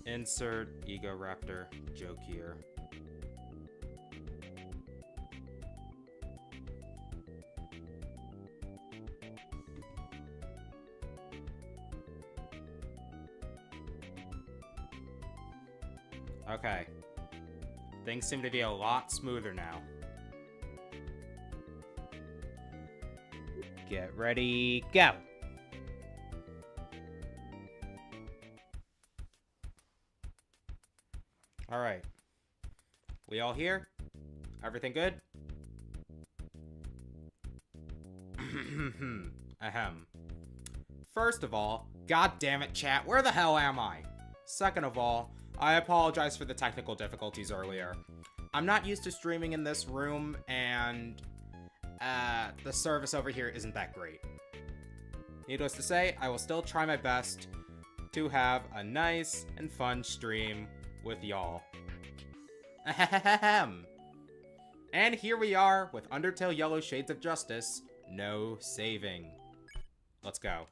Insert Ego Raptor joke here. Okay. Things seem to be a lot smoother now. Get ready, go! Alright. We all here? Everything good? Ahem. First of all, god damn it, chat, where the hell am I? Second of all, I apologize for the technical difficulties earlier. I'm not used to streaming in this room, and the service over here isn't that great. Needless to say, I will still try my best to have a nice and fun stream with y'all. Ahem. And here we are with Undertale Yellow Shades of Justice. No saving. Let's go.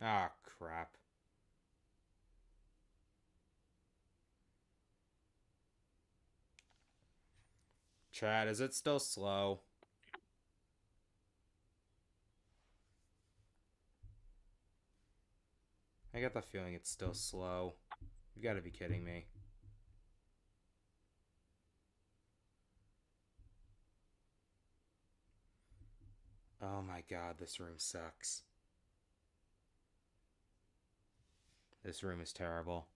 Ah, crap. Chat, is it still slow? I get the feeling it's still slow. You gotta be kidding me. Oh my god, this room sucks. This room is terrible.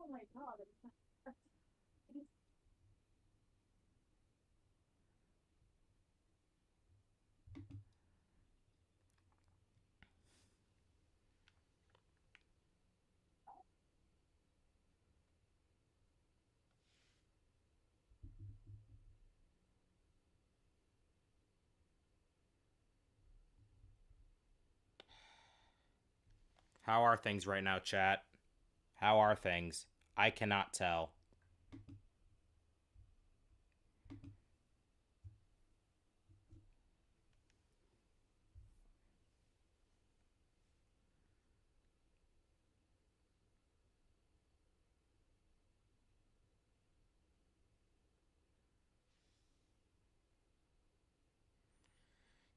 Oh my god. How are things right now, chat? How are things? I cannot tell.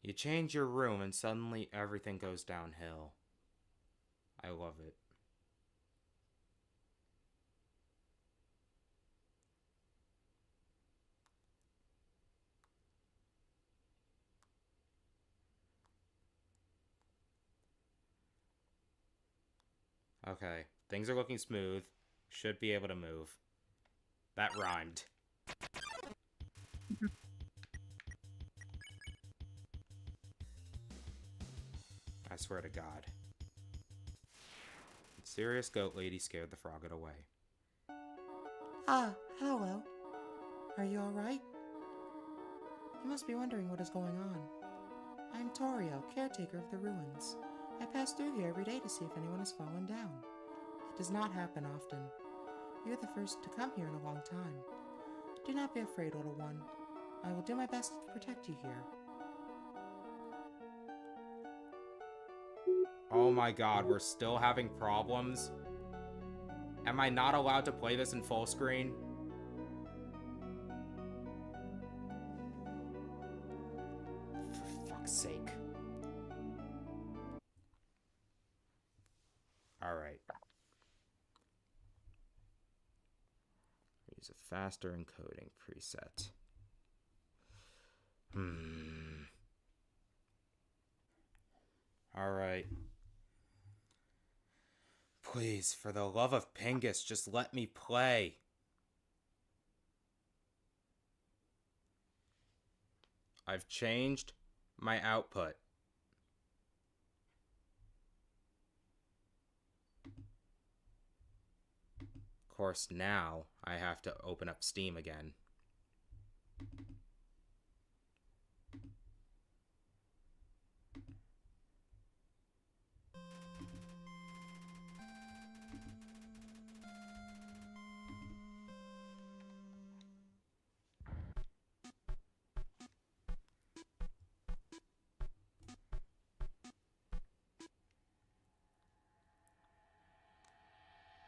You change your room and suddenly everything goes downhill. I love it. Okay, things are looking smooth. Should be able to move. That rhymed. I swear to God. Serious goat lady scared the frogget away. Ah, hello. Are you alright? You must be wondering what is going on. I'm Torio, caretaker of the ruins. I pass through here every day to see if anyone has fallen down. It does not happen often. You're the first to come here in a long time. Do not be afraid, little one. I will do my best to protect you here. Oh my god, we're still having problems? Am I not allowed to play this in full screen? For fuck's sake. Alright. Use a faster encoding preset. Alright. Please, for the love of Pingus, just let me play. I've changed my output. Of course, now I have to open up Steam again.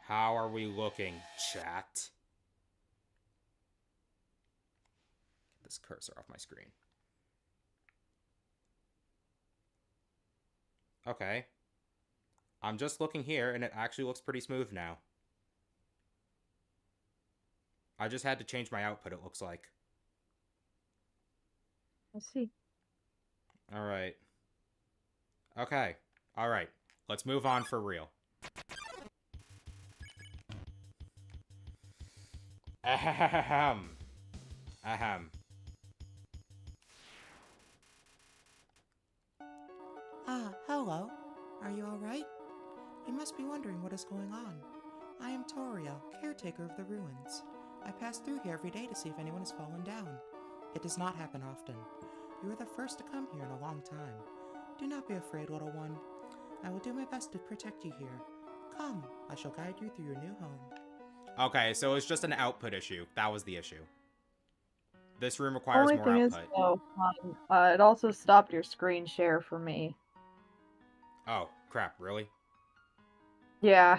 How are we looking, chat? Get this cursor off my screen. Okay. I'm just looking here, and it actually looks pretty smooth now. I just had to change my output, it looks like. Let's see. Alright. Okay. Alright. Let's move on for real. Ahem. Ahem. Ah, hello. Are you alright? You must be wondering what is going on. I am Torio, caretaker of the ruins. I pass through here every day to see if anyone has fallen down. It does not happen often. You are the first to come here in a long time. Do not be afraid, little one. I will do my best to protect you here. Come, I shall guide you through your new home. Okay, so it's just an output issue. That was the issue. This room requires Only more thing output. is, though, it also stopped your screen share for me. Oh, crap, really? Yeah.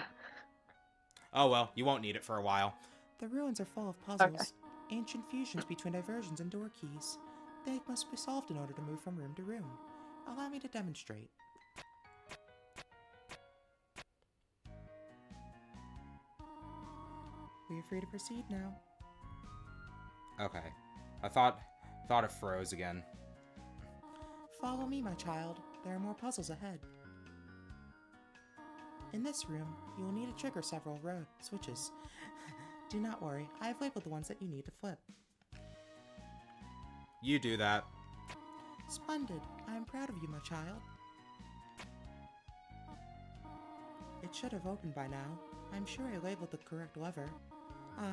Oh well, you won't need it for a while. The ruins are full of puzzles, ancient fusions between diversions and door keys. They must be solved in order to move from room to room. Allow me to demonstrate. We are free to proceed now. Okay. I thought it froze again. Follow me, my child. There are more puzzles ahead. In this room, you will need to trigger several switches. Do not worry, I have labeled the ones that you need to flip. You do that. Splendid. I am proud of you, my child. It should have opened by now. I'm sure I labeled the correct lever.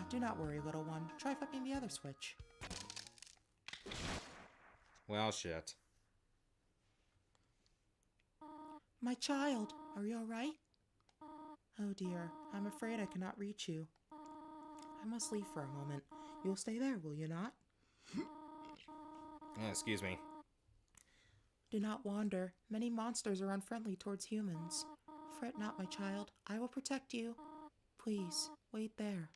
Do not worry, little one. Try flipping the other switch. Well, shit. My child, are you alright? Oh dear, I'm afraid I cannot reach you. I must leave for a moment. You will stay there, will you not? Excuse me. Do not wander. Many monsters are unfriendly towards humans. Fret not, my child. I will protect you. Please, wait there.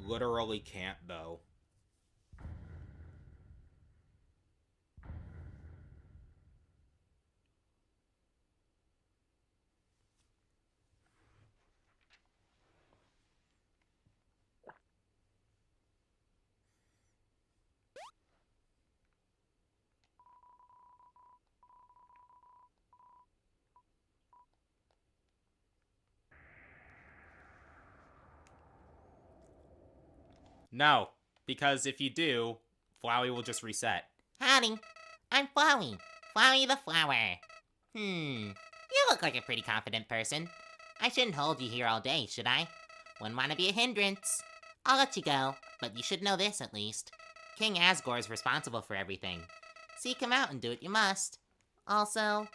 Literally can't, though. No, because if you do, Flowey will just reset. Howdy, I'm Flowey. Flowey the flower. You look like a pretty confident person. I shouldn't hold you here all day, should I? Wouldn't want to be a hindrance. I'll let you go, but you should know this at least. King Asgore is responsible for everything. Seek him out and do what you must. Also,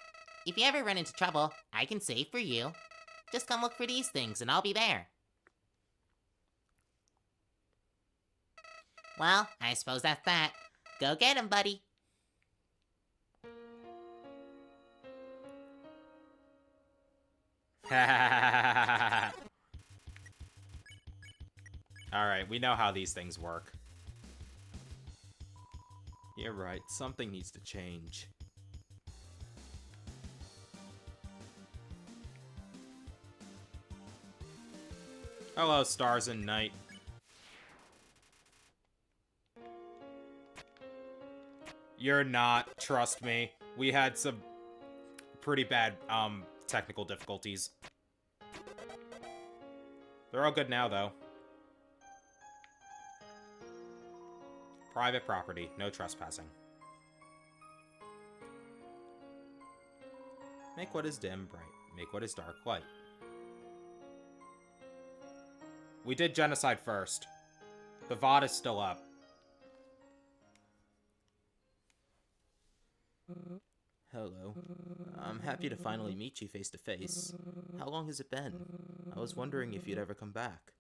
if you ever run into trouble, I can save for you. Just come look for these things and I'll be there. Well, I suppose that's that. Go get him, buddy. Alright, we know how these things work. You're right, something needs to change. Hello, stars and night. You're not, trust me. We had some pretty bad, technical difficulties. They're all good now, though. Private property, no trespassing. Make what is dim bright. Make what is dark light. We did genocide first. The VOD is still up. Hello. I'm happy to finally meet you face to face. How long has it been? I was wondering if you'd ever come back.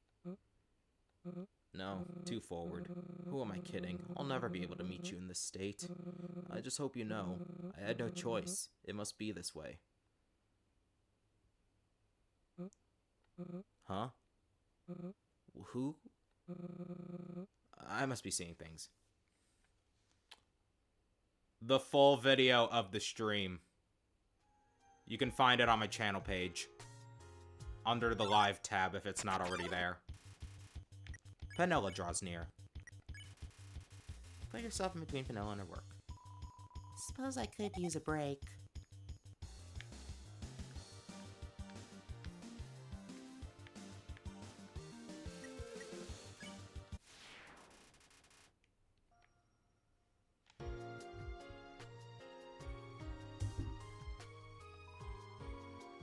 No, too forward. Who am I kidding? I'll never be able to meet you in this state. I just hope you know. I had no choice. It must be this way. Huh? Who? I must be seeing things. The full video of the stream. You can find it on my channel page. Under the live tab if it's not already there. Penilla draws near. Put yourself in between Penilla and her work. Suppose I could use a break.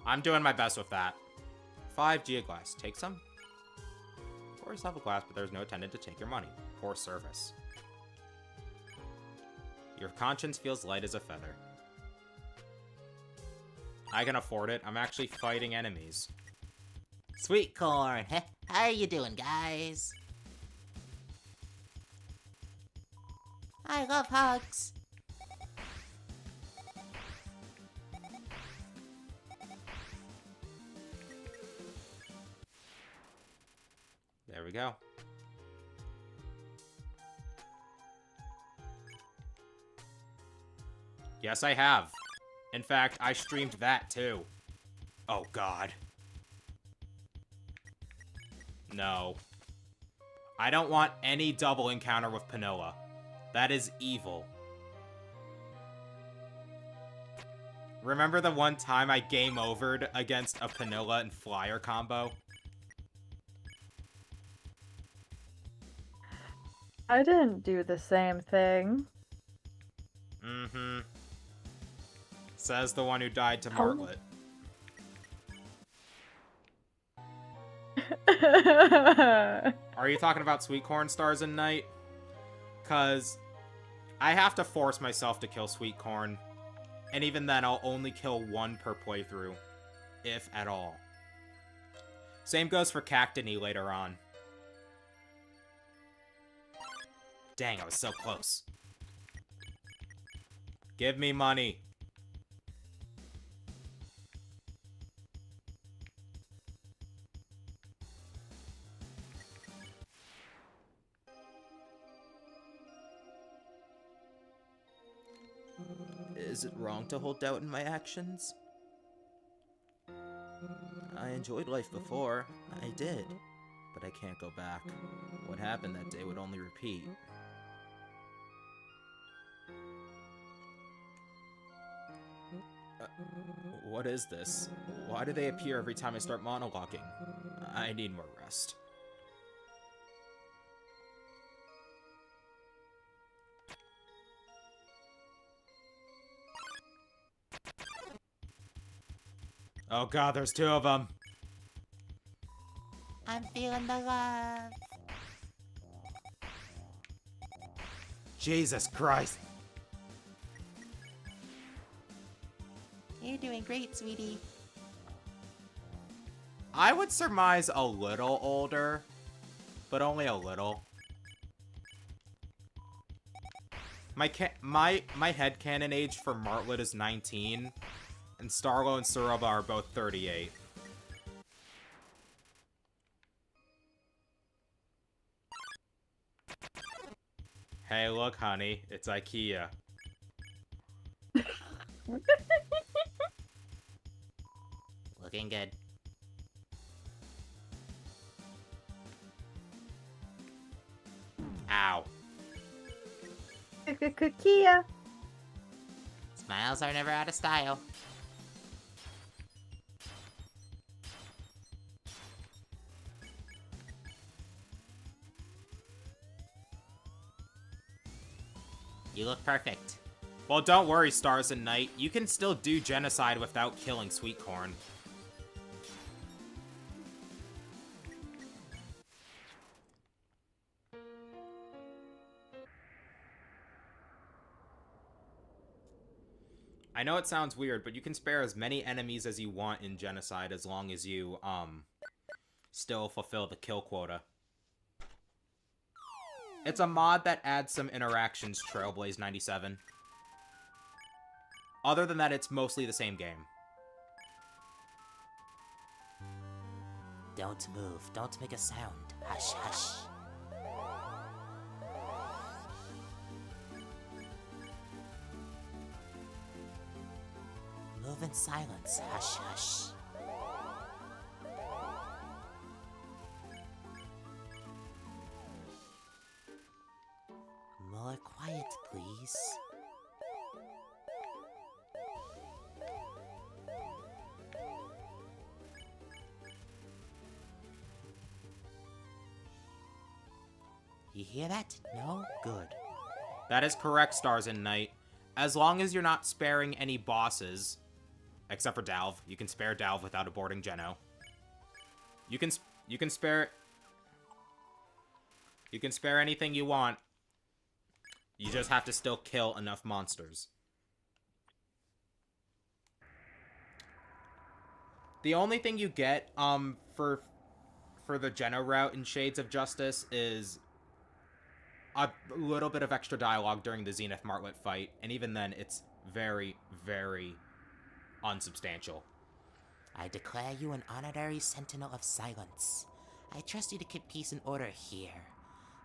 I'm doing my best with that. 5 Geoglass. Take some? Pour yourself a glass, but there's no attendant to take your money. Poor service. Your conscience feels light as a feather. I can afford it. I'm actually fighting enemies. Sweet corn. How are you doing, guys? I love hugs. There we go. Yes, I have. In fact, I streamed that too. Oh, God. No. I don't want any double encounter with Penilla. That is evil. Remember the one time I game overed against a Penilla and Flyer combo? I didn't do the same thing. Mm-hmm. Says the one who died to Martlet. Are you talking about Sweet Corn Stars and Night? Cause I have to force myself to kill Sweet Corn. And even then, I'll only kill one per playthrough. If at all. Same goes for Cactiny later on. Dang, I was so close. Give me money. Is it wrong to hold doubt in my actions? I enjoyed life before. I did. But I can't go back. What happened that day would only repeat. What is this? Why do they appear every time I start monologuing? I need more rest. Oh God, there's 2 of them. I'm feeling the love. Jesus Christ. You're doing great, sweetie. I would surmise a little older, but only a little. My headcanon age for Martlet is 19, and Starlo and Suruba are both 38. Hey, look, honey, it's IKEA. Looking good. Ow. Kia. Smiles are never out of style. You look perfect. Well, don't worry, Stars and Night. You can still do genocide without killing Sweetcorn. I know it sounds weird, but you can spare as many enemies as you want in genocide as long as you, still fulfill the kill quota. It's a mod that adds some interactions, Trailblaze 97. Other than that, it's mostly the same game. Don't move. Don't make a sound. Hush, hush. Move in silence. Hush, hush. More quiet, please. You hear that? No? Good. That is correct, Stars and Night. As long as you're not sparing any bosses, except for Dalv. You can spare Dalv without aborting Geno. You can spare anything you want. You just have to still kill enough monsters. The only thing you get for the Geno route in Shades of Justice is a little bit of extra dialogue during the Zenith Martlet fight, and even then, it's very, very unsubstantial. I declare you an honorary sentinel of silence. I trust you to keep peace and order here.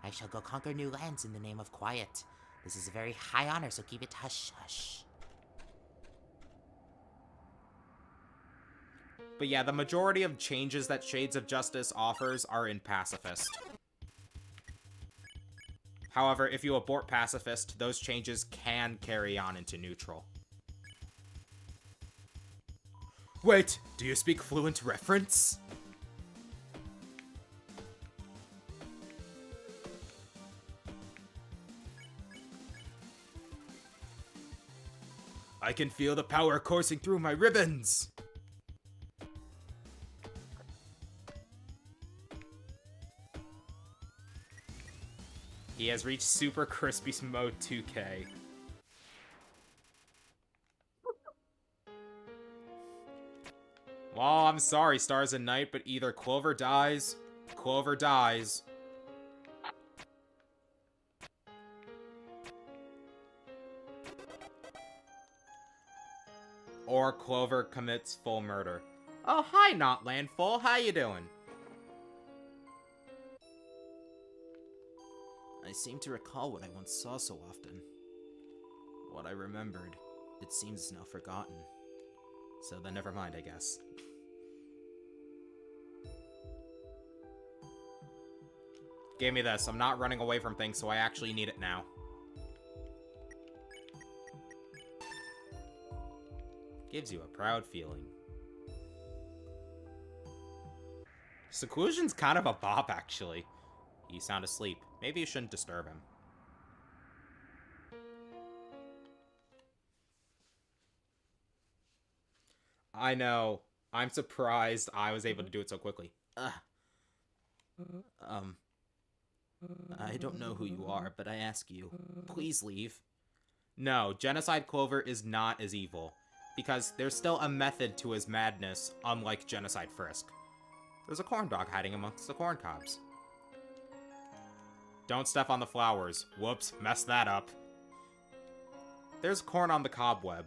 I shall go conquer new lands in the name of quiet. This is a very high honor, so keep it hush-hush. But yeah, the majority of changes that Shades of Justice offers are in Pacifist. However, if you abort Pacifist, those changes can carry on into Neutral. Wait, do you speak fluent reference? I can feel the power coursing through my ribbons! He has reached Super Crispy Mode 2K. Well, I'm sorry, Stars and Night, but either Clover dies, or Clover commits full murder. Oh, hi, Not Landfall. How you doing? I seem to recall what I once saw so often. What I remembered, it seems now forgotten. So then never mind, I guess. Give me this. I'm not running away from things, so I actually need it now. Gives you a proud feeling. Seclusion's kind of a bop, actually. He's sound asleep. Maybe you shouldn't disturb him. I know. I'm surprised I was able to do it so quickly. I don't know who you are, but I ask you, please leave. No, Genocide Clover is not as evil, because there's still a method to his madness, unlike Genocide Frisk. There's a corn dog hiding amongst the corn cobs. Don't step on the flowers. Whoops, messed that up. There's corn on the cobweb.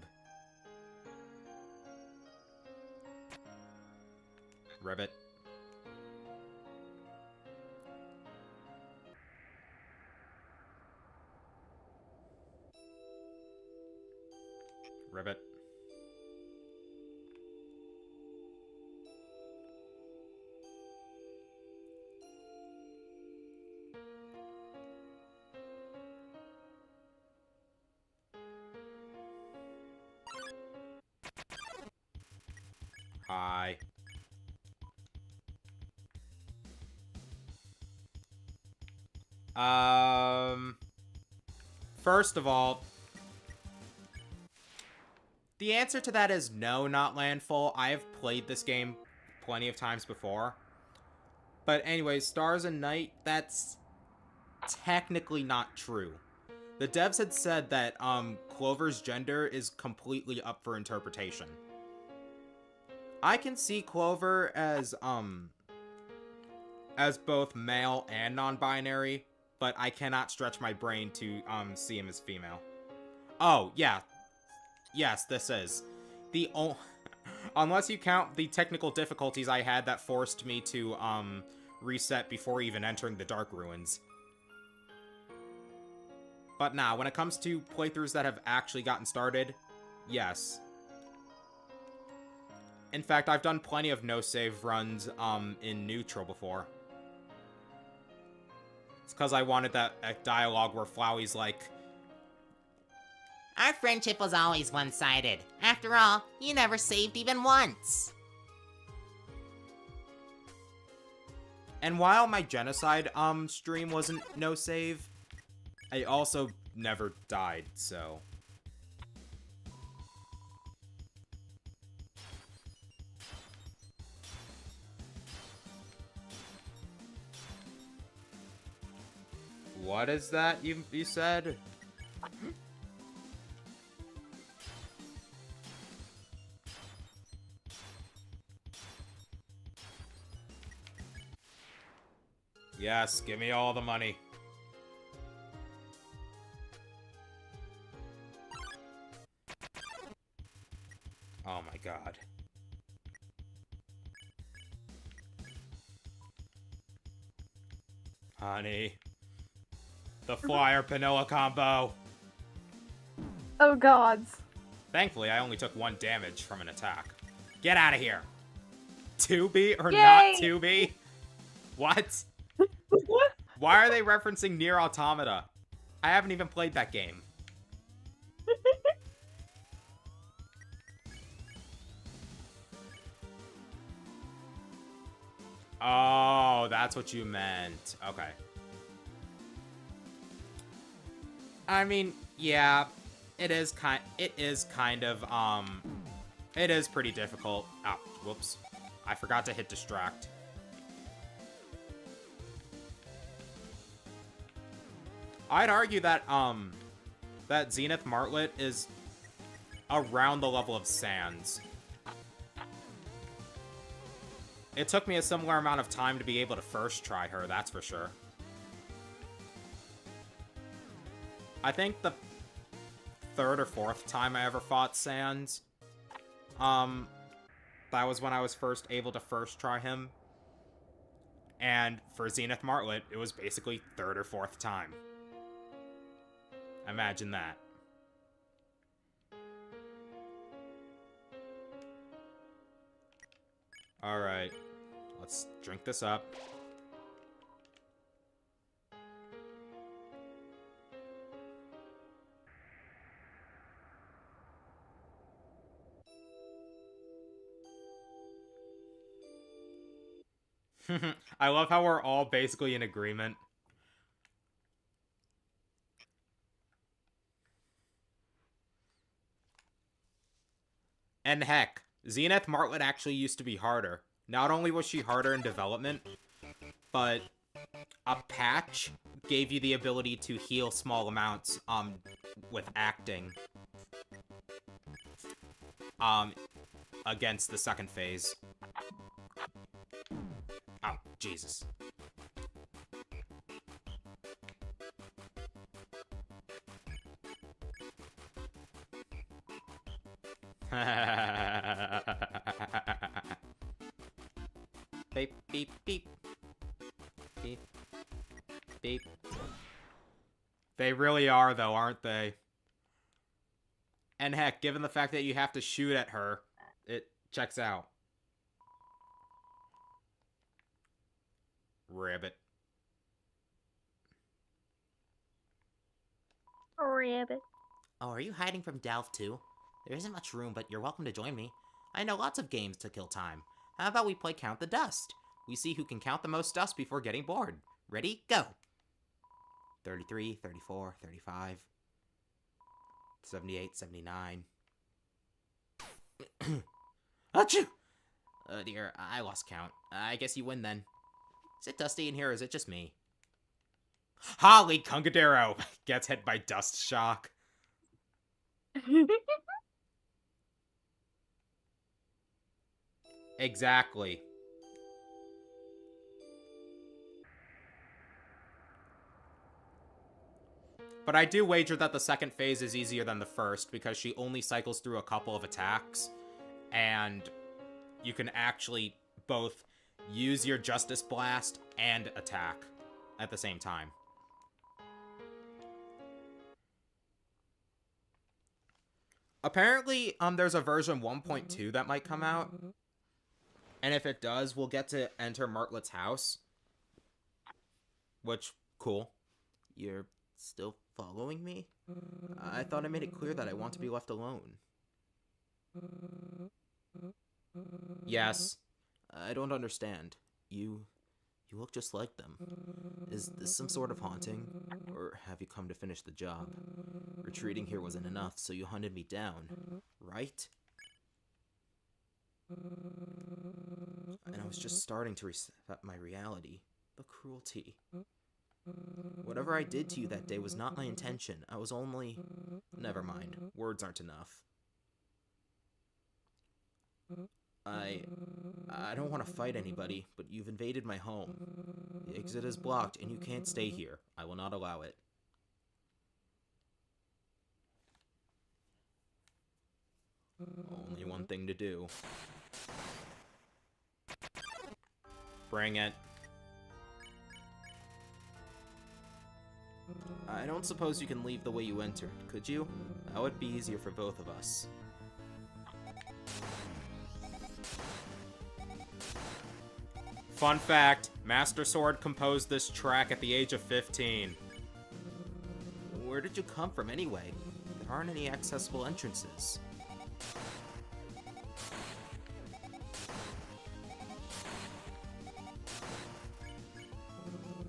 Ribbit. Ribbit. Bye. First of all, the answer to that is no, not Landfall. I have played this game plenty of times before. But anyways, Stars and Night, that's technically not true. The devs had said that Clover's gender is completely up for interpretation. I can see Clover as both male and non-binary, but I cannot stretch my brain to see him as female. Oh, yeah. Yes, this is. Unless you count the technical difficulties I had that forced me to reset before even entering the Dark Ruins. But nah, when it comes to playthroughs that have actually gotten started, yes. In fact, I've done plenty of no-save runs in neutral before. It's because I wanted that dialogue where Flowey's like, Our friendship was always one-sided. After all, you never saved even once. and while my genocide stream wasn't no-save, I also never died, so... What is that you said? Yes, give me all the money. Oh my god. Honey. The Flyer Panoa combo. Oh gods. Thankfully, I only took 1 damage from an attack. Get out of here. 2B or Yay! not 2B? What? What? Why are they referencing Nier Automata? I haven't even played that game. Oh, that's what you meant. Okay. I mean, yeah, it is kind of, it is pretty difficult. Oh, whoops. I forgot to hit distract. I'd argue that, that Zenith Martlet is around the level of Sans. It took me a similar amount of time to be able to first try her, that's for sure. I think the 3rd or 4th time I ever fought Sans, that was when I was first able to first try him. And for Zenith Martlet, it was basically 3rd or 4th time. Imagine that. Alright. Let's drink this up. I love how we're all basically in agreement. And heck, Zenith Martlet actually used to be harder. Not only was she harder in development, but a patch gave you the ability to heal small amounts, with acting. Against the 2nd phase. Oh, Jesus. Beep, beep, beep. Beep. Beep. They really are, though, aren't they? And heck, given the fact that you have to shoot at her, it checks out. Rabbit. Rabbit. Oh, are you hiding from Delph too? There isn't much room, but you're welcome to join me. I know lots of games to kill time. How about we play Count the Dust? We see who can count the most dust before getting bored. Ready? Go! 33, 34, 35, 78, 79. Achoo! Oh dear, I lost count. I guess you win then. Is it dusty in here or is it just me? Holly Kungadero gets hit by dust shock. Exactly. But I do wager that the second phase is easier than the first because she only cycles through a couple of attacks, and you can actually both use your Justice Blast and attack at the same time. Apparently, there's a version 1.2 that might come out, and if it does, we'll get to enter Martlet's house, which, cool. You're still following me? I thought I made it clear that I want to be left alone. Yes. I don't understand. You look just like them. Is this some sort of haunting? Or have you come to finish the job? Retreating here wasn't enough, so you hunted me down, right? And I was just starting to reset my reality. The cruelty. Whatever I did to you that day was not my intention. I was only... Never mind. Words aren't enough. I don't want to fight anybody, but you've invaded my home. The exit is blocked, and you can't stay here. I will not allow it. Only one thing to do. Bring it. I don't suppose you can leave the way you entered, could you? That would be easier for both of us. Fun fact, Master Sword composed this track at the age of 15. Where did you come from anyway? There aren't any accessible entrances.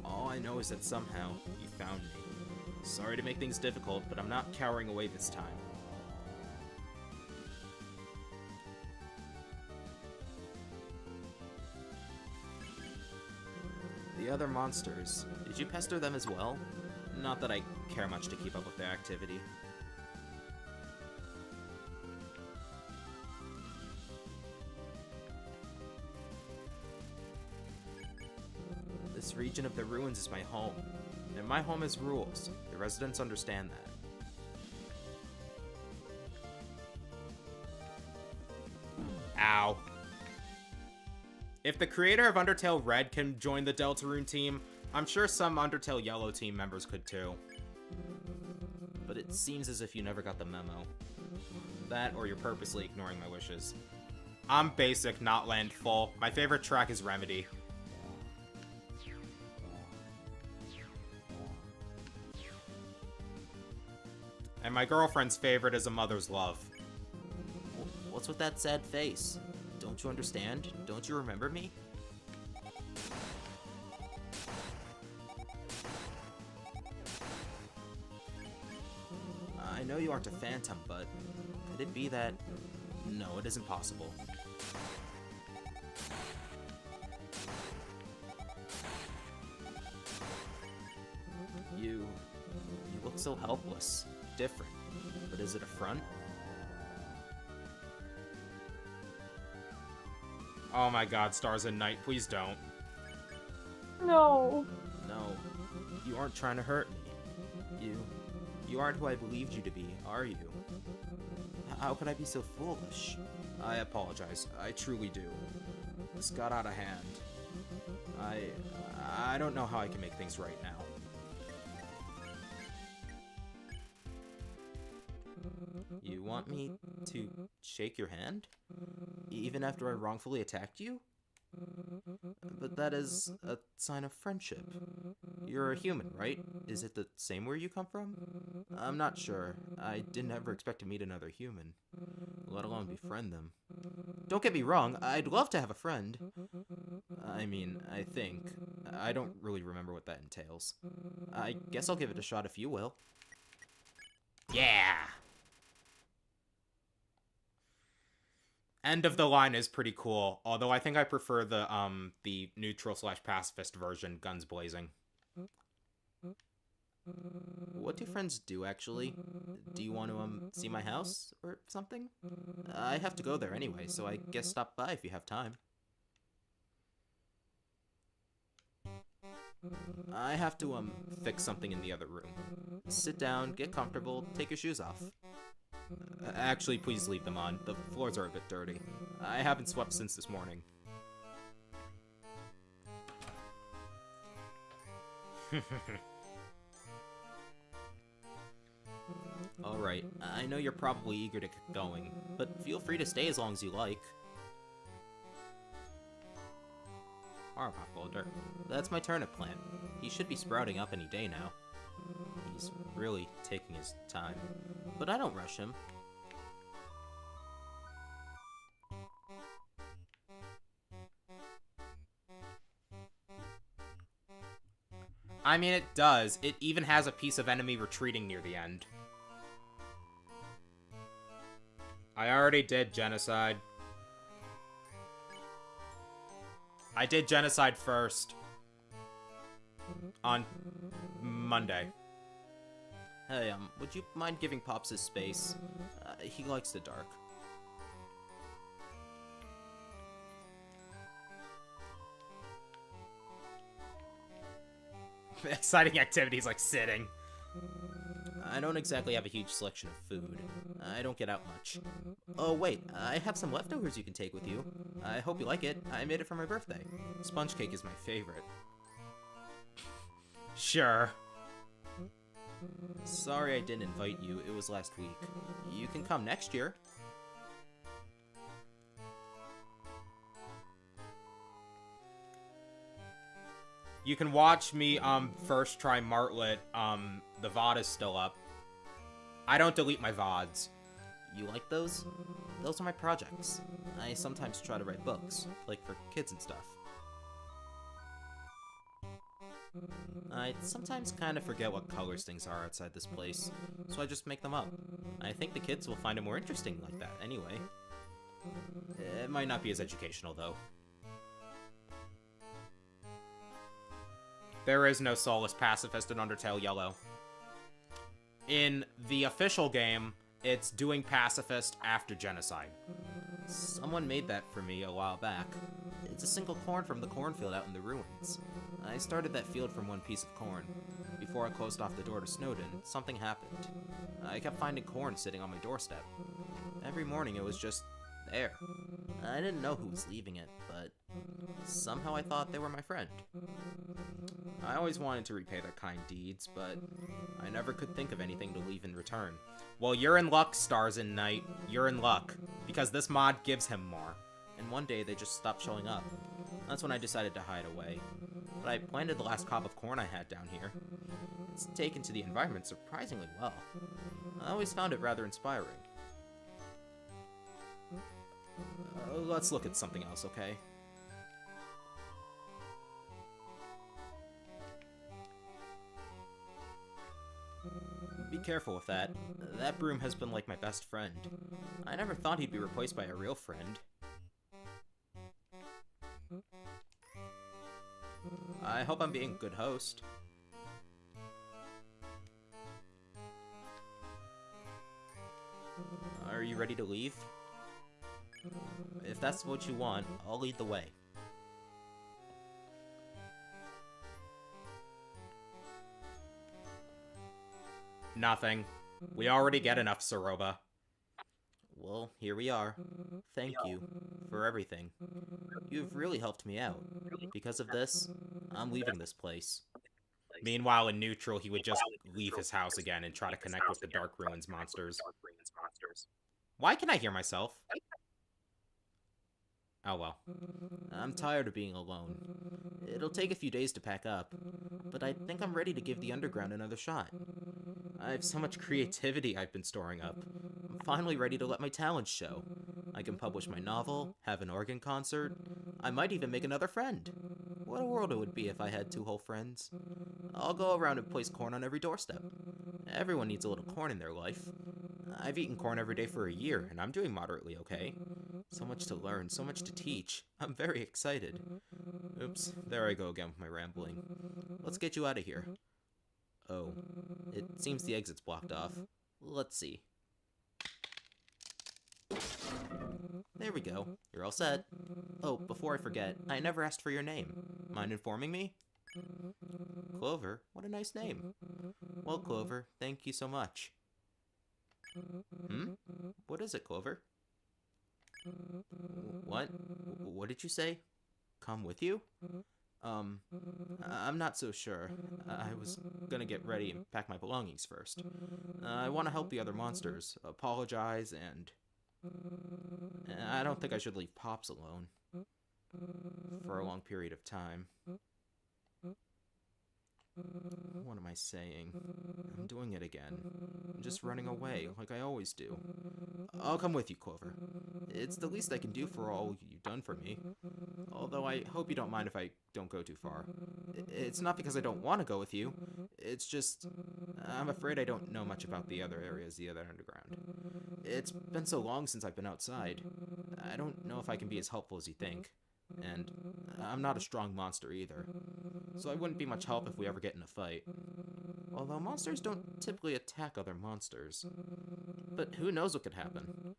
All I know is that somehow you found me. Sorry to make things difficult, but I'm not cowering away this time. The other monsters, did you pester them as well? Not that I care much to keep up with their activity. This region of the ruins is my home, and my home has rules. The residents understand that. Ow. If the creator of Undertale Red can join the Deltarune team, I'm sure some Undertale Yellow team members could too. But it seems as if you never got the memo. That, or you're purposely ignoring my wishes. I'm basic, not landful. My favorite track is Remedy. And my girlfriend's favorite is A Mother's Love. What's with that sad face? Don't you understand? Don't you remember me? I know you aren't a phantom, but could it be that... No, it isn't possible. You look so helpless, different, but is it a front? Oh my god, Stars and Night, please don't. No. No, you aren't trying to hurt me. You aren't who I believed you to be, are you? How could I be so foolish? I apologize, I truly do. This got out of hand. I don't know how I can make things right now. You want me to shake your hand? Even after I wrongfully attacked you? But that is a sign of friendship. You're a human, right? Is it the same where you come from? I'm not sure. I didn't ever expect to meet another human, let alone befriend them. Don't get me wrong, I'd love to have a friend. I mean, I think. I don't really remember what that entails. I guess I'll give it a shot if you will. Yeah! End of the line is pretty cool, although I think I prefer the neutral/pacifist version, guns blazing. What do friends do, actually? Do you want to, see my house or something? I have to go there anyway, so I guess stop by if you have time. I have to, fix something in the other room. Sit down, get comfortable, take your shoes off. Actually, please leave them on. The floors are a bit dirty. I haven't swept since this morning. Alright, I know you're probably eager to get going, but feel free to stay as long as you like. Farm folder. That's my turnip plant. He should be sprouting up any day now. He's really taking his time, but I don't rush him. I mean, it does. It even has a piece of enemy retreating near the end. I already did genocide. I did genocide first. On Monday. Hey, would you mind giving Pops his space? He likes the dark. Exciting activities like sitting. I don't exactly have a huge selection of food. I don't get out much. Oh wait, I have some leftovers you can take with you. I hope you like it. I made it for my birthday. Sponge cake is my favorite. Sure. Sorry I didn't invite you. It was last week. You can come next year. You can watch me, first try Martlet. The VOD is still up. I don't delete my VODs. You like those? Those are my projects. I sometimes try to write books, like for kids and stuff. I sometimes kind of forget what colors things are outside this place, so I just make them up. I think the kids will find it more interesting like that, anyway. It might not be as educational, though. There is no soulless pacifist in Undertale Yellow. In the official game, it's doing pacifist after genocide. Someone made that for me a while back. It's a single corn from the cornfield out in the ruins. I started that field from one piece of corn. Before I closed off the door to Snowden, something happened. I kept finding corn sitting on my doorstep. Every morning it was just there. I didn't know who was leaving it, but somehow I thought they were my friend. I always wanted to repay their kind deeds, but I never could think of anything to leave in return. Well, you're in luck, Stars in Night. You're in luck, because this mod gives him more. And one day they just stopped showing up. That's when I decided to hide away. But I planted the last cob of corn I had down here. It's taken to the environment surprisingly well. I always found it rather inspiring. Let's look at something else, okay? Be careful with that. That broom has been like my best friend. I never thought he'd be replaced by a real friend. I hope I'm being a good host. Are you ready to leave? If that's what you want, I'll lead the way. Nothing. We already get enough, Saroba. Well, here we are. Thank you for everything. You've really helped me out. Because of this, I'm leaving this place. Meanwhile, in neutral, he would just leave his house again and try to connect with the Dark Ruins monsters. Why can I hear myself? Oh well. I'm tired of being alone. It'll take a few days to pack up, but I think I'm ready to give the underground another shot. I have so much creativity I've been storing up. I'm finally ready to let my talents show. I can publish my novel, have an organ concert. I might even make another friend. What a world it would be if I had 2 whole friends. I'll go around and place corn on every doorstep. Everyone needs a little corn in their life. I've eaten corn every day for a year, and I'm doing moderately okay. So much to learn, so much to teach. I'm very excited. Oops, there I go again with my rambling. Let's get you out of here. Oh, it seems the exit's blocked off. Let's see. There we go. You're all set. Oh, before I forget, I never asked for your name. Mind informing me? Clover? What a nice name. Well, Clover, thank you so much. What is it, Clover? What? What did you say? Come with you? I'm not so sure. I was gonna get ready and pack my belongings first. I want to help the other monsters, apologize, and I don't think I should leave Pops alone for a long period of time. What am I saying? I'm doing it again. I'm just running away, like I always do. I'll come with you, Clover. It's the least I can do for all you've done for me. Although I hope you don't mind if I don't go too far. It's not because I don't want to go with you. It's just, I'm afraid I don't know much about the other areas, the other underground. It's been so long since I've been outside. I don't know if I can be as helpful as you think. And I'm not a strong monster either, so I wouldn't be much help if we ever get in a fight. Although monsters don't typically attack other monsters. But who knows what could happen.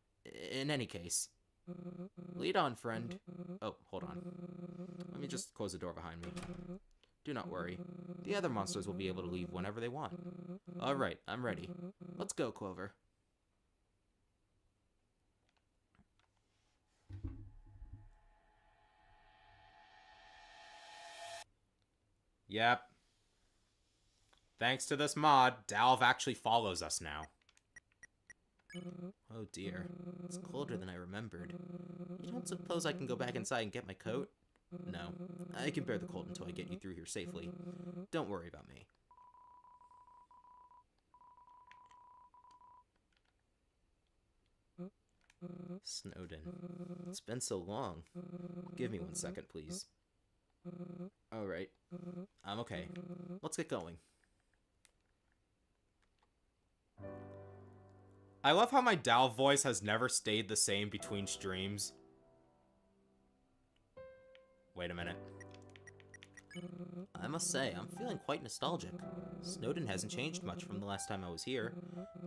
In any case. Lead on, friend. Oh, hold on. Let me just close the door behind me. Do not worry. The other monsters will be able to leave whenever they want. Alright, I'm ready. Let's go, Clover. Yep. Thanks to this mod, Dalv actually follows us now. Oh dear, it's colder than I remembered. You don't suppose I can go back inside and get my coat? No, I can bear the cold until I get you through here safely. Don't worry about me. Snowden. It's been so long. Give me 1 second, please. Alright. I'm okay. Let's get going. I love how my Dalv voice has never stayed the same between streams. Wait a minute. I must say, I'm feeling quite nostalgic. Snowden hasn't changed much from the last time I was here.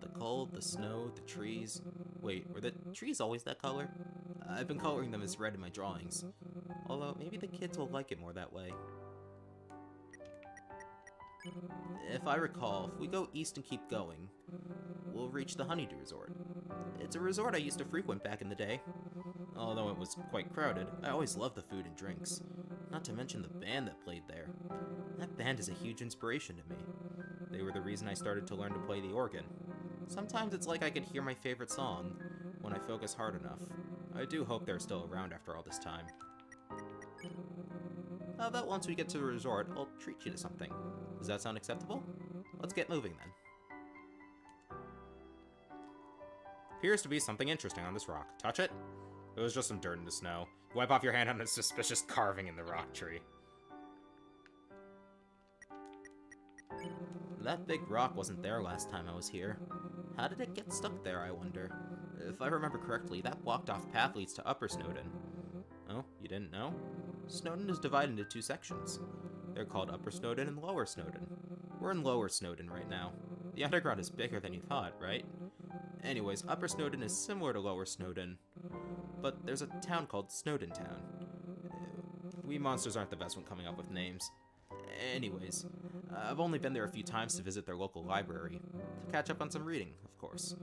The cold, the snow, the trees... Wait, were the trees always that color? I've been coloring them as red in my drawings. Although, maybe the kids will like it more that way. If I recall, if we go east and keep going, we'll reach the Honeydew Resort. It's a resort I used to frequent back in the day. Although it was quite crowded, I always loved the food and drinks. Not to mention the band that played there. That band is a huge inspiration to me. They were the reason I started to learn to play the organ. Sometimes it's like I could hear my favorite song when I focus hard enough. I do hope they're still around after all this time. How about once we get to the resort, I'll treat you to something. Does that sound acceptable? Let's get moving then. Appears to be something interesting on this rock. Touch it? It was just some dirt in the snow. Wipe off your hand on a suspicious carving in the rock tree. That big rock wasn't there last time I was here. How did it get stuck there, I wonder? If I remember correctly, that blocked off path leads to Upper Snowden. Oh, you didn't know? Snowden is divided into 2 sections. They're called Upper Snowden and Lower Snowden. We're in Lower Snowden right now. The underground is bigger than you thought, right? Anyways, Upper Snowden is similar to Lower Snowden, but there's a town called Snowden Town. We monsters aren't the best when coming up with names. Anyways, I've only been there a few times to visit their local library, to catch up on some reading, of course,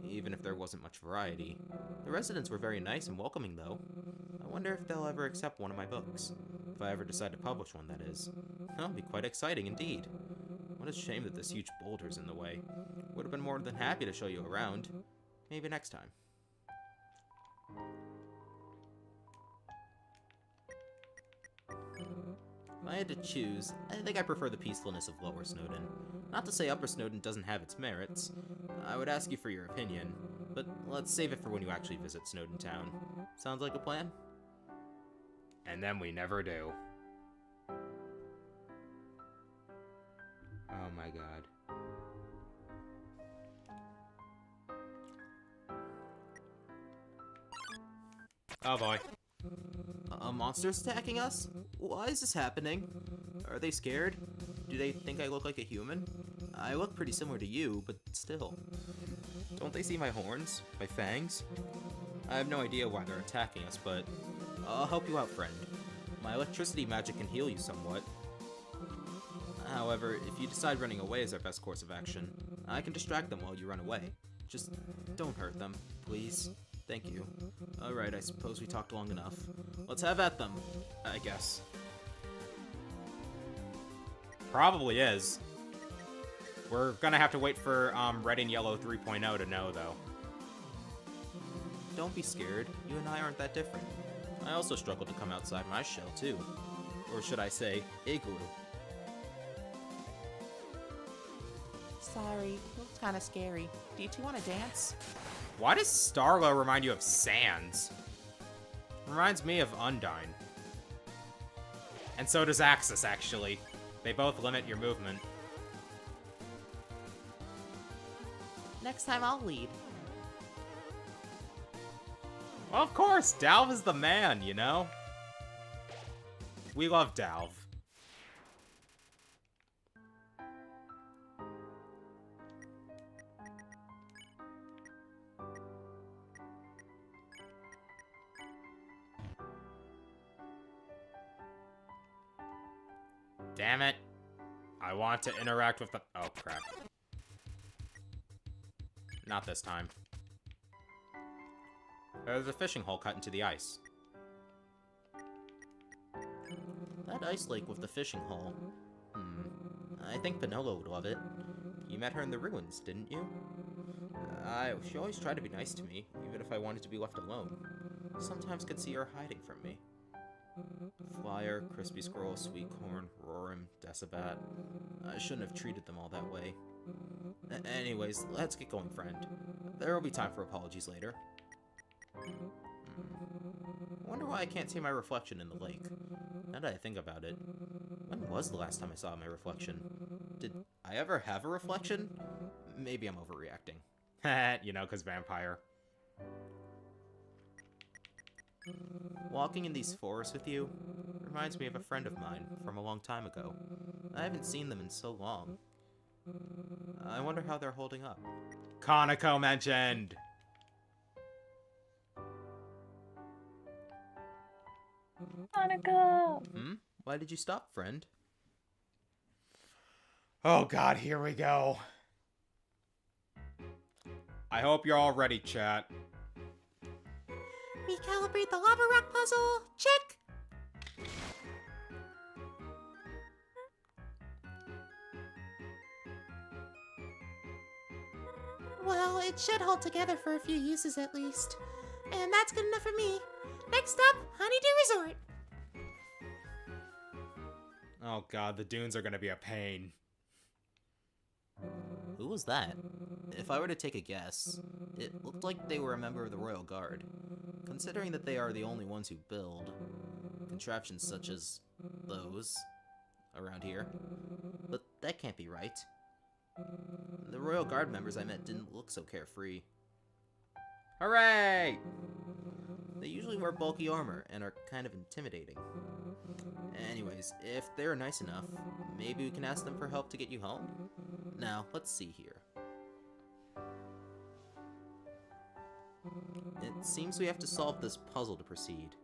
even if there wasn't much variety. The residents were very nice and welcoming, though. I wonder if they'll ever accept one of my books. If I ever decide to publish one, that is. That'll be quite exciting indeed. What a shame that this huge boulder's in the way. Would have been more than happy to show you around. Maybe next time. If I had to choose, I think I prefer the peacefulness of Lower Snowden. Not to say Upper Snowden doesn't have its merits. I would ask you for your opinion, but let's save it for when you actually visit Snowden Town. Sounds like a plan? And then we never do. Oh my god. Oh boy. A monster's attacking us? Why is this happening? Are they scared? Do they think I look like a human? I look pretty similar to you, but still. Don't they see my horns? My fangs? I have no idea why they're attacking us, but I'll help you out, friend. My electricity magic can heal you somewhat. However, if you decide running away is our best course of action, I can distract them while you run away. Just don't hurt them, please. Thank you. Alright, I suppose we talked long enough. Let's have at them, I guess. Probably is. We're gonna have to wait for Red and Yellow 3.0 to know, though. Don't be scared. You and I aren't that different. I also struggle to come outside my shell, too. Or should I say, igloo. Sorry, looks kind of scary. Do you two want to dance? Why does Starlow remind you of Sans? Reminds me of Undyne. And so does Axis, actually. They both limit your movement. Next time I'll lead. Well, of course, Dalv is the man, you know? We love Dalv. Damn it. I want to interact with the... Oh, crap. Not this time. There's a fishing hole cut into the ice. That ice lake with the fishing hole. I think Penelo would love it. You met her in the ruins, didn't you? She always tried to be nice to me, even if I wanted to be left alone. Sometimes could see her hiding from me. Flyer, Crispy Squirrel, Sweet Corn, Rorim, Decibat. I shouldn't have treated them all that way. Anyways, let's get going, friend. There will be time for apologies later. Wonder why I can't see my reflection in the lake. Now that I think about it, when was the last time I saw my reflection? Did I ever have a reflection? Maybe I'm overreacting. You know, 'cause vampire. Walking in these forests with you reminds me of a friend of mine from a long time ago. I haven't seen them in so long. I wonder how they're holding up. Kaneko mentioned! Monica! Why did you stop, friend? Oh god, here we go. I hope you're all ready, chat. Recalibrate the lava rock puzzle. Check. Well, it should hold together for a few uses at least. And that's good enough for me. Next up, Honeydew Resort. Oh god, the dunes are gonna be a pain. Who was that? If I were to take a guess, it looked like they were a member of the Royal Guard. Considering that they are the only ones who build contraptions such as those around here. But that can't be right. The Royal Guard members I met didn't look so carefree. Hooray! They usually wear bulky armor and are kind of intimidating. Anyways, if they're nice enough, maybe we can ask them for help to get you home? Now, let's see here. It seems we have to solve this puzzle to proceed.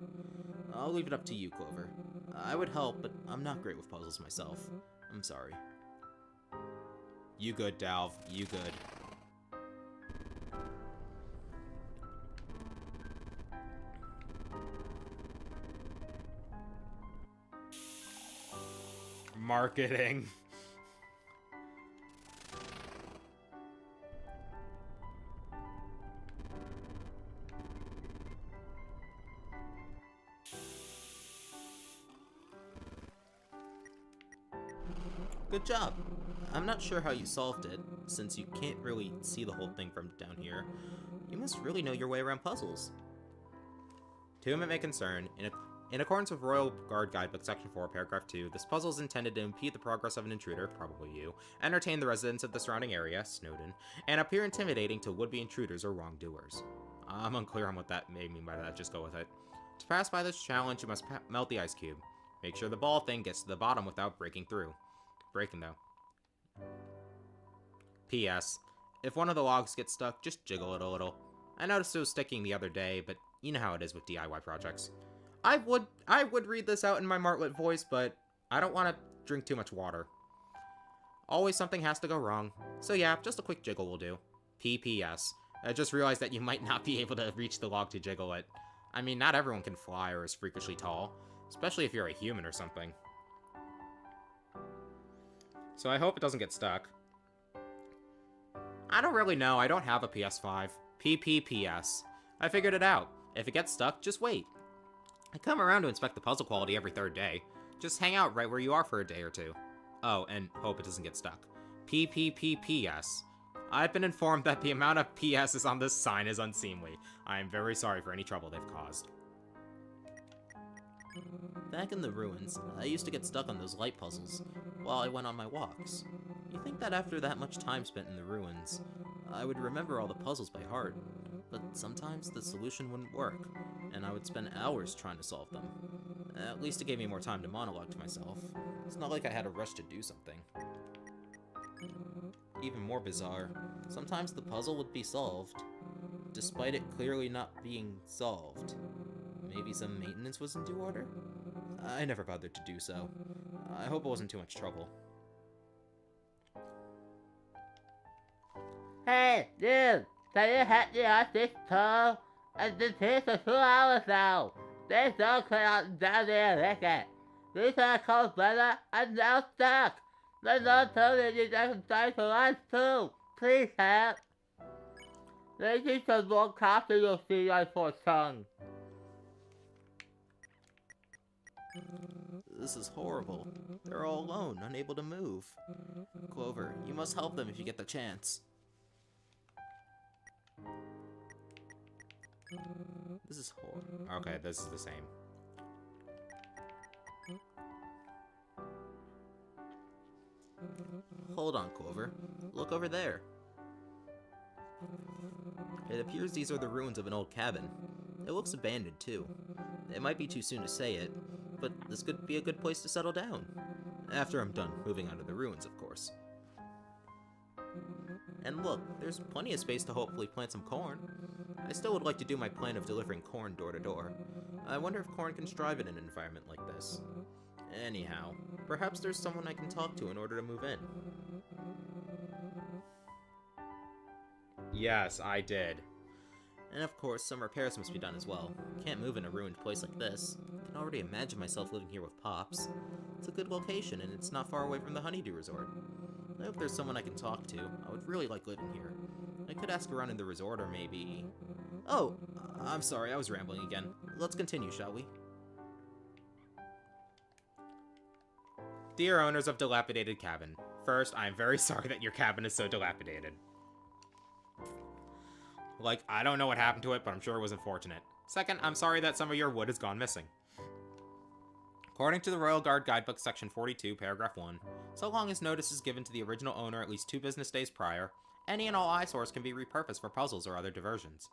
I'll leave it up to you, Clover. I would help, but I'm not great with puzzles myself. I'm sorry. You good, Dalv. You good. Marketing. Good job. I'm not sure how you solved it, since you can't really see the whole thing from down here, You must really know your way around puzzles. To whom it may concern, in accordance with Royal Guard Guidebook Section 4, Paragraph 2, this puzzle is intended to impede the progress of an intruder, probably you, entertain the residents of the surrounding area, Snowden, and appear intimidating to would-be intruders or wrongdoers. I'm unclear on what that may mean by that, just go with it. To pass by this challenge, you must melt the ice cube. Make sure the ball thing gets to the bottom without breaking through. Breaking, though. P.S. If one of the logs gets stuck, just jiggle it a little. I noticed it was sticking the other day, but you know how it is with DIY projects. I would read this out in my Martlet voice, but I don't want to drink too much water. Always something has to go wrong. So yeah, just a quick jiggle will do. P.P.S. I just realized that you might not be able to reach the log to jiggle it. I mean, not everyone can fly or is freakishly tall, especially if you're a human or something. So I hope it doesn't get stuck. I don't really know, I don't have a PS5. PPPS. I figured it out. If it gets stuck, just wait. I come around to inspect the puzzle quality every third day. Just hang out right where you are for a day or two. Oh, and hope it doesn't get stuck. PPPPS. I've been informed that the amount of PS's on this sign is unseemly. I am very sorry for any trouble they've caused. Back in the ruins, I used to get stuck on those light puzzles while I went on my walks. You think that after that much time spent in the ruins, I would remember all the puzzles by heart, but sometimes the solution wouldn't work, and I would spend hours trying to solve them. At least it gave me more time to monologue to myself. It's not like I had a rush to do something. Even more bizarre, sometimes the puzzle would be solved, despite it clearly not being solved. Maybe some maintenance was in due order? I never bothered to do so. I hope it wasn't too much trouble. Hey, dude, can you help me out this tunnel? I've been here for 2 hours now. There's no clear down there, look at. These are cold weather, I'm now stuck. My mom told me you guys can try to lunch too. Please help. Maybe some more coffee you'll see my poor tongue. This is horrible. They're all alone, unable to move. Clover, you must help them if you get the chance. This is horrible. Okay, this is the same. Hold on, Clover. Look over there. It appears these are the ruins of an old cabin. It looks abandoned, too. It might be too soon to say it, but this could be a good place to settle down. After I'm done moving out of the ruins, of course. And look, there's plenty of space to hopefully plant some corn. I still would like to do my plan of delivering corn door to door. I wonder if corn can strive in an environment like this. Anyhow, perhaps there's someone I can talk to in order to move in. Yes, I did. And of course, some repairs must be done as well. Can't move in a ruined place like this. I can already imagine myself living here with Pops. It's a good location, and it's not far away from the Honeydew Resort. I hope there's someone I can talk to. I would really like living here. I could ask around in the resort, or maybe... Oh, I'm sorry, I was rambling again. Let's continue, shall we? Dear owners of dilapidated cabin, first, I am very sorry that your cabin is so dilapidated. Like, I don't know what happened to it, but I'm sure it was unfortunate. Second, I'm sorry that some of your wood has gone missing. According to the Royal Guard Guidebook, Section 42, Paragraph 1, so long as notice is given to the original owner at least 2 business days prior, any and all eyesores can be repurposed for puzzles or other diversions.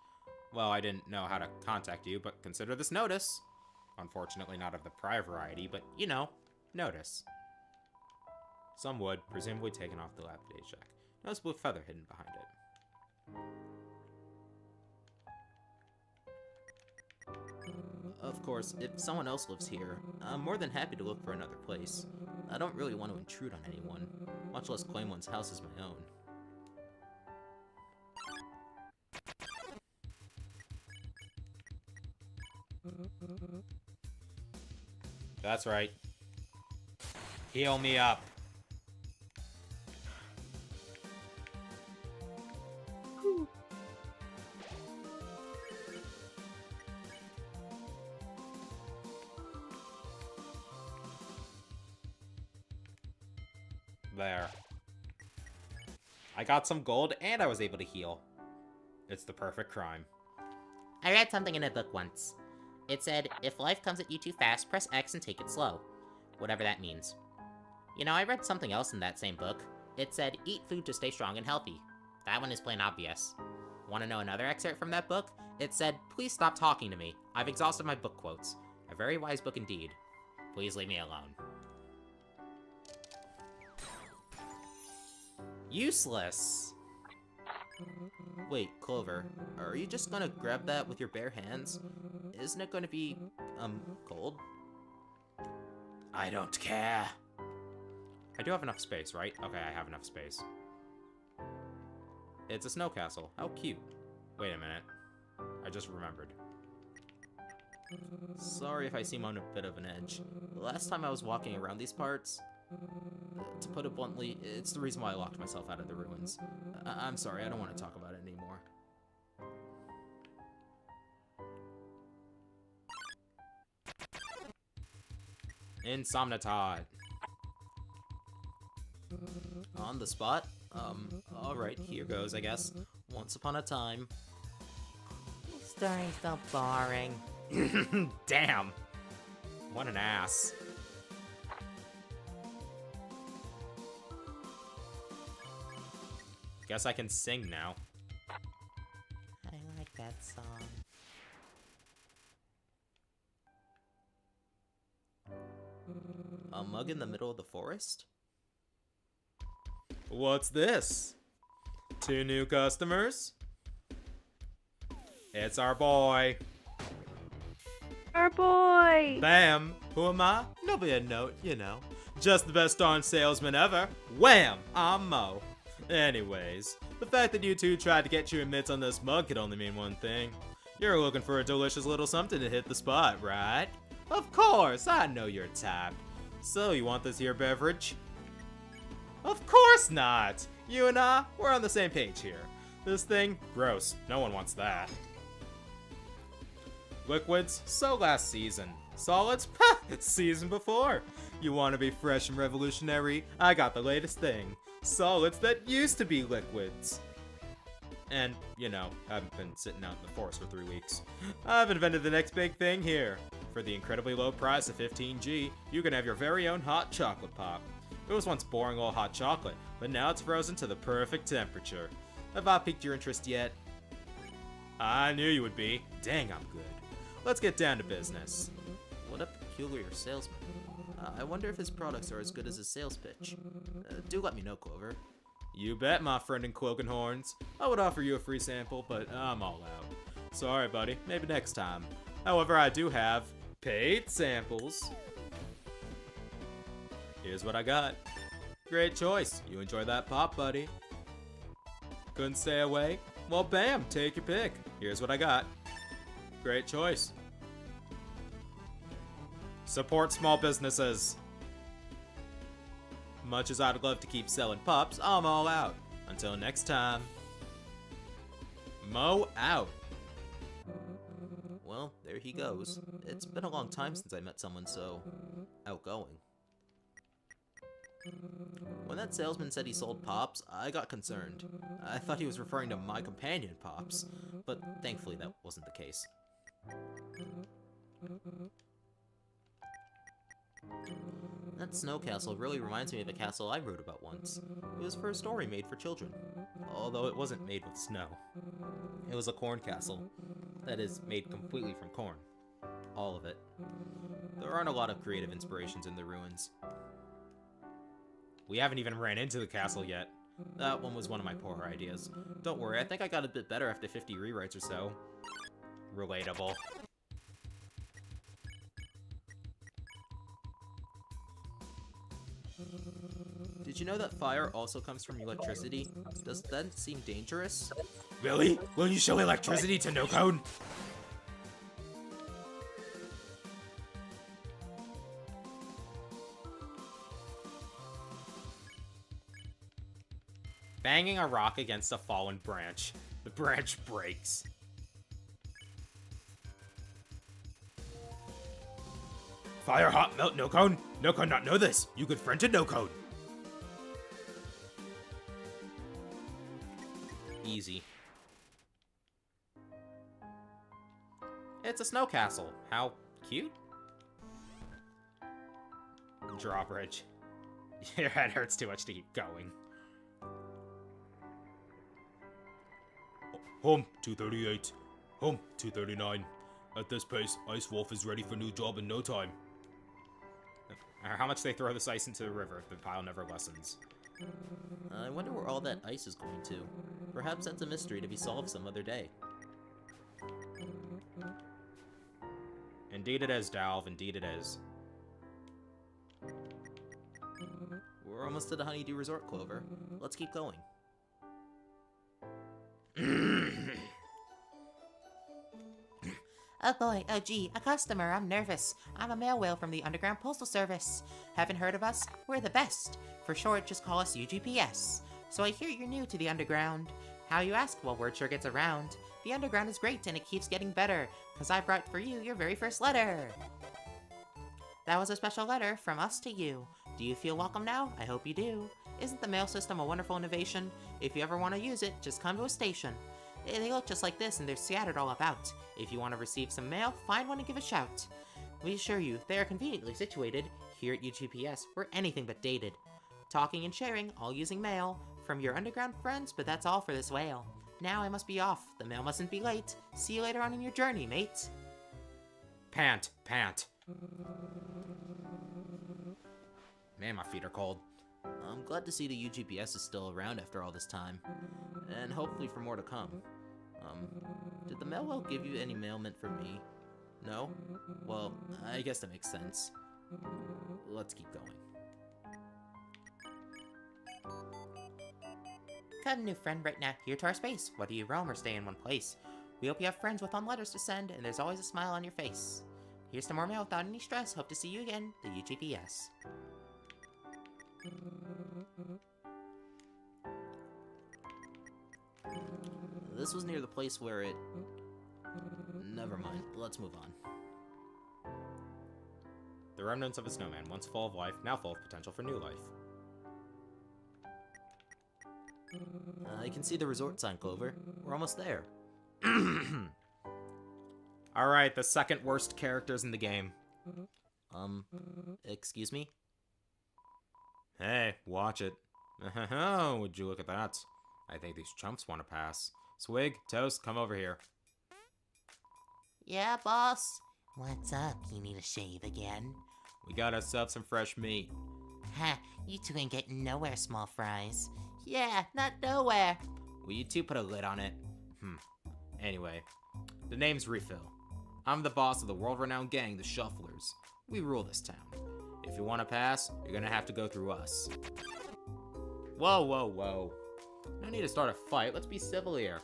Well, I didn't know how to contact you, but consider this notice. Unfortunately not of the prior variety, but, you know, notice. Some wood, presumably taken off the dilapidated shack. Notice a blue feather hidden behind it. Of course, if someone else lives here, I'm more than happy to look for another place. I don't really want to intrude on anyone, much less claim one's house as my own. That's right. Heal me up. There. I got some gold and I was able to heal. It's the perfect crime. I read something in a book once. It said, if life comes at you too fast, press X and take it slow. Whatever that means. You know, I read something else in that same book. It said, eat food to stay strong and healthy. That one is plain obvious. Want to know another excerpt from that book? It said, please stop talking to me. I've exhausted my book quotes. A very wise book indeed. Please leave me alone. Useless. Wait, Clover, are you just gonna grab that with your bare hands? Isn't it gonna be, cold? I don't care. I do have enough space, right? Okay, I have enough space. It's a snow castle. How cute. Wait a minute. I just remembered. Sorry if I seem on a bit of an edge. The last time I was walking around these parts, to put it bluntly, it's the reason why I locked myself out of the ruins. I'm sorry, I don't want to talk about it anymore. Insomnitide. On the spot? Alright, here goes, I guess. Once upon a time. This story's so boring. Damn. What an ass. Guess I can sing now. I like that song. A mug in the middle of the forest? What's this? 2 new customers? It's our boy. Our boy! Bam! Who am I? Nobody a note, you know. Just the best darn salesman ever. Wham! I'm Mo. Anyways, the fact that you two tried to get your mitts on this mug could only mean one thing. You're looking for a delicious little something to hit the spot, right? Of course, I know your type. So, you want this here beverage? Of course not! You and I, we're on the same page here. This thing, gross. No one wants that. Liquids, so last season. Solids, ha! Season before. You want to be fresh and revolutionary? I got the latest thing. Solids that used to be liquids. And, you know, I haven't been sitting out in the forest for 3 weeks. I've invented the next big thing here. For the incredibly low price of 15G, you can have your very own hot chocolate pop. It was once boring old hot chocolate, but now it's frozen to the perfect temperature. Have I piqued your interest yet? I knew you would be. Dang, I'm good. Let's get down to business. What a peculiar salesman. I wonder if his products are as good as his sales pitch. Do let me know, Clover. You bet, my friend in cloak and horns. I would offer you a free sample, but I'm all out. Sorry, buddy. Maybe next time. However, I do have paid samples. Here's what I got. Great choice. You enjoy that pop, buddy? Couldn't stay away? Well, bam, take your pick. Here's what I got. Great choice. Support small businesses. Much as I'd love to keep selling pops, I'm all out. Until next time. Mo out. Well, there he goes. It's been a long time since I met someone so outgoing. When that salesman said he sold pops, I got concerned. I thought he was referring to my companion pops, but thankfully that wasn't the case. That snow castle really reminds me of a castle I wrote about once. It was for a story made for children, although it wasn't made with snow. It was a corn castle, that is, made completely from corn. All of it. There aren't a lot of creative inspirations in the ruins. We haven't even ran into the castle yet. That one was one of my poor ideas. Don't worry, I think I got a bit better after 50 rewrites or so. Relatable. Did you know that fire also comes from electricity? Does that seem dangerous? Really? Will you show electricity to no code? Banging a rock against a fallen branch. The branch breaks. Fire hot melt no cone. No cone not know this. You confronted no code. Easy. It's a snow castle. How cute. Drawbridge. Your head hurts too much to keep going. Home 238. Home 239. At this pace, Ice Wolf is ready for new job in no time. How much they throw this ice into the river, the pile never lessens. I wonder where all that ice is going to. Perhaps that's a mystery to be solved some other day. Indeed it is, Dalv. Indeed it is. We're almost to the Honeydew Resort, Clover. Let's keep going. Oh boy, oh gee, a customer, I'm nervous. I'm a mail whale from the Underground Postal Service. Haven't heard of us? We're the best. For short, just call us UGPS. So I hear you're new to the Underground. How you ask? Well, word sure gets around. The Underground is great and it keeps getting better, 'cause I brought for you your very first letter. That was a special letter from us to you. Do you feel welcome now? I hope you do. Isn't the mail system a wonderful innovation? If you ever want to use it, just come to a station. They look just like this and they're scattered all about. If you want to receive some mail, find one and give a shout. We assure you, they are conveniently situated. Here at UGPS, we're anything but dated. Talking and sharing, all using mail. From your underground friends, but that's all for this whale. Now I must be off. The mail mustn't be late. See you later on in your journey, mate. Pant, pant. Man, my feet are cold. I'm glad to see the UGPS is still around after all this time. And hopefully for more to come. Did the mail whale give you any mail meant for me? No? Well, I guess that makes sense. Let's keep going. Got a new friend right now, here to our space. Whether you roam or stay in one place. We hope you have friends with fun letters to send, and there's always a smile on your face. Here's some more mail without any stress. Hope to see you again, the UGPS. This was near the place where it... Never mind, let's move on. The remnants of a snowman, once full of life, now full of potential for new life. I can see the resort sign, Clover. We're almost there. Alright, the second worst characters in the game. Excuse me? Hey, watch it. Oh, would you look at that? I think these chumps want to pass. Swig, Toast, come over here. Yeah, boss? What's up? You need a shave again? We got ourselves some fresh meat. Ha! You two ain't getting nowhere, small fries. Yeah, not nowhere. Will you two put a lid on it? Anyway, the name's Refill. I'm the boss of the world-renowned gang, the Shufflers. We rule this town. If you want to pass, you're gonna have to go through us. Whoa, whoa, whoa. No need to start a fight, let's be civil here.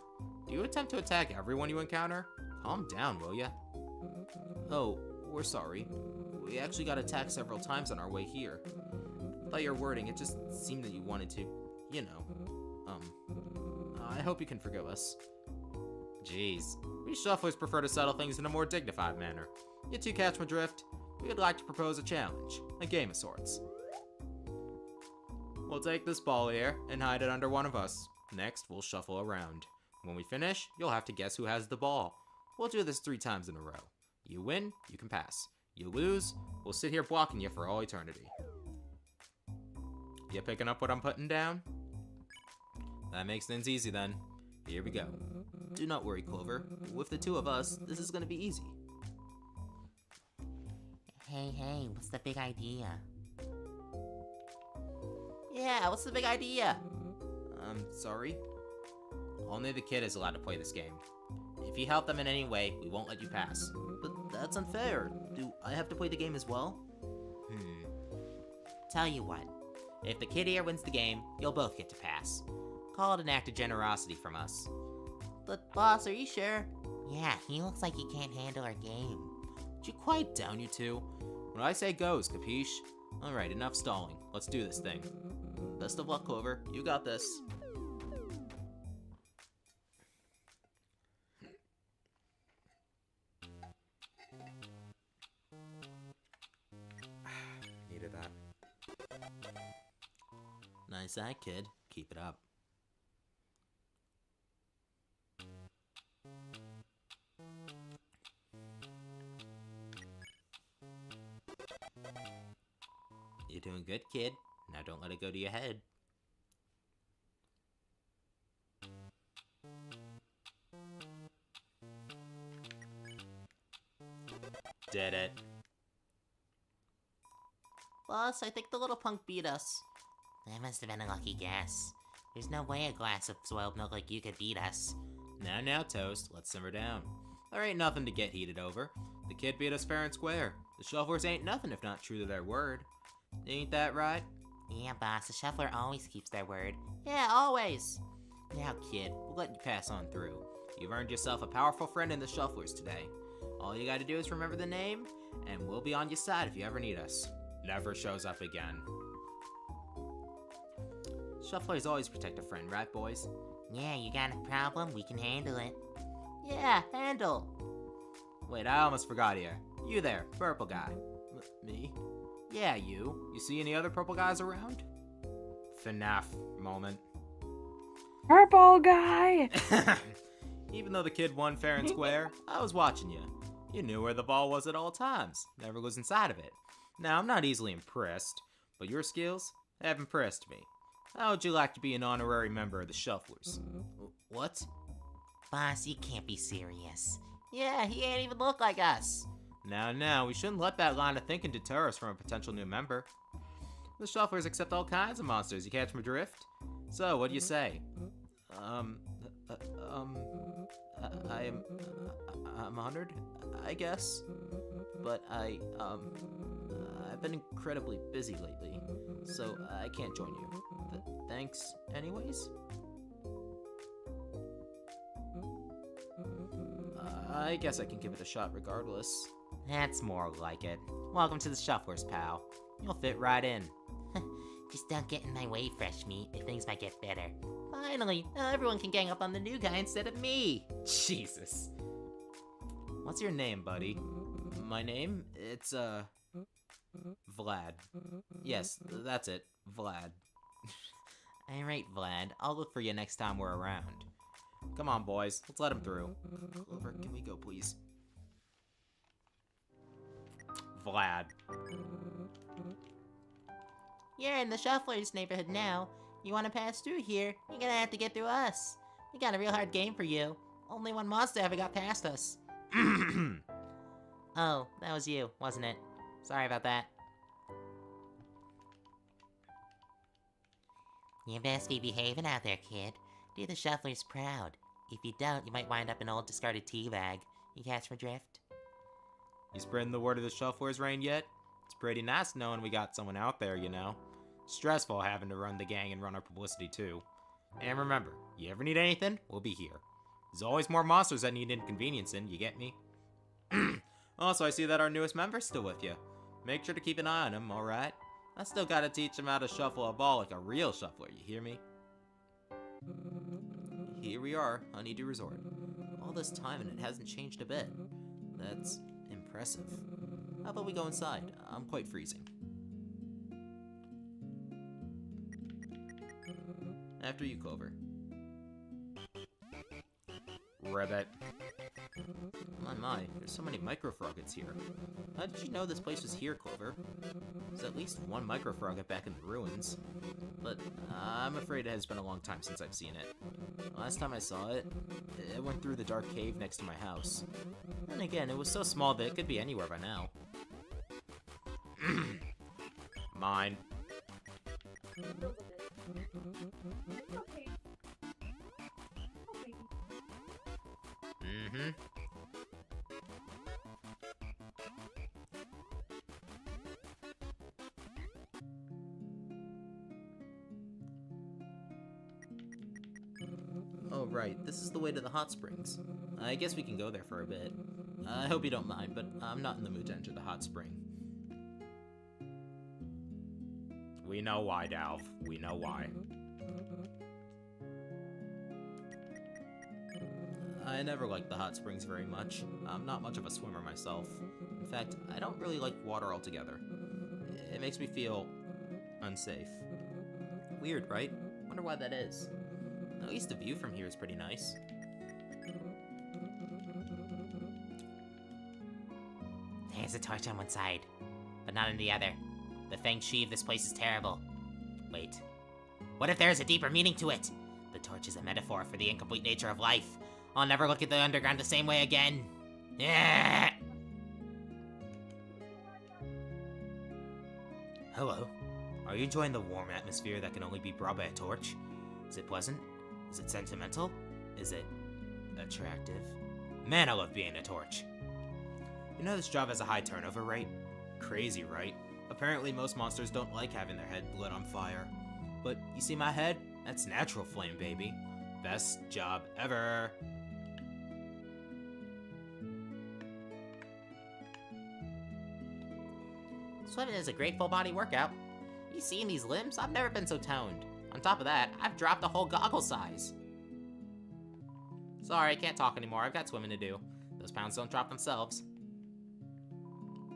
Do you attempt to attack everyone you encounter? Calm down, will ya? Oh, we're sorry. We actually got attacked several times on our way here. By your wording, it just seemed that you wanted to, you know. I hope you can forgive us. Jeez, we Shufflers prefer to settle things in a more dignified manner. You two catch my drift? We would like to propose a challenge, a game of sorts. We'll take this ball here and hide it under one of us. Next, we'll shuffle around. When we finish, you'll have to guess who has the ball. We'll do this 3 times in a row. You win, you can pass. You lose, we'll sit here blocking you for all eternity. You picking up what I'm putting down? That makes things easy then. Here we go. Do not worry, Clover. With the 2 of us, this is gonna be easy. Hey, what's the big idea? Yeah, what's the big idea? I'm sorry? Only the kid is allowed to play this game. If you help them in any way, we won't let you pass. But that's unfair. Do I have to play the game as well? Tell you what. If the kid here wins the game, you'll both get to pass. Call it an act of generosity from us. But boss, are you sure? Yeah, he looks like he can't handle our game. Would you quiet down, you two? What I say goes, capiche? Alright, enough stalling. Let's do this thing. Best of luck, Clover. You got this. Needed that. Nice act, kid. Keep it up. You're doing good, kid. Now don't let it go to your head. Did it. Boss, I think the little punk beat us. That must have been a lucky guess. There's no way a glass of soiled milk like you could beat us. Now, Toast, let's simmer down. There ain't nothing to get heated over. The kid beat us fair and square. The shufflers ain't nothing if not true to their word. Ain't that right? Yeah, boss, the shuffler always keeps their word. Yeah, always. Now, kid, we'll let you pass on through. You've earned yourself a powerful friend in the shufflers today. All you gotta do is remember the name, and we'll be on your side if you ever need us. Never shows up again. Shufflers always protect a friend, right, boys? Yeah, you got a problem? We can handle it. Yeah, handle. Wait, I almost forgot here. You there, purple guy. Me? Yeah, you. You see any other purple guys around? FNAF moment. Purple guy! Even though the kid won fair and square, I was watching you. You knew where the ball was at all times. Never was inside of it. Now, I'm not easily impressed, but your skills have impressed me. How would you like to be an honorary member of the Shufflers? What? Boss, you can't be serious. Yeah, he ain't even look like us. Now, we shouldn't let that line of thinking deter us from a potential new member. The Shufflers accept all kinds of monsters, you catch my drift? So, what do you say? I'm honored, I guess. But I've been incredibly busy lately, so I can't join you. Thanks anyways? I guess I can give it a shot regardless. That's more like it. Welcome to the Shufflers, pal. You'll fit right in. Just don't get in my way, fresh meat, or things might get better. Finally, now everyone can gang up on the new guy instead of me. Jesus. What's your name, buddy? My name? It's, Vlad. Yes, that's it. Vlad. Alright, Vlad. I'll look for you next time we're around. Come on, boys. Let's let him through. Clover, can we go, please? Vlad. You're in the Shufflers neighborhood now. You want to pass through here, you're gonna have to get through us. We got a real hard game for you. Only one monster ever got past us. Oh, that was you, wasn't it? Sorry about that. You best be behaving out there, kid. Do the Shufflers proud. If you don't, you might wind up an old discarded tea bag. You catch my drift? You spreading the word of the Shufflers reign yet? It's pretty nice knowing we got someone out there, you know. Stressful having to run the gang and run our publicity too. And remember, you ever need anything, we'll be here. There's always more monsters that need inconveniencing, you get me? Also, I see that our newest member's still with you. Make sure to keep an eye on him, alright? I still gotta teach him how to shuffle a ball like a real shuffler, you hear me? Here we are, Honeydew Resort. All this time and it hasn't changed a bit. That's impressive. How about we go inside? I'm quite freezing. After you, Clover. Ribbit. My, there's so many microfroggets here. How did you know this place was here, Clover? There's at least one microfrogget back in the ruins. But I'm afraid it has been a long time since I've seen it. Last time I saw it, it went through the dark cave next to my house. And again, it was so small that it could be anywhere by now. Mine. Okay. Okay. Mm-hmm. Oh, right. This is the way to the hot springs. I guess we can go there for a bit. I hope you don't mind, but I'm not in the mood to enter the hot spring. We know why, Dalf. We know why. I never liked the hot springs very much. I'm not much of a swimmer myself. In fact, I don't really like water altogether. It makes me feel unsafe. Weird, right? Wonder why that is. At least the view from here is pretty nice. There's a torch on one side, but not on the other. The feng shui of this place is terrible. Wait. What if there is a deeper meaning to it? The torch is a metaphor for the incomplete nature of life. I'll never look at the underground the same way again. Yeah. Hello. Are you enjoying the warm atmosphere that can only be brought by a torch? Is it pleasant? Is it sentimental? Is it attractive? Man, I love being a torch. You know this job has a high turnover rate? Crazy, right? Apparently most monsters don't like having their head lit on fire. But you see my head? That's natural flame, baby. Best job ever. Swimming is a great full body workout. You seeing these limbs? I've never been so toned. On top of that, I've dropped a whole goggle size. Sorry, I can't talk anymore. I've got swimming to do. Those pounds don't drop themselves.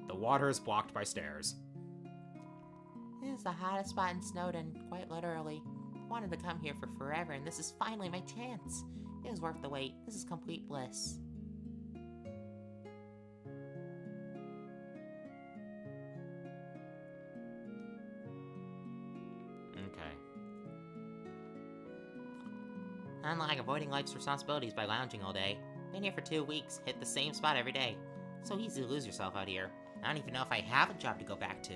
The water is blocked by stairs. This is the hottest spot in Snowdon, quite literally. I wanted to come here for forever, and this is finally my chance. It was worth the wait. This is complete bliss. Okay. Unlike avoiding life's responsibilities by lounging all day, been here for 2 weeks, hit the same spot every day. So easy to lose yourself out here. I don't even know if I have a job to go back to.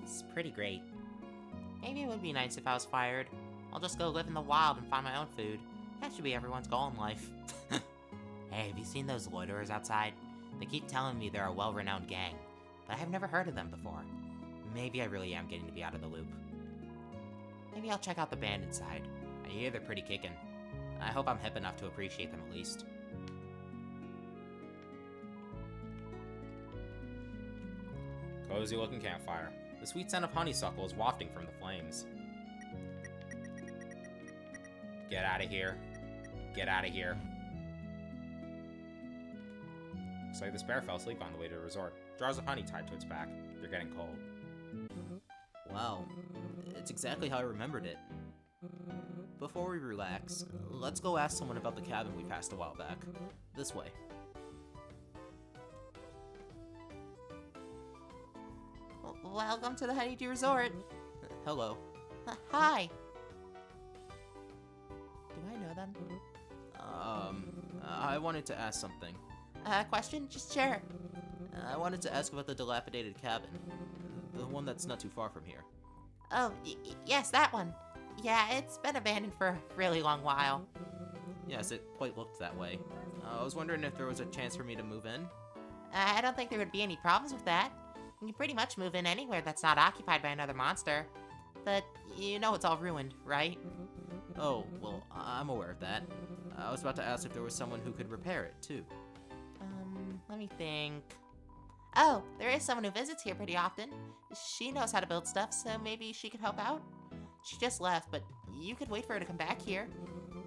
It's pretty great. Maybe it would be nice if I was fired. I'll just go live in the wild and find my own food. That should be everyone's goal in life. Hey, have you seen those loiterers outside? They keep telling me they're a well-renowned gang, but I've never heard of them before. Maybe I really am getting to be out of the loop. Maybe I'll check out the band inside. I hear they're pretty kickin'. I hope I'm hip enough to appreciate them at least. Cozy looking campfire. The sweet scent of honeysuckle is wafting from the flames. Get out of here. Get out of here. Looks like this bear fell asleep on the way to the resort. Jars of honey tied to its back. They're getting cold. Wow. It's exactly how I remembered it. Before we relax, let's go ask someone about the cabin we passed a while back. This way. Welcome to the Honeydew Resort. Hello. Hi. Do I know them? I wanted to ask something. Question? Just sure. I wanted to ask about the dilapidated cabin. The one that's not too far from here. Oh, yes, that one. Yeah, it's been abandoned for a really long while. Yes, it quite looked that way. I was wondering if there was a chance for me to move in? I don't think there would be any problems with that. You can pretty much move in anywhere that's not occupied by another monster. But you know it's all ruined, right? Oh, well, I'm aware of that. I was about to ask if there was someone who could repair it, too. Let me think. Oh, there is someone who visits here pretty often. She knows how to build stuff, so maybe she could help out? She just left, but you could wait for her to come back here.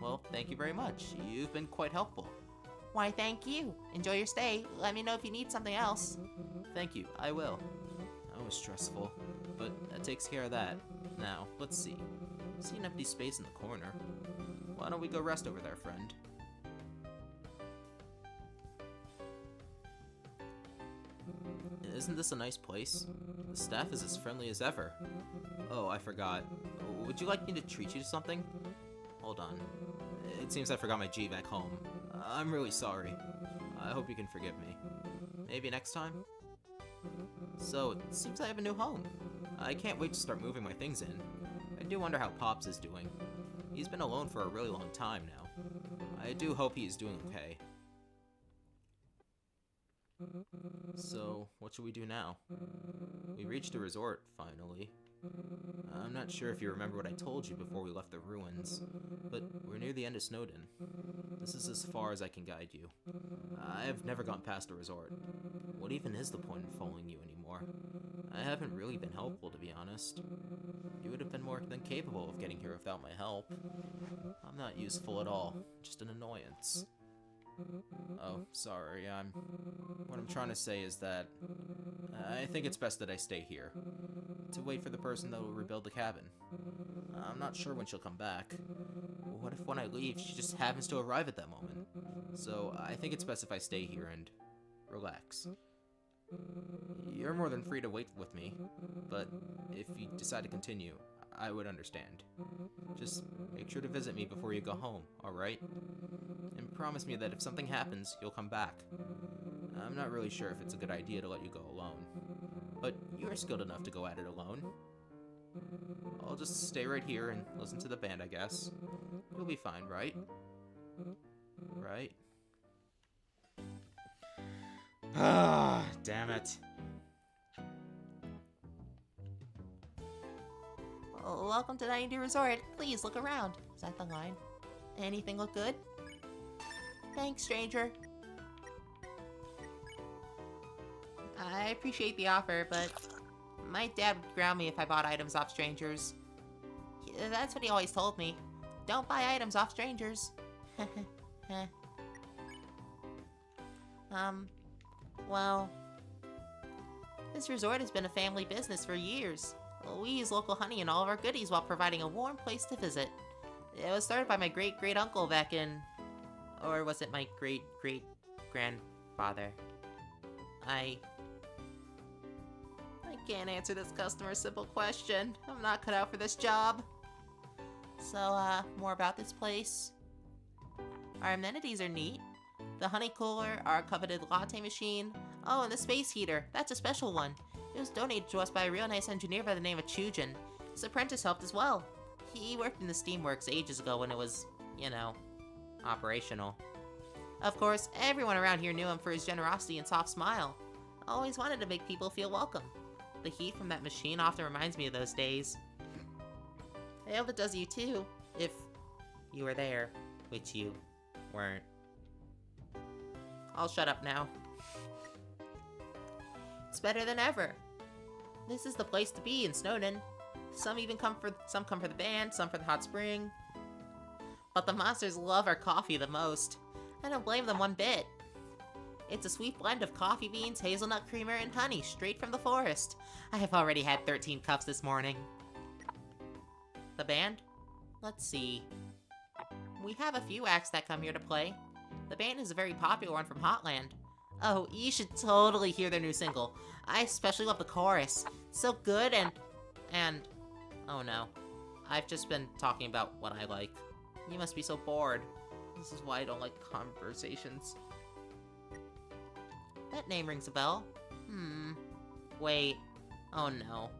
Well, thank you very much. You've been quite helpful. Why, thank you. Enjoy your stay. Let me know if you need something else. Thank you, I will. That was stressful, but that takes care of that. Now, let's see. I see an empty space in the corner. Why don't we go rest over there, friend? Isn't this a nice place? The staff is as friendly as ever. Oh, I forgot. Would you like me to treat you to something? Hold on. It seems I forgot my G back home. I'm really sorry. I hope you can forgive me. Maybe next time? So, it seems I have a new home. I can't wait to start moving my things in. I do wonder how Pops is doing. He's been alone for a really long time now. I do hope he is doing okay. So, what should we do now? We reached the resort, finally. I'm not sure if you remember what I told you before we left the ruins, but we're near the end of Snowdon. This is as far as I can guide you. I have never gone past the resort. What even is the point in following you anymore? I haven't really been helpful, to be honest. You would have been more than capable of getting here without my help. I'm not useful at all, just an annoyance. Oh, sorry, what I'm trying to say is that I think it's best that I stay here, to wait for the person that will rebuild the cabin. I'm not sure when she'll come back. What if when I leave, she just happens to arrive at that moment? So I think it's best if I stay here and relax. You're more than free to wait with me, but if you decide to continue, I would understand. Just make sure to visit me before you go home, alright? And promise me that if something happens, you'll come back. I'm not really sure if it's a good idea to let you go alone, but you're skilled enough to go at it alone. I'll just stay right here and listen to the band, I guess. You'll be fine, right? Right? Ah, damn it. Welcome to 90 Resort. Please look around. Is that the line? Anything look good? Thanks, stranger. I appreciate the offer, but my dad would ground me if I bought items off strangers. That's what he always told me. Don't buy items off strangers. Well, this resort has been a family business for years. We use local honey in all of our goodies while providing a warm place to visit. It was started by my great-great-uncle back in... Or was it my great-great-grandfather? I can't answer this customer's simple question. I'm not cut out for this job. So, more about this place. Our amenities are neat. The honey cooler, our coveted latte machine. Oh, and the space heater. That's a special one. It was donated to us by a real nice engineer by the name of Chujin. His apprentice helped as well. He worked in the Steamworks ages ago when it was, you know, operational. Of course, everyone around here knew him for his generosity and soft smile. Always wanted to make people feel welcome. The heat from that machine often reminds me of those days. I hope it does you too, if you were there, which you weren't. I'll shut up now. It's better than ever. This is the place to be in Snowdon. Some come for the band, some for the hot spring. But the monsters love our coffee the most. I don't blame them one bit. It's a sweet blend of coffee beans, hazelnut creamer, and honey straight from the forest. I have already had 13 cups this morning. The band? Let's see. We have a few acts that come here to play. The band is a very popular one from Hotland. Oh, you should totally hear their new single. I especially love the chorus. It's so good and... Oh no. I've just been talking about what I like. You must be so bored. This is why I don't like conversations. That name rings a bell. Wait. Oh no.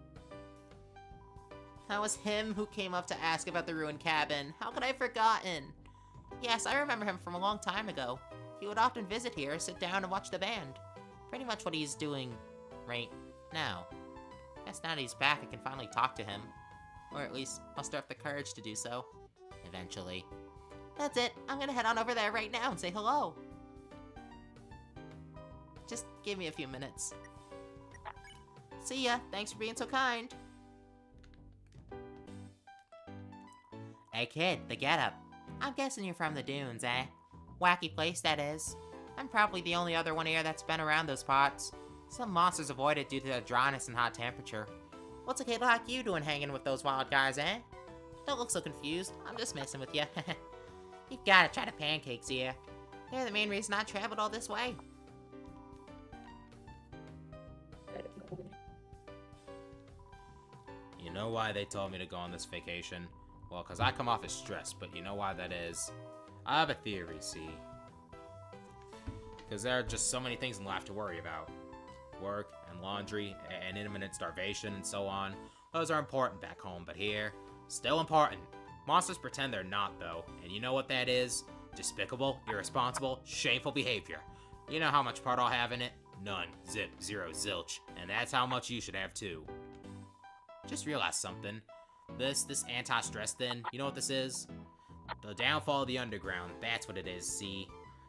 That was him who came up to ask about the ruined cabin. How could I have forgotten? Yes, I remember him from a long time ago. He would often visit here, sit down, and watch the band. Pretty much what he's doing right now. Guess now that he's back, I can finally talk to him. Or at least muster up the courage to do so. Eventually. That's it. I'm gonna head on over there right now and say hello. Just give me a few minutes. See ya. Thanks for being so kind. Hey kid, the getup. I'm guessing you're from the dunes, eh? Wacky place, that is. I'm probably the only other one here that's been around those parts. Some monsters avoid it due to the dryness and hot temperature. What's a kid like you doing hanging with those wild guys, eh? Don't look so confused. I'm just messing with you. You've gotta try the pancakes here. They're the main reason I traveled all this way. You know why they told me to go on this vacation? Well, because I come off as stressed, but you know why that is? I have a theory, see? Because there are just so many things in life to worry about. Work, and laundry, and imminent starvation, and so on. Those are important back home, but here, still important. Monsters pretend they're not, though, and you know what that is? Despicable, irresponsible, shameful behavior. You know how much part I'll have in it? None. Zip. Zero. Zilch. And that's how much you should have, too. Just realize something. This anti-stress thing, you know what this is? The downfall of the underground, that's what it is, see?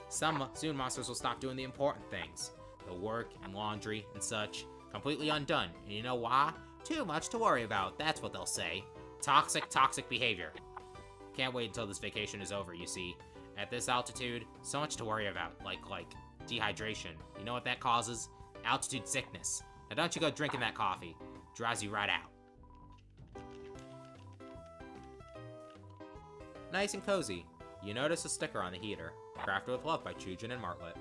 Soon monsters will stop doing the important things. The work and laundry and such, completely undone. And you know why? Too much to worry about, that's what they'll say. Toxic behavior. Can't wait until this vacation is over, you see. At this altitude, so much to worry about, like dehydration. You know what that causes? Altitude sickness. Now don't you go drinking that coffee. Dries you right out. Nice and cozy. You notice a sticker on the heater. Crafted with love by Chujin and Martlet.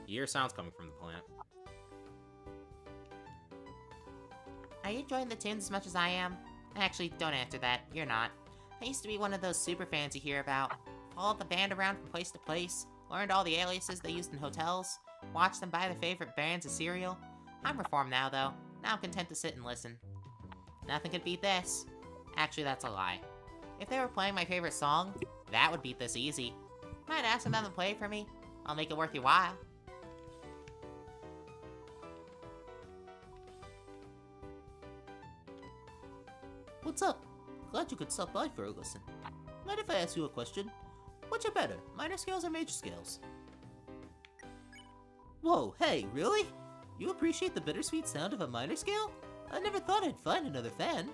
You hear sounds coming from the plant. Are you enjoying the tunes as much as I am? Actually, don't answer that. You're not. I used to be one of those super fans you hear about. Followed the band around from place to place, learned all the aliases they used in hotels, watched them buy their favorite brands of cereal. I'm reformed now, though. Now I'm content to sit and listen. Nothing could beat this. Actually, that's a lie. If they were playing my favorite song, that would beat this easy. Mind asking them to play it for me? I'll make it worth your while. What's up? Glad you could stop by for a listen. Mind if I ask you a question? Which are better, minor scales or major scales? Whoa, hey, really? You appreciate the bittersweet sound of a minor scale? I never thought I'd find another fan.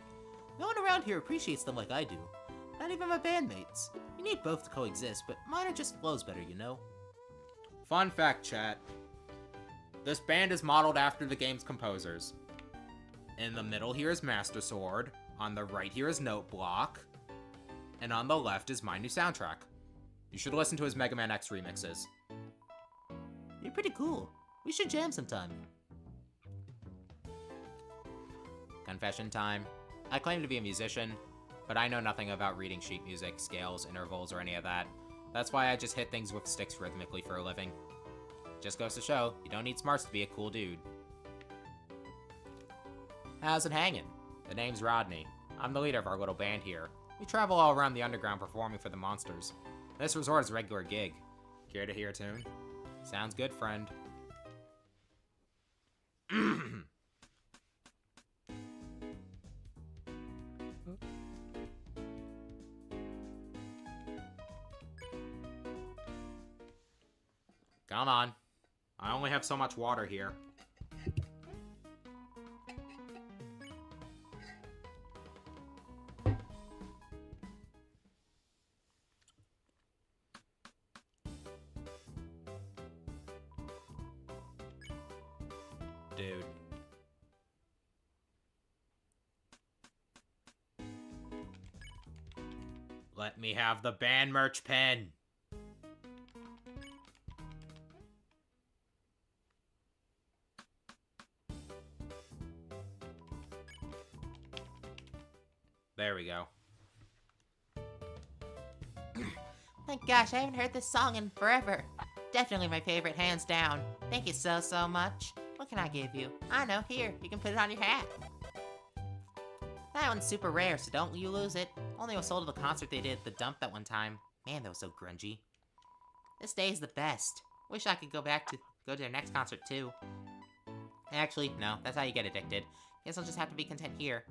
No one around here appreciates them like I do. Not even my bandmates. You need both to coexist, but minor just flows better, you know? Fun fact, chat. This band is modeled after the game's composers. In the middle here is Master Sword, on the right here is Note Block, and on the left is my new soundtrack. You should listen to his Mega Man X remixes. You're pretty cool. We should jam sometime. Confession time. I claim to be a musician, but I know nothing about reading sheet music, scales, intervals, or any of that. That's why I just hit things with sticks rhythmically for a living. Just goes to show, you don't need smarts to be a cool dude. How's it hanging? The name's Rodney. I'm the leader of our little band here. We travel all around the underground performing for the monsters. This resort is a regular gig. Care to hear a tune? Sounds good, friend. Come on. I only have so much water here. Dude. Let me have the band merch pen. There we go. Thank gosh, I haven't heard this song in forever. Definitely my favorite, hands down. Thank you so much. What can I give you? I know, here, you can put it on your hat. That one's super rare, so don't you lose it. Only was sold at the concert they did at the dump that one time. Man, that was so grungy. This day is the best. Wish I could go to their next concert too. Actually, no, that's how you get addicted. Guess I'll just have to be content here.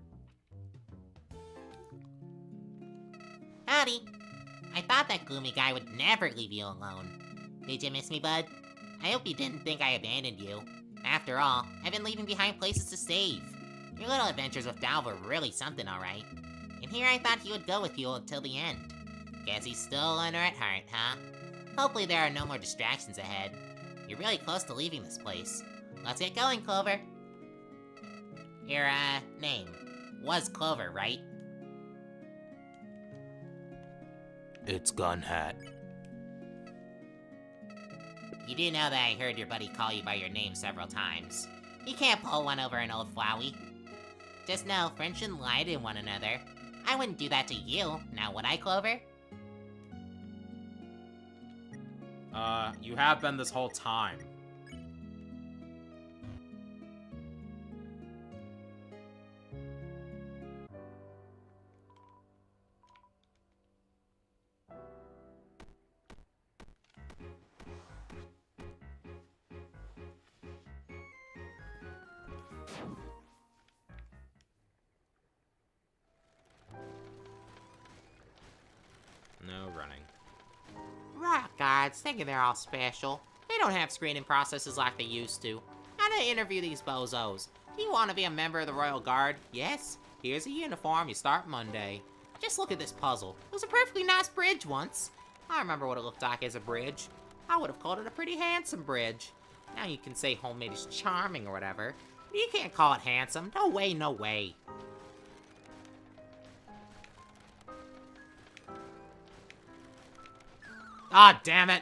Howdy. I thought that gloomy guy would never leave you alone. Did you miss me, bud? I hope you didn't think I abandoned you. After all, I've been leaving behind places to save. Your little adventures with Dal were really something, alright. And here I thought he would go with you until the end. Guess he's still a learner at heart, huh? Hopefully there are no more distractions ahead. You're really close to leaving this place. Let's get going, Clover. Your, name was Clover, right? It's Gun Hat. You do know that I heard your buddy call you by your name several times. You can't pull one over an old Flowey. Just know, friends shouldn't lie to one another. I wouldn't do that to you, now would I, Clover? You have been this whole time. No running. Rock guards, thinking they're all special. They don't have screening processes like they used to. How do they interview these bozos? Do you want to be a member of the Royal Guard? Yes? Here's a uniform, you start Monday. Just look at this puzzle. It was a perfectly nice bridge once. I remember what it looked like as a bridge. I would have called it a pretty handsome bridge. Now you can say homemade is charming or whatever. But you can't call it handsome. No way, no way. Ah, damn it!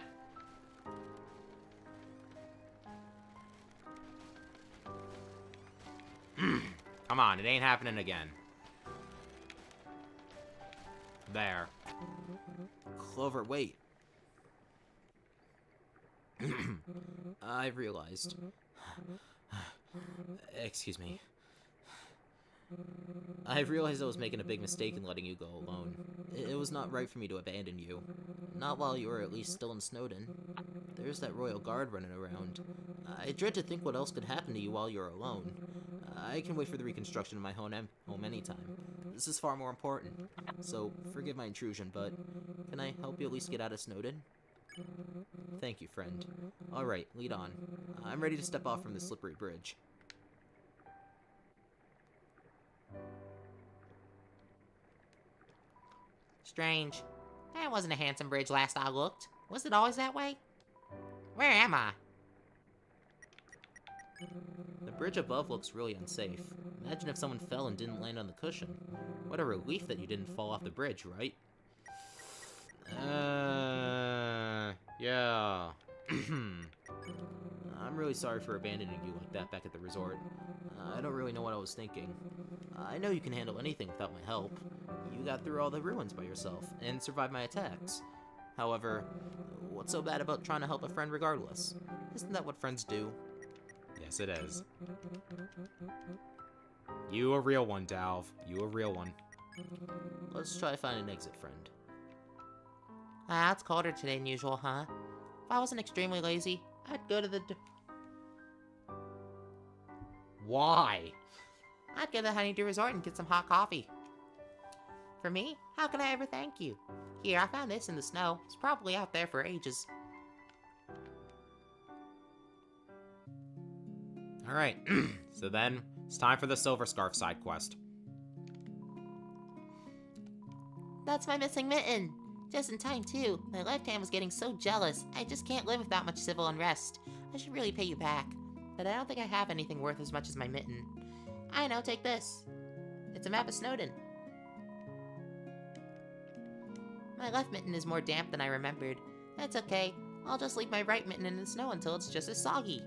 Come on, it ain't happening again. There. Clover, wait. I realized. Excuse me. I realized I was making a big mistake in letting you go alone. It was not right for me to abandon you. Not while you were at least still in Snowden. There's that royal guard running around. I dread to think what else could happen to you while you're alone. I can wait for the reconstruction of my home anytime. This is far more important. So, forgive my intrusion, but can I help you at least get out of Snowden? Thank you, friend. Alright, lead on. I'm ready to step off from this slippery bridge. Strange. That wasn't a handsome bridge last I looked. Was it always that way? Where am I? The bridge above looks really unsafe. Imagine if someone fell and didn't land on the cushion. What a relief that you didn't fall off the bridge, right? Yeah. I'm really sorry for abandoning you like that back at the resort. I don't really know what I was thinking. I know you can handle anything without my help. You got through all the ruins by yourself, and survived my attacks. However, what's so bad about trying to help a friend regardless? Isn't that what friends do? Yes, it is. You a real one, Dalv. You a real one. Let's try to find an exit, friend. Ah, it's colder today than usual, huh? If I wasn't extremely lazy, I'd go to the Why? I'd go to the Honeydew Resort and get some hot coffee. For me? How can I ever thank you? Here, I found this in the snow. It's probably out there for ages. Alright, so then, it's time for the Silver Scarf side quest. That's my missing mitten. Just in time, too. My left hand was getting so jealous. I just can't live without much civil unrest. I should really pay you back. But I don't think I have anything worth as much as my mitten. I know, take this. It's a map of Snowden. My left mitten is more damp than I remembered. That's okay. I'll just leave my right mitten in the snow until it's just as soggy.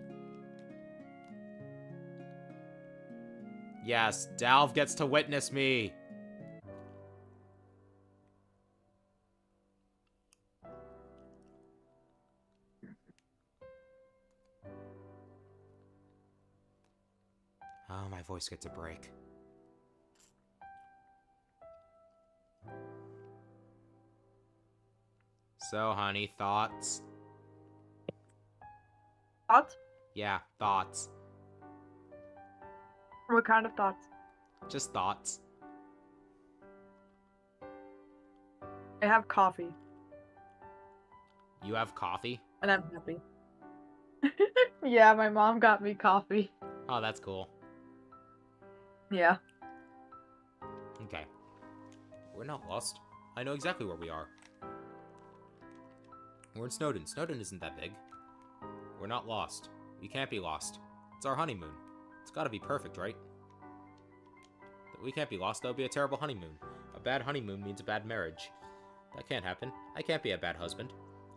Yes, Dalv gets to witness me. Oh, my voice gets a break. So, honey, thoughts? Thoughts? Yeah, thoughts. What kind of thoughts? Just thoughts. I have coffee, You have coffee? and I'm happy. Yeah, my mom got me coffee. Oh, that's cool. Yeah. Okay. We're not lost. I know exactly where we are. We're in Snowden. Snowden isn't that big. We're not lost. We can't be lost. It's our honeymoon. It's gotta be perfect, right? We can't be lost. That would be a terrible honeymoon. A bad honeymoon means a bad marriage. That can't happen. I can't be a bad husband.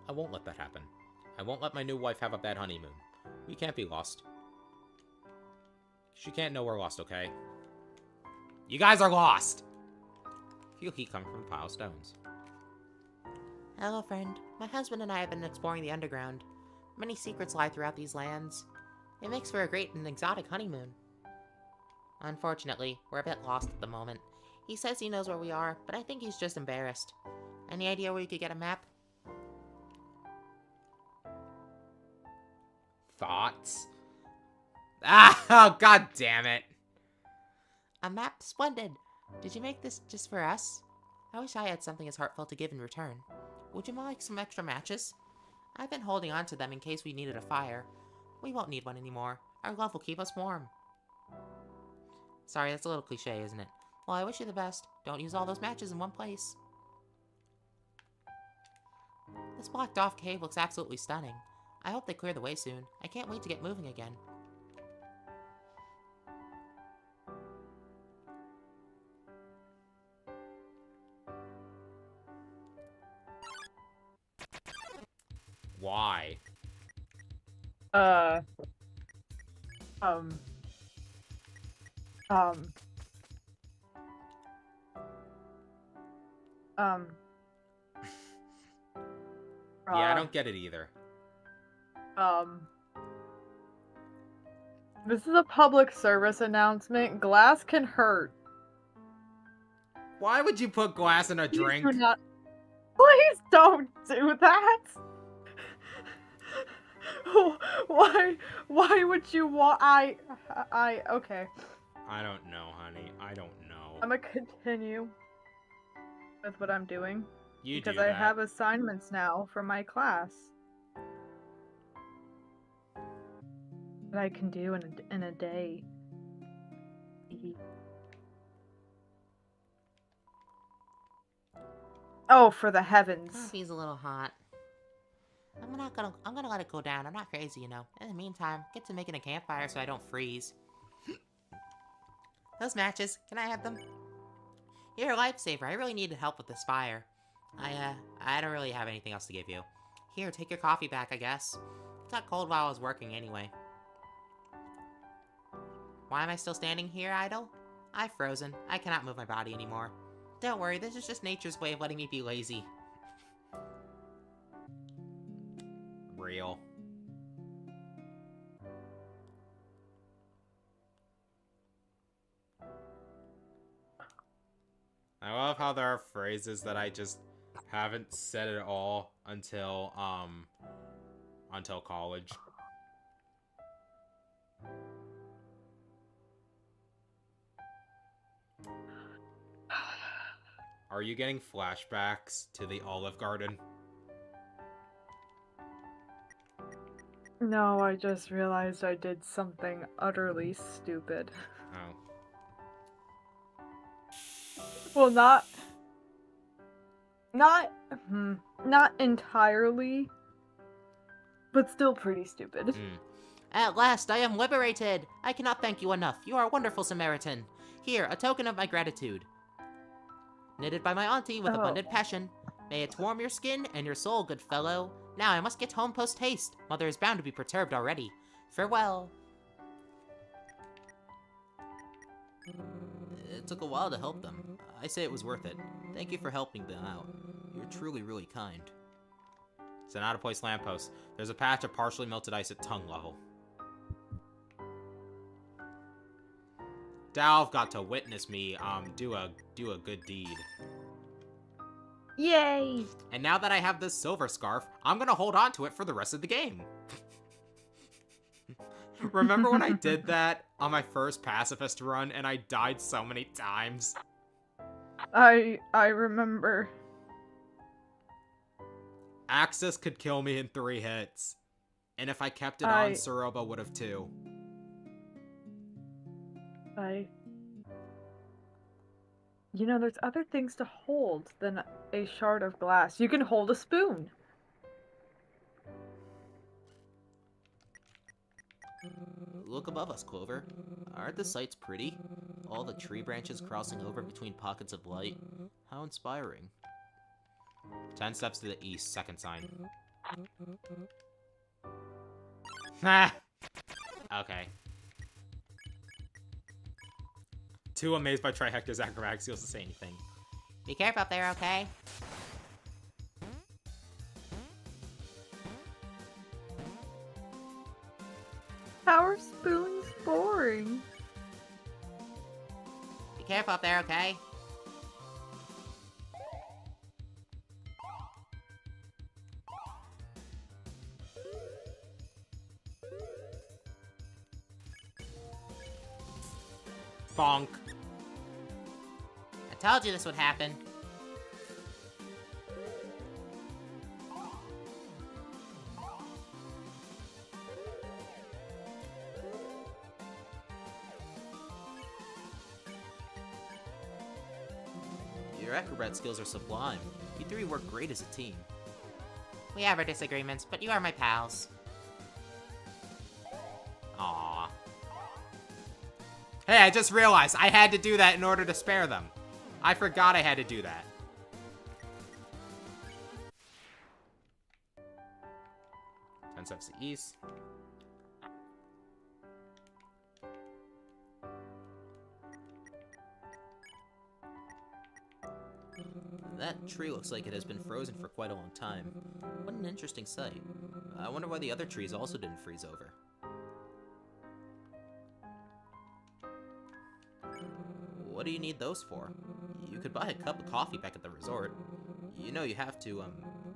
I won't let that happen. I won't let my new wife have a bad honeymoon. We can't be lost. She can't know we're lost, okay? You guys are lost! Feel heat coming from the pile of stones. Hello, friend. My husband and I have been exploring the underground. Many secrets lie throughout these lands. It makes for a great and exotic honeymoon. Unfortunately, we're a bit lost at the moment. He says he knows where we are, but I think he's just embarrassed. Any idea where you could get a map? Thoughts? Ah! Oh, god damn it! A map? Splendid! Did you make this just for us? I wish I had something as heartfelt to give in return. Would you like some extra matches? I've been holding on to them in case we needed a fire. We won't need one anymore. Our love will keep us warm. Sorry, that's a little cliche, isn't it? Well, I wish you the best. Don't use all those matches in one place. This blocked-off cave looks absolutely stunning. I hope they clear the way soon. I can't wait to get moving again. Why? Um. Yeah, I don't get it either. This is a public service announcement. Glass can hurt. Why would you put glass in a Please drink? do not. Please don't do that. Why? Why would you want? Okay. I don't know, honey. I don't know. I'm gonna continue with what I'm doing You because do I that. have assignments now for my class that I can do in a day. Oh, for the heavens! Coffee's a little hot. I'm gonna let it go down. I'm not crazy, you know. In the meantime, get to making a campfire so I don't freeze. Those matches, can I have them? You're a lifesaver. I really needed help with this fire. I don't really have anything else to give you. Here, take your coffee back, I guess. It got cold while I was working anyway. Why am I still standing here, idle? I've frozen. I cannot move my body anymore. Don't worry, this is just nature's way of letting me be lazy. Real. I love how there are phrases that I just haven't said at all until college. Are you getting flashbacks to the Olive Garden? No, I just realized I did something utterly stupid. Oh. Well, not entirely, but still pretty stupid. At last, I am liberated! I cannot thank you enough. You are a wonderful Samaritan. Here, a token of my gratitude. Knitted by my auntie with abundant passion. May it warm your skin and your soul, good fellow. Now I must get home post-haste. Mother is bound to be perturbed already. Farewell. It took a while to help them. I say it was worth it. Thank you for helping them out. You're truly really kind. It's an out-of-place lamppost. There's a patch of partially melted ice at tongue level. Dalv got to witness me do a good deed. Yay! And now that I have this silver scarf, I'm gonna hold on to it for the rest of the game. Remember when I did that on my first pacifist run and I died so many times? I remember. Axis could kill me in 3 hits. And if I kept it on, Suroba would have too. You know, there's other things to hold than a shard of glass. You can hold a spoon. Look above us, Clover. Aren't the sights pretty? All the tree branches crossing over between pockets of light. How inspiring. 10 steps to the east, second sign. Ah! Okay. Too amazed by Trihector's acrobatics skills to say anything. Be careful up there, okay? How are spoons boring? Be careful up there, okay? Bonk. I told you this would happen. Your acrobat skills are sublime. You three work great as a team. We have our disagreements, but you are my pals. Aww. Hey, I just realized I had to do that in order to spare them. I forgot I had to do that. Ten steps to east. That tree looks like it has been frozen for quite a long time. What an interesting sight. I wonder why the other trees also didn't freeze over. What do you need those for? You could buy a cup of coffee back at the resort. You know you have to,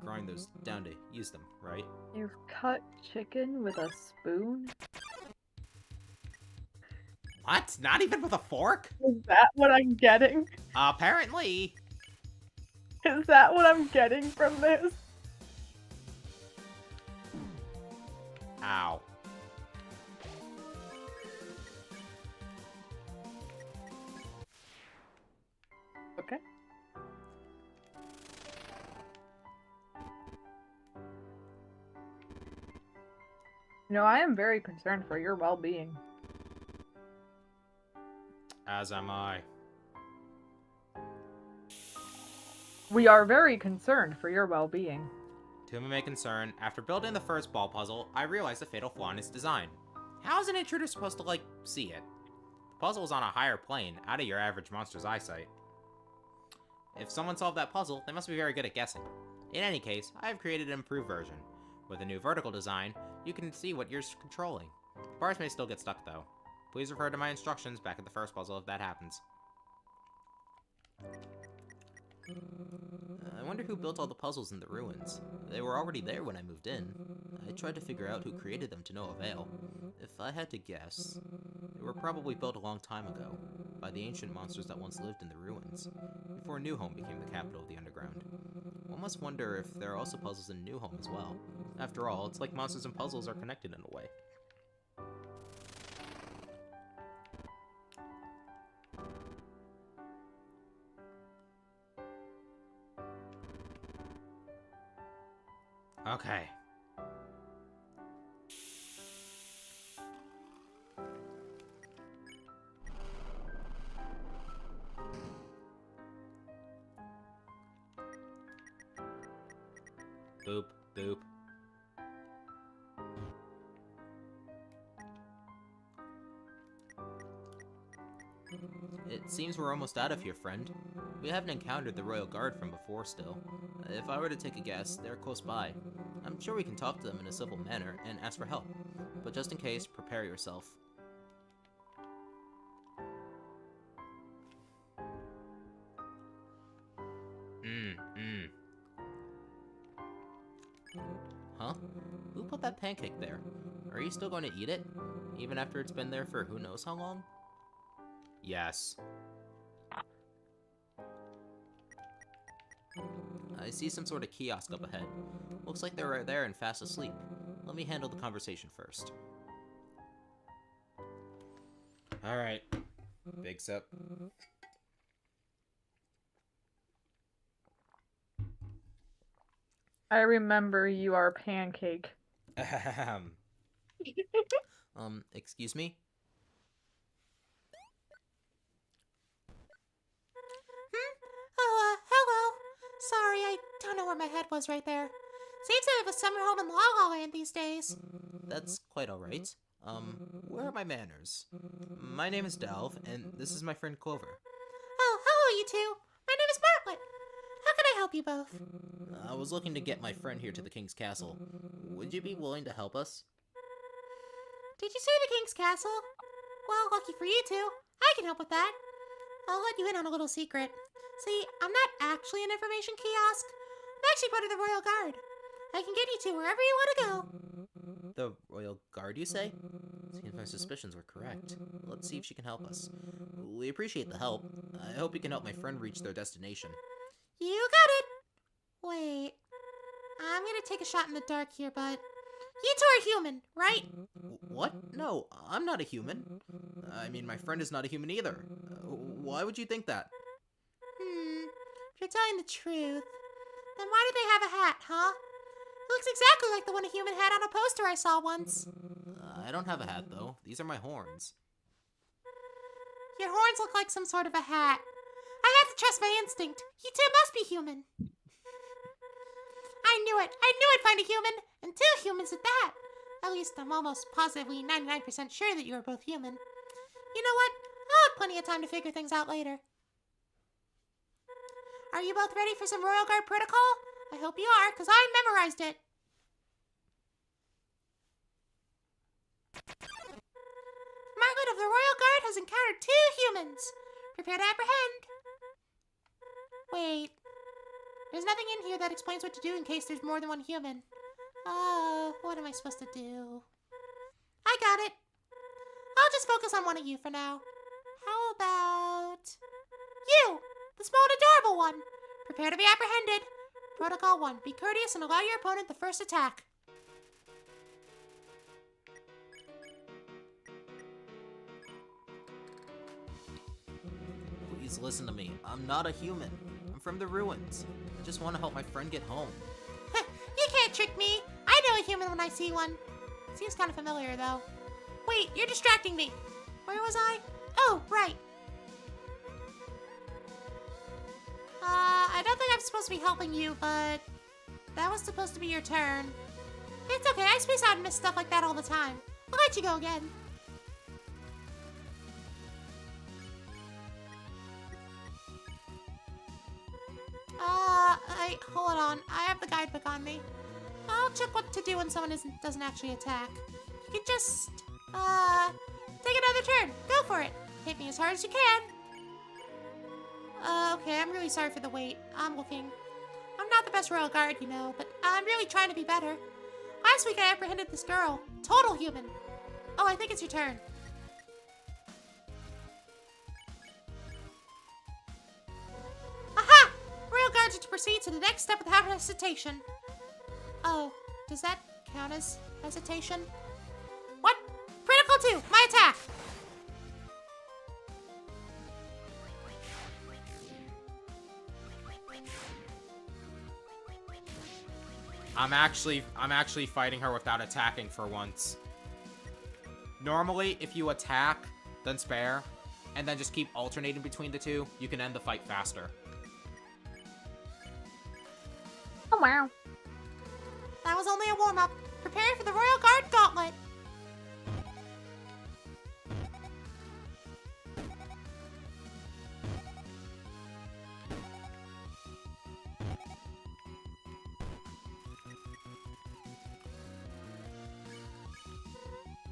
grind those down to use them, right? You've cut chicken with a spoon? What? Not even with a fork? Is that what I'm getting? Apparently. Is that what I'm getting from this? Ow. Okay. You know, I am very concerned for your well-being. As am I. We are very concerned for your well-being. To whom it may concern, after building the first ball puzzle, I realized a fatal flaw in its design. How is an intruder supposed to, see it? The puzzle is on a higher plane, out of your average monster's eyesight. If someone solved that puzzle, they must be very good at guessing. In any case, I have created an improved version. With a new vertical design, you can see what you're controlling. Bars may still get stuck, though. Please refer to my instructions back at the first puzzle if that happens. I wonder who built all the puzzles in the ruins. They were already there when I moved in. I tried to figure out who created them to no avail. If I had to guess, they were probably built a long time ago, by the ancient monsters that once lived in the ruins, before New Home became the capital of the underground. One must wonder if there are also puzzles in New Home as well. After all, it's like monsters and puzzles are connected in a way. Okay. Boop, boop. It seems we're almost out of here, friend. We haven't encountered the Royal Guard from before still. If I were to take a guess, they're close by. I'm sure we can talk to them in a civil manner and ask for help. But just in case, prepare yourself. Huh? Who put that pancake there? Are you still going to eat it? Even after it's been there for who knows how long? Yes. I see some sort of kiosk up ahead. Looks like they're right there and fast asleep. Let me handle the conversation first. Alright. Big sip. I remember you are pancake. Ahem. Excuse me? Oh, hello. Sorry, I don't know where my head was right there. Seems I have a summer home in La La Land these days. That's quite alright. Where are my manners? My name is Delve, and this is my friend Clover. Oh, hello, you two. My name is Bartlett. How can I help you both? I was looking to get my friend here to the King's Castle. Would you be willing to help us? Did you say the King's Castle? Well, lucky for you two. I can help with that. I'll let you in on a little secret. See, I'm not actually an information kiosk. I'm actually part of the Royal Guard. I can get you to wherever you want to go. The Royal Guard, you say? Seems my suspicions were correct. Let's see if she can help us. We appreciate the help. I hope you can help my friend reach their destination. You got it. Wait. I'm gonna take a shot in the dark here, but you two are human, right? What? No, I'm not a human. I mean, my friend is not a human either. Why would you think that? If you're telling the truth, then why do they have a hat, huh? It looks exactly like the one a human had on a poster I saw once. I don't have a hat, though. These are my horns. Your horns look like some sort of a hat. I have to trust my instinct. You two must be human. I knew it. I knew I'd find a human, and two humans at that. At least I'm almost positively 99% sure that you are both human. You know what? I'll have plenty of time to figure things out later. Are you both ready for some Royal Guard protocol? I hope you are, because I memorized it. Margaret of the Royal Guard has encountered 2 humans. Prepare to apprehend. Wait. There's nothing in here that explains what to do in case there's more than one human. What am I supposed to do? I got it. I'll just focus on one of you for now. How about... you! The small and adorable one! Prepare to be apprehended. Protocol 1. Be courteous and allow your opponent the first attack. Please listen to me. I'm not a human. I'm from the ruins. I just want to help my friend get home. You can't trick me. I know a human when I see one. Seems kind of familiar, though. Wait, you're distracting me. Where was I? Oh, right. I don't think I'm supposed to be helping you, but that was supposed to be your turn. It's okay, I space out and miss stuff like that all the time. I'll let you go again. Hold on. I have the guidebook on me. I'll check what to do when someone doesn't actually attack. You can just, take another turn. Go for it. Hit me as hard as you can. Okay, I'm really sorry for the wait. I'm looking. I'm not the best Royal Guard, you know, but I'm really trying to be better. Last week I apprehended this girl. Total human. Oh, I think it's your turn. Aha! Royal Guards are to proceed to the next step without hesitation. Oh, does that count as hesitation? What? Critical 2, my attack! I'm actually fighting her without attacking for once. Normally, if you attack, then spare, and then just keep alternating between the two, you can end the fight faster. Oh, wow. That was only a warm-up. Prepare for the Royal Guard Gauntlet.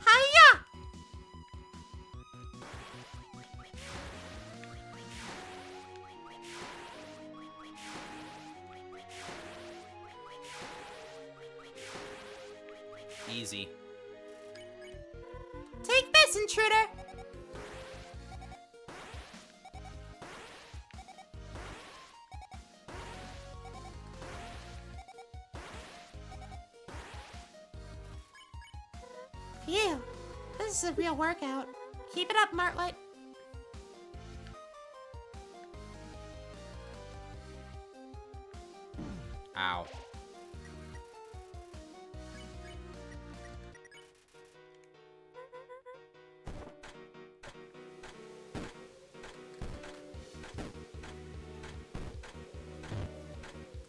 Hiya! Easy. Take this, intruder! Phew, this is a real workout. Keep it up, Martlet. Ow.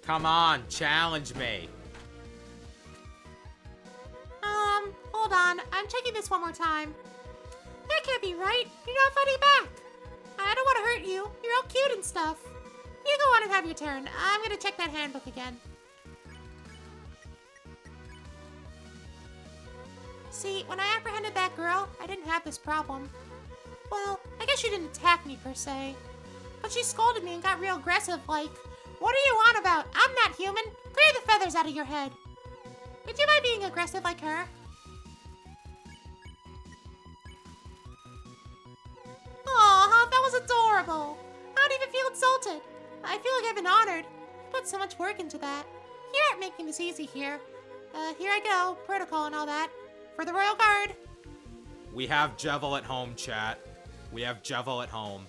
Come on, challenge me. Hold on. I'm checking this one more time. That can't be right. You're not fighting back. I don't want to hurt you. You're all cute and stuff. You go on and have your turn. I'm gonna check that handbook again. See, when I apprehended that girl, I didn't have this problem. Well, I guess she didn't attack me per se. But she scolded me and got real aggressive, like, "What are you on about? I'm not human. Clear the feathers out of your head." Would you mind being aggressive like her? Aw, that was adorable. I don't even feel insulted. I feel like I've been honored. You put so much work into that. You aren't making this easy here. Here I go. Protocol and all that. For the Royal Guard. We have Jevil at home, chat. We have Jevil at home.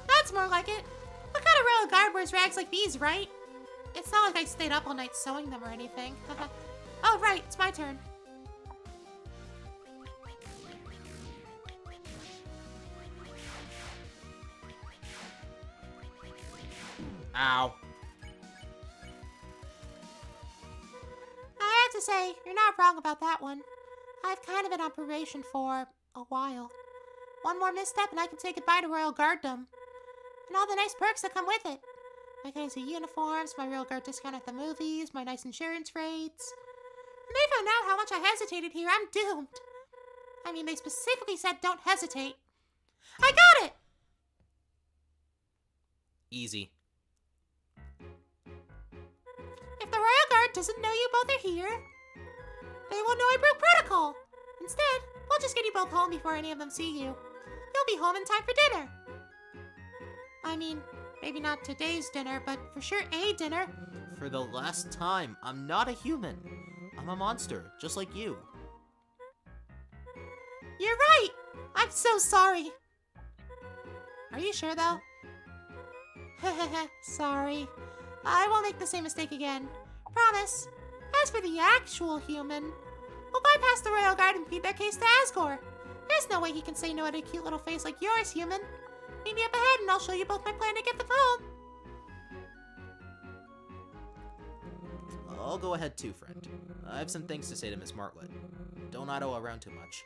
That's more like it. What kind of Royal Guard wears rags like these, right? It's not like I stayed up all night sewing them or anything. Oh, right. It's my turn. Ow. I have to say, you're not wrong about that one. I've kind of been on probation for a while. One more misstep and I can say goodbye to Royal Guarddom. And all the nice perks that come with it. My cozy uniforms, my Royal Guard discount at the movies, my nice insurance rates. When they found out how much I hesitated here, I'm doomed. I mean, they specifically said don't hesitate. I got it! Easy. If the Royal Guard doesn't know you both are here, they won't know I broke protocol. Instead, we'll just get you both home before any of them see you. You'll be home in time for dinner. I mean, maybe not today's dinner, but for sure a dinner. For the last time, I'm not a human. I'm a monster, just like you. You're right! I'm so sorry. Are you sure, though? Sorry. I won't make the same mistake again. Promise. As for the actual human, we'll bypass the Royal Guard and plead their case to Asgore. There's no way he can say no to a cute little face like yours, human. Meet me up ahead and I'll show you both my plan to get them home. I'll go ahead too, friend. I have some things to say to Miss Martlet. Don't idle around too much.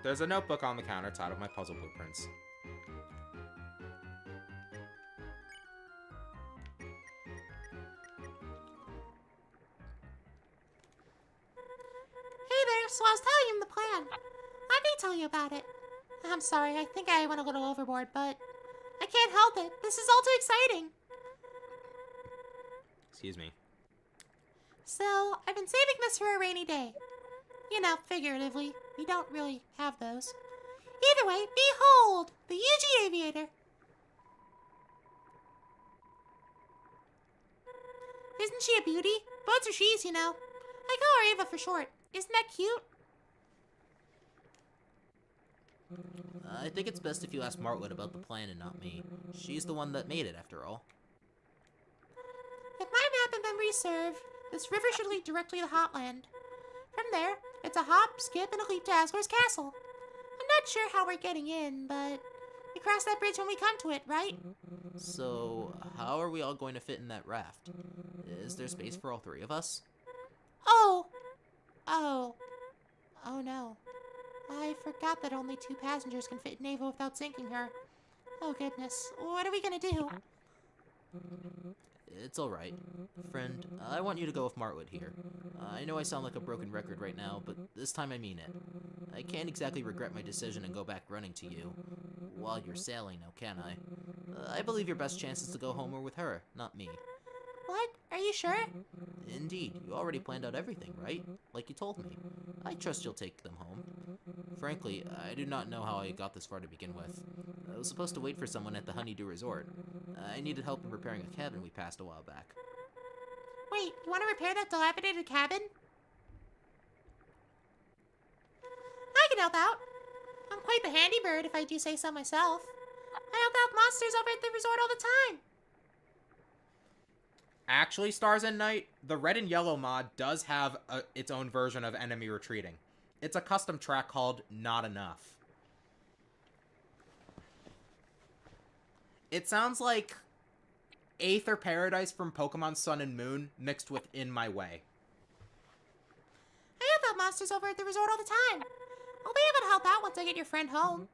There's a notebook on the counter titled My Puzzle Blueprints. Hey there, so I was telling him the plan. I may tell you about it. I'm sorry, I think I went a little overboard, but I can't help it. This is all too exciting. Excuse me. So, I've been saving this for a rainy day. You know, figuratively. We don't really have those. Either way, behold! The UG Aviator! Isn't she a beauty? Boats are she's, you know. I call her Ava for short. Isn't that cute? I think it's best if you ask Martlet about the plan and not me. She's the one that made it, after all. If my map and memory serve, this river should lead directly to Hotland. From there, it's a hop, skip, and a leap to Asgore's castle. I'm not sure how we're getting in, but we cross that bridge when we come to it, right? So, how are we all going to fit in that raft? Is there space for all three of us? Oh no. I forgot that only 2 passengers can fit in Ava without sinking her. Oh goodness, what are we gonna do? It's alright. Friend, I want you to go with Martlet here. I know I sound like a broken record right now, but this time I mean it. I can't exactly regret my decision and go back running to you. While you're sailing now, can I? I believe your best chance is to go home or with her, not me. What? Are you sure? Indeed, you already planned out everything, right? Like you told me. I trust you'll take them home. Frankly, I do not know how I got this far to begin with. I was supposed to wait for someone at the Honeydew Resort. I needed help in repairing a cabin we passed a while back. Wait, you want to repair that dilapidated cabin? I can help out. I'm quite the handy bird, if I do say so myself. I help out monsters over at the resort all the time. Actually, Stars and Night, the Red and Yellow mod does have its own version of enemy retreating. It's a custom track called Not Enough. It sounds like Aether Paradise from Pokemon Sun and Moon mixed with In My Way. I help out monsters over at the resort all the time. I'll be able to help out once I get your friend home.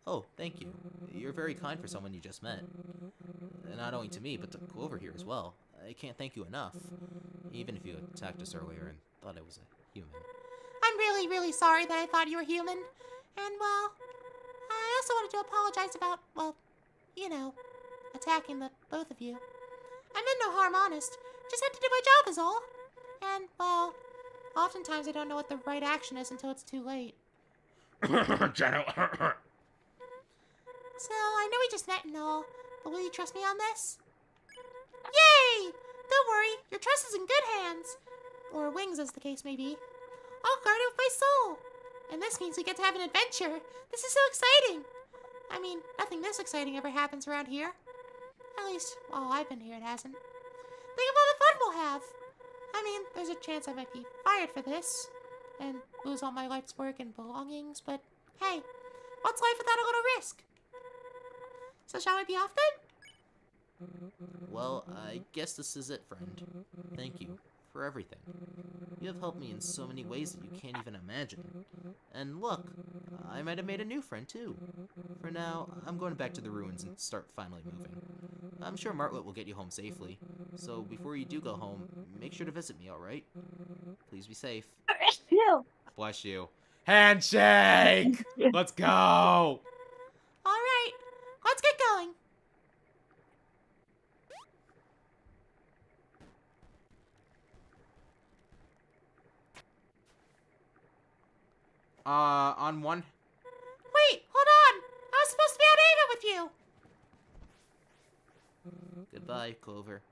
Oh, thank you. You're very kind for someone you just met. And not only to me, but to Clover here as well. I can't thank you enough. Even if you attacked us earlier and thought I was a human. I'm really, really sorry that I thought you were human. And, well, I also wanted to apologize about, well, you know, attacking the both of you. I meant no harm, honest. Just had to do my job is all. And, well, oftentimes I don't know what the right action is until it's too late. Jano. So, I know we just met and all, but will you trust me on this? Yay! Don't worry, your trust is in good hands. Or wings, as the case may be. I'll guard it with my soul. And this means we get to have an adventure. This is so exciting. I mean, nothing this exciting ever happens around here. At least, while I've been here, it hasn't. Think of all the fun we'll have. I mean, there's a chance I might be fired for this. And lose all my life's work and belongings, but hey, what's life without a little risk? So shall we be off then? Well, I guess this is it, friend. Thank you for everything. You have helped me in so many ways that you can't even imagine. And look, I might have made a new friend too. For now, I'm going back to the ruins and start finally moving. I'm sure Martlet will get you home safely. So before you do go home, make sure to visit me, alright? Please be safe. Bless you. Handshake! Let's go! All right, let's get going. On one... Wait, hold on. I was supposed to be on Ava with you. Goodbye, Clover.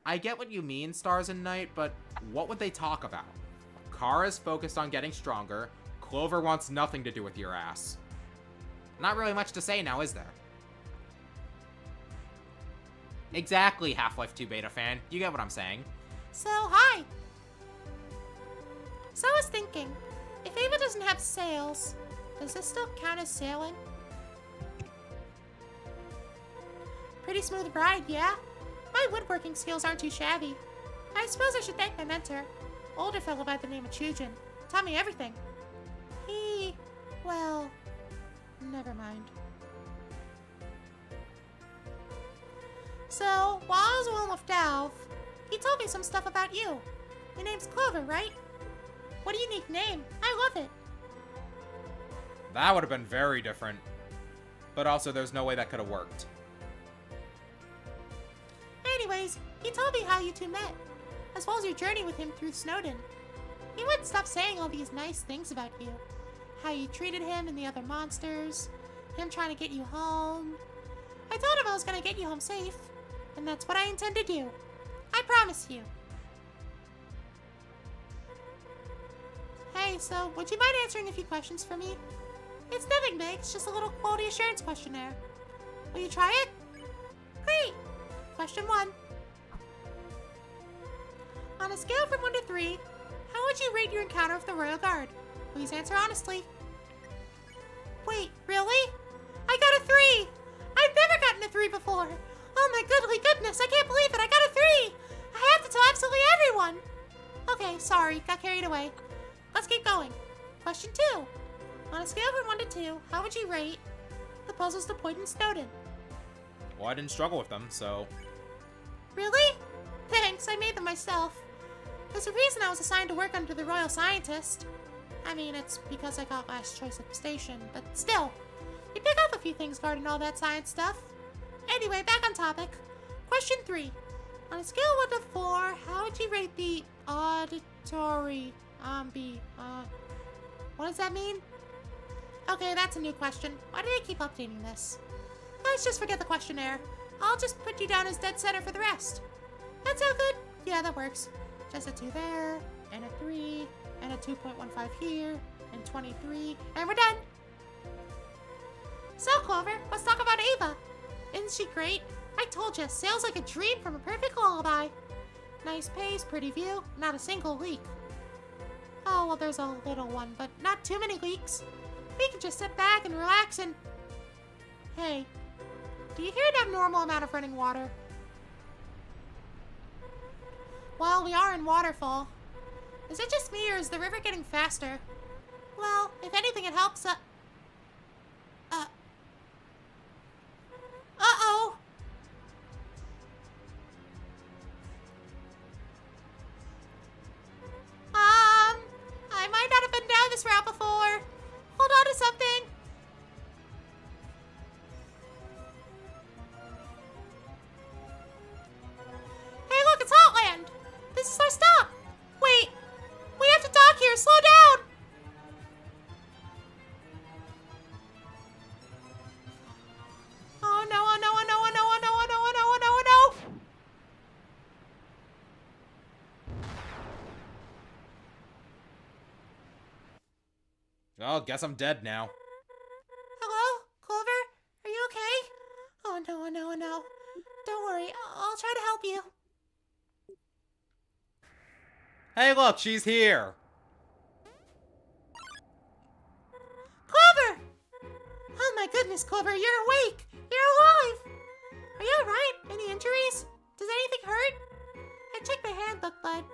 I get what you mean, Stars and Night, but what would they talk about? Kara's focused on getting stronger. Clover wants nothing to do with your ass. Not really much to say now, is there? Exactly, Half-Life 2 beta fan. You get what I'm saying. So, hi. So I was thinking, if Ava doesn't have sails, does this still count as sailing? Pretty smooth ride, yeah? My woodworking skills aren't too shabby. I suppose I should thank my mentor, older fellow by the name of Chujin. Taught me everything. Well, never mind. So, while I was alone with Dalv, he told me some stuff about you. Your name's Clover, right? What a unique name. I love it. That would have been very different. But also, there's no way that could have worked. Anyways, he told me how you two met, as well as your journey with him through Snowdin. He wouldn't stop saying all these nice things about you. How you treated him and the other monsters, him trying to get you home. I told him I was going to get you home safe, and that's what I intend to do. I promise you. Hey, so would you mind answering a few questions for me? It's nothing big, it's just a little quality assurance questionnaire. Will you try it? Great! Question 1. On a scale from 1 to 3, how would you rate your encounter with the Royal Guard? Please answer honestly. Wait, really? I got a 3! I've never gotten a 3 before! Oh my goodness, I can't believe it, I got a 3! I have to tell absolutely everyone! Okay, sorry, got carried away. Let's keep going. Question 2. On a scale from 1 to 2, how would you rate the puzzles to point in Snowdin? Well, I didn't struggle with them, so... Really? Thanks, I made them myself. There's a reason I was assigned to work under the Royal Scientist. I mean, it's because I got last choice at the station, but still. You pick up a few things guarding all that science stuff. Anyway, back on topic. Question 3. On a scale of 1 to 4, how would you rate the auditory what does that mean? Okay, that's a new question. Why do they keep updating this? Let's just forget the questionnaire. I'll just put you down as dead center for the rest. That sound good? Yeah, that works. Just a 2 there, and a 3, and a 2.15 here, and 23, and we're done. So, Clover, let's talk about Ava. Isn't she great? I told you, sails like a dream from a perfect lullaby. Nice pace, pretty view, not a single leak. Oh, well, there's a little one, but not too many leaks. We can just sit back and relax and... Hey, do you hear an abnormal amount of running water? Well, we are in waterfall. Is it just me, or is the river getting faster? Well, if anything, it helps, Uh-oh! I might not have been down this route before. Hold on to something. Hey, look, it's Hotland. This is our stop. Wait, we have to dock here. Slow down. Oh no, oh no, oh no, oh no, oh no, oh no, oh no, oh no, oh no. Oh, guess I'm dead now. Hello? Clover? Are you okay? Oh no, oh no, oh no. Don't worry, I'll try to help you. Hey, look, she's here. Clover! Oh my goodness, goodness, Clover, you're awake! You're alive! Are you alright? Any injuries? Does anything hurt? I checked my handbook, but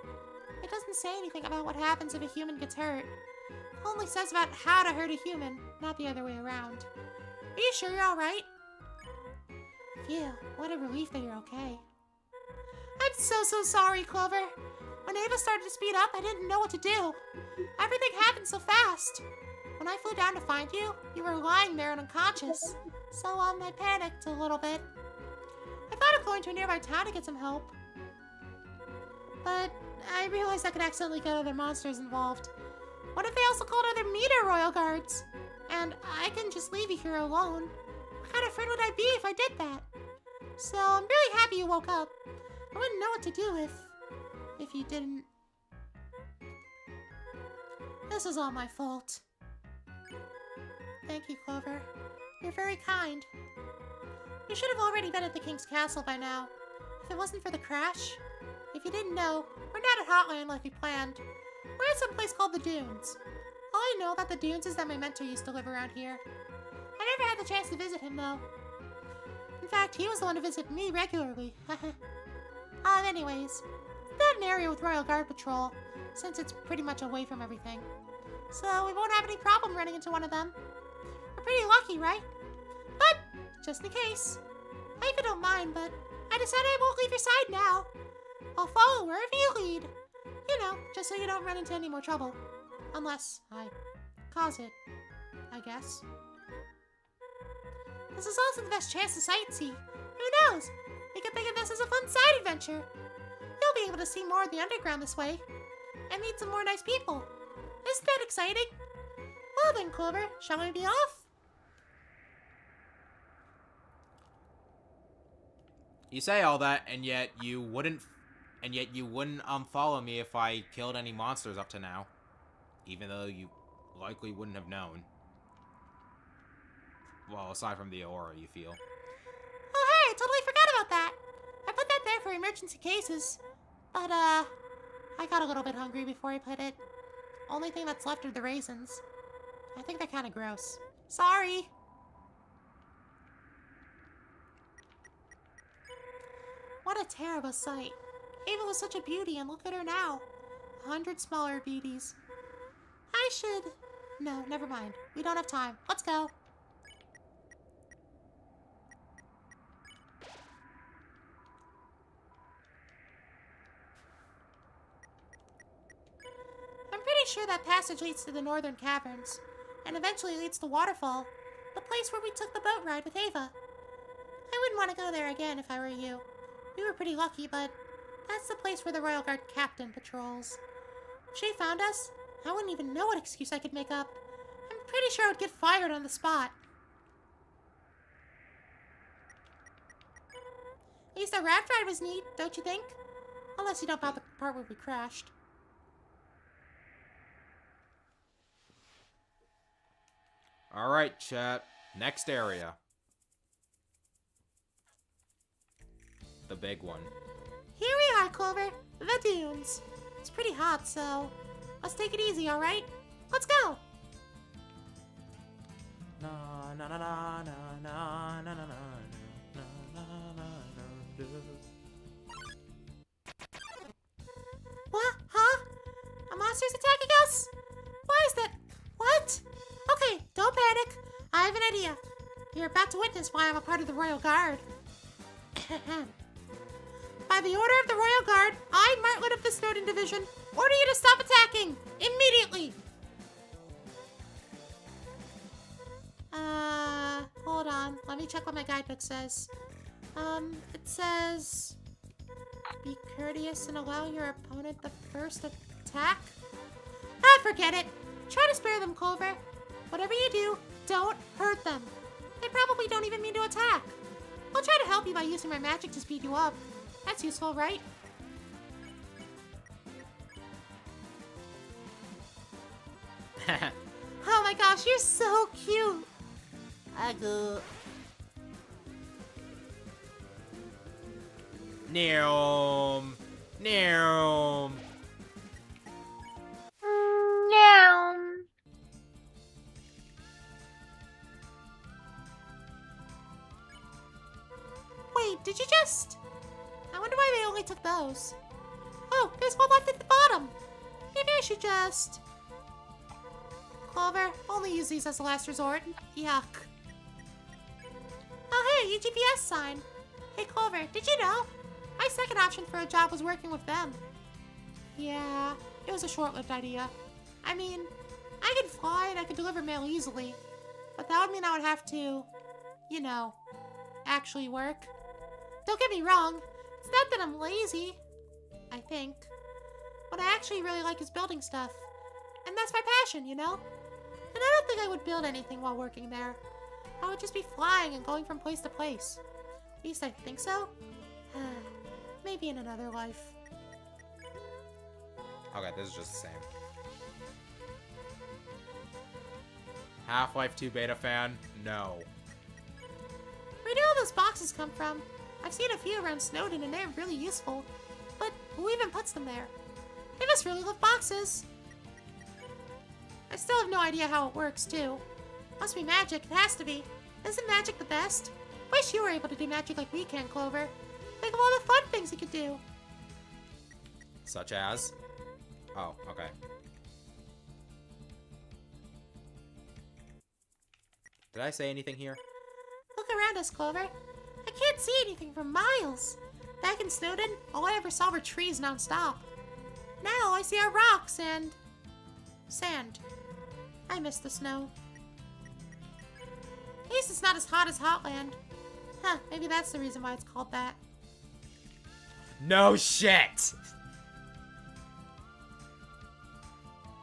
it doesn't say anything about what happens if a human gets hurt. It only says about how to hurt a human, not the other way around. Are you sure you're alright? Phew, what a relief that you're okay. I'm so sorry, Clover. When Ava started to speed up, I didn't know what to do. Everything happened so fast. When I flew down to find you, you were lying there and unconscious. So, I panicked a little bit. I thought of going to a nearby town to get some help. But I realized I could accidentally get other monsters involved. What if they also called other meter royal guards? And I couldn't just leave you here alone. What kind of friend would I be if I did that? So I'm really happy you woke up. I wouldn't know what to do if you didn't. This is all my fault. Thank you, Clover. You're very kind. You should have already been at the King's Castle by now. If it wasn't for the crash. If you didn't know, we're not at Hotland like we planned. We're at some place called the Dunes. All I know about the Dunes is that my mentor used to live around here. I never had the chance to visit him, though. In fact, he was the one to visit me regularly. Anyways, it's not an area with Royal Guard Patrol, since it's pretty much away from everything. So we won't have any problem running into one of them. We're pretty lucky, right? But, just in case. I even don't mind, but I decided I won't leave your side now. I'll follow wherever you lead. You know, just so you don't run into any more trouble. Unless I cause it, I guess. This is also the best chance to sightsee. Who knows? We could think of this as a fun side adventure. You'll be able to see more of the underground this way. And meet some more nice people. Isn't that exciting? Well then, Clover, shall we be off? You say all that, and yet you wouldn't follow me if I killed any monsters up to now. Even though you likely wouldn't have known. Well, aside from the aura, you feel. Oh hey, I totally forgot about that. I put that there for emergency cases. But, I got a little bit hungry before I put it. Only thing that's left are the raisins. I think they're kind of gross. Sorry. What a terrible sight. Ava was such a beauty, and look at her now. 100 smaller beauties. I should... No, never mind. We don't have time. Let's go. I'm pretty sure that passage leads to the northern caverns, and eventually leads to Waterfall, the place where we took the boat ride with Ava. I wouldn't want to go there again if I were you. We were pretty lucky, but that's the place where the Royal Guard captain patrols. If she found us, I wouldn't even know what excuse I could make up. I'm pretty sure I would get fired on the spot. At least our raft ride was neat, don't you think? Unless you don't count the part where we crashed. Alright, chat. Next area. The big one. Here we are, Clover. The dunes. It's pretty hot, so let's take it easy, alright? Let's go! Na na na na na na na na na na na. What? Huh? A monster's attacking us? Why is that? What? Okay, don't panic. I have an idea. You're about to witness why I'm a part of the Royal Guard. By the order of the Royal Guard, I, Martlet of the Snowden Division, order you to stop attacking! Immediately! Hold on. Let me check what my guidebook says. It says... Be courteous and allow your opponent the first attack? Ah, forget it! Try to spare them, Clover. Whatever you do, don't hurt them. They probably don't even mean to attack. I'll try to help you by using my magic to speed you up. That's useful, right? Oh my gosh, you're so cute! Agu. Neom. Neom. did you just... I wonder why they only took those. Oh, there's one left at the bottom. Maybe I should just... Clover, only use these as a last resort. Yuck. Oh, hey, UGPS sign. Hey, Clover, did you know? My second option for a job was working with them. Yeah, it was a short-lived idea. I mean, I could fly and I could deliver mail easily. But that would mean I would have to, you know, actually work. Don't get me wrong, it's not that I'm lazy, I think. What I actually really like is building stuff. And that's my passion, you know? And I don't think I would build anything while working there. I would just be flying and going from place to place. At least I think so. Maybe in another life. Okay, this is just the same. Half-Life 2 beta fan? No. Where do all those boxes come from? I've seen a few around Snowdin and they're really useful. But who even puts them there? They must really love boxes. I still have no idea how it works, too. Must be magic, it has to be. Isn't magic the best? Wish you were able to do magic like we can, Clover. Think of all the fun things you could do. Such as? Oh, okay. Did I say anything here? Look around us, Clover. I can't see anything for miles. Back in Snowdin, all I ever saw were trees non-stop. Now I see our rocks and... sand. I miss the snow. At least it's not as hot as Hotland. Huh, maybe that's the reason why it's called that. No shit!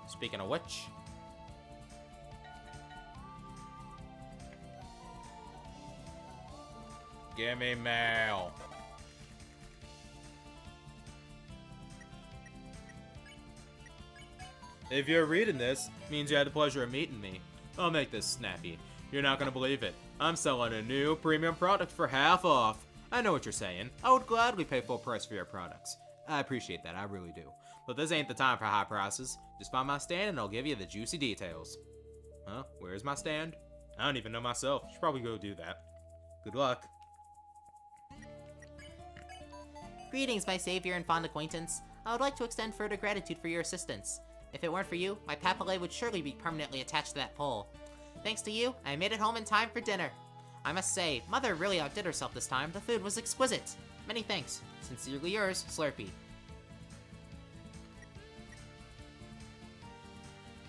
Speaking of which... Give me mail. If you're reading this, means you had the pleasure of meeting me. I'll make this snappy. You're not gonna believe it. I'm selling a new premium product for half off. I know what you're saying. I would gladly pay full price for your products. I appreciate that, I really do. But this ain't the time for high prices. Just find my stand and I'll give you the juicy details. Huh? Where's my stand? I don't even know myself. Should probably go do that. Good luck. Greetings, my savior and fond acquaintance. I would like to extend further gratitude for your assistance. If it weren't for you, my papillette would surely be permanently attached to that pole. Thanks to you, I made it home in time for dinner. I must say, Mother really outdid herself this time. The food was exquisite. Many thanks. Sincerely yours, Slurpee.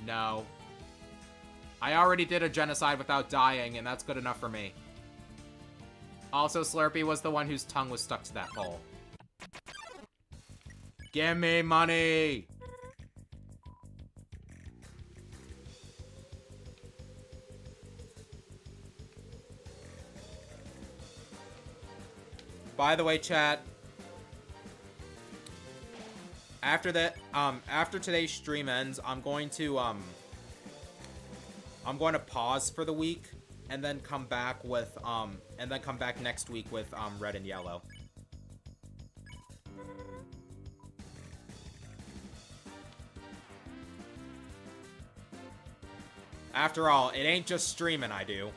No. I already did a genocide without dying, and that's good enough for me. Also, Slurpee was the one whose tongue was stuck to that pole. Give me money! By the way, chat, after today's stream ends, I'm going to pause for the week and then come back with next week with Red and Yellow. After all, it ain't just streaming I do.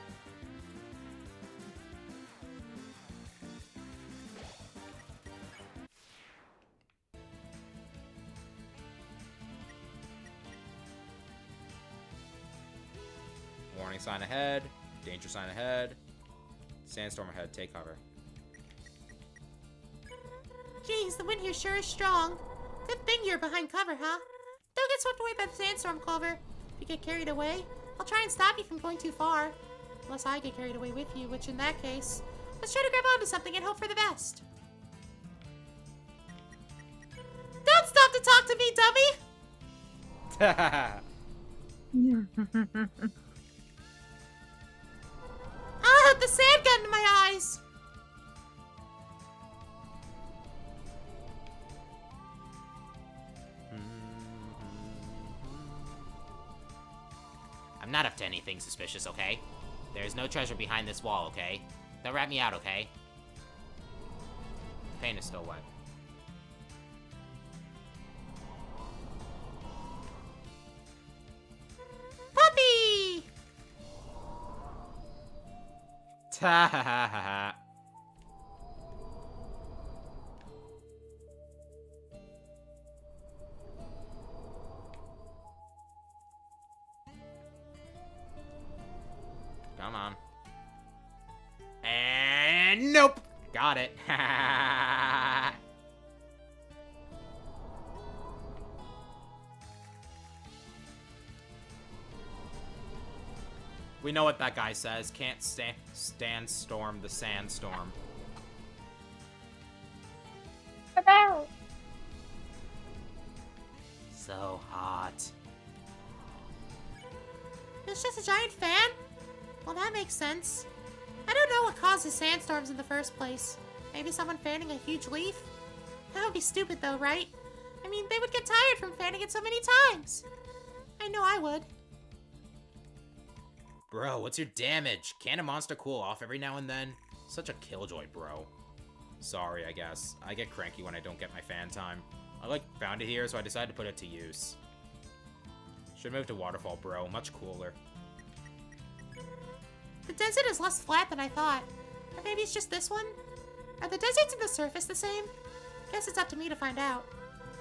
Warning sign ahead. Danger sign ahead. Sandstorm ahead. Take cover. Geez, the wind here sure is strong. Good thing you're behind cover, huh? Don't get swept away by the sandstorm, Clover. If you get carried away, I'll try and stop you from going too far. Unless I get carried away with you, which in that case, let's try to grab onto something and hope for the best. Don't stop to talk to me, dummy! Ah, the sand got into my eyes! I'm not up to anything suspicious, okay? There's no treasure behind this wall, okay? Don't rat me out, okay? Paint is still wet. Puppy! Ta ha ha ha ha. Come on. And nope! Got it. We know what that guy says. Can't stand storm the sandstorm. So hot. It's just a giant fan? Well, that makes sense. I don't know what causes sandstorms in the first place. Maybe someone fanning a huge leaf? That would be stupid though, right? I mean, they would get tired from fanning it so many times. I know I would. Bro, what's your damage? Can't a monster cool off every now and then? Such a killjoy, bro. Sorry, I guess. I get cranky when I don't get my fan time. I, found it here, so I decided to put it to use. Should move to Waterfall, bro. Much cooler. The desert is less flat than I thought. Or maybe it's just this one? Are the deserts and the surface the same? Guess it's up to me to find out.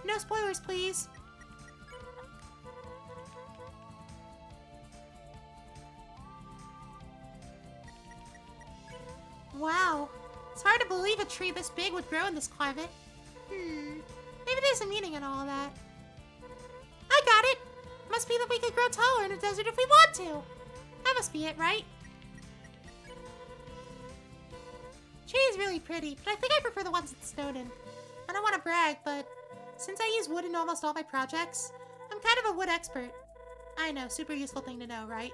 No spoilers, please. Wow. It's hard to believe a tree this big would grow in this climate. Maybe there's a meaning in all of that. I got it! Must be that we could grow taller in a desert if we want to. That must be it, right? Tree is really pretty, but I think I prefer the ones that snowed in. I don't want to brag, but since I use wood in almost all my projects, I'm kind of a wood expert. I know, super useful thing to know, right?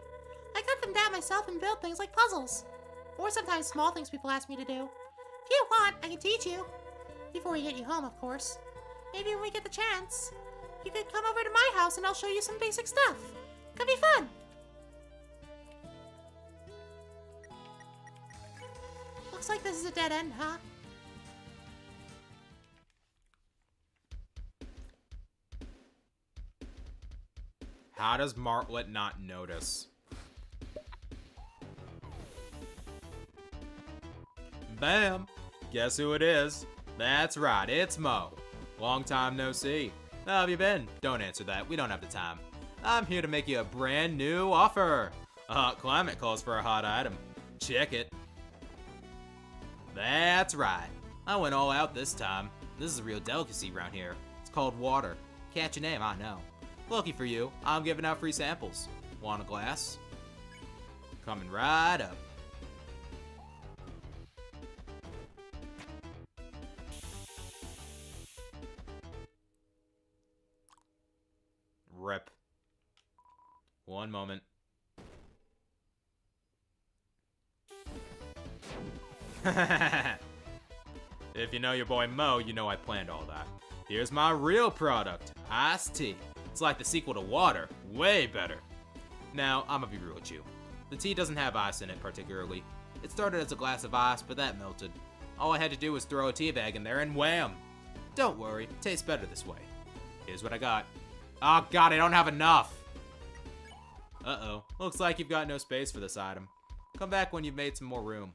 I cut them down myself and build things like puzzles. Or sometimes small things people ask me to do. If you want, I can teach you. Before we get you home, of course. Maybe when we get the chance, you could come over to my house and I'll show you some basic stuff. Could be fun. Looks like this is a dead end, huh? How does Martlet not notice? Bam! Guess who it is? That's right, it's Mo. Long time no see. How have you been? Don't answer that, we don't have the time. I'm here to make you a brand new offer. A hot climate calls for a hot item. Check it. That's right. I went all out this time. This is a real delicacy around here. It's called water. Catch a name, I know. Lucky for you, I'm giving out free samples. Want a glass? Coming right up. Rip. One moment. If you know your boy Mo, you know I planned all that. Here's my real product, iced tea. It's like the sequel to water, way better. Now, I'm gonna be real with you. The tea doesn't have ice in it particularly. It started as a glass of ice, but that melted. All I had to do was throw a tea bag in there and wham! Don't worry, it tastes better this way. Here's what I got. Oh god, I don't have enough! Uh-oh, looks like you've got no space for this item. Come back when you've made some more room.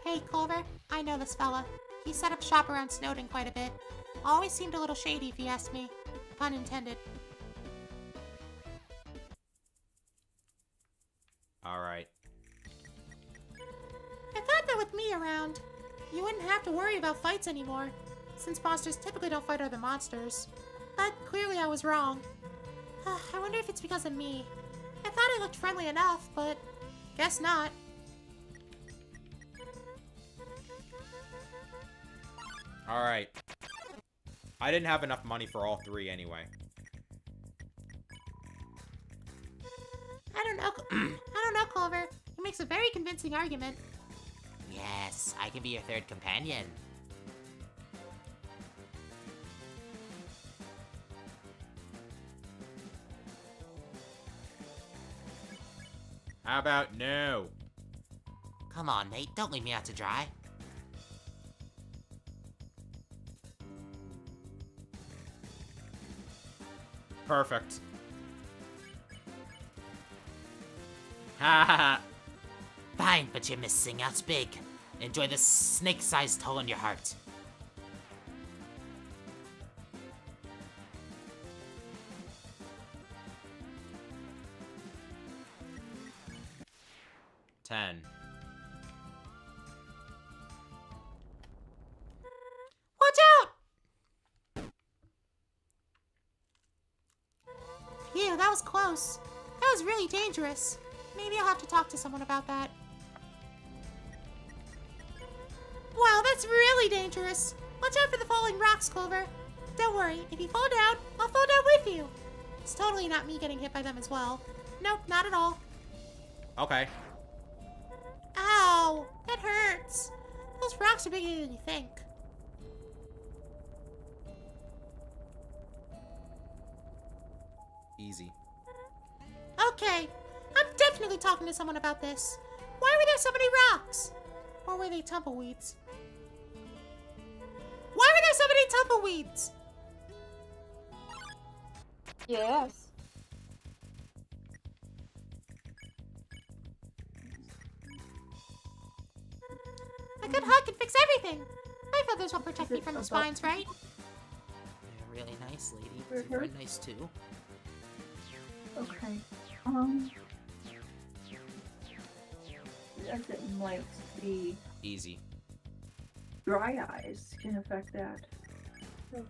Hey, Culver. I know this fella. He set up shop around Snowdon quite a bit. Always seemed a little shady if you ask me. Pun intended. Alright. I thought that with me around, you wouldn't have to worry about fights anymore, since monsters typically don't fight other monsters. But clearly I was wrong. I wonder if it's because of me. I thought I looked friendly enough, but guess not. Alright. I didn't have enough money for all three anyway. I don't know, Culver. He makes a very convincing argument. Yes, I can be your third companion. How about no? Come on, mate, don't leave me out to dry. Perfect. Ha ha ha. Fine, but you're missing out big. Enjoy the snake-sized hole in your heart. 10. Watch out! Phew, that was close. That was really dangerous. Maybe I'll have to talk to someone about that. Wow, that's really dangerous. Watch out for the falling rocks, Clover. Don't worry, if you fall down, I'll fall down with you. It's totally not me getting hit by them as well. Nope, not at all. Okay. Ow, that hurts. Those rocks are bigger than you think. Easy. Okay, I'm definitely talking to someone about this. Why were there so many rocks? Or were they tumbleweeds? Why were there so many tumbleweeds? Yes. A good hug can fix everything. My feathers will protect me from the spines, right? You're really nice, lady. You're You're very nice too. Okay. Yes, it might be Easy. dry eyes can affect that. Does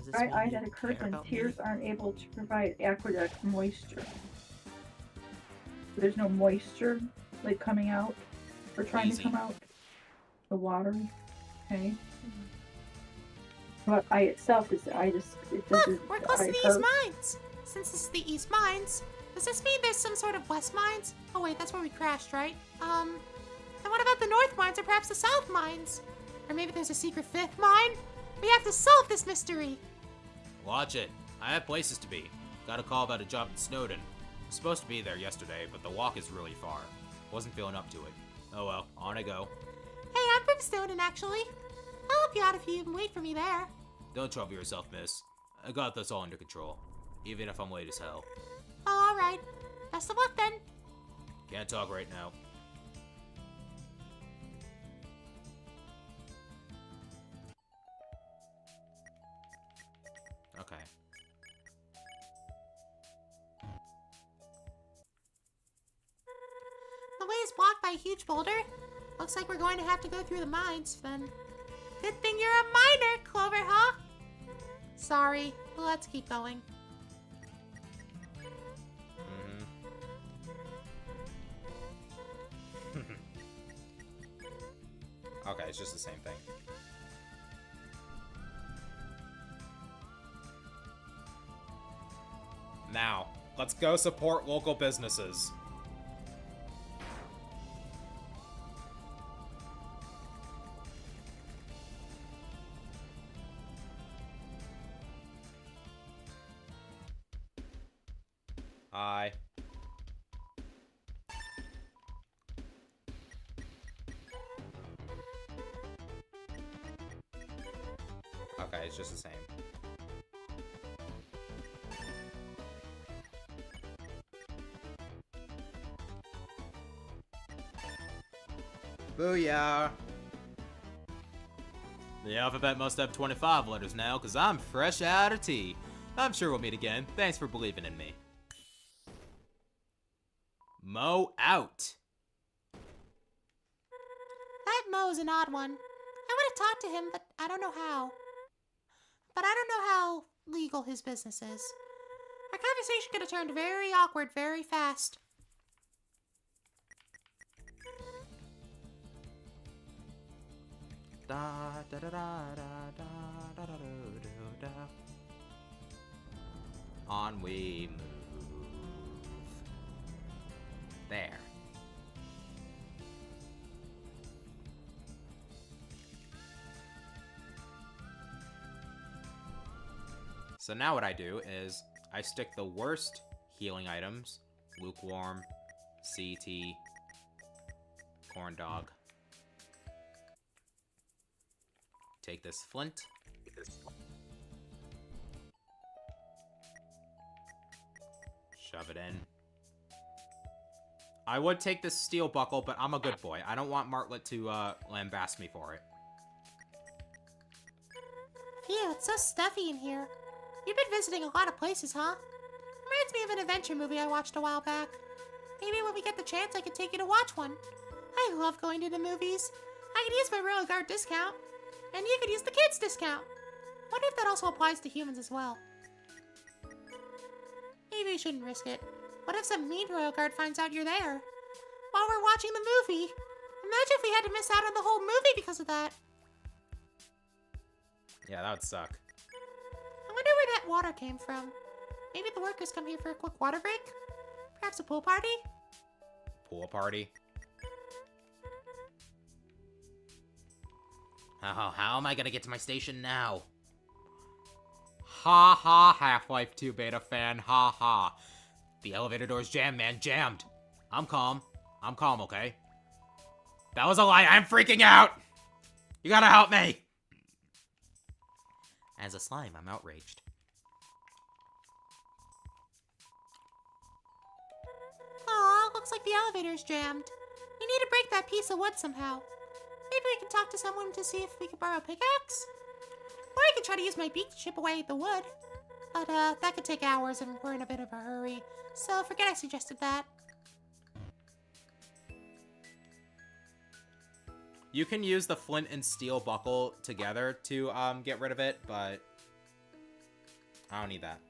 this Dry mean eyes you that occur care when about me? tears aren't able to provide aqueduct moisture. There's no moisture like coming out or trying Easy. to come out. The water. Okay. But eye itself is the eye just it doesn't. Look, we're the close to eye the hurt. East Mines. Since this is the East Mines, does this mean there's some sort of West Mines? Oh wait, that's where we crashed, right? And what about the North Mines or perhaps the South Mines? Or maybe there's a secret fifth mine? We have to solve this mystery. Watch it. I have places to be. Got a call about a job in Snowden. Was supposed to be there yesterday, but the walk is really far. Wasn't feeling up to it. Oh well, on I go. Hey, I'm from Snowden, actually. I'll help you out if you even wait for me there. Don't trouble yourself, miss. I got this all under control. Even if I'm late as hell. Oh, alright. Best of luck then. Can't talk right now. Okay. The way is blocked by a huge boulder. Looks like we're going to have to go through the mines, then. Good thing you're a miner, Clover, huh? Sorry. Let's keep going. Okay, it's just the same thing. Now, let's go support local businesses. Hi. Okay, it's just the same. Booyah! The alphabet must have 25 letters now, because I'm fresh out of tea. I'm sure we'll meet again. Thanks for believing in me. Mo out! That Mo's an odd one. I want to talk to him, but I don't know how. But I don't know how legal his business is. Our conversation could have turned very awkward very fast. Da da da da da da da da da da. On we move. There. So now what I do is I stick the worst healing items, lukewarm, CT, corn dog. Take this flint. Shove it in. I would take this steel buckle, but I'm a good boy. I don't want Martlet to lambast me for it. Phew, it's so stuffy in here. You've been visiting a lot of places, huh? Reminds me of an adventure movie I watched a while back. Maybe when we get the chance, I could take you to watch one. I love going to the movies. I could use my royal guard discount, and you could use the kids discount. Wonder if that also applies to humans as well. Maybe we shouldn't risk it. What if some mean royal guard finds out you're there? While we're watching the movie. Imagine if we had to miss out on the whole movie because of that. Yeah, that would suck. I wonder where that water came from. Maybe the workers come here for a quick water break? Perhaps a pool party? Pool party? How am I gonna get to my station now? Ha ha, Half-Life 2 beta fan, ha ha. The elevator door's jammed, man, jammed. I'm calm, okay? That was a lie, I'm freaking out! You gotta help me! As a slime, I'm outraged. Aw, looks like the elevator's jammed. We need to break that piece of wood somehow. Maybe we can talk to someone to see if we can borrow a pickaxe? Or I could try to use my beak to chip away at the wood. But, that could take hours and we're in a bit of a hurry. So forget I suggested that. You can use the flint and steel buckle together to, get rid of it, but I don't need that.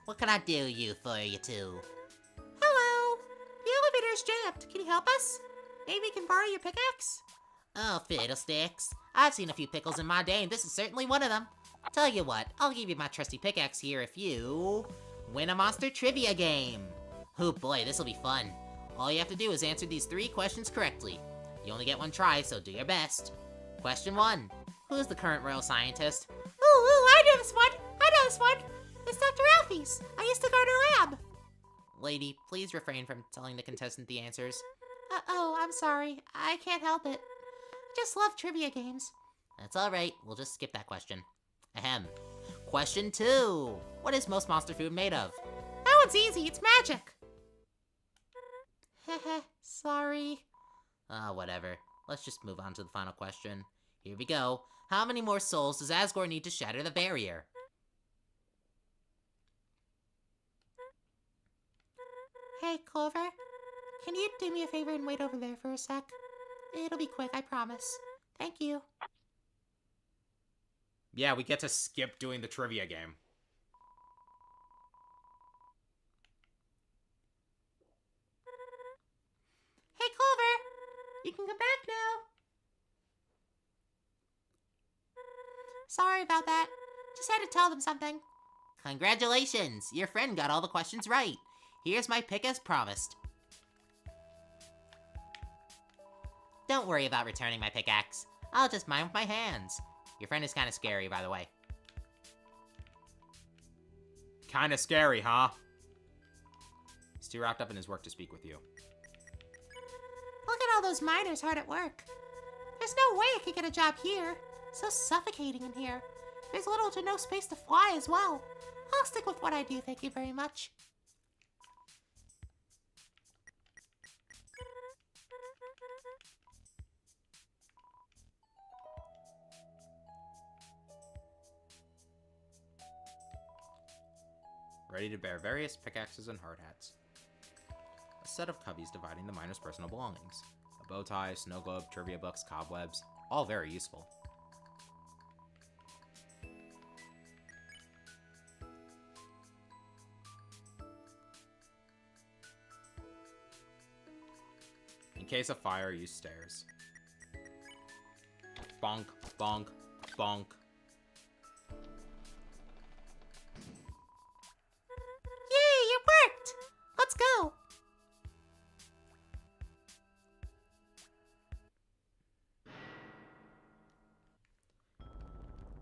What can I do for you two? Hello! The elevator's jammed. Can you help us? Maybe we can borrow your pickaxe? Oh, fiddlesticks. I've seen a few pickles in my day, and this is certainly one of them. Tell you what, I'll give you my trusty pickaxe here if you win a monster trivia game. Oh boy, this'll be fun. All you have to do is answer these 3 questions correctly. You only get 1 try, so do your best. Question 1. Who's the current royal scientist? Ooh, I know this one. It's Dr. Alfie's. I used to guard her lab. Lady, please refrain from telling the contestant the answers. Oh, I'm sorry. I can't help it. I just love trivia games. That's alright, we'll just skip that question. Ahem. Question 2. What is most monster food made of? That one's easy. It's magic. Heh, sorry. Whatever. Let's just move on to the final question. Here we go. How many more souls does Asgore need to shatter the barrier? Hey, Clover. Can you do me a favor and wait over there for a sec? It'll be quick, I promise. Thank you. Yeah, we get to skip doing the trivia game. Hey, Clover! You can come back now. Sorry about that. Just had to tell them something. Congratulations! Your friend got all the questions right. Here's my pick as promised. Don't worry about returning my pickaxe. I'll just mine with my hands. Your friend is kind of scary, by the way. Kinda scary, huh? He's too wrapped up in his work to speak with you. Look at all those miners hard at work. There's no way I could get a job here. So suffocating in here. There's little to no space to fly as well. I'll stick with what I do, thank you very much. Ready to bear various pickaxes and hard hats. A set of cubbies dividing the miner's personal belongings. A bow tie, snow globe, trivia books, cobwebs. All very useful. In case of fire, use stairs. Bonk, bonk, bonk. Yay, it worked! Let's go!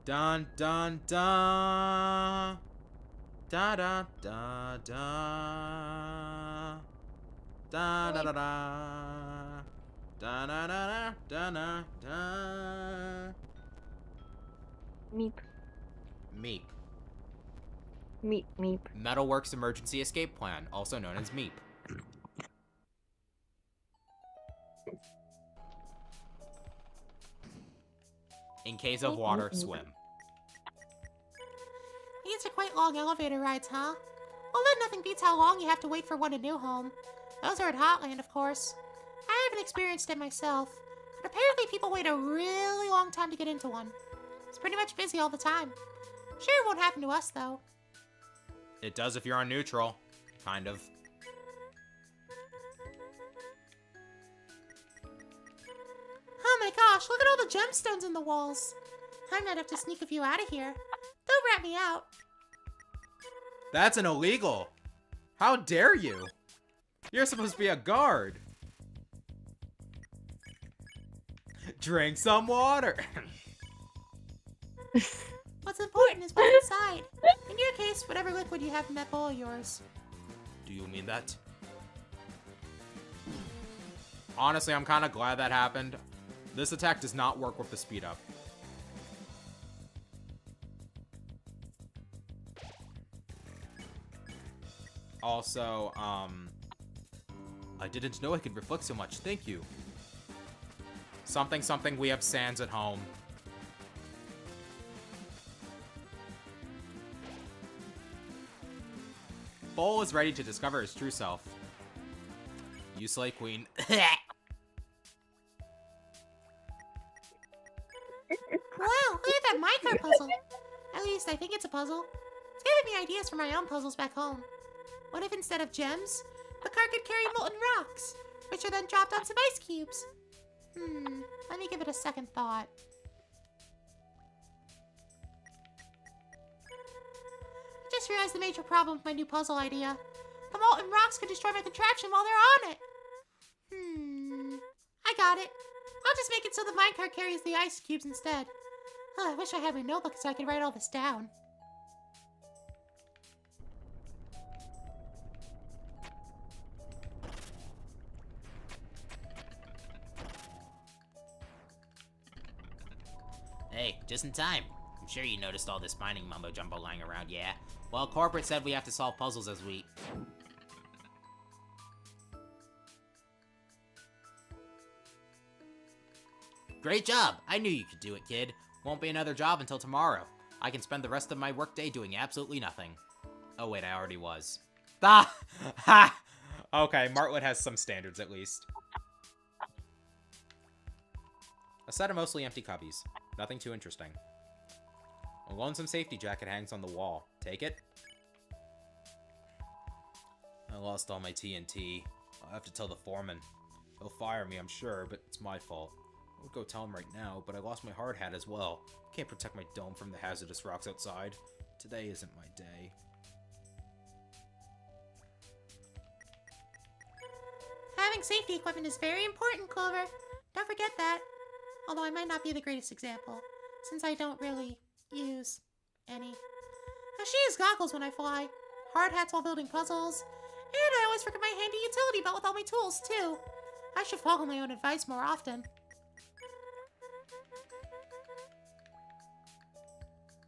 Dun dun dun. Da da da da. Da da da da. Da da da da da da. Meep. Meep. Meep, meep. Metalworks Emergency Escape Plan, also known as MEEP. In case of water, swim. These are quite long elevator rides, huh? What Although nothing beats how long you have to wait for one a new home. Those are at Hotland, of course. I haven't experienced it myself, but apparently people wait a really long time to get into one. It's pretty much busy all the time. Sure it won't happen to us, though. It does if you're on neutral. Kind of. Oh my gosh, look at all the gemstones in the walls. I might have to sneak a few out of here. Don't rat me out. That's an illegal. How dare you? You're supposed to be a guard. Drink some water. What's important is what's inside. In your case, whatever liquid you have in that bowl of yours. Do you mean that? Honestly, I'm kind of glad that happened. This attack does not work with the speed up. Also, I didn't know I could reflect so much. Thank you. Something, something, we have sands at home. Bowl is ready to discover his true self. You slay queen. Wow, look at that minecart puzzle. At least I think it's a puzzle. It's giving me ideas for my own puzzles back home. What if instead of gems, the cart could carry molten rocks, which are then dropped on some ice cubes? Let me give it a second thought. I just realized the major problem with my new puzzle idea. The molten rocks could destroy my contraption while they're on it. I got it. I'll just make it so the minecart carries the ice cubes instead. I wish I had my notebook so I could write all this down. Hey, just in time. I'm sure you noticed all this mining mumbo-jumbo lying around, yeah? Well, corporate said we have to solve puzzles as we... Great job! I knew you could do it, kid. Won't be another job until tomorrow. I can spend the rest of my workday doing absolutely nothing. Oh wait, I already was. Ah! Ha! Okay, Martlet has some standards at least. A set of mostly empty cubbies. Nothing too interesting. A lonesome safety jacket hangs on the wall. Take it? I lost all my TNT. I'll have to tell the foreman. He'll fire me, I'm sure, but it's my fault. I would go tell him right now, but I lost my hard hat as well. Can't protect my dome from the hazardous rocks outside. Today isn't my day. Having safety equipment is very important, Clover. Don't forget that. Although I might not be the greatest example, since I don't really use any. I should use goggles when I fly, hard hats while building puzzles, and I always forget my handy utility belt with all my tools, too. I should follow my own advice more often.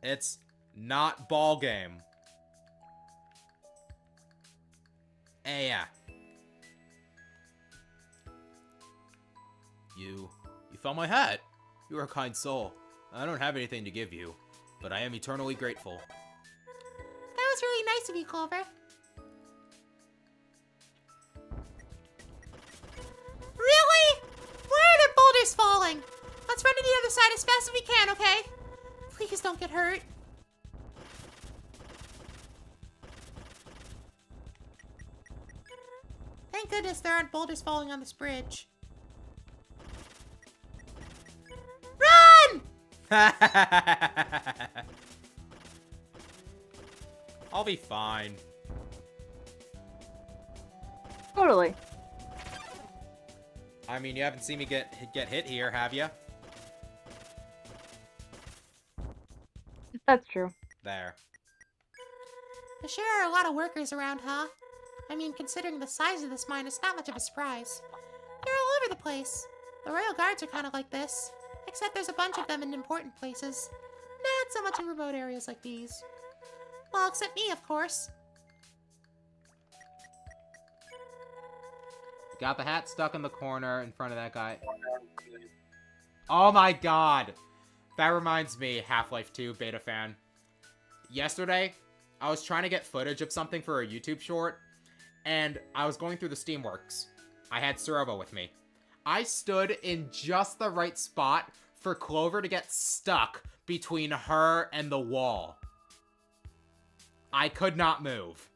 It's not ball game. Hey, yeah. You found my hat. You are a kind soul. I don't have anything to give you, but I am eternally grateful. That was really nice of you, Clover. Really? Why are there boulders falling? Let's run to the other side as fast as we can, okay? Please don't get hurt. Thank goodness there aren't boulders falling on this bridge. Run! I'll be fine. Totally. I mean, you haven't seen me get hit here, have you? That's true. There. There sure are a lot of workers around, huh? I mean, considering the size of this mine, it's not much of a surprise. They're all over the place. The Royal Guards are kind of like this, except there's a bunch of them in important places. Not so much in remote areas like these. Well, except me, of course. Got the hat stuck in the corner in front of that guy. Oh my god! That reminds me, Half-Life 2 beta fan. Yesterday, I was trying to get footage of something for a YouTube short, and I was going through the Steamworks. I had Surova with me. I stood in just the right spot for Clover to get stuck between her and the wall. I could not move.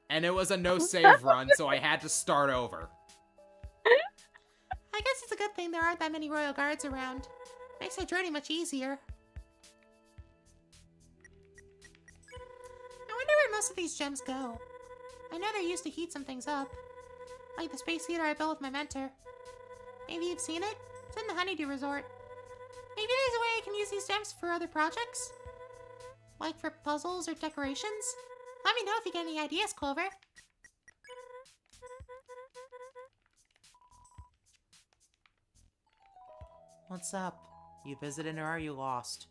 And it was a no-save run, so I had to start over. I guess it's a good thing there aren't that many royal guards around. Makes our journey much easier. I wonder where most of these gems go. I know they're used to heat some things up. Like the space heater I built with my mentor. Maybe you've seen it? It's in the Honeydew Resort. Maybe there's a way I can use these gems for other projects? Like for puzzles or decorations? Let me know if you get any ideas, Clover. What's up? You visiting or are you lost?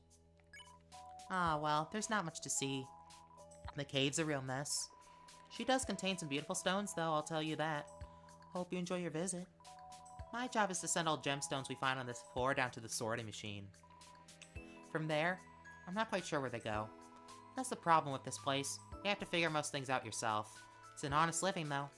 Ah, well, there's not much to see. The cave's a real mess. She does contain some beautiful stones, though, I'll tell you that. Hope you enjoy your visit. My job is to send all gemstones we find on this floor down to the sorting machine. From there, I'm not quite sure where they go. That's the problem with this place. You have to figure most things out yourself. It's an honest living, though.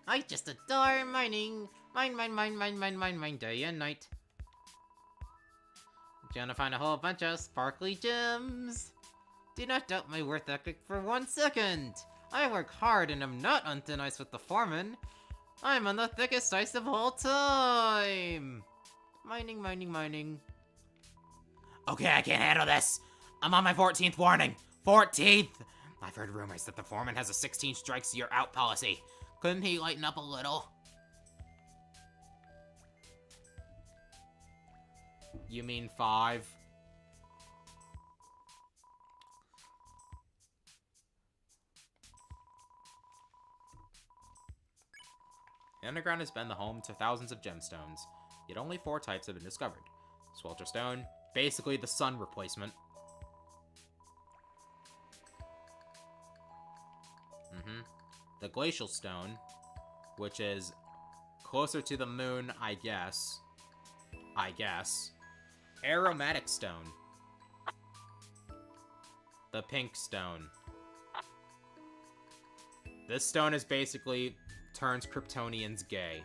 I just adore mining. Mine day and night. Gonna find a whole bunch of sparkly gems. Do not doubt my worth ethic for 1 second. I work hard and am not on thin ice with the foreman. I'm on the thickest ice of all time. Mining. Okay, I can't handle this. I'm on my 14th warning. 14th! I've heard rumors that the foreman has a 16 strikes you're out policy. Couldn't he lighten up a little? You mean 5? The underground has been the home to thousands of gemstones, yet only 4 types have been discovered. Swelter Stone, basically the sun replacement. The Glacial Stone, which is closer to the moon, I guess. Aromatic Stone. The Pink Stone. This stone is basically turns Kryptonians gay.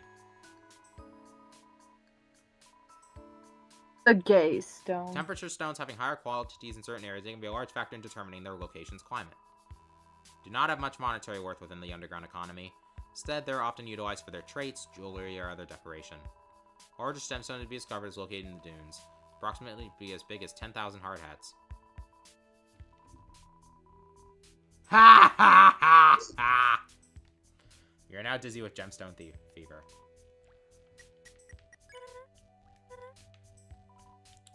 The gay stone. Temperature stones having higher qualities in certain areas can be a large factor in determining their location's climate. Do not have much monetary worth within the underground economy. Instead, they're often utilized for their traits, jewelry, or other decoration. Largest gemstone to be discovered is located in the dunes. Approximately be as big as 10,000 hard hats. Ha ha ha ha! You're now dizzy with gemstone fever.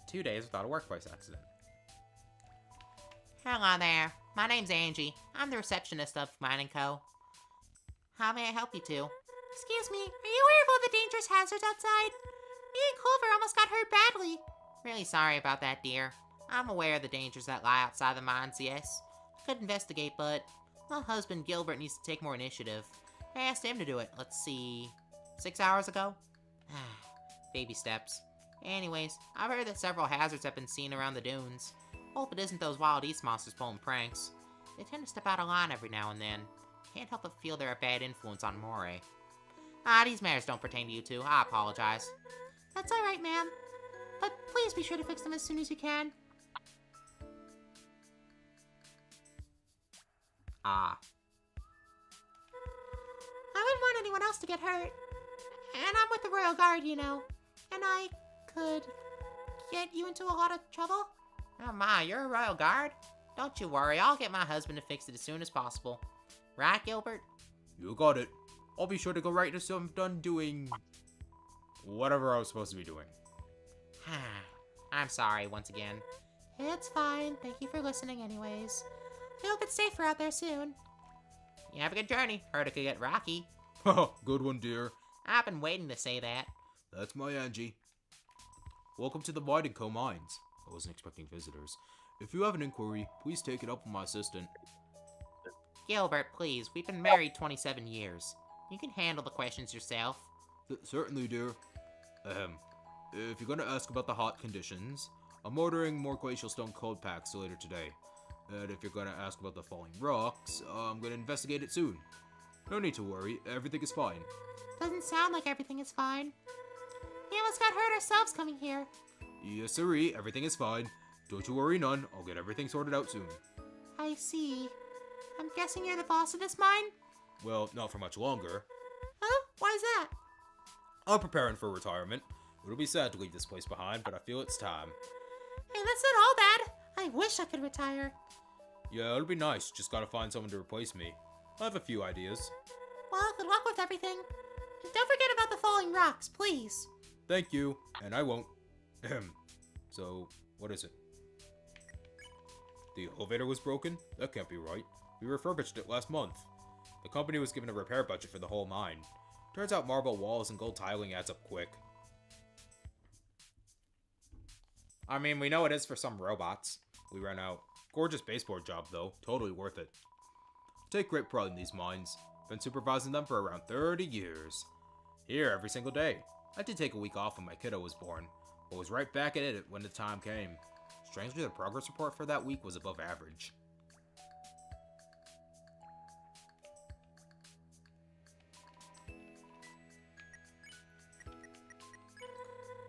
2 days without a workplace accident. Hello there. My name's Angie. I'm the receptionist of Mine & Co. How may I help you two? Excuse me, are you aware of all the dangerous hazards outside? Me and Clover almost got hurt badly. Really sorry about that, dear. I'm aware of the dangers that lie outside the mines, yes. I could investigate, but my husband Gilbert needs to take more initiative. I asked him to do it, let's see, 6 hours ago? Baby steps. Anyways, I've heard that several hazards have been seen around the dunes. Hope it isn't those wild east monsters pulling pranks. They tend to step out of line every now and then. Can't help but feel they're a bad influence on Moray. These matters don't pertain to you two. I apologize. That's alright, ma'am. But please be sure to fix them as soon as you can. Ah. I wouldn't want anyone else to get hurt. And I'm with the Royal Guard, you know. And I could get you into a lot of trouble. Oh my, you're a royal guard? Don't you worry, I'll get my husband to fix it as soon as possible. Right, Gilbert? You got it. I'll be sure to go right as soon as I'm done doing whatever I was supposed to be doing. I'm sorry once again. It's fine. Thank you for listening anyways. I hope it's safer out there soon. You have a good journey. Heard it could get rocky. Haha, good one, dear. I've been waiting to say that. That's my Angie. Welcome to the Mine & Co. mines. I wasn't expecting visitors. If you have an inquiry, please take it up with my assistant. Gilbert, please. We've been married 27 years. You can handle the questions yourself. Certainly, dear. if you're gonna ask about the hot conditions, I'm ordering more glacial stone cold packs later today. And if you're gonna ask about the falling rocks, I'm gonna investigate it soon. No need to worry, everything is fine. Doesn't sound like everything is fine. We almost got hurt ourselves coming here. Yes, sirree, everything is fine. Don't you worry none, I'll get everything sorted out soon. I see. I'm guessing you're the boss of this mine? Well, not for much longer. Huh? Why's that? I'm preparing for retirement. It'll be sad to leave this place behind, but I feel it's time. Hey, that's not all bad. I wish I could retire. Yeah, it'll be nice, just gotta find someone to replace me. I have a few ideas. Well, good luck with everything. And don't forget about the falling rocks, please. Thank you, and I won't. Ahem. So, what is it? The elevator was broken? That can't be right. We refurbished it last month. The company was given a repair budget for the whole mine. Turns out marble walls and gold tiling adds up quick. I mean, we know it is for some robots. We ran out. Gorgeous baseboard job, though. Totally worth it. Take great pride in these mines. Been supervising them for around 30 years. Here every single day. I did take a week off when my kiddo was born, but was right back at it when the time came. Strangely, the progress report for that week was above average.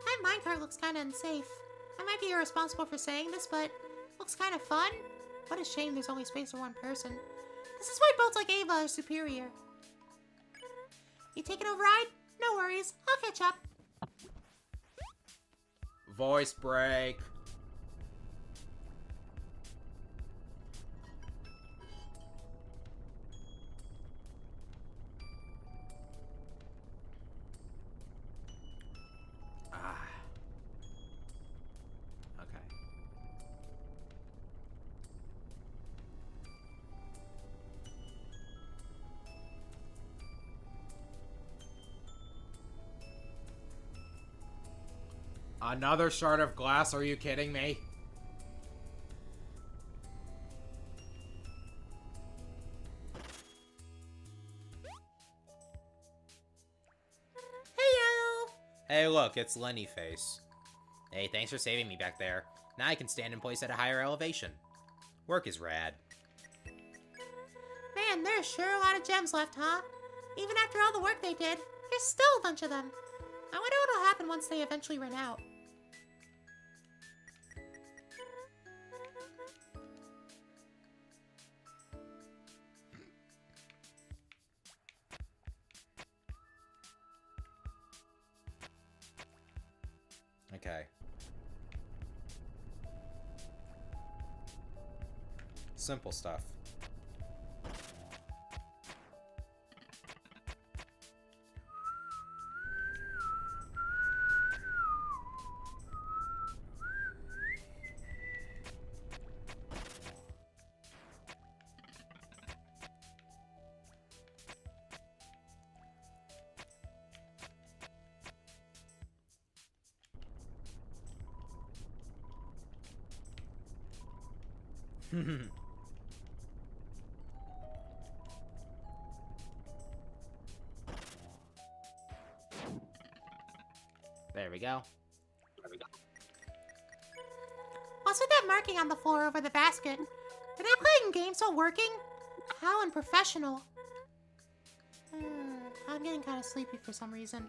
My minecart looks kind of unsafe. I might be irresponsible for saying this, but looks kind of fun. What a shame there's only space for one person. This is why boats like Ava are superior. You taking a ride? No worries, I'll catch up. Voice break. Okay. Another shard of glass? Are you kidding me? Heyo! Hey, look, it's Lenny Face. Hey, thanks for saving me back there. Now I can stand in place at a higher elevation. Work is rad. Man, there's sure a lot of gems left, huh? Even after all the work they did, there's still a bunch of them. I wonder what'll happen once they eventually run out. Okay. Simple stuff. There we go. What's with that marking on the floor over the basket? Are they playing games while working? How unprofessional. I'm getting kind of sleepy for some reason.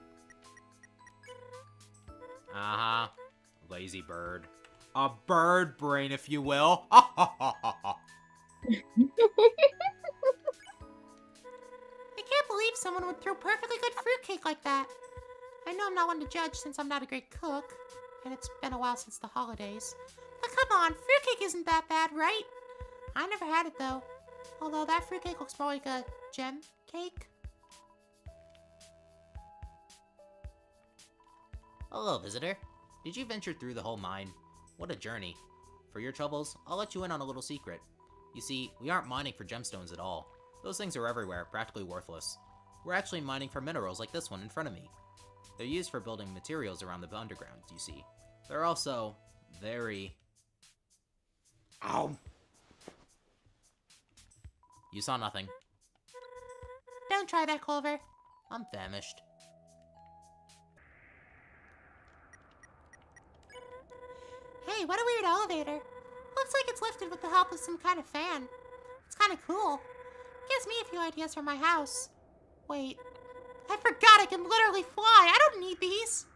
Uh-huh. Lazy bird. A bird brain, if you will. I can't believe someone would throw perfectly good fruitcake like that. I know I'm not one to judge since I'm not a great cook, and it's been a while since the holidays. But come on, fruitcake isn't that bad, right? I never had it though. Although that fruitcake looks more like a gem cake. Hello, visitor. Did you venture through the whole mine? What a journey. For your troubles, I'll let you in on a little secret. You see, we aren't mining for gemstones at all. Those things are everywhere, practically worthless. We're actually mining for minerals like this one in front of me. They're used for building materials around the underground, you see. They're also very... Ow! You saw nothing. Don't try that, Clover. I'm famished. Hey, what a weird elevator. Looks like it's lifted with the help of some kind of fan. It's kind of cool. Gives me a few ideas for my house. Wait, I forgot I can literally fly. I don't need these.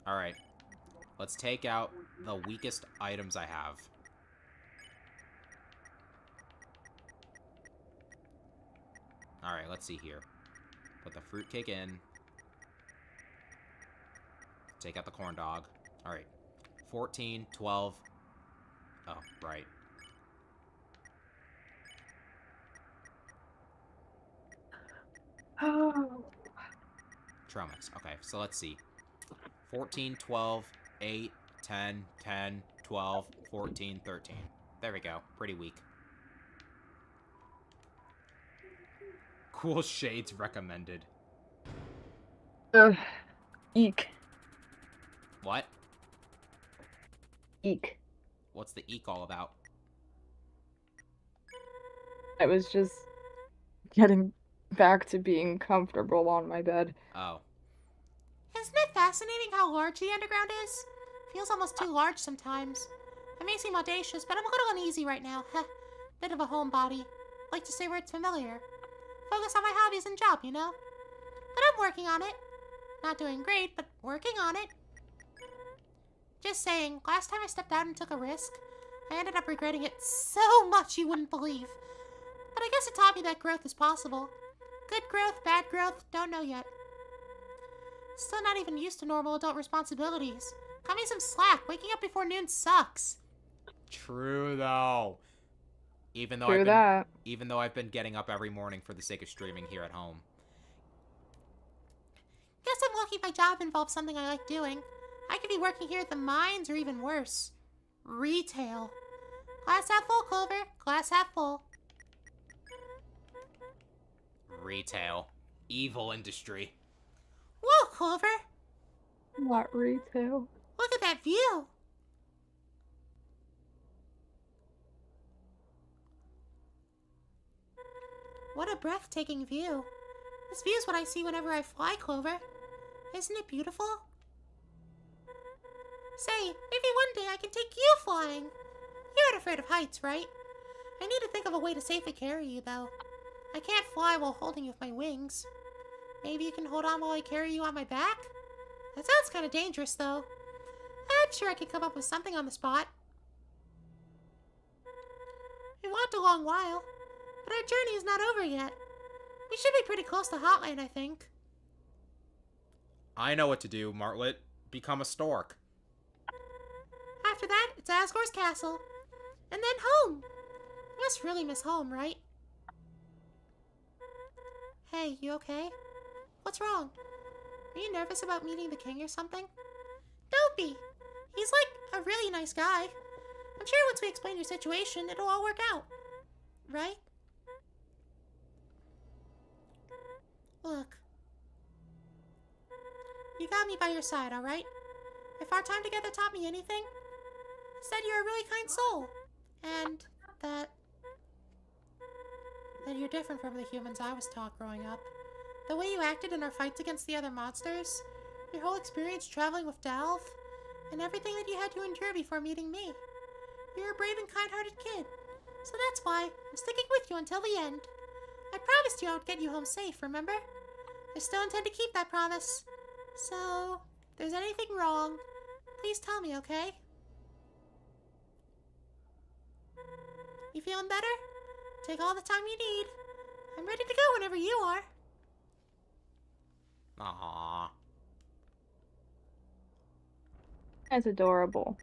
Alright. Let's take out the weakest items I have. Alright, let's see here. Put the fruitcake in. Take out the corn dog. Alright. 14, 12. Oh, right. Oh. Tromix. Okay, so let's see. 14, 12, 8, 10, 10, 12, 14, 13. There we go. Pretty weak. Cool shades recommended. Ugh. Eek. What? Eek. What's the eek all about? I was just getting back to being comfortable on my bed. Oh. Isn't it fascinating how large the underground is? Feels almost too large sometimes. I may seem audacious, but I'm a little uneasy right now. Heh. Bit of a homebody. Like to say where it's familiar. Focus on my hobbies and job, you know? But I'm working on it. Not doing great, but working on it. Just saying, last time I stepped out and took a risk, I ended up regretting it so much you wouldn't believe. But I guess it taught me that growth is possible. Good growth, bad growth, don't know yet. Still not even used to normal adult responsibilities. Cut me some slack. Waking up before noon sucks. True though. Even though I've been getting up every morning for the sake of streaming here at home. Guess I'm lucky my job involves something I like doing. I could be working here at the mines or even worse. Retail. Glass half full, Clover. Glass half full. Retail. Evil industry. Whoa, Clover. Not retail. Look at that view. What a breathtaking view. This view is what I see whenever I fly, Clover. Isn't it beautiful? Say, maybe one day I can take you flying. You aren't afraid of heights, right? I need to think of a way to safely carry you, though. I can't fly while holding you with my wings. Maybe you can hold on while I carry you on my back? That sounds kind of dangerous, though. I'm sure I could come up with something on the spot. We walked a long while, but our journey is not over yet. We should be pretty close to Hotland, I think. I know what to do, Martlet. Become a stork. After that, it's Asgore's castle. And then home. You must really miss home, right? Hey, you okay? What's wrong? Are you nervous about meeting the king or something? Don't be. He's like a really nice guy. I'm sure once we explain your situation, it'll all work out. Right? Look. You got me by your side, alright? If our time together taught me anything, it's that you're a really kind soul. And that you're different from the humans I was taught growing up. The way you acted in our fights against the other monsters, your whole experience traveling with Dalv, and everything that you had to endure before meeting me. You're a brave and kind-hearted kid. So that's why I'm sticking with you until the end. I promised you I would get you home safe, remember? I still intend to keep that promise. So, if there's anything wrong, please tell me, okay? You feeling better? Take all the time you need. I'm ready to go whenever you are. Aww. That's adorable.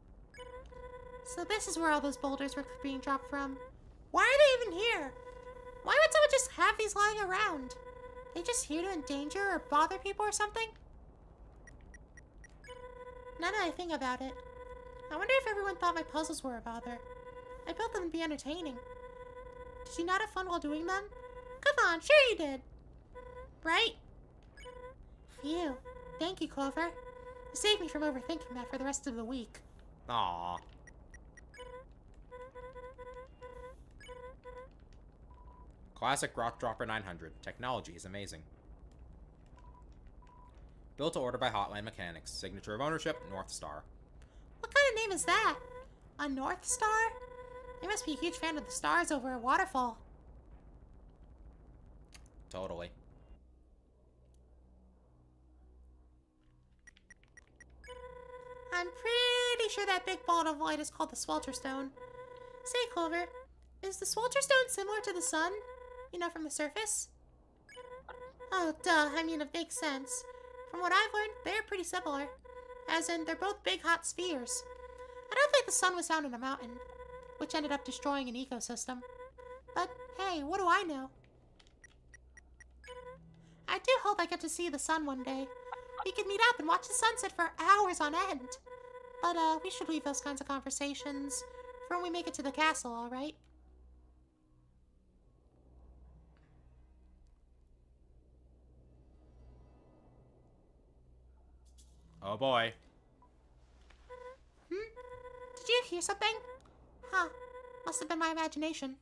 So this is where all those boulders were being dropped from. Why are they even here? Why would someone just have these lying around? They just here to endanger or bother people or something? Now that I think about it, I wonder if everyone thought my puzzles were a bother. I built them to be entertaining. Did you not have fun while doing them? Come on, sure you did. Right? Phew. Thank you, Clover. You saved me from overthinking that for the rest of the week. Aww. Classic Rock Dropper 900. Technology is amazing. Built to order by Hotline Mechanics. Signature of ownership, North Star. What kind of name is that? A North Star? You must be a huge fan of the stars over a waterfall. Totally. I'm pretty sure that big ball of light is called the Swelter Stone. Say, Clover, is the Swelter Stone similar to the sun? You know, from the surface? Oh, duh. I mean, it makes sense. From what I've learned, they're pretty similar. As in, they're both big hot spheres. I don't think the sun was found in a mountain, which ended up destroying an ecosystem. But hey, what do I know? I do hope I get to see the sun one day. We could meet up and watch the sunset for hours on end. But we should leave those kinds of conversations for when we make it to the castle, alright? Oh boy. Did you hear something? Huh. Must have been my imagination.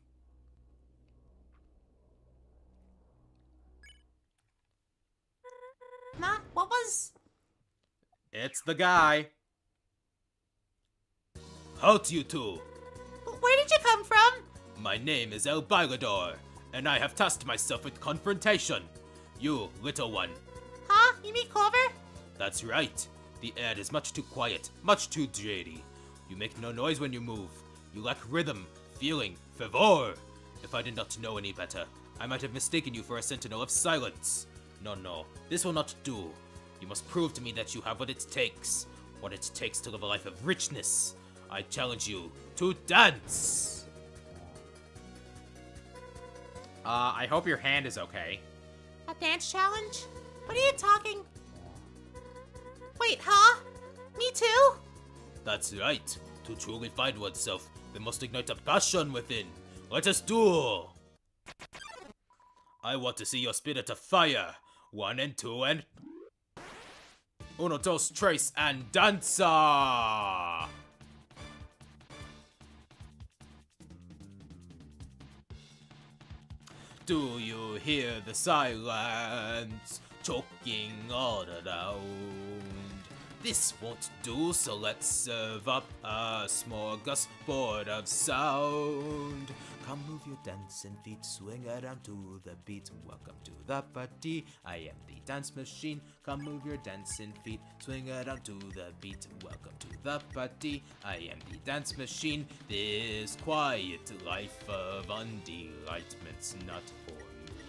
Nah, what was... It's the guy. Halt, you two! Where did you come from? My name is El Bailador, and I have tasked myself with confrontation. You, little one. Huh? You mean Clover? That's right. The air is much too quiet, much too dreary. You make no noise when you move. You lack rhythm, feeling, fervor. If I did not know any better, I might have mistaken you for a sentinel of silence. No, this will not do. You must prove to me that you have what it takes to live a life of richness. I challenge you to dance! I hope your hand is okay. A dance challenge? What are you talking... Wait, huh? Me too? That's right. To truly find oneself, they must ignite a passion within. Let us duel! I want to see your spirit of fire. 1 and 2 and... Uno, dos, tres, and danza! Do you hear the silence choking all around? This won't do, so let's serve up a smorgasbord of sound. Come move your dancing feet, swing around to the beat. Welcome to the party, I am the dance machine. Come move your dancing feet, swing around to the beat. Welcome to the party, I am the dance machine. This quiet life of undelightment's not for me,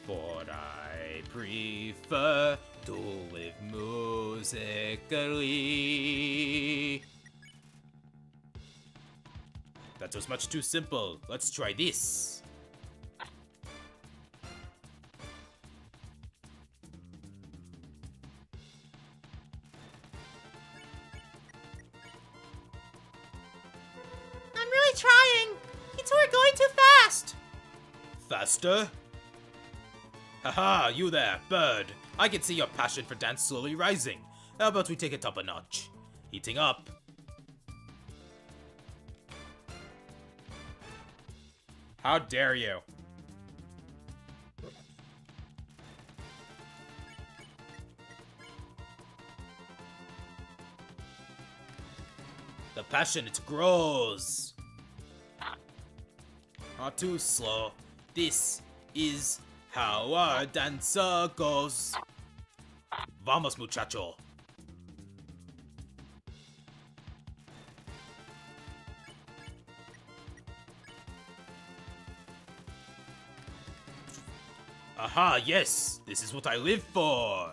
for I prefer to live musically. That was much too simple. Let's try this. I'm really trying. You two are going too fast. Faster? Haha, you there, bird. I can see your passion for dance slowly rising. How about we take it up a notch? Heating up. How dare you? The passion, it grows. Not too slow. This is how our dancer goes. Vamos, muchacho. Aha, yes! This is what I live for!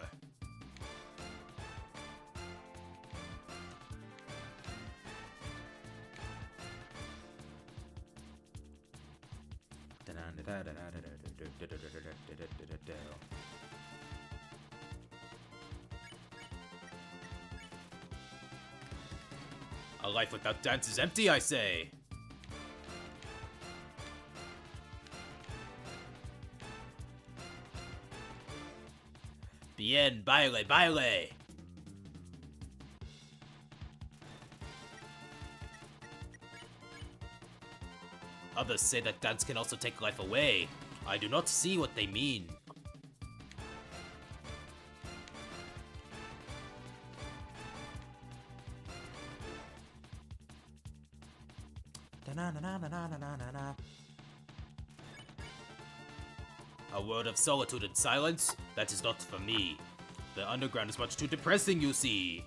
A life without dance is empty, I say! Bien, baile, baile! Others say that dance can also take life away. I do not see what they mean. Da-na-na-na-na-na-na-na-na. A world of solitude and silence? That is not for me. The underground is much too depressing, you see.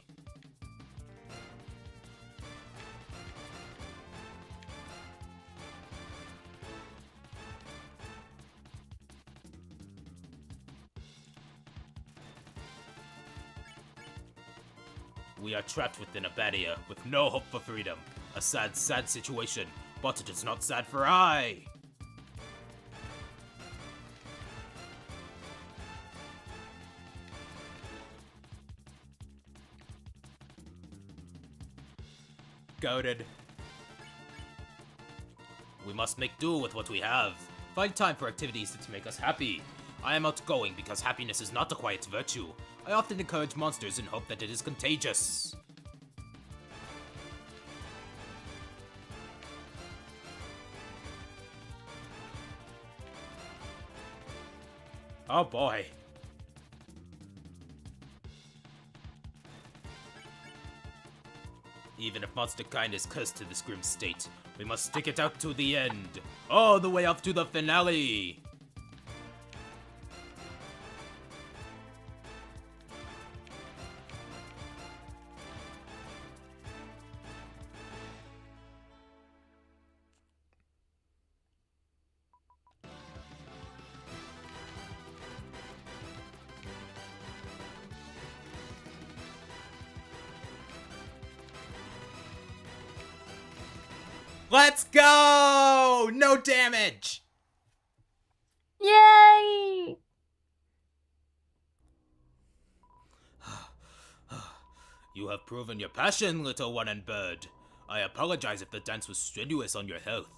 We are trapped within a barrier with no hope for freedom. A sad, sad situation, but it is not sad for I. Goated. We must make do with what we have. Find time for activities that make us happy. I am outgoing because happiness is not a quiet virtue. I often encourage monsters in hope that it is contagious. Oh boy. Even if monster kind is cursed to this grim state, we must stick it out to the end. All the way up to the finale. Let's go! No damage! Yay! You have proven your passion, little one and bird. I apologize if the dance was strenuous on your health.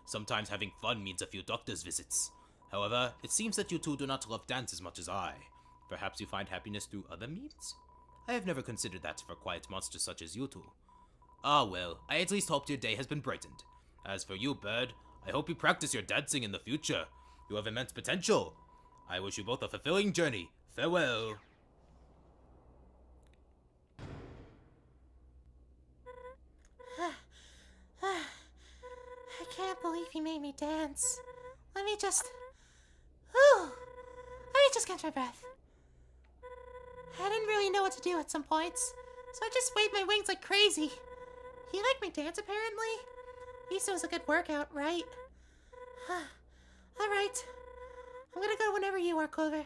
Sometimes having fun means a few doctor's visits. However, it seems that you two do not love dance as much as I. Perhaps you find happiness through other means? I have never considered that for quiet monsters such as you two. Ah well, I at least hope your day has been brightened. As for you, bird, I hope you practice your dancing in the future. You have immense potential. I wish you both a fulfilling journey. Farewell. I can't believe he made me dance. Let me just... Whew. Let me just catch my breath. I didn't really know what to do at some points, so I just waved my wings like crazy. He liked my dance, apparently. He said it was a good workout, right? Alright. I'm gonna go whenever you are, Clover.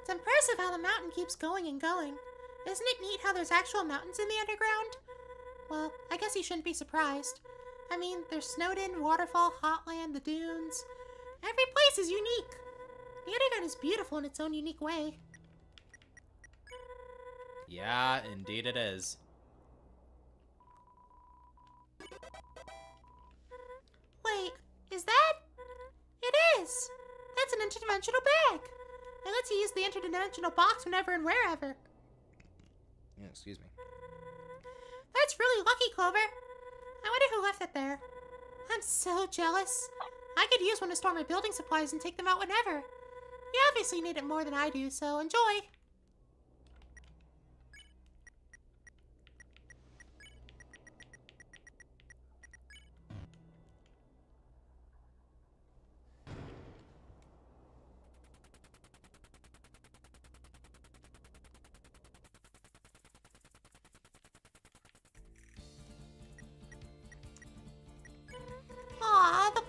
It's impressive how the mountain keeps going and going. Isn't it neat how there's actual mountains in the underground? Well, I guess you shouldn't be surprised. I mean, there's Snowdin, Waterfall, Hotland, the dunes. Every place is unique. The underground is beautiful in its own unique way. Yeah, indeed it is. Wait, is that? It is! That's an interdimensional bag! It lets you use the interdimensional box whenever and wherever. Yeah, excuse me. That's really lucky, Clover. I wonder who left it there. I'm so jealous. I could use one to store my building supplies and take them out whenever. You obviously need it more than I do, so enjoy. Aw, the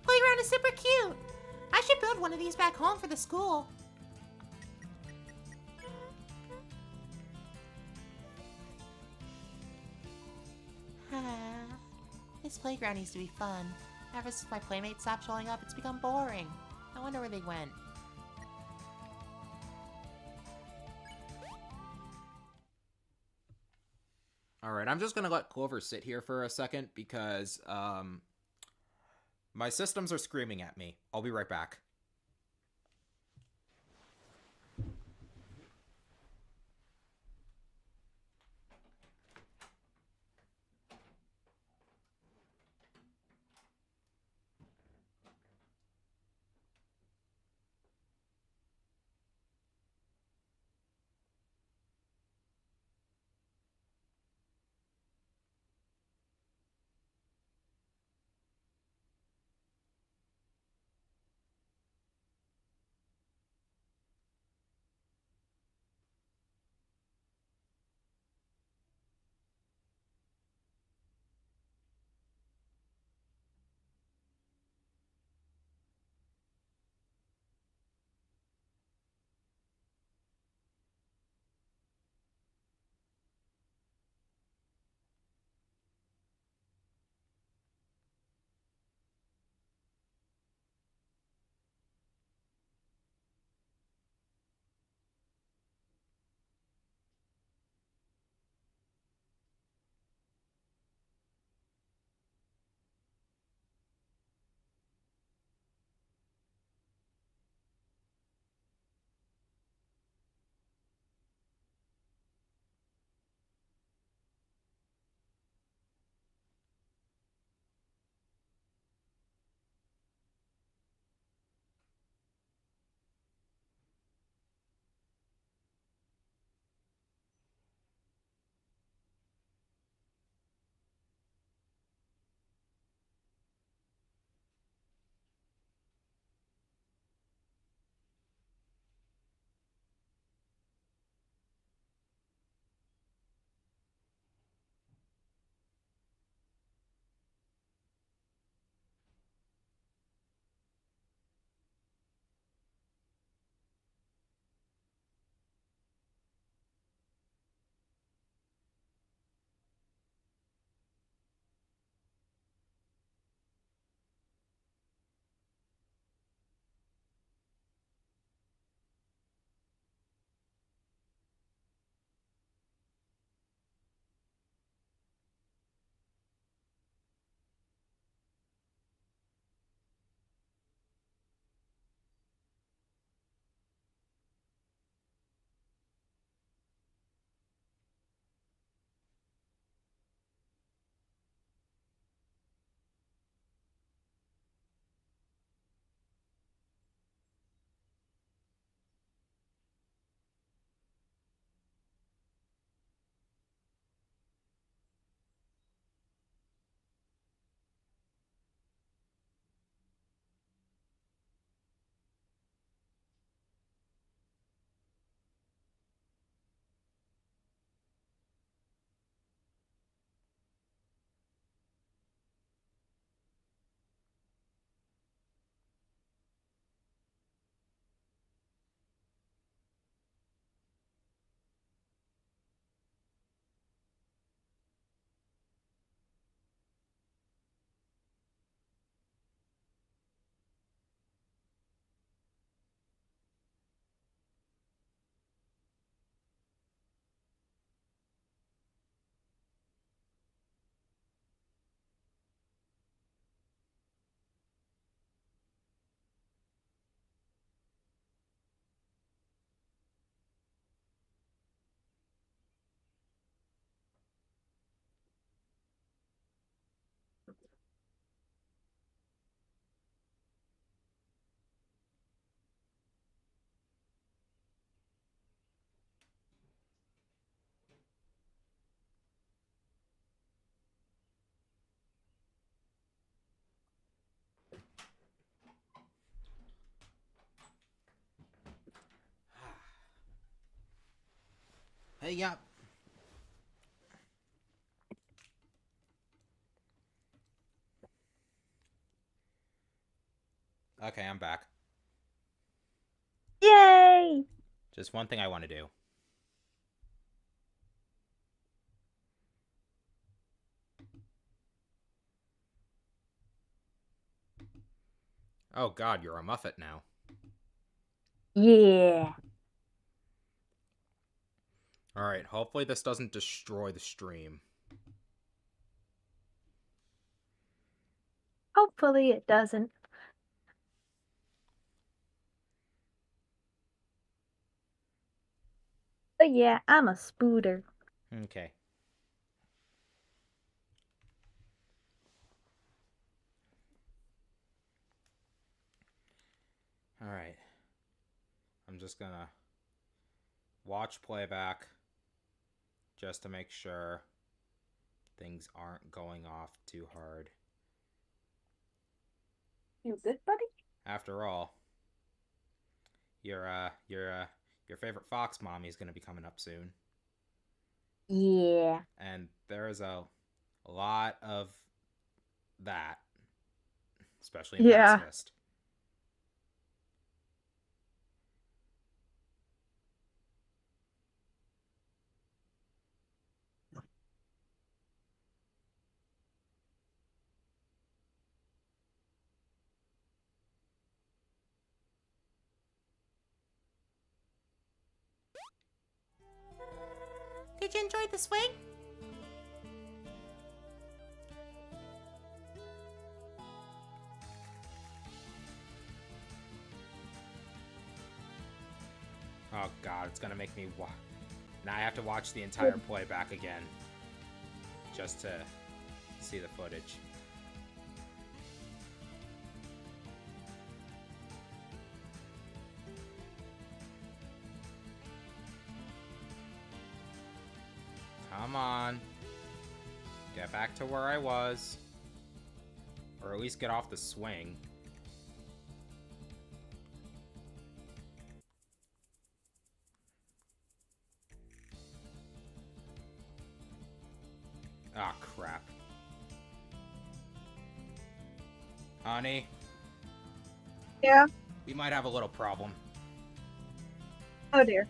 playground is super cute. I should build one of these back home for the school. This playground used to be fun. Ever since my playmates stopped showing up, it's become boring. I wonder where they went. Alright, I'm just gonna let Clover sit here for a second because, my systems are screaming at me. I'll be right back. Yep. Okay, I'm back. Yay! Just one thing I want to do. Oh god, you're a Muffet now. Yeah. Alright, hopefully this doesn't destroy the stream. Hopefully it doesn't. But yeah, I'm a spooter. Okay. Alright. I'm just gonna watch playback just to make sure things aren't going off too hard. You good, buddy? After all, your favorite fox mommy is gonna be coming up soon. Yeah. And there's a lot of that. Especially in Yeah. Pacifist. Did you enjoy the swing? Oh god, it's gonna make me now I have to watch the entire playback again. Just to see the footage. Come on. Get back to where I was. Or at least get off the swing. Ah, crap. Honey? Yeah. We might have a little problem. Oh dear.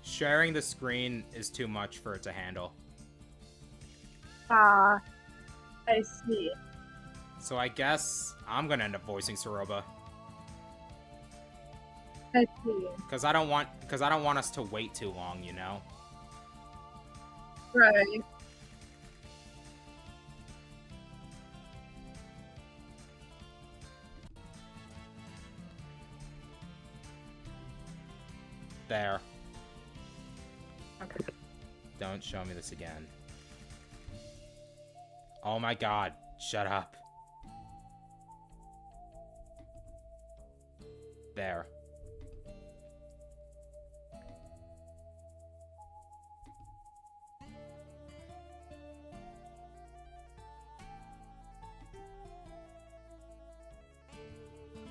Sharing the screen is too much for it to handle. Ah, I see. So I guess I'm gonna end up voicing Soroba. I see. Cause I don't want us to wait too long, you know? Right. There. Okay. Don't show me this again. Oh my god, shut up. There.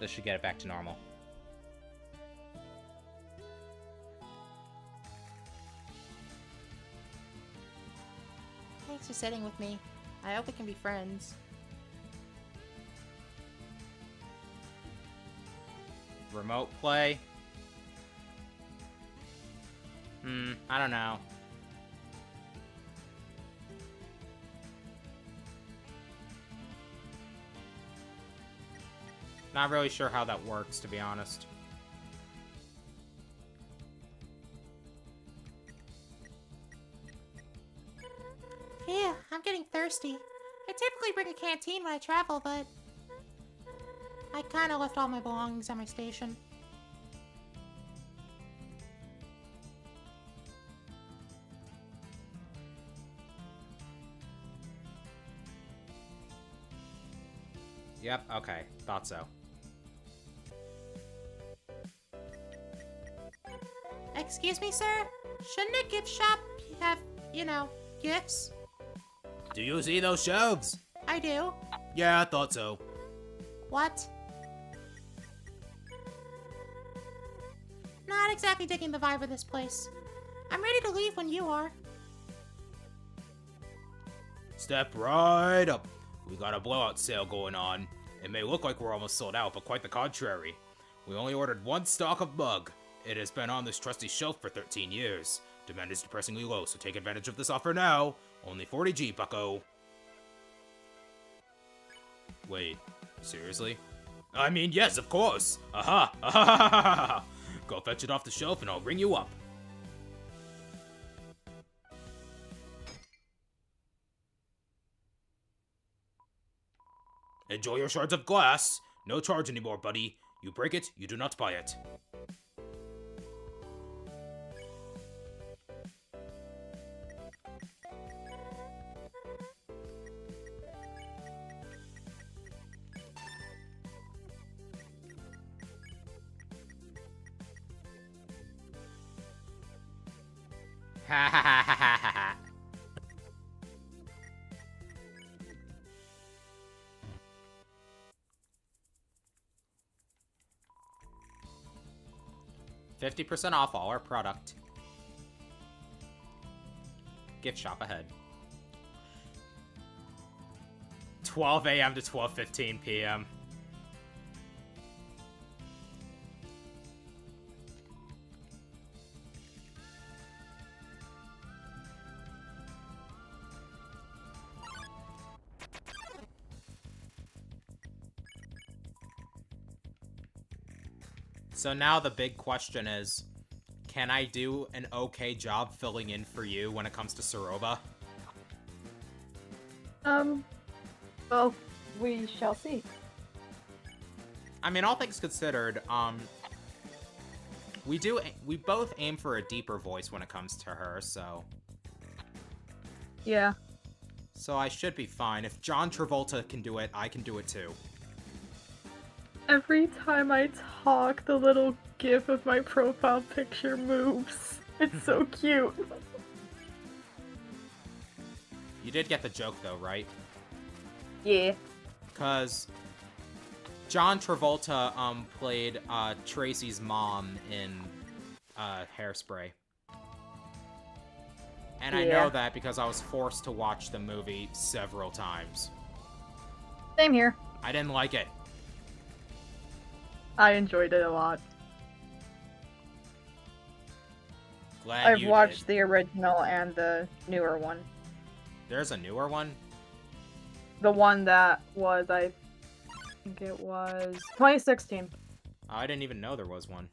This should get it back to normal. Thanks for sitting with me. I hope we can be friends. Remote play? I don't know. Not really sure how that works, to be honest. Phew, I'm getting thirsty. I typically bring a canteen when I travel, but I kinda left all my belongings at my station. Yep, okay. Thought so. Excuse me, sir? Shouldn't a gift shop have, you know, gifts? Do you see those shelves? I do. Yeah, I thought so. What? Not exactly digging the vibe of this place. I'm ready to leave when you are. Step right up. We got a blowout sale going on. It may look like we're almost sold out, but quite the contrary. We only ordered one stock of mug. It has been on this trusty shelf for 13 years. Demand is depressingly low, so take advantage of this offer now. Only 40G, bucko. Wait, seriously? I mean, yes, of course. Aha! Aha! Go fetch it off the shelf and I'll ring you up. Enjoy your shards of glass. No charge anymore, buddy. You break it, you do not buy it. Ha ha ha ha ha ha ha. $50% off all our product. Gift shop ahead. 12 a.m. to 12:15 p.m. So now the big question is, can I do an okay job filling in for you when it comes to Soroba? Well, we shall see. I mean, all things considered, we both aim for a deeper voice when it comes to her, so... Yeah. So I should be fine. If John Travolta can do it, I can do it too. Every time I talk, the little gif of my profile picture moves. It's so cute. You did get the joke though, right? Yeah. Cause John Travolta played Tracy's mom in Hairspray. And I know that because I was forced to watch the movie several times. Same here. I didn't like it. I enjoyed it a lot. Glad I've you watched did. the original and the newer one. There's a newer one? The one that was, I think it was 2016. Oh, I didn't even know there was one.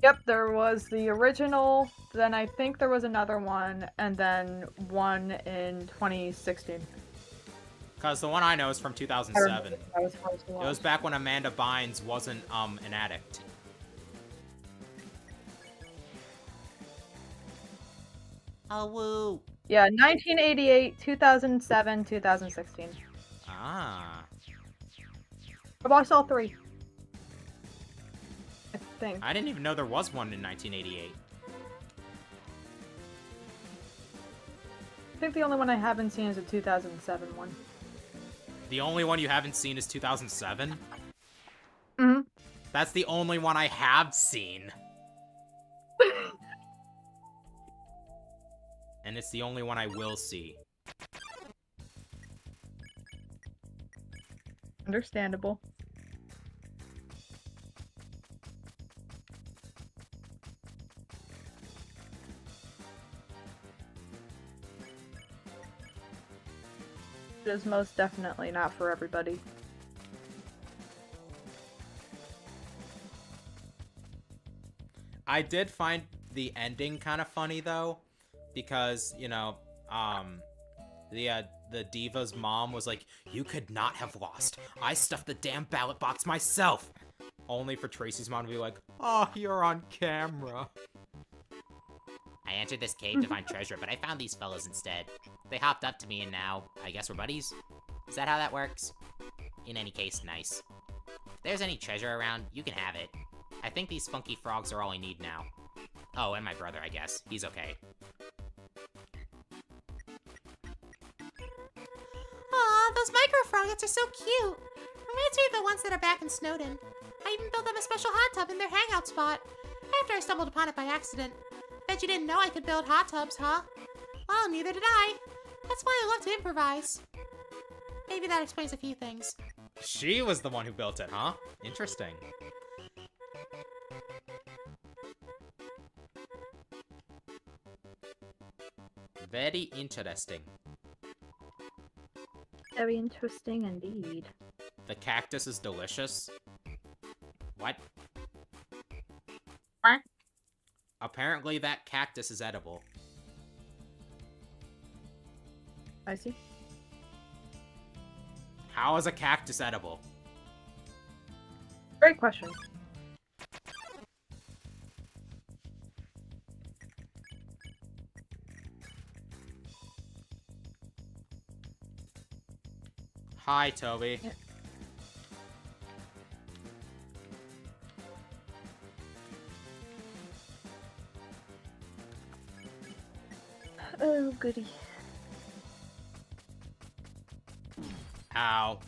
Yep, there was the original, then I think there was another one, and then one in 2016. Because the one I know is from I 2007. remember I was supposed to It watch. was back when Amanda Bynes wasn't an addict. Oh, woo. Yeah, 1988, 2007, 2016. Ah. I watched all three. I think. I didn't even know there was one in 1988. I think the only one I haven't seen is the 2007 one. The only one you haven't seen is 2007? Mm-hmm. That's the only one I have seen. And it's the only one I will see. Understandable. It is most definitely not for everybody. I did find the ending kind of funny though, because, you know, the diva's mom was like, "You could not have lost. I stuffed the damn ballot box myself." Only for Tracy's mom to be like, "Oh, you're on camera." I entered this cave to find treasure, but I found these fellas instead. They hopped up to me and now, I guess we're buddies? Is that how that works? In any case, nice. If there's any treasure around, you can have it. I think these funky frogs are all I need now. Oh, and my brother, I guess. He's okay. Aw, those micro froggets are so cute. Reminds me of the ones that are back in Snowdon. I even built them a special hot tub in their hangout spot, after I stumbled upon it by accident. Bet you didn't know I could build hot tubs, huh? Well, neither did I. That's why I love to improvise. Maybe that explains a few things. She was the one who built it, huh? Interesting. Very interesting. Very interesting indeed. The cactus is delicious. What? What? Apparently that cactus is edible. I see. How is a cactus edible? Great question. Hi, Toby. Yeah. Oh, goody. Ow.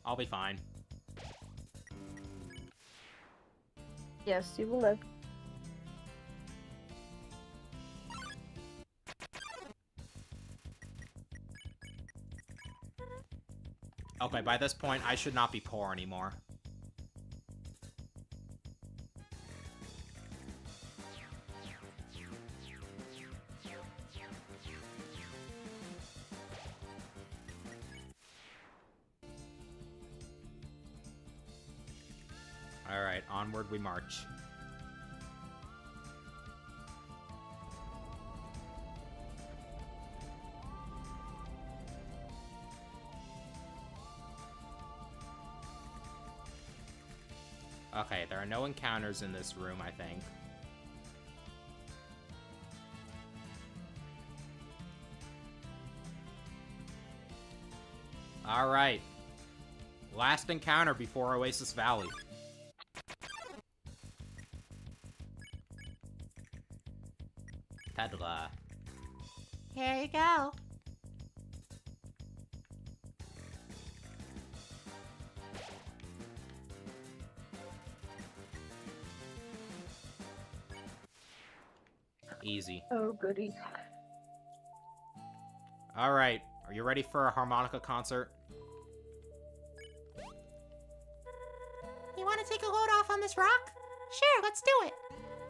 I'll be fine. Yes, you will live. Okay, by this point, I should not be poor anymore. Alright, onward we march. Okay, there are no encounters in this room, I think. Alright. Last encounter before Oasis Valley. Pedla. Here you go. Easy. Oh, goody. Alright, are you ready for a harmonica concert? You want to take a load off on this rock? Sure, let's do it.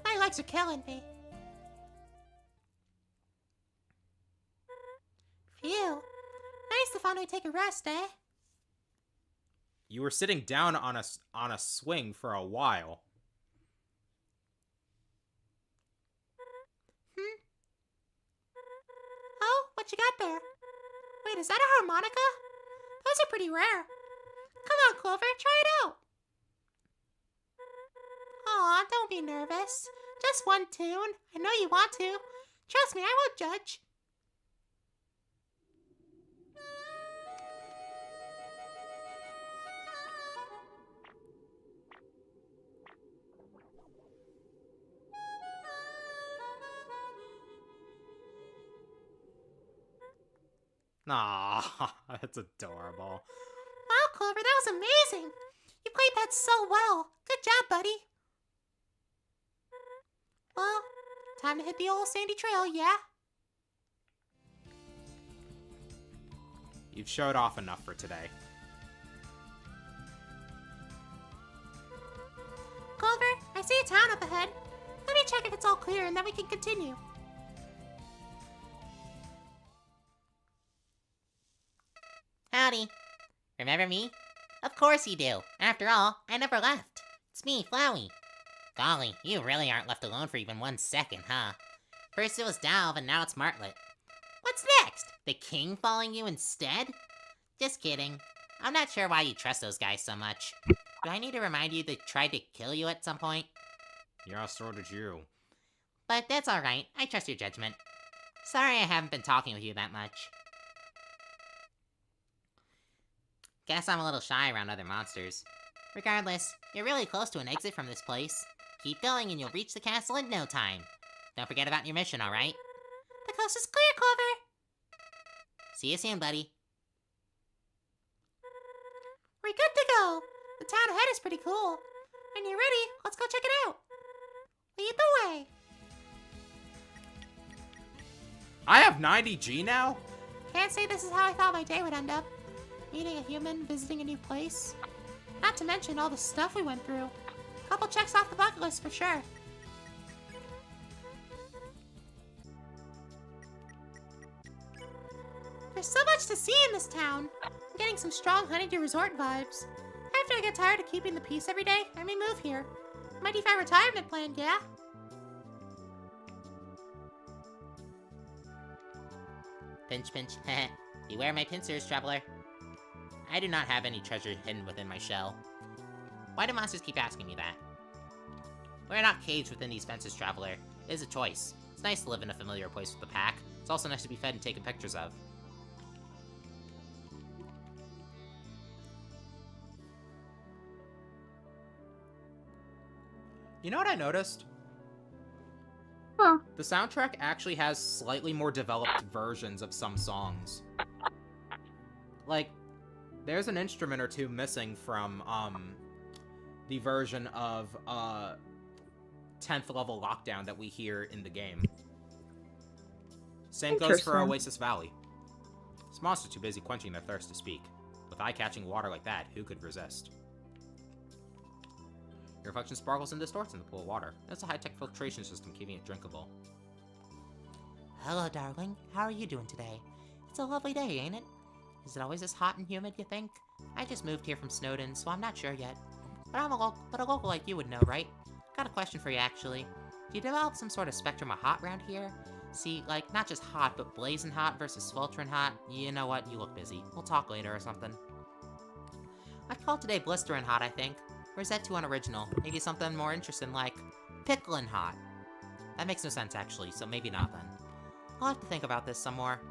My legs are killing me. Phew. Nice to finally take a rest, eh? You were sitting down on a swing for a while. Oh, what you got there? Wait, is that a harmonica? Those are pretty rare. Come on, Clover, try it out. Aw, don't be nervous. Just one tune. I know you want to. Trust me, I won't judge. Aw, that's adorable. Wow, Clover, that was amazing. You played that so well. Good job, buddy. Well, time to hit the old sandy trail, yeah? You've showed off enough for today. Clover, I see a town up ahead. Let me check if it's all clear and then we can continue. Howdy. Remember me? Of course you do. After all, I never left. It's me, Flowey. Golly, you really aren't left alone for even 1 second, huh? First it was Dalv, and now it's Martlet. What's next? The king following you instead? Just kidding. I'm not sure why you trust those guys so much. Do I need to remind you they tried to kill you at some point? Yeah, so did you. But that's alright. I trust your judgment. Sorry I haven't been talking with you that much. Guess I'm a little shy around other monsters. Regardless, you're really close to an exit from this place. Keep going and you'll reach the castle in no time. Don't forget about your mission, alright? The coast is clear, Clover. See you soon, buddy. We're good to go. The town ahead is pretty cool. When you're ready, let's go check it out. Lead the way. I have 90G now? Can't say this is how I thought my day would end up. Meeting a human, visiting a new place. Not to mention all the stuff we went through. Couple checks off the bucket list for sure. There's so much to see in this town. I'm getting some strong honeydew resort vibes. After I get tired of keeping the peace every day, I may move here. Might even have a retirement plan, yeah? Pinch, pinch. Beware my pincers, traveler. I do not have any treasure hidden within my shell. Why do monsters keep asking me that? We're not caged within these fences, traveler. It is a choice. It's nice to live in a familiar place with the pack. It's also nice to be fed and taken pictures of. You know what I noticed? Huh. The soundtrack actually has slightly more developed versions of some songs. Like, there's an instrument or two missing from, the version of, 10th level Lockdown that we hear in the game. Same goes for Interesting. Oasis Valley. This monster's too busy quenching their thirst to speak. With eye-catching water like that, who could resist? Your reflection sparkles and distorts in the pool of water. It's a high-tech filtration system keeping it drinkable. Hello, darling. How are you doing today? It's a lovely day, ain't it? Is it always this hot and humid, you think? I just moved here from Snowdon, so I'm not sure yet. But a local like you would know, right? Got a question for you, actually. Do you develop some sort of spectrum of hot around here? See, like, not just hot, but blazing hot versus sweltering hot? You know what? You look busy. We'll talk later or something. I'd call today blistering hot, I think. Or is that too unoriginal? Maybe something more interesting like pickling hot. That makes no sense, actually, so maybe not then. I'll have to think about this some more.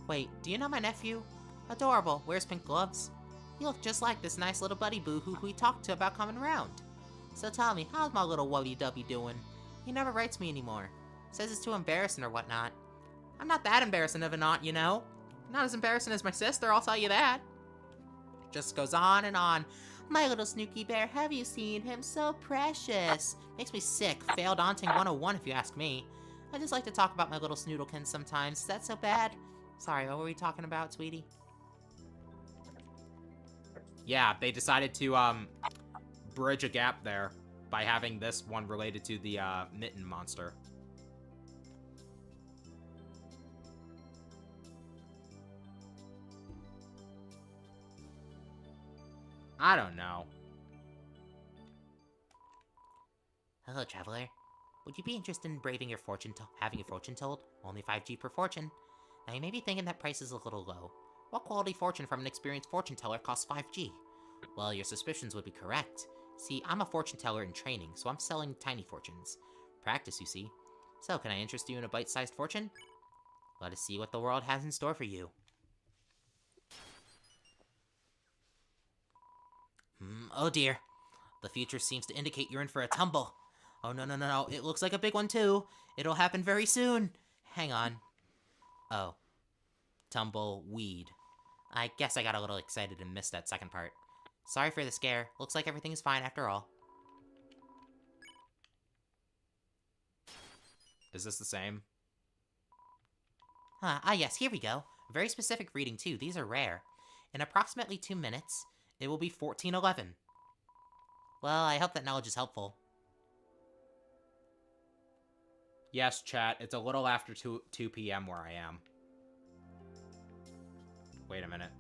Wait, do you know my nephew? Adorable, wears pink gloves. You look just like this nice little buddy boo who we talked to about coming around. So tell me, how's my little wuddy-dubby doing? He never writes me anymore. Says it's too embarrassing or whatnot. I'm not that embarrassing of an aunt, you know? Not as embarrassing as my sister, I'll tell you that. Just goes on and on. My little Snooky Bear, have you seen him? So precious. Makes me sick. Failed Daunting 101 if you ask me. I just like to talk about my little Snoodlekins sometimes. Is that so bad? Sorry, what were we talking about, sweetie? Yeah, they decided to, bridge a gap there by having this one related to the, Mitten monster. I don't know. Hello, traveler. Would you be interested in braving your fortune having your fortune told? Only 5G per fortune. Now you may be thinking that price is a little low. What quality fortune from an experienced fortune teller costs 5G? Well, your suspicions would be correct. See, I'm a fortune teller in training, so I'm selling tiny fortunes. Practice, you see. So, can I interest you in a bite-sized fortune? Let us see what the world has in store for you. Oh dear. The future seems to indicate you're in for a tumble. Oh, no. It looks like a big one, too. It'll happen very soon. Hang on. Oh. Tumbleweed. I guess I got a little excited and missed that second part. Sorry for the scare. Looks like everything is fine after all. Is this the same? Yes, here we go. Very specific reading, too. These are rare. In approximately 2 minutes, it will be 1411. Well, I hope that knowledge is helpful. Yes, chat, it's a little after 2 p.m. where I am. Wait a minute.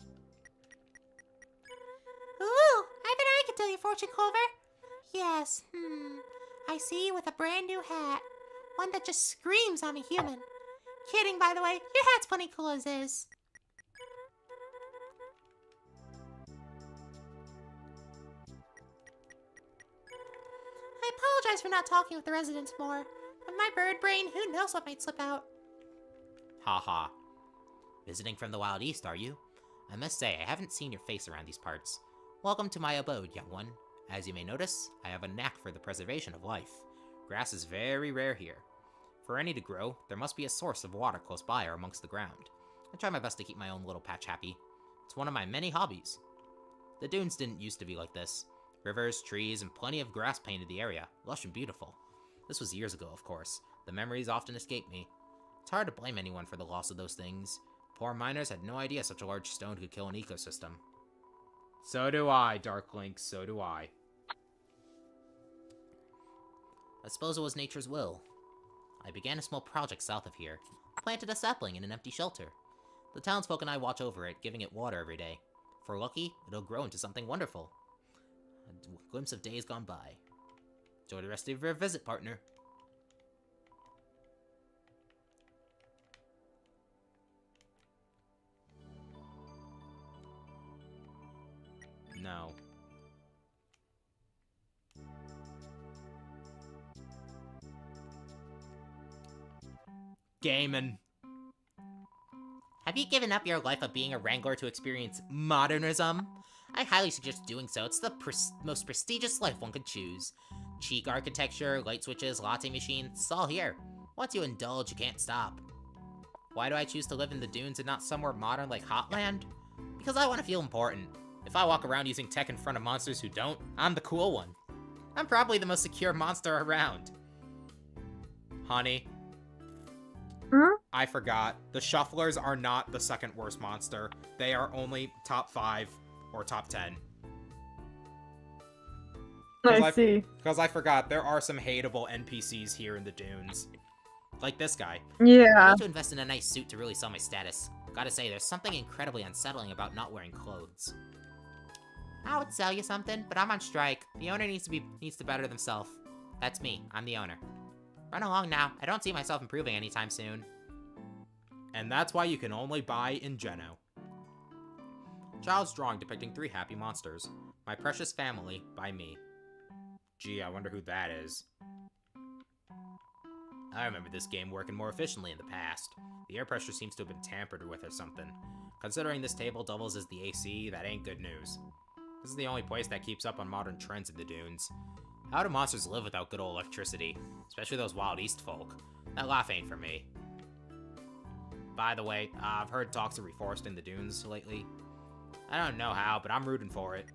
Ooh, I bet I can tell your fortune, Clover. Yes, I see you with a brand new hat. One that just screams I'm a human. Kidding, by the way. Your hat's plenty cool as is. I apologize for not talking with the residents more. With my bird brain, who knows what might slip out. Haha. Visiting from the Wild East, are you? I must say, I haven't seen your face around these parts. Welcome to my abode, young one. As you may notice, I have a knack for the preservation of life. Grass is very rare here. For any to grow, there must be a source of water close by or amongst the ground. I try my best to keep my own little patch happy. It's one of my many hobbies. The dunes didn't used to be like this. Rivers, trees, and plenty of grass painted the area, lush and beautiful. This was years ago, of course. The memories often escape me. It's hard to blame anyone for the loss of those things. Poor miners had no idea such a large stone could kill an ecosystem. So do I, Dark Link, so do I. I suppose it was nature's will. I began a small project south of here. Planted a sapling in an empty shelter. The townsfolk and I watch over it, giving it water every day. If we're lucky, it'll grow into something wonderful. A glimpse of days gone by. Enjoy the rest of your visit, partner. No. Gaming. Have you given up your life of being a wrangler to experience modernism? I highly suggest doing so. It's the most prestigious life one could choose. Chic architecture, light switches, latte machines, it's all here. Once you indulge, you can't stop. Why do I choose to live in the dunes and not somewhere modern like Hotland? Because I want to feel important. If I walk around using tech in front of monsters who don't, I'm the cool one. I'm probably the most secure monster around. Honey. I forgot. The Shufflers are not the second worst monster. They are only top 5 or top 10. I see. Because I forgot, there are some hateable NPCs here in the dunes. Like this guy. I Yeah. need to invest in a nice suit to really sell my status. Gotta say, there's something incredibly unsettling about not wearing clothes. I would sell you something, but I'm on strike. The owner needs to better themselves. That's me. I'm the owner. Run along now. I don't see myself improving anytime soon. And that's why you can only buy in Geno. Child's drawing depicting 3 happy monsters. My Precious Family by me. Gee, I wonder who that is. I remember this game working more efficiently in the past. The air pressure seems to have been tampered with or something. Considering this table doubles as the AC, that ain't good news. This is the only place that keeps up on modern trends in the dunes. How do monsters live without good old electricity? Especially those Wild East folk. That laugh ain't for me. By the way, I've heard talks of reforesting the dunes lately. I don't know how, but I'm rooting for it.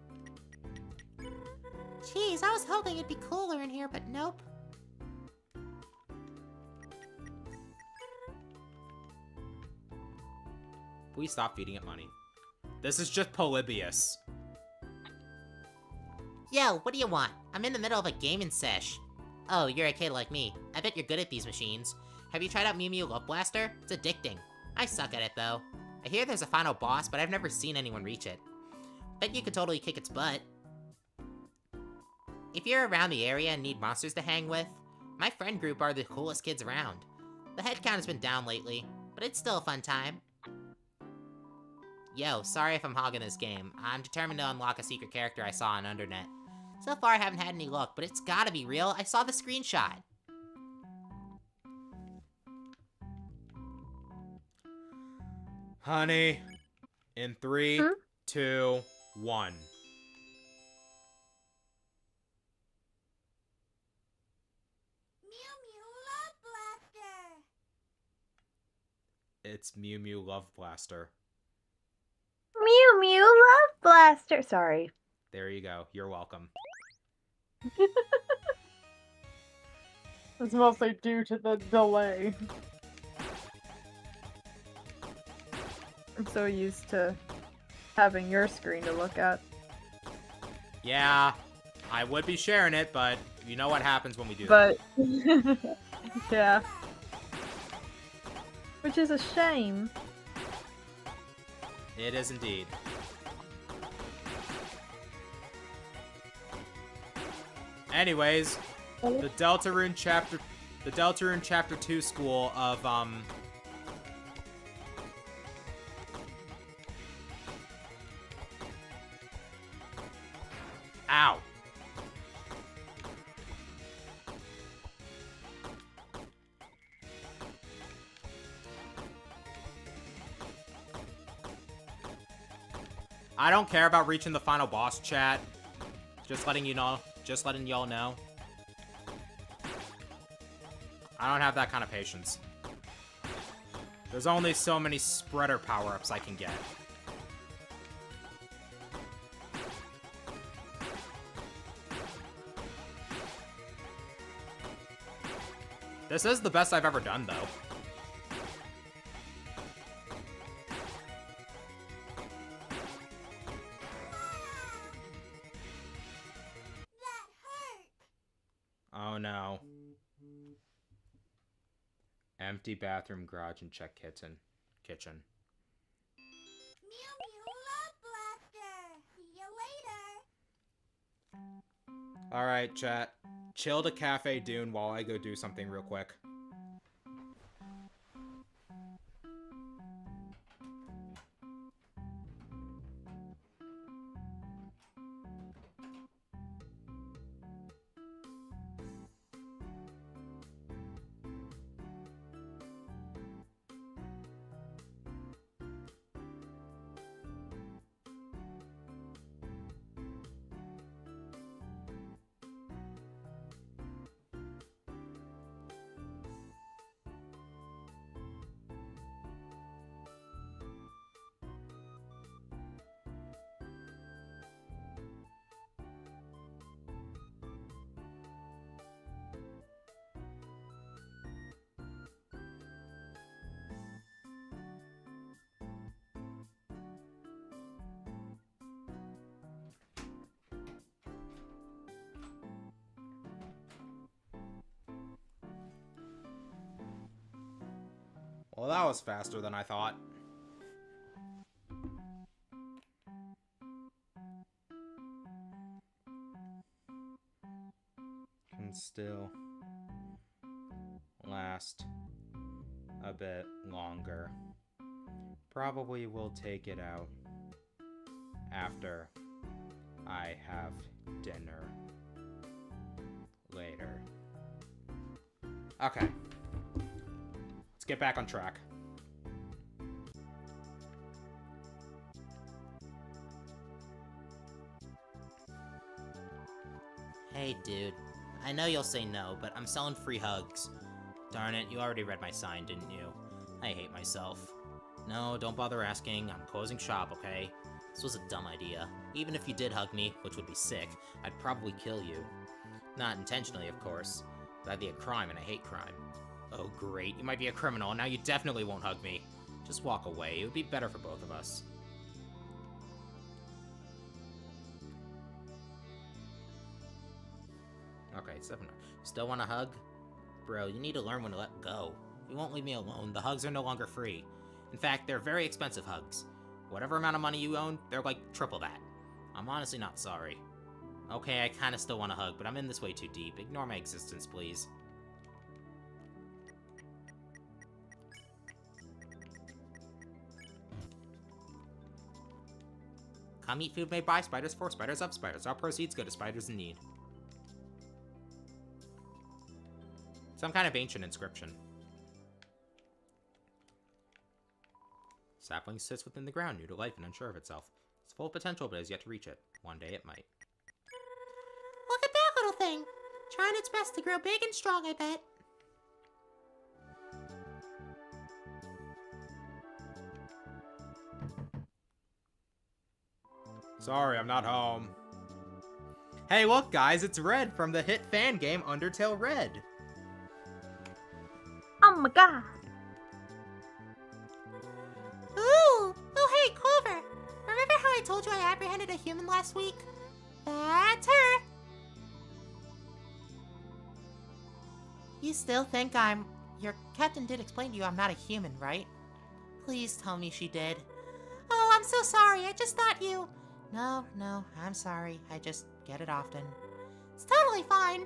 Jeez, I was hoping it'd be cooler in here, but nope. Please stop feeding it money. This is just Polybius. Yo, what do you want? I'm in the middle of a gaming sesh. Oh, you're a kid like me. I bet you're good at these machines. Have you tried out Mew Mew Love Blaster? It's addicting. I suck at it, though. I hear there's a final boss, but I've never seen anyone reach it. Bet you could totally kick its butt. If you're around the area and need monsters to hang with, my friend group are the coolest kids around. The head count has been down lately, but it's still a fun time. Yo, sorry if I'm hogging this game. I'm determined to unlock a secret character I saw on Undernet. So far I haven't had any luck, but it's gotta be real. I saw the screenshot. Honey, in 3, 2, 1. It's Mew Mew Love Blaster. Mew Mew Love Blaster. Sorry. There you go. You're welcome. It's mostly due to the delay. I'm so used to having your screen to look at. Yeah, I would be sharing it, but you know what happens when we do that. But yeah. Which is a shame. It is indeed. Anyways, the Deltarune chapter 2 school of Ow. I don't care about reaching the final boss, chat. Just letting you know. Just letting y'all know. I don't have that kind of patience. There's only so many spreader power-ups I can get. This is the best I've ever done, though. Oh no. Empty bathroom, garage, and check kitchen. Mew Mew Love Blaster. See you later. Alright, chat. Chill to Cafe Dune while I go do something real quick. Well, that was faster than I thought. Can still last a bit longer. Probably will take it out after I have dinner later. Okay. Let's get back on track. Hey, dude. I know you'll say no, but I'm selling free hugs. Darn it, you already read my sign, didn't you? I hate myself. No, don't bother asking. I'm closing shop, okay? This was a dumb idea. Even if you did hug me, which would be sick, I'd probably kill you. Not intentionally, of course. That'd be a crime, and I hate crime. Oh, great. You might be a criminal, and now you definitely won't hug me. Just walk away. It would be better for both of us. Okay, 7. Still want a hug? Bro, you need to learn when to let go. You won't leave me alone. The hugs are no longer free. In fact, they're very expensive hugs. Whatever amount of money you own, they're like triple that. I'm honestly not sorry. Okay, I kinda still want a hug, but I'm in this way too deep. Ignore my existence, please. Come eat food made by spiders for spiders of spiders. All proceeds go to spiders in need. Some kind of ancient inscription. Sapling sits within the ground, new to life and unsure of itself. It's full of potential, but has yet to reach it. One day it might. Look at that little thing. Trying its best to grow big and strong, I bet. Sorry, I'm not home. Hey, look, guys, it's Red from the hit fan game Undertale Red. Oh my god. Ooh! Oh, hey, Clover! Remember how I told you I apprehended a human last week? That's her! You still think I'm... Your captain did explain to you I'm not a human, right? Please tell me she did. Oh, I'm so sorry. I just thought you... No, I'm sorry. I just get it often. It's totally fine.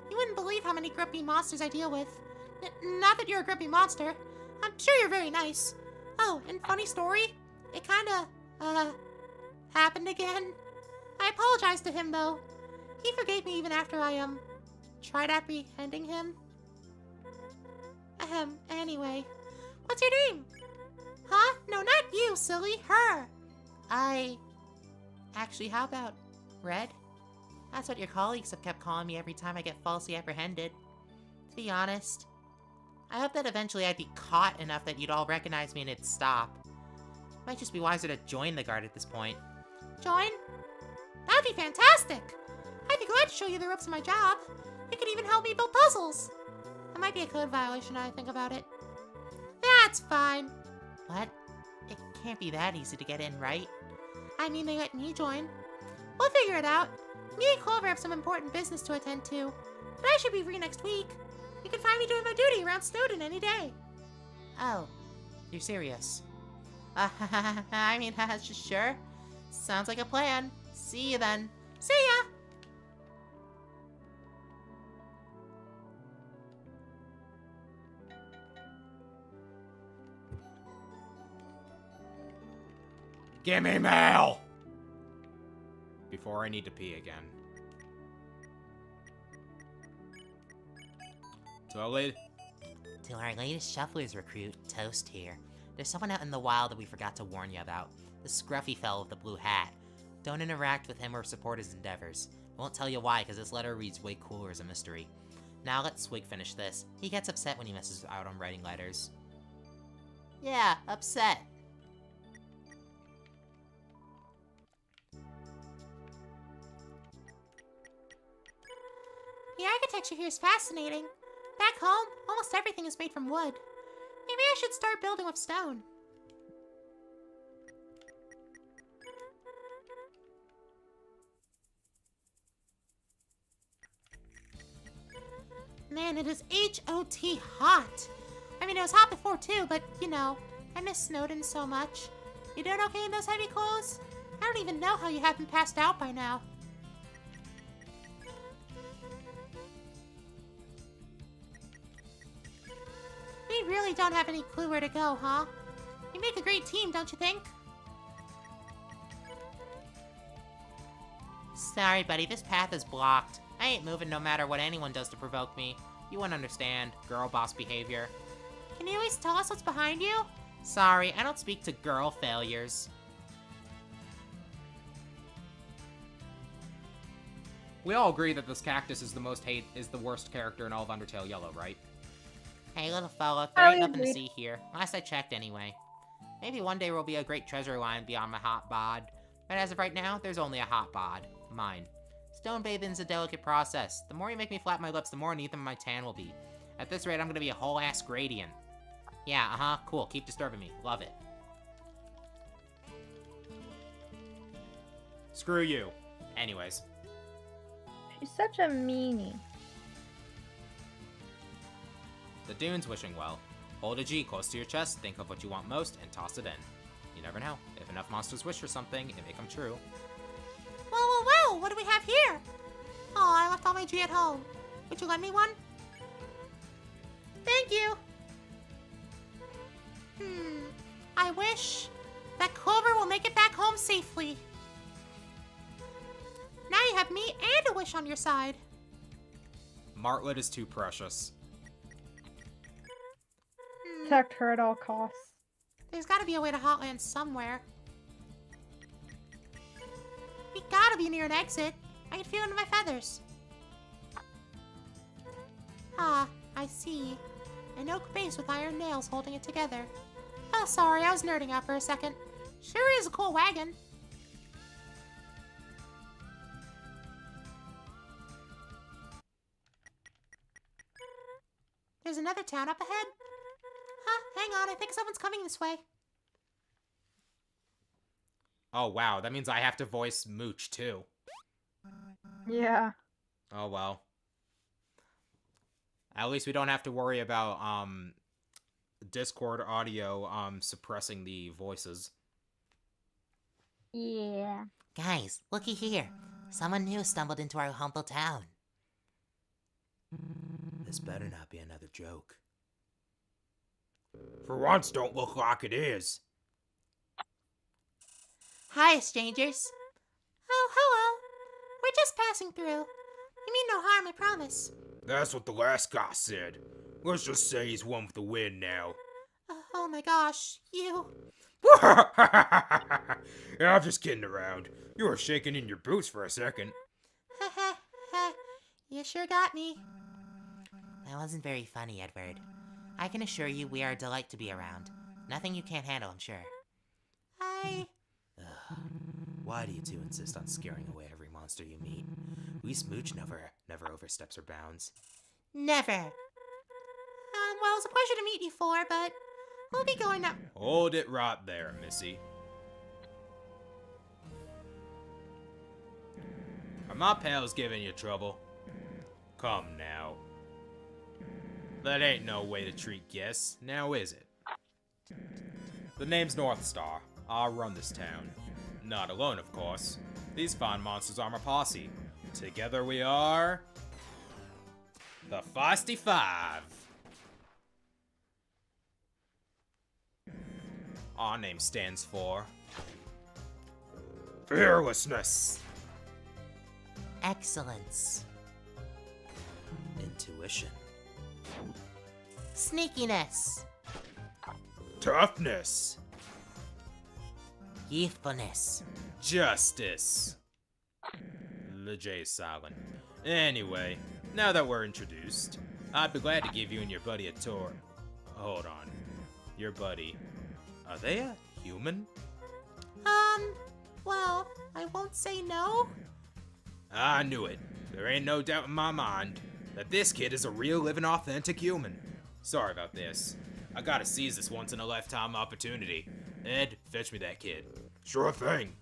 You wouldn't believe how many grumpy monsters I deal with. Not that you're a grumpy monster. I'm sure you're very nice. Oh, and funny story, it kinda, happened again. I apologized to him, though. He forgave me even after I, tried apprehending him. Anyway. What's your name? Huh? No, not you, silly. Her. Actually, how about Red? That's what your colleagues have kept calling me every time I get falsely apprehended. To be honest, I hope that eventually I'd be caught enough that you'd all recognize me and it'd stop. Might just be wiser to join the guard at this point. Join? That'd be fantastic! I'd be glad to show you the ropes of my job. You could even help me build puzzles. That might be a code violation now I think about it. That's fine. What? It can't be that easy to get in, right? I mean, they let me join. We'll figure it out. Me and Clover have some important business to attend to. But I should be free next week. You can find me doing my duty around Snowdin any day. Oh, you're serious? I mean, sure. Sounds like a plan. See you then. See ya! Gimme mail! Before I need to pee again. Toilet. To our latest Shufflers recruit, Toast here. There's someone out in the wild that we forgot to warn you about. The scruffy fellow with the blue hat. Don't interact with him or support his endeavors. I won't tell you why, because this letter reads way cooler as a mystery. Now let Swig finish this. He gets upset when he misses out on writing letters. Yeah, upset. The architecture here is fascinating. Back home, almost everything is made from wood. Maybe I should start building with stone. Man, it is H-O-T hot. I mean, it was hot before too, but, you know, I miss Snowdin so much. You doing okay in those heavy clothes? I don't even know how you haven't passed out by now. We really don't have any clue where to go, huh? We make a great team, don't you think? Sorry, buddy, this path is blocked. I ain't moving no matter what anyone does to provoke me. You wouldn't understand. Girl boss behavior. Can you at least tell us what's behind you? Sorry, I don't speak to girl failures. We all agree that this cactus is the worst character in all of Undertale Yellow, right? Hey, little fella, there I ain't nothing to agreed. see here. Last I checked, anyway. Maybe one day there will be a great treasure lying beyond my hot bod. But as of right now, there's only a hot bod. Mine. Stone bathing's a delicate process. The more you make me flap my lips, the more uneven my tan will be. At this rate, I'm gonna be a whole-ass gradient. Yeah, cool. Keep disturbing me. Love it. Screw you. Anyways. She's such a meanie. The Dune's wishing well. Hold a G close to your chest, think of what you want most, and toss it in. You never know. If enough monsters wish for something, it may come true. Well, what do we have here? Oh, I left all my G at home. Would you lend me one? Thank you. I wish that Clover will make it back home safely. Now you have me and a wish on your side. Martlet is too precious. Protect her at all costs. There's gotta be a way to Hotland somewhere. We gotta be near an exit. I can feel it in my feathers. Ah, I see. An oak base with iron nails holding it together. Oh, sorry, I was nerding out for a second. Sure is a cool wagon. There's another town up ahead. Huh, hang on, I think someone's coming this way. Oh wow, that means I have to voice Mooch too. Yeah. Oh well. At least we don't have to worry about Discord audio suppressing the voices. Yeah. Guys, looky here. Someone new stumbled into our humble town. This better not be another joke. For once, don't look like it is. Hi, strangers. Oh, hello. We're just passing through. You mean no harm, I promise. That's what the last guy said. Let's just say he's one with the wind now. Oh my gosh, you. I'm just kidding around. You were shaking in your boots for a second. You sure got me. That wasn't very funny, Edward. I can assure you we are a delight to be around. Nothing you can't handle, I'm sure. Why do you two insist on scaring away every monster you meet? We Smooch never oversteps her bounds. Never. Well, it's a pleasure to meet you four, but we'll be going now. Hold it right there, Missy. Are my pals giving you trouble? Come now. That ain't no way to treat guests, now is it? The name's North Star. I run this town. Not alone, of course. These fine monsters are my posse. Together we are... the Feisty Five. Our name stands for... fearlessness. Excellence. Intuition. Sneakiness. Toughness. Youthfulness. Justice. The J is silent. Anyway, now that we're introduced, I'd be glad to give you and your buddy a tour. Hold on. Your buddy. Are they a human? Well, I won't say no. I knew it. There ain't no doubt in my mind that this kid is a real living authentic human. Sorry about this. I gotta seize this once in a lifetime opportunity. Ed, fetch me that kid. Sure thing.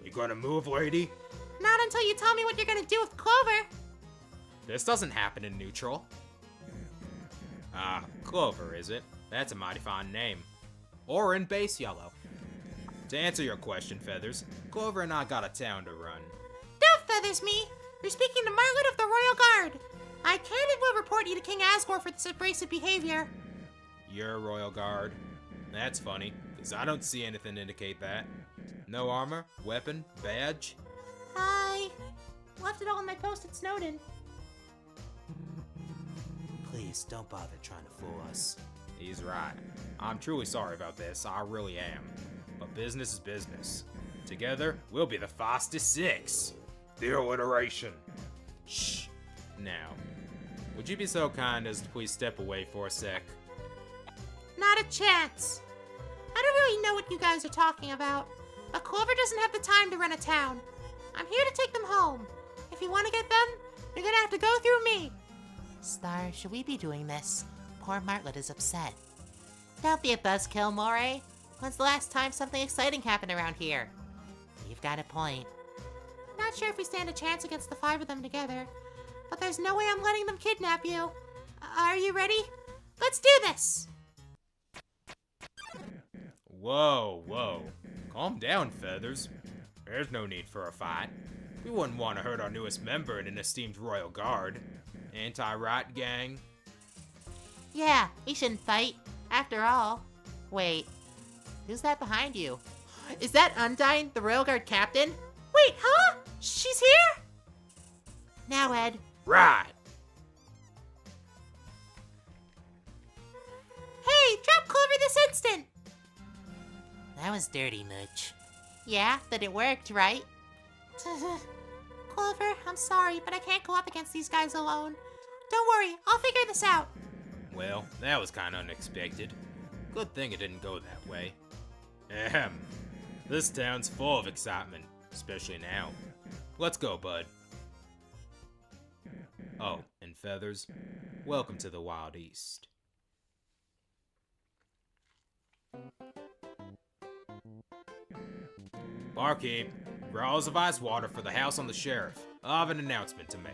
You gonna move, lady? Not until you tell me what you're gonna do with Clover. This doesn't happen in neutral. Ah, Clover, is it? That's a mighty fine name. Or in base yellow. To answer your question, Feathers, Clover and I got a town to run. Don't feathers me. You're speaking to Margaret of the Royal Guard. I can and will report you to King Asgore for this abrasive behavior. You're a Royal Guard. That's funny, because I don't see anything to indicate that. No armor, weapon, badge. I left it all in my post at Snowden. Please, don't bother trying to fool us. He's right. I'm truly sorry about this, I really am. But business is business. Together, we'll be the fastest six. The alliteration. Shh. Now, would you be so kind as to please step away for a sec? Not a chance. I don't really know what you guys are talking about, but Clover doesn't have the time to run a town. I'm here to take them home. If you want to get them, you're gonna have to go through me. Star, should we be doing this? Poor Martlet is upset. Don't be a buzzkill, Moray. When's the last time something exciting happened around here? You've got a point. Not sure if we stand a chance against the five of them together, but there's no way I'm letting them kidnap you. Are you ready? Let's do this! Whoa, whoa. Calm down, Feathers. There's no need for a fight. We wouldn't want to hurt our newest member in an esteemed Royal Guard. Anti-rat gang. Yeah, we shouldn't fight. After all. Wait, who's that behind you? Is that Undyne, the Royal Guard captain? Wait, huh? She's here? Now, Ed. Right. Hey, drop Clover this instant! That was dirty, Mooch. Yeah, but it worked, right? Clover, I'm sorry, but I can't go up against these guys alone. Don't worry, I'll figure this out. Well, that was kind of unexpected. Good thing it didn't go that way. Ahem. This town's full of excitement, especially now. Let's go, bud. Oh, and Feathers, welcome to the Wild East. Barkeep, growls of ice water for the house on the sheriff. I have an announcement to make.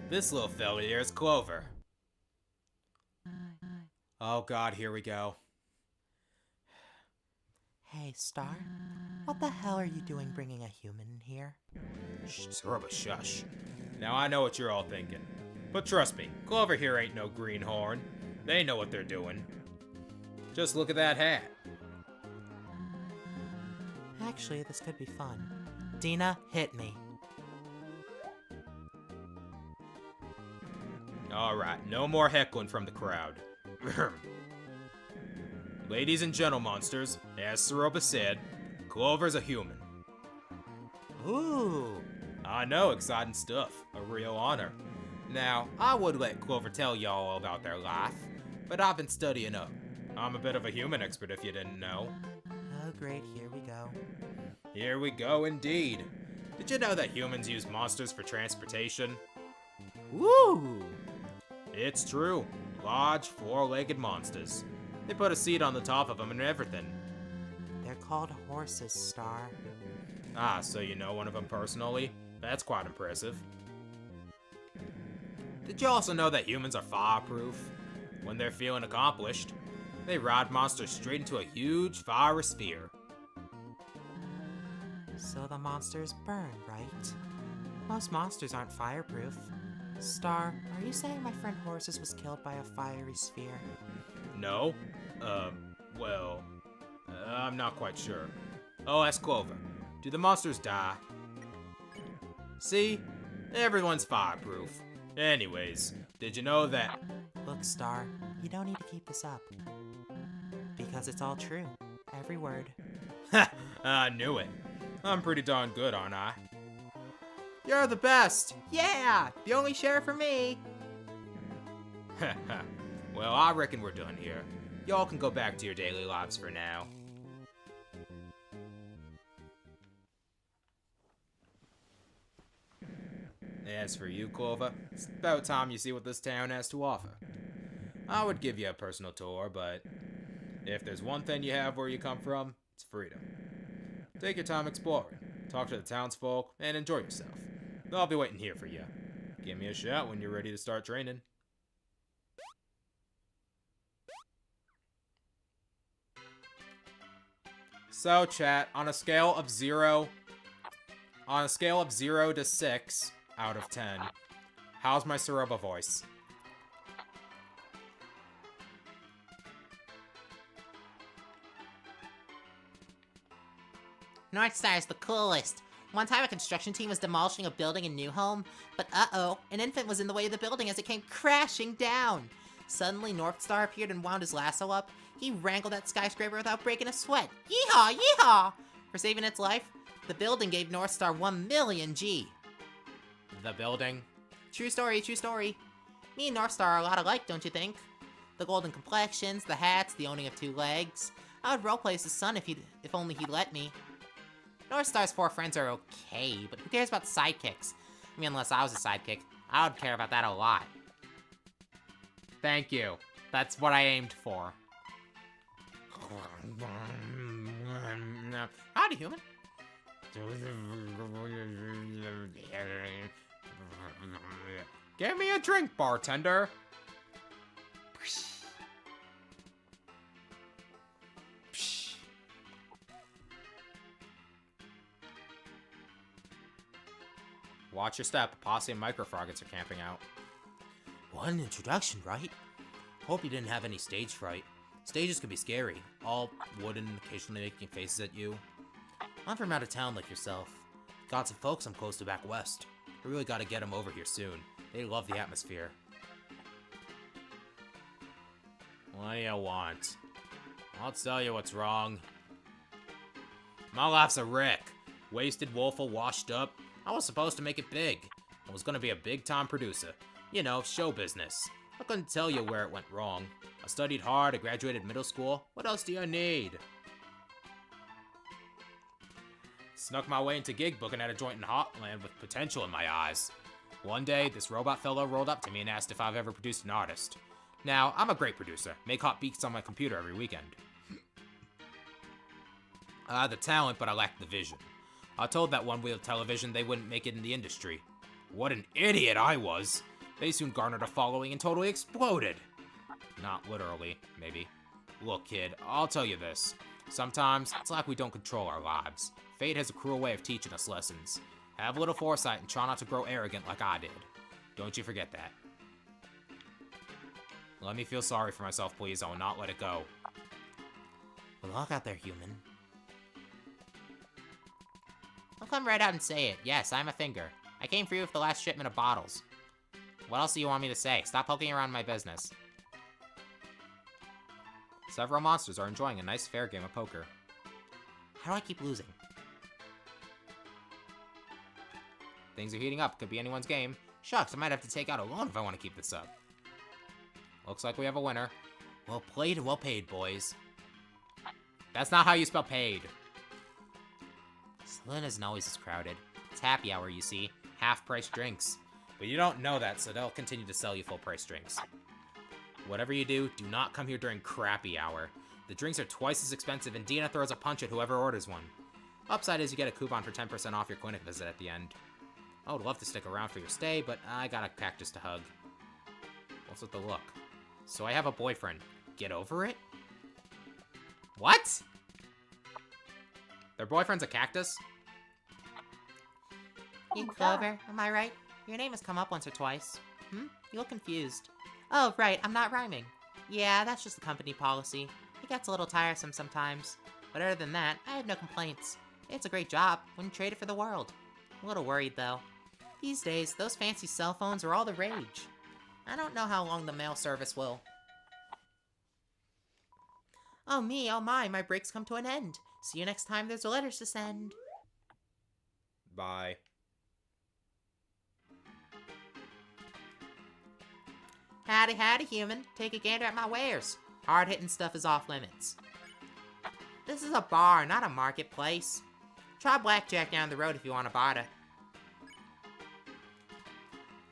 This little fella here is Clover. Oh god, here we go. Hey, Star. What the hell are you doing bringing a human in here? Shh, Sorba, shush. Now I know what you're all thinking. But trust me, Clover here ain't no greenhorn. They know what they're doing. Just look at that hat. Actually, this could be fun. Dina, hit me. Alright, no more heckling from the crowd. Ladies and gentlemonsters, as Soroba said, Clover's a human. Ooh. I know, exciting stuff. A real honor. Now, I would let Clover tell y'all all about their life, but I've been studying up. I'm a bit of a human expert if you didn't know. Oh, great, here we go. Here we go indeed. Did you know that humans use monsters for transportation? Woo! It's true. Large, four-legged monsters. They put a seat on the top of them and everything. They're called horses, Star. Ah, so you know one of them personally? That's quite impressive. Did you also know that humans are fireproof? When they're feeling accomplished, they ride monsters straight into a huge fiery sphere. So the monsters burn, right? Most monsters aren't fireproof. Star, are you saying my friend Horses was killed by a fiery sphere? No? Well, I'm not quite sure. Oh, ask Clover. Do the monsters die? See? Everyone's fireproof. Anyways, did you know that... Look, Star, you don't need to keep this up. Because it's all true. Every word. Ha! I knew it. I'm pretty darn good, aren't I? You're the best! Yeah! The only share for me! Well, I reckon we're done here. Y'all can go back to your daily lives for now. As for you, Clover, it's about time you see what this town has to offer. I would give you a personal tour, but if there's one thing you have where you come from, it's freedom. Take your time exploring, talk to the townsfolk, and enjoy yourself. I'll be waiting here for you. Give me a shout when you're ready to start training. So, chat, on a scale of 0 to 6 out of 10, how's my Ceroba voice? North Star is the coolest. One time a construction team was demolishing a building in New Home, but uh-oh, an infant was in the way of the building as it came crashing down. Suddenly, North Star appeared and wound his lasso up. He wrangled that skyscraper without breaking a sweat. Yeehaw, yeehaw! For saving its life, the building gave North Star 1 million G. The building? True story, true story. Me and North Star are a lot alike, don't you think? The golden complexions, the hats, the owning of 2 legs. I would roleplay as his son if only he'd let me. North Star's 4 friends are okay, but who cares about sidekicks? I mean, unless I was a sidekick, I would care about that a lot. Thank you. That's what I aimed for. Howdy, human. Give me a drink, bartender. Watch your step. A posse of microfroggets are camping out. What an introduction, right? Hope you didn't have any stage fright. Stages can be scary, all wooden, occasionally making faces at you. I'm from out of town like yourself. Got some folks I'm close to back west. I really gotta get them over here soon. They love the atmosphere. What do you want? I'll tell you what's wrong. My life's a wreck. Wasted, woeful, washed up. I was supposed to make it big. I was gonna be a big-time producer. You know, show business. I couldn't tell you where it went wrong. I studied hard, I graduated middle school. What else do you need? Snuck my way into gig booking at a joint in Hotland with potential in my eyes. One day, this robot fellow rolled up to me and asked if I've ever produced an artist. Now, I'm a great producer. Make hot beats on my computer every weekend. I had the talent, but I lacked the vision. I told that one-wheel television they wouldn't make it in the industry. What an idiot I was! They soon garnered a following and totally exploded. Not literally, maybe. Look, kid, I'll tell you this. Sometimes, it's like we don't control our lives. Fate has a cruel way of teaching us lessons. Have a little foresight and try not to grow arrogant like I did. Don't you forget that. Let me feel sorry for myself, please. I will not let it go. Good luck out there, human. I'll come right out and say it. Yes, I'm a finger. I came for you with the last shipment of bottles. What else do you want me to say? Stop poking around my business. Several monsters are enjoying a nice fair game of poker. How do I keep losing? Things are heating up. Could be anyone's game. Shucks, I might have to take out a loan if I want to keep this up. Looks like we have a winner. Well played and well paid, boys. That's not how you spell paid. Lynn isn't always as crowded. It's happy hour, you see. Half-price drinks. But you don't know that, so they'll continue to sell you full-price drinks. Whatever you do not come here during crappy hour. The drinks are twice as expensive, and Dina throws a punch at whoever orders one. Upside is you get a coupon for 10% off your clinic visit at the end. I would love to stick around for your stay, but I got a cactus to hug. What's with the look? So I have a boyfriend. Get over it? What? Their boyfriend's a cactus? You my Clover, am I right? Your name has come up once or twice. You look confused. Oh, right, I'm not rhyming. Yeah, that's just the company policy. It gets a little tiresome sometimes. But other than that, I have no complaints. It's a great job. Wouldn't trade it for the world. A little worried, though. These days, those fancy cell phones are all the rage. I don't know how long the mail service will. Oh me, oh my break's come to an end. See you next time there's letters to send. Bye. Howdy, howdy, human. Take a gander at my wares. Hard-hitting stuff is off limits. This is a bar, not a marketplace. Try blackjack down the road if you want to barter.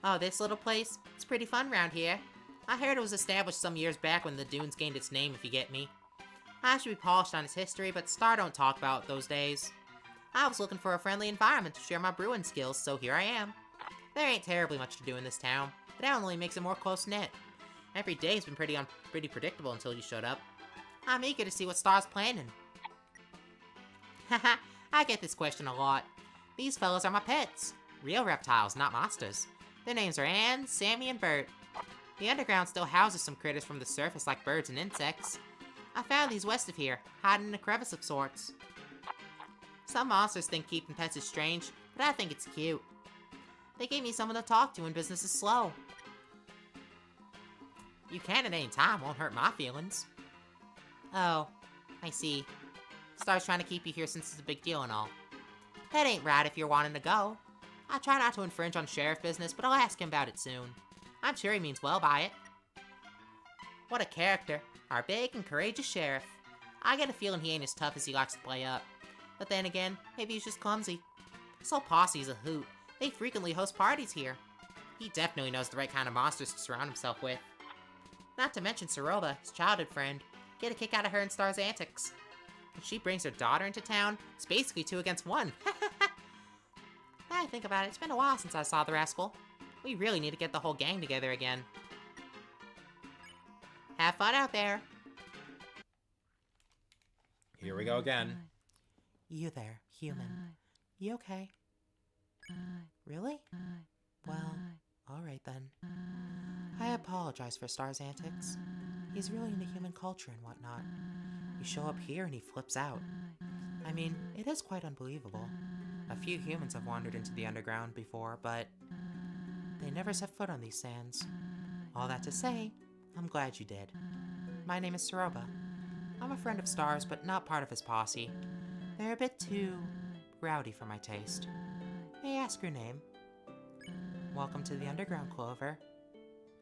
Oh, this little place? It's pretty fun round here. I heard it was established some years back when the Dunes gained its name, if you get me. I should be polished on its history, but Star don't talk about those days. I was looking for a friendly environment to share my brewing skills, so here I am. There ain't terribly much to do in this town, but that only makes it more close-knit. Every day's been pretty predictable until you showed up. I'm eager to see what Star's planning. Haha, I get this question a lot. These fellas are my pets. Real reptiles, not monsters. Their names are Anne, Sammy, and Bert. The underground still houses some critters from the surface like birds and insects. I found these west of here, hiding in a crevice of sorts. Some monsters think keeping pets is strange, but I think it's cute. They gave me someone to talk to when business is slow. You can at any time, won't hurt my feelings. Oh, I see. Star's trying to keep you here since it's a big deal and all. That ain't right if you're wanting to go. I try not to infringe on sheriff business, but I'll ask him about it soon. I'm sure he means well by it. What a character. Our big and courageous sheriff. I get a feeling he ain't as tough as he likes to play up. But then again, maybe he's just clumsy. This whole posse's a hoot. They frequently host parties here. He definitely knows the right kind of monsters to surround himself with. Not to mention Soroba, his childhood friend. Get a kick out of her and Star's antics. When she brings her daughter into town, it's basically 2 against 1. Now I think about it, it's been a while since I saw the rascal. We really need to get the whole gang together again. Have fun out there. Here we go again. You there, human. You okay? Really? Well, alright then. I apologize for Star's antics. He's really into human culture and whatnot. You show up here and he flips out. I mean, it is quite unbelievable. A few humans have wandered into the underground before, but they never set foot on these sands. All that to say, I'm glad you did. My name is Soroba. I'm a friend of Star's, but not part of his posse. They're a bit too rowdy for my taste. May I ask your name? Welcome to the underground, Clover.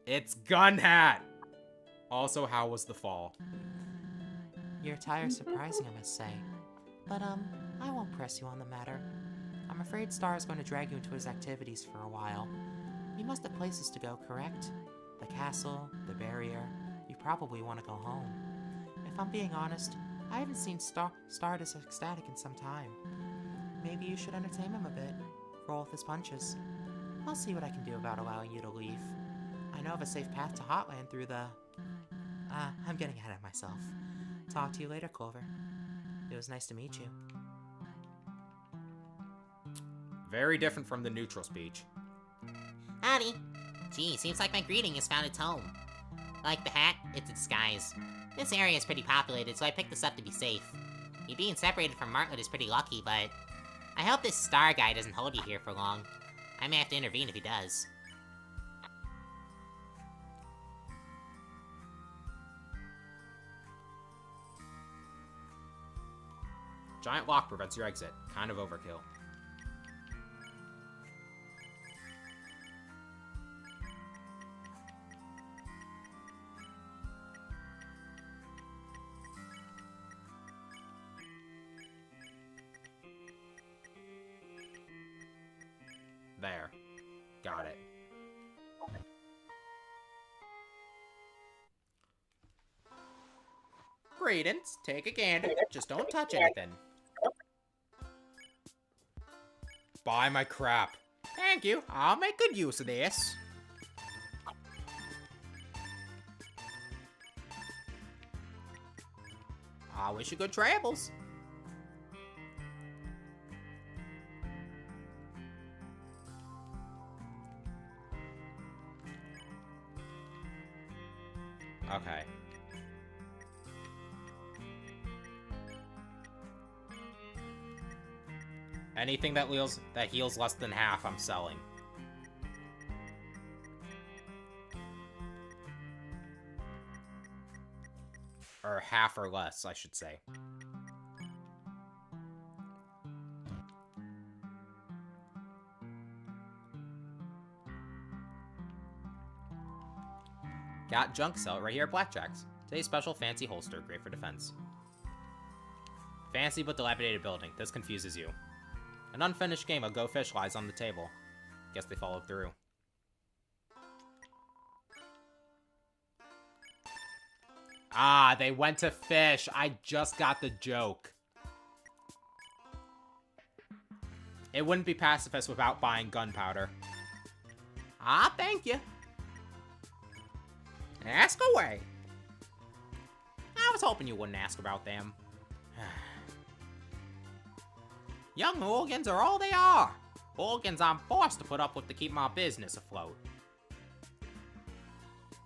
It's Gun Hat! Also, how was the fall? Your attire's surprising, I must say. But, I won't press you on the matter. I'm afraid Star's going to drag you into his activities for a while. You must have places to go, correct? The castle, the barrier. You probably want to go home. If I'm being honest, I haven't seen Star this ecstatic in some time. Maybe you should entertain him a bit. Roll with his punches. I'll see what I can do about allowing you to leave. I know of a safe path to Hotland through the... I'm getting ahead of myself. Talk to you later, Clover. It was nice to meet you. Very different from the neutral speech. Howdy. Gee, seems like my greeting has found its home. Like the hat, it's a disguise. This area is pretty populated, so I picked this up to be safe. You being separated from Martlet is pretty lucky, but I hope this Star guy doesn't hold you here for long. I may have to intervene if he does. Giant lock prevents your exit. Kind of overkill. There. Got it. Greetings. Take a gander. Just don't touch anything. Buy my crap. Thank you. I'll make good use of this. I wish you good travels. Okay. Anything that heals less than half, I'm selling. Or half or less, I should say. Got junk, sell it right here at Blackjack's. Today's special fancy holster, great for defense. Fancy but dilapidated building. This confuses you. An unfinished game of Go Fish lies on the table. Guess they followed through. Ah, they went to fish. I just got the joke. It wouldn't be pacifist without buying gunpowder. Ah, thank you. Ask away. I was hoping you wouldn't ask about them. Young hooligans are all they are. Hooligans I'm forced to put up with to keep my business afloat.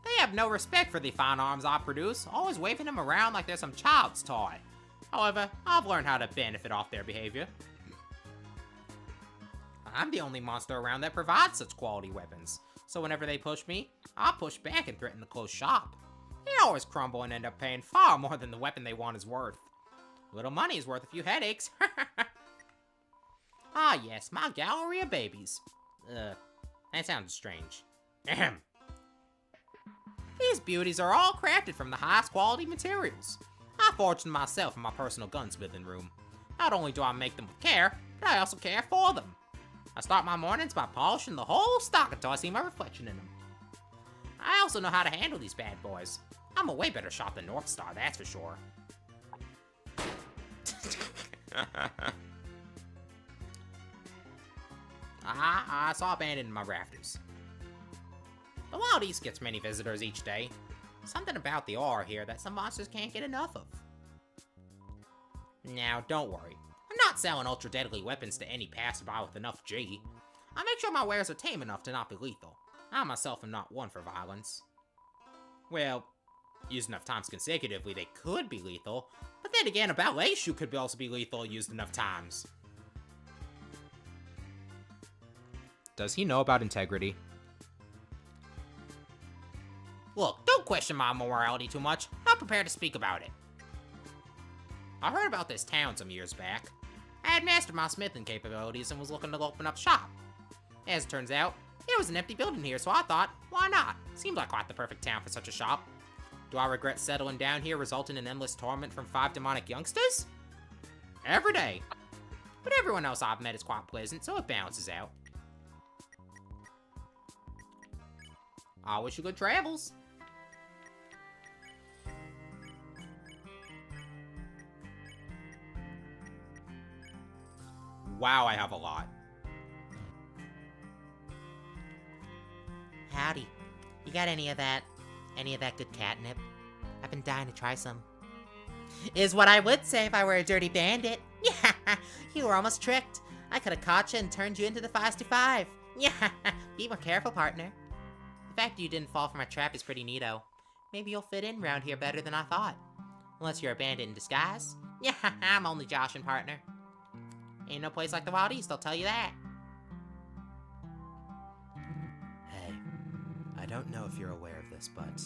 They have no respect for the fine arms I produce, always waving them around like they're some child's toy. However, I've learned how to benefit off their behavior. I'm the only monster around that provides such quality weapons, so whenever they push me, I push back and threaten to close shop. They always crumble and end up paying far more than the weapon they want is worth. Little money is worth a few headaches. Ah yes, my gallery of babies. That sounds strange. Ahem. These beauties are all crafted from the highest quality materials. I forged them myself in my personal gunsmithing room. Not only do I make them with care, but I also care for them. I start my mornings by polishing the whole stock until I see my reflection in them. I also know how to handle these bad boys. I'm a way better shot than North Star, that's for sure. I saw abandoned in my rafters. The Wild East gets many visitors each day. Something about the aura here that some monsters can't get enough of. Now, don't worry. I'm not selling ultra-deadly weapons to any passerby with enough G. I make sure my wares are tame enough to not be lethal. I myself am not one for violence. Well, used enough times consecutively, they could be lethal. But then again, a ballet shoe could also be lethal used enough times. Does he know about integrity? Look, don't question my morality too much. I'm prepared to speak about it. I heard about this town some years back. I had mastered my smithing capabilities and was looking to open up shop. As it turns out, there was an empty building here, so I thought, why not? Seemed like quite the perfect town for such a shop. Do I regret settling down here, resulting in endless torment from 5 demonic youngsters? Every day. But everyone else I've met is quite pleasant, so it balances out. I wish you good travels. Wow, I have a lot. Howdy. You got any of that good catnip? I've been dying to try some. Is what I would say if I were a dirty bandit. Yeah, you were almost tricked. I could have caught you and turned you into the Feisty Five. Yeah, be more careful, partner. The fact that you didn't fall for my trap is pretty neato. Maybe you'll fit in around here better than I thought. Unless you're a bandit in disguise. Yeah, I'm only joshing, partner. Ain't no place like the Wild East, I'll tell you that. Hey, I don't know if you're aware of this, but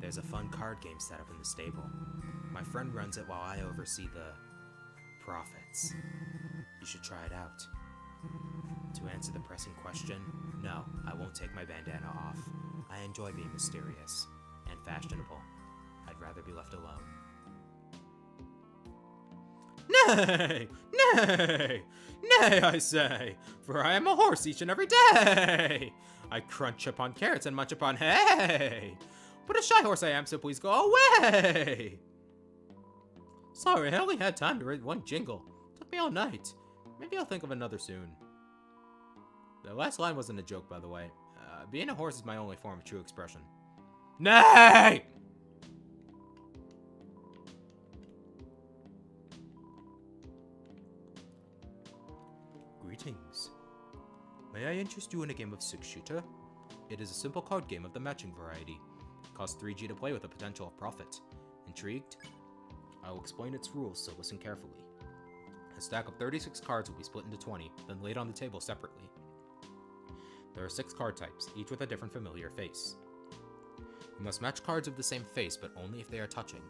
there's a fun card game set up in the stable. My friend runs it while I oversee the profits. You should try it out. To answer the pressing question, no, I won't take my bandana off. I enjoy being mysterious and fashionable. I'd rather be left alone. Nay! Nay! Nay, I say, for I am a horse each and every day! I crunch upon carrots and munch upon hay! But a shy horse I am, so please go away! Sorry, I only had time to write one jingle. Took me all night. Maybe I'll think of another soon. The last line wasn't a joke, by the way. Being a horse is my only form of true expression. Nay! Greetings. May I interest you in a game of 6-shooter? It is a simple card game of the matching variety. It costs 3G to play with a potential of profit. Intrigued? I will explain its rules, so listen carefully. A stack of 36 cards will be split into 20, then laid on the table separately. There are 6 card types, each with a different familiar face. You must match cards of the same face, but only if they are touching.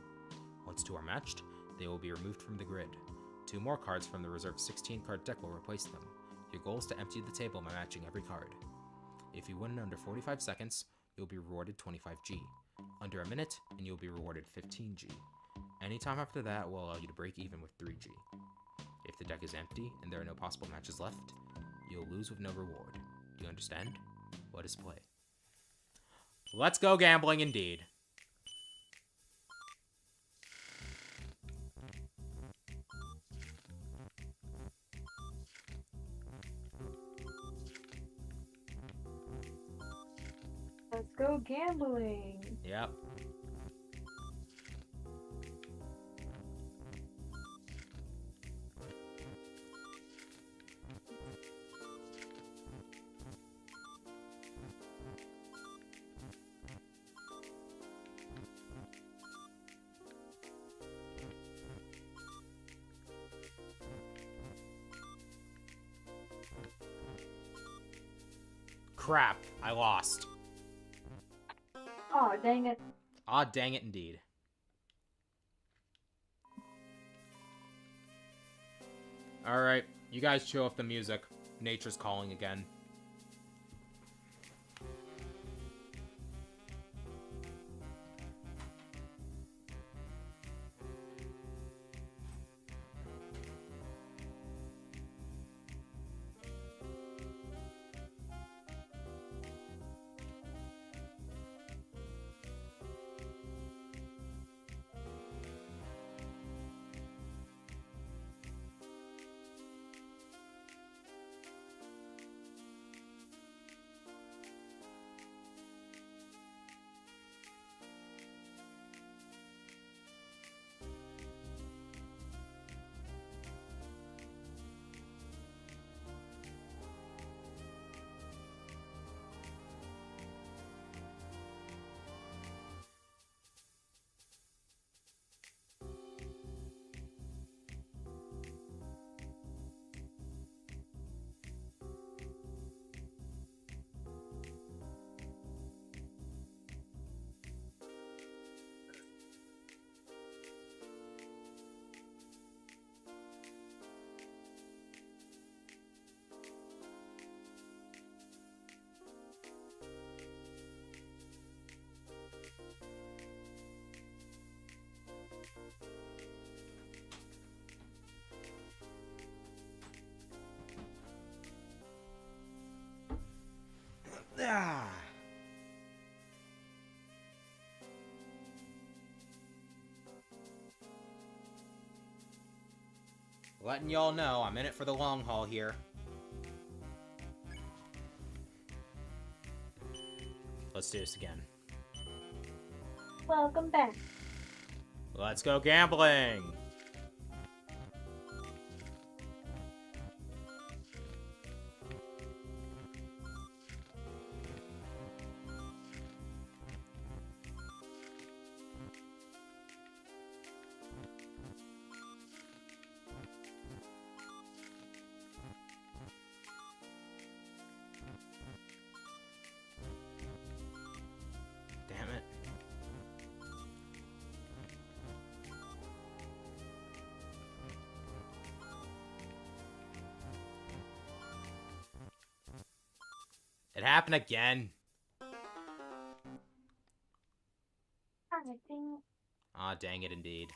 Once 2 are matched, they will be removed from the grid. 2 more cards from the reserved 16-card deck will replace them. Your goal is to empty the table by matching every card. If you win in under 45 seconds, you'll be rewarded 25G. Under a minute, and you'll be rewarded 15G. Anytime after that will allow you to break even with 3G. If the deck is empty and there are no possible matches left, you'll lose with no reward. Do you understand? Let us play. Let's go gambling indeed. Let's go gambling. Yep. Crap, I lost. Aw, dang it. Ah, dang it indeed. Alright, you guys chill off the music. Nature's calling again. Ah. Letting y'all know I'm in it for the long haul here. Let's do this again. Welcome back. Let's go gambling! Damn it. It happened again. Ah, dang it indeed.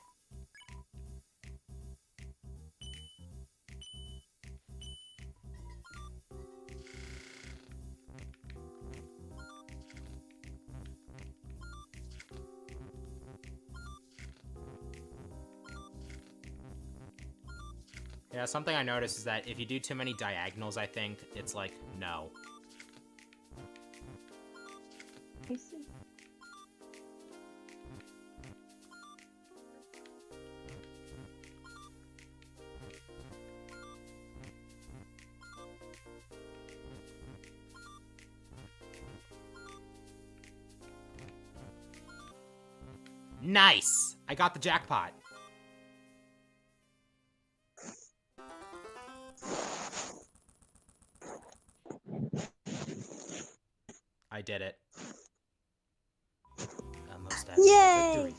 Yeah, something I noticed is that if you do too many diagonals, I think, it's like, no. I see. Nice! I got the jackpot. I did it. Almost at Yay! victory.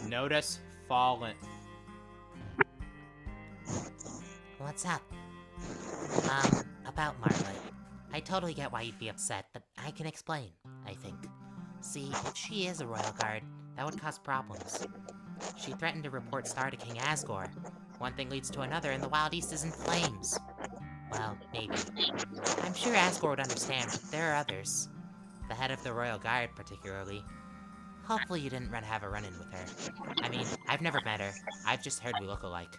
Notice fallen. What's up? About Margaret. I totally get why you'd be upset, but I can explain, I think. See, if she is a royal guard, that would cause problems. She threatened to report Star to King Asgore. One thing leads to another, and the Wild East is in flames. Well, maybe. I'm sure Asgore would understand, but there are others. The head of the royal guard, particularly. Hopefully you didn't have a run-in with her. I mean, I've never met her. I've just heard we look alike.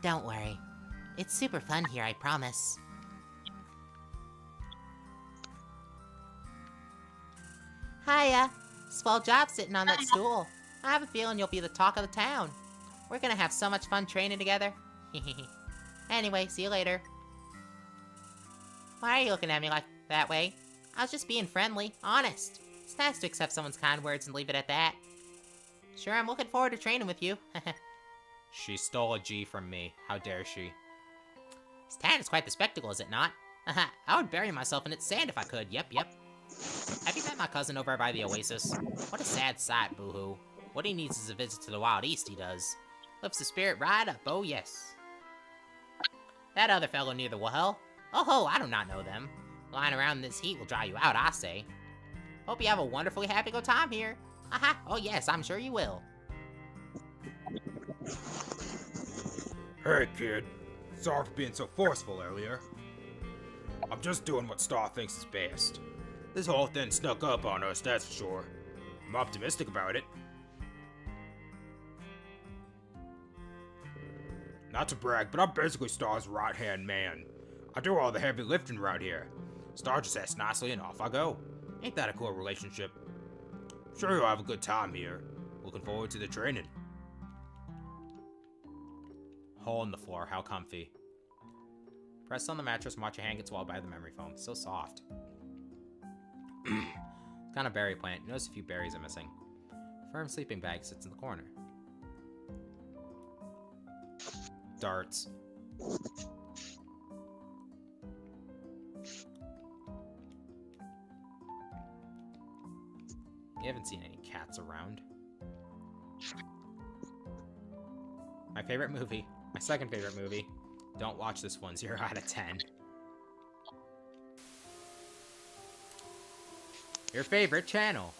Don't worry. It's super fun here, I promise. Hiya! Swell job sitting on that stool. I have a feeling you'll be the talk of the town. We're gonna have so much fun training together. Anyway, see you later. Why are you looking at me like that way? I was just being friendly, honest. It's nice to accept someone's kind words and leave it at that. Sure, I'm looking forward to training with you. She stole a G from me. How dare she? This town is quite the spectacle, is it not? I would bury myself in its sand if I could, yep. Have you met my cousin over by the Oasis? What a sad sight, boo-hoo. What he needs is a visit to the Wild East, he does. Lifts the spirit right up, oh yes. That other fellow near the well? Oh ho, I do not know them. Lying around in this heat will dry you out, I say. Hope you have a wonderfully happy go time here. Aha, oh yes, I'm sure you will. Hey, kid. Sorry for being so forceful earlier. I'm just doing what Star thinks is best. This whole thing snuck up on us, that's for sure. I'm optimistic about it. Not to brag, but I'm basically Star's right-hand man. I do all the heavy lifting right here. Star just asks nicely and off I go. Ain't that a cool relationship? Sure you'll have a good time here. Looking forward to the training. Hole in the floor, how comfy. Press on the mattress and watch your hand get swallowed by the memory foam. So soft. It's kind of berry plant. Notice a few berries are missing. Firm sleeping bag sits in the corner. Darts. You haven't seen any cats around. My favorite movie. My second favorite movie. Don't watch this one. 0 out of 10. Your favorite channel.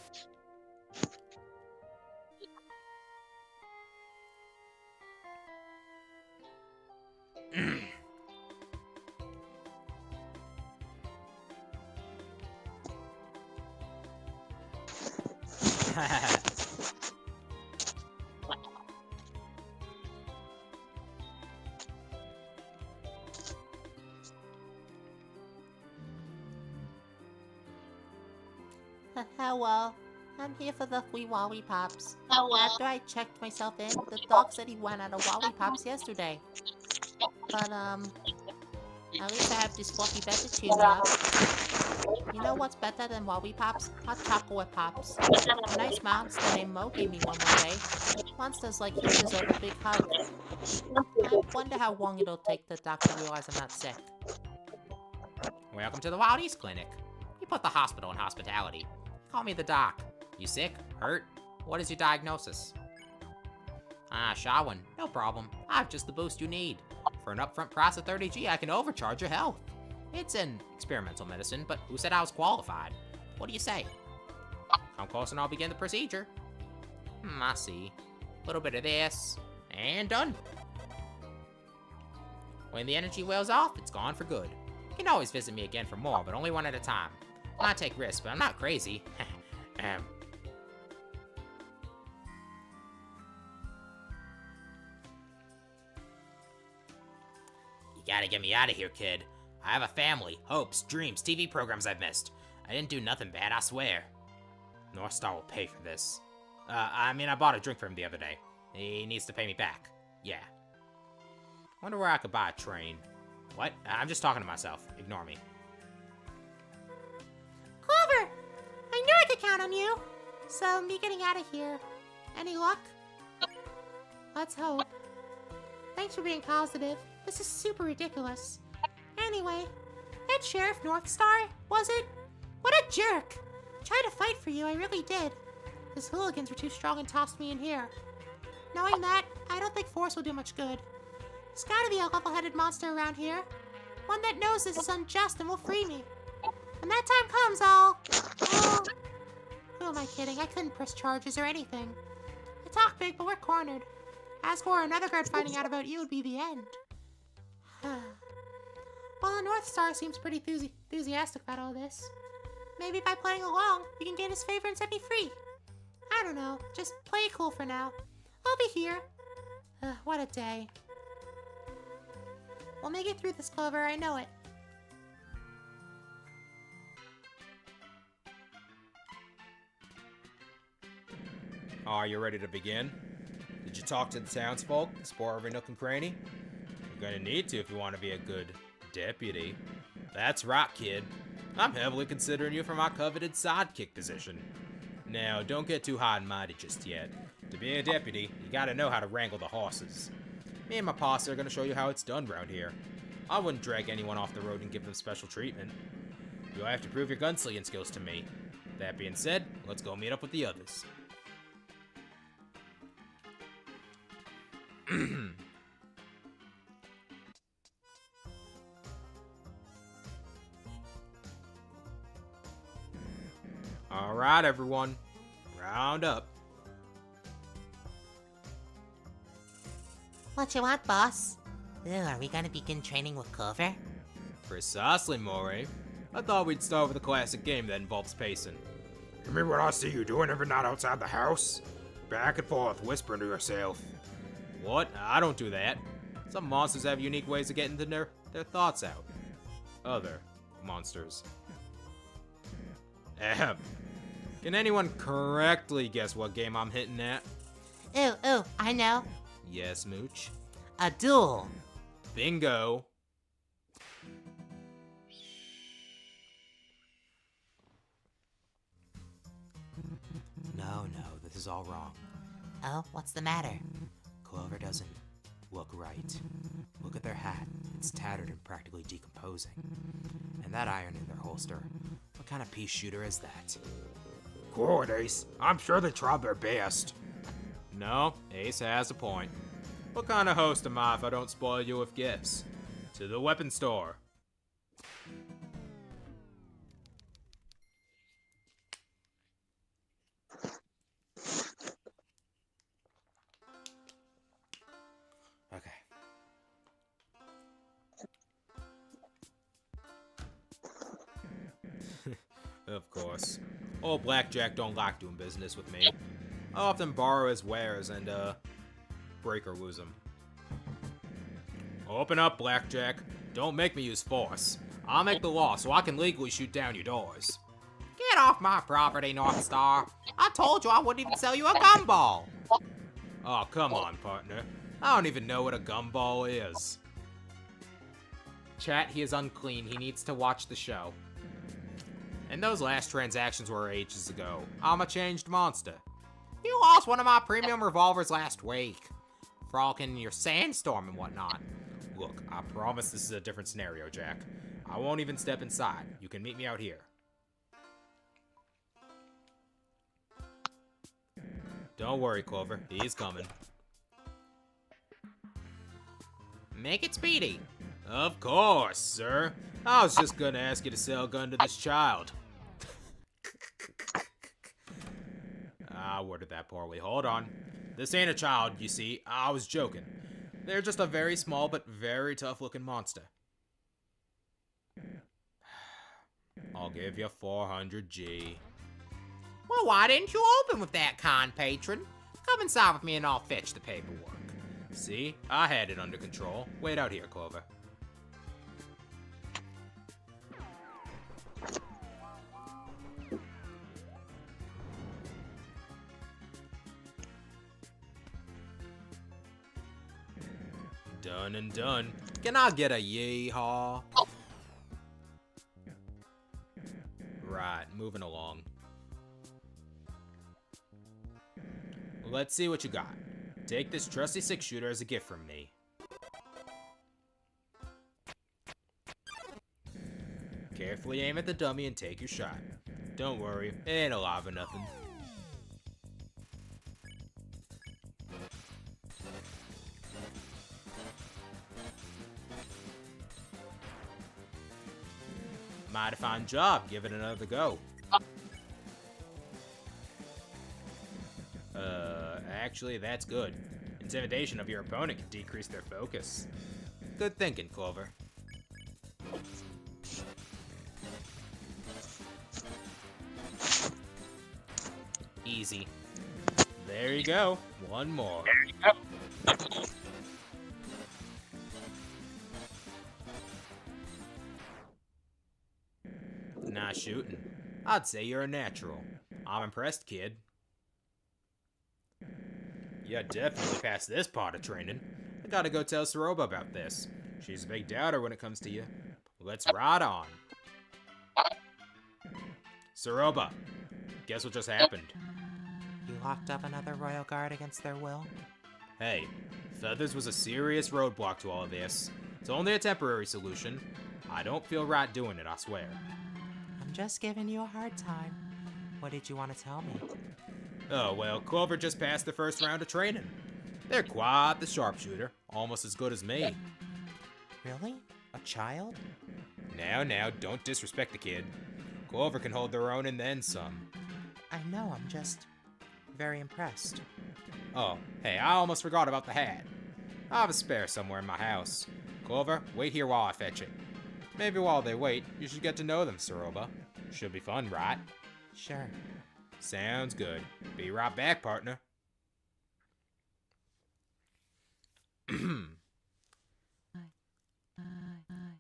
Hello, I'm here for the free Pops. After I checked myself in, the dog said he went out of Pops yesterday. But, at least I have this fluffy bed to cheer me up. You know what's better than Pops? Hot chocolate pops. A nice monster named Mo gave me one day. Monsters like you deserve a big hug. I wonder how long it'll take the doctor to realize I'm not sick. Welcome to the Wild East Clinic. You put the hospital in hospitality. Call me the doc. You sick? Hurt? What is your diagnosis? Ah, Shawin. No problem. I have just the boost you need. For an upfront price of 30G, I can overcharge your health. It's an experimental medicine, but who said I was qualified? What do you say? Come close and I'll begin the procedure. I see. A little bit of this, and done. When the energy wears off, it's gone for good. You can always visit me again for more, but only one at a time. I take risks, but I'm not crazy. You gotta get me out of here, kid. I have a family, hopes, dreams, TV programs I've missed. I didn't do nothing bad, I swear. North Star will pay for this. I bought a drink for him the other day. He needs to pay me back. Yeah. Wonder where I could buy a train. What? I'm just talking to myself. Ignore me. Clover! I knew I could count on you. So, me getting out of here. Any luck? Let's hope. Thanks for being positive. This is super ridiculous. Anyway, that Sheriff Northstar, was it? What a jerk! Tried to fight for you, I really did. His hooligans were too strong and tossed me in here. Knowing that, I don't think force will do much good. There's gotta be a level-headed monster around here. One that knows this is unjust and will free me. When that time comes, I'll... Who am I kidding? I couldn't press charges or anything. I talk big, but we're cornered. As for another guard finding out about you would be the end. Well, the North Star seems pretty enthusiastic about all this. Maybe by playing along, we can gain his favor and set me free. I don't know, just play it cool for now. I'll be here. What a day. We'll make it through this, Clover, I know it. Are you ready to begin? Did you talk to the townsfolk, explore every nook and cranny? You're gonna need to if you want to be a good deputy. That's right, kid. I'm heavily considering you for my coveted sidekick position. Now, don't get too high and mighty just yet. To be a deputy, you gotta know how to wrangle the horses. Me and my posse are gonna show you how it's done around here. I wouldn't drag anyone off the road and give them special treatment. You'll have to prove your gunslinging skills to me. That being said, let's go meet up with the others. Alright, everyone. Round up. What you want, boss? Ooh, are we gonna begin training with Clover? Precisely, Maury. I thought we'd start with a classic game that involves pacing. You mean what I see you doing every night outside the house? Back and forth, whispering to yourself. What? I don't do that. Some monsters have unique ways of getting their thoughts out. Other monsters. Ahem. Can anyone correctly guess what game I'm hitting at? Ooh, I know. Yes, Mooch. A duel. Bingo. No, this is all wrong. Oh, what's the matter? Clover doesn't look right. Look at their hat. It's tattered and practically decomposing. And that iron in their holster. What kind of pea shooter is that? Good, Ace. I'm sure they tried their best. No, Ace has a point. What kind of host am I if I don't spoil you with gifts? To the weapon store. Okay. Of course. Old Blackjack don't like doing business with me. I often borrow his wares and, break or lose them. Open up, Blackjack. Don't make me use force. I'll make the law so I can legally shoot down your doors. Get off my property, North Star. I told you I wouldn't even sell you a gumball. Oh, come on, partner. I don't even know what a gumball is. Chat, he is unclean. He needs to watch the show. And those last transactions were ages ago. I'm a changed monster. You lost one of my premium revolvers last week. Frolicking in your sandstorm and whatnot. Look, I promise this is a different scenario, Jack. I won't even step inside. You can meet me out here. Don't worry, Clover. He's coming. Make it speedy. Of course, sir. I was just gonna ask you to sell a gun to this child. I worded that poorly. Hold on. This ain't a child, you see. I was joking. They're just a very small but very tough-looking monster. I'll give you 400G. Well, why didn't you open with that, con patron? Come inside with me and I'll fetch the paperwork. See? I had it under control. Wait out here, Clover. Done and done. Can I get a yee-haw? Right, moving along. Let's see what you got. Take this trusty 6-shooter as a gift from me. Carefully aim at the dummy and take your shot. Don't worry, it ain't alive or nothing. Mighty fine job, give it another go. Actually, that's good. Intimidation of your opponent can decrease their focus. Good thinking, Clover. Easy. There you go. One more. Nice shooting. I'd say you're a natural. I'm impressed, kid. You definitely passed this part of training. I gotta go tell Saroba about this. She's a big doubter when it comes to you. Let's ride on. Saroba, guess what just happened? You locked up another royal guard against their will? Hey, Feathers was a serious roadblock to all of this. It's only a temporary solution. I don't feel right doing it, I swear. I'm just giving you a hard time. What did you want to tell me? Oh, well, Clover just passed the first round of training. They're quite the sharpshooter, almost as good as me. Really? A child? Now, don't disrespect the kid. Clover can hold their own and then some. I know, I'm just very impressed. Oh, hey, I almost forgot about the hat. I have a spare somewhere in my house. Clover, wait here while I fetch it. Maybe while they wait, you should get to know them, Saroba. Should be fun, right? Sure. Sounds good. Be right back, partner.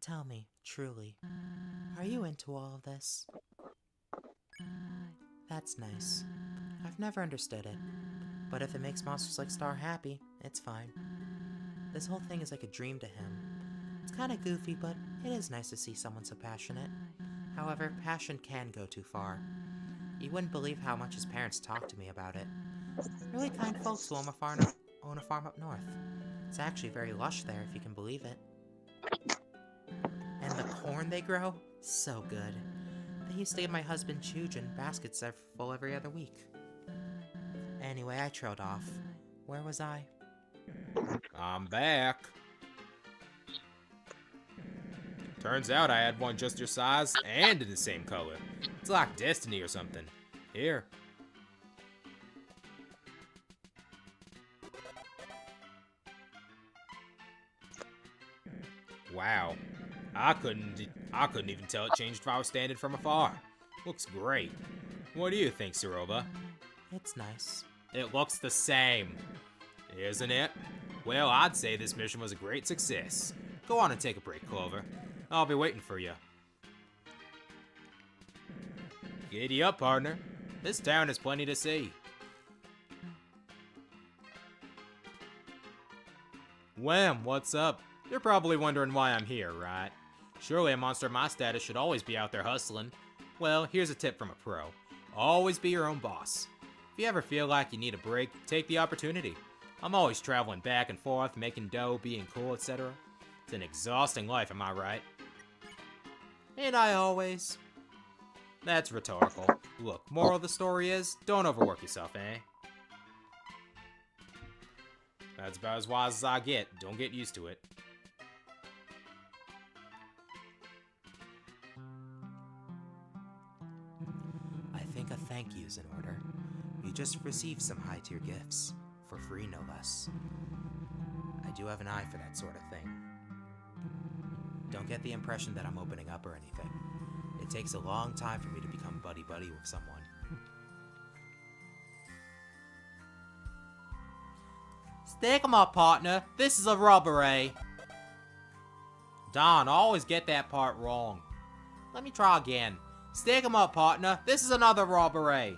Tell me, truly, are you into all of this? That's nice. I've never understood it, but if it makes monsters like Star happy, it's fine. This whole thing is like a dream to him. It's kinda goofy, but it is nice to see someone so passionate. However, passion can go too far. You wouldn't believe how much his parents talk to me about it. Really kind folks who own a farm up north. It's actually very lush there, if you can believe it. And the corn they grow? So good. They used to give my husband Chujin baskets full every other week. Anyway, I trailed off. Where was I? I'm back. Turns out I had one just your size and in the same color. It's like destiny or something. Here. Wow. I couldn't even tell it changed if I was standing from afar. Looks great. What do you think, Saroba? It's nice. It looks the same. Isn't it? Well, I'd say this mission was a great success. Go on and take a break, Clover. I'll be waiting for you. Giddy up, partner. This town has plenty to see. Wham, what's up? You're probably wondering why I'm here, right? Surely a monster of my status should always be out there hustling. Well, here's a tip from a pro. Always be your own boss. If you ever feel like you need a break, take the opportunity. I'm always traveling back and forth, making dough, being cool, etc. It's an exhausting life, am I right? Ain't I always? That's rhetorical. Look, moral of the story is, don't overwork yourself, eh? That's about as wise as I get. Don't get used to it. I think a thank you's in order. You just received some high-tier gifts. For free, no less. I do have an eye for that sort of thing. Don't get the impression that I'm opening up or anything. It takes a long time for me to become buddy-buddy with someone. Stick 'em up, partner. This is a robbery. Don, I always get that part wrong. Let me try again. Stick 'em up, partner. This is another robbery.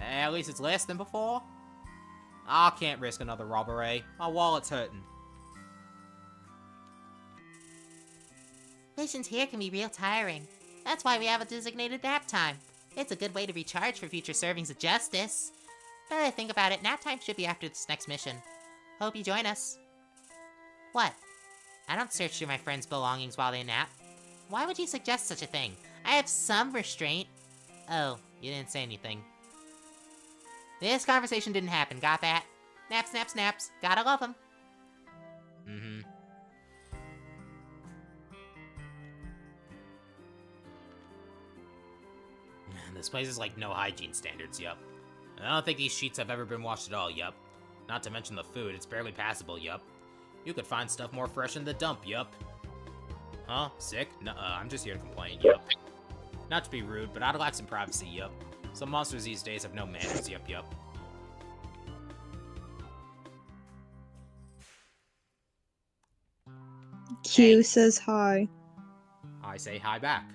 At least it's less than before. I can't risk another robbery. My wallet's hurting. Missions here can be real tiring. That's why we have a designated nap time. It's a good way to recharge for future servings of justice. Now that I think about it, nap time should be after this next mission. Hope you join us. What? I don't search through my friends' belongings while they nap. Why would you suggest such a thing? I have some restraint. Oh, you didn't say anything. This conversation didn't happen, got that? Naps, naps, naps. Gotta love them. Mm-hmm. This place is like no hygiene standards, yup. I don't think these sheets have ever been washed at all, yup. Not to mention the food, it's barely passable, yup. You could find stuff more fresh in the dump, yup. Huh? Sick? Nuh-uh, I'm just here to complain, yup. Not to be rude, but I'd like some privacy, yup. Some monsters these days have no manners, yup, yup. Q says hi. I say hi back.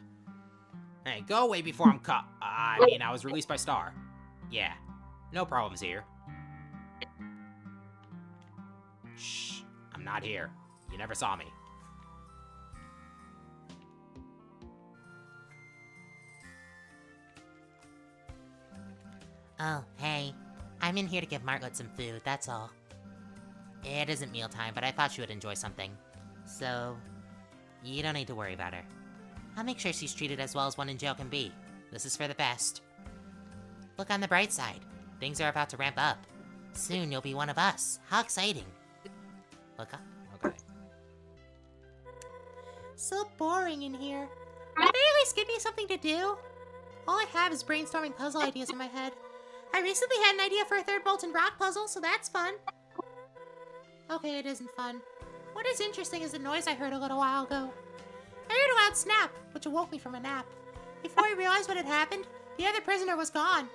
Hey, go away before I'm cut. I was released by Star. Yeah, no problems here. Shh, I'm not here. You never saw me. Oh, hey. I'm in here to give Margaret some food, that's all. It isn't mealtime, but I thought she would enjoy something. So, you don't need to worry about her. I'll make sure she's treated as well as one in jail can be. This is for the best. Look on the bright side. Things are about to ramp up. Soon you'll be one of us. How exciting. Look up. Okay. So boring in here. Can I at least give me something to do? All I have is brainstorming puzzle ideas in my head. I recently had an idea for a third molten rock puzzle, so that's fun. Okay, it isn't fun. What is interesting is the noise I heard a little while ago. I heard a loud snap, which awoke me from a nap. Before I realized what had happened, the other prisoner was gone.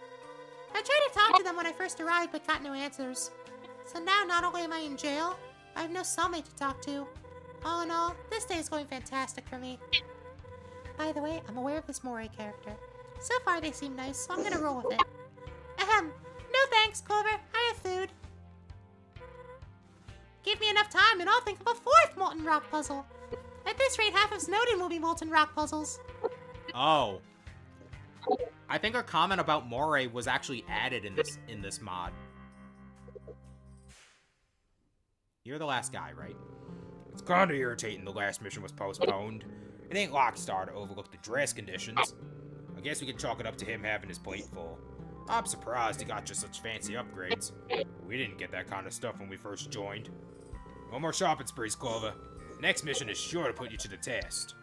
I tried to talk to them when I first arrived, but got no answers. So now, not only am I in jail, I have no cellmate to talk to. All in all, this day is going fantastic for me. By the way, I'm aware of this Moray character. So far, they seem nice, so I'm gonna roll with it. Ahem. No thanks, Clover. I have food. Give me enough time and I'll think of a fourth molten rock puzzle. At this rate, half of Snowdin will be molten rock puzzles. Oh. I think our comment about Moray was actually added in this mod. You're the last guy, right? It's kinda irritating the last mission was postponed. It ain't like Star to overlook the dress conditions. I guess we can chalk it up to him having his plate full. I'm surprised he got just such fancy upgrades. We didn't get that kind of stuff when we first joined. No more shopping sprees, Clover. Next mission is sure to put you to the test.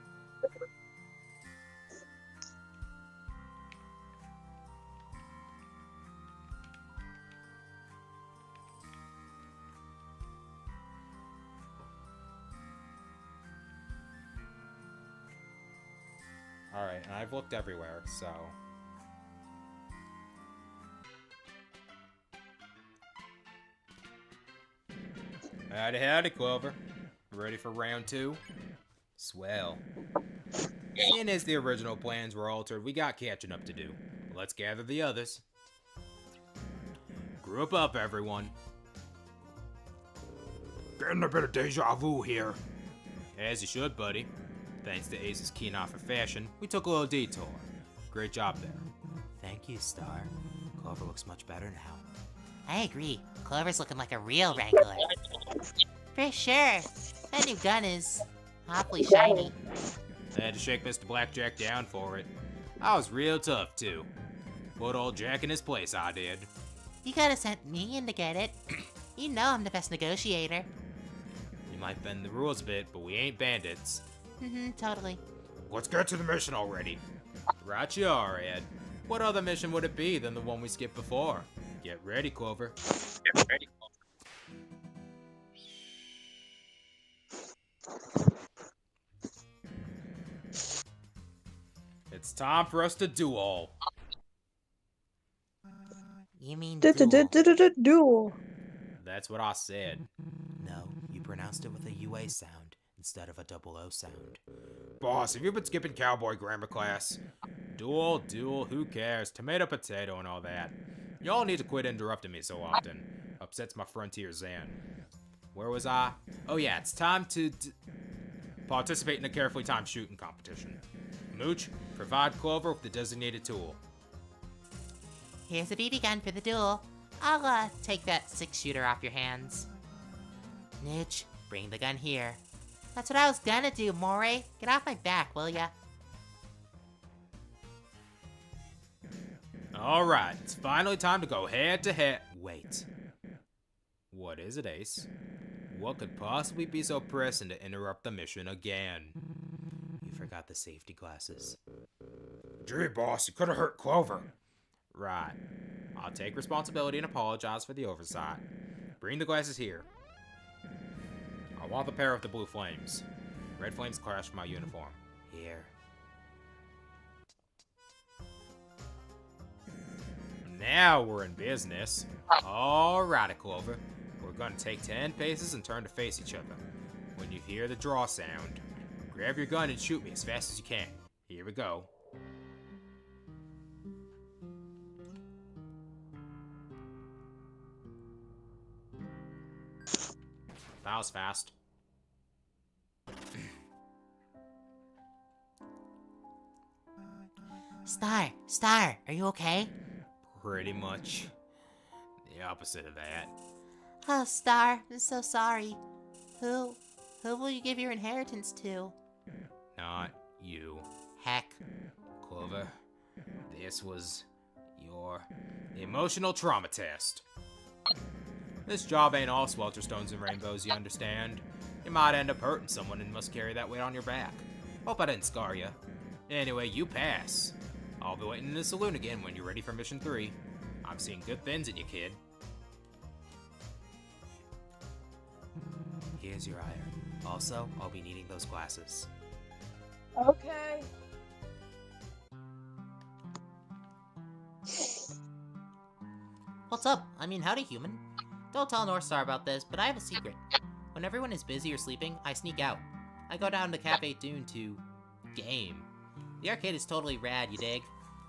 Alright, and I've looked everywhere, so... Howdy, howdy, Clover. Ready for round 2? Swell. Seeing as the original plans were altered, we got catching up to do. Let's gather the others. Group up, everyone. Getting a bit of deja vu here. As you should, buddy. Thanks to Ace's keen eye for fashion, we took a little detour. Great job there. Thank you, Star. Clover looks much better now. I agree. Clover's looking like a real wrangler. For sure. That new gun is awfully shiny. I had to shake Mr. Blackjack down for it. I was real tough, too. Put old Jack in his place, I did. You could have sent me in to get it. You know I'm the best negotiator. You might bend the rules a bit, but we ain't bandits. Totally. Let's get to the mission already. Right you are, Ed. What other mission would it be than the one we skipped before? Get ready, Clover. Get ready, Clover. time for us to duel. You mean duel? Duel. That's what I said. No, you pronounced it with a UA sound instead of a double O sound. Boss, have you been skipping cowboy grammar class? Duel, who cares? Tomato, potato, and all that. Y'all need to quit interrupting me so often. Upsets my frontier zen. Where was I? Oh yeah, it's time to participate in a carefully timed shooting competition. Mooch, provide Clover with the designated tool. Here's a BB gun for the duel. I'll, take that 6-shooter off your hands. Nooch, bring the gun here. That's what I was gonna do, Moray. Get off my back, will ya? Alright, it's finally time to go head to head. Wait. What is it, Ace? What could possibly be so pressing to interrupt the mission again? You forgot the safety glasses. Gee, boss, you could have hurt Clover. Right. I'll take responsibility and apologize for the oversight. Bring the glasses here. I want the pair of the blue flames. Red flames clash with my uniform. Here. Now we're in business. Alrighty, Clover. We're gonna take 10 paces and turn to face each other. When you hear the draw sound, grab your gun and shoot me as fast as you can. Here we go. That was fast. Star, are you okay? Pretty much the opposite of that. Oh, Star, I'm so sorry. Who will you give your inheritance to? Not you. Heck. Clover, this was your emotional trauma test. This job ain't all swelter stones and rainbows, you understand? You might end up hurting someone and must carry that weight on your back. Hope I didn't scar you. Anyway, you pass. I'll be waiting in the saloon again when you're ready for mission 3. I'm seeing good things in you, kid. Here's your iron. Also, I'll be needing those glasses. Okay. What's up? I mean, howdy, human. Don't tell North Star about this, but I have a secret. When everyone is busy or sleeping, I sneak out. I go down to Cafe Dune to game. The arcade is totally rad, you dig?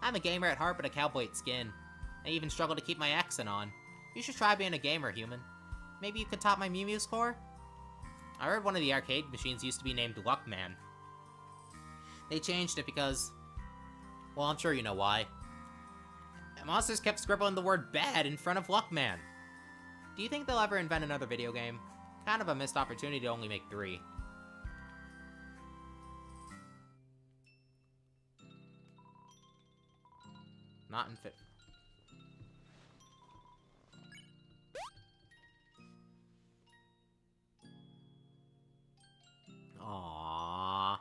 I'm a gamer at heart, but a cowboy at skin. I even struggle to keep my accent on. You should try being a gamer, human. Maybe you could top my Mew Mew score? I heard one of the arcade machines used to be named Luckman. They changed it because... well, I'm sure you know why. Monsters kept scribbling the word bad in front of Luckman. Do you think they'll ever invent another video game? Kind of a missed opportunity to only make 3. Not in fit. Aww.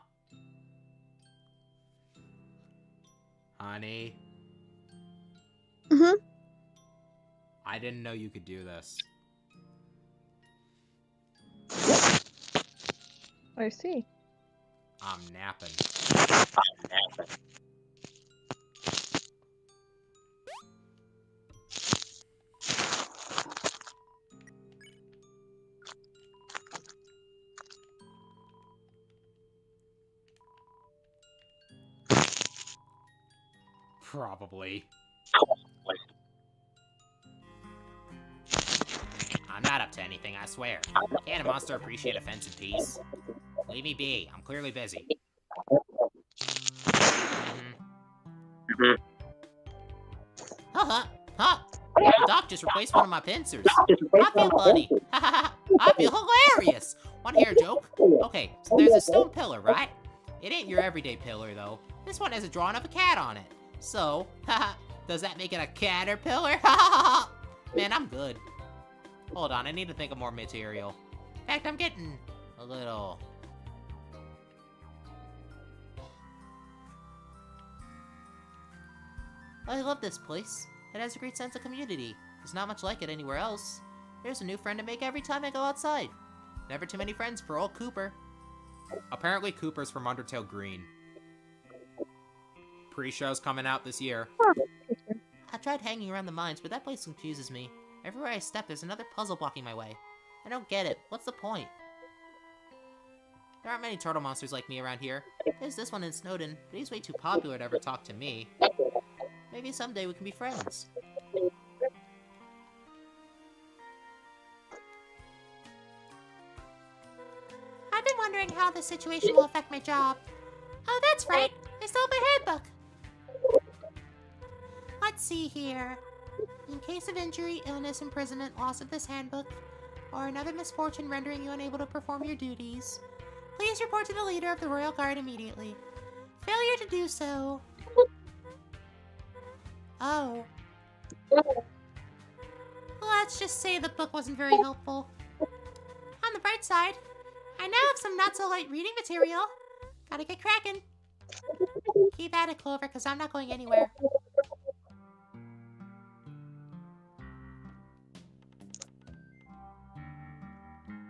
Honey. Mhm. I didn't know you could do this. I see. I'm napping. Probably. I'm not up to anything, I swear. Can't a monster appreciate offense and peace? Leave me be. I'm clearly busy. Huh? The doc just replaced one of my pincers. I feel funny. I feel hilarious. Want to hear a joke? Okay, so there's a stone pillar, right? It ain't your everyday pillar, though. This one has a drawing of a cat on it. So, does that make it a caterpillar? Man, I'm good. Hold on, I need to think of more material. In fact, I'm getting a little... I love this place. It has a great sense of community. There's not much like it anywhere else. There's a new friend to make every time I go outside. Never too many friends for old Cooper. Apparently Cooper's from Undertale Green. pre-shows coming out this year. I tried hanging around the mines, but that place confuses me. Everywhere I step, there's another puzzle blocking my way. I don't get it. What's the point? There aren't many turtle monsters like me around here. There's this one in Snowden, but he's way too popular to ever talk to me. Maybe someday we can be friends. I've been wondering how this situation will affect my job. Oh, that's right. I stole my handbook. Let's see here. In case of injury, illness, imprisonment, loss of this handbook, or another misfortune rendering you unable to perform your duties, please report to the leader of the Royal Guard immediately. Failure to do so... Oh. Let's just say the book wasn't very helpful. On the bright side, I now have some not-so-light reading material. Gotta get cracking. Keep at it, Clover, because I'm not going anywhere.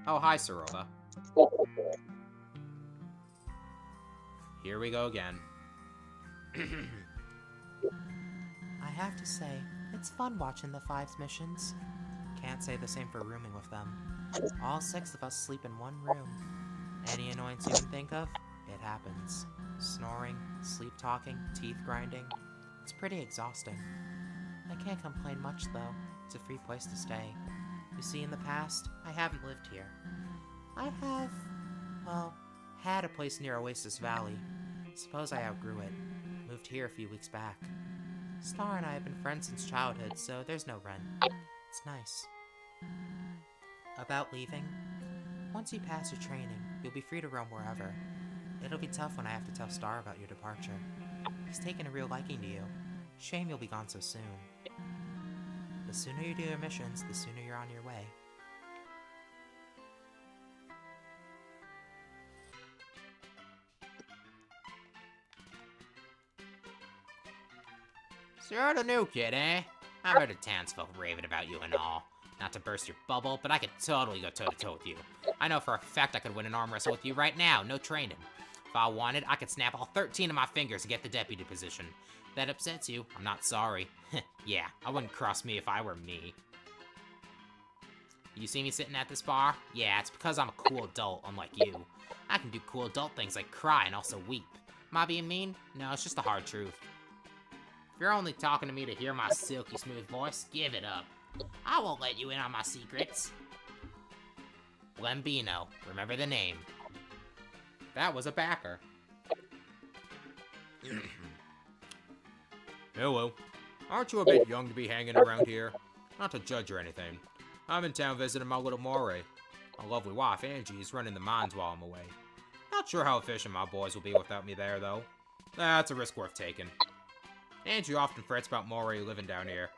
Oh, hi, Sorova. Here we go again. I have to say, it's fun watching the Fives missions. Can't say the same for rooming with them. All 6 of us sleep in one room. Any annoyance you can think of, it happens. Snoring, sleep talking, teeth grinding. It's pretty exhausting. I can't complain much though. It's a free place to stay. You see, in the past, I haven't lived here. I have, well, had a place near Oasis Valley. Suppose I outgrew it. Moved here a few weeks back. Star and I have been friends since childhood, so there's no rent. It's nice. About leaving, once you pass your training, you'll be free to roam wherever. It'll be tough when I have to tell Star about your departure. He's taken a real liking to you. Shame you'll be gone so soon. The sooner you do your missions, the sooner you're on your way. So you're the new kid, eh? I've heard the townsfolk raving about you and all. Not to burst your bubble, but I could totally go toe-to-toe with you. I know for a fact I could win an arm wrestle with you right now, no training. If I wanted, I could snap all 13 of my fingers to get the deputy position. If that upsets you, I'm not sorry. Yeah, I wouldn't cross me if I were me. You see me sitting at this bar? Yeah, it's because I'm a cool adult, unlike you. I can do cool adult things like cry and also weep. Am I being mean? No, it's just the hard truth. If you're only talking to me to hear my silky smooth voice, give it up. I won't let you in on my secrets. Lembino, remember the name. That was a backer. Hello. Aren't you a bit young to be hanging around here? Not to judge or anything. I'm in town visiting my little Moray. My lovely wife, Angie, is running the mines while I'm away. Not sure how efficient my boys will be without me there, though. That's a risk worth taking. Angie often frets about Moray living down here.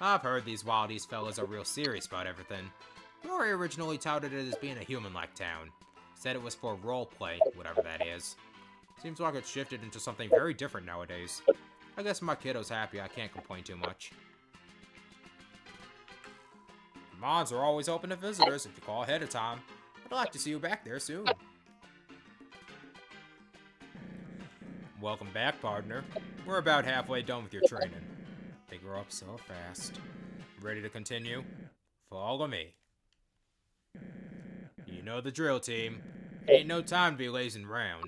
I've heard these Wild East fellas are real serious about everything. Moray originally touted it as being a human-like town. Said it was for roleplay, whatever that is. Seems like it's shifted into something very different nowadays. I guess my kiddo's happy, I can't complain too much. The mods are always open to visitors if you call ahead of time. I'd like to see you back there soon. Welcome back, partner. We're about halfway done with your training. They grow up so fast. Ready to continue? Follow me. You know the drill, team. Ain't no time to be lazing around.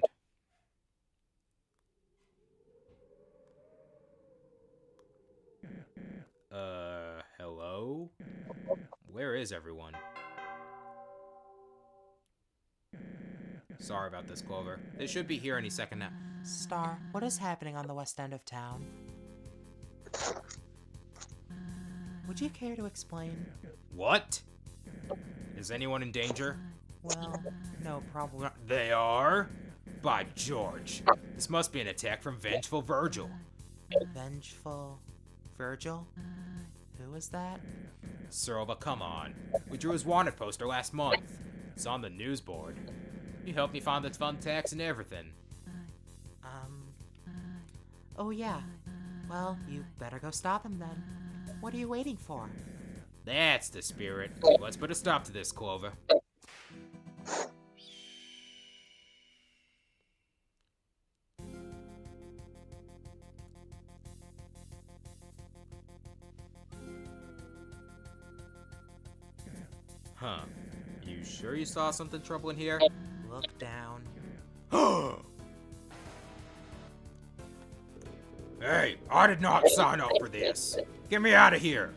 Hello? Where is everyone? Sorry about this, Clover. They should be here any second now. Star, what is happening on the west end of town? Would you care to explain? What? Is anyone in danger? Well, no, probably not. They are? By George. This must be an attack from Vengeful Virgil. Vengeful Virgil? Who is that? Sorova, come on. We drew his wanted poster last month. It's on the news board. You helped me find the thumbtacks and everything. Oh yeah. Well, you better go stop him then. What are you waiting for? That's the spirit. Let's put a stop to this, Clover. Huh. You sure you saw something troubling here? Look down. Hey, I did not sign up for this. Get me out of here.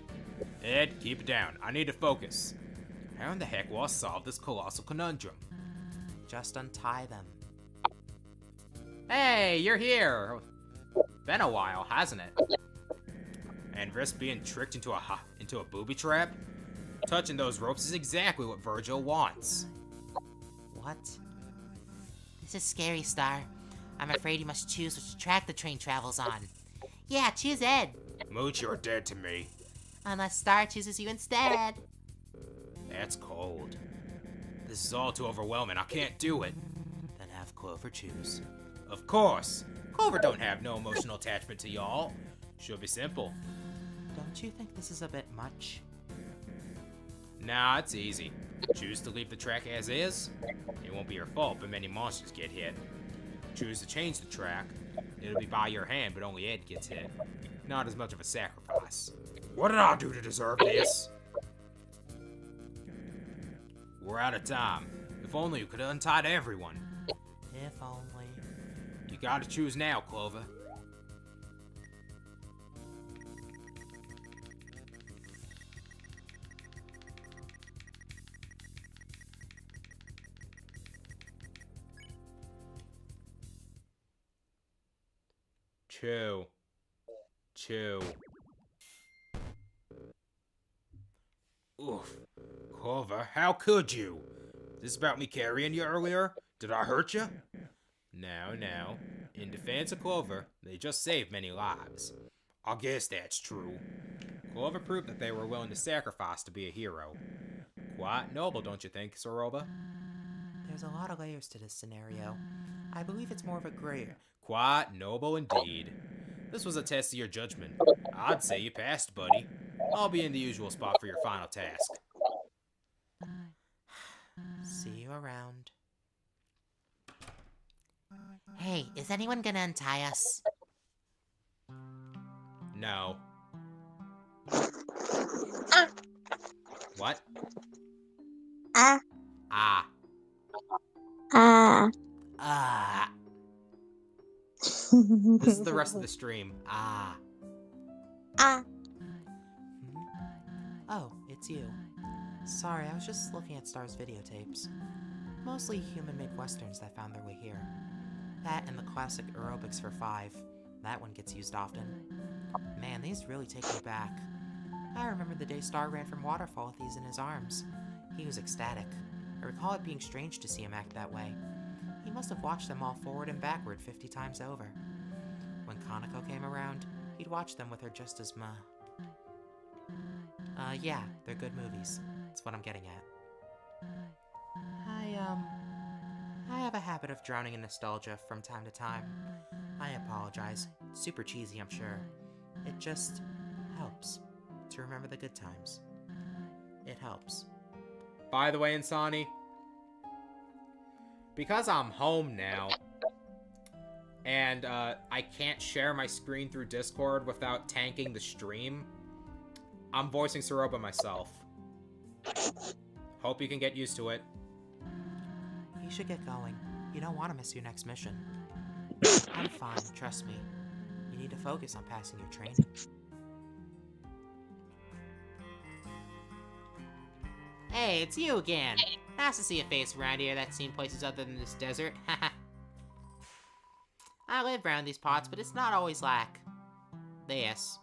Ed, keep it down. I need to focus. How in the heck will I solve this colossal conundrum? Just untie them. Hey, you're here. Been a while, hasn't it? And risk being tricked into a booby trap? Touching those ropes is exactly what Virgil wants. What? This is scary, Star. I'm afraid you must choose which track the train travels on. Yeah, choose Ed. Mooch, you're dead to me. Unless Star chooses you instead. That's cold. This is all too overwhelming. I can't do it. Then have Clover choose. Of course. Clover don't have no emotional attachment to y'all. Should be simple. Don't you think this is a bit much? Nah, it's easy. Choose to leave the track as is. It won't be your fault, but many monsters get hit. Choose to change the track. It'll be by your hand, but only Ed gets hit. Not as much of a sacrifice. What did I do to deserve this? We're out of time. If only you could have untied everyone. If only. You gotta choose now, Clover. Chew. Oof. Clover, how could you? This about me carrying you earlier? Did I hurt you? Now. In defense of Clover, they just saved many lives. I guess that's true. Clover proved that they were willing to sacrifice to be a hero. Quite noble, don't you think, Soroba? There's a lot of layers to this scenario. I believe it's more of a gray. Quite noble indeed. This was a test of your judgment. I'd say you passed, buddy. I'll be in the usual spot for your final task. See you around. Hey, is anyone gonna untie us? No. What? Ah. Ah. Ah. Ah. This is the rest of the stream. Ah. Ah. Oh, it's you. Sorry, I was just looking at Star's videotapes. Mostly human-made westerns that found their way here. That and the classic aerobics for 5. That one gets used often. Man, these really take me back. I remember the day Star ran from Waterfall with these in his arms. He was ecstatic. I recall it being strange to see him act that way. He must have watched them all forward and backward 50 times over. When Kaneko came around, he'd watch them with her just as yeah, they're good movies. That's what I'm getting at. I have a habit of drowning in nostalgia from time to time. I apologize. Super cheesy, I'm sure. It just helps to remember the good times. It helps. By the way, Insani, because I'm home now, and I can't share my screen through Discord without tanking the stream, I'm voicing Soroba myself. Hope you can get used to it. You should get going. You don't want to miss your next mission. I'm fine, trust me. You need to focus on passing your training. Hey, it's you again. Nice to see a face around here that's seen places other than this desert. I live around these parts, but it's not always like this.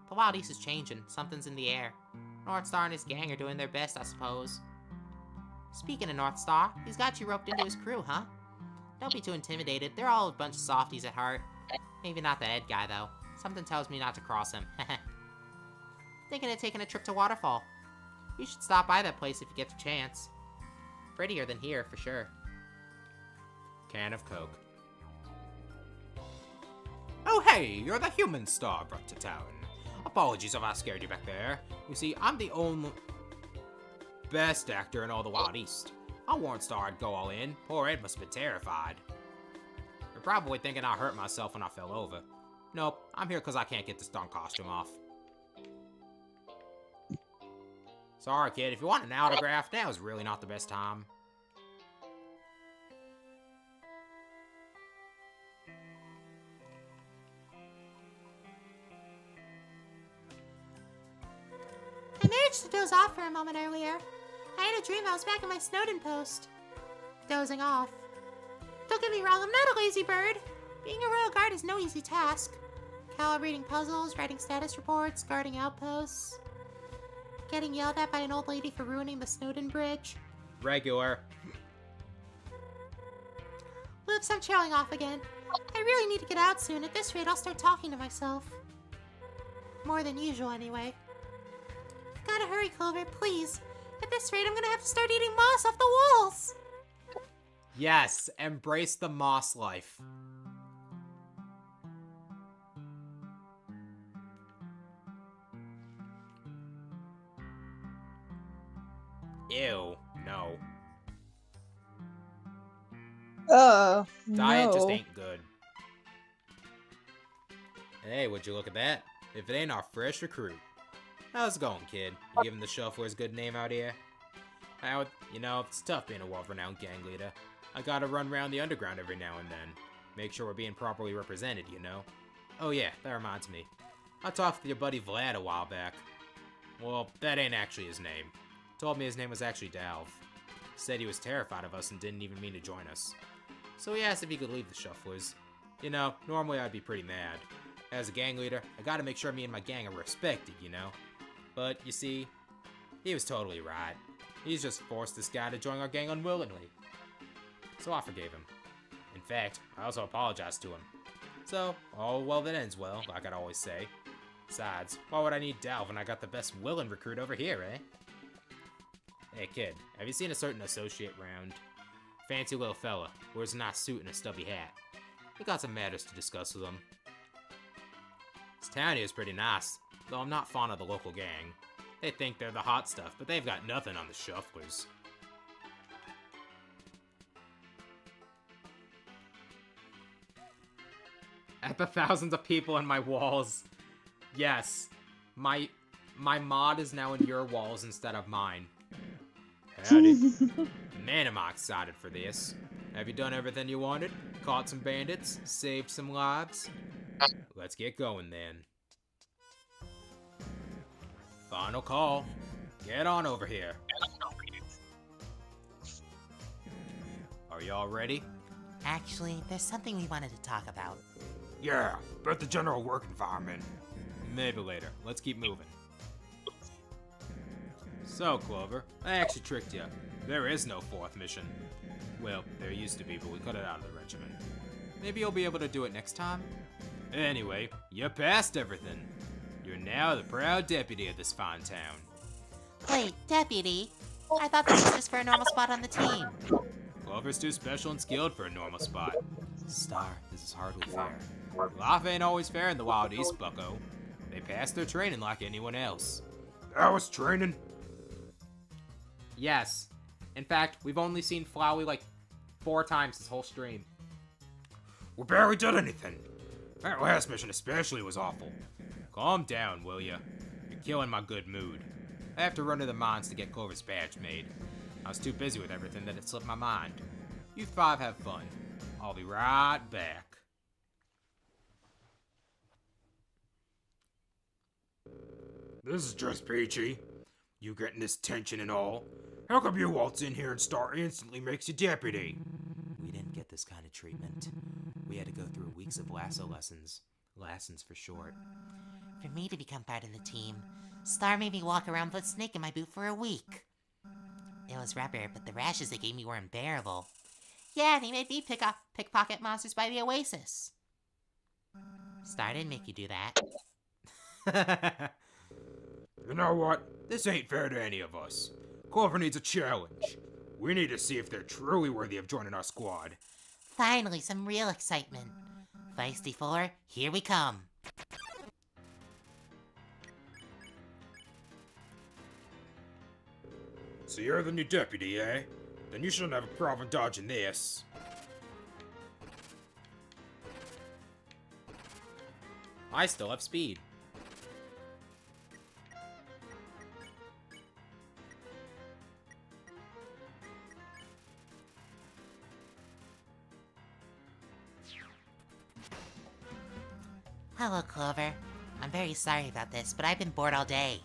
The Wild East is changing. Something's in the air. Northstar and his gang are doing their best, I suppose. Speaking of Northstar, he's got you roped into his crew, huh? Don't be too intimidated. They're all a bunch of softies at heart. Maybe not the Ed guy, though. Something tells me not to cross him. Thinking of taking a trip to Waterfall. You should stop by that place if you get the chance. Prettier than here, for sure. Can of Coke. Oh hey, you're the human Star brought to town. Apologies if I scared you back there. You see, I'm the only best actor in all the Wild East. I warned Star I'd go all in. Poor Ed must have been terrified. You're probably thinking I hurt myself when I fell over. Nope, I'm here because I can't get this darn costume off. Sorry, kid, if you want an autograph, now is really not the best time. I managed to doze off for a moment earlier. I had a dream I was back in my Snowden post. Dozing off. Don't get me wrong, I'm not a lazy bird. Being a royal guard is no easy task. Calibrating puzzles, writing status reports, guarding outposts. Getting yelled at by an old lady for ruining the Snowden Bridge. Regular. Whoops, I'm trailing off again. I really need to get out soon. At this rate, I'll start talking to myself. More than usual, anyway. Gotta hurry, Clover, please. At this rate, I'm gonna have to start eating moss off the walls. Yes, embrace the moss life. Ew, no. Diet just ain't good. Hey, would you look at that? If it ain't our fresh recruit. How's it going, kid? You giving the shufflers a good name out here? You know, it's tough being a world-renowned gang leader. I gotta run around the underground every now and then. Make sure we're being properly represented, you know? Oh yeah, that reminds me. I talked with your buddy Vlad a while back. Well, that ain't actually his name. Told me his name was actually Dalv. Said he was terrified of us and didn't even mean to join us. So he asked if he could leave the shufflers. You know, normally I'd be pretty mad. As a gang leader, I gotta make sure me and my gang are respected, you know? But, you see, he was totally right. He's just forced this guy to join our gang unwillingly. So I forgave him. In fact, I also apologized to him. So, all well that ends well, like I'd always say. Besides, why would I need Dalv when I got the best willing recruit over here, eh? Hey kid, have you seen a certain associate round? Fancy little fella, wears a nice suit and a stubby hat. We got some matters to discuss with him. This town here is pretty nice, though I'm not fond of the local gang. They think they're the hot stuff, but they've got nothing on the shufflers. At the thousands of people in my walls. Yes, my mod is now in your walls instead of mine. Howdy. Man, am I excited for this. Have you done everything you wanted? Caught some bandits? Saved some lives? Let's get going then. Final call. Get on over here. Are y'all ready? Actually, there's something we wanted to talk about. Yeah, about the general work environment. Maybe later. Let's keep moving. So, Clover, I actually tricked you. There is no fourth mission. Well, there used to be, but we cut it out of the regiment. Maybe you'll be able to do it next time? Anyway, you passed everything. You're now the proud deputy of this fine town. Wait, deputy? I thought this was just for a normal spot on the team. Clover's too special and skilled for a normal spot. Star, this is hardly fair. Life ain't always fair in the Wild East, bucko. They pass their training like anyone else. That was training? Yes. In fact, we've only seen Flowey like 4 times this whole stream. We barely did anything. That last mission especially was awful. Calm down, will ya? You're killing my good mood. I have to run to the mines to get Clover's badge made. I was too busy with everything that it slipped my mind. You 5 have fun. I'll be right back. This is just peachy. You getting this tension and all? How come you waltz in here and Star instantly makes you deputy? We didn't get this kind of treatment. We had to go through weeks of lasso lessons. Lessons for short. For me to become part of the team, Star made me walk around with a snake in my boot for a week. It was rubber, but the rashes they gave me were unbearable. Yeah, and he made me pickpocket monsters by the Oasis. Star didn't make you do that. You know what? This ain't fair to any of us. Clover needs a challenge. We need to see if they're truly worthy of joining our squad. Finally, some real excitement. Feisty 4, here we come. So you're the new deputy, eh? Then you shouldn't have a problem dodging this. I still have speed. Hello, Clover. I'm very sorry about this, but I've been bored all day.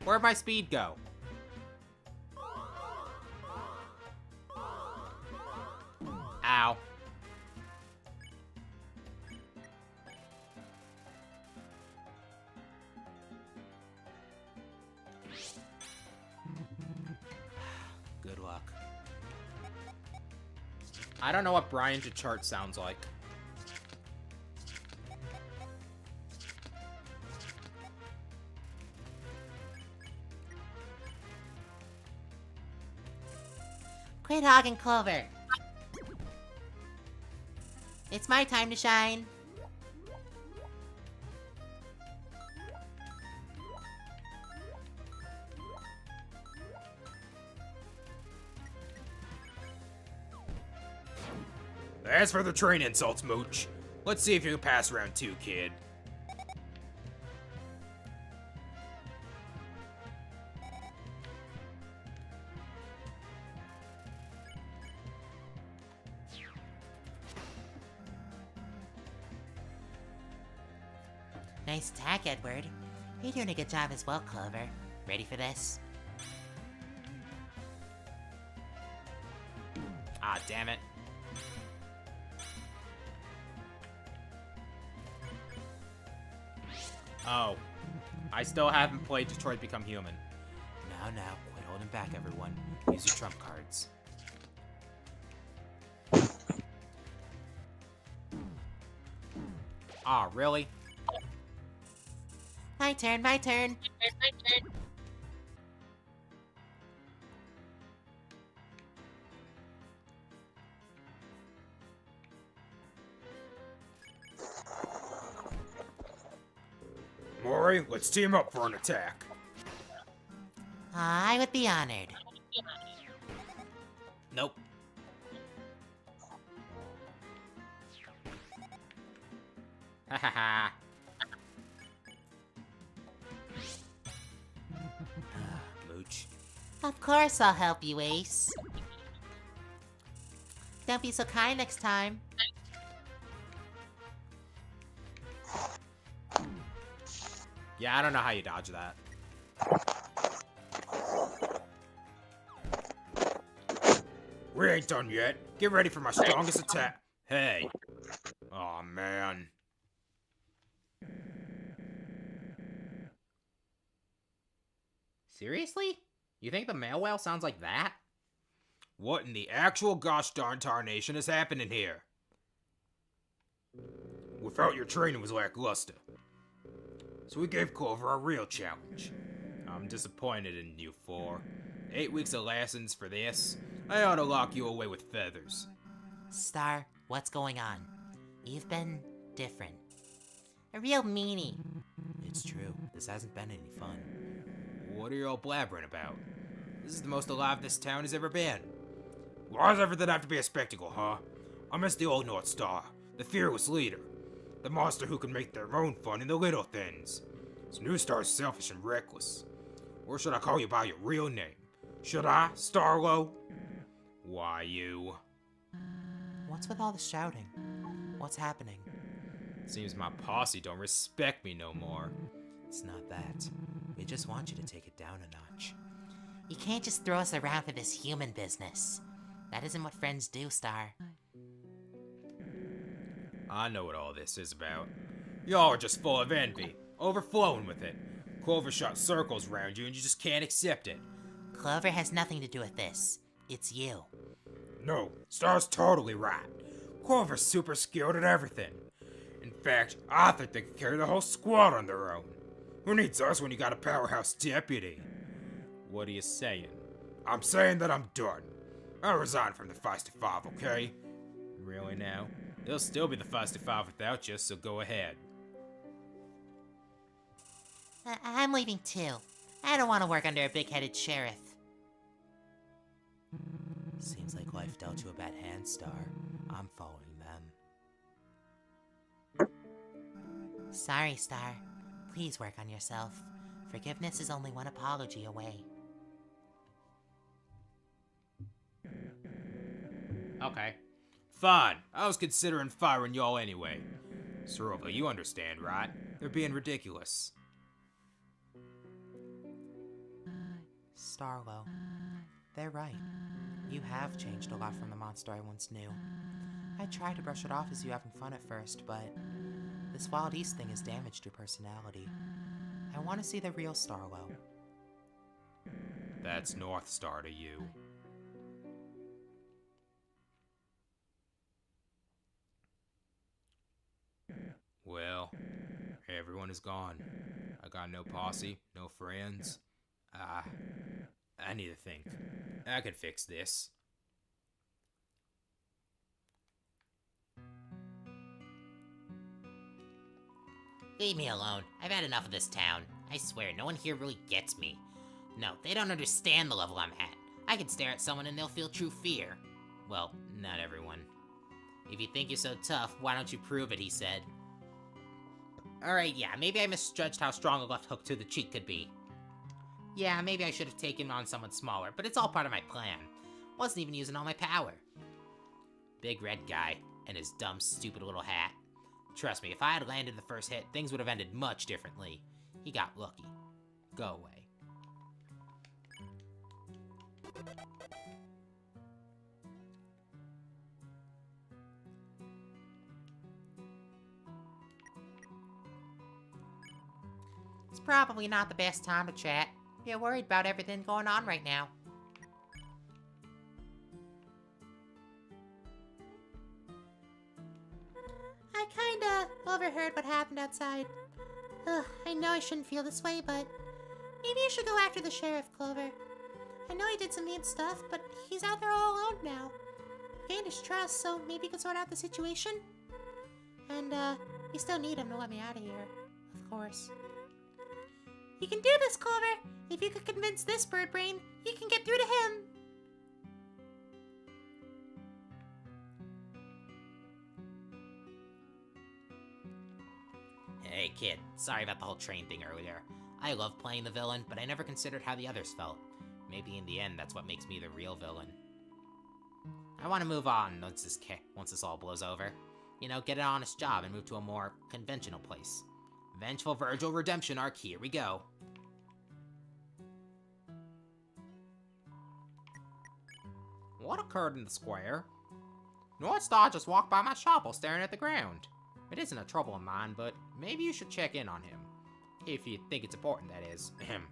Where'd my speed go? Ow. Good luck. I don't know what Brian to chart sounds like. Quit hogging, Clover. It's my time to shine. As for the train insults, Mooch, let's see if you can pass round 2, kid. Nice attack, Edward. You're doing a good job as well, Clover. Ready for this? Ah, damn it. Oh. I still haven't played Detroit Become Human. Now, quit holding back, everyone. Use your trump cards. Ah, really? My turn, my turn. Maury, let's team up for an attack. I would be honored. Nope. Ha ha ha. Mooch. Of course I'll help you, Ace. Don't be so kind next time. Yeah, I don't know how you dodge that. We ain't done yet. Get ready for my strongest attack. Hey. Aw, man. Seriously? You think the male whale sounds like that? What in the actual gosh darn tarnation is happening here? We felt your training was lackluster. So we gave Clover a real challenge. I'm disappointed in you 4. 8 weeks of lessons for this? I ought to lock you away with feathers. Star, what's going on? You've been different. A real meanie. It's true. This hasn't been any fun. What are you all blabbering about? This is the most alive this town has ever been. Why does everything have to be a spectacle, huh? I miss the old North Star, the fearless leader. The monster who can make their own fun in the little things. This new star is selfish and reckless. Or should I call you by your real name? Should I, Starlo? Why, you... What's with all the shouting? What's happening? Seems my posse don't respect me no more. It's not that. We just want you to take it down a notch. You can't just throw us around for this human business. That isn't what friends do, Star. I know what all this is about. Y'all are just full of envy, overflowing with it. Clover shot circles around you and you just can't accept it. Clover has nothing to do with this. It's you. No, Star's totally right. Clover's super skilled at everything. In fact, I think they could carry the whole squad on their own. Who needs us when you got a powerhouse deputy? What are you saying? I'm saying that I'm done. I resign from the Feisty Five, okay? Really now? They'll still be the Feisty Five without you, so go ahead. I'm leaving too. I don't want to work under a big-headed sheriff. Seems like life dealt you a bad hand, Star. I'm following them. Sorry, Star. Please work on yourself. Forgiveness is only one apology away. Okay. Fine, I was considering firing y'all anyway. Sorova, you understand, right? They're being ridiculous. Starlo, they're right. You have changed a lot from the monster I once knew. I tried to brush it off as you having fun at first, but this Wild East thing has damaged your personality. I want to see the real Starlo. That's North Star to you. Well, everyone is gone. I got no posse, no friends. I need to think. I can fix this. Leave me alone. I've had enough of this town. I swear, no one here really gets me. No, they don't understand the level I'm at. I can stare at someone and they'll feel true fear. Well, not everyone. If you think you're so tough, why don't you prove it, he said. Alright, yeah, maybe I misjudged how strong a left hook to the cheek could be. Yeah, maybe I should have taken on someone smaller, but it's all part of my plan. Wasn't even using all my power. Big red guy, and his dumb, stupid little hat. Trust me, if I had landed the first hit, things would have ended much differently. He got lucky. Go away. It's probably not the best time to chat. You're worried about everything going on right now. I kinda overheard what happened outside. Ugh, I know I shouldn't feel this way, but maybe you should go after the sheriff, Clover. I know he did some mean stuff, but he's out there all alone now. You gained his trust, so maybe you could sort out the situation? And, you still need him to let me out of here, of course. You can do this, Clover! If you could convince this bird brain, you can get through to him! Hey kid, sorry about the whole train thing earlier. I love playing the villain, but I never considered how the others felt. Maybe in the end, that's what makes me the real villain. I want to move on once this all blows over. You know, get an honest job and move to a more conventional place. Vengeful Virgil Redemption arc, here we go. What occurred in the square? North Star just walked by my shop while staring at the ground. It isn't a trouble of mine, but maybe you should check in on him. If you think it's important, that is. Ahem.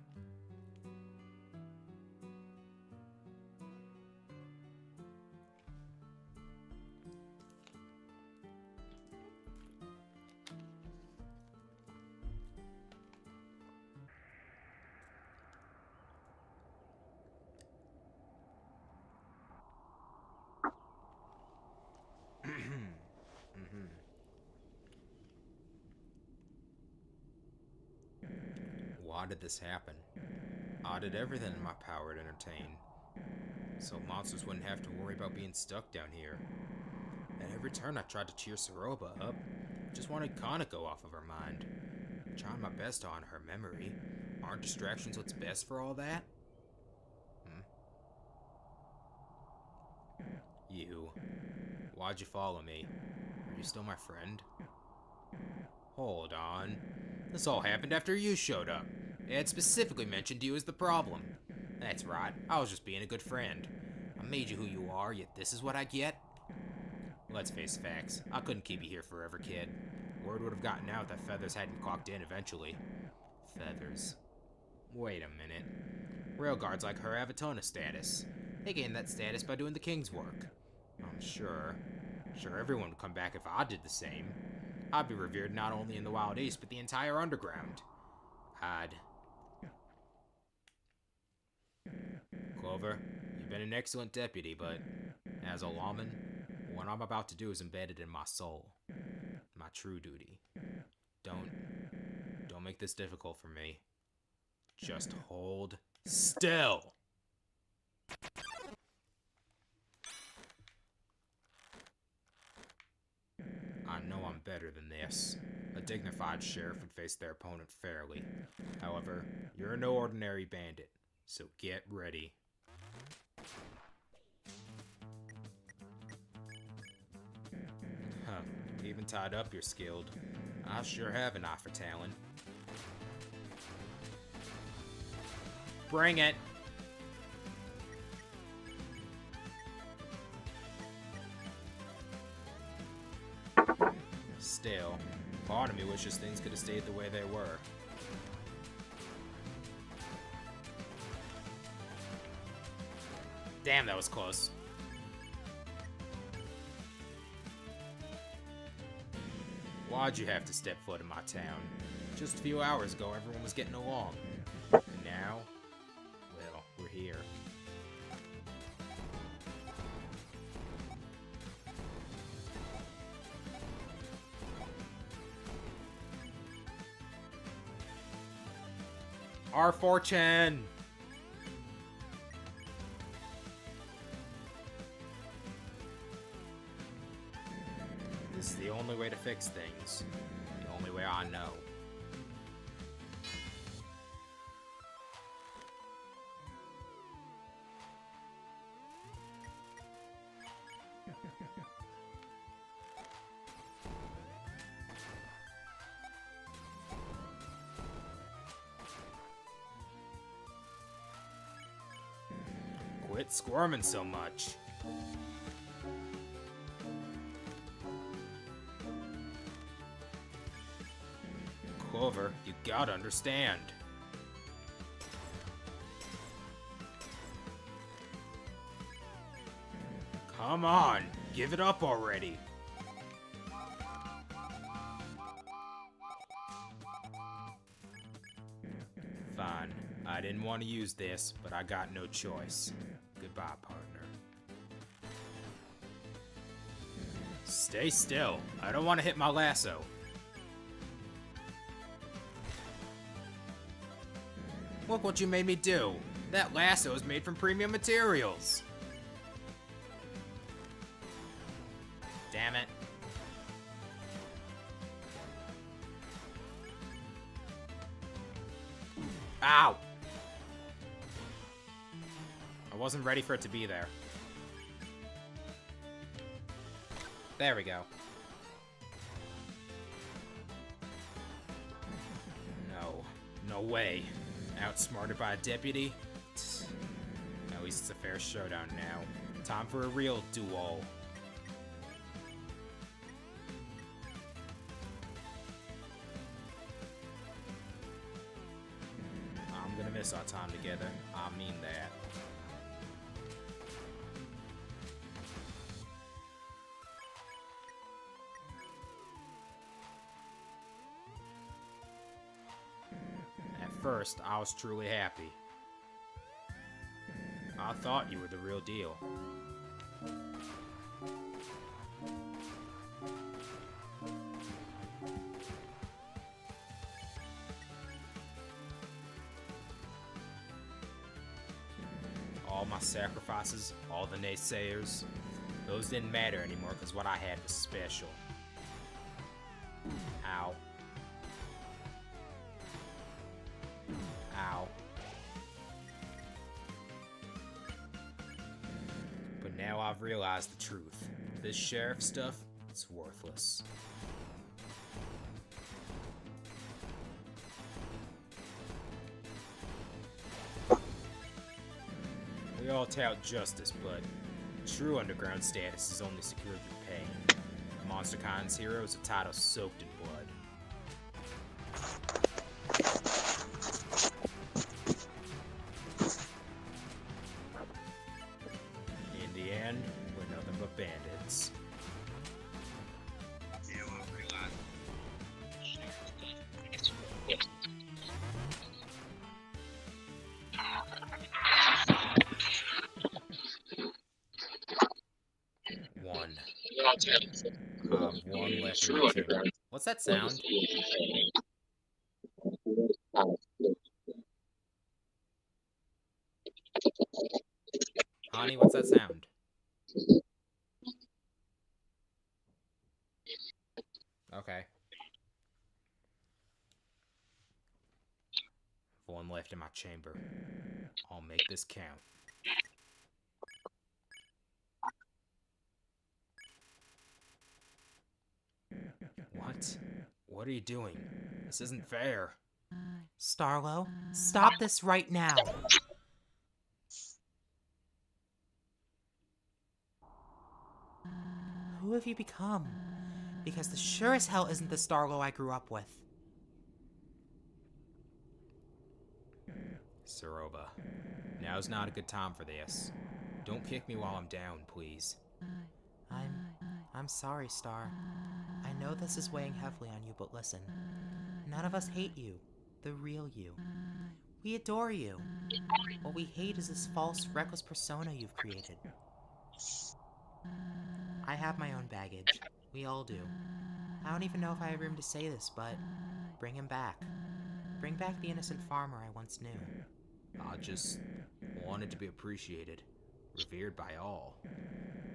Why did this happen? I did everything in my power to entertain, so monsters wouldn't have to worry about being stuck down here. At every turn I tried to cheer Saroba up, just wanted Kaneko off of her mind. Trying my best to honor her memory. Aren't distractions what's best for all that? You. Why'd you follow me? Are you still my friend? Hold on. This all happened after you showed up. Ed specifically mentioned you as the problem. That's right, I was just being a good friend. I made you who you are, yet this is what I get? Let's face facts. I couldn't keep you here forever, kid. Word would have gotten out that Feathers hadn't clocked in eventually. Feathers. Wait a minute. Railguards like her have a ton of status. They gained that status by doing the king's work. I'm sure everyone would come back if I did the same. I'd be revered not only in the Wild East, but the entire underground. Clover, you've been an excellent deputy, but as a lawman, what I'm about to do is embedded in my soul. My true duty. Don't make this difficult for me. Just hold still! I know I'm better than this. A dignified sheriff would face their opponent fairly. However, you're no ordinary bandit, so get ready. even tied up, you're skilled. I sure have an eye for talent. Bring it! Still, part of me wishes things could have stayed the way they were. Damn, that was close. Why'd you have to step foot in my town? Just a few hours ago, everyone was getting along. And now, well, we're here. Our fortune! This is the only way to fix things. The only way I know. Quit squirming so much. Clover, you gotta understand. Come on, give it up already. Fine, I didn't want to use this, but I got no choice. Goodbye, partner. Stay still. I don't want to hit my lasso. Look what you made me do. That lasso is made from premium materials. Damn it. Ow! I wasn't ready for it to be there. There we go. No. No way. Outsmarted by a deputy? At least it's a fair showdown now. Time for a real duel. I'm gonna miss our time together. I mean that. At first, I was truly happy. I thought you were the real deal. All my sacrifices, all the naysayers, those didn't matter anymore because what I had was special. Ow. Ow. But now I've realized the truth. This sheriff stuff, it's worthless. We all tout justice, but true underground status is only secured through pain. MonsterCon's heroes are title soaked in blood. In the end, we're nothing but bandits. One. One left in the chamber. What's that sound? Honey, what's that sound? Okay. One left in my chamber. I'll make this count. What are you doing? This isn't fair. Starlo, stop this right now. Who have you become? Because this sure as hell isn't the Starlo I grew up with. Saroba, now's not a good time for this. Don't kick me while I'm down, please. I'm sorry, Star. I know this is weighing heavily on you, but listen. None of us hate you. The real you. We adore you. What we hate is this false, reckless persona you've created. I have my own baggage. We all do. I don't even know if I have room to say this, but bring him back. Bring back the innocent farmer I once knew. I just wanted to be appreciated, revered by all.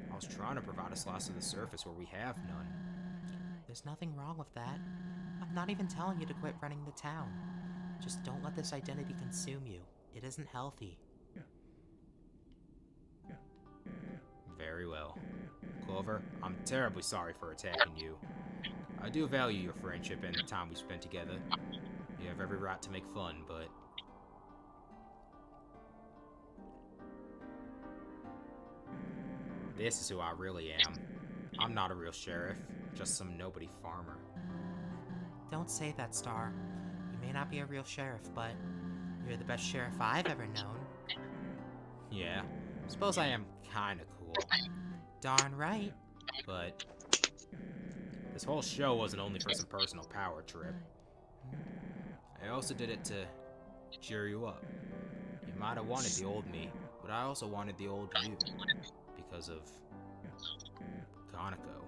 I was trying to provide a slice of the surface where we have none. There's nothing wrong with that. I'm not even telling you to quit running the town. Just don't let this identity consume you. It isn't healthy. Very well. Clover, I'm terribly sorry for attacking you. I do value your friendship and the time we spent together. You have every right to make fun, but... This is who I really am. I'm not a real sheriff, just some nobody farmer. Don't say that, Star. You may not be a real sheriff, but you're the best sheriff I've ever known. Yeah, suppose I am kinda cool. Darn right. But this whole show wasn't only for some personal power trip. I also did it to cheer you up. You might have wanted the old me, but I also wanted the old you. Because of Kaneko.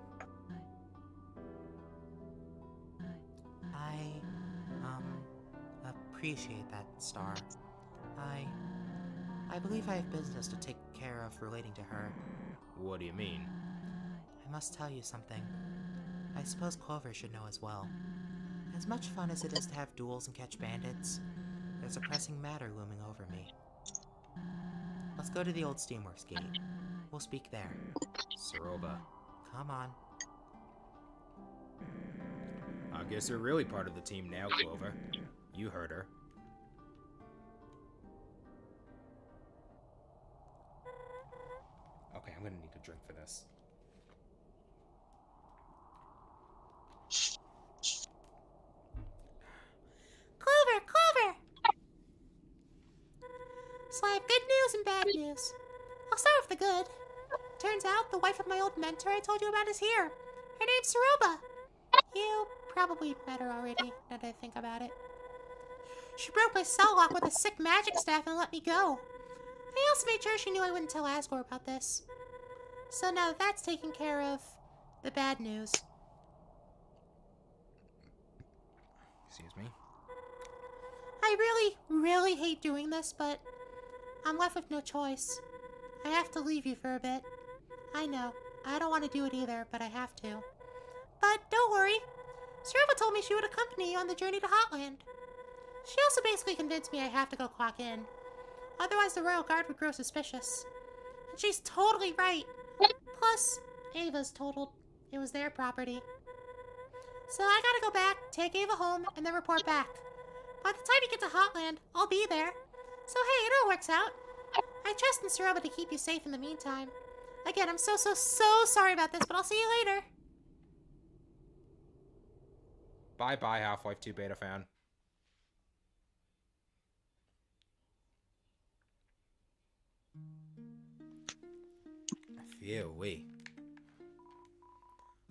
I, appreciate that, Star. I believe I have business to take care of relating to her. What do you mean? I must tell you something. I suppose Clover should know as well. As much fun as it is to have duels and catch bandits, there's a pressing matter looming over me. Let's go to the old Steamworks gate. We'll speak there. Saroba. Come on. I guess you're really part of the team now, Clover. You heard her. Okay, I'm gonna need a drink for this. Clover! So I have good news and bad news. I'll start with the good. Turns out the wife of my old mentor I told you about is here. Her name's Saroba. You probably met her already, now that I think about it. She broke my cell lock with a sick magic staff and let me go. I also made sure she knew I wouldn't tell Asgore about this. So now that that's taken care of, the bad news. Excuse me. I really hate doing this, but I'm left with no choice. I have to leave you for a bit. I know, I don't want to do it either, but I have to. But don't worry. Serva told me she would accompany you on the journey to Hotland. She also basically convinced me I have to go clock in. Otherwise the Royal Guard would grow suspicious. And she's totally right. Plus, Ava's totaled it was their property. So I gotta go back, take Ava home, and then report back. By the time you get to Hotland, I'll be there. So hey, it all works out. I trust in Serova to keep you safe in the meantime. Again, I'm so sorry about this, but I'll see you later. Bye-bye, Half-Life 2 beta fan. Phew, wait.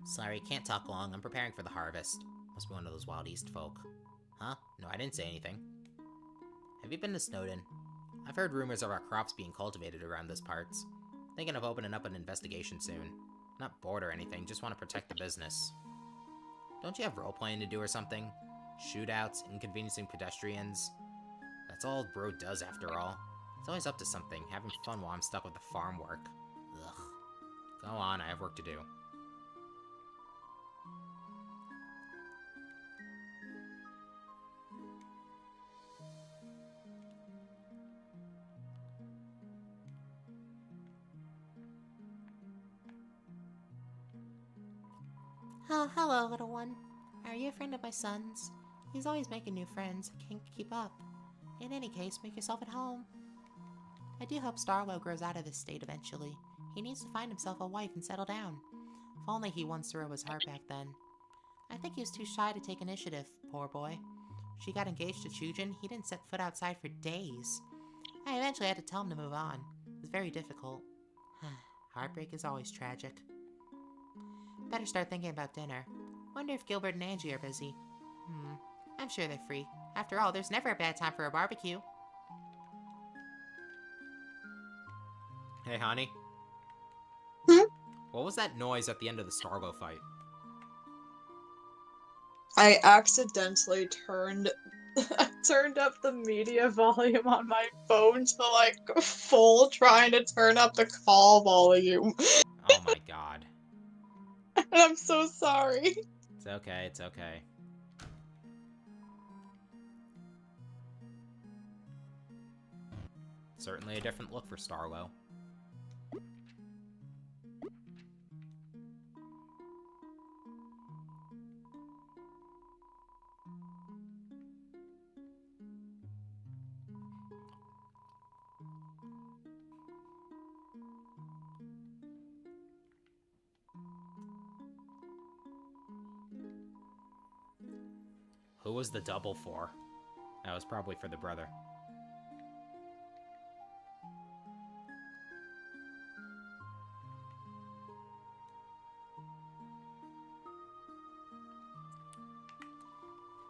Sorry, can't talk long. I'm preparing for the harvest. Must be one of those Wild East folk. Huh? No, I didn't say anything. Have you been to Snowden? I've heard rumors of our crops being cultivated around this parts. Thinking of opening up an investigation soon. Not bored or anything, just want to protect the business. Don't you have role-playing to do or something? Shootouts, inconveniencing pedestrians? That's all Bro does after all. He's always up to something, having fun while I'm stuck with the farm work. Ugh. Go on, I have work to do. Oh, hello, little one. Are you a friend of my son's? He's always making new friends. Can't keep up. In any case, make yourself at home. I do hope Starlow grows out of this state eventually. He needs to find himself a wife and settle down. If only he won Surowa's heart back then. I think he was too shy to take initiative, poor boy. She got engaged to Chujin, he didn't set foot outside for days. I eventually had to tell him to move on. It was very difficult. Heartbreak is always tragic. Better start thinking about dinner. Wonder if Gilbert and Angie are busy. I'm sure they're free. After all, there's never a bad time for a barbecue. Hey, honey. Hmm? What was that noise at the end of the Starlow fight? I accidentally turned up the media volume on my phone to like full, trying to turn up the call volume. Oh my god. And I'm so sorry. It's okay, it's okay. Certainly a different look for Starlow. Who was the double for? That was probably for the brother.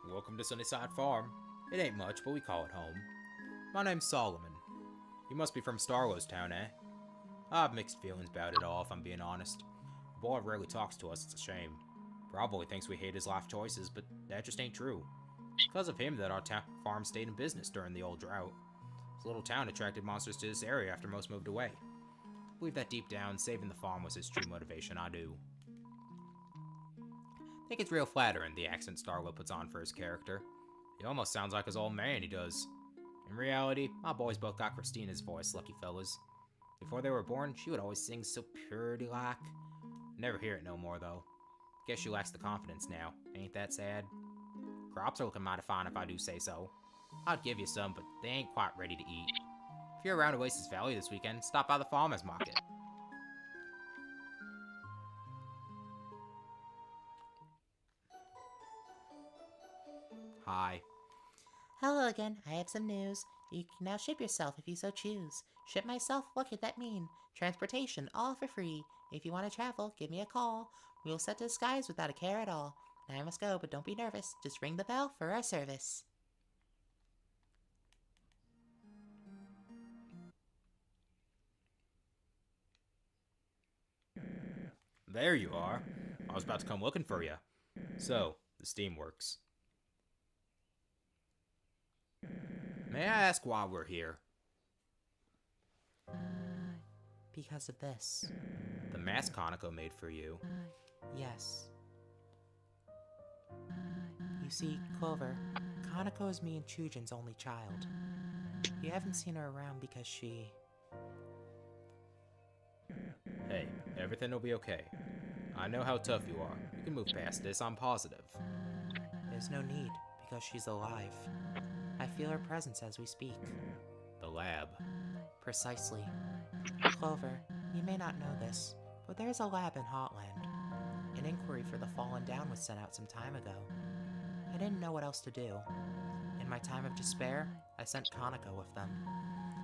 Welcome to Sunnyside Farm. It ain't much, but we call it home. My name's Solomon. You must be from Starlow's town, eh? I have mixed feelings about it all, if I'm being honest. The boy rarely talks to us, it's a shame. Probably thinks we hate his life choices, but that just ain't true. It's because of him that our farm stayed in business during the old drought. This little town attracted monsters to this area after most moved away. I believe that deep down, saving the farm was his true motivation, I do. I think it's real flattering, the accent Starlow puts on for his character. He almost sounds like his old man, he does. In reality, my boys both got Christina's voice, lucky fellas. Before they were born, she would always sing so purity-like. Never hear it no more, though. Guess she lacks the confidence now. Ain't that sad? Crops are looking mighty fine if I do say so. I'd give you some, but they ain't quite ready to eat. If you're around Oasis Valley this weekend, stop by the farmer's market. Hi. Hello again. I have some news. You can now ship yourself if you so choose. Ship myself? What could that mean? Transportation, all for free. If you want to travel, give me a call. We will set to the skies without a care at all. Now I must go, but don't be nervous. Just ring the bell for our service. There you are. I was about to come looking for you. So, the steam works. May I ask why we're here? Because of this. The mask Kaneko made for you. Yes. You see, Clover, Kaneko is me and Chujin's only child. You haven't seen her around because she... Hey, everything will be okay. I know how tough you are. You can move past this, I'm positive. There's no need, because she's alive. I feel her presence as we speak. The lab. Precisely. Clover, you may not know this, but there is a lab in Hotland. An inquiry for the Fallen Down was sent out some time ago. I didn't know what else to do. In my time of despair, I sent Kaneko with them.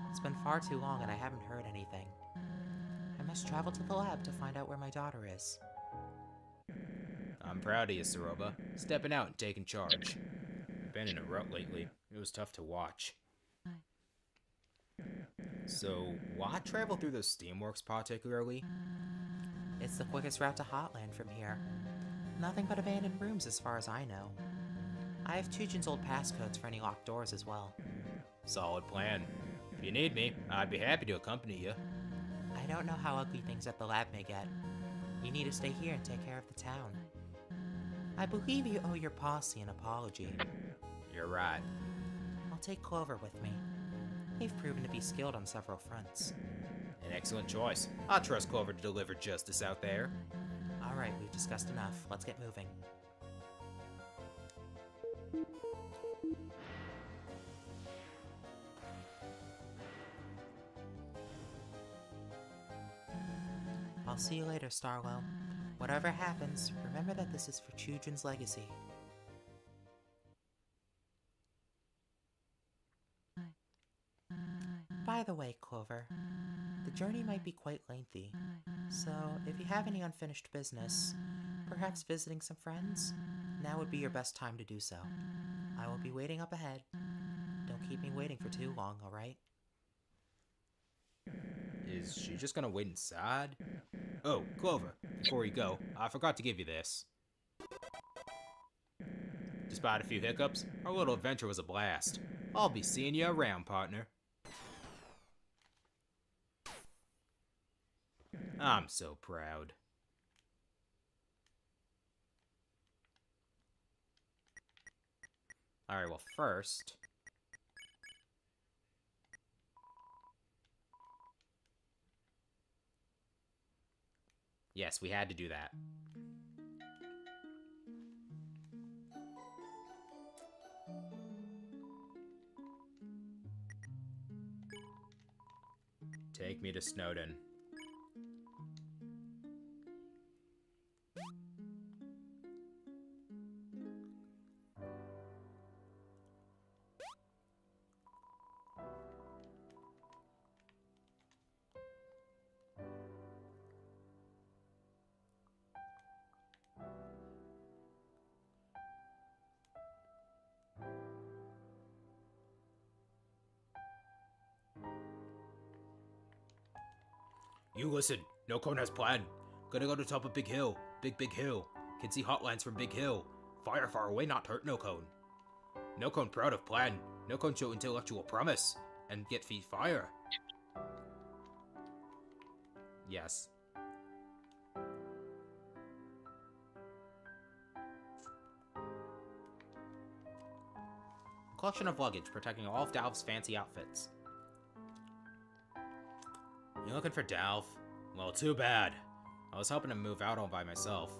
It's been far too long and I haven't heard anything. I must travel to the lab to find out where my daughter is. I'm proud of you, Suroba. Stepping out and taking charge. Been in a rut lately. It was tough to watch. So, why travel through those steamworks particularly? It's the quickest route to Hotland from here. Nothing but abandoned rooms as far as I know. I have Chujin's old passcodes for any locked doors as well. Solid plan. If you need me, I'd be happy to accompany you. I don't know how ugly things at the lab may get. You need to stay here and take care of the town. I believe you owe your posse an apology. You're right. I'll take Clover with me. They've proven to be skilled on several fronts. An excellent choice. I trust Clover to deliver justice out there. Alright, we've discussed enough. Let's get moving. I'll see you later, Starlow. Whatever happens, remember that this is for Children's legacy. By the way, Clover, the journey might be quite lengthy, so if you have any unfinished business, perhaps visiting some friends, now would be your best time to do so. I will be waiting up ahead. Don't keep me waiting for too long, alright? Is she just gonna wait inside? Oh, Clover, before you go, I forgot to give you this. Despite a few hiccups, our little adventure was a blast. I'll be seeing you around, partner. I'm so proud. Alright, well, first... Yes, we had to do that. Take me to Snowdon. You listen, no cone has plan. Gonna go to top of Big Hill. Big Hill. Can see hotlines from Big Hill. Fire far away, not hurt no cone. No cone proud of plan. No cone show intellectual promise. And get feet fire. Yes. Collection of luggage protecting all of Dalv's fancy outfits. You looking for Dalv? Well, too bad. I was helping him move out all by myself,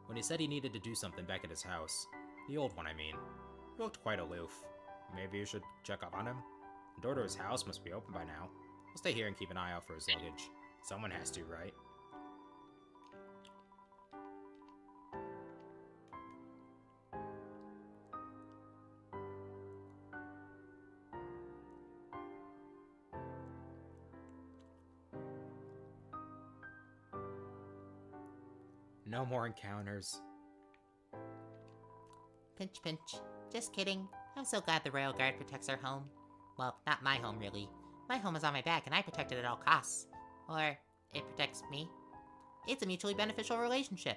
when he said he needed to do something back at his house. The old one, I mean. He looked quite aloof. Maybe you should check up on him? The door to his house must be open by now. I'll stay here and keep an eye out for his luggage. Someone has to, right? No more encounters. Pinch, pinch. Just kidding. I'm so glad the rail guard protects our home. Well, not my home, really. My home is on my back, and I protect it at all costs. Or, it protects me. It's a mutually beneficial relationship.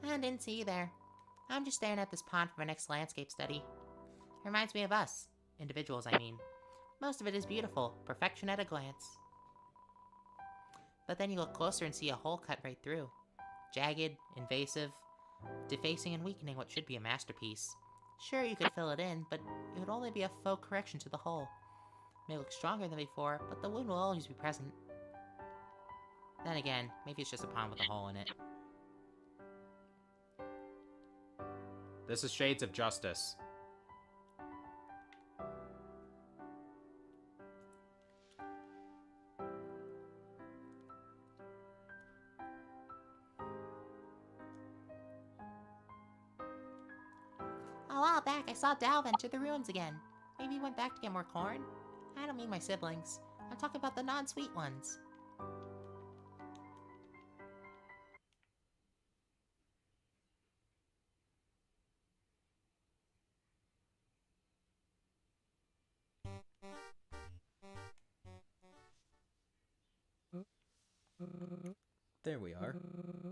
I didn't see you there. I'm just staring at this pond for my next landscape study. It reminds me of us. Individuals, I mean. Most of it is beautiful. Perfection at a glance. But then you look closer and see a hole cut right through. Jagged, invasive, defacing and weakening what should be a masterpiece. Sure, you could fill it in, but it would only be a faux correction to the hole. It may look stronger than before, but the wound will always be present. Then again, maybe it's just a pond with a hole in it. This is Shades of Justice. A while back, I saw Dalv enter the ruins again. Maybe he went back to get more corn? I don't mean my siblings. I'm talking about the non-sweet ones. There we are.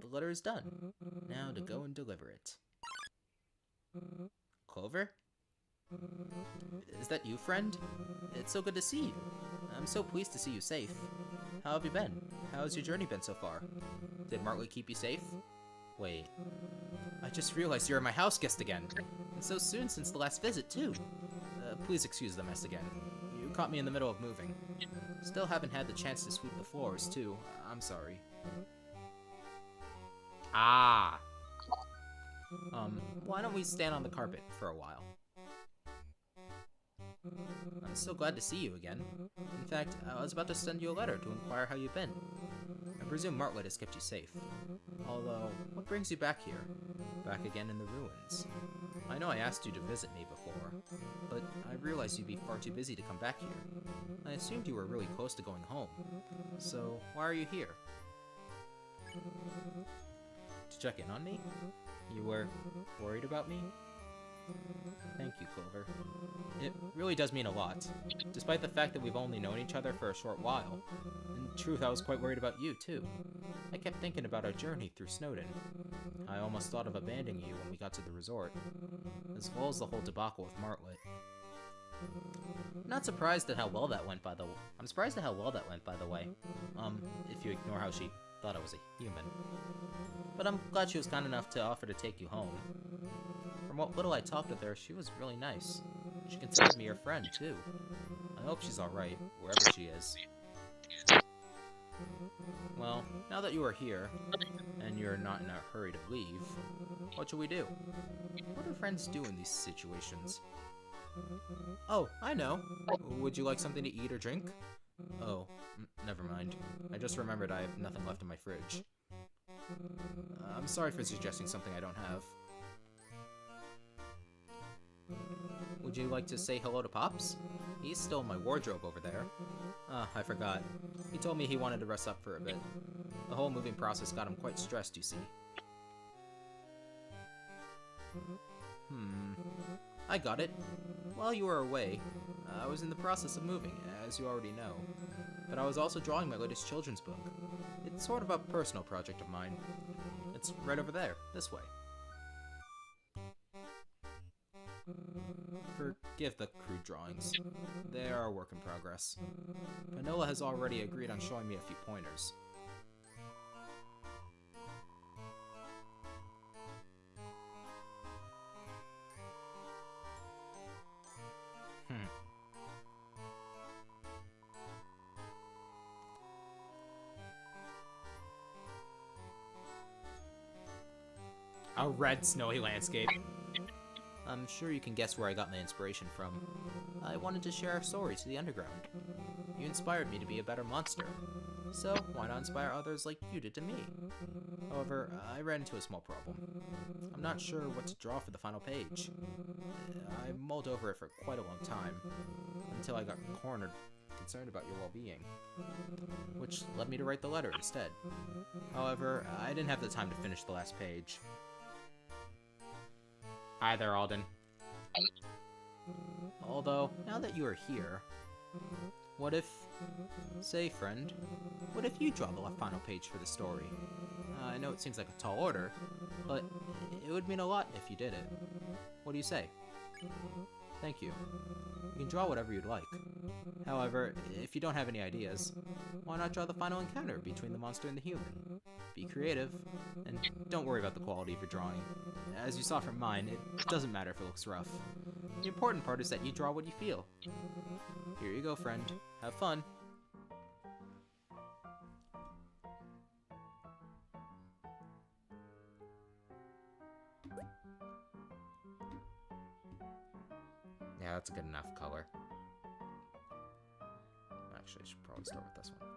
The letter is done. Now to go and deliver it. Clover? Is that you, friend? It's so good to see you. I'm so pleased to see you safe. How have you been? How's your journey been so far? Did Martley keep you safe? Wait, I just realized you're my house guest again. And so soon since the last visit, too. Please excuse the mess again. You caught me in the middle of moving. Still haven't had the chance to sweep the floors, too. I'm sorry. Ah! Why don't we stand on the carpet for a while? I'm so glad to see you again. In fact, I was about to send you a letter to inquire how you've been. I presume Martlet has kept you safe. Although, what brings you back here? Back again in the ruins? I know I asked you to visit me before, but I realized you'd be far too busy to come back here. I assumed you were really close to going home. So, why are you here? To check in on me? You were worried about me? Thank you, Clover. It really does mean a lot, despite the fact that we've only known each other for a short while. In truth, I was quite worried about you, too. I kept thinking about our journey through Snowdin. I almost thought of abandoning you when we got to the resort, as well as the whole debacle with Martlet. Not surprised at how well that went, by the way. I'm surprised at how well that went, by the way. If you ignore how she thought I was a human. But I'm glad she was kind enough to offer to take you home. From what little I talked with her, she was really nice. She considered me her friend, too. I hope she's alright, wherever she is. Well, now that you are here, and you're not in a hurry to leave, what should we do? What do friends do in these situations? Oh, I know. Would you like something to eat or drink? Oh, never mind. I just remembered I have nothing left in my fridge. I'm sorry for suggesting something I don't have. Would you like to say hello to Pops? He's still in my wardrobe over there. Ah, I forgot. He told me he wanted to rest up for a bit. The whole moving process got him quite stressed, you see. I got it. While you were away, I was in the process of moving, as you already know. But I was also drawing my latest children's book. It's sort of a personal project of mine. It's right over there, this way. Forgive the crude drawings. They are a work in progress. Vanilla has already agreed on showing me a few pointers. A red snowy landscape. I'm sure you can guess where I got my inspiration from. I wanted to share our story to the underground. You inspired me to be a better monster. So, why not inspire others like you did to me? However, I ran into a small problem. I'm not sure what to draw for the final page. I mulled over it for quite a long time, until I got cornered, concerned about your well-being, which led me to write the letter instead. However, I didn't have the time to finish the last page. Hi there, Alden. Although, now that you are here, what if, say friend, what if you draw the final page for the story? I know it seems like a tall order, but it would mean a lot if you did it. What do you say? Thank you. You can draw whatever you'd like. However, if you don't have any ideas, why not draw the final encounter between the monster and the human? Be creative, and don't worry about the quality of your drawing. As you saw from mine, it doesn't matter if it looks rough. The important part is that you draw what you feel. Here you go, friend. Have fun. Yeah, that's a good enough color. Actually, I should probably start with this one.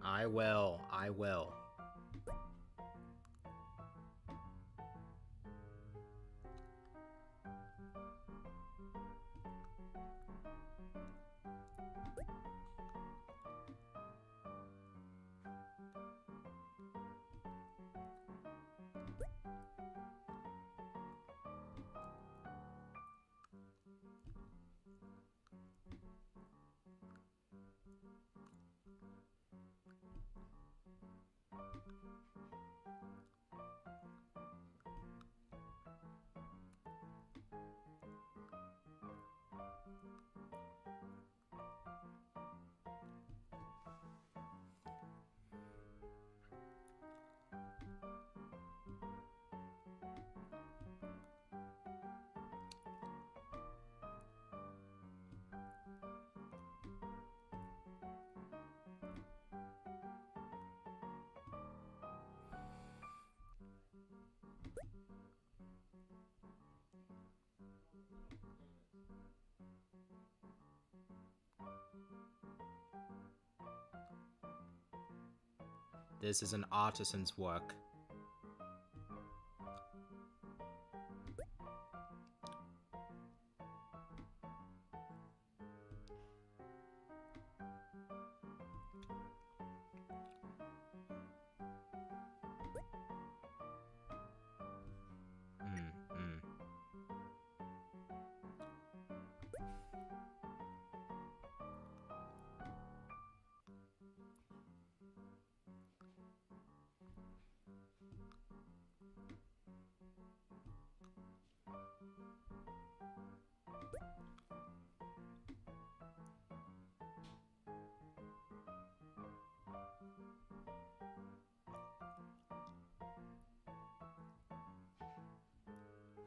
I will. I will. This is an artisan's work.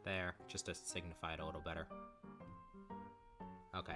There, just to signify it a little better. Okay.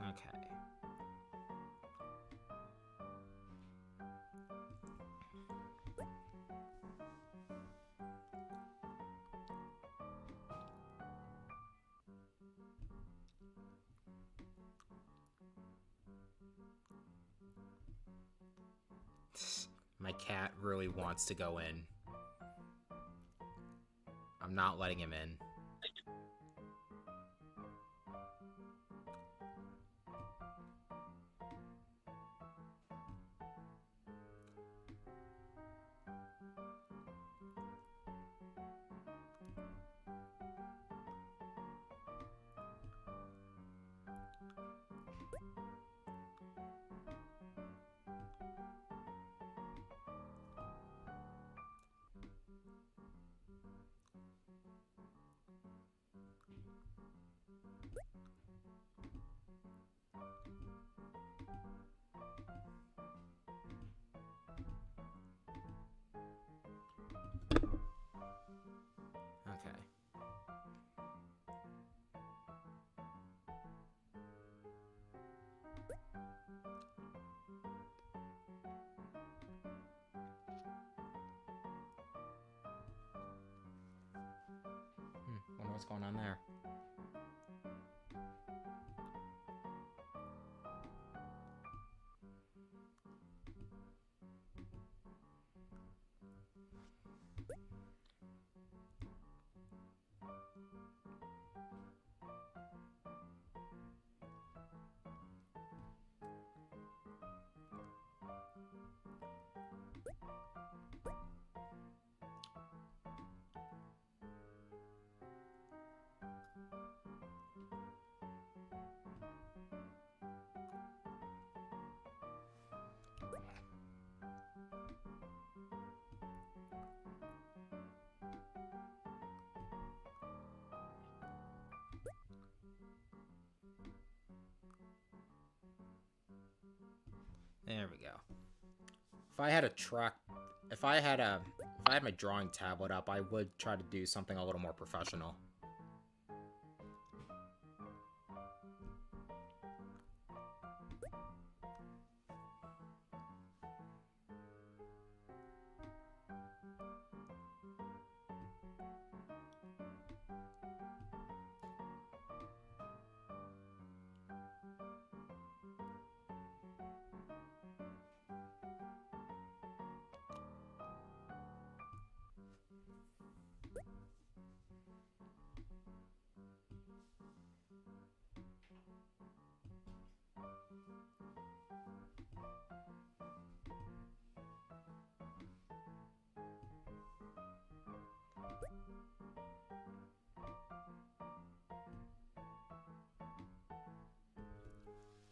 Okay. My cat really wants to go in. I'm not letting him in. Okay. Wonder what's going on there. There we go. If I had my drawing tablet up, I would try to do something a little more professional.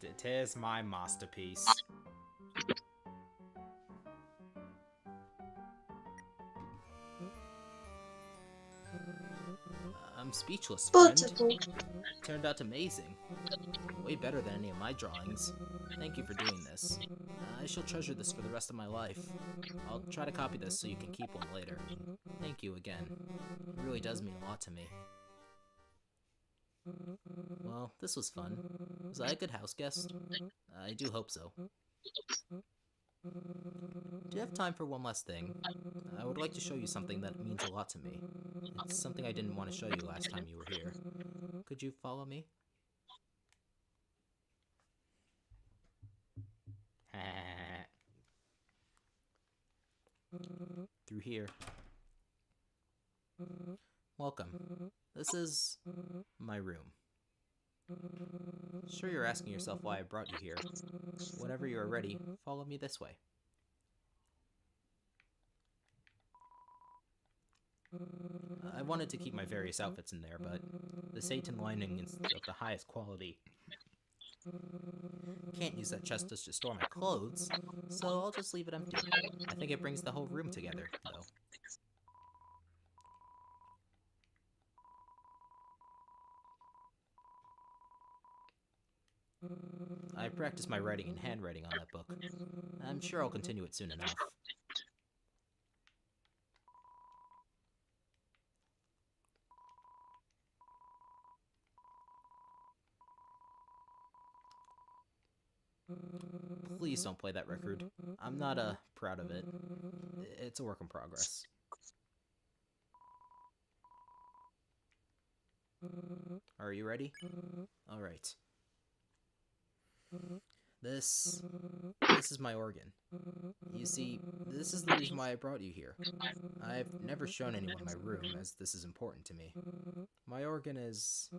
It is my masterpiece. I'm speechless, friend. Beautiful. Turned out amazing. Way better than any of my drawings. Thank you for doing this. I shall treasure this for the rest of my life. I'll try to copy this so you can keep one later. Thank you again. It really does mean a lot to me. Well, this was fun. Was I a good house guest? I do hope so. Do you have time for one last thing? I would like to show you something that means a lot to me. It's something I didn't want to show you last time you were here. Could you follow me? Through here. Welcome. This is my room. Sure, you're asking yourself why I brought you here. Whenever you are ready, follow me this way. I wanted to keep my various outfits in there, but the Satan lining is of the highest quality. Can't use that chest to store my clothes, so I'll just leave it empty. I think it brings the whole room together, though. I practiced my writing and handwriting on that book. I'm sure I'll continue it soon enough. Please don't play that record. I'm not, proud of it. It's a work in progress. Are you ready? Alright. This is my organ. You see, this is the reason why I brought you here. I've never shown anyone my room, as this is important to me. My organ is...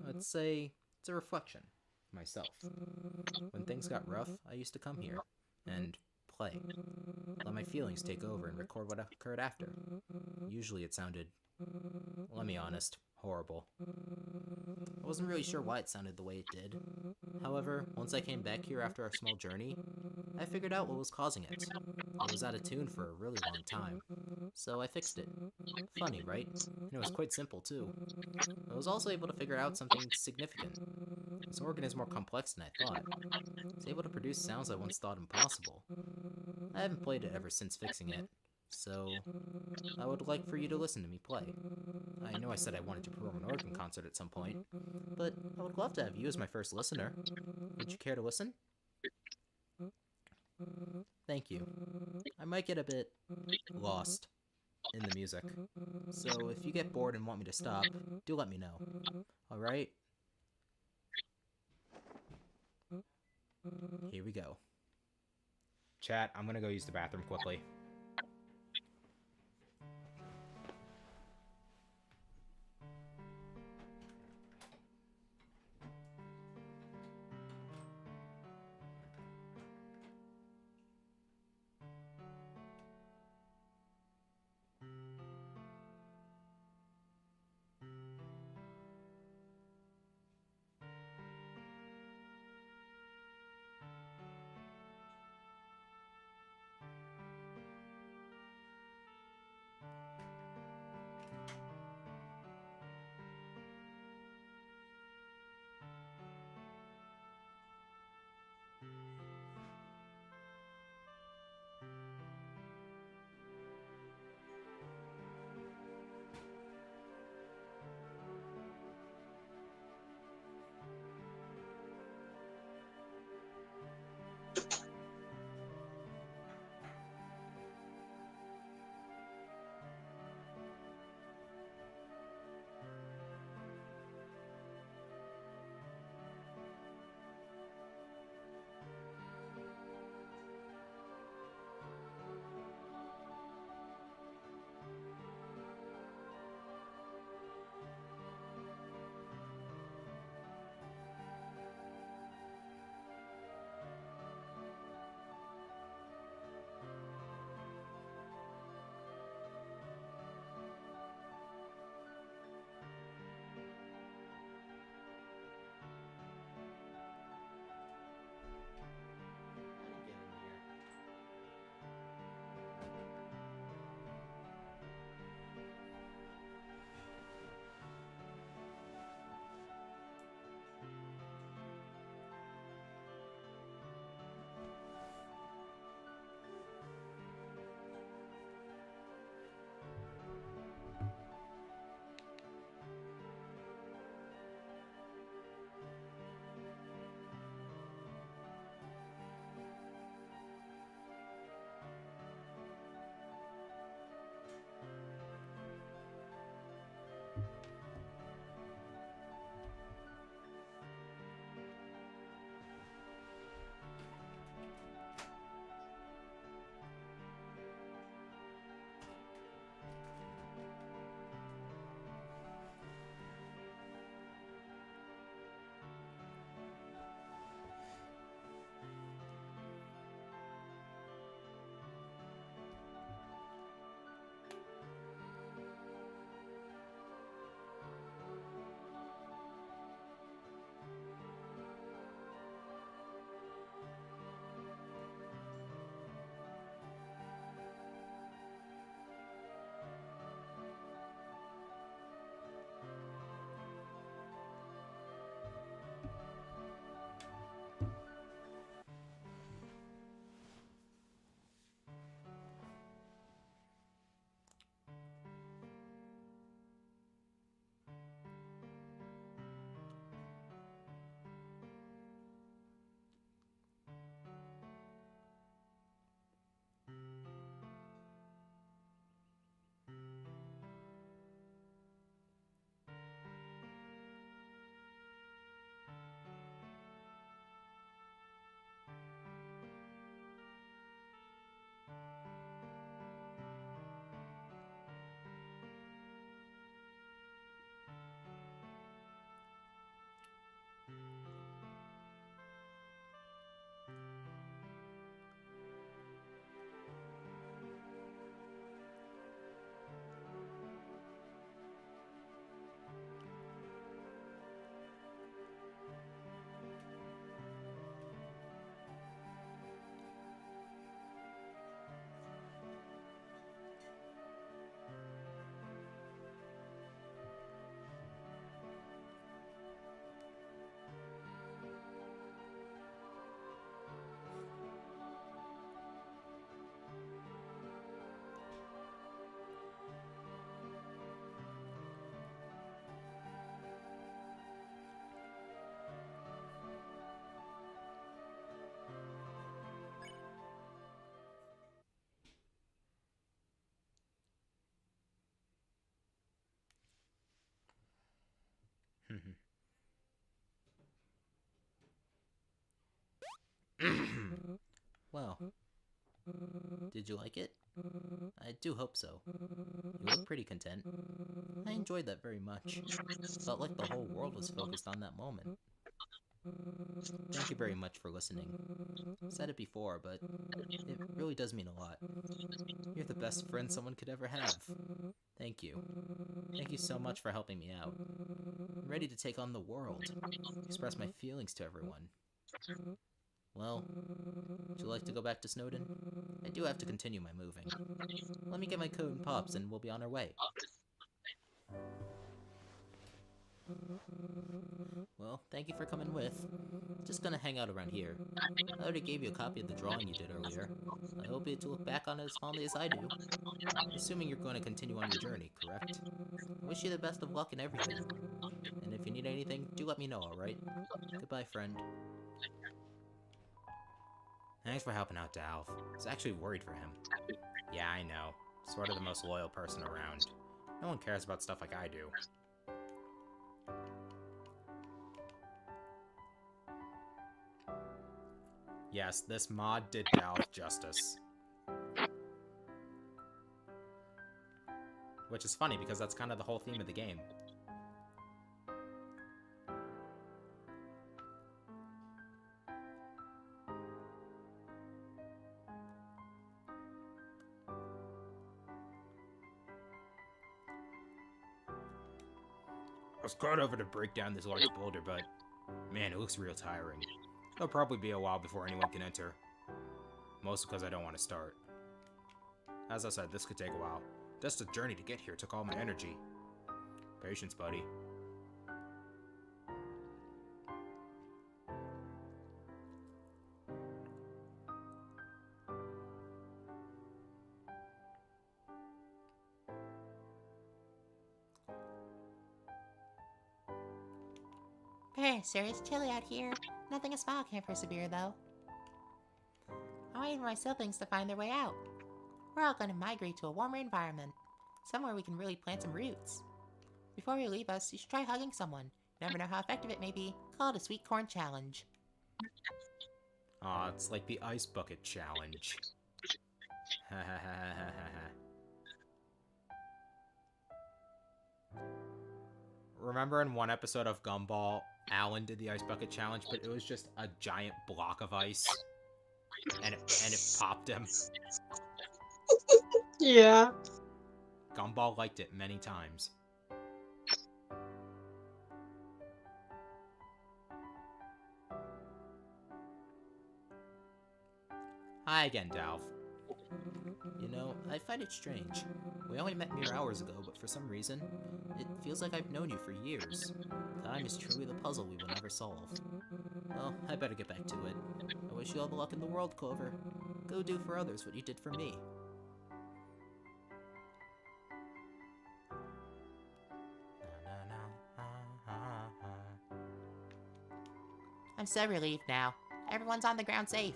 let's say it's a reflection of myself. When things got rough, I used to come here and play. Let my feelings take over and record what occurred after. Usually it sounded, let me be honest, horrible. I wasn't really sure why it sounded the way it did. However, once I came back here after our small journey, I figured out what was causing it. It was out of tune for a really long time, so I fixed it. Funny, right? And it was quite simple, too. I was also able to figure out something significant. This organ is more complex than I thought. It's able to produce sounds I once thought impossible. I haven't played it ever since fixing it, so I would like for you to listen to me play. I know I said I wanted to perform an organ concert at some point, but I would love to have you as my first listener. Would you care to listen? Thank you. I might get a bit lost in the music, so if you get bored and want me to stop, do let me know. Alright? Here we go. Chat, I'm gonna go use the bathroom quickly. Well, did you like it? I do hope so. You look pretty content. I enjoyed that very much. Felt like the whole world was focused on that moment. Thank you very much for listening. I've said it before, but it really does mean a lot. You're the best friend someone could ever have. Thank you. Thank you so much for helping me out. I'm ready to take on the world, express my feelings to everyone. Well, would you like to go back to Snowden? I do have to continue my moving. Let me get my coat and pops and we'll be on our way. Well, thank you for coming with. Just gonna hang out around here. I already gave you a copy of the drawing you did earlier. I hope you to look back on it as fondly as I do. Assuming you're going to continue on your journey, correct? I wish you the best of luck in everything. And if you need anything, do let me know, alright? Goodbye, friend. Thanks for helping out, Dalv. I was actually worried for him. Yeah, I know. Sort of the most loyal person around. No one cares about stuff like I do. Yes, this mod did Dalv justice. Which is funny, because that's kind of the whole theme of the game. I was caught over to break down this large boulder, but man, it looks real tiring. It'll probably be a while before anyone can enter. Mostly because I don't want to start. As I said, this could take a while. Just the journey to get here took all my energy. Patience, buddy. Sir, it's chilly out here. Nothing a smile can't persevere, though. I'm waiting for my siblings to find their way out. We're all going to migrate to a warmer environment. Somewhere we can really plant some roots. Before you leave us, you should try hugging someone. You never know how effective it may be. Call it a sweet corn challenge. Aw, it's like the ice bucket challenge. Ha ha ha ha ha ha. Remember in one episode of Gumball, Alan did the ice bucket challenge, but it was just a giant block of ice, and it popped him. Yeah. Gumball liked it many times. Hi again, Dalv. You know, I find it strange. We only met mere hours ago, but for some reason, it feels like I've known you for years. Time is truly the puzzle we will never solve. Well, I better get back to it. I wish you all the luck in the world, Clover. Go do for others what you did for me. I'm so relieved now. Everyone's on the ground safe.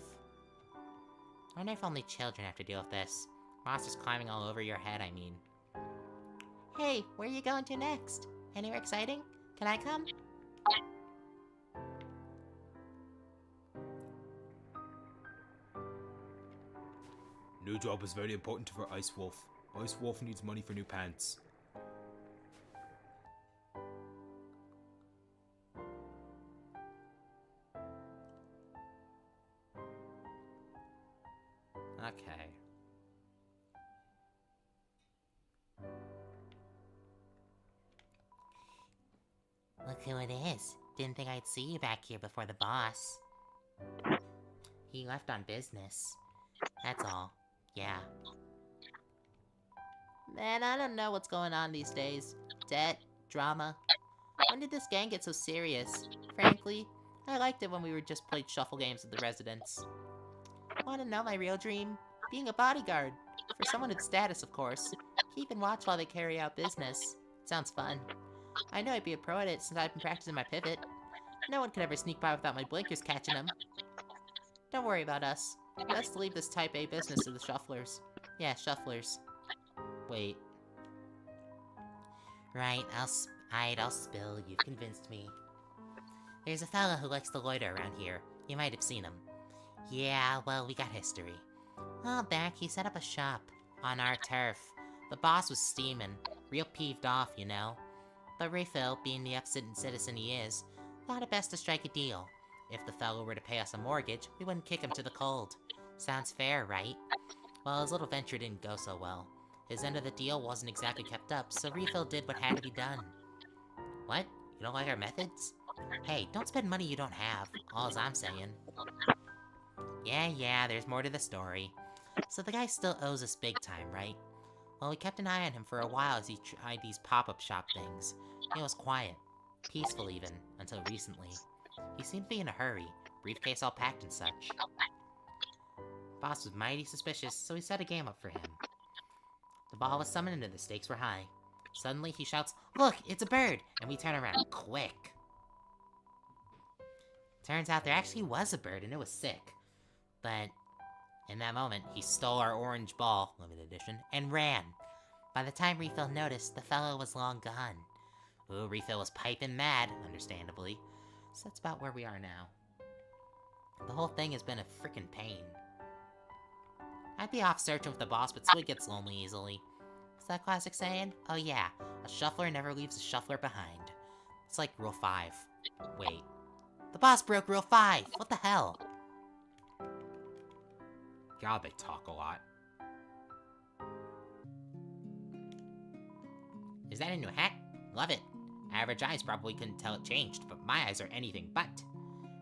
I wonder if only children have to deal with this. Monsters climbing all over your head, I mean. Hey, where are you going to next? Anywhere exciting? Can I come? New job is very important for Ice Wolf. Ice Wolf needs money for new pants. Okay. Look who it is. Didn't think I'd see you back here before the boss. He left on business. That's all. Yeah. Man, I don't know what's going on these days. Debt, drama. When did this gang get so serious? Frankly, I liked it when we just played shuffle games with the residents. Want to know my real dream? Being a bodyguard. For someone with status, of course. Keeping watch while they carry out business. Sounds fun. I know I'd be a pro at it since I've been practicing my pivot. No one could ever sneak by without my blinkers catching them. Don't worry about us. Best leave this Type A business to the shufflers. Yeah, shufflers. Wait. Right, I'll spill. You've convinced me. There's a fella who likes to loiter around here. You might have seen him. Yeah, well, we got history. A while back, he set up a shop on our turf. The boss was steaming, real peeved off, you know. But Refill, being the upsitting citizen he is, thought it best to strike a deal. If the fellow were to pay us a mortgage, we wouldn't kick him to the cold. Sounds fair, right? Well, his little venture didn't go so well. His end of the deal wasn't exactly kept up, so Refill did what had to be done. What? You don't like our methods? Hey, don't spend money you don't have, all's I'm saying. Yeah, there's more to the story. So the guy still owes us big time, right? Well, we kept an eye on him for a while as he tried these pop-up shop things. He was quiet. Peaceful even, until recently. He seemed to be in a hurry, briefcase all packed and such. Boss was mighty suspicious, so he set a game up for him. The ball was summoned and the stakes were high. Suddenly he shouts, "Look, it's a bird!" And we turn around quick. Turns out there actually was a bird and it was sick. But in that moment, he stole our orange ball, limited edition, and ran. By the time Refill noticed, the fellow was long gone. Ooh, Refill was piping mad, understandably. So that's about where we are now. The whole thing has been a frickin' pain. I'd be off searching with the boss, but Swig gets lonely easily. Is that classic saying? Oh yeah, a shuffler never leaves a shuffler behind. It's like Rule 5. Wait. The boss broke Rule 5! What the hell? God, they talk a lot. Is that a new hat? Love it. Average eyes probably couldn't tell it changed, but my eyes are anything but.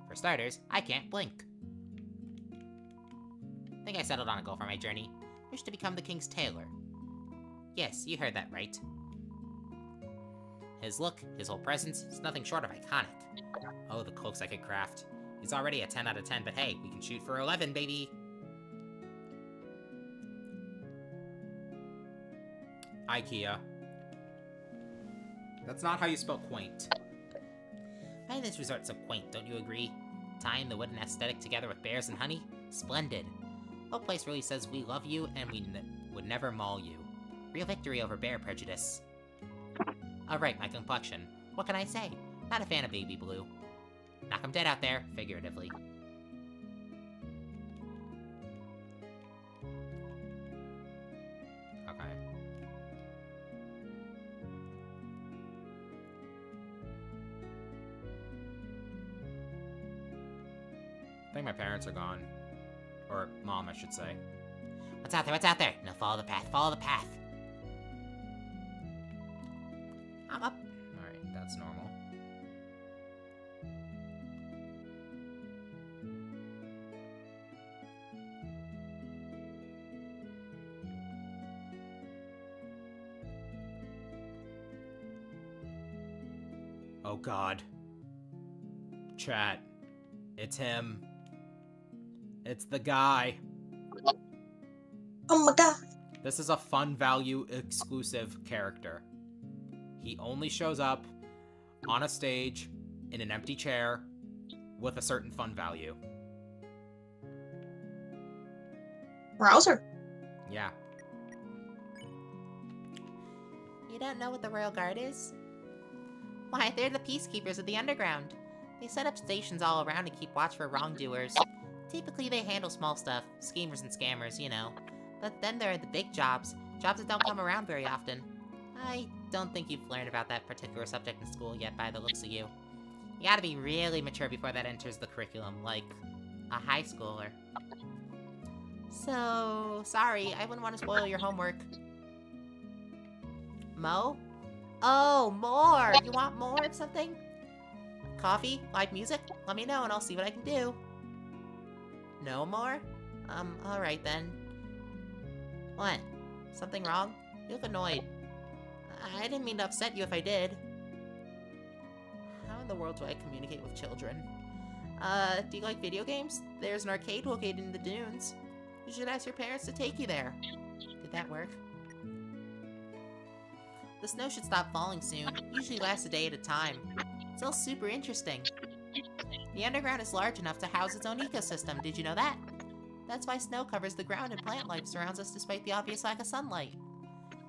For starters, I can't blink. Think I settled on a goal for my journey. Wish to become the king's tailor. Yes, you heard that right. His look, his whole presence, is nothing short of iconic. Oh, the cloaks I could craft. He's already a 10 out of 10, but hey, we can shoot for 11, baby! IKEA. That's not how you spell quaint. Why this resort's so quaint, don't you agree? Tying the wooden aesthetic together with bears and honey? Splendid. No place really says we love you and we would never maul you. Real victory over bear prejudice. Alright, my complexion. What can I say? Not a fan of baby blue. Knock 'em dead out there, figuratively. Okay. I think my parents are gone. Or mom, I should say. What's out there? What's out there? No, follow the path. Follow the path. I'm up. Alright, that's normal. Oh god. Chat. It's him. It's the guy. Oh my god. This is a fun value exclusive character. He only shows up on a stage in an empty chair with a certain fun value. Rouser. Yeah. You don't know what the Royal Guard is? Why, they're the peacekeepers of the underground. They set up stations all around to keep watch for wrongdoers. Typically they handle small stuff, schemers and scammers, you know. But then there are the big jobs, jobs that don't come around very often. I don't think you've learned about that particular subject in school yet by the looks of you. You gotta be really mature before that enters the curriculum, like a high schooler. So, sorry, I wouldn't want to spoil your homework. Mo? Oh, more! You want more of something? Coffee? Live music? Let me know and I'll see what I can do. No more? Alright then. What? Something wrong? You look annoyed. I didn't mean to upset you if I did. How in the world do I communicate with children? Do you like video games? There's an arcade located in the dunes. You should ask your parents to take you there. Did that work? The snow should stop falling soon. Usually lasts a day at a time. It's all super interesting. The underground is large enough to house its own ecosystem, did you know that? That's why snow covers the ground and plant life surrounds us despite the obvious lack of sunlight.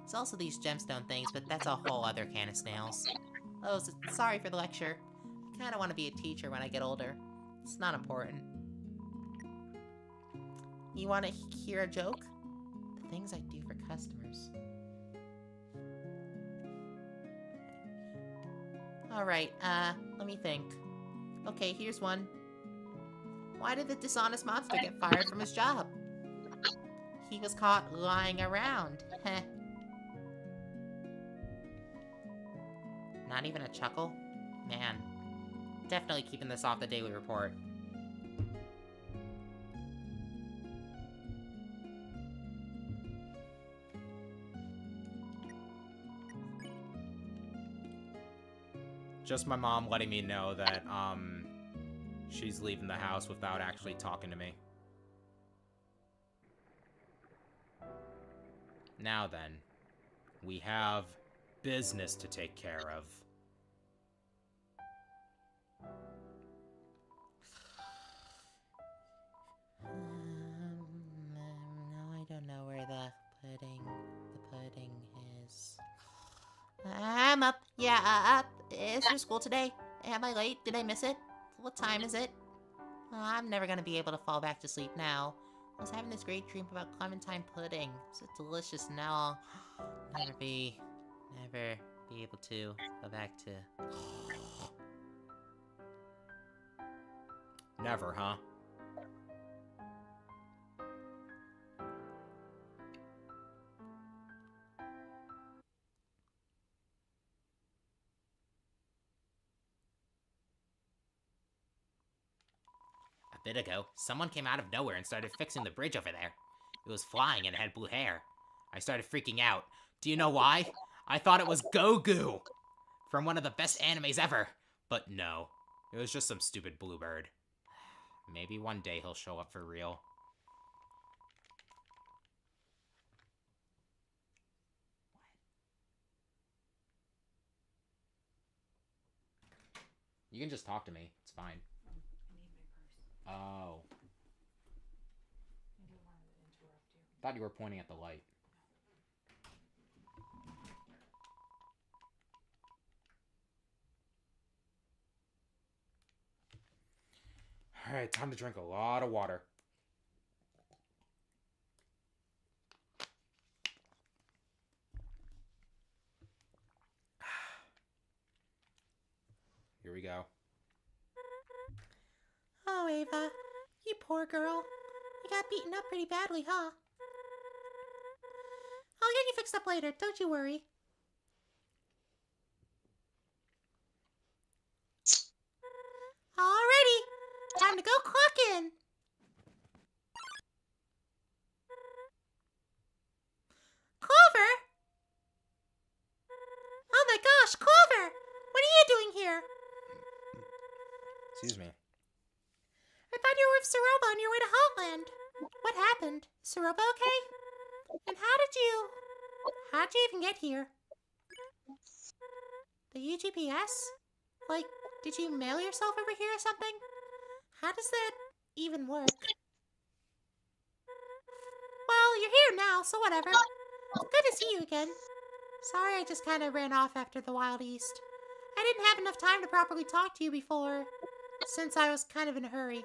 There's also these gemstone things, but that's a whole other can of snails. Oh, sorry for the lecture. I kinda want to be a teacher when I get older. It's not important. You want to hear a joke? The things I do for customers. Alright, let me think. Okay, here's one. Why did the dishonest monster get fired from his job? He was caught lying around. Heh. Not even a chuckle? Man. Definitely keeping this off the daily report. Just my mom letting me know that, she's leaving the house without actually talking to me. Now then, we have business to take care of. No, I don't know where the pudding is. I'm up. Yeah, up. Is there school today? Am I late? Did I miss it? What time is it? I'm never gonna be able to fall back to sleep now. I was having this great dream about clementine pudding. So delicious now. I'll never be able to go back to... Never, huh? A bit ago, someone came out of nowhere and started fixing the bridge over there. It was flying and it had blue hair. I started freaking out. Do you know why? I thought it was Gogu from one of the best animes ever. But no, it was just some stupid bluebird. Maybe one day he'll show up for real. You can just talk to me. It's fine. I need my purse. Oh. I didn't want to interrupt you. Thought you were pointing at the light. Alright, time to drink a lot of water. Here we go. Oh, Ava. You poor girl. You got beaten up pretty badly, huh? I'll get you fixed up later, don't you worry. Alrighty. Time to go clock in. Clover? Oh my gosh, Clover! What are you doing here? Excuse me. I thought you were with Saroba on your way to Hotland. What happened? Is Saroba okay? And how'd you even get here? The UGPS? Like, did you mail yourself over here or something? How does that even work? Well, you're here now, so whatever. Good to see you again. Sorry I just kind of ran off after the Wild East. I didn't have enough time to properly talk to you before, since I was kind of in a hurry.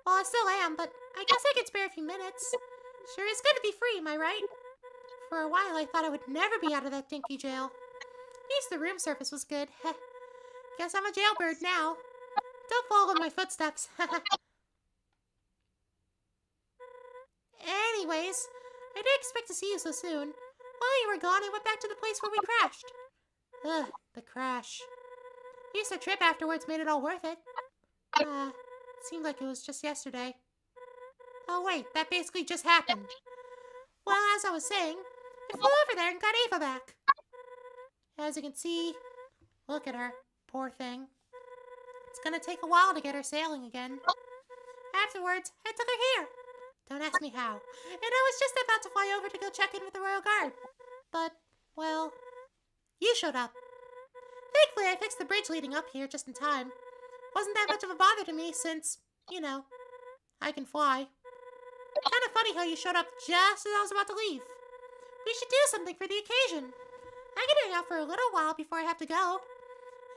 Well, I still am, but I guess I could spare a few minutes. Sure is good to be free, am I right? For a while, I thought I would never be out of that dinky jail. At least the room service was good. Guess I'm a jailbird now. Don't follow in my footsteps. Anyways, I didn't expect to see you so soon. While you were gone, I went back to the place where we crashed. Ugh, the crash. At least the trip afterwards made it all worth it. Seemed like it was just yesterday. Oh wait, that basically just happened. Well, as I was saying, I flew over there and got Ava back. As you can see, look at her. Poor thing. It's gonna take a while to get her sailing again. Afterwards, I took her here. Don't ask me how. And I was just about to fly over to go check in with the Royal Guard. But, well, you showed up. Thankfully, I fixed the bridge leading up here just in time. Wasn't that much of a bother to me since, you know, I can fly. Kind of funny how you showed up just as I was about to leave. We should do something for the occasion. I can hang out for a little while before I have to go.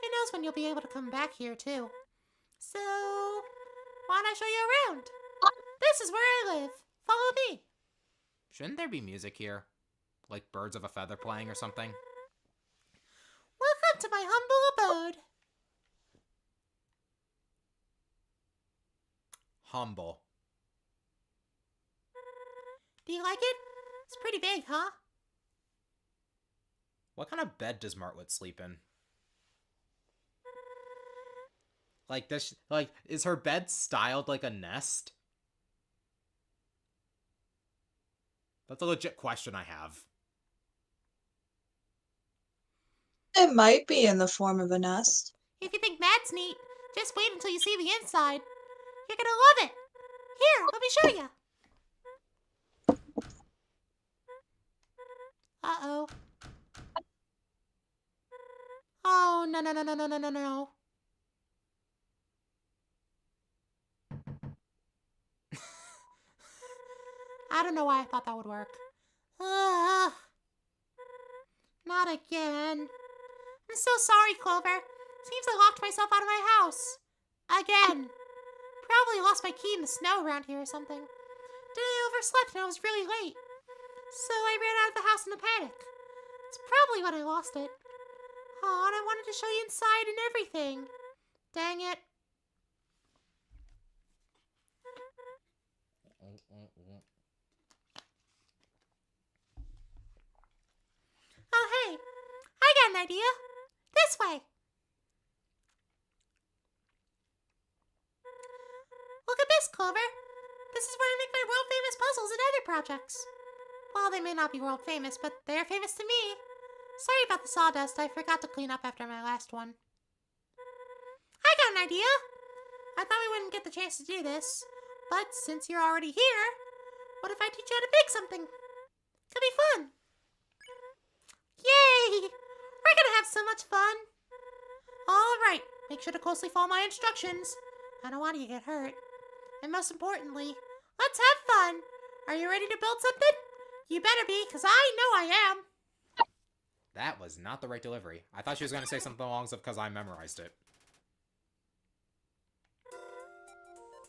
Who knows when you'll be able to come back here, too. So, why don't I show you around? This is where I live. Follow me. Shouldn't there be music here? Like birds of a feather playing or something? Welcome to my humble abode. Humble. Do you like it? It's pretty big, huh? What kind of bed does Martlet sleep in? Like this, like, is her bed styled like a nest? That's a legit question I have. It might be in the form of a nest. If you think that's neat, just wait until you see the inside. You're gonna love it. Here, let me show you. Uh-oh. Oh, no, no, no, no, no, no, no, no. I don't know why I thought that would work. Ugh. Not again. I'm so sorry, Clover. Seems I locked myself out of my house. Again. Probably lost my key in the snow around here or something. Today I overslept and I was really late. So I ran out of the house in a panic. It's probably when I lost it. Oh, and I wanted to show you inside and everything. Dang it. Oh, hey. I got an idea. This way. Look at this, Clover. This is where I make my world-famous puzzles and other projects. Well, they may not be world-famous, but they're famous to me. Sorry about the sawdust. I forgot to clean up after my last one. I got an idea. I thought we wouldn't get the chance to do this, but since you're already here, what if I teach you how to bake something? Could be fun. Yay! We're gonna have so much fun. All right, make sure to closely follow my instructions. I don't want you to get hurt. And most importantly, let's have fun. Are you ready to build something? You better be, because I know I am. That was not the right delivery. I thought she was going to say something along the because I memorized it.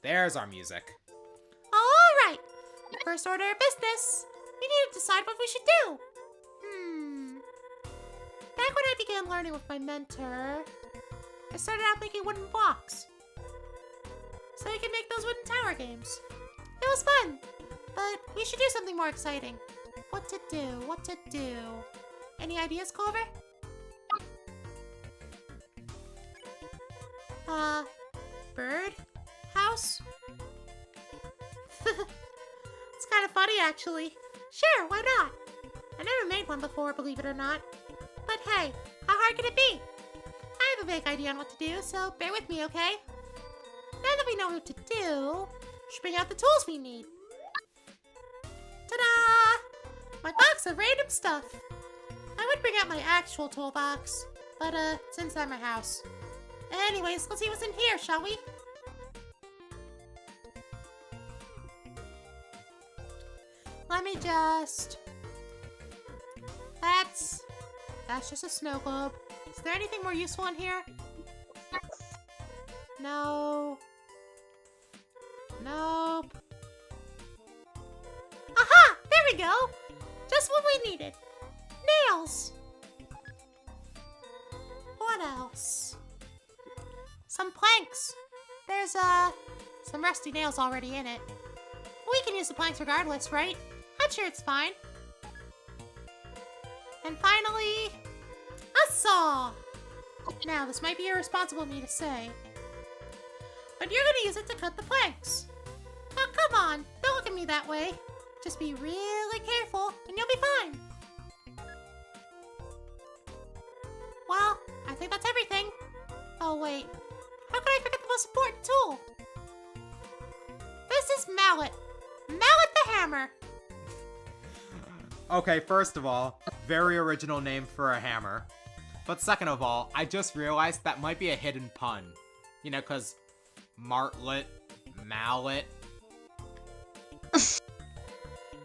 There's our music. All right. First order of business. We need to decide what we should do. Back when I began learning with my mentor, I started out making wooden blocks. So we can make those wooden tower games. It was fun, but we should do something more exciting. What to do? What to do? Any ideas, Clover? Bird? House? It's kind of funny, actually. Sure, why not? I never made one before, believe it or not. But hey, how hard can it be? I have a vague idea on what to do, so bear with me, okay? Now that we know what to do, we should bring out the tools we need. Ta-da! My box of random stuff. I would bring out my actual toolbox, but it's inside my house. Anyways, let's see what's in here, shall we? Let me just... That's just a snow globe. Is there anything more useful in here? No. Nope. Aha! There we go! Just what we needed. Nails! What else? Some planks. There's, some rusty nails already in it. We can use the planks regardless, right? I'm sure it's fine. And finally, a saw! Now, this might be irresponsible of me to say, but you're gonna use it to cut the planks. Oh, come on, don't look at me that way. Just be really careful, and you'll be fine. Well, I think that's everything. Oh, wait. How could I forget the most important tool? This is Mallet. Mallet the hammer. Okay, first of all, very original name for a hammer. But second of all, I just realized that might be a hidden pun. You know, because Martlet, Mallet.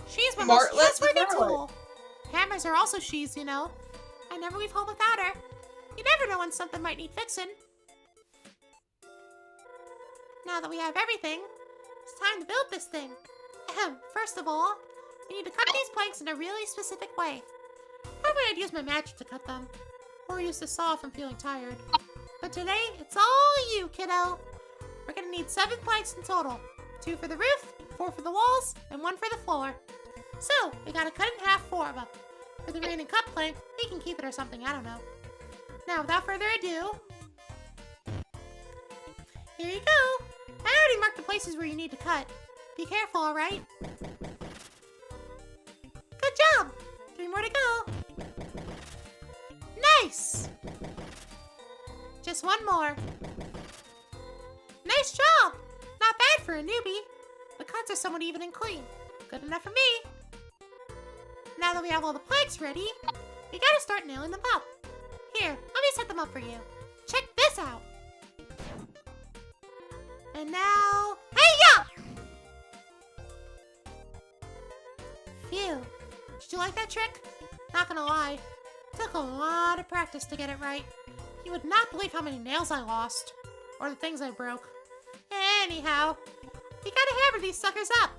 She's my most Martlet trustworthy the Mallet. tool. Hammers are also she's, you know. I never leave home without her. You never know when something might need fixing. Now that we have everything, It's time to build this thing. First of all, you need to cut these planks in a really specific way. Probably I'd use my magic to cut them. Or use the saw if I'm feeling tired. But today, it's all you, kiddo. We're gonna need 7 planks in total. 2 for the roof, 4 for the walls, and 1 for the floor. So, we gotta cut in half 4 of them. For the remaining cut plank, we can keep it or something, I don't know. Now, without further ado, here you go. I already marked the places where you need to cut. Be careful, alright? Good job! 3 more to go. Nice! Just 1 more. Nice job! Not bad for a newbie. The cuts are somewhat even and clean. Good enough for me. Now that we have all the planks ready, we gotta start nailing them up. Here, let me set them up for you. Check this out. And now, hey-ya! Phew. Did you like that trick? Not gonna lie, it took a lot of practice to get it right. You would not believe how many nails I lost. Or the things I broke. Anyhow, we gotta hammer these suckers up.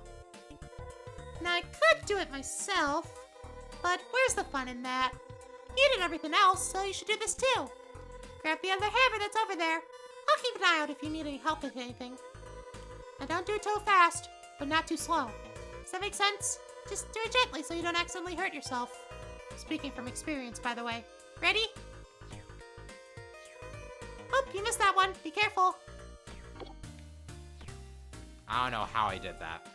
Now I could do it myself, but where's the fun in that? You did everything else, so you should do this too. Grab the other hammer that's over there. I'll keep an eye out if you need any help with anything. And don't do it too fast, but not too slow. Does that make sense? Just do it gently so you don't accidentally hurt yourself. Speaking from experience, by the way. Ready? Oh, you missed that one. Be careful. I don't know how I did that.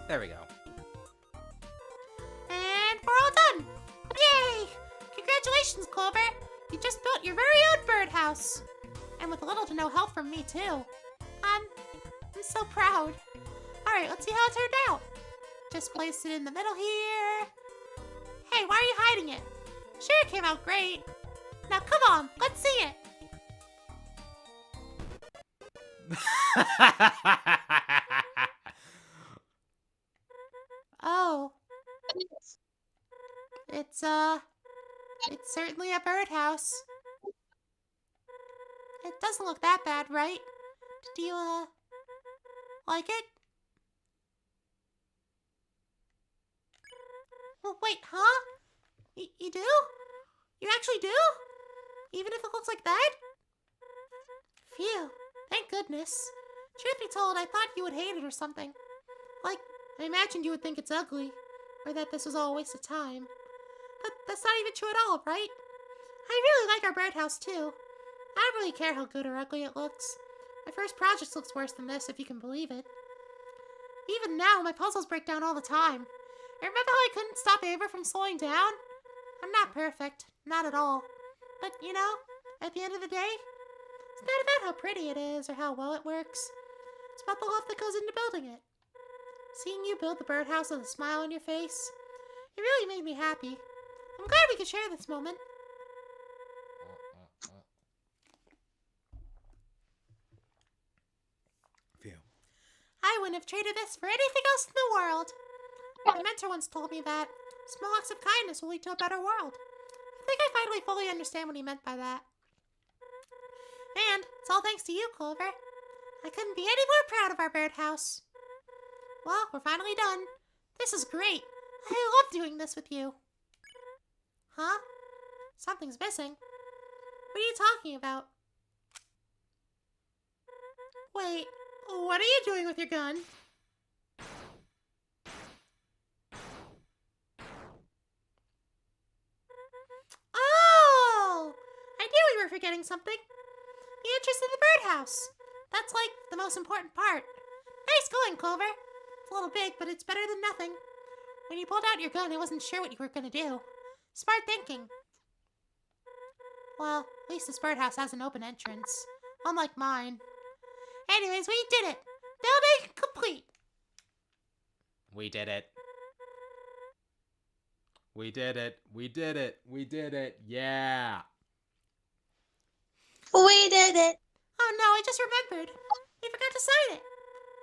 There we go. And we're all done. Yay! Congratulations, Clover. You just built your very own birdhouse. And with little to no help from me, too. I'm so proud. Alright, let's see how it turned out. Just place it in the middle here. Hey, why are you hiding it? Sure, it came out great. Now, come on, let's see it. Oh. It's certainly a birdhouse. It doesn't look that bad, right? Do you, like it? Well, wait, huh? You do? You actually do? Even if it looks like that? Phew, thank goodness. Truth be told, I thought you would hate it or something. Like, I imagined you would think it's ugly, or that this was all a waste of time. But that's not even true at all, right? I really like our birdhouse, too. I don't really care how good or ugly it looks. My first project looks worse than this, if you can believe it. Even now, my puzzles break down all the time. Remember how I couldn't stop Ava from slowing down? I'm not perfect, not at all. But, you know, at the end of the day, it's not about how pretty it is or how well it works. It's about the love that goes into building it. Seeing you build the birdhouse with a smile on your face, it really made me happy. I'm glad we could share this moment. Phew. I wouldn't have traded this for anything else in the world. My mentor once told me that small acts of kindness will lead to a better world. I think I finally fully understand what he meant by that. And it's all thanks to you, Clover. I couldn't be any more proud of our birdhouse. Well, we're finally done. This is great. I love doing this with you. Huh? Something's missing. What are you talking about? Wait, what are you doing with your gun? Oh! I knew we were forgetting something. The entrance to the birdhouse. That's like the most important part. Nice going, Clover. It's a little big, but it's better than nothing. When you pulled out your gun, I wasn't sure what you were going to do. Smart thinking. Well, at least this birdhouse has an open entrance. Unlike mine. Anyways, we did it. Building complete. We did it. We did it. We did it. We did it. Yeah. We did it. Oh no, I just remembered. You forgot to sign it.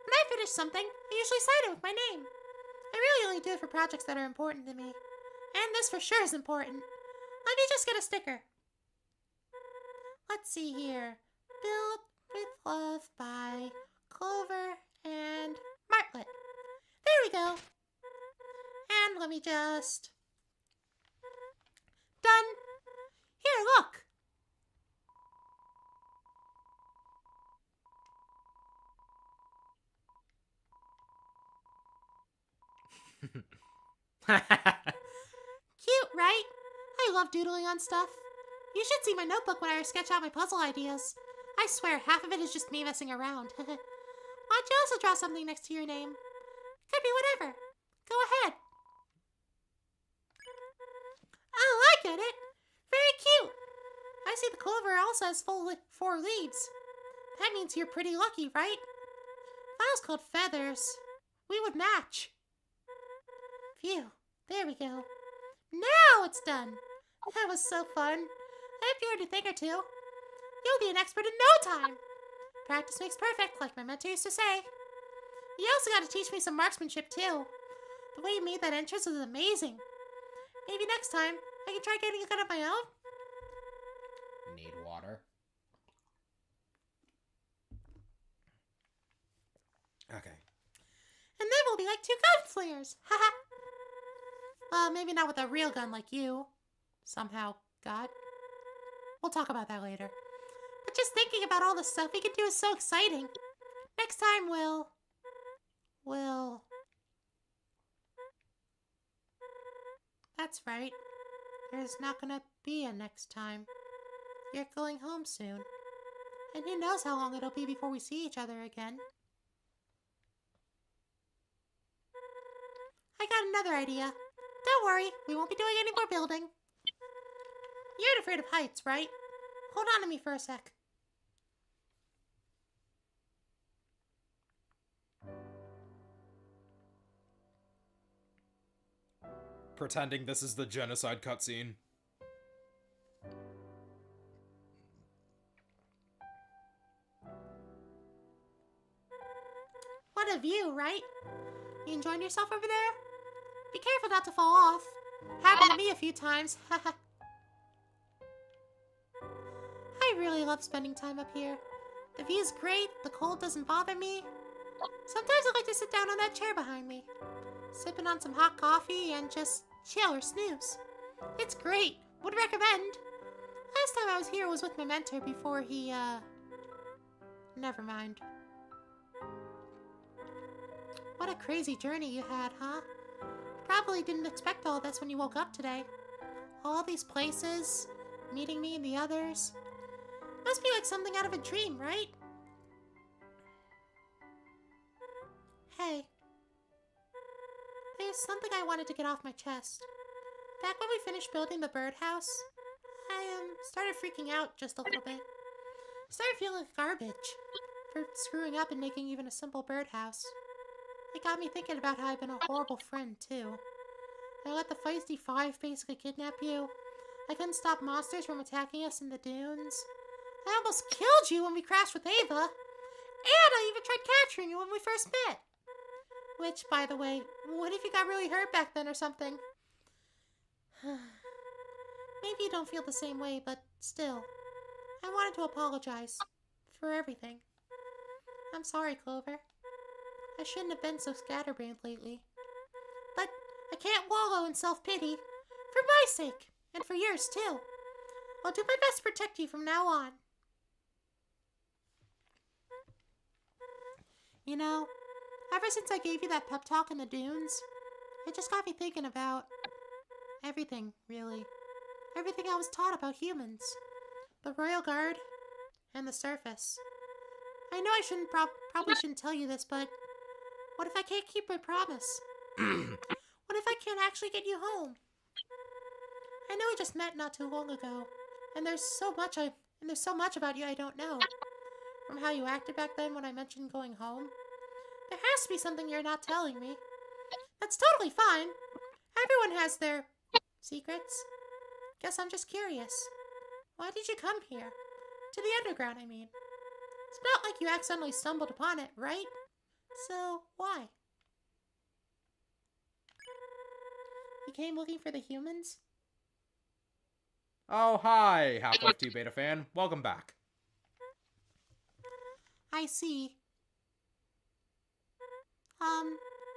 When I finish something, I usually sign it with my name. I really only do it for projects that are important to me. And this for sure is important. Let me just get a sticker. Let's see here. Built with love by Clover and Martlet. There we go. And let me just... Done. Here, look. Cute, right? I love doodling on stuff. You should see my notebook when I sketch out my puzzle ideas. I swear, half of it is just me messing around. Why don't you also draw something next to your name? Could be whatever. Go ahead. Oh, I get it. Very cute. I see the clover also has 4 leaves. That means you're pretty lucky, right? If I was called Feathers, we would match. Phew. There we go. Now it's done. That was so fun. I hope you learned a thing or two. You'll be an expert in no time. Practice makes perfect, like my mentor used to say. You also got to teach me some marksmanship, too. The way you made that entrance was amazing. Maybe next time, I can try getting a gun of my own. Need water. Okay. And then we'll be like 2 gunslingers. Haha. Well, maybe not with a real gun like you. Somehow got. We'll talk about that later. But just thinking about all the stuff we can do is so exciting. Next time we'll... That's right. There's not gonna be a next time. You're going home soon. And who knows how long it'll be before we see each other again. I got another idea. Don't worry, we won't be doing any more building. You're afraid of heights, right? Hold on to me for a sec. Pretending this is the genocide cutscene. What a view, right? You enjoying yourself over there? Be careful not to fall off. Happened to me a few times. I really love spending time up here. The view's great, the cold doesn't bother me. Sometimes I like to sit down on that chair behind me, sipping on some hot coffee and just chill or snooze. It's great. Would recommend. Last time I was here was with my mentor before he, never mind. What a crazy journey you had, huh? Probably didn't expect all this when you woke up today. All these places, meeting me and the others. Must be like something out of a dream, right? Hey. There's something I wanted to get off my chest. Back when we finished building the birdhouse, I started freaking out just a little bit. Started feeling like garbage for screwing up and making even a simple birdhouse. It got me thinking about how I've been a horrible friend, too. I let the feisty 5 basically kidnap you. I couldn't stop monsters from attacking us in the dunes. I almost killed you when we crashed with Ava. And I even tried capturing you when we first met. Which, by the way, what if you got really hurt back then or something? Maybe you don't feel the same way, but still. I wanted to apologize. For everything. I'm sorry, Clover. I shouldn't have been so scatterbrained lately. But I can't wallow in self-pity. For my sake, and for yours too. I'll do my best to protect you from now on. You know, ever since I gave you that pep talk in the dunes, it just got me thinking about everything, really. Everything I was taught about humans. The Royal Guard, and the surface. I know I probably shouldn't tell you this, but what if I can't keep my promise? What if I can't actually get you home? I know we just met not too long ago, and there's so much about you I don't know. From how you acted back then when I mentioned going home. There has to be something you're not telling me. That's totally fine. Everyone has their secrets. Guess I'm just curious. Why did you come here? To the underground, I mean. It's not like you accidentally stumbled upon it, right? So, why? You came looking for the humans? Oh, hi, Half-Life 2 beta fan. Welcome back. I see.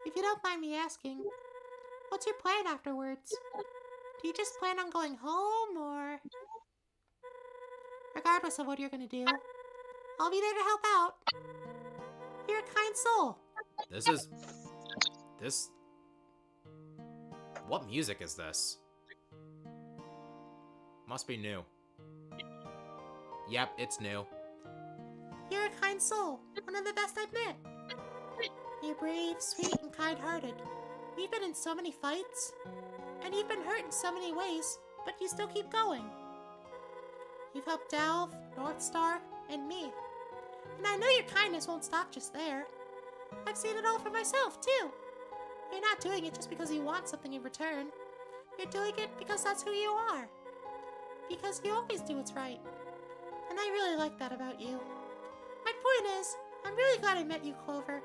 If you don't mind me asking, what's your plan afterwards? Do you just plan on going home, or... Regardless of what you're gonna do, I'll be there to help out. You're a kind soul. What music is this? Must be new. Yep, it's new. You're a kind soul, one of the best I've met. You're brave, sweet, and kind-hearted. You've been in so many fights, and you've been hurt in so many ways, but you still keep going. You've helped Delve, Northstar, and me. And I know your kindness won't stop just there. I've seen it all for myself, too. You're not doing it just because you want something in return. You're doing it because that's who you are. Because you always do what's right. And I really like that about you. My point is, I'm really glad I met you, Clover.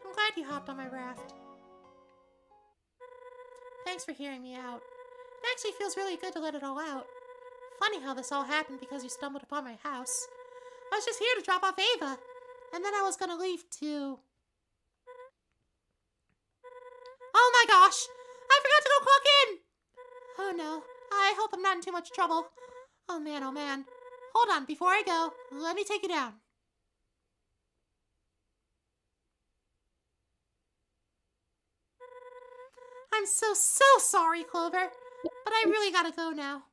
I'm glad you hopped on my raft. Thanks for hearing me out. It actually feels really good to let it all out. Funny how this all happened because you stumbled upon my house. I was just here to drop off Ava, and then I was gonna leave too. Oh my gosh! I forgot to go clock in! Oh no, I hope I'm not in too much trouble. Oh man, oh man. Hold on, before I go, let me take you down. I'm so sorry, Clover, but I really gotta go now.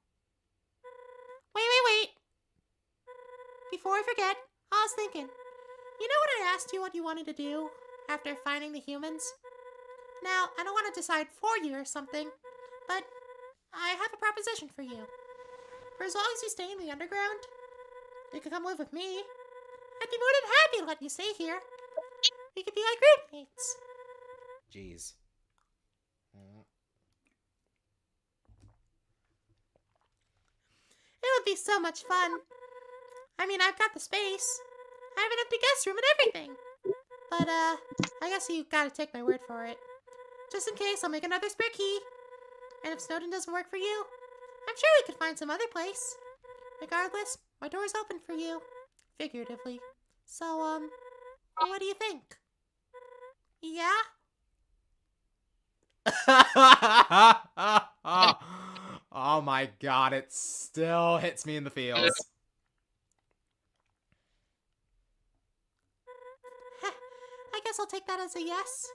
Wait. Before I forget, I was thinking, you know when I asked you what you wanted to do after finding the humans? Now, I don't want to decide for you or something, but I have a proposition for you. For as long as you stay in the underground, you can come live with me. I'd be more than happy to let you stay here. We could be like roommates. Jeez. It would be so much fun. I mean, I've got the space. I have an empty guest room and everything. But, I guess you gotta take my word for it. Just in case, I'll make another spare key. And if Snowden doesn't work for you, I'm sure we could find some other place. Regardless, my door's open for you. Figuratively. So, what do you think? Yeah? Oh my god, it still hits me in the feels. I guess I'll take that as a yes.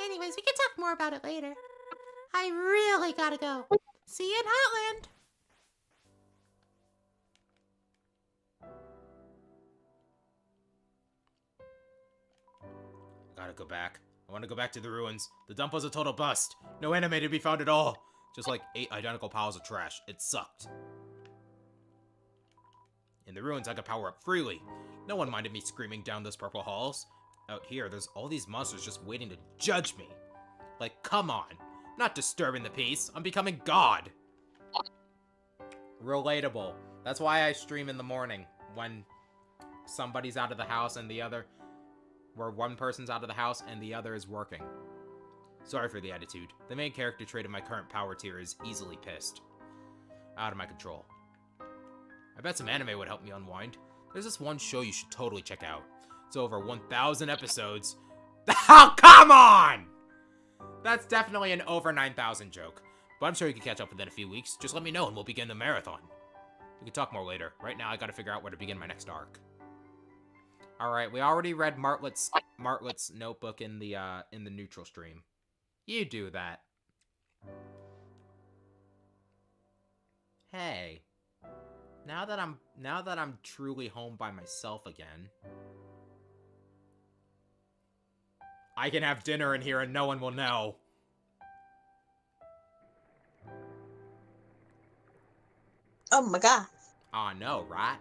Anyways, we can talk more about it later. I really gotta go. See you in Hotland. Gotta go back. I want to go back to the ruins. The dump was a total bust. No anime to be found at all. Just like 8 identical piles of trash. It sucked. In the ruins, I could power up freely. No one minded me screaming down those purple halls. Out here, there's all these monsters just waiting to judge me. Like, come on. Not disturbing the peace. I'm becoming God. Relatable. That's why I stream in the morning. When somebody's out of the house and the other... where one person's out of the house and the other is working. Sorry for the attitude. The main character trait of my current power tier is easily pissed. Out of my control. I bet some anime would help me unwind. There's this one show you should totally check out. It's over 1,000 episodes. Oh, come on! That's definitely an over 9,000 joke. But I'm sure you can catch up within a few weeks. Just let me know and we'll begin the marathon. We can talk more later. Right now, I gotta figure out where to begin my next arc. Alright, we already read Martlet's notebook in the neutral stream. You do that. Hey. Now that I'm truly home by myself again, I can have dinner in here and no one will know. Oh my god. Aw, no, right?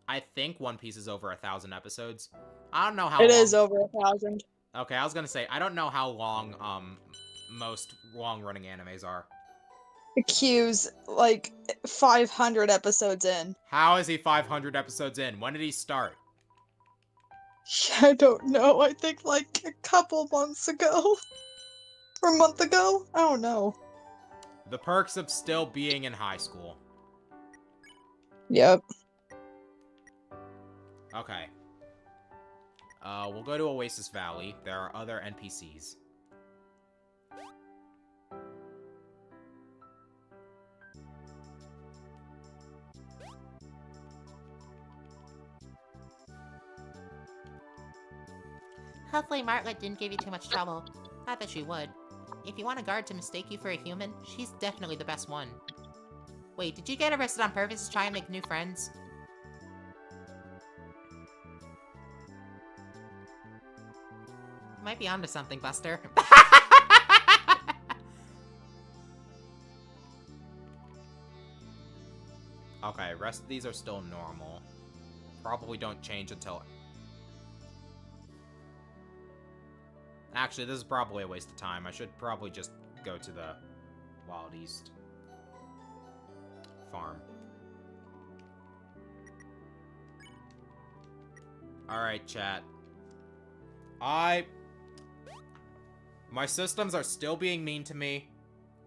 I think One Piece is over 1,000 episodes. I don't know how It long. is over 1,000. Okay, I was gonna say, I don't know how long, most long-running animes are. The Q's, like, 500 episodes in. How is he 500 episodes in? When did he start? Yeah, I don't know. I think like a couple months ago. Or a month ago? I don't know. The perks of still being in high school. Yep. Okay. We'll go to Oasis Valley. There are other NPCs. Hopefully Margaret didn't give you too much trouble. Not that she would. If you want a guard to mistake you for a human, she's definitely the best one. Wait, did you get arrested on purpose to try and make new friends? You might be onto something, Buster. Okay, rest of these are still normal. Probably don't change until... Actually, this is probably a waste of time. I should probably just go to the Wild East farm. Alright, chat. My systems are still being mean to me,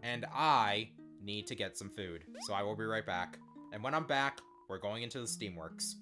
and I need to get some food. So I will be right back. And when I'm back, we're going into the Steamworks.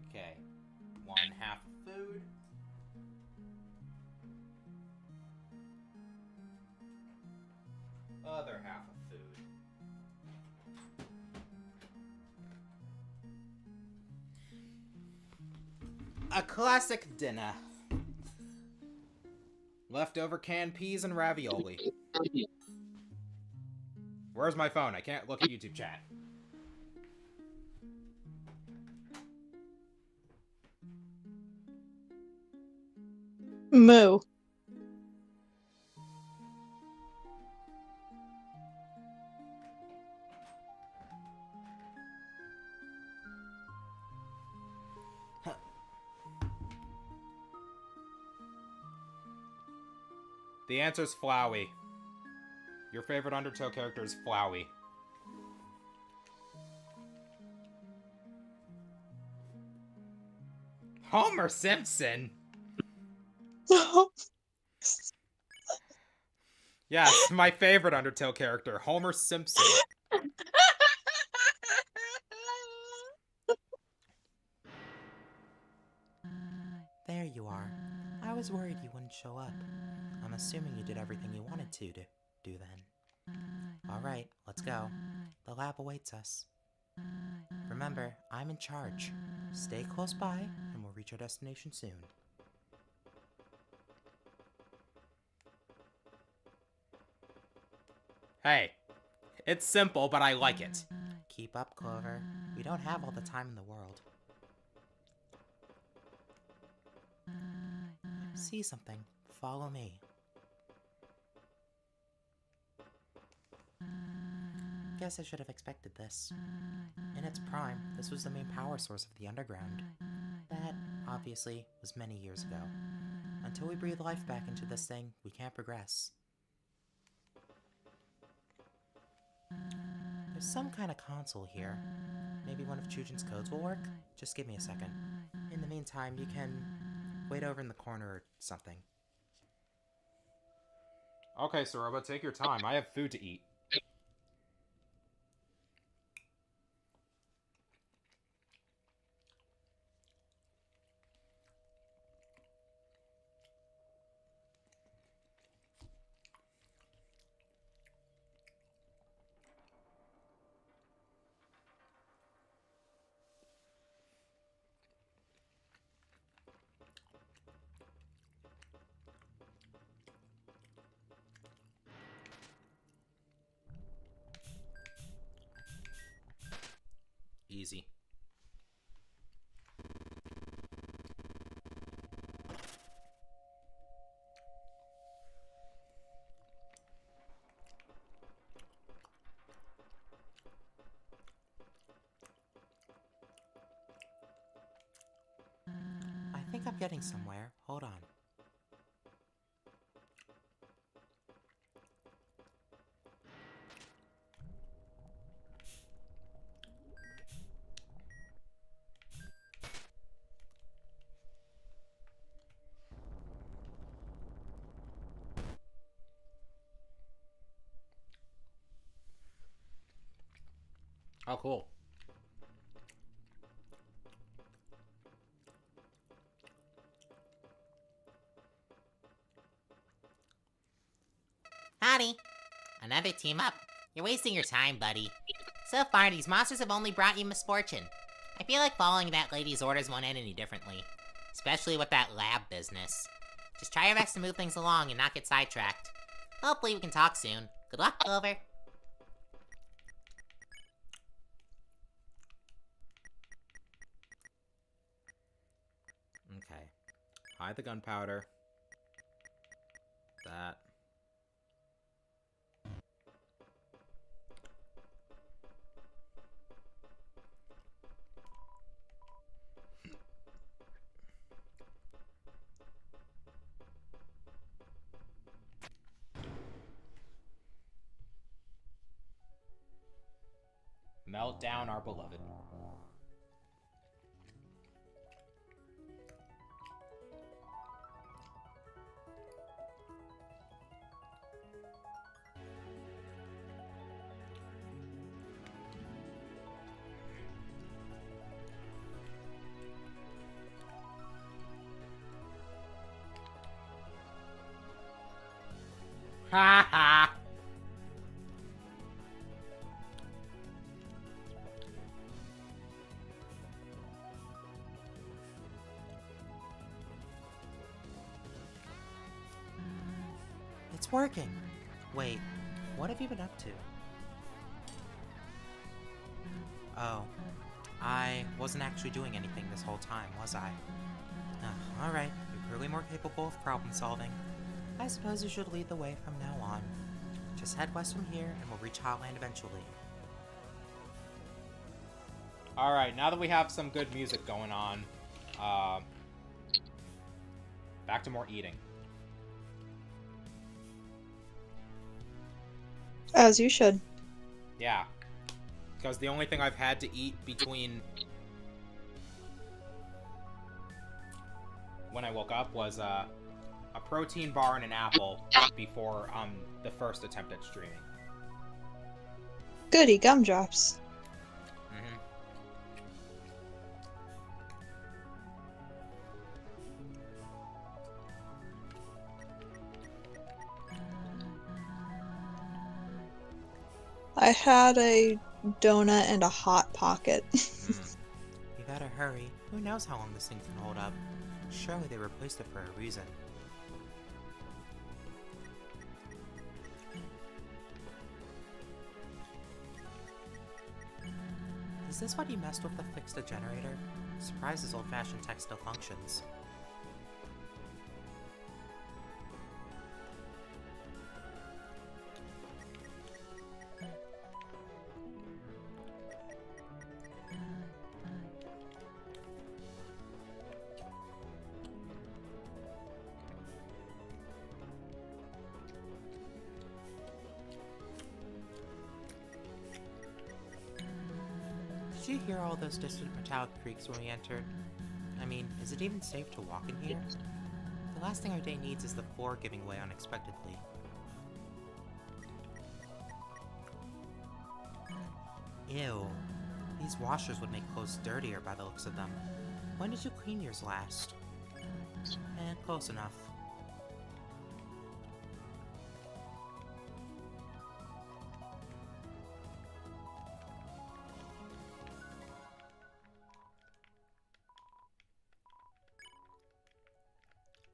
Okay. One half of food. Other half of food. A classic dinner. Leftover canned peas and ravioli. Where's my phone? I can't look at YouTube chat. Moo. The answer's Flowey. Your favorite Undertale character is Flowey. Homer Simpson? Yes, my favorite Undertale character, Homer Simpson. There you are. I was worried you wouldn't show up. I'm assuming you did everything you wanted to do then. Alright, let's go. The lab awaits us. Remember, I'm in charge. Stay close by, and we'll reach our destination soon. Hey, it's simple, but I like it. Keep up, Clover. We don't have all the time in the world. See something. Follow me. Guess I should have expected this. In its prime, this was the main power source of the underground. That, obviously, was many years ago. Until we breathe life back into this thing, we can't progress. There's some kind of console here. Maybe one of Chujin's codes will work? Just give me a second. In the meantime, you can wait over in the corner or something. Okay, Soroba, take your time. I have food to eat. Easy. I think I'm getting somewhere. Hold on. Oh, cool. Howdy. Another team up. You're wasting your time, buddy. So far, these monsters have only brought you misfortune. I feel like following that lady's orders won't end any differently. Especially with that lab business. Just try your best to move things along and not get sidetracked. Hopefully we can talk soon. Good luck, Clover. Okay. Hide the gunpowder. That. Melt down our beloved. Ha ha! It's working. Wait, what have you been up to? Oh, I wasn't actually doing anything this whole time, was I? Alright, you're clearly more capable of problem solving. I suppose you should lead the way from now on. Just head west from here and we'll reach Hotland eventually. Alright, now that we have some good music going on, back to more eating. As you should. Yeah. Because the only thing I've had to eat between when I woke up was a protein bar and an apple before the first attempt at streaming. Goody gumdrops. Mm-hmm. I had a donut and a hot pocket. You better hurry. Who knows how long this thing can hold up? Surely they replaced it for a reason. Is this what you messed with to fix the generator? Surprised this old-fashioned tech still functions. Did you hear all those distant metallic creaks when we entered? I mean, is it even safe to walk in here? The last thing our day needs is the floor giving way unexpectedly. Ew. These washers would make clothes dirtier by the looks of them. When did you clean yours last? Close enough.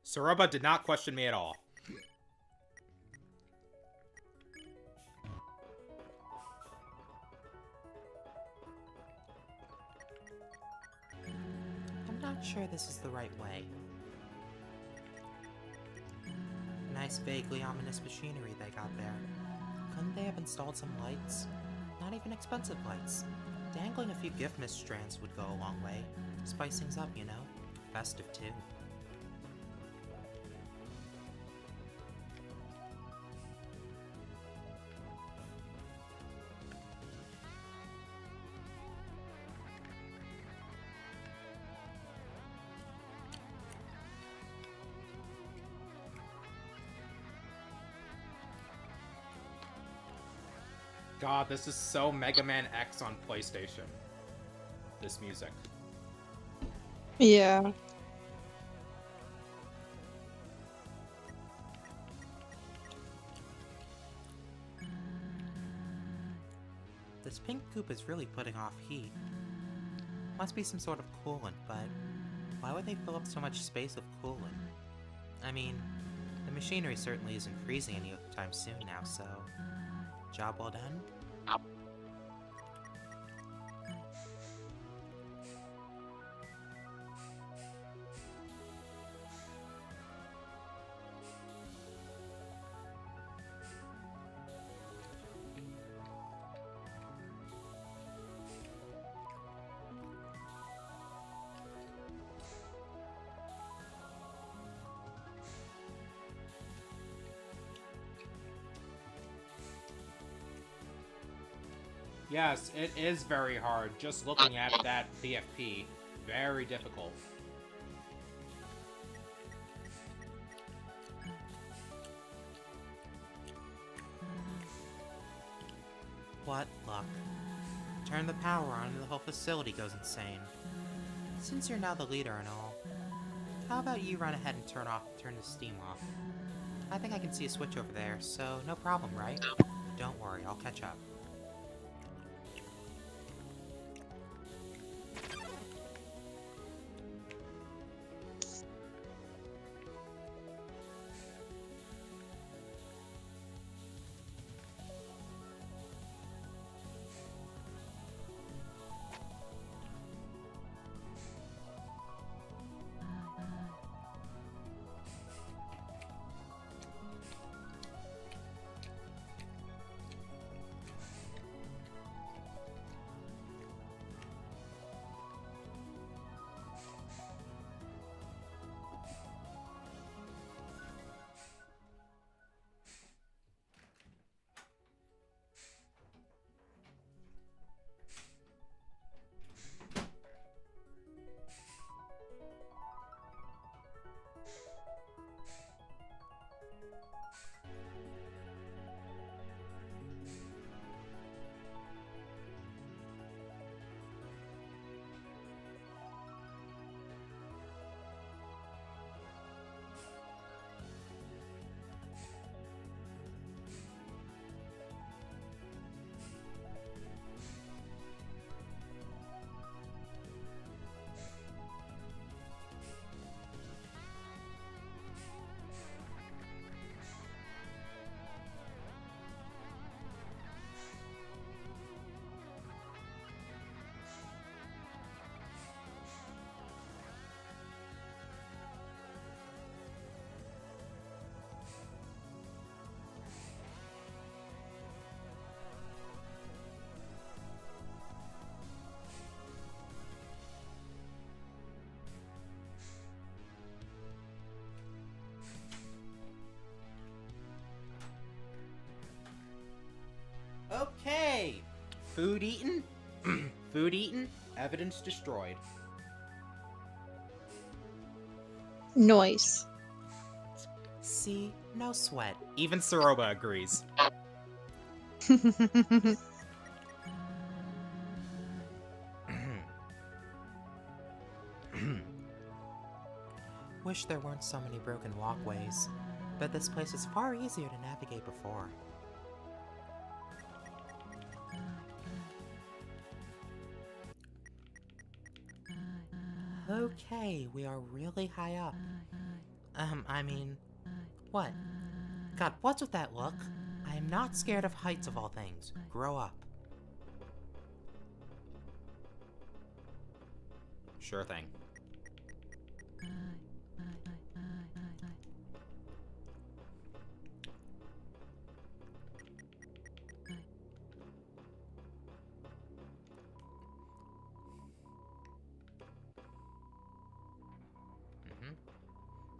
Saruba did not question me at all. I'm not sure this is the right way. Nice, vaguely ominous machinery they got there. Couldn't they have installed some lights? Not even expensive lights. Dangling a few gift mist strands would go a long way. Spice things up, you know? Festive, too. God, this is so Mega Man X on PlayStation. This music. Yeah. This pink goop is really putting off heat. Must be some sort of coolant, but why would they fill up so much space with coolant? I mean, the machinery certainly isn't freezing anytime soon now, so... Job well done? Yes, it is very hard. Just looking at that BFP. Very difficult. What luck. Turn the power on and the whole facility goes insane. Since you're now the leader and all, how about you run ahead and turn the steam off? I think I can see a switch over there, so no problem, right? Don't worry, I'll catch up. Okay! Food eaten? Food eaten, evidence destroyed. Noise. See? No sweat. Even Soroba agrees. Wish there weren't so many broken walkways, but this place is far easier to navigate before. Okay, we are really high up. What? God, what's with that look? I am not scared of heights of all things. Grow up. Sure thing.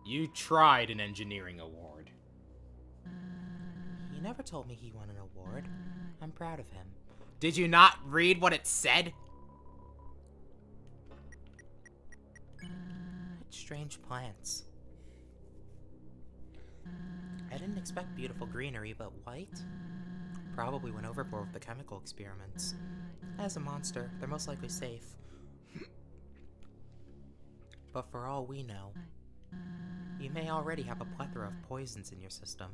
You tried an engineering award. He never told me he won an award. I'm proud of him. Did you not read what it said? What strange plants. I didn't expect beautiful greenery, but white? Probably went overboard with the chemical experiments. As a monster, they're most likely safe. But for all we know, you may already have a plethora of poisons in your system.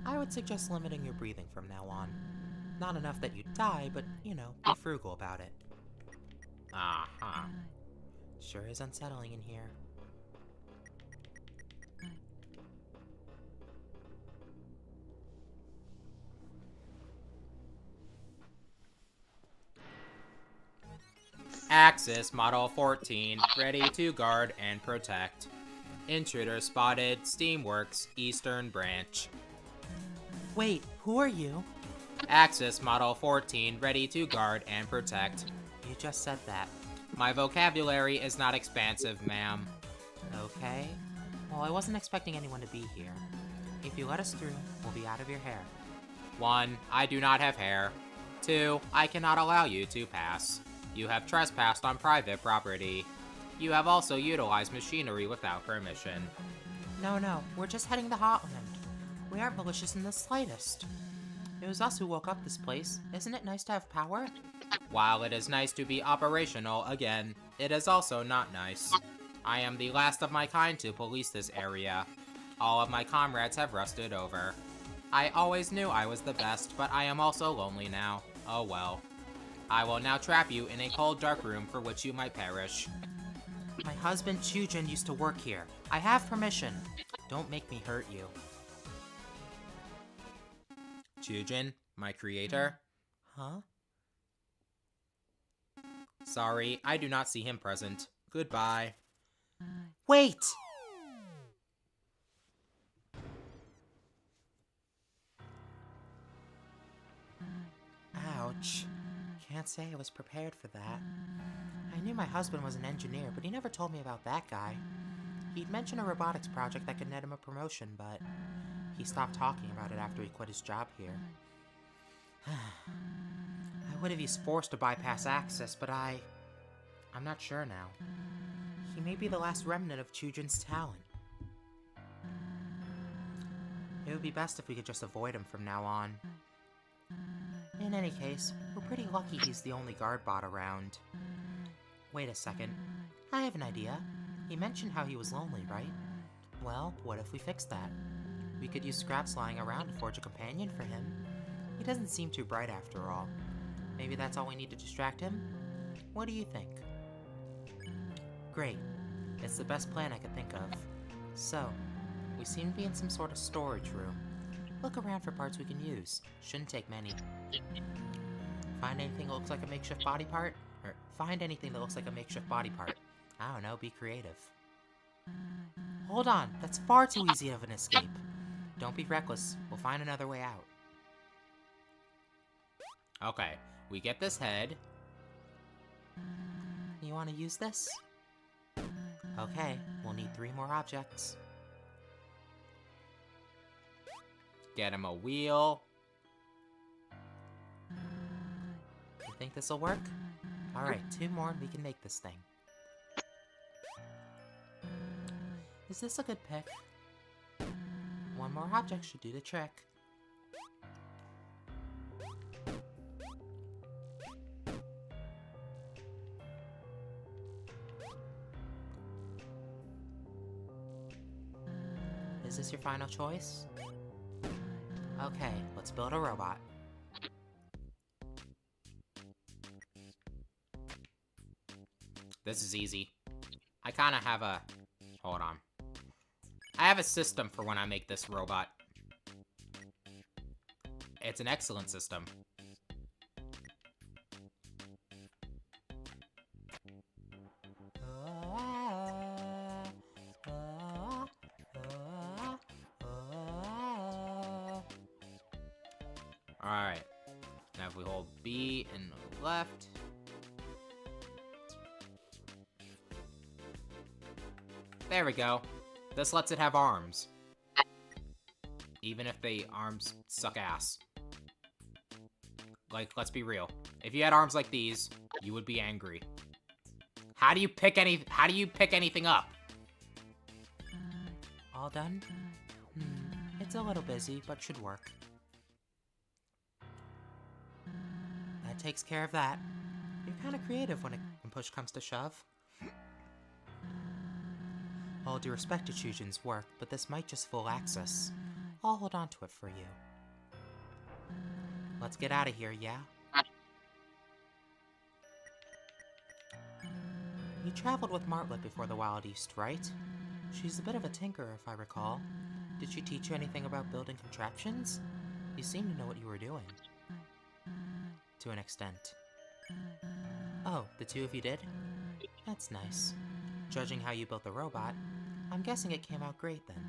I would suggest limiting your breathing from now on. Not enough that you die, but, you know, be frugal about it. Uh-huh. Sure is unsettling in here. Axis Model 14, ready to guard and protect. Intruder spotted, Steamworks, Eastern Branch. Wait, who are you? Axis Model 14, ready to guard and protect. You just said that. My vocabulary is not expansive, ma'am. Okay. Well, I wasn't expecting anyone to be here. If you let us through, we'll be out of your hair. 1. I do not have hair. 2. I cannot allow you to pass. You have trespassed on private property. You have also utilized machinery without permission. No, we're just heading to Hotland. We aren't malicious in the slightest. It was us who woke up this place. Isn't it nice to have power? While it is nice to be operational again, it is also not nice. I am the last of my kind to police this area. All of my comrades have rusted over. I always knew I was the best, but I am also lonely now. Oh well. I will now trap you in a cold, dark room for which you might perish. My husband Chujin used to work here. I have permission. Don't make me hurt you. Chujin, my creator? Huh? Sorry, I do not see him present. Goodbye. Wait! Ouch. Can't say I was prepared for that. I knew my husband was an engineer, but he never told me about that guy. He'd mentioned a robotics project that could net him a promotion, but he stopped talking about it after he quit his job here. I would have used force to bypass access, but I'm not sure now. He may be the last remnant of Chujin's talent. It would be best if we could just avoid him from now on. In any case, we're pretty lucky he's the only guard bot around. Wait a second. I have an idea. He mentioned how he was lonely, right? Well, what if we fix that? We could use scraps lying around to forge a companion for him. He doesn't seem too bright after all. Maybe that's all we need to distract him? What do you think? Great. It's the best plan I could think of. So, we seem to be in some sort of storage room. Look around for parts we can use. Shouldn't take many. Find anything that looks like a makeshift body part? Or find anything that looks like a makeshift body part. I don't know, be creative. Hold on, that's far too easy of an escape. Don't be reckless, we'll find another way out. Okay, we get this head. You want to use this? Okay, we'll need 3 more objects. Get him a wheel. You think this'll work? Alright, 2 more and we can make this thing. Is this a good pick? 1 more object should do the trick. Is this your final choice? Okay, let's build a robot. This is easy. I kinda have a... Hold on. I have a system for when I make this robot. It's an excellent system. Alright. Now if we hold B and left... There we go. This lets it have arms. Even if the arms suck ass. Like, let's be real. If you had arms like these, you would be angry. How do you pick anything up? All done? It's a little busy, but should work. That takes care of that. You're kind of creative when push comes to shove. All due respect to Chujin's work, but this might just full access. I'll hold on to it for you. Let's get out of here, yeah? You traveled with Martlet before the Wild East, right? She's a bit of a tinkerer, if I recall. Did she teach you anything about building contraptions? You seem to know what you were doing. To an extent. Oh, the 2 of you did? That's nice. Judging how you built the robot, I'm guessing it came out great then.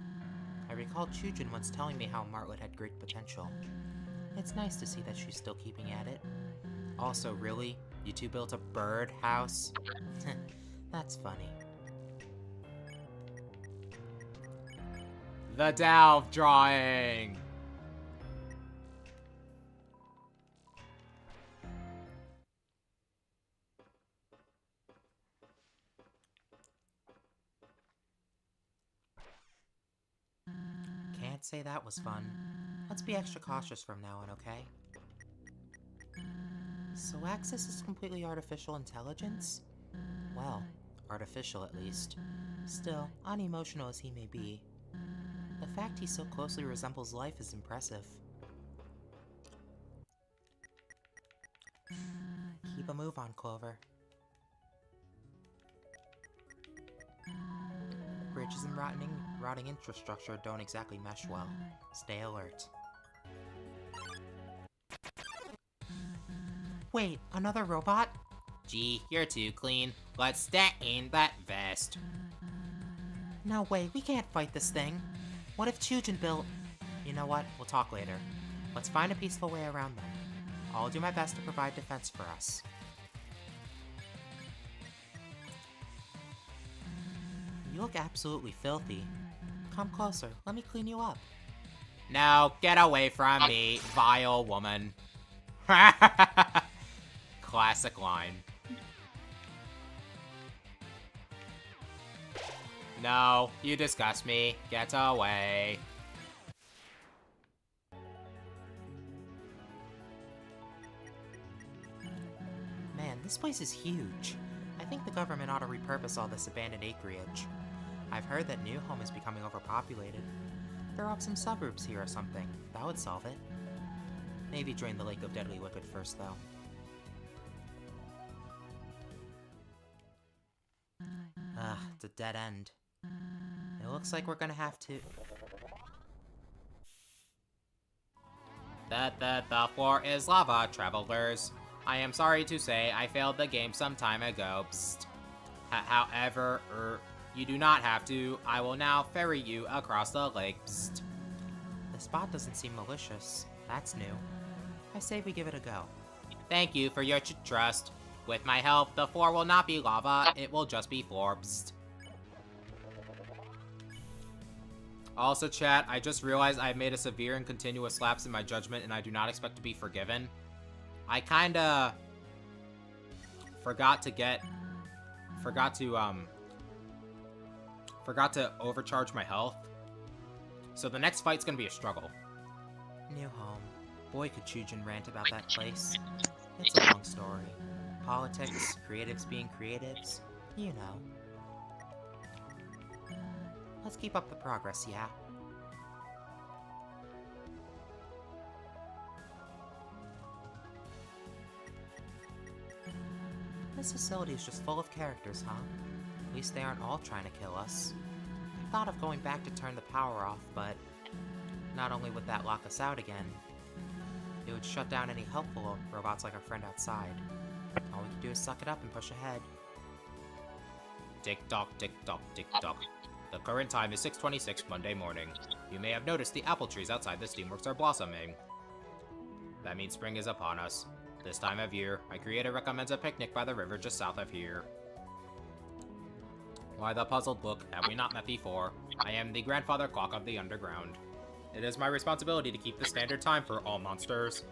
I recall Chujin once telling me how Martlet had great potential. It's nice to see that she's still keeping at it. Also, really? You 2 built a bird house? That's funny. The Delve drawing! Can't say that was fun. Let's be extra cautious from now on, okay? So Axis is completely artificial intelligence? Well, artificial at least. Still, unemotional as he may be, The fact he so closely resembles life is impressive. Keep a move on, Clover. Bridges and rotting infrastructure don't exactly mesh well. Stay alert. Wait, another robot? Gee, you're too clean. Let's stain that vest. No way, we can't fight this thing. What if Chujin built... You know what? We'll talk later. Let's find a peaceful way around them. I'll do my best to provide defense for us. You look absolutely filthy. Come closer, let me clean you up. No, get away from me, vile woman. Classic line. No, you disgust me. Get away. Man, this place is huge. I think the government ought to repurpose all this abandoned acreage. I've heard that New Home is becoming overpopulated. Throw up some suburbs here or something. That would solve it. Maybe drain the Lake of Deadly Liquid first, though. Ugh, it's a dead end. It looks like we're gonna have to... The floor is lava, travelers. I am sorry to say I failed the game some time ago. Psst. However, you do not have to. I will now ferry you across the lake. Psst. The spot doesn't seem malicious. That's new. I say we give it a go. Thank you for your trust. With my help, the floor will not be lava, it will just be floor. Psst. Also, chat, I just realized I made a severe and continuous lapse in my judgment and I do not expect to be forgiven. I kinda... forgot to overcharge my health. So the next fight's gonna be a struggle. New Home. Boy, could Chujin rant about that place. It's a long story. Politics, creatives being creatives, you know. Let's keep up the progress, yeah? This facility is just full of characters, huh? At least they aren't all trying to kill us. I thought of going back to turn the power off, but not only would that lock us out again, it would shut down any helpful robots like our friend outside. All we can do is suck it up and push ahead. Tick-tock, tick-tock, tick-tock. The current time is 6:26 Monday morning. You may have noticed the apple trees outside the Steamworks are blossoming. That means spring is upon us. This time of year, my creator recommends a picnic by the river just south of here. Why the puzzled look? Have we not met before? I am the grandfather clock of the underground. It is my responsibility to keep the standard time for all monsters.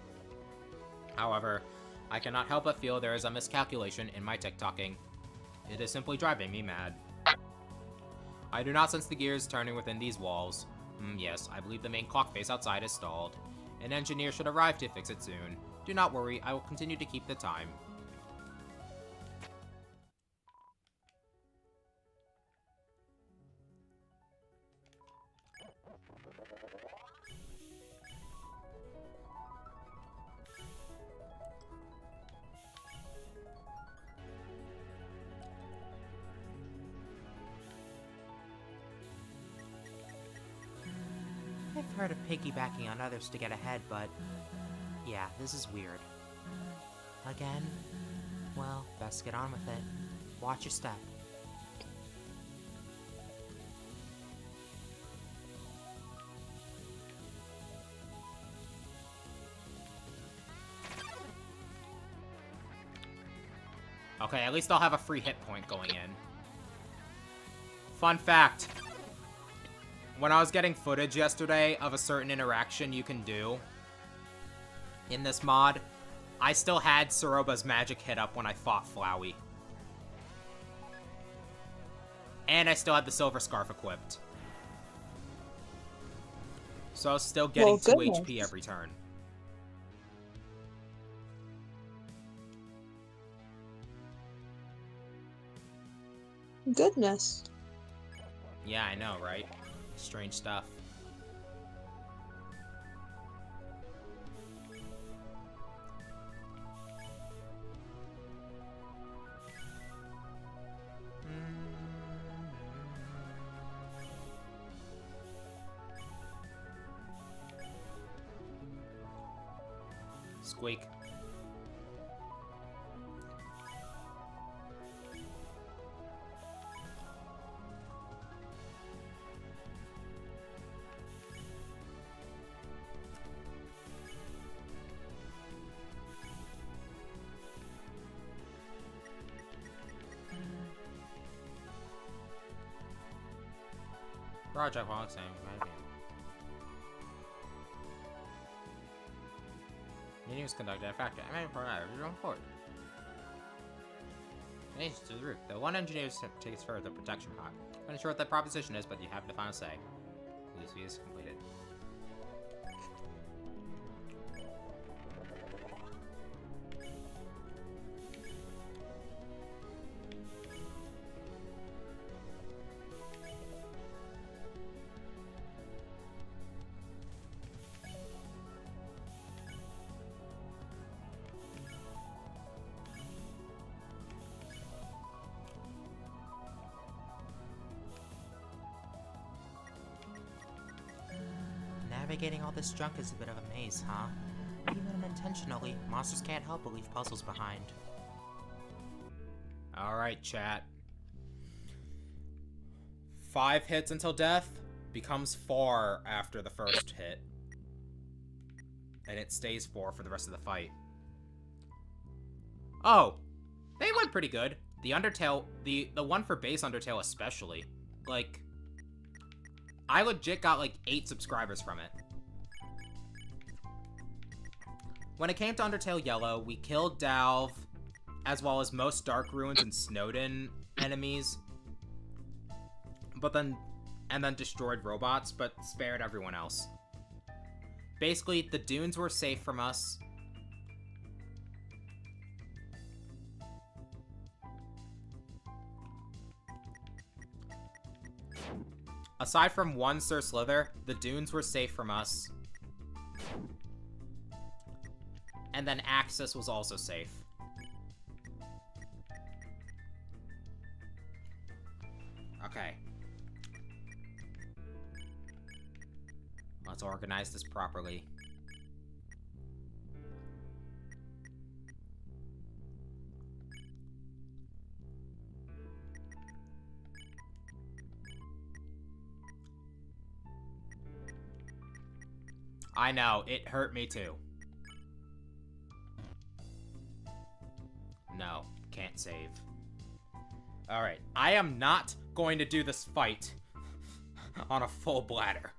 However, I cannot help but feel there is a miscalculation in my tick-tocking. It is simply driving me mad. I do not sense the gears turning within these walls. Yes, I believe the main clock face outside is stalled. An engineer should arrive to fix it soon. Do not worry, I will continue to keep the time. I've heard of piggybacking on others to get ahead, but yeah, this is weird. Again? Well, best get on with it. Watch your step. Okay, at least I'll have a free hit point going in. Fun fact. When I was getting footage yesterday of a certain interaction you can do in this mod, I still had Soroba's magic hit up when I fought Flowey. And I still had the silver scarf equipped. So I was still getting 2 HP every turn. Goodness. Yeah, I know, right? Strange stuff. Squeak. Project Wong saying, maybe. Meeting was conducted at factory. I made for your own port. Nations to the roof. The one engineer takes care of the protection pod. I'm not sure what that proposition is, but you have the final say. Please be completed. Navigating all this junk is a bit of a maze, huh? Even unintentionally, monsters can't help but leave puzzles behind. Alright, chat. 5 hits until death becomes 4 after the first hit. And it stays 4 for the rest of the fight. Oh! They went pretty good. The Undertale, the one for base Undertale especially. Like, I legit got like 8 subscribers from it. When it came to Undertale Yellow, we killed Dalv, as well as most Dark Ruins and Snowden enemies. And then destroyed robots, but spared everyone else. Basically, the dunes were safe from us. Aside from one Sir Slither, the dunes were safe from us. And then Axis was also safe. Okay. Let's organize this properly. I know, it hurt me too. No, can't save. Alright, I am not going to do this fight on a full bladder.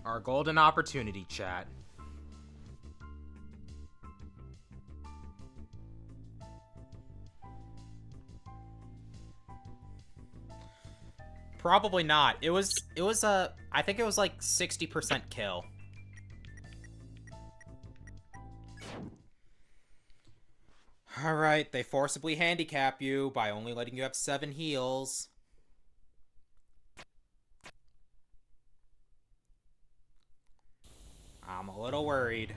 Our golden opportunity, chat. Probably not. It was I think it was like 60% kill. Alright, they forcibly handicap you by only letting you have 7 heals. I'm a little worried.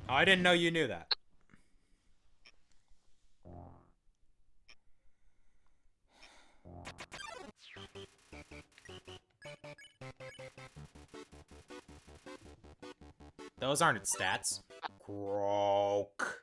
Oh, I didn't know you knew that. Those aren't its stats. Croak.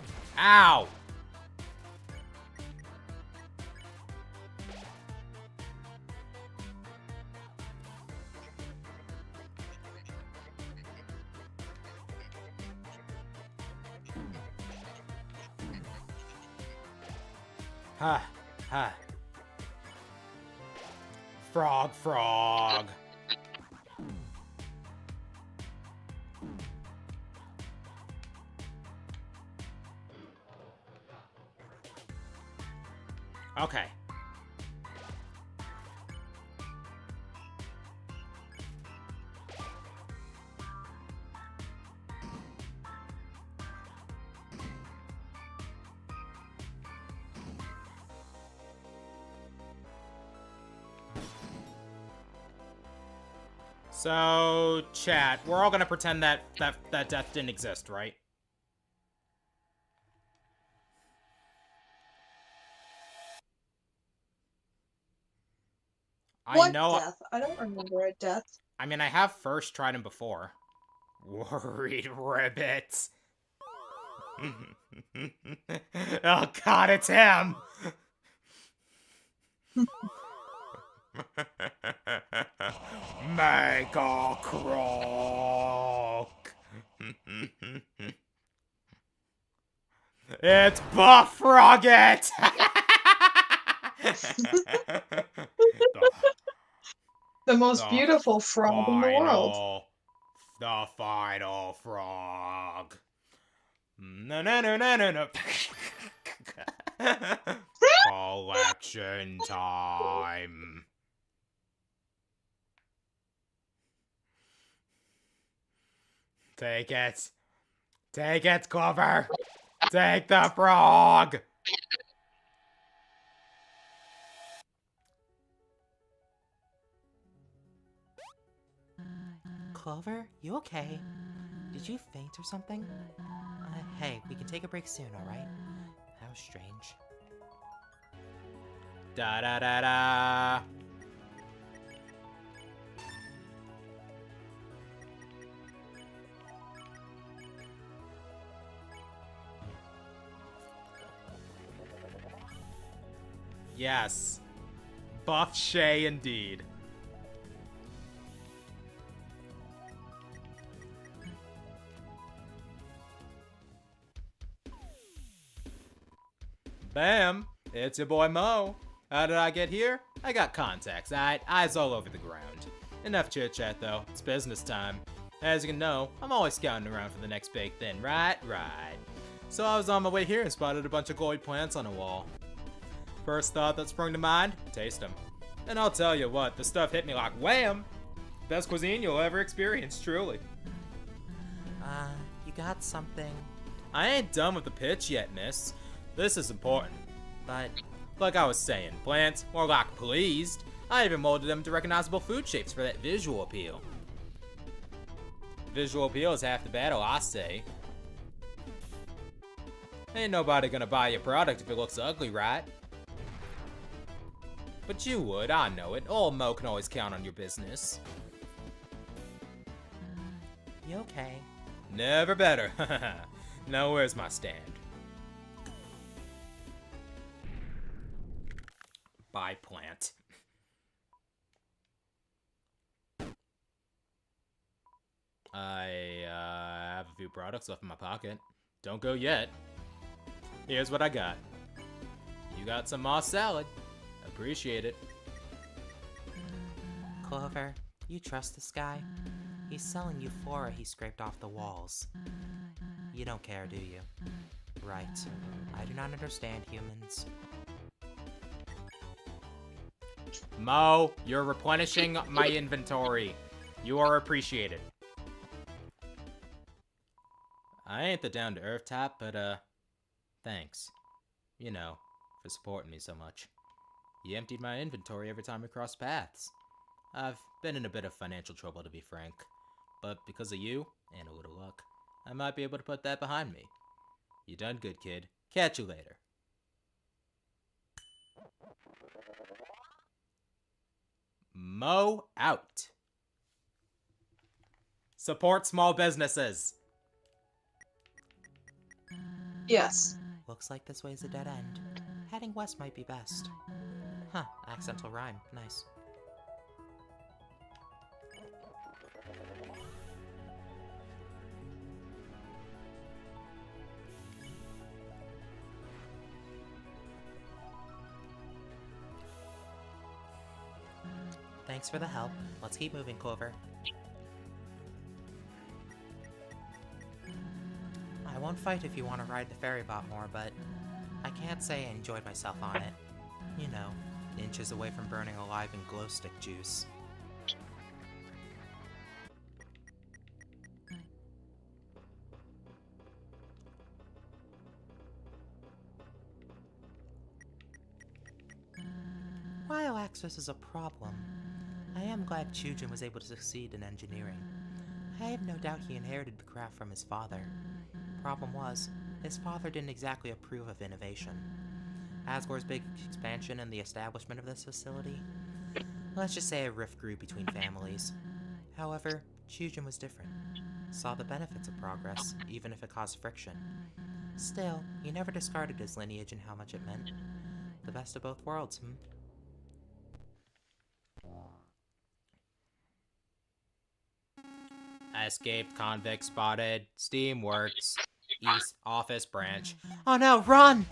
Ow! Ha, ha. Frog, frog. Okay. So, chat, we're all gonna pretend that death didn't exist, right? What death? I don't remember a death. I mean, I have first tried him before. Worried ribbits. Oh god, it's him! Make a croak! It's Buff Rocket! The most beautiful frog in the world. The final frog. No, no, no, no, no, no. Collection time. Take it. Take it, Clover. Take the frog. Clover, you okay? Did you faint or something? Hey, we can take a break soon, alright? How strange. Da da da da. Yes. Buff Shay indeed. Bam! It's your boy Mo. How did I get here? I got contacts, alright? Eyes all over the ground. Enough chit-chat though, it's business time. As you can know, I'm always scouting around for the next big thing, right? Right. So I was on my way here and spotted a bunch of glowing plants on a wall. First thought that sprung to mind, taste them. And I'll tell you what, the stuff hit me like wham! Best cuisine you'll ever experience, truly. You got something. I ain't done with the pitch yet, miss. This is important. But, like I was saying, plants, more like pleased. I even molded them to recognizable food shapes for that visual appeal. Visual appeal is half the battle, I say. Ain't nobody gonna buy your product if it looks ugly, right? But you would, I know it. Old Mo can always count on your business. You okay? Never better. Now where's my stand? Bye, plant. I have a few products left in my pocket. Don't go yet. Here's what I got. You got some moss salad. Appreciate it. Clover, you trust this guy? He's selling you flora he scraped off the walls. You don't care, do you? Right. I do not understand humans. Mo, you're replenishing my inventory. You are appreciated. I ain't the down-to-earth type, but, thanks. You know, for supporting me so much. You emptied my inventory every time we crossed paths. I've been in a bit of financial trouble, to be frank. But because of you, and a little luck, I might be able to put that behind me. You done good, kid. Catch you later. Mo out. Support small businesses. Yes. Looks like this way's a dead end. Heading west might be best. Huh, accidental rhyme. Nice. Thanks for the help. Let's keep moving, Clover. I won't fight if you want to ride the ferry bot more, but I can't say I enjoyed myself on it. You know, inches away from burning alive in glow stick juice. While access is a problem, I am glad Chujin was able to succeed in engineering. I have no doubt he inherited the craft from his father. Problem was, his father didn't exactly approve of innovation. Asgore's big expansion and the establishment of this facility, let's just say a rift grew between families. However, Chujin was different. Saw the benefits of progress, even if it caused friction. Still, he never discarded his lineage and how much it meant. The best of both worlds, Escaped convict spotted. Steam works. East office branch. Oh no, run!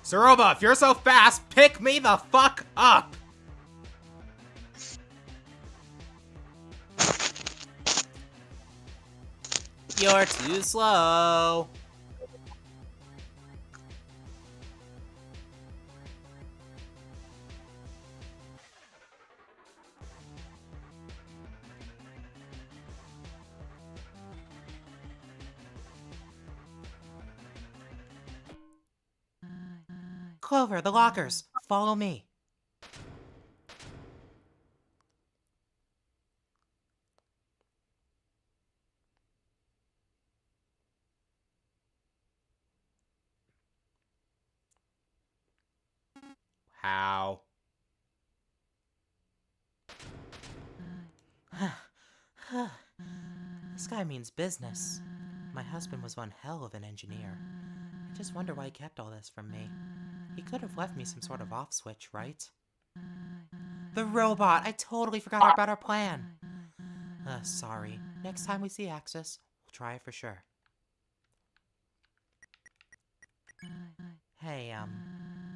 Saroba, if you're so fast, pick me the fuck up! You're too slow. Clover, the lockers! Follow me. How? This guy means business. My husband was one hell of an engineer. I just wonder why he kept all this from me. He could have left me some sort of off switch, right? The robot! I totally forgot about our plan! Sorry. Next time we see Axis, we'll try it for sure. Hey,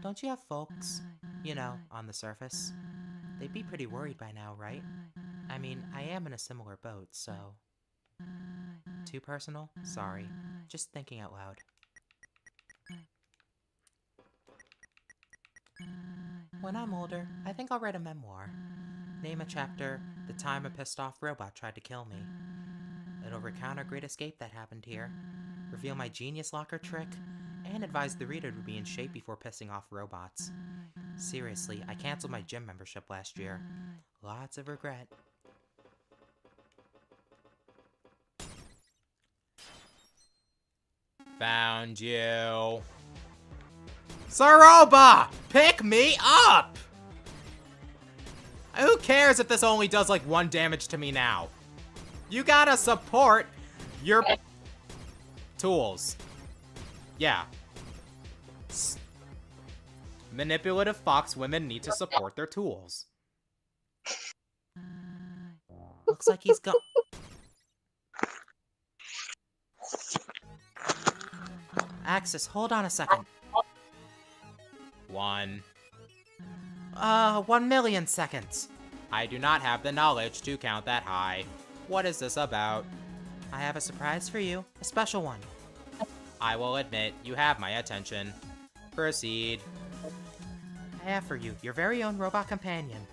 don't you have folks, you know, on the surface? They'd be pretty worried by now, right? I mean, I am in a similar boat, so... Too personal? Sorry. Just thinking out loud. When I'm older, I think I'll write a memoir. Name a chapter, The Time a Pissed Off Robot Tried to Kill Me. It'll recount a great escape that happened here, reveal my genius locker trick, and advise the reader to be in shape before pissing off robots. Seriously, I canceled my gym membership last year. Lots of regret. Found you. Saroba! Pick me up! Who cares if this only does like 1 damage to me now? You gotta support your tools. Yeah. Manipulative fox women need to support their tools. Looks like he's gone. Axis, hold on a second. 1 million seconds. I do not have the knowledge to count that high. What is this about? I have a surprise for you. A special one. I will admit, you have my attention. Proceed. I have for you your very own robot companion.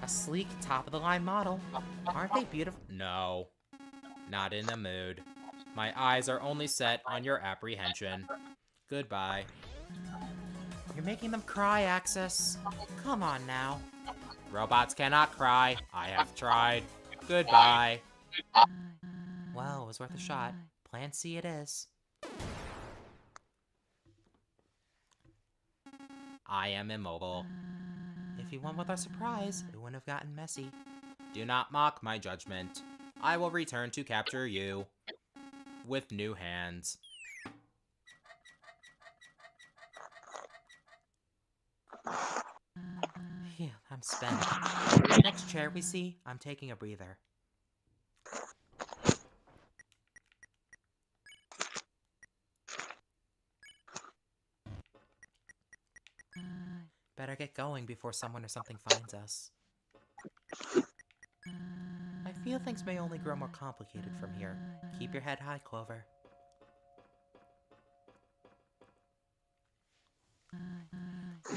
A sleek, top-of-the-line model. Aren't they beautiful? No. Not in the mood. My eyes are only set on your apprehension. Goodbye. You're making them cry, Axis. Come on now. Robots cannot cry. I have tried. Goodbye. Well, it was worth a shot. Plan C it is. I am immobile. If you went with our surprise, it wouldn't have gotten messy. Do not mock my judgment. I will return to capture you. with new hands. Phew, I'm spent. Next chair we see, I'm taking a breather. Better get going before someone or something finds us. I feel things may only grow more complicated from here. Keep your head high, Clover.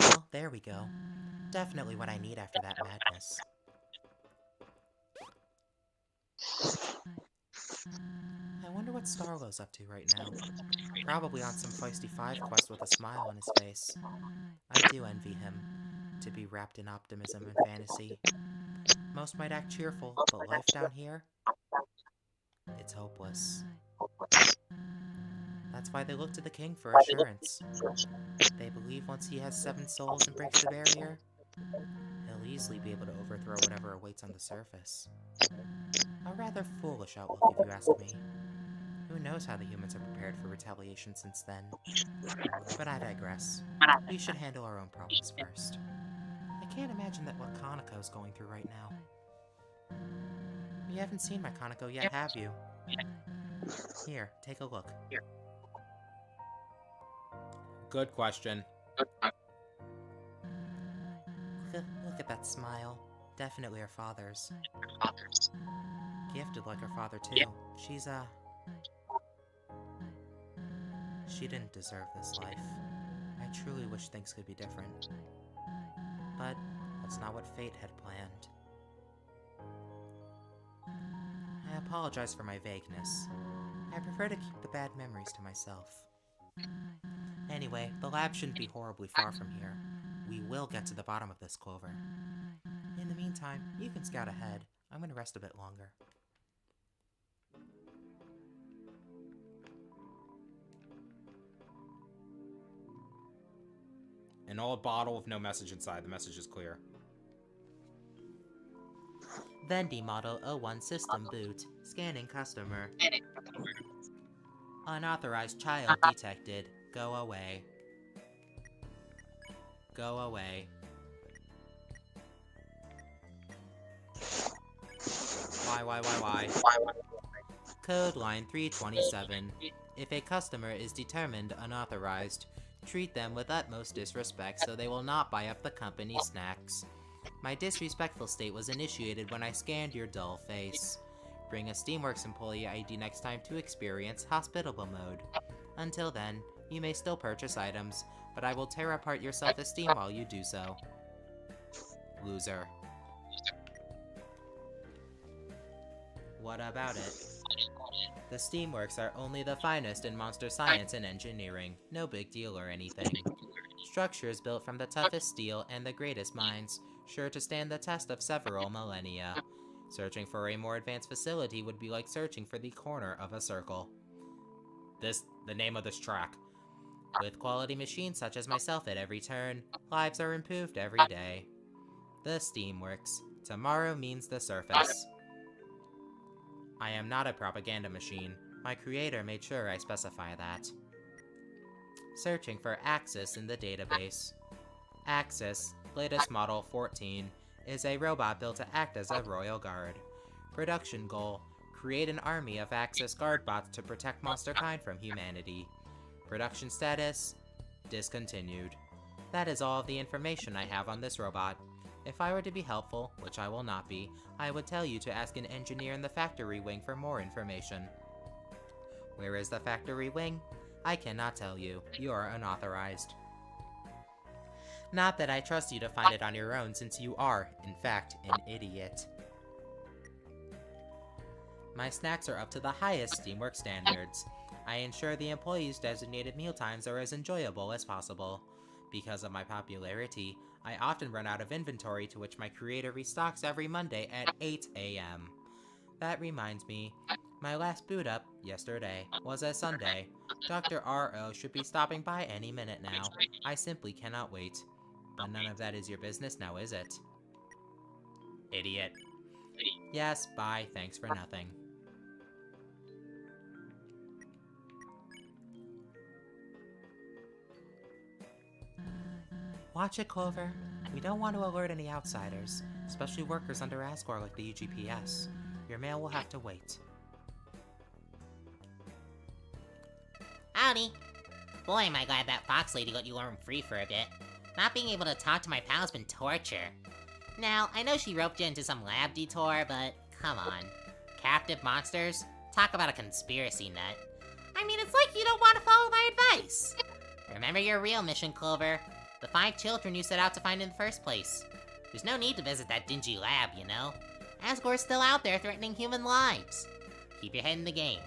Well, there we go. Definitely what I need after that madness. I wonder what Starlow's up to right now. Probably on some feisty 5 quest with a smile on his face. I do envy him, to be wrapped in optimism and fantasy. Most might act cheerful, but life down here? It's hopeless. That's why they look to the king for assurance. They believe once he has 7 souls and breaks the barrier, he'll easily be able to overthrow whatever awaits on the surface. A rather foolish outlook if you ask me. Who knows how the humans have prepared for retaliation since then? But I digress. We should handle our own problems first. I can't imagine that what Kanako's going through right now. You haven't seen my Kanako yet, have you? Here, take a look. Good question. Look at that smile. Definitely her father's. Gifted like her father, too. She didn't deserve this life. I truly wish things could be different. But that's not what fate had planned. I apologize for my vagueness. I prefer to keep the bad memories to myself. Anyway, the lab shouldn't be horribly far from here. We will get to the bottom of this, Clover. In the meantime, you can scout ahead. I'm gonna rest a bit longer. An old bottle with no message inside. The message is clear. Vendi Model 01 System Boot. Scanning customer. Unauthorized child detected. Go away. Go away. Why? Code line 327. If a customer is determined unauthorized, treat them with utmost disrespect so they will not buy up the company snacks. My disrespectful state was initiated when I scanned your dull face. Bring a Steamworks employee ID next time to experience hospitable mode. Until then, you may still purchase items, but I will tear apart your self-esteem while you do so. Loser. What about it? The Steamworks are only the finest in monster science and engineering, no big deal or anything. Structures built from the toughest steel and the greatest minds, sure to stand the test of several millennia. Searching for a more advanced facility would be like searching for the corner of a circle. The name of this track. With quality machines such as myself at every turn, lives are improved every day. The Steamworks. Tomorrow means the surface. I am not a propaganda machine. My creator made sure I specify that. Searching for Axis in the database. Axis, latest model 14, is a robot built to act as a royal guard. Production goal: create an army of Axis guard bots to protect monsterkind from humanity. Production status: discontinued. That is all of the information I have on this robot. If I were to be helpful, which I will not be, I would tell you to ask an engineer in the factory wing for more information. Where is the factory wing? I cannot tell you. You are unauthorized. Not that I trust you to find it on your own, since you are, in fact, an idiot. My snacks are up to the highest Steamworks standards. I ensure the employees' designated mealtimes are as enjoyable as possible. Because of my popularity, I often run out of inventory, to which my creator restocks every Monday at 8 a.m. That reminds me, my last boot up, yesterday, was a Sunday. Dr. R.O. should be stopping by any minute now. I simply cannot wait. But none of that is your business now, is it? Idiot. Yes, bye, thanks for nothing. Watch it, Clover. We don't want to alert any outsiders, especially workers under Asgore like the UGPS. Your mail will have to wait. Howdy. Boy, am I glad that fox lady let you roam free for a bit. Not being able to talk to my pal's been torture. Now, I know she roped you into some lab detour, but come on. Captive monsters? Talk about a conspiracy nut. I mean, it's like you don't want to follow my advice. Remember your real mission, Clover. The 5 children you set out to find in the first place. There's no need to visit that dingy lab, you know? Asgore's still out there threatening human lives. Keep your head in the game.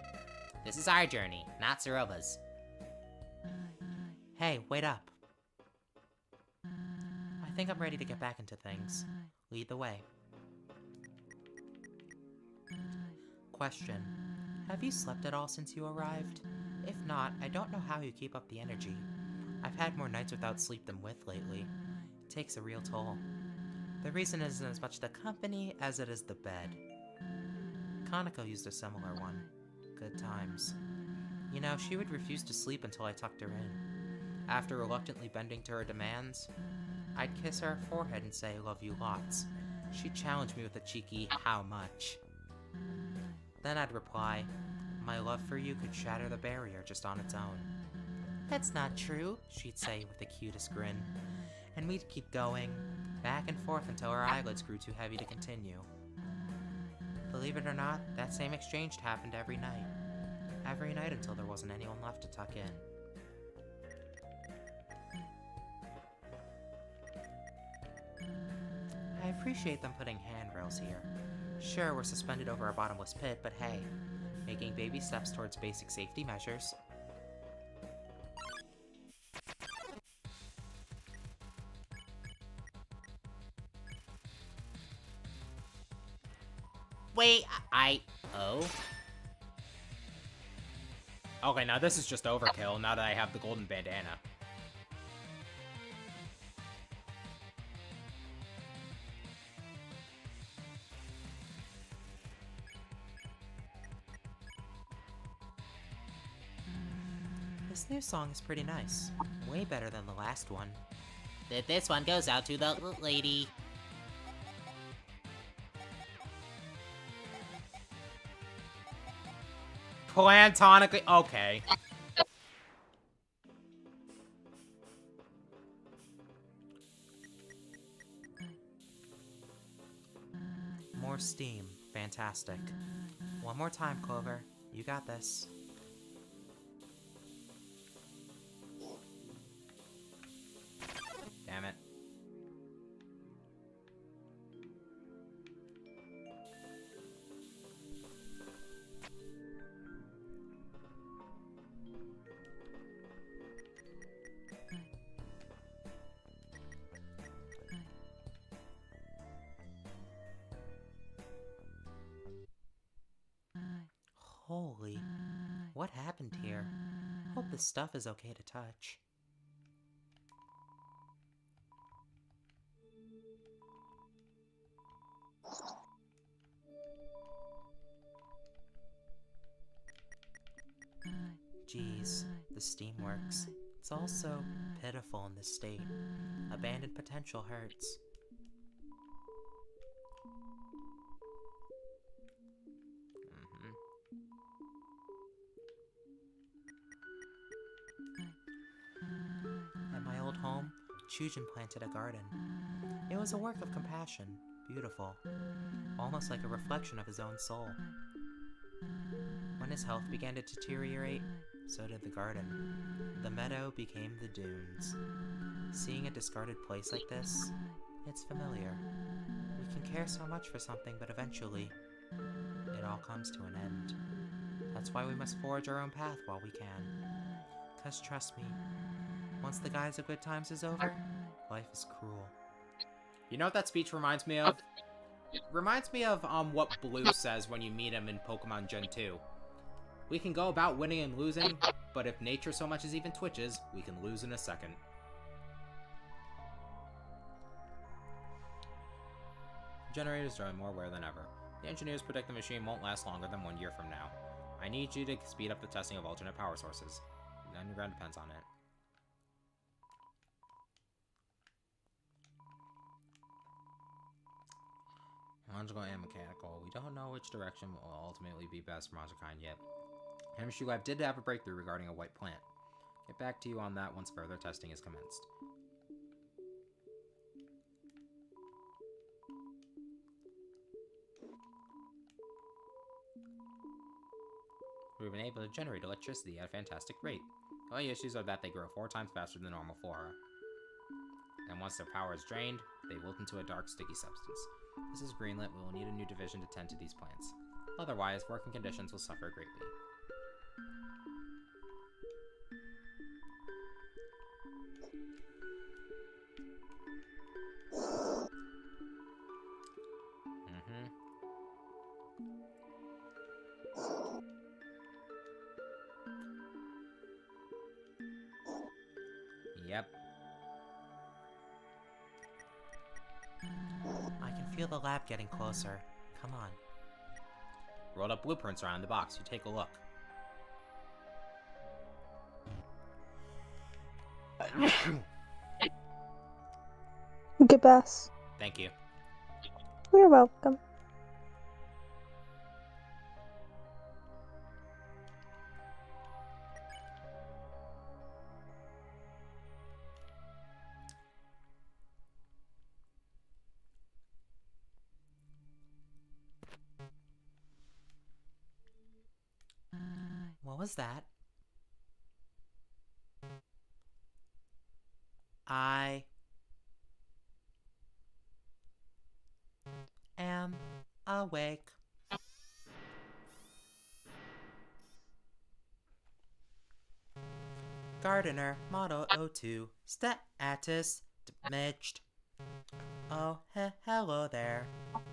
This is our journey, not Saroba's. Hey, wait up. I think I'm ready to get back into things. Lead the way. Question. Have you slept at all since you arrived? If not, I don't know how you keep up the energy. I've had more nights without sleep than with lately. It takes a real toll. The reason isn't as much the company as it is the bed. Kaneko used a similar one. Good times. You know, she would refuse to sleep until I tucked her in. After reluctantly bending to her demands, I'd kiss her forehead and say, "Love you lots." She'd challenge me with a cheeky, "How much?" Then I'd reply, "My love for you could shatter the barrier just on its own." "That's not true," she'd say with the cutest grin. And we'd keep going, back and forth until our eyelids grew too heavy to continue. Believe it or not, that same exchange happened every night. Every night until there wasn't anyone left to tuck in. I appreciate them putting handrails here. Sure, we're suspended over a bottomless pit, but hey, making baby steps towards basic safety measures. Wait, oh? Okay, now this is just overkill now that I have the golden bandana. This new song is pretty nice. Way better than the last one. This one goes out to the lady. Platonically, okay. More steam. Fantastic. One more time, Clover. You got this. Damn it. Holy. What happened here? Hope this stuff is okay to touch. Geez, the steam works. It's all so pitiful in this state. Abandoned potential hurts. At my old home, Chujin planted a garden. It was a work of compassion, beautiful, almost like a reflection of his own soul. When his health began to deteriorate, so did the garden. The meadow became the dunes. Seeing a discarded place like this, it's familiar. We can care so much for something, but eventually, it all comes to an end. That's why we must forge our own path while we can. 'Cause trust me, once the guise of good times is over, life is cruel. You know what that speech reminds me of? It reminds me of what Blue says when you meet him in Pokemon Gen 2. We can go about winning and losing, but if nature so much as even twitches, we can lose in a second. Generators are more aware than ever. The engineers predict the machine won't last longer than 1 year from now. I need you to speed up the testing of alternate power sources. The underground depends on it. Logical and mechanical. We don't know which direction will ultimately be best for Magikind yet. Chemistry lab did have a breakthrough regarding a white plant. Get back to you on that once further testing is commenced. We've been able to generate electricity at a fantastic rate. The only issues are that they grow 4 times faster than normal flora. And once their power is drained, they wilt into a dark, sticky substance. This is greenlit. We will need a new division to tend to these plants. Otherwise, working conditions will suffer greatly. Yep. I can feel the lab getting closer. Come on. Rolled up blueprints around the box. You take a look. Good pass. Thank you. You're welcome. What was that? I am awake. Gardener, model 02, status damaged. Oh, hello there.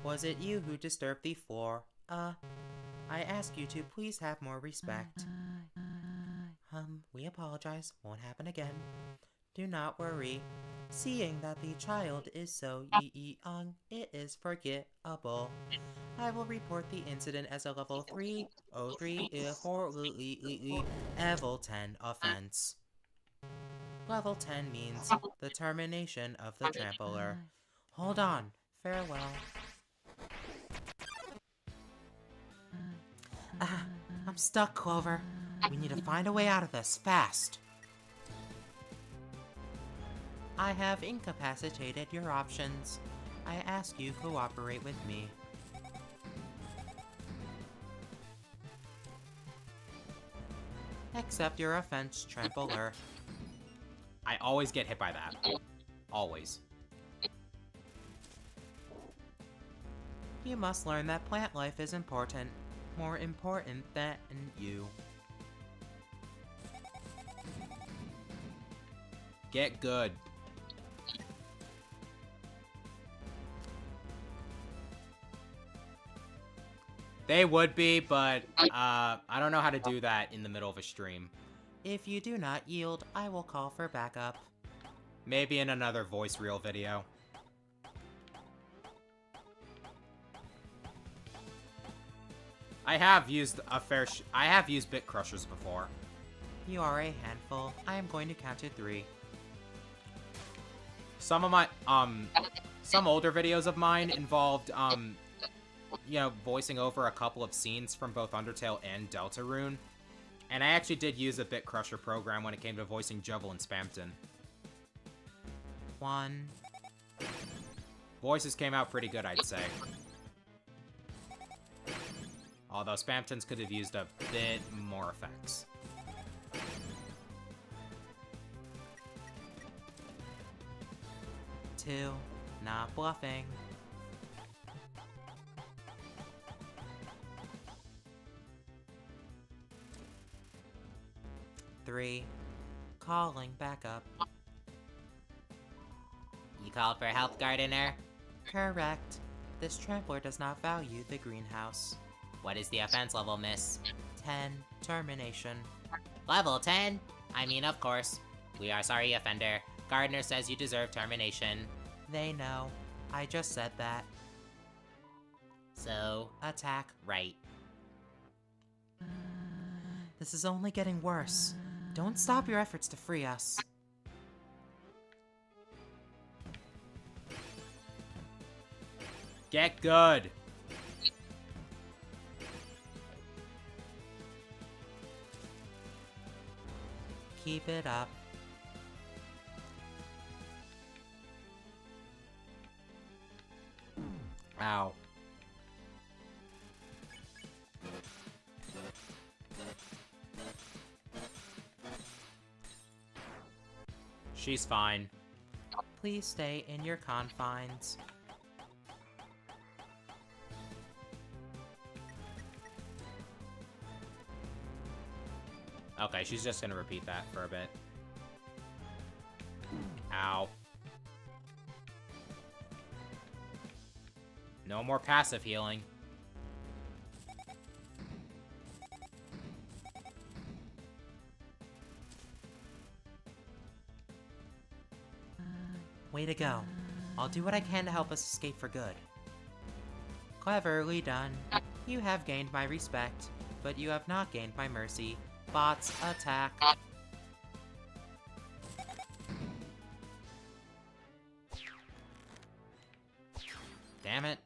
Was it you who disturbed the floor? I ask you to please have more respect. We apologize. Won't happen again. Do not worry. Seeing that the child is so young, it is forgettable. I will report the incident as a level 303 for level 10 offense. Level 10 means the termination of the trampler. Hold on. Farewell. I'm stuck, Clover. We need to find a way out of this, fast. I have incapacitated your options. I ask you cooperate with me. Accept your offense, trampler. I always get hit by that. Always. You must learn that plant life is important. More important than you. Get good. They would be, but I don't know how to do that in the middle of a stream. If you do not yield, I will call for backup. Maybe in another voice reel video. I have used bit crushers before. You are a handful. I am going to count to 3. Some of my some older videos of mine involved you know, voicing over a couple of scenes from both Undertale and Deltarune. And I actually did use a bit crusher program when it came to voicing Jubble and Spamton. 1. Voices came out pretty good, I'd say. Although Spamton's could have used a bit more effects. Two. Not bluffing. 3. Calling backup. You called for help, Gardener? Correct. This trampler does not value the greenhouse. What is the offense level, miss? 10. Termination. Level 10? I mean, of course. We are sorry, offender. Gardener says you deserve termination. They know. I just said that. So, Attack. right. This is only getting worse. Don't stop your efforts to free us. Get good! Keep it up. Ow. She's fine. Please stay in your confines. Okay, she's just gonna repeat that for a bit. Ow. No more passive healing. Way to go. I'll do what I can to help us escape for good. Cleverly done. You have gained my respect, but you have not gained my mercy. Bots, attack. Damn it.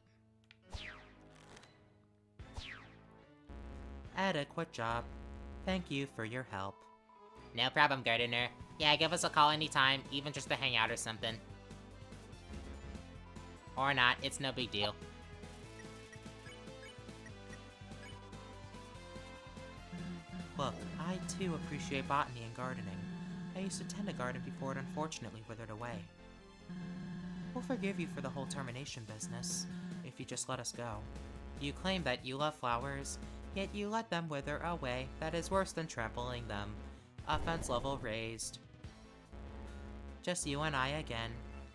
Adequate job. Thank you for your help. No problem, Gardener. Yeah, give us a call anytime, even just to hang out or something. Or not, it's no big deal. Look, I too appreciate botany and gardening. I used to tend a garden before it unfortunately withered away. We'll forgive you for the whole termination business, if you just let us go. You claim that you love flowers, yet you let them wither away. That is worse than trampling them. Offense level raised. Just you and I again.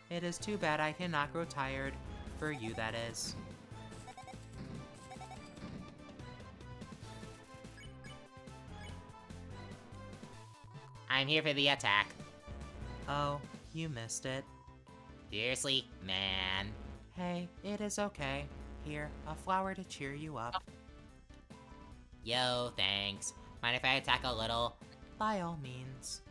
It is too bad I cannot grow tired. For you, that is. I'm here for the attack. Oh, you missed it. Seriously? Man. Hey, it is okay. Here, a flower to cheer you up. Yo, thanks. Mind if I attack a little? By all means.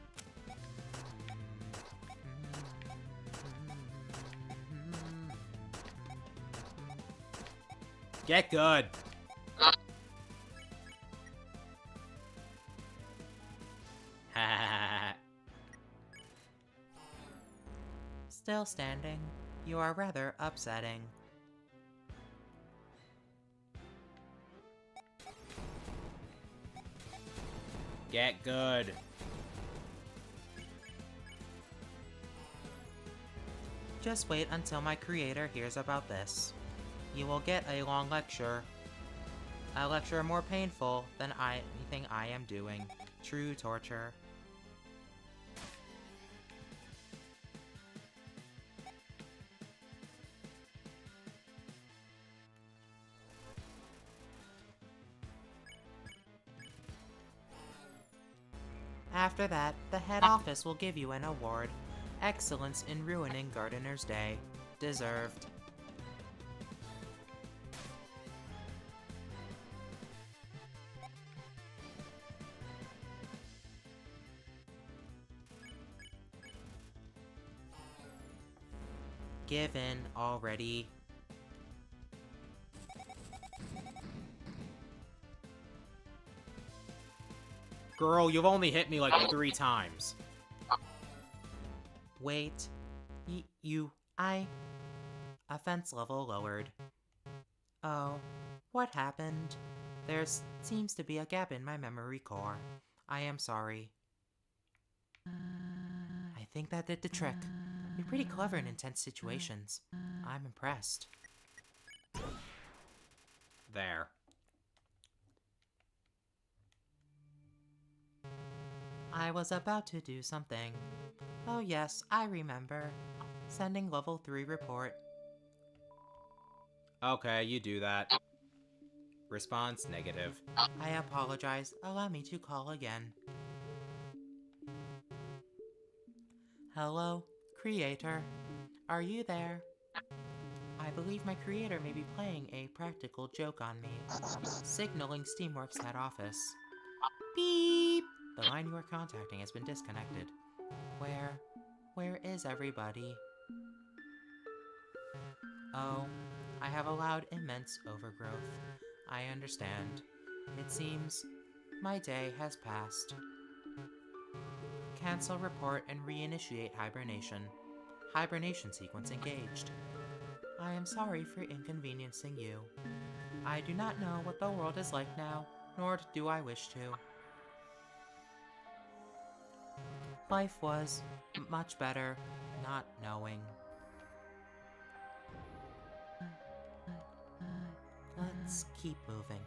Get good! Still standing. You are rather upsetting. Get good. Just wait until my creator hears about this. You will get a long lecture. A lecture more painful than anything I am doing. True torture. After that, the head office will give you an award. Excellence in ruining Gardener's Day. Deserved. Give in already. Girl, you've only hit me like 3 times. Wait. Offense level lowered. Oh, what happened? There seems to be a gap in my memory core. I am sorry. I think that did the trick. You're pretty clever in intense situations. I'm impressed. There. I was about to do something. Oh yes, I remember. Sending level 3 report. Okay, you do that. Response negative. I apologize. Allow me to call again. Hello, creator. Are you there? I believe my creator may be playing a practical joke on me. Signaling Steamworks head office. Beep! The line you are contacting has been disconnected. Where is everybody? Oh, I have allowed immense overgrowth. I understand. It seems my day has passed. Cancel report and reinitiate hibernation. Hibernation sequence engaged. I am sorry for inconveniencing you. I do not know what the world is like now, nor do I wish to. Life was much better not knowing. Let's keep moving.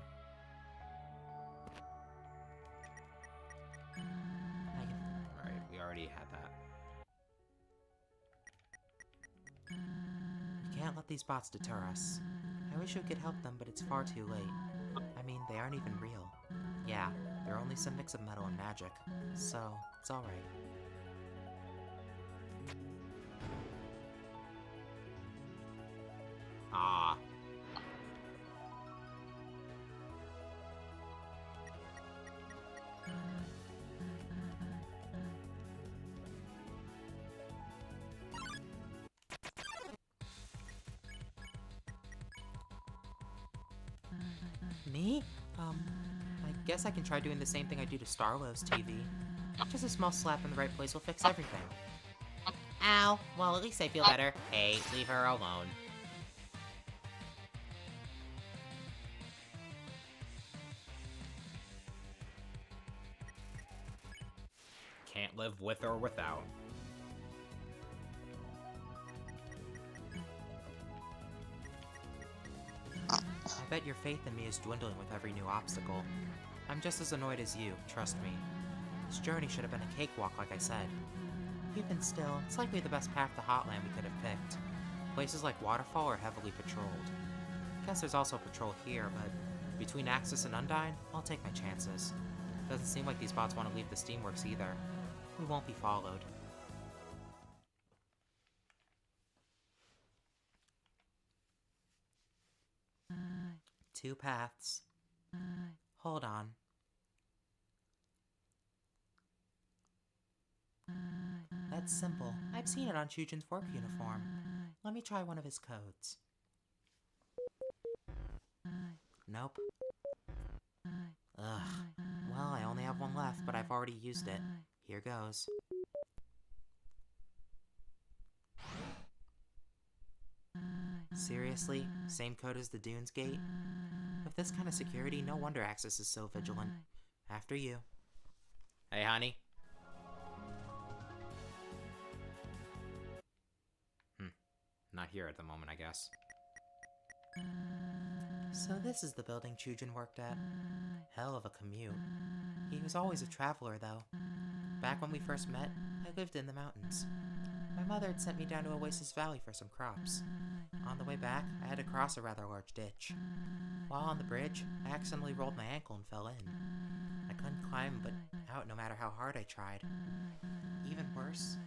Alright, we already had that. We can't let these bots deter us. I wish we could help them, but it's far too late. I mean, they aren't even real. Yeah, they're only some mix of metal and magic, so it's alright. Ah. Me? I guess I can try doing the same thing I do to Starlow's TV. Just a small slap in the right place will fix everything. Ow. Well, at least I feel better. Hey, leave her alone. Can't live with or without. I bet your faith in me is dwindling with every new obstacle. I'm just as annoyed as you, trust me. This journey should have been a cakewalk, like I said. Even still, it's likely the best path to Hotland we could have picked. Places like Waterfall are heavily patrolled. Guess there's also patrol here, but between Axis and Undyne, I'll take my chances. Doesn't seem like these bots want to leave the Steamworks either. We won't be followed. Two paths. Hold on. That's simple. I've seen it on Chujin's work uniform. Let me try one of his codes. Nope. Ugh. Well, I only have one left, but I've already used it. Here goes. Seriously? Same code as the Dunes Gate? With this kind of security, no wonder Axis is so vigilant. After you. Hey, honey. Not here at the moment, I guess. So this is the building Chujin worked at. Hell of a commute. He was always a traveler, though. Back when we first met, I lived in the mountains. My mother had sent me down to Oasis Valley for some crops. On the way back, I had to cross a rather large ditch. While on the bridge, I accidentally rolled my ankle and fell in. I couldn't climb but out no matter how hard I tried. Even worse,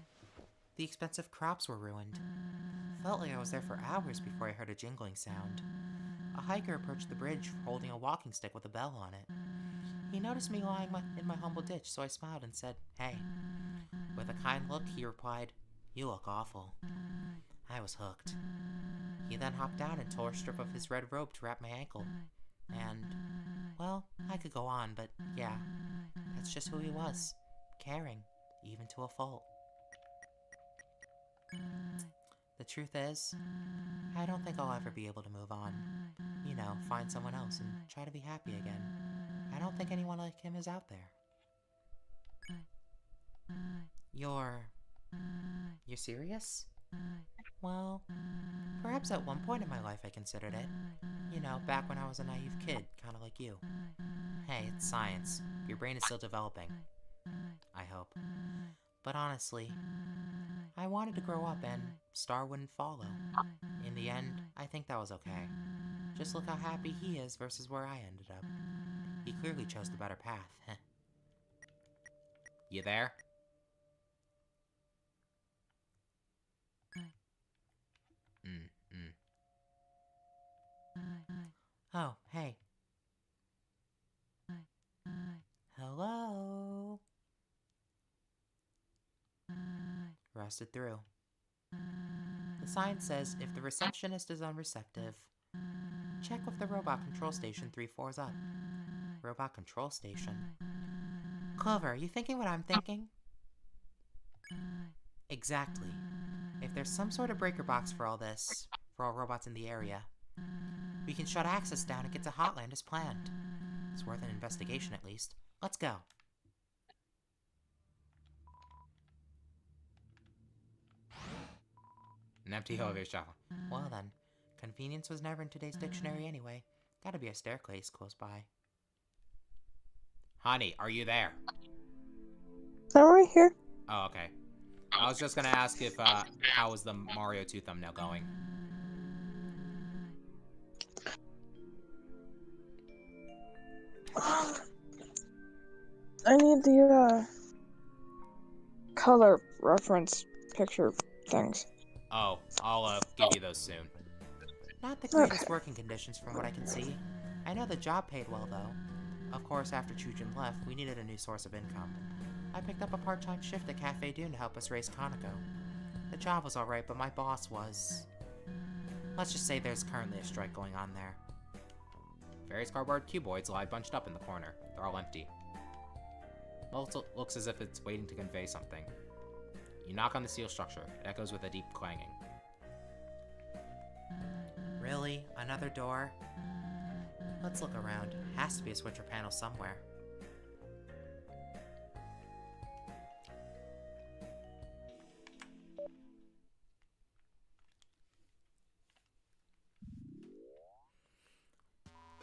the expensive crops were ruined. Felt like I was there for hours before I heard a jingling sound. A hiker approached the bridge holding a walking stick with a bell on it. He noticed me lying in my humble ditch, so I smiled and said, "Hey." With a kind look, he replied, "You look awful." I was hooked. He then hopped down and tore a strip of his red robe to wrap my ankle. And, well, I could go on, but yeah, that's just who he was. Caring, even to a fault. The truth is, I don't think I'll ever be able to move on. You know, find someone else and try to be happy again. I don't think anyone like him is out there. You're serious? Well, perhaps at one point in my life I considered it. You know, back when I was a naive kid, kinda like you. Hey, it's science. Your brain is still developing. I hope. But honestly, I wanted to grow up and Star wouldn't follow. In the end, I think that was okay. Just look how happy he is versus where I ended up. He clearly chose the better path. You there? Oh, hey. Hello? Rusted through. The sign says if the receptionist is unreceptive, Check with the robot control station 3 floors up. Robot control station? Clover, are you thinking what I'm thinking? Exactly. If there's some sort of breaker box for all this, for all robots in the area, we can shut access down and get to Hotland as planned. It's worth an investigation at least. Let's go. An empty elevator shaft. Well then, convenience was never in today's dictionary anyway. Gotta be a staircase close by. Honey, are you there? I'm right here. Oh, okay. I was just gonna ask if, how was the Mario 2 thumbnail going? I need the, color reference picture things. Oh, I'll, give you those soon. Not the greatest working conditions from what I can see. I know the job paid well though. Of course, after Chujin left, we needed a new source of income. I picked up a part-time shift at Cafe Dune to help us raise Kaneko. The job was alright, but my boss was... Let's just say there's currently a strike going on there. Various cardboard cuboids lie bunched up in the corner. They're all empty. Looks as if it's waiting to convey something. You knock on the steel structure. It echoes with a deep clanging. Really? Another door? Let's look around. Has to be a switcher panel somewhere.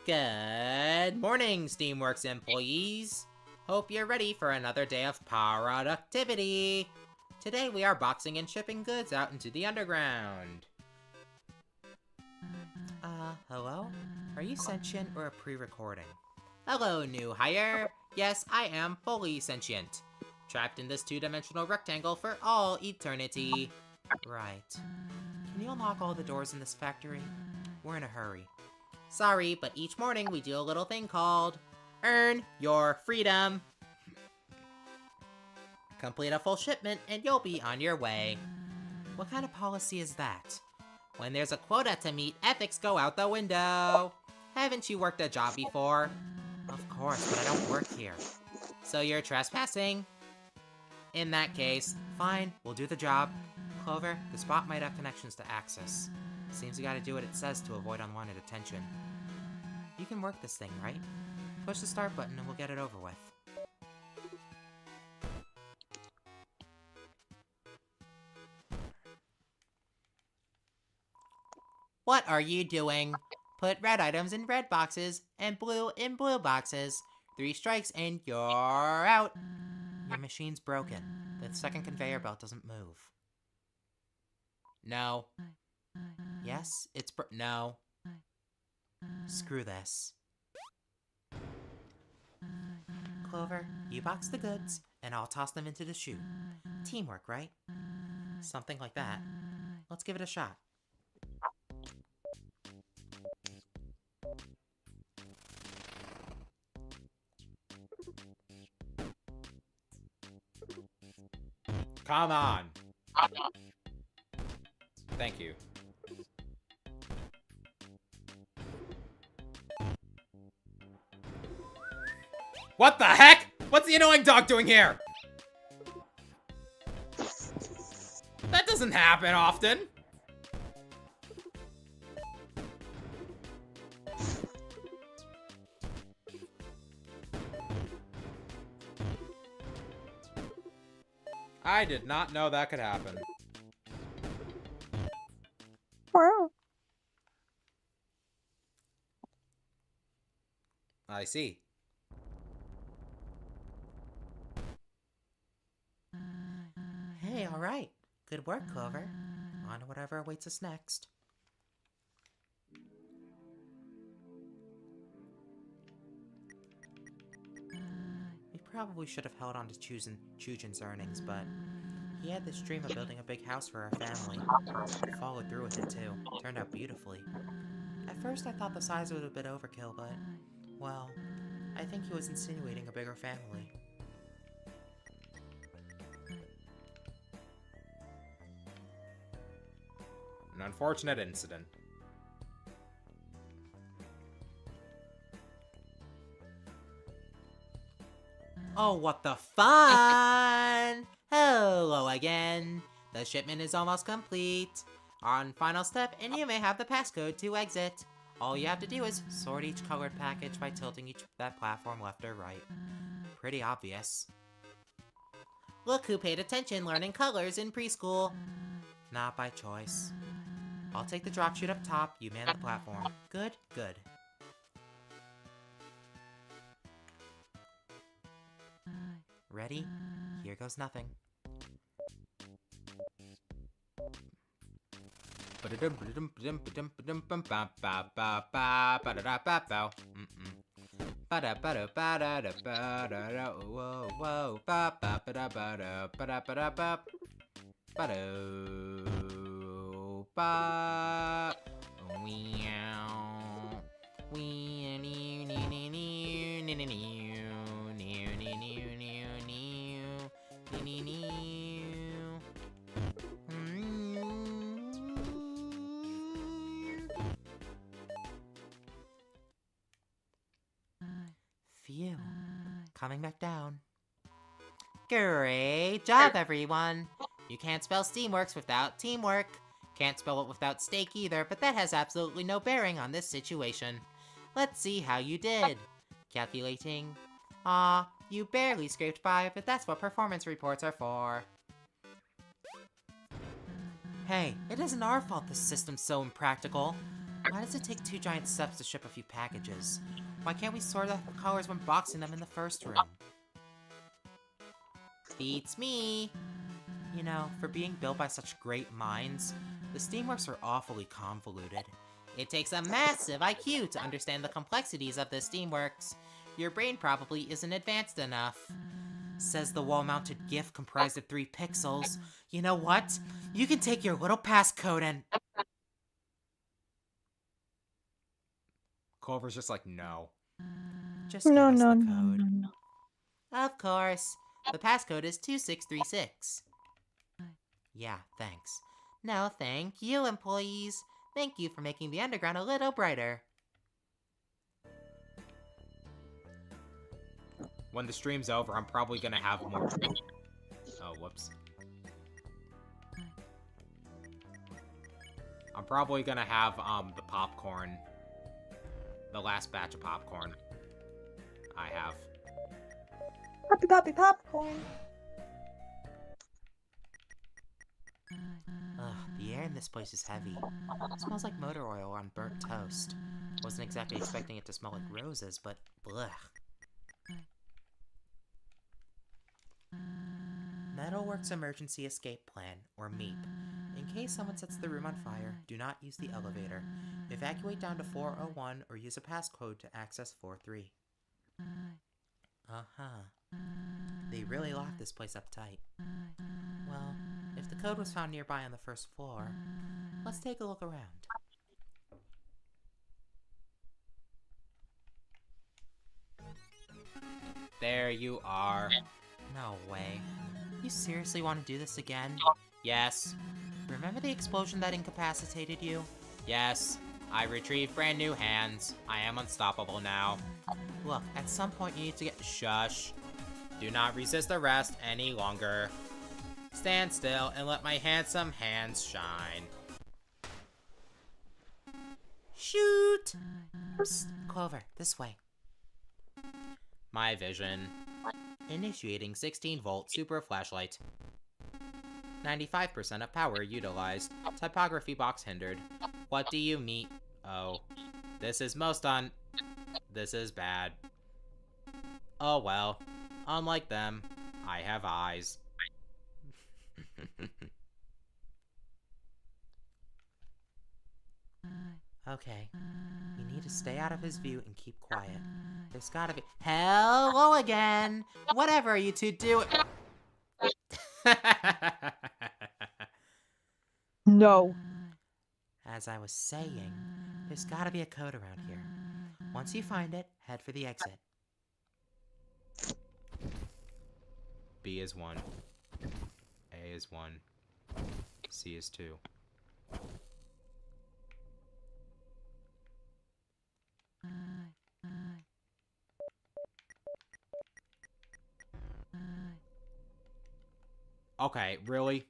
Good morning, Steamworks employees. Hope you're ready for another day of productivity. Today we are boxing and shipping goods out into the underground. Hello? Are you sentient or a pre-recording? Hello, new hire. Yes, I am fully sentient. Trapped in this two-dimensional rectangle for all eternity. Right. Can you unlock all the doors in this factory? We're in a hurry. Sorry, but each morning we do a little thing called Earn Your Freedom. Complete a full shipment and you'll be on your way. What kind of policy is that? When there's a quota to meet, ethics go out the window. Haven't you worked a job before? Of course, but I don't work here. So you're trespassing? In that case, fine, we'll do the job. Clover, the spot might have connections to access. Seems we gotta do what it says to avoid unwanted attention. You can work this thing, right? Push the start button and we'll get it over with. what are you doing? Put red items in red boxes and blue in blue boxes. 3 strikes and you're out. Your machine's broken. The second conveyor belt doesn't move. No. Yes, it's no. Screw this. Clover, you box the goods, and I'll toss them into the chute. Teamwork, right? Something like that. Let's give it a shot. Come on. Thank you. What the heck? What's the annoying dog doing here? That doesn't happen often. I did not know that could happen. Wow. I see. Hey, alright. Good work, Clover. On to whatever awaits us next. We probably should have held on to Chujin's earnings, but he had this dream of building a big house for our family. Followed through with it too. Turned out beautifully. At first I thought the size was a bit overkill, but, well, I think he was insinuating a bigger family. An unfortunate incident. Oh, what the fun! Hello again. The shipment is almost complete. On final step, and you may have the passcode to exit. All you have to do is sort each colored package by tilting that platform left or right. Pretty obvious. Look who paid attention learning colors in preschool. Not by choice. I'll take the drop chute up top, you man the platform. Good, good. Ready? Here goes nothing. Phew. Coming back down. Great job, everyone! You can't spell Steamworks without teamwork. Can't spell it without steak either, but that has absolutely no bearing on this situation. Let's see how you did. Calculating. Aw, you barely scraped by, but that's what performance reports are for. Hey, it isn't our fault this system's so impractical. Why does it take 2 giant steps to ship a few packages? Why can't we sort out the colors when boxing them in the first room? Beats me! You know, for being built by such great minds, the Steamworks are awfully convoluted. It takes a massive IQ to understand the complexities of the Steamworks. Your brain probably isn't advanced enough. Says the wall-mounted GIF comprised of 3 pixels. You know what? You can take your little passcode and... Culver's just like, no. Just give No, us no, the no, code. no, no. Of course. The passcode is 2636. Yeah, thanks. No, thank you, employees. Thank you for making the underground a little brighter. When the stream's over, I'm probably gonna have more. Oh, whoops. I'm probably gonna have, the popcorn. The last batch of popcorn I have. Poppy, poppy, popcorn. Ugh, the air in this place is heavy. It smells like motor oil on burnt toast. Wasn't exactly expecting it to smell like roses, but blech. Metalworks Emergency Escape Plan, or MEEP. In case someone sets the room on fire, do not use the elevator. Evacuate down to 401 or use a passcode to access 43. Uh-huh. They really locked this place up tight. Well, if the code was found nearby on the first floor, let's take a look around. There you are. No way. You seriously want to do this again? Yes. Remember the explosion that incapacitated you? Yes. I retrieved brand new hands. I am unstoppable now. Look, at some point you need to get— Shush. Do not resist arrest any longer. Stand still and let my handsome hands shine. Shoot! Psst, Clover, this way. My vision. Initiating 16-volt super flashlight. 95% of power utilized. Typography box hindered. What do you mean? Oh. This is This is bad. Oh well. Unlike them, I have eyes. Okay. You need to stay out of his view and keep quiet. There's gotta be— Hello again! Whatever are you two doing? No. As I was saying, there's gotta be a code around here. Once you find it, head for the exit. B is 1. A is 1. C is 2. Okay, really?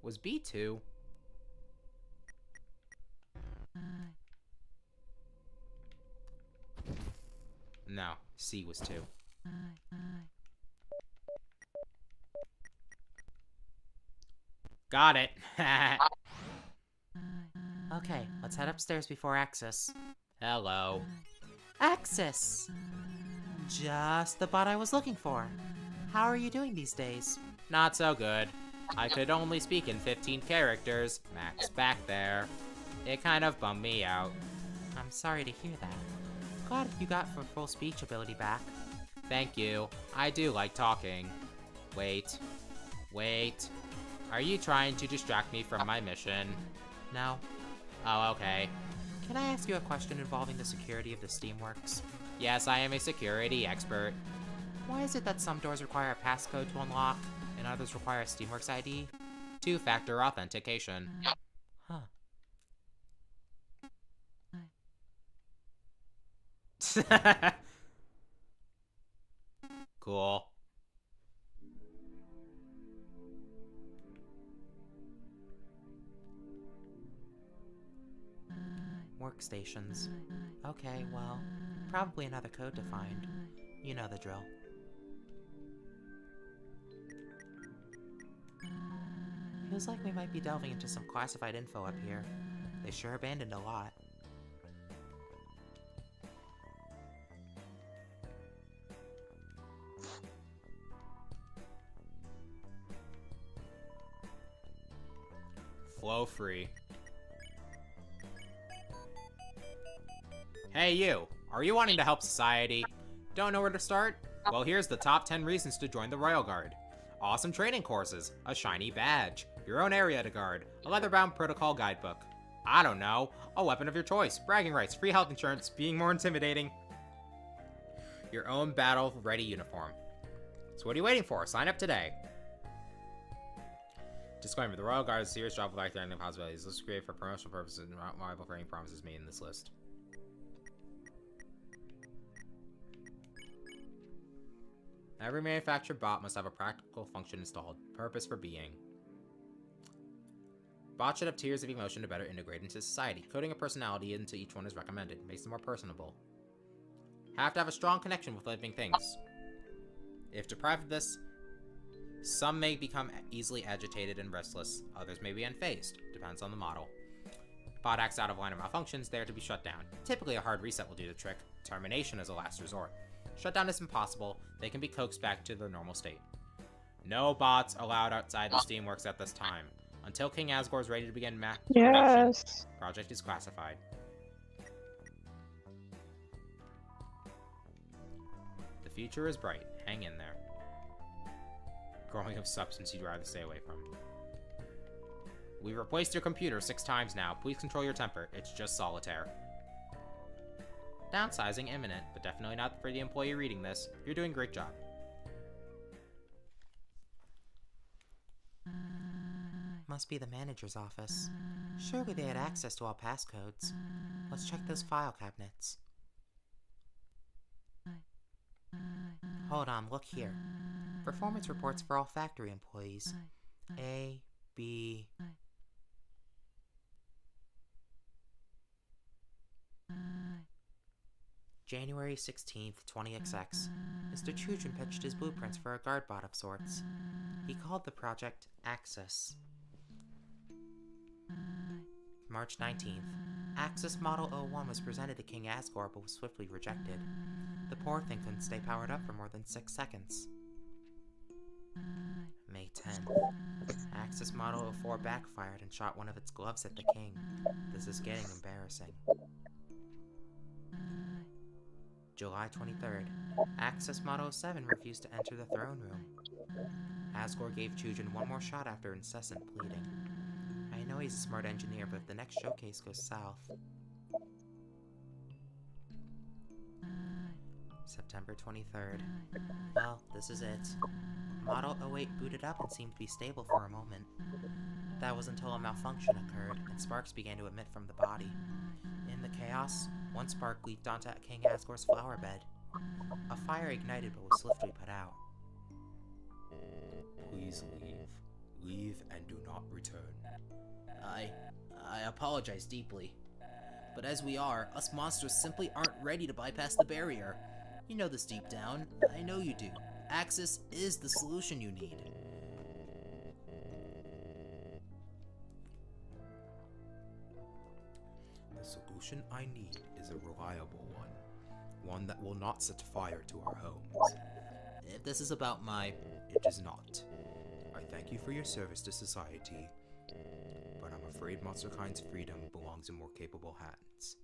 Was B2? No, C was 2. Got it. Okay, let's head upstairs before access. Hello. Access! Just the bot I was looking for. How are you doing these days? Not so good. I could only speak in 15 characters, max back there. It kind of bummed me out. I'm sorry to hear that. Glad you got your full speech ability back. Thank you. I do like talking. Wait. Wait. Are you trying to distract me from my mission? No. Oh, okay. Can I ask you a question involving the security of the Steamworks? Yes, I am a security expert. Why is it that some doors require a passcode to unlock, and others require a Steamworks ID? Two-factor authentication. Huh. Cool. Workstations. Okay, well, probably another code to find. You know the drill. Feels like we might be delving into some classified info up here. They sure abandoned a lot. Flow free. Hey you, are you wanting to help society? Don't know where to start? Well, here's the top 10 reasons to join the Royal Guard. Awesome training courses, a shiny badge, your own area to guard, a leather-bound protocol guidebook. I don't know, a weapon of your choice, bragging rights, free health insurance, being more intimidating. Your own battle-ready uniform. So what are you waiting for? Sign up today. Disclaimer, the Royal Guard is a serious job with life-threatening possibilities. This is created for promotional purposes and not liable for any promises made in this list. Every manufactured bot must have a practical function installed. Purpose for being. Bots should have tiers of emotion to better integrate into society. Coding a personality into each one is recommended. Makes them more personable. Have to have a strong connection with living things. If deprived of this, some may become easily agitated and restless. Others may be unfazed. Depends on the model. Bot acts out of line or malfunctions, there to be shut down. Typically a hard reset will do the trick. Termination is a last resort. Shutdown is impossible. They can be coaxed back to their normal state. No bots allowed outside the Steamworks at this time. Until King Asgore is ready to begin production, Yes. project is classified. The future is bright. Hang in there. Growing of substance you'd rather stay away from. We've replaced your computer 6 times now. Please control your temper. It's just solitaire. Downsizing imminent, but definitely not for the employee reading this. You're doing a great job. Must be the manager's office. Surely they had access to all passcodes. Let's check those file cabinets. Hold on, look here. Performance reports for all factory employees. A, B... January 16th, 20XX. Mr. Chujin pitched his blueprints for a guard bot of sorts. He called the project Axis. March 19th. Axis Model 01 was presented to King Asgore but was swiftly rejected. The poor thing couldn't stay powered up for more than 6 seconds. May 10. Axis Model 04 backfired and shot one of its gloves at the king. This is getting embarrassing. July 23rd. Axis Model 07 refused to enter the throne room. Asgore gave Chujin one more shot after incessant pleading. I know he's a smart engineer, but if the next showcase goes south... September 23rd. Well, this is it. Model 08 booted up and seemed to be stable for a moment. That was until a malfunction occurred and sparks began to emit from the body. In the chaos, one spark leaped onto King Asgore's flower bed. A fire ignited but was swiftly put out. Please leave. Leave and do not return. I apologize deeply. But as we are, us monsters simply aren't ready to bypass the barrier. You know this deep down. I know you do. Axis is the solution you need. The solution I need is a reliable one. One that will not set fire to our homes. If this is about my... It is not. I thank you for your service to society, but I'm afraid Monsterkind's freedom belongs in more capable hands.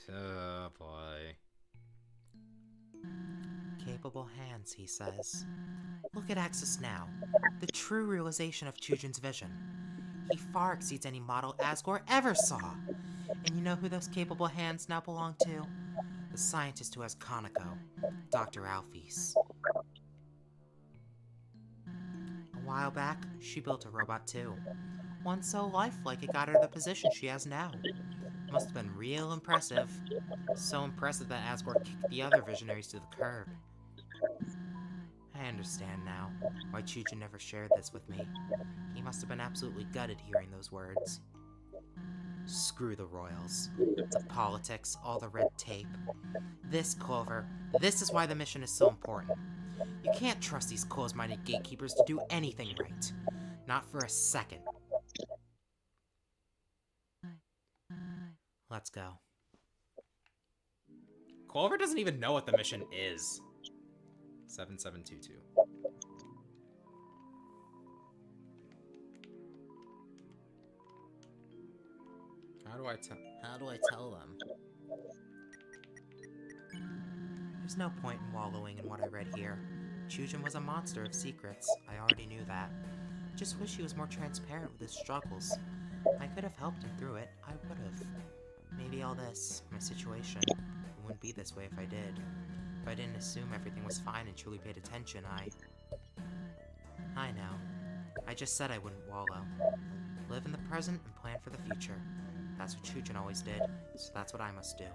Oh boy. Capable hands, he says. Look at Axis now. The true realization of Chujin's vision. He far exceeds any model Asgore ever saw. And you know who those capable hands now belong to? The scientist who has Kaneko, Dr. Alphys. A while back, she built a robot too. One so lifelike it got her the position she has now. Must have been real impressive. So impressive that Asgore kicked the other visionaries to the curb. I understand now why Chujin never shared this with me. He must have been absolutely gutted hearing those words. Screw the royals. The politics, all the red tape. This, Clover, this is why the mission is so important. You can't trust these closed-minded gatekeepers to do anything right. Not for a second. Let's go. Clover doesn't even know what the mission is. 7722. How do I tell them? There's no point in wallowing in what I read here. Chujin was a monster of secrets. I already knew that. Just wish he was more transparent with his struggles. I could have helped him through it. I would have. Maybe all this, my situation, it wouldn't be this way if I did. If I didn't assume everything was fine and truly paid attention, I know. I just said I wouldn't wallow. Live in the present and plan for the future. That's what Chujin always did, so that's what I must do.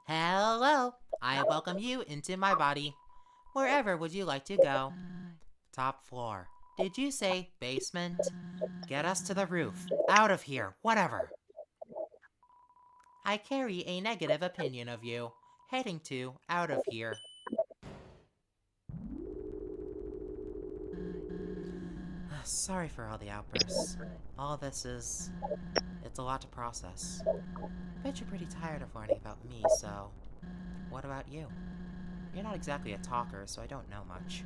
Hello! I welcome you into my body. Wherever would you like to go? Top floor. Did you say basement? Get us to the roof. Out of here. Whatever. I carry a negative opinion of you. Heading to out of here. Sorry for all the outbursts. All this is... it's a lot to process. Bet you're pretty tired of learning about me, so... What about you? You're not exactly a talker, so I don't know much.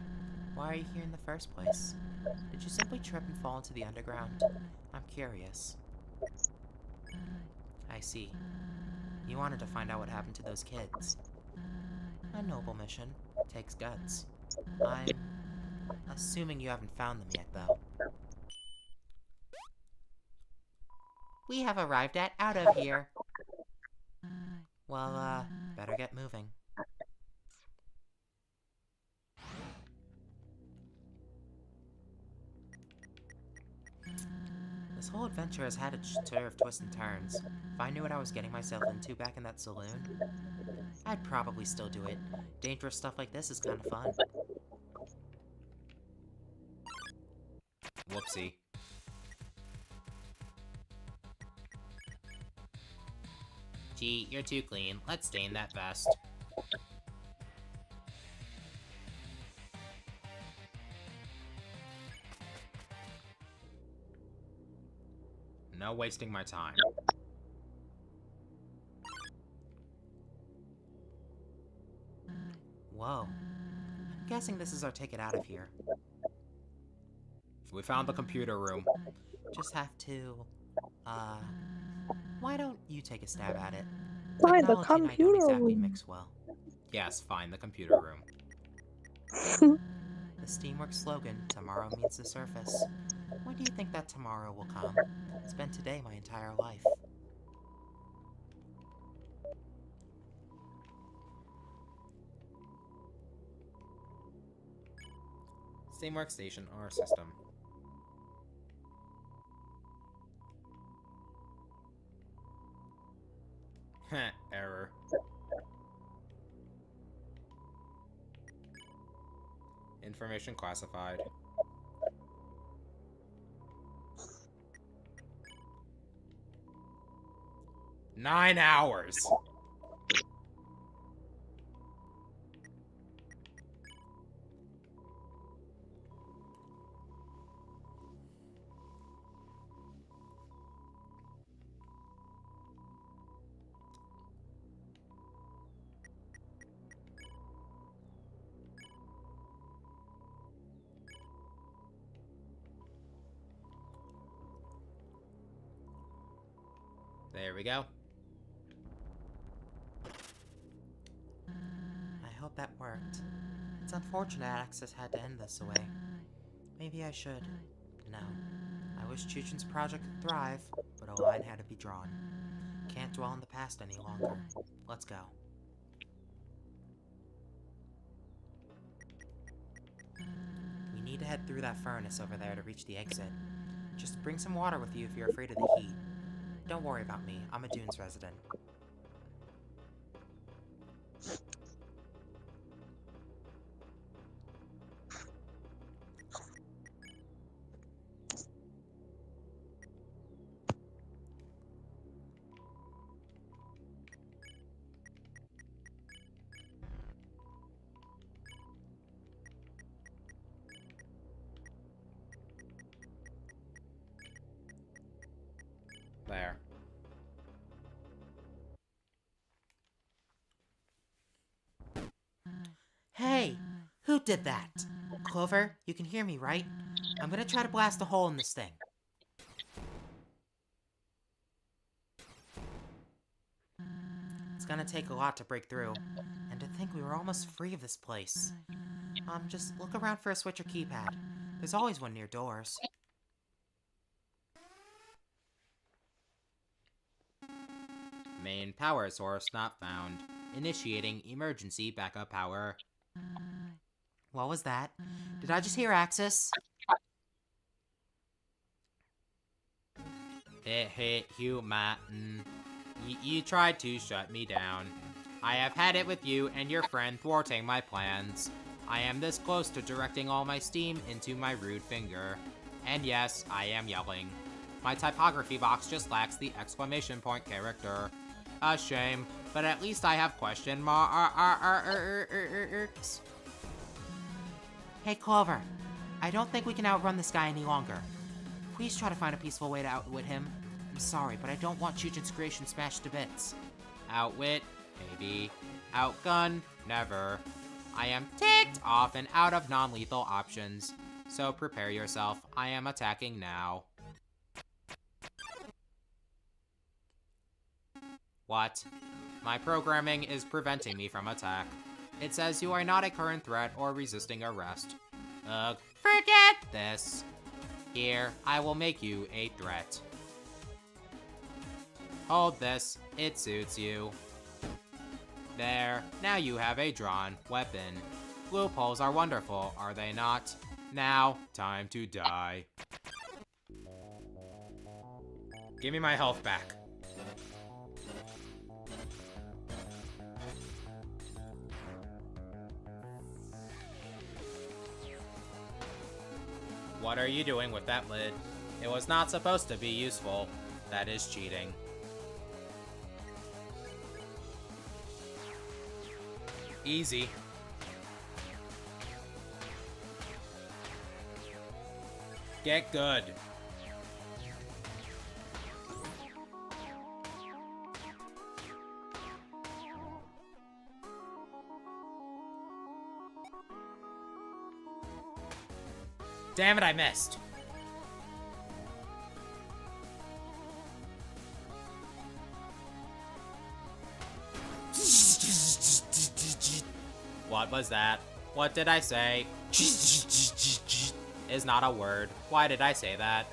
Why are you here in the first place? Did you simply trip and fall into the underground? I'm curious. I see. You wanted to find out what happened to those kids. A noble mission. Takes guts. I'm assuming you haven't found them yet, though. We have arrived at out of here. Well, better get moving. This whole adventure has had its share of twists and turns. If I knew what I was getting myself into back in that saloon, I'd probably still do it. Dangerous stuff like this is kind of fun. Whoopsie. Gee, you're too clean. Let's stain that vest. No wasting my time. Whoa. I'm guessing this is our ticket out of here. We found the computer room. Just have to... why don't you take a stab at it? Find the Technology and I don't computer exactly room. mix well. Yes, fine, the computer room. The Steamworks slogan, tomorrow meets the surface. When do you think that tomorrow will come? It's been today my entire life. Same workstation or system. Heh, error. Information classified. Nine hours! There we go. I hope that worked. It's unfortunate Access had to end this way. Maybe I should. No. I wish Chuchin's project could thrive, but a line had to be drawn. Can't dwell in the past any longer. Let's go. We need to head through that furnace over there to reach the exit. Just bring some water with you if you're afraid of the heat. Don't worry about me. I'm a Dunes resident. There. Hey! Who did that? Clover, you can hear me, right? I'm gonna try to blast a hole in this thing. It's gonna take a lot to break through. And to think we were almost free of this place. Just look around for a switch or keypad. There's always one near doors. Main power source not found. Initiating emergency backup power. What was that? Did I just hear Axis? Hit human. You tried to shut me down. I have had it with you and your friend thwarting my plans. I am this close to directing all my steam into my rude finger. And yes, I am yelling. My typography box just lacks the exclamation point character. A shame, but at least I have question marks. Hey, Clover. I don't think we can outrun this guy any longer. Please try to find a peaceful way to outwit him. I'm sorry, but I don't want Chuchin's creation smashed to bits. Outwit, maybe. Outgun, never. I am ticked off and out of non-lethal options. So prepare yourself, I am attacking now. What? My programming is preventing me from attack. It says you are not a current threat or resisting arrest. Ugh, forget this. Here, I will make you a threat. Hold this, it suits you. There, now you have a drawn weapon. Loopholes are wonderful, are they not? Now, time to die. Give me my health back. What are you doing with that lid? It was not supposed to be useful. That is cheating. Easy. Get good. Damn it, I missed. What was that? What did I say? is not a word. Why did I say that?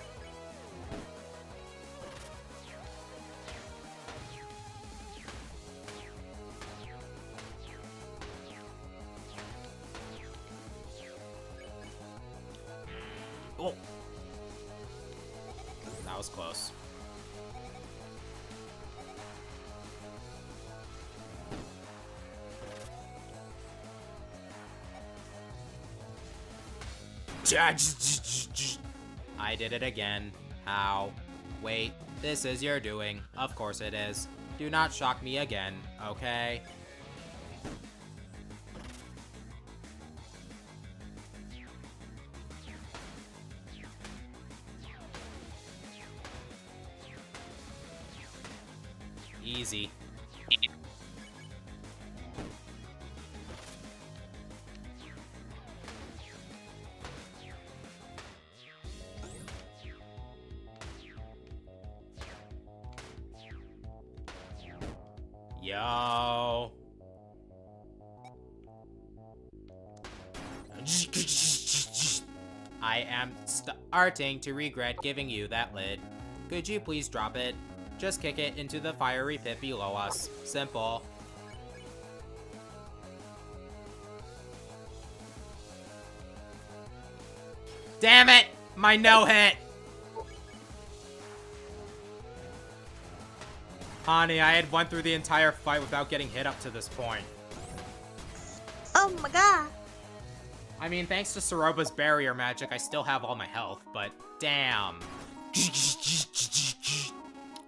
Oh. That was close. I did it again. How? Wait, this is your doing. Of course it is. Do not shock me again, okay? Easy. Yo. I am starting to regret giving you that lid. Could you please drop it? Just kick it into the fiery pit below us. Simple. Damn it! My no-hit! Honey, I had went through the entire fight without getting hit up to this point. Oh my god. I mean, thanks to Soroba's barrier magic, I still have all my health, but damn.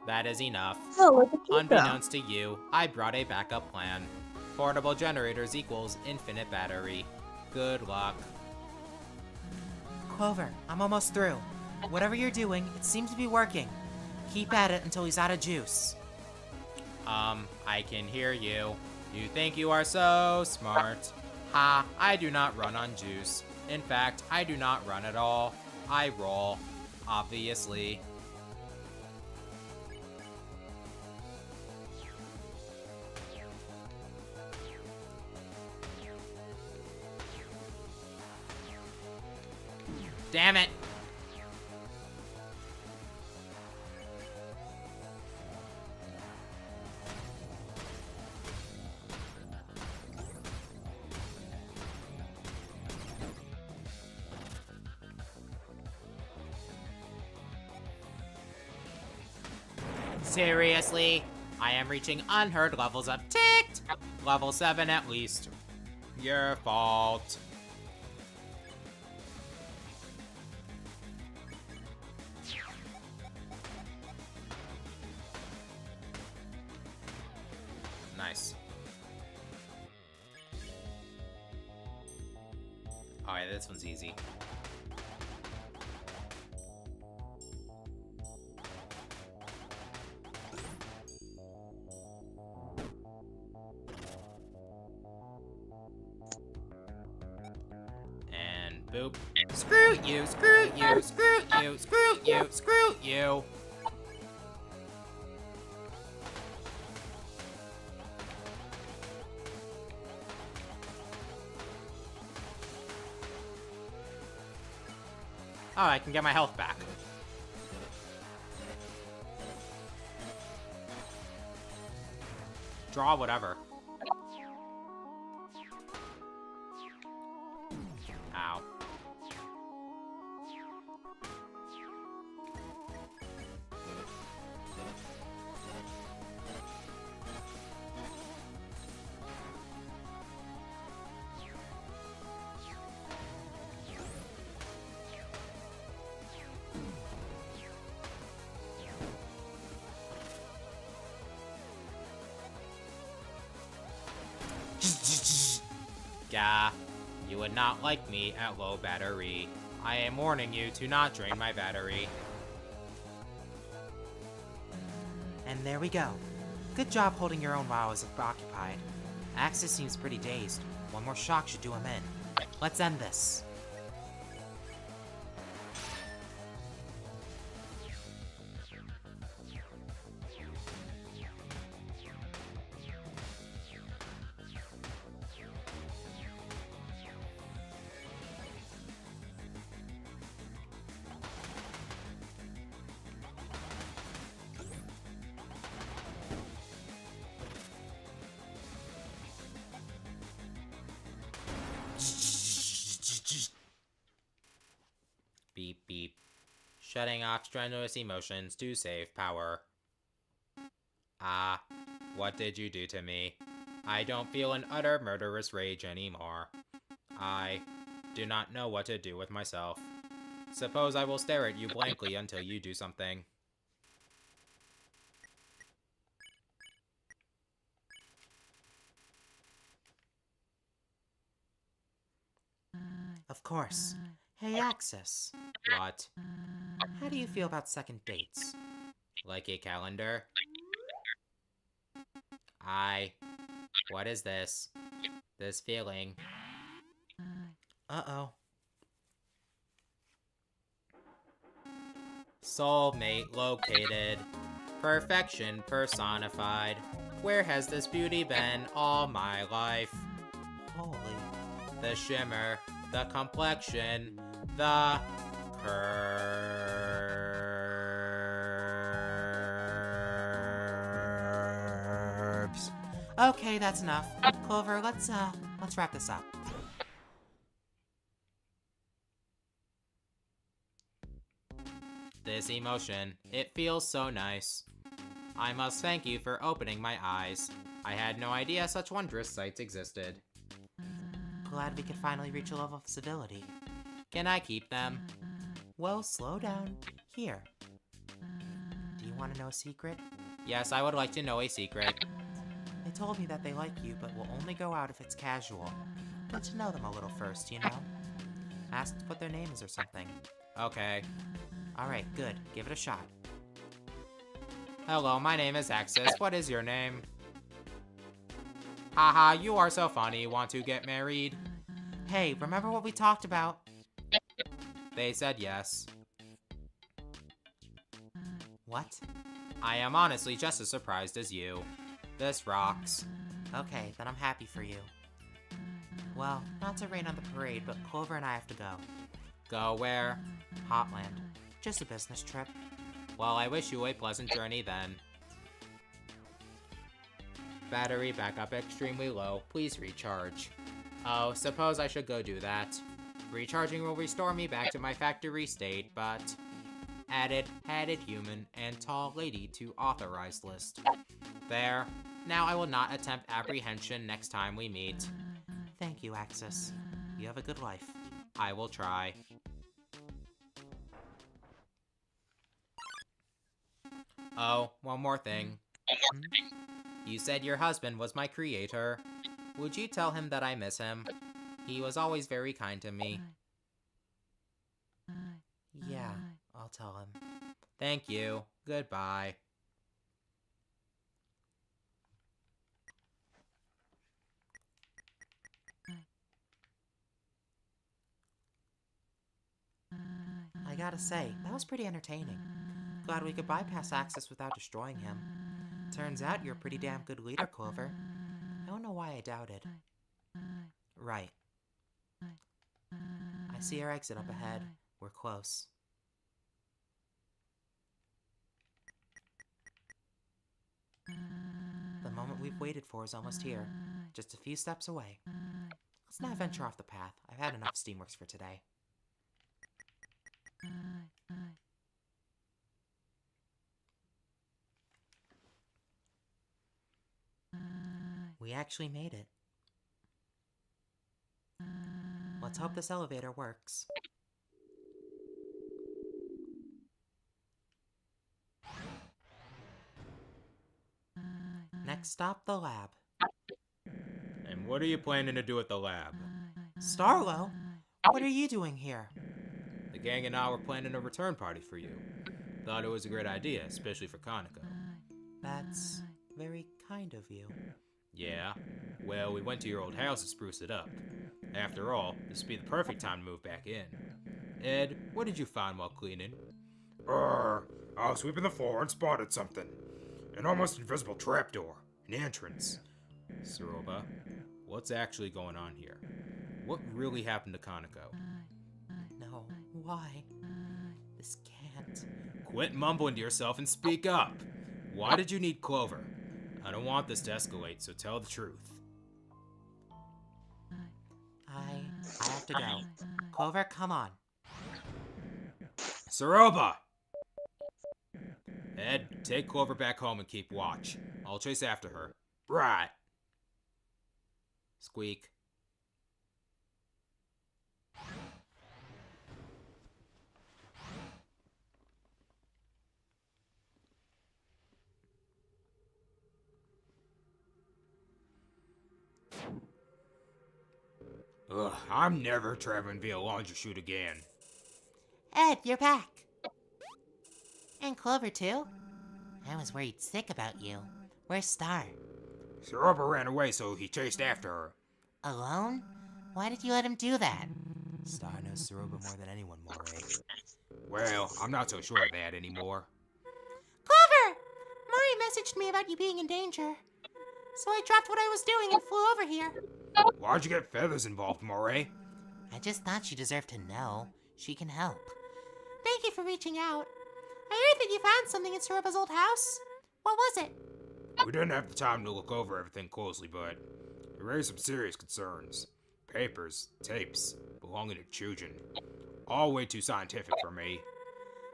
That is enough. Oh, look at you go. Unbeknownst to you, I brought a backup plan. Portable generators equals infinite battery. Good luck. Clover, I'm almost through. Whatever you're doing, it seems to be working. Keep at it until he's out of juice. I can hear you. You think you are so smart. Ha, I do not run on juice. In fact, I do not run at all. I roll. Obviously. Damn it! Seriously? I am reaching unheard levels of ticked! Level 7 at least. Your fault. Nice. Alright, this one's easy. And boop. Screw you, screw you, screw you, screw you, screw you. Oh, I can get my health back. Draw whatever. Ow. Gah, you would not like me at low battery. I am warning you to not drain my battery. And there we go. Good job holding your own while I was occupied. Axis seems pretty dazed. One more shock should do him in. Let's end this. Shutting off strenuous emotions to save power. Ah, what did you do to me? I don't feel an utter murderous rage anymore. I do not know what to do with myself. Suppose I will stare at you blankly until you do something. Of course. Hey, Axis. What? How do you feel about second dates? Like a calendar? What is this? This feeling. Uh-oh. Soulmate located. Perfection personified. Where has this beauty been all my life? Holy. The shimmer, the complexion, the curves. Okay, that's enough. Clover, let's wrap this up. This emotion, it feels so nice. I must thank you for opening my eyes. I had no idea such wondrous sights existed. Glad we could finally reach a level of civility. Can I keep them? Well, slow down. Here. Do you want to know a secret? Yes, I would like to know a secret. They told me that they like you, but will only go out if it's casual. Get to know them a little first, you know? Ask what their name is or something. Okay. Alright, good. Give it a shot. Hello, my name is Axis. What is your name? Haha, you are so funny. Want to get married? Hey, remember what we talked about? They said yes. What? I am honestly just as surprised as you. This rocks. Okay, then I'm happy for you. Well, not to rain on the parade, but Clover and I have to go. Go where? Hotland. Just a business trip. Well, I wish you a pleasant journey then. Battery backup extremely low. Please recharge. Oh, suppose I should go do that. Recharging will restore me back to my factory state, but... Added human and tall lady to authorized list. There. Now I will not attempt apprehension next time we meet. Thank you, Axis. You have a good life. I will try. Oh, one more thing. You said your husband was my creator. Would you tell him that I miss him? He was always very kind to me. Yeah, I'll tell him. Thank you. Goodbye. I gotta say, that was pretty entertaining. Glad we could bypass Axis without destroying him. Turns out you're a pretty damn good leader, Clover. I don't know why I doubted. Right. I see our exit up ahead. We're close. The moment we've waited for is almost here. Just a few steps away. Let's not venture off the path. I've had enough Steamworks for today. We actually made it. Let's hope this elevator works. Next stop, the lab. And what are you planning to do at the lab? Starlo? What are you doing here? The gang and I were planning a return party for you. Thought it was a great idea, especially for Kaneko. That's very kind of you. Yeah? Well, we went to your old house to spruce it up. After all, this would be the perfect time to move back in. Ed, what did you find while cleaning? I was sweeping the floor and spotted something. An almost invisible trapdoor. An entrance. Suroba, what's actually going on here? What really happened to Kaneko? No, why? This can't. Quit mumbling to yourself and speak up! Why did you need Clover? I don't want this to escalate, so tell the truth. I have to go. Clover, come on. Suroba! Ed, take Clover back home and keep watch. I'll chase after her. Right. Squeak. Ugh, I'm never traveling via laundry chute again. Ed, you're back. And Clover, too? I was worried sick about you. Where's Star? Siroba ran away, so he chased after her. Alone? Why did you let him do that? Star knows Suroba more than anyone, Moray. Well, I'm not so sure of that anymore. Clover! Mari messaged me about you being in danger. So I dropped what I was doing and flew over here. Why'd you get feathers involved, Moray? I just thought she deserved to know. She can help. Thank you for reaching out. I heard that you found something in Suroba's old house. What was it? We didn't have the time to look over everything closely, but it raised some serious concerns. Papers, tapes, belonging to children. All way too scientific for me.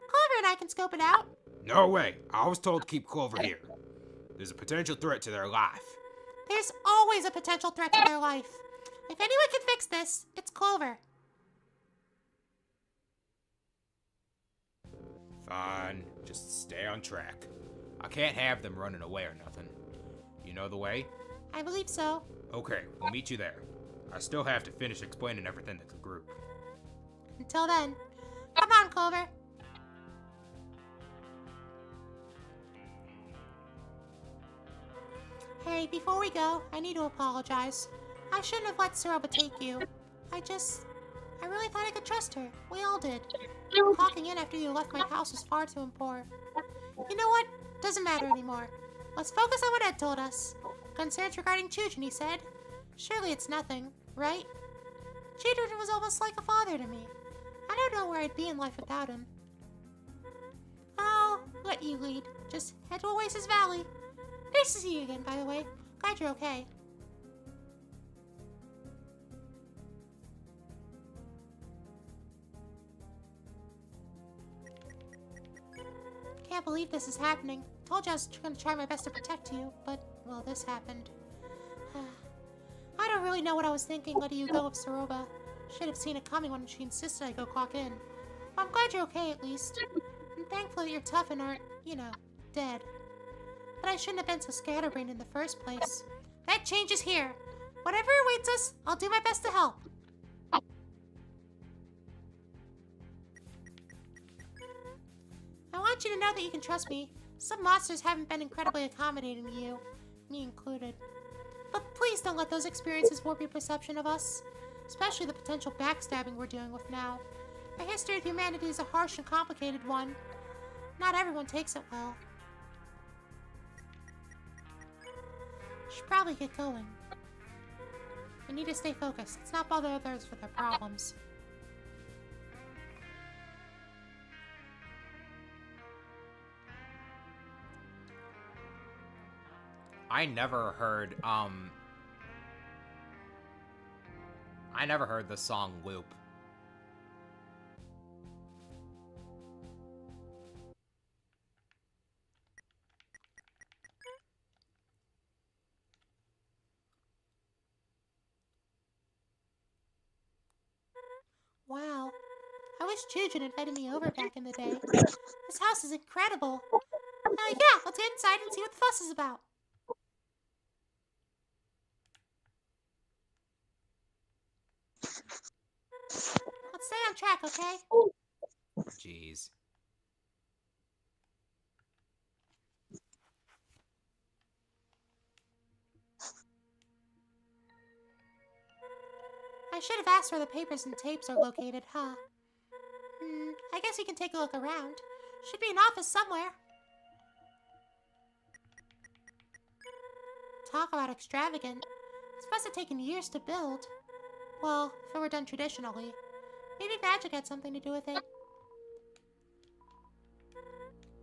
Clover and I can scope it out. No way! I was told to keep Clover here. There's a potential threat to their life. There's always a potential threat to their life. If anyone can fix this, it's Clover. Fine, just stay on track. I can't have them running away or nothing. You know the way? I believe so. Okay, we'll meet you there. I still have to finish explaining everything to the group. Until then, come on, Clover. Hey, before we go, I need to apologize. I shouldn't have let Suroba take you. I really thought I could trust her. We all did. Clocking in after you left my house was far too important. You know what? Doesn't matter anymore. Let's focus on what Ed told us. Concerns regarding Chujin, he said. Surely it's nothing, right? Chujin was almost like a father to me. I don't know where I'd be in life without him. I'll let you lead. Just head to Oasis Valley. Nice to see you again, by the way. Glad you're okay. Can't believe this is happening. Told you I was going to try my best to protect you, but, well, this happened. I don't really know what I was thinking letting you go with Suroba. Should have seen it coming when she insisted I go clock in. Well, I'm glad you're okay, at least. And thankful that you're tough and aren't, dead. But I shouldn't have been so scatterbrained in the first place. That changes here. Whatever awaits us, I'll do my best to help. I want you to know that you can trust me. Some monsters haven't been incredibly accommodating to you, me included. But please don't let those experiences warp your perception of us, especially the potential backstabbing we're dealing with now. The history of humanity is a harsh and complicated one. Not everyone takes it well. Should probably get going. We need to stay focused. Let's not bother others with their problems. I never heard the song Loop. Wow. I wish Chujin invited me over back in the day. This house is incredible. Yeah, let's get inside and see what the fuss is about. Let's stay on track, okay? Jeez. I should have asked where the papers and tapes are located, huh? I guess you can take a look around. Should be an office somewhere. Talk about extravagant. This must have taken years to build. Well, if it were done traditionally. Maybe magic had something to do with it.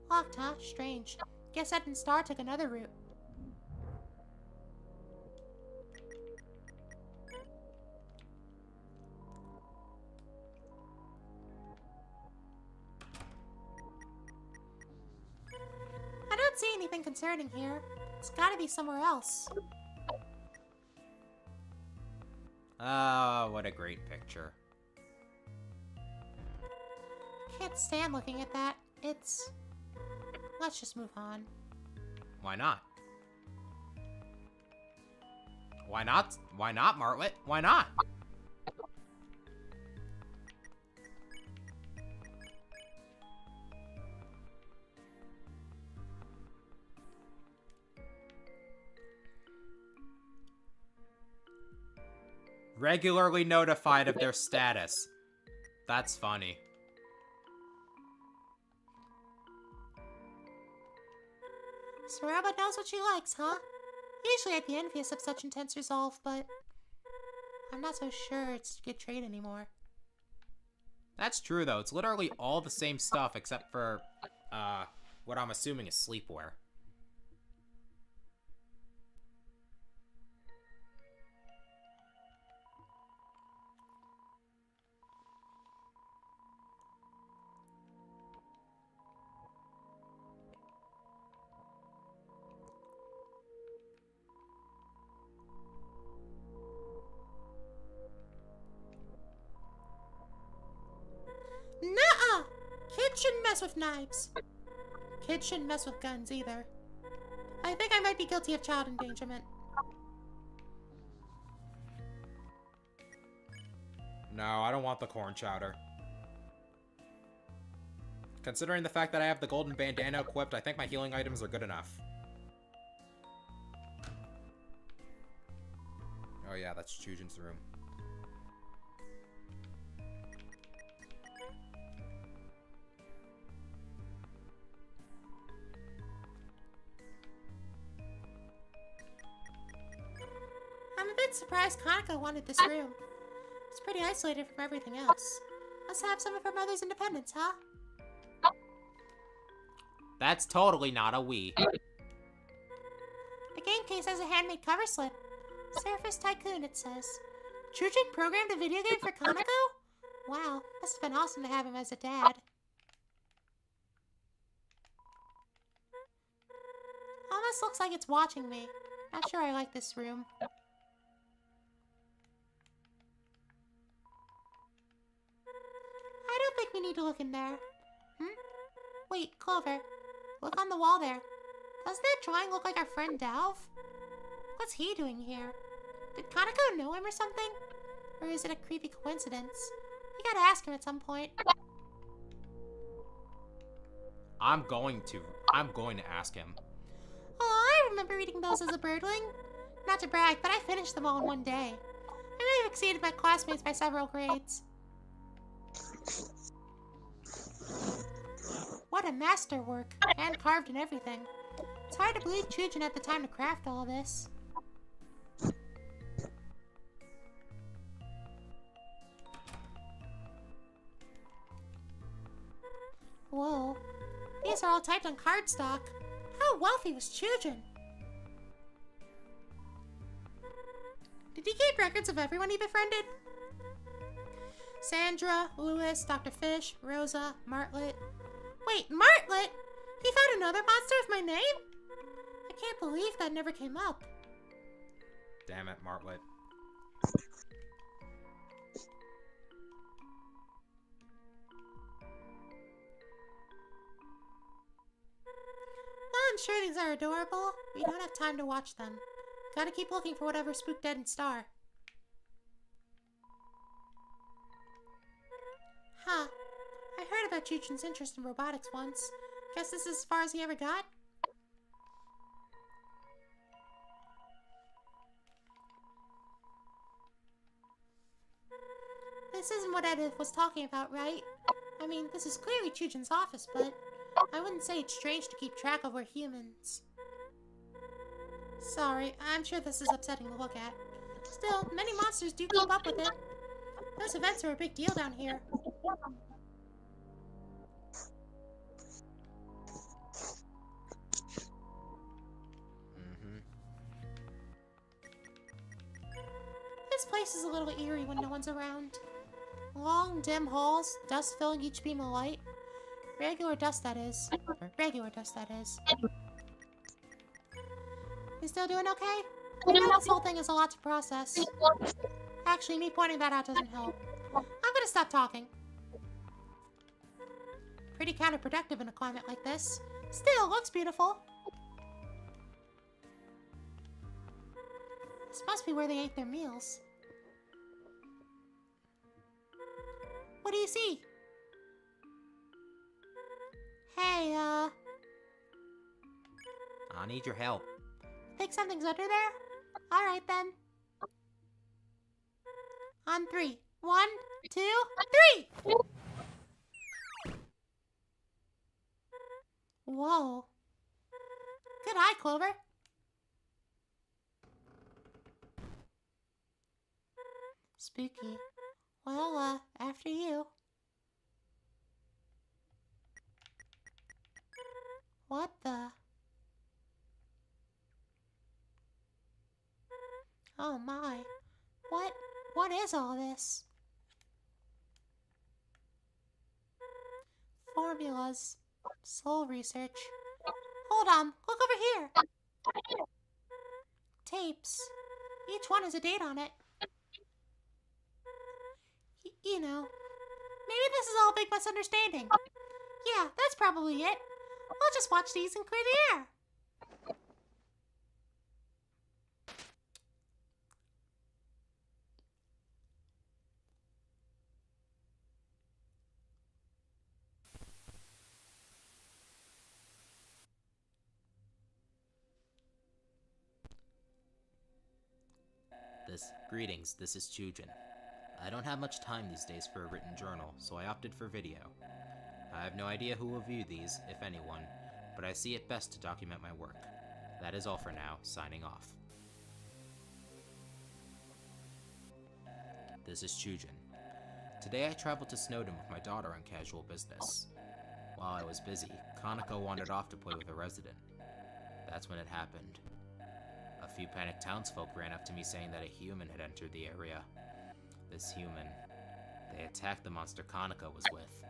Locked, huh? Strange. Guess Ed and Star took another route. concerning here. It's gotta be somewhere else. Oh, what a great picture. Can't stand looking at that. It's... Let's just move on. Why not? Why not? Why not, Martlet? Why not? Regularly notified of their status. That's funny. So Robot knows what she likes, huh? Usually I'd be envious of such intense resolve, but I'm not so sure it's a good trait anymore. That's true, though. It's literally all the same stuff except for, what I'm assuming is sleepwear. Nuh-uh! Kids shouldn't mess with knives. Kids shouldn't mess with guns either. I think I might be guilty of child endangerment. No, I don't want the corn chowder. Considering the fact that I have the golden bandana equipped, I think my healing items are good enough. Oh yeah, that's Chujin's room. I'm a bit surprised Kanako wanted this room. It's pretty isolated from everything else. Must have some of her mother's independence, huh? That's totally not a we. The game case has a handmade cover slip. Surface Tycoon, it says. Chujin programmed a video game for Kanako? Wow, must have been awesome to have him as a dad. Almost looks like it's watching me. Not sure I like this room. I don't think we need to look in there. Wait, Clover. Look on the wall there. Doesn't that drawing look like our friend Dalv? What's he doing here? Did Kanako know him or something? Or is it a creepy coincidence? We gotta ask him at some point. I'm going to ask him. Oh, I remember reading those as a birdling. Not to brag, but I finished them all in one day. I may have exceeded my classmates by several grades. What a masterwork, hand carved and everything. It's hard to believe Chujin had the time to craft all this. Whoa, these are all typed on cardstock. How wealthy was Chujin? Did he keep records of everyone he befriended? Sandra, Lewis, Dr. Fish, Rosa, Martlet. Wait, Martlet? He found another monster with my name? I can't believe that never came up. Damn it, Martlet. Well, I'm sure these are adorable. We don't have time to watch them. Gotta keep looking for whatever spooked Dead Star. Huh. I heard about Chujin's interest in robotics once. Guess this is as far as he ever got? This isn't what Edith was talking about, right? I mean, this is clearly Chujin's office, but I wouldn't say it's strange to keep track of where humans. Sorry, I'm sure this is upsetting to look at. Still, many monsters do keep up with it. Those events are a big deal down here. This place is a little eerie when no one's around. Long, dim halls, dust filling each beam of light. Regular dust, that is. Or regular dust, that is. You still doing okay? I know this whole thing is a lot to process. Actually, me pointing that out doesn't help. I'm gonna stop talking. Pretty counterproductive in a climate like this. Still, looks beautiful. This must be where they ate their meals. What do you see? Hey, I need your help. think something's under there? Alright then. On 3. 1, 2, 3! Whoa. Good eye, Clover. Spooky. Well, after you. What the? Oh my. What is all this? Formulas. Soul research. Hold on, look over here. Tapes. Each one has a date on it. You know, maybe this is all a big misunderstanding. Yeah, that's probably it. We'll just watch these and clear the air. Greetings, this is Chujin. I don't have much time these days for a written journal, so I opted for video. I have no idea who will view these, if anyone, but I see it best to document my work. That is all for now, signing off. This is Chujin. Today I traveled to Snowdon with my daughter on casual business. While I was busy, Kanako wandered off to play with a resident. That's when it happened. A few panicked townsfolk ran up to me saying that a human had entered the area. This human, they attacked the monster Kanako was with.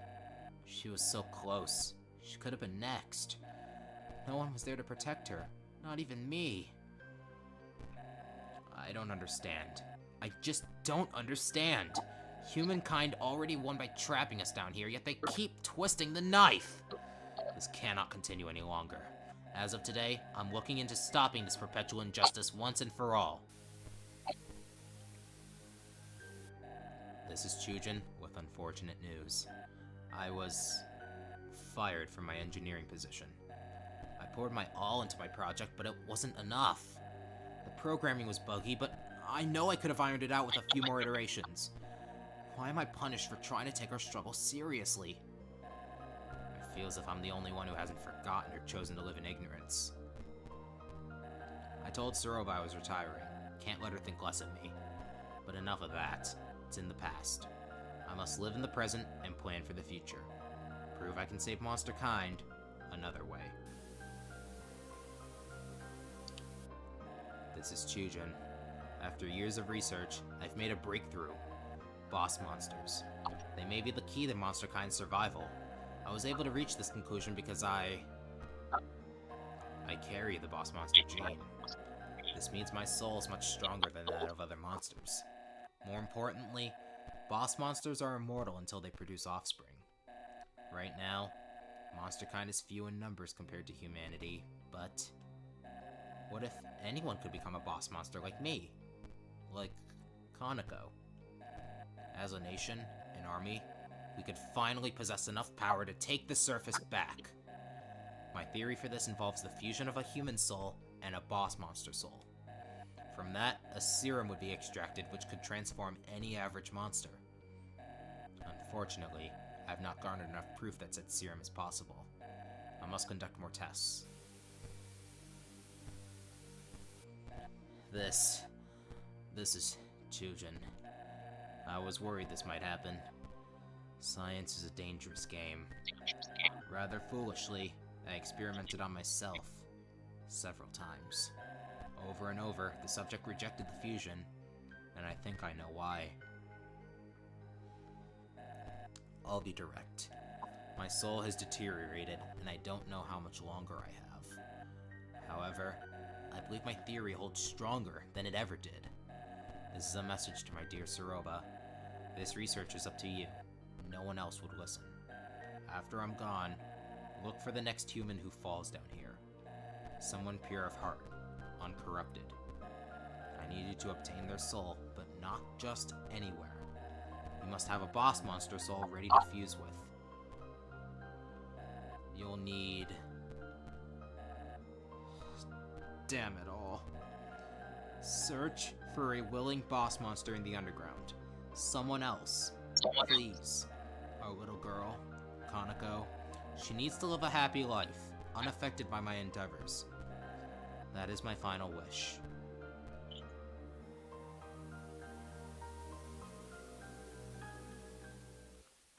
She was so close. She could have been next. No one was there to protect her, not even me. I don't understand. I just don't understand. Humankind already won by trapping us down here, yet they keep twisting the knife. This cannot continue any longer. As of today, I'm looking into stopping this perpetual injustice once and for all. This is Chujin with unfortunate news. I was fired from my engineering position. I poured my all into my project, but it wasn't enough. The programming was buggy, but I know I could have ironed it out with a few more iterations. Why am I punished for trying to take our struggle seriously? I feel as if I'm the only one who hasn't forgotten or chosen to live in ignorance. I told Suroba I was retiring. Can't let her think less of me. But enough of that. It's in the past. I must live in the present and plan for the future. Prove I can save monster kind another way. This is Chujin. After years of research, I've made a breakthrough. Boss monsters. They may be the key to monster kind's survival. I was able to reach this conclusion because I carry the boss monster gene. This means my soul is much stronger than that of other monsters. More importantly, boss monsters are immortal until they produce offspring. Right now, monster kind is few in numbers compared to humanity, but what if anyone could become a boss monster like me? Like Kanako? As a nation, an army, we could finally possess enough power to take the surface back. My theory for this involves the fusion of a human soul and a boss monster soul. From that, a serum would be extracted which could transform any average monster. Unfortunately, I have not garnered enough proof that such serum is possible. I must conduct more tests. This is Chujin. I was worried this might happen. Science is a dangerous game. Rather foolishly, I experimented on myself several times. Over and over, the subject rejected the fusion, and I think I know why. I'll be direct. My soul has deteriorated, and I don't know how much longer I have. However, I believe believe my theory holds stronger than it ever did. This is a message to my dear Soroba. This research is up to you. No one else would listen. After I'm gone, look for the next human who falls down here. Someone pure of heart, uncorrupted. I need you to obtain their soul, but not just anywhere. You must have a boss monster soul ready to fuse with. You'll need... Damn it all. Search for a willing boss monster in the underground. Someone else. Please. Our little girl, Kanako. She needs to live a happy life, unaffected by my endeavors. That is my final wish.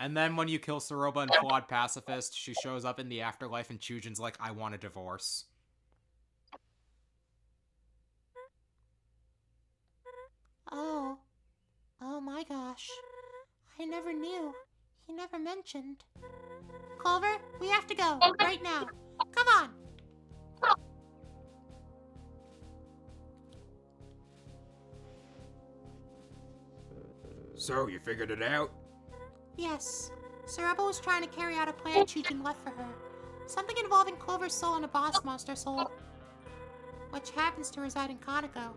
And then when you kill Soroba and Flawed Pacifist, she shows up in the afterlife and Chujin's like, I want a divorce. Oh my gosh. I never knew. He never mentioned. Clover, we have to go, right now. Come on! So, you figured it out? Yes. Soroba was trying to carry out a plan Chujin left for her. Something involving Clover's soul and a boss monster soul, which happens to reside in Kaneko.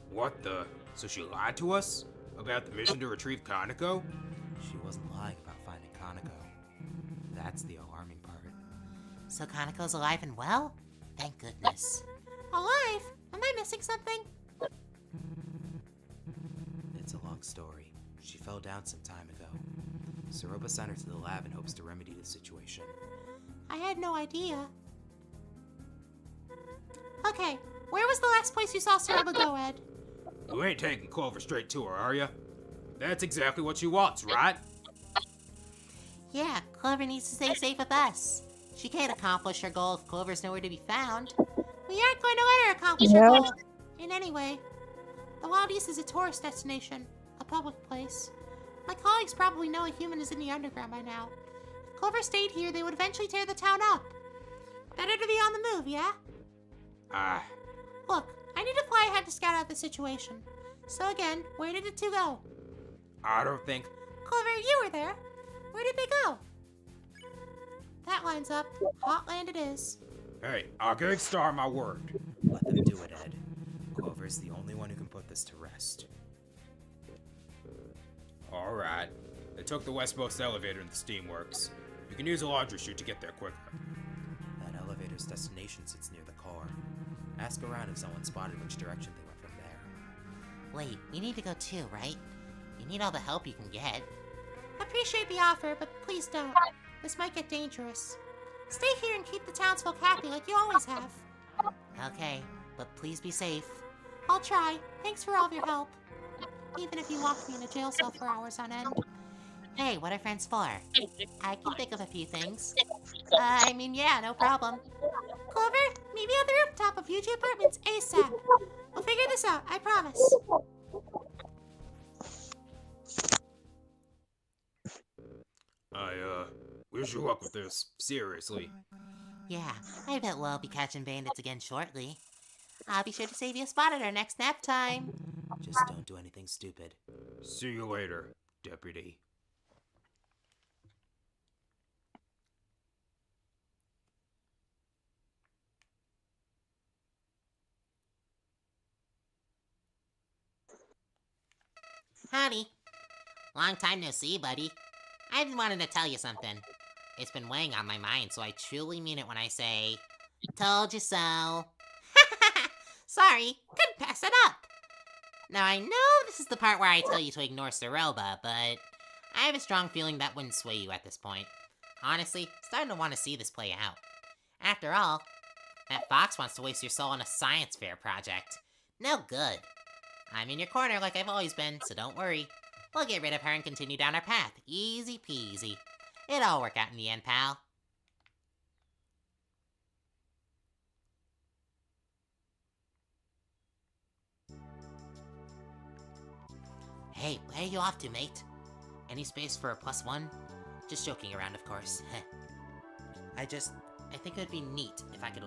What the? So she lied to us? About the mission to retrieve Kaneko? She wasn't lying about finding Kaneko. That's the alarming part. So Kaneko's alive and well? Thank goodness. Alive? Am I missing something? It's a long story. She fell down some time ago. Soroba sent her to the lab in hopes to remedy the situation. I had no idea. Okay, where was the last place you saw Soroba go, Ed? You ain't taking Clover straight to her, are you? That's exactly what she wants, right? Yeah, Clover needs to stay safe with us. She can't accomplish her goal if Clover's nowhere to be found. We aren't going to let her accomplish her goal. In any way. The Wild East is a tourist destination, a public place. My colleagues probably know a human is in the underground by now. If Clover stayed here, they would eventually tear the town up. Better to be on the move, yeah? Look, I need to fly ahead to scout out the situation. So again, where did the two go? I don't think... Clover, you were there. Where did they go? That lines up. Hotland it is. Hey, I'll give Star my word. Let them do it, Ed. Clover's the only one who can put this to rest. Alright. They took the westmost elevator in the steamworks. You can use a laundry chute to get there quicker. That elevator's destination sits near the car. Ask around if someone spotted which direction they went from there. Wait, we need to go too, right? You need all the help you can get. Appreciate the offer, but please don't. This might get dangerous. Stay here and keep the townsfolk happy like you always have. Okay, but please be safe. I'll try. Thanks for all of your help. Even if you locked me in a jail cell for hours on end. Hey, what are friends for? I can think of a few things. Yeah, no problem. Clover, meet me at the rooftop of UG Apartments ASAP. We'll figure this out, I promise. I wish you luck with this. Seriously. Yeah, I bet we'll be catching bandits again shortly. I'll be sure to save you a spot at our next nap time. Just don't do anything stupid. See you later, Deputy. Howdy. Long time no see, buddy. I've been wanting to tell you something. It's been weighing on my mind, so I truly mean it when I say, told you so. Sorry, couldn't pass it up. Now I know this is the part where I tell you to ignore Soroba, but I have a strong feeling that wouldn't sway you at this point. Honestly, starting to want to see this play out. After all, that fox wants to waste your soul on a science fair project. No good. I'm in your corner like I've always been, so don't worry. We'll get rid of her and continue down our path. Easy peasy. It'll all work out in the end, pal. Hey, where are you off to, mate? Any space for a +1? Just joking around, of course. I think it would be neat if I could,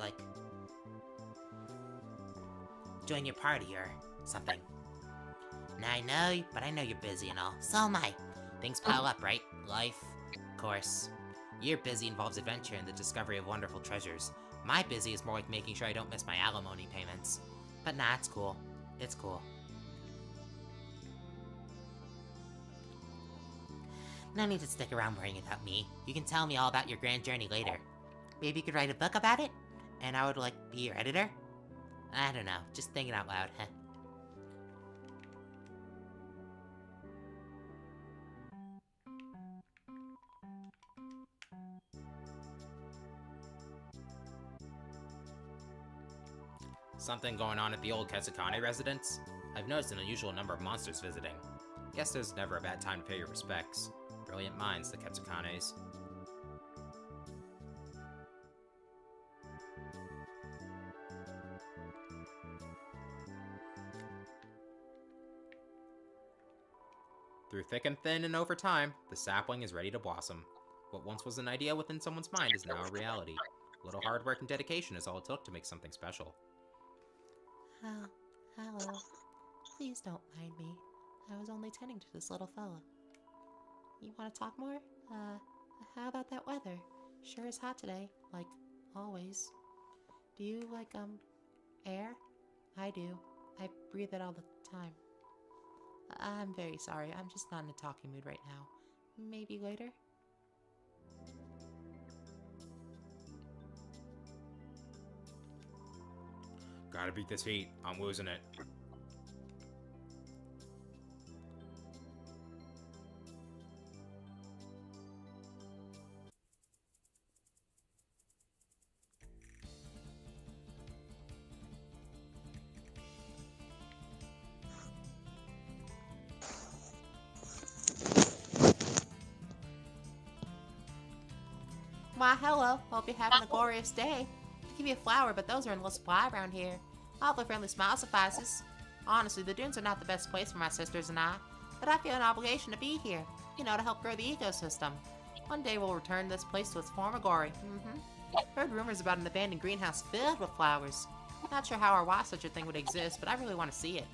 join your party or something. Now I know, but I know you're busy and all. So am I. Things pile up, right? Life, of course. Your busy involves adventure and the discovery of wonderful treasures. My busy is more like making sure I don't miss my alimony payments. But nah, it's cool. It's cool. No need to stick around worrying about me. You can tell me all about your grand journey later. Maybe you could write a book about it? And I would, like, be your editor? I don't know. Just thinking out loud, huh? Something going on at the old Ketsukane residence? I've noticed an unusual number of monsters visiting. Guess there's never a bad time to pay your respects. Brilliant minds, the Ketsukanes. Through thick and thin and over time, the sapling is ready to blossom. What once was an idea within someone's mind is now a reality. A little hard work and dedication is all it took to make something special. Hello. Please don't mind me. I was only tending to this little fella. You want to talk more? How about that weather? Sure is hot today, like always. Do you like, air? I do. I breathe it all the time. I'm very sorry. I'm just not in a talking mood right now. Maybe later? Gotta beat this heat. I'm losing it. Why, hello. Hope you're having a glorious day. To give you a flower, but those are in little supply around here. All the friendly smile suffices. Honestly, the dunes are not the best place for my sisters and I, but I feel an obligation to be here, to help grow the ecosystem. One day we'll return this place to its former glory. Heard rumors about an abandoned greenhouse filled with flowers. Not sure how or why such a thing would exist, but I really want to see it.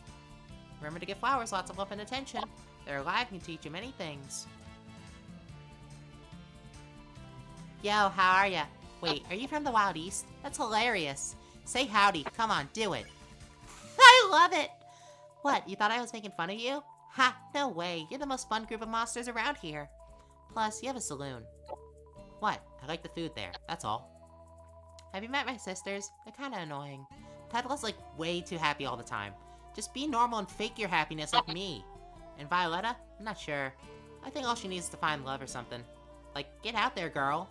Remember to give flowers lots of love and attention. They're alive and can teach you many things. Yo, how are ya? Wait, are you from the Wild East? That's hilarious. Say howdy. Come on, do it. I love it! What, you thought I was making fun of you? Ha, no way. You're the most fun group of monsters around here. Plus, you have a saloon. What? I like the food there, that's all. Have you met my sisters? They're kinda annoying. Petala's like way too happy all the time. Just be normal and fake your happiness like me. And Violetta? I'm not sure. I think all she needs is to find love or something. Like, get out there, girl.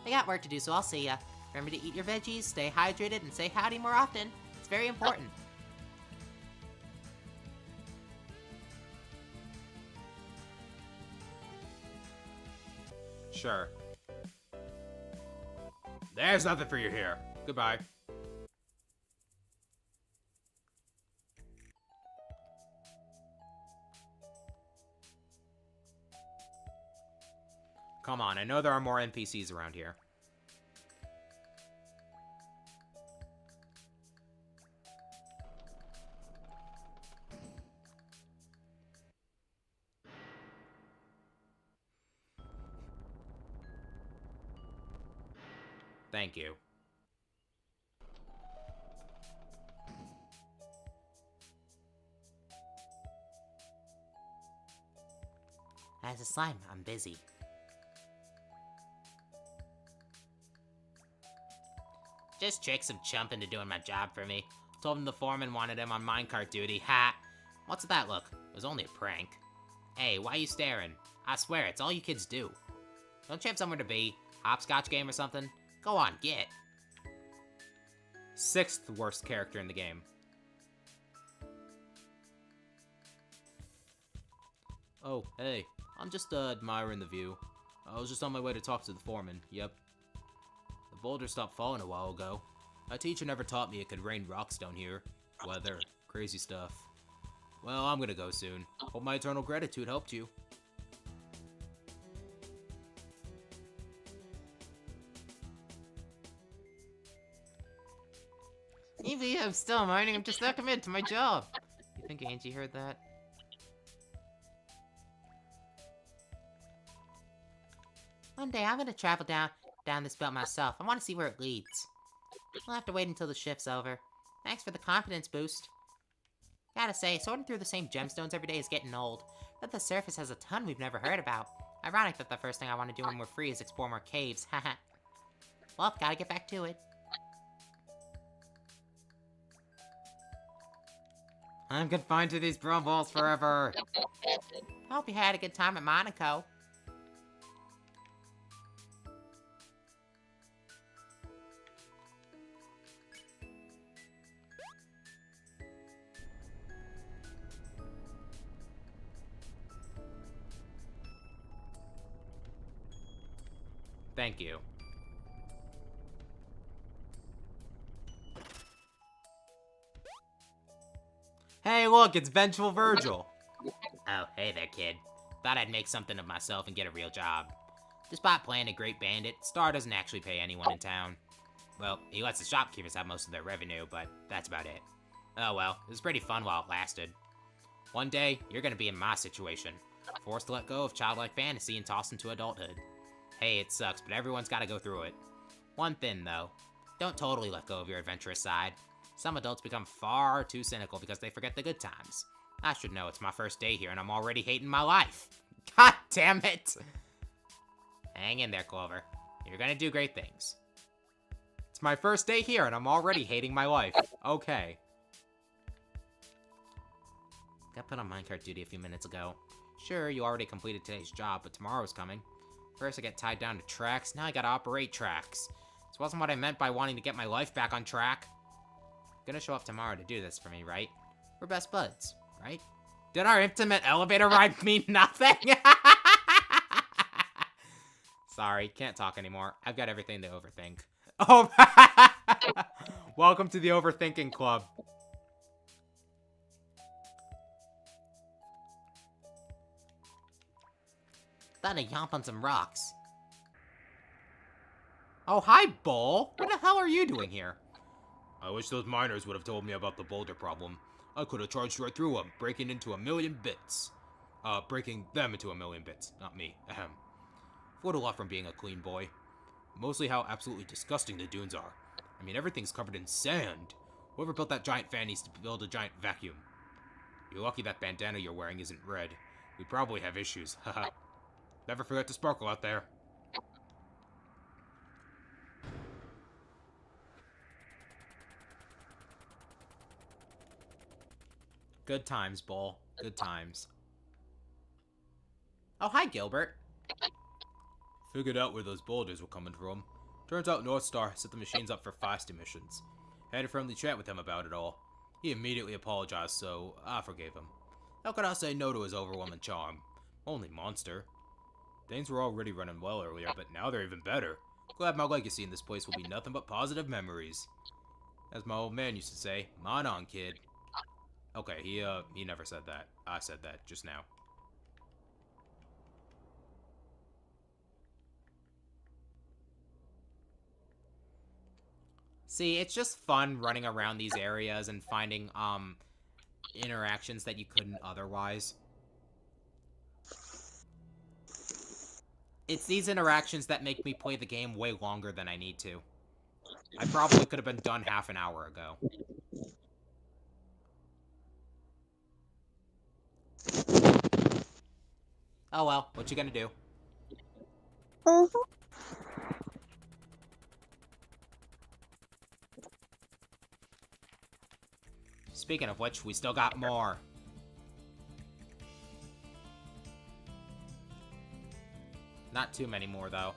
I got work to do, so I'll see ya. Remember to eat your veggies, stay hydrated, and say howdy more often. It's very important. Sure. There's nothing for you here. Goodbye. Come on, I know there are more NPCs around here. Thank you. As a slime, I'm busy. Just tricked some chump into doing my job for me. Told him the foreman wanted him on minecart duty. Ha! What's that look? It was only a prank. Hey, why you staring? I swear, it's all you kids do. Don't you have somewhere to be? Hopscotch game or something? Go on, get. 6th worst character in the game. Oh, hey. I'm just admiring the view. I was just on my way to talk to the foreman, yep. The boulder stopped falling a while ago. My teacher never taught me it could rain rocks down here. Weather, crazy stuff. Well, I'm gonna go soon. Hope my eternal gratitude helped you. You Maybe I'm still mining, I'm just not committed to my job. You think Angie heard that? One day I'm gonna travel down this belt myself. I want to see where it leads. We'll have to wait until the shift's over. Thanks for the confidence boost. Gotta say, sorting through the same gemstones every day is getting old. But the surface has a ton we've never heard about. Ironic that the first thing I want to do when we're free is explore more caves. Haha. Well, gotta get back to it. I'm confined to these brawl balls forever. Hope you had a good time at Monaco. Thank you. Hey, look, it's Vengeful Virgil. Oh, hey there, kid. Thought I'd make something of myself and get a real job. Despite playing a great bandit, Star doesn't actually pay anyone in town. Well, he lets the shopkeepers have most of their revenue, but that's about it. Oh well, it was pretty fun while it lasted. One day, you're gonna be in my situation. Forced to let go of childlike fantasy and tossed into adulthood. Hey, it sucks, but everyone's gotta go through it. One thing, though. Don't totally let go of your adventurous side. Some adults become far too cynical because they forget the good times. I should know, it's my first day here and I'm already hating my life. God damn it! Hang in there, Clover. You're gonna do great things. It's my first day here and I'm already hating my life. Okay. Got put on minecart duty a few minutes ago. Sure, you already completed today's job, but tomorrow's coming. First I get tied down to tracks, now I gotta operate tracks. This wasn't what I meant by wanting to get my life back on track. Gonna show up tomorrow to do this for me, right? We're best buds, right? Did our intimate elevator ride mean nothing? Sorry, can't talk anymore. I've got everything to overthink. Oh, welcome to the Overthinking Club. Thought I'd yomp on some rocks. Oh, hi, Bull. What the hell are you doing here? I wish those miners would have told me about the boulder problem. I could have charged right through them, breaking into a million bits. Breaking them into a million bits, not me. Ahem. Float a lot from being a clean boy. Mostly how absolutely disgusting the dunes are. I mean, everything's covered in sand. Whoever built that giant fan needs to build a giant vacuum. You're lucky that bandana you're wearing isn't red. We probably have issues, haha. Never forget to sparkle out there. Good times, Bull. Good times. Oh, hi, Gilbert. Figured out where those boulders were coming from. Turns out North Star set the machines up for fast emissions. Had a friendly chat with him about it all. He immediately apologized, so I forgave him. How could I say no to his overwhelming charm? Only monster. Things were already running well earlier, but now they're even better. Glad my legacy in this place will be nothing but positive memories. As my old man used to say, mine on, kid. Okay, he never said that. I said that just now. See, it's just fun running around these areas and finding, interactions that you couldn't otherwise. It's these interactions that make me play the game way longer than I need to. I probably could have been done half an hour ago. Oh well, what you gonna do? Speaking of which, we still got more. Not too many more, though.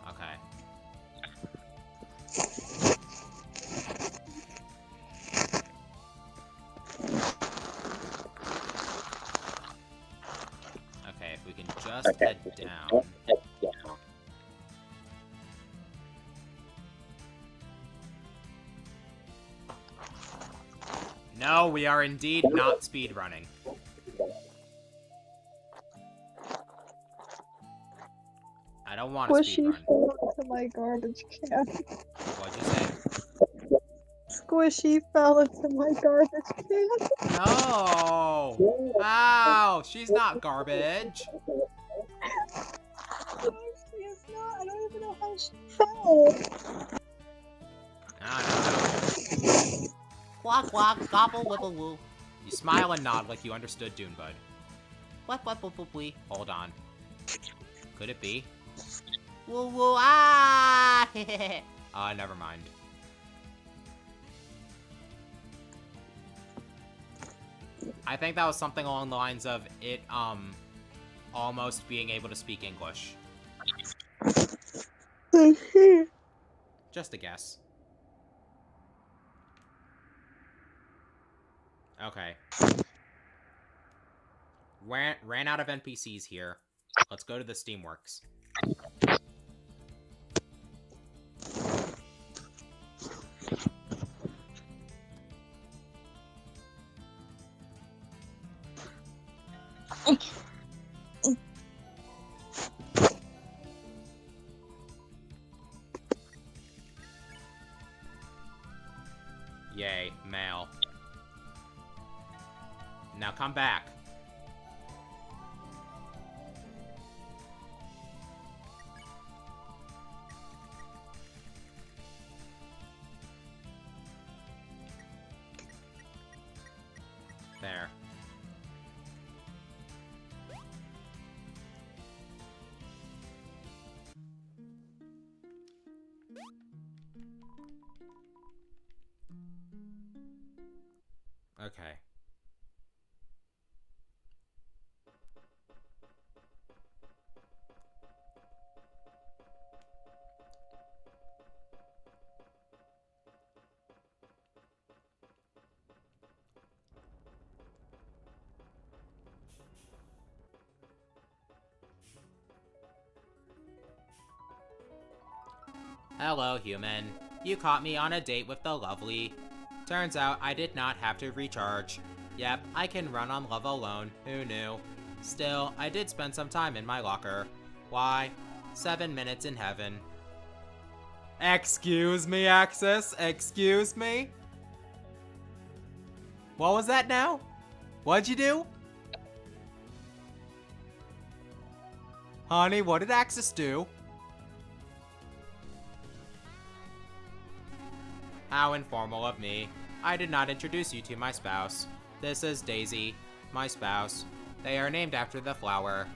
Okay. Okay, if we can just head down. No, we are indeed not speedrunning. I don't want to Squishy speedrun. fell into my garbage can. What'd you say? Squishy fell into my garbage can. No! Ow! She's not garbage. No, she is not. I don't even know how she fell. I don't know. Quack quack, gobble wibble woo. You smile and nod like you understood Dune Bud. What boop wee. Hold on. Could it be? Woo woo ah! Never mind. I think that was something along the lines of it, almost being able to speak English. Just a guess. Okay. Ran out of NPCs here. Let's go to the Steamworks. Yay, mail. Now come back. There. Okay. Hello, human. You caught me on a date with the lovely. Turns out I did not have to recharge. Yep, I can run on love alone. Who knew? Still, I did spend some time in my locker. Why? 7 minutes in heaven. Excuse me, Axis? Excuse me? What was that now? What'd you do? Honey, what did Axis do? How informal of me. I did not introduce you to my spouse. This is Daisy, my spouse. They are named after the flower.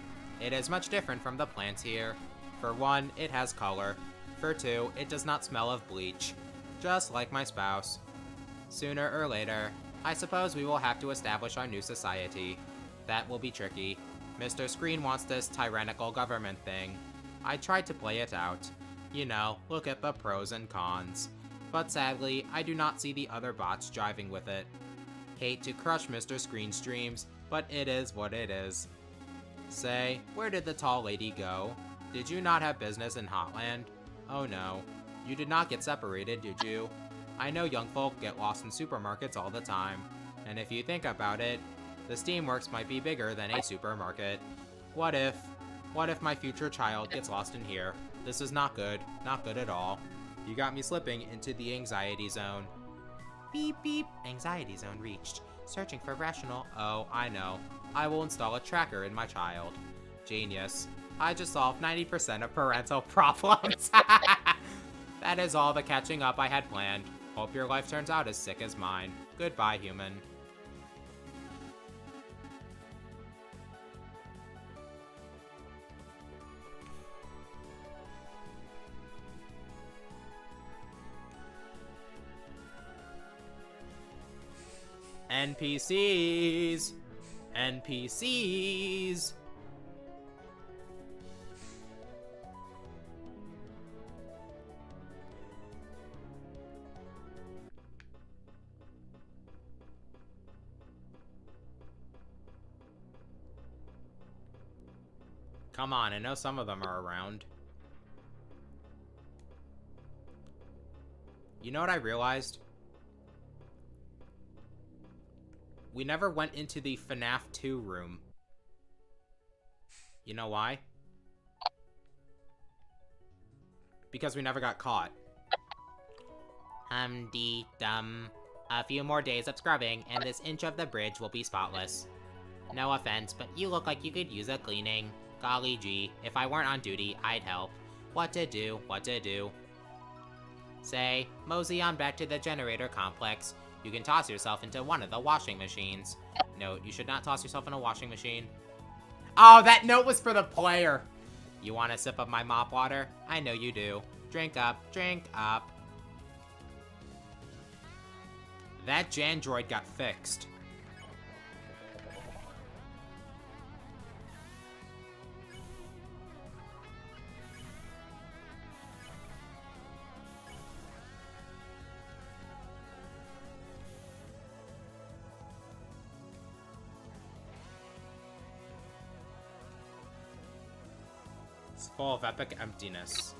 It is much different from the plants here. For one, it has color. For two, it does not smell of bleach. Just like my spouse. Sooner or later, I suppose we will have to establish our new society. That will be tricky. Mr. Screen wants this tyrannical government thing. I tried to play it out. You know, look at the pros and cons. But sadly, I do not see the other bots jiving with it. Hate to crush Mr. Screen's dreams, but it is what it is. Say, where did the tall lady go? Did you not have business in Hotland? Oh no. You did not get separated, did you? I know young folk get lost in supermarkets all the time. And if you think about it, the Steamworks might be bigger than a supermarket. What if my future child gets lost in here? This is not good. Not good at all. You got me slipping into the anxiety zone. Beep beep. Anxiety zone reached. Searching for rational. Oh, I know. I will install a tracker in my child. Genius. I just solved 90% of parental problems. That is all the catching up I had planned. Hope your life turns out as sick as mine. Goodbye, human. NPCs! NPCs! Come on, I know some of them are around. You know what I realized? we never went into the FNAF 2 room. You know why? Because we never got caught. Hum-dee-dum. A few more days of scrubbing, and this inch of the bridge will be spotless. No offense, but you look like you could use a cleaning. Golly gee, if I weren't on duty, I'd help. What to do, what to do. Say, mosey on back to the generator complex. You can toss yourself into one of the washing machines. Note, you should not toss yourself in a washing machine. Oh, that note was for the player! You want a sip of my mop water? I know you do. Drink up, drink up. That Jandroid got fixed. It's full of epic emptiness.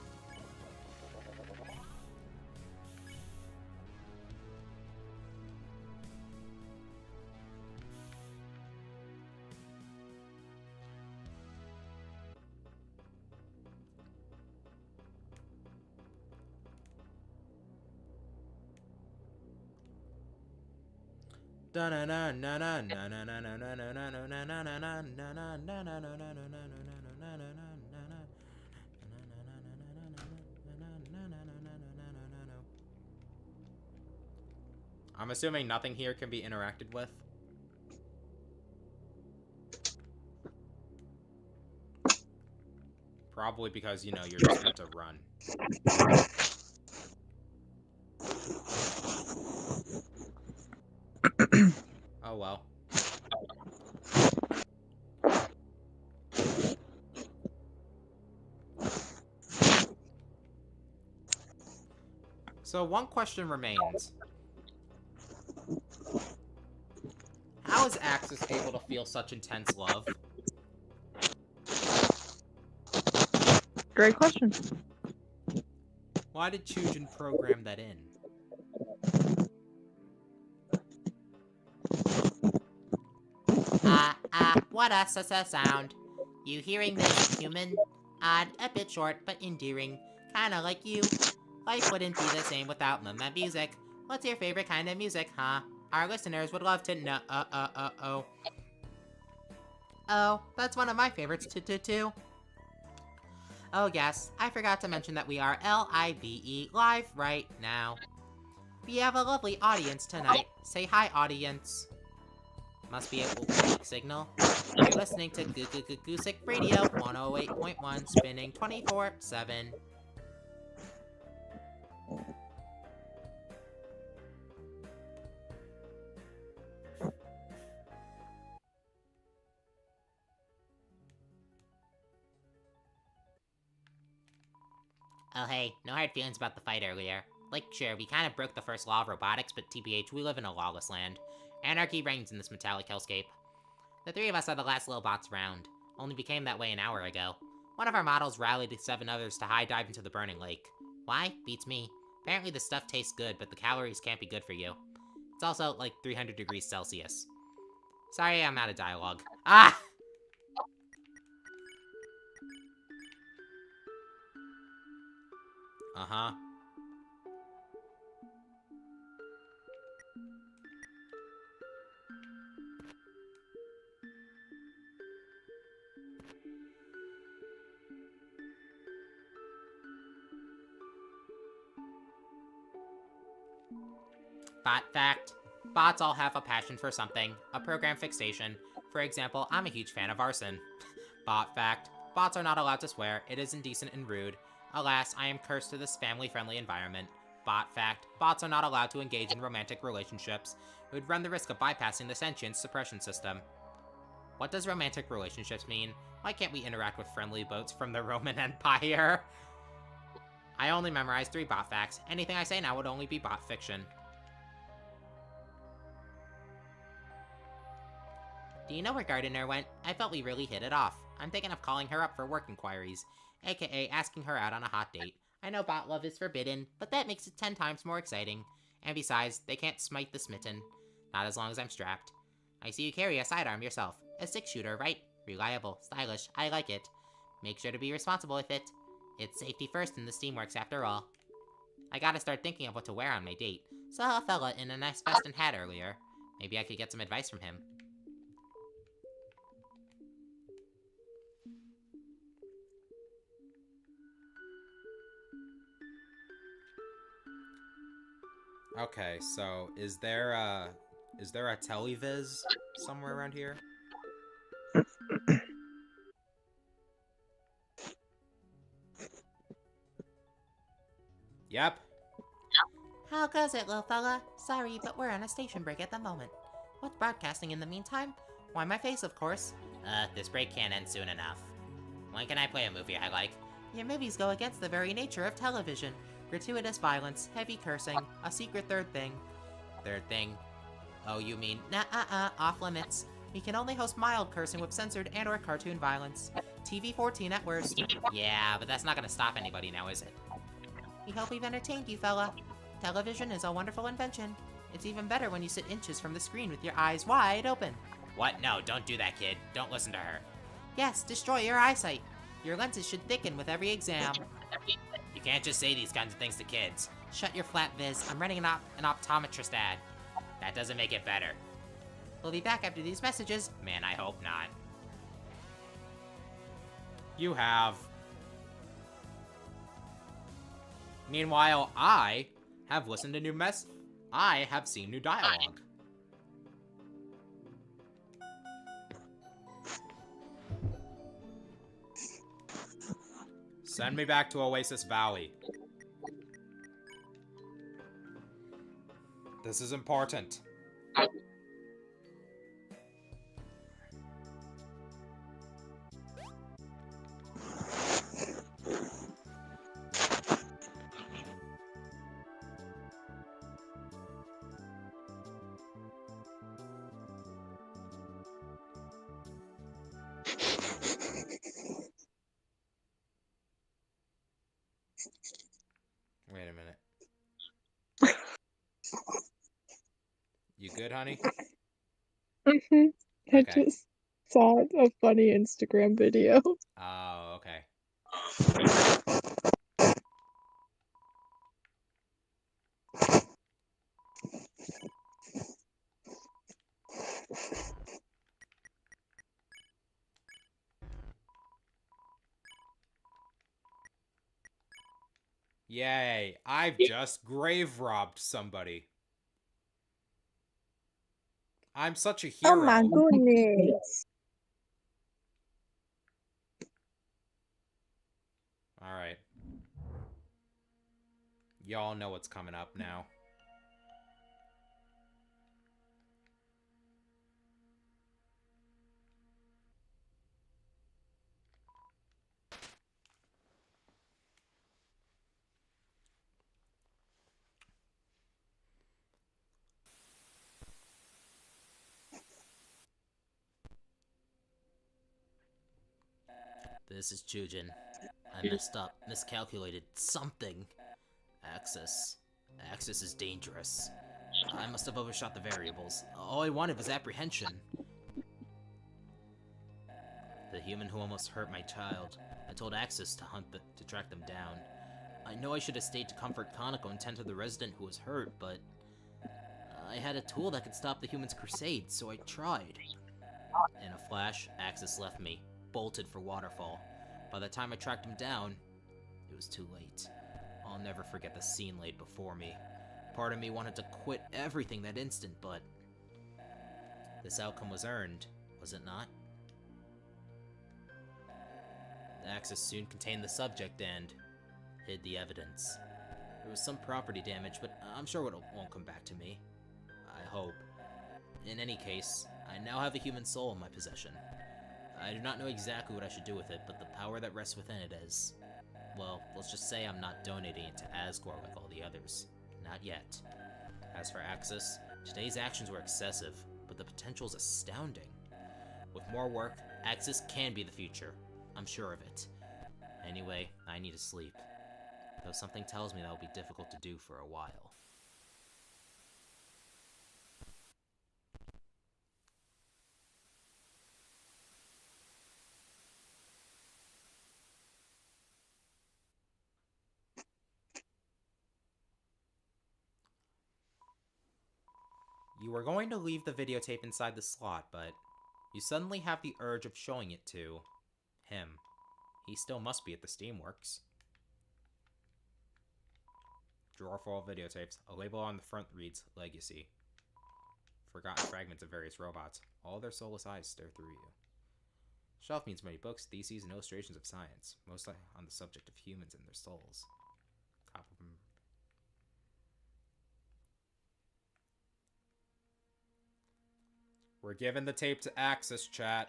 I'm assuming nothing here can be interacted with. Probably because, you know, you're just meant to run. Oh well. So one question remains. How is Axis able to feel such intense love? Great question. Why did Chujin program that in? What a sound. You hearing this, human? Odd, a bit short, but endearing. Kinda like you. Life wouldn't be the same without mama music. What's your favorite kind of music, huh? Our listeners would love to know. Oh, that's one of my favorites too. Oh yes, I forgot to mention that we are LIVE live right now. We have a lovely audience tonight. Say hi, audience. Must be a weak signal. You're listening to Goosick Radio 108.1, spinning 24/7. Oh hey, no hard feelings about the fight earlier. Like, sure, we kind of broke the first law of robotics, but TBH, we live in a lawless land. Anarchy reigns in this metallic hellscape. The three of us are the last little bots around. Only became that way an hour ago. One of our models rallied 7 others to high dive into the burning lake. Why? Beats me. Apparently the stuff tastes good, but the calories can't be good for you. It's also like 300 degrees Celsius. Sorry, I'm out of dialogue. Ah! Uh-huh. Bot fact. Bots all have a passion for something, a program fixation. For example, I'm a huge fan of arson. Bot fact. Bots are not allowed to swear, it is indecent and rude. Alas, I am cursed to this family-friendly environment. Bot fact. Bots are not allowed to engage in romantic relationships. It would run the risk of bypassing the sentience suppression system. What does romantic relationships mean? Why can't we interact with friendly boats from the Roman Empire? I only memorized 3 bot facts. Anything I say now would only be bot fiction. Do you know where Gardener went? I felt we really hit it off. I'm thinking of calling her up for work inquiries, aka asking her out on a hot date. I know bot love is forbidden, but that makes it 10 times more exciting. And besides, they can't smite the smitten. Not as long as I'm strapped. I see you carry a sidearm yourself. A six-shooter, right? Reliable, stylish, I like it. Make sure to be responsible with it. It's safety first in the Steamworks after all. I gotta start thinking of what to wear on my date. Saw a fella in a nice vest and hat earlier. Maybe I could get some advice from him. Okay, so is there a televiz somewhere around here? Yep. How goes it, little fella? Sorry, but we're on a station break at the moment. What's broadcasting in the meantime? Why, my face, of course. This break can't end soon enough. When can I play a movie I like? Your movies go against the very nature of television. Gratuitous violence, heavy cursing, a secret third thing. Third thing? Oh, you mean... Off limits. We can only host mild cursing with censored and/or cartoon violence. TV 14 at worst. Yeah, but that's not gonna stop anybody now, is it? We hope we've entertained you, fella. Television is a wonderful invention. It's even better when you sit inches from the screen with your eyes wide open. What? No, don't do that, kid. Don't listen to her. Yes, destroy your eyesight. Your lenses should thicken with every exam. You can't just say these kinds of things to kids. Shut your flat viz. I'm running an optometrist ad. That doesn't make it better. We'll be back after these messages. Man, I hope not. You have. Meanwhile, I have listened to I have seen new dialogue. Send me back to Oasis Valley. This is important. Wait a minute. You good, honey? I Okay. just saw a funny Instagram video. Oh, okay. Yay, I've just grave robbed somebody. I'm such a hero. Oh my goodness. Alright. Y'all know what's coming up now. This is Chujin. I messed up, miscalculated something. Axis. Axis is dangerous. I must have overshot the variables. All I wanted was apprehension. The human who almost hurt my child. I told Axis to track them down. I know I should have stayed to comfort Kaneko and tend to the resident who was hurt, but I had a tool that could stop the human's crusade, so I tried. In a flash, Axis left me, bolted for Waterfall. By the time I tracked him down, it was too late. I'll never forget the scene laid before me. Part of me wanted to quit everything that instant, but this outcome was earned, was it not? The Axis soon contained the subject and hid the evidence. There was some property damage, but I'm sure it won't come back to me. I hope. In any case, I now have a human soul in my possession. I do not know exactly what I should do with it, but the power that rests within it is... well, let's just say I'm not donating it to Asgore like all the others. Not yet. As for Axis, today's actions were excessive, but the potential is astounding. With more work, Axis can be the future. I'm sure of it. Anyway, I need to sleep. Though something tells me that will be difficult to do for a while. You were going to leave the videotape inside the slot, but you suddenly have the urge of showing it to him. He still must be at the Steamworks. Drawer full of videotapes. A label on the front reads, Legacy. Forgotten fragments of various robots. All their soulless eyes stare through you. Shelf means many books, theses, and illustrations of science, mostly on the subject of humans and their souls. We're giving the tape to Axis, chat.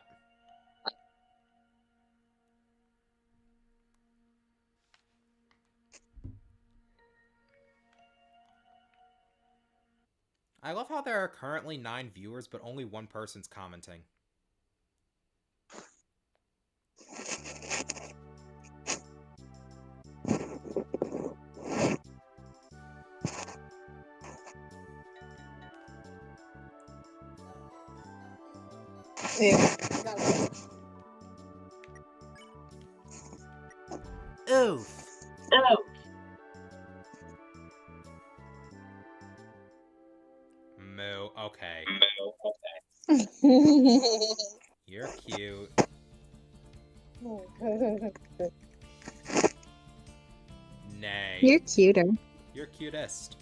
I love how there are currently 9 viewers, but only one person's commenting. Yeah. Oof. Moo, okay. You're cute. Nay. You're cuter. You're cutest.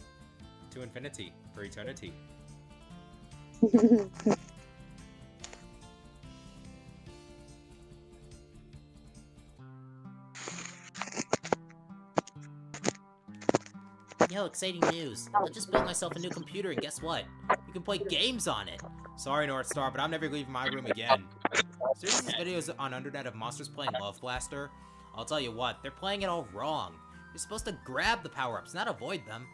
To infinity. For eternity. Yo, exciting news. I just built myself a new computer and guess what? You can play games on it. Sorry, North Star, but I'm never leaving my room again. Seriously, these videos on Undernet of monsters playing Love Blaster? I'll tell you what, they're playing it all wrong. You're supposed to grab the power-ups, not avoid them.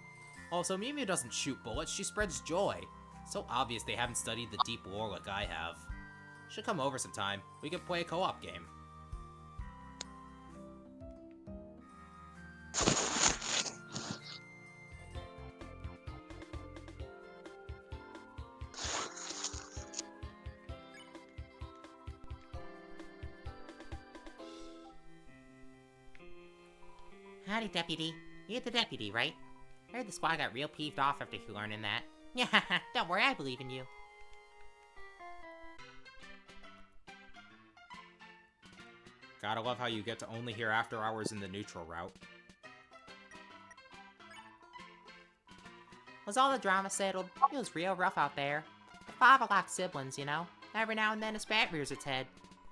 Also, Mew Mew doesn't shoot bullets, she spreads joy. So obvious they haven't studied the deep lore like I have. Should come over sometime. We could play a co-op game. Howdy, Deputy. You're the deputy, right? Heard the squad got real peeved off after learning that. Yeah, don't worry, I believe in you. Gotta love how you get to only hear after hours in the neutral route. Was all the drama settled? It was real rough out there. The 5 are like siblings, you know? Every now and then a spat rears its head.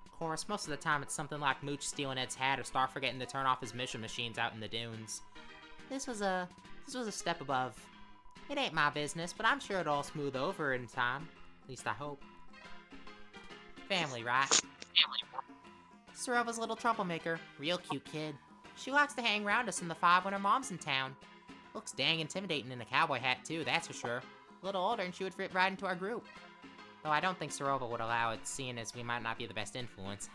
Of course, most of the time it's something like Mooch stealing Ed's hat or Star forgetting to turn off his mission machines out in the dunes. This was a step above. It ain't my business, but I'm sure it'll all smooth over in time. At least I hope. Family, right? Sorova's a little troublemaker. Real cute kid. She likes to hang around us in the 5 when her mom's in town. Looks dang intimidating in a cowboy hat too, that's for sure. A little older and she would fit right into our group. Though I don't think Sorova would allow it, seeing as we might not be the best influence.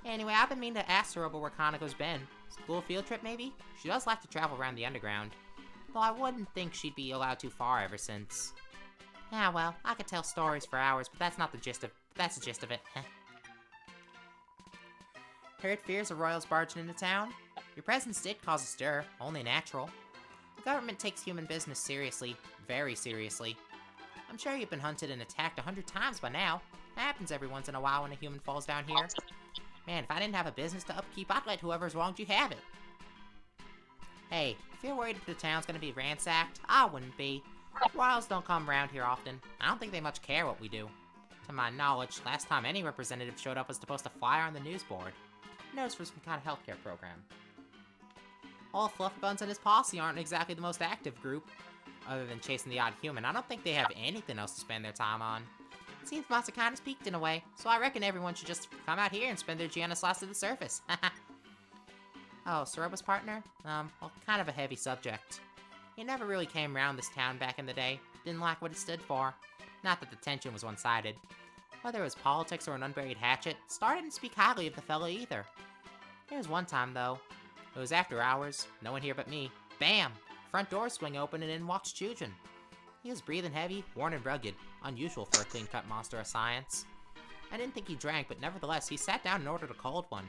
Anyway, I've been meaning to ask Sorova where Kanako's been. School field trip, maybe? She does like to travel around the underground. Though I wouldn't think she'd be allowed too far ever since. Ah, well, I could tell stories for hours, but that's the gist of it. Heard fears of royals barging into town? Your presence did cause a stir, only natural. The government takes human business seriously, very seriously. I'm sure you've been hunted and attacked 100 times by now. It happens every once in a while when a human falls down here. Man, if I didn't have a business to upkeep, I'd let whoever's wronged you have it. Hey, if you're worried that the town's gonna be ransacked, I wouldn't be. Royals don't come around here often. I don't think they much care what we do. To my knowledge, last time any representative showed up was supposed to flyer on the news board. Knows for some kind of healthcare program. All Fluffybuns and his posse aren't exactly the most active group. Other than chasing the odd human, I don't think they have anything else to spend their time on. It seems Monster kind of peaked in a way, so I reckon everyone should just come out here and spend their G on a slice to the surface. Oh, Soroba's partner? Well, kind of a heavy subject. He never really came around this town back in the day. Didn't like what it stood for. Not that the tension was one-sided. Whether it was politics or an unburied hatchet, Star didn't speak highly of the fellow either. There was one time, though. It was after hours, no one here but me. Bam! Front door swing open and in walks Chujin. He was breathing heavy, worn and rugged, unusual for a clean-cut monster of science. I didn't think he drank, but nevertheless, he sat down and ordered a cold one.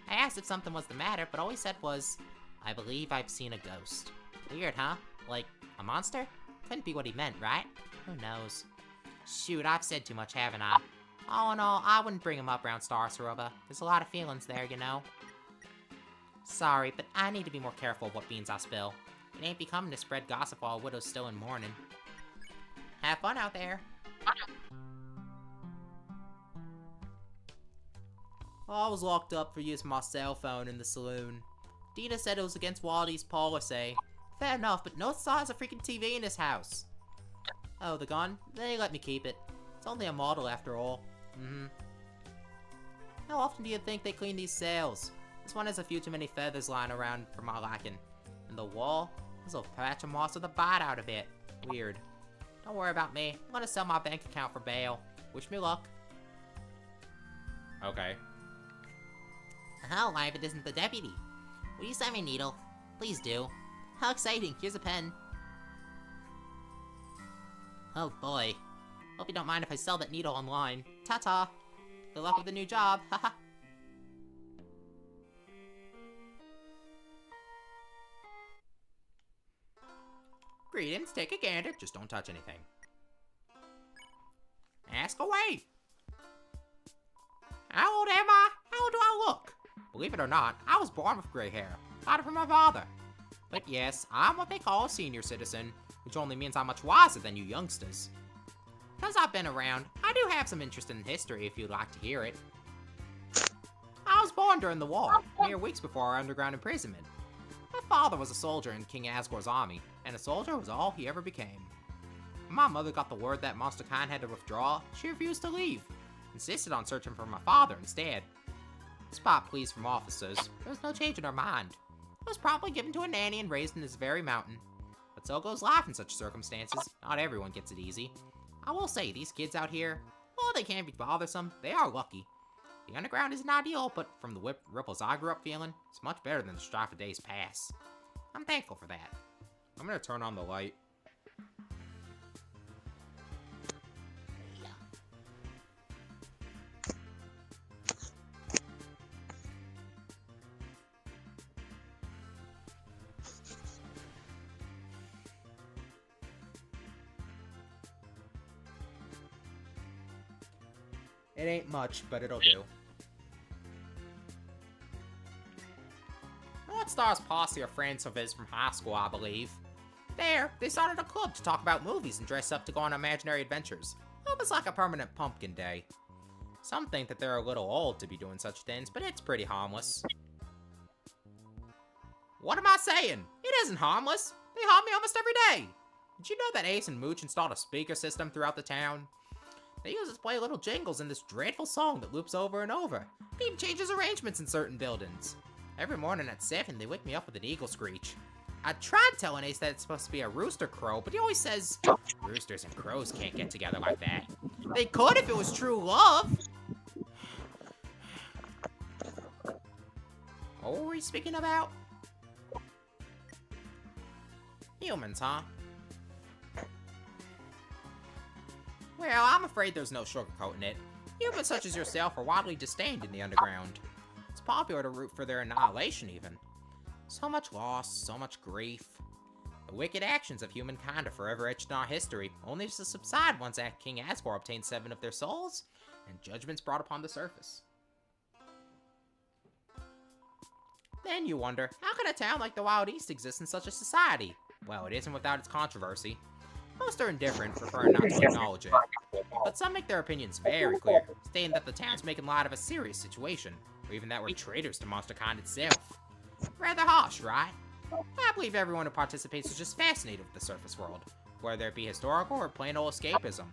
I asked if something was the matter, but all he said was, "I believe I've seen a ghost." Weird, huh? Like, a monster? Couldn't be what he meant, right? Who knows? Shoot, I've said too much, haven't I? All in all, I wouldn't bring him up around Star Ceruba. There's a lot of feelings there, you know. Sorry, but I need to be more careful of what beans I spill. It ain't becoming to spread gossip while a widow's still in mourning. Have fun out there. I was locked up for using my cell phone in the saloon. Dina said it was against Waldy's policy. Fair enough, but no size of freaking TV in this house. Oh, the gun? They let me keep it. It's only a model after all. How often do you think they clean these sails? This one has a few too many feathers lying around for my liking. And the wall? There's a patch of moss with a bite out of it. Weird. Don't worry about me. I'm gonna sell my bank account for bail. Wish me luck. Okay. Oh, why if it isn't the deputy? Will you send me a needle? Please do. How exciting. Here's a pen. Oh boy. Hope you don't mind if I sell that needle online. Ta-ta. Good luck with the new job. Haha. Greetings, take a gander. Just don't touch anything. Ask away. How old am I? How old do I look? Believe it or not, I was born with gray hair. Got it from my father. But yes, I'm what they call a senior citizen, which only means I'm much wiser than you youngsters. Because I've been around, I do have some interest in history if you'd like to hear it. I was born during the war, mere weeks before our underground imprisonment. My father was a soldier in King Asgore's army, and a soldier was all he ever became. When my mother got the word that Monster Khan had to withdraw, she refused to leave, insisted on searching for my father instead. Despite pleas from officers, there was no change in her mind. I was promptly given to a nanny and raised in this very mountain. But so goes life in such circumstances. Not everyone gets it easy. I will say, these kids out here, while they can be bothersome, they are lucky. The underground isn't ideal, but from the ripples I grew up feeling, it's much better than the strife of days past. I'm thankful for that. I'm gonna turn on the light. It ain't much, but it'll do. North Star's posse are friends of his from high school, I believe. There, they started a club to talk about movies and dress up to go on imaginary adventures. Almost like a permanent pumpkin day. Some think that they're a little old to be doing such things, but it's pretty harmless. What am I saying? It isn't harmless. They haunt me almost every day. Did you know that Ace and Mooch installed a speaker system throughout the town? They use it to play little jingles in this dreadful song that loops over and over. It even changes arrangements in certain buildings. Every morning at 7, they wake me up with an eagle screech. I tried telling Ace that it's supposed to be a rooster crow, but he always says, roosters and crows can't get together like that. They could if it was true love. What were we speaking about? Humans, huh? Well, I'm afraid there's no sugarcoating it. Humans such as yourself are widely disdained in the underground. It's popular to root for their annihilation, even. So much loss, so much grief. The wicked actions of humankind are forever etched in our history, only to subside once King Asgore obtains 7 of their souls, and judgment's brought upon the surface. Then you wonder, how could a town like the Wild East exist in such a society? Well, it isn't without its controversy. Most are indifferent, preferring not to acknowledge it. But some make their opinions very clear, stating that the town's making light of a serious situation, or even that we're traitors to MonsterCon itself. Rather harsh, right? I believe everyone who participates is just fascinated with the surface world, whether it be historical or plain old escapism.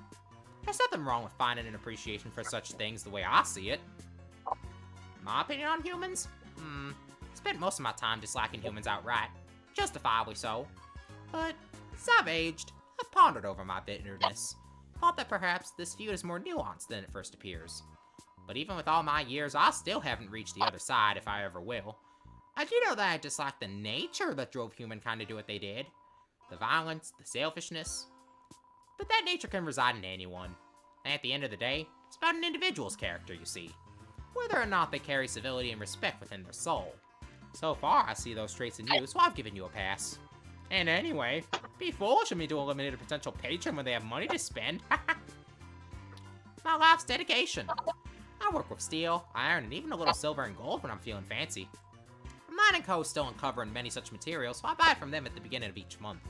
There's nothing wrong with finding an appreciation for such things the way I see it. My opinion on humans? Spent most of my time disliking humans outright, justifiably so. But as I've aged, I've pondered over my bitterness, thought that perhaps this feud is more nuanced than it first appears. But even with all my years, I still haven't reached the other side, if I ever will. I do know that I dislike the nature that drove humankind to do what they did. The violence, the selfishness. But that nature can reside in anyone. And at the end of the day, it's about an individual's character, you see. Whether or not they carry civility and respect within their soul. So far, I see those traits in you, so I've given you a pass. And anyway, be foolish of me to eliminate a potential patron when they have money to spend. My life's dedication. I work with steel, iron, and even a little silver and gold when I'm feeling fancy. Mine & Co. still uncovering many such materials, so I buy from them at the beginning of each month.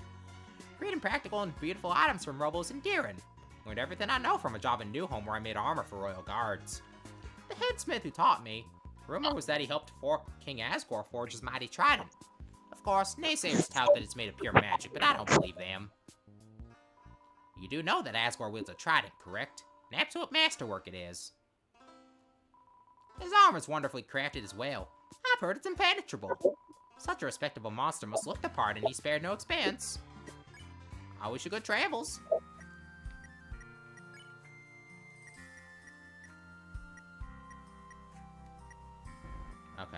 Creating practical and beautiful items from rubble is endearing. Learned everything I know from a job in Newhome where I made armor for royal guards. The headsmith who taught me, rumor was that he helped King Asgore forge his mighty trident. Of course, naysayers tout that it's made of pure magic, but I don't believe them. You do know that Asgore wields a trident, correct? An absolute masterwork it is. His armor's wonderfully crafted as well. I've heard it's impenetrable. Such a respectable monster must look the part, and he spared no expense. I wish you good travels. Okay.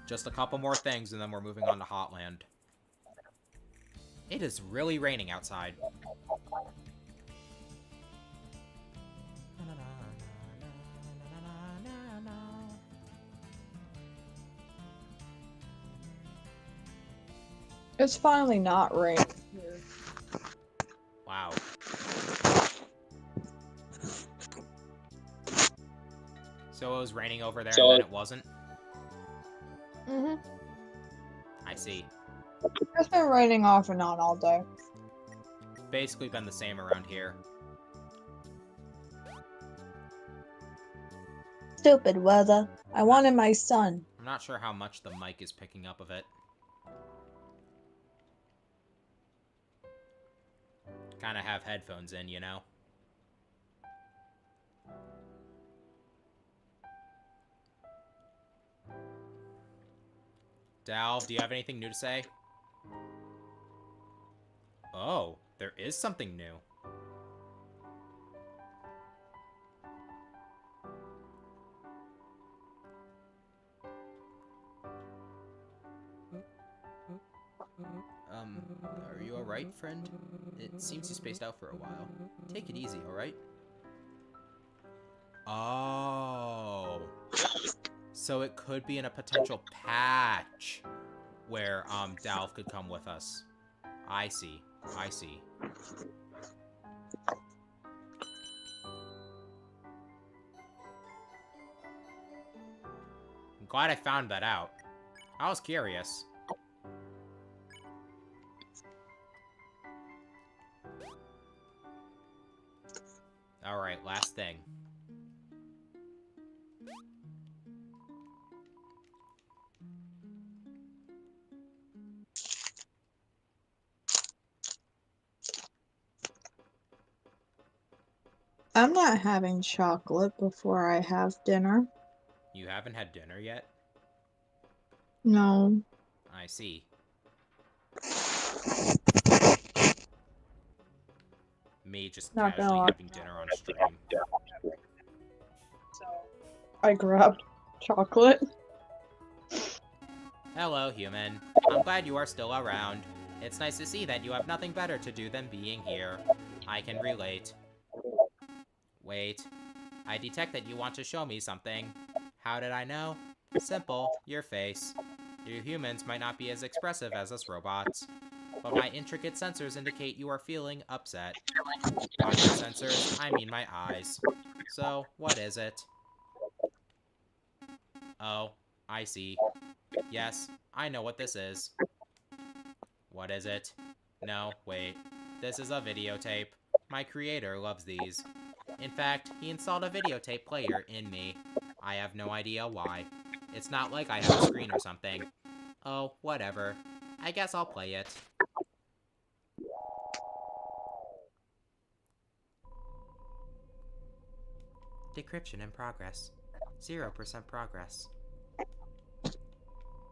Just a couple more things, and then we're moving on to Hotland. It is really raining outside. It's finally not raining here. Wow. So it was raining over there and then it wasn't? Mm-hmm. I see. It's been raining off and on all day. Basically been the same around here. Stupid weather. I wanted my son. I'm not sure how much the mic is picking up of it. Kinda have headphones in, you know? Dal, do you have anything new to say? Oh, there is something new. Are you alright, friend? It seems you spaced out for a while. Take it easy, alright? Oh. So it could be in a potential patch where, Dalv could come with us. I see. I see. I'm glad I found that out. I was curious. Alright, last thing. I'm not having chocolate before I have dinner. You haven't had dinner yet? No. I see. Me just Not gonna casually lie. having dinner on stream. I grabbed chocolate. Hello, human. I'm glad you are still around. It's nice to see that you have nothing better to do than being here. I can relate. Wait. I detect that you want to show me something. How did I know? Simple. Your face. You humans might not be as expressive as us robots, but my intricate sensors indicate you are feeling upset. By my sensors, I mean my eyes. So, what is it? Oh, I see. Yes, I know what this is. What is it? No, wait. This is a videotape. My creator loves these. In fact, he installed a videotape player in me. I have no idea why. It's not like I have a screen or something. Oh, whatever. I guess I'll play it. Decryption in progress. 0% progress.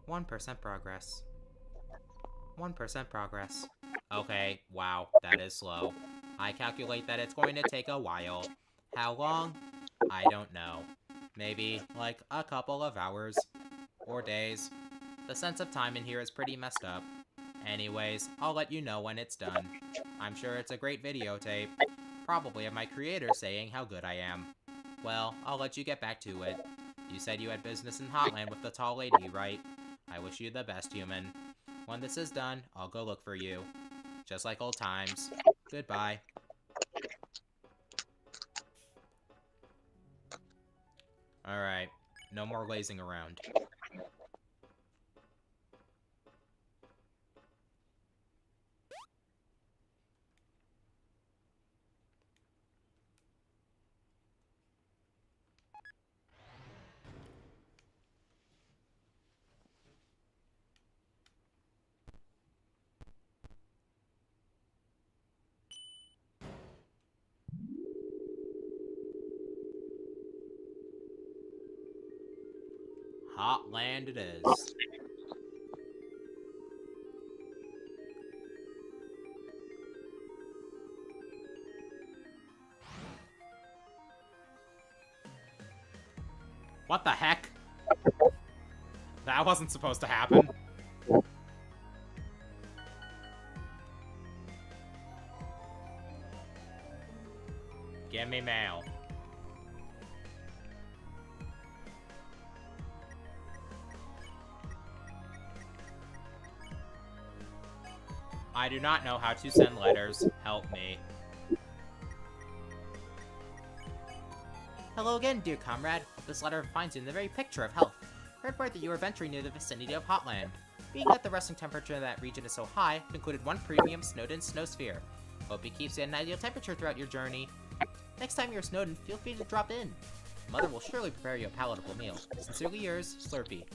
1% progress. 1% progress. Okay, wow, that is slow. I calculate that it's going to take a while. How long? I don't know. Maybe, like, a couple of hours. Or days. The sense of time in here is pretty messed up. Anyways, I'll let you know when it's done. I'm sure it's a great videotape. Probably of my creator saying how good I am. Well, I'll let you get back to it. You said you had business in Hotland with the tall lady, right? I wish you the best, human. When this is done, I'll go look for you. Just like old times. Goodbye. Alright, no more lazing around. Hotland it is. What the heck? That wasn't supposed to happen. Give me mail. I do not know how to send letters. Help me. Hello again, dear comrade. This letter finds you in the very picture of health. Heard word that you are venturing near the vicinity of Hotland. Being that the resting temperature in that region is so high, concluded one premium Snowden Snowsphere. Hope it keeps you at an ideal temperature throughout your journey. Next time you're Snowden, feel free to drop in. Mother will surely prepare you a palatable meal. Sincerely yours, Slurpee.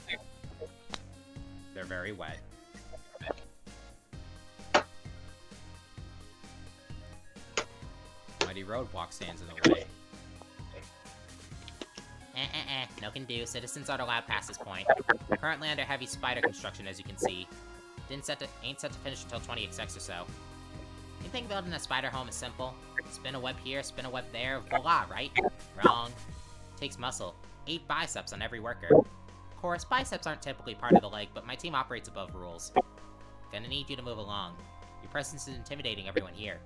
They're very wet. Mighty roadblock stands in the way. No can do. Citizens aren't allowed past this point. Currently under heavy spider construction, as you can see. Ain't set to finish until 20XX or so. You think building a spider home is simple? Spin a web here, spin a web there, voila, right? Wrong. Takes muscle. 8 biceps on every worker. Of course, biceps aren't typically part of the leg, but my team operates above rules. Gonna need you to move along. Your presence is intimidating everyone here.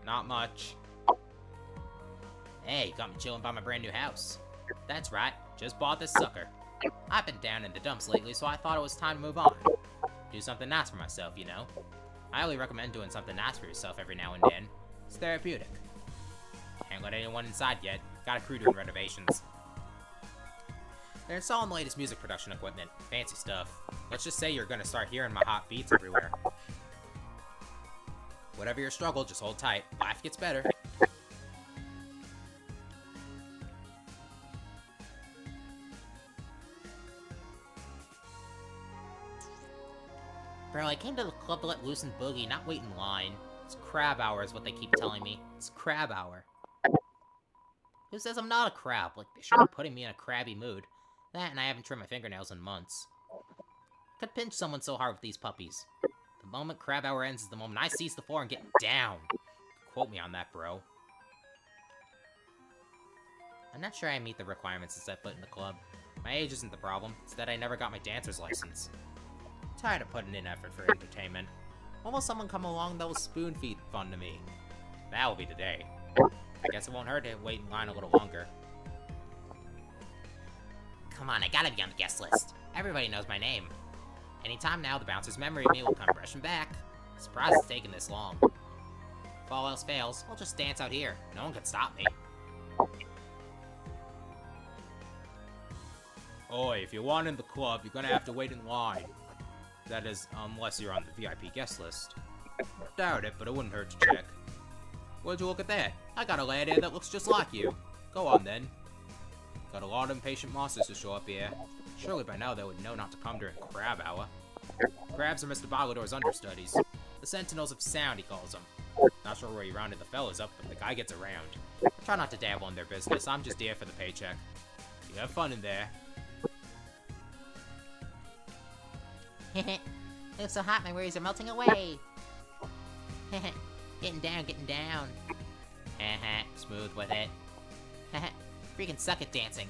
Not much. Hey, you got me chilling by my brand new house. That's right, just bought this sucker. I've been down in the dumps lately, so I thought it was time to move on. Do something nice for myself, you know? I highly recommend doing something nice for yourself every now and then. It's therapeutic. Can't let anyone inside yet. Got a crew doing renovations. They're installing the latest music production equipment. Fancy stuff. Let's just say you're gonna start hearing my hot beats everywhere. Whatever your struggle, just hold tight. Life gets better. Bro, I came to the club to let loose and boogie, not wait in line. It's crab hour is what they keep telling me. It's crab hour. Who says I'm not a crab? Like, they sure are putting me in a crabby mood. That and I haven't trimmed my fingernails in months. Could pinch someone so hard with these puppies. The moment crab hour ends is the moment I seize the floor and get down. Quote me on that, bro. I'm not sure I meet the requirements to set foot in the club. My age isn't the problem, it's that I never got my dancer's license. Tired of putting in effort for entertainment. When will someone come along that will spoon-feed fun to me? That'll be the day. I guess it won't hurt to wait in line a little longer. Come on, I gotta be on the guest list. Everybody knows my name. Anytime now, the bouncer's memory of me will come rushing back. Surprised it's taken this long. If all else fails, I'll just dance out here. No one can stop me. Oi, if you want in the club, you're gonna have to wait in line. That is, unless you're on the VIP guest list. Doubt it, but it wouldn't hurt to check. Would you look at that? I got a lad here that looks just like you. Go on then. Got a lot of impatient monsters to show up here. Surely by now they would know not to come during crab hour. Crabs are Mr. Bogador's understudies. The Sentinels of Sound, he calls them. Not sure where he rounded the fellas up, but the guy gets around. Try not to dabble in their business, I'm just here for the paycheck. You have fun in there. It's so hot, my worries are melting away. Getting down, getting down. Smooth with it. Freaking suck at dancing.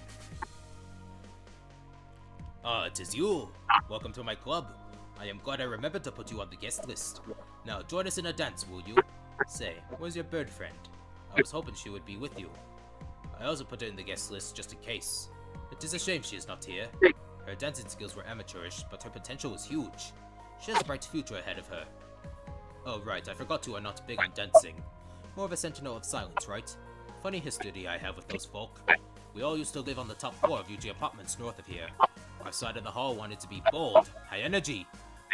It is you. Welcome to my club. I am glad I remembered to put you on the guest list. Now join us in a dance, will you? Say, where's your bird friend? I was hoping she would be with you. I also put her in the guest list just in case. It is a shame she is not here. Her dancing skills were amateurish, but her potential was huge. She has a bright future ahead of her. Oh right, I forgot you are not big on dancing. More of a sentinel of silence, right? Funny history I have with those folk. We all used to live on the top floor of UG apartments north of here. Our side of the hall wanted to be bold, high energy,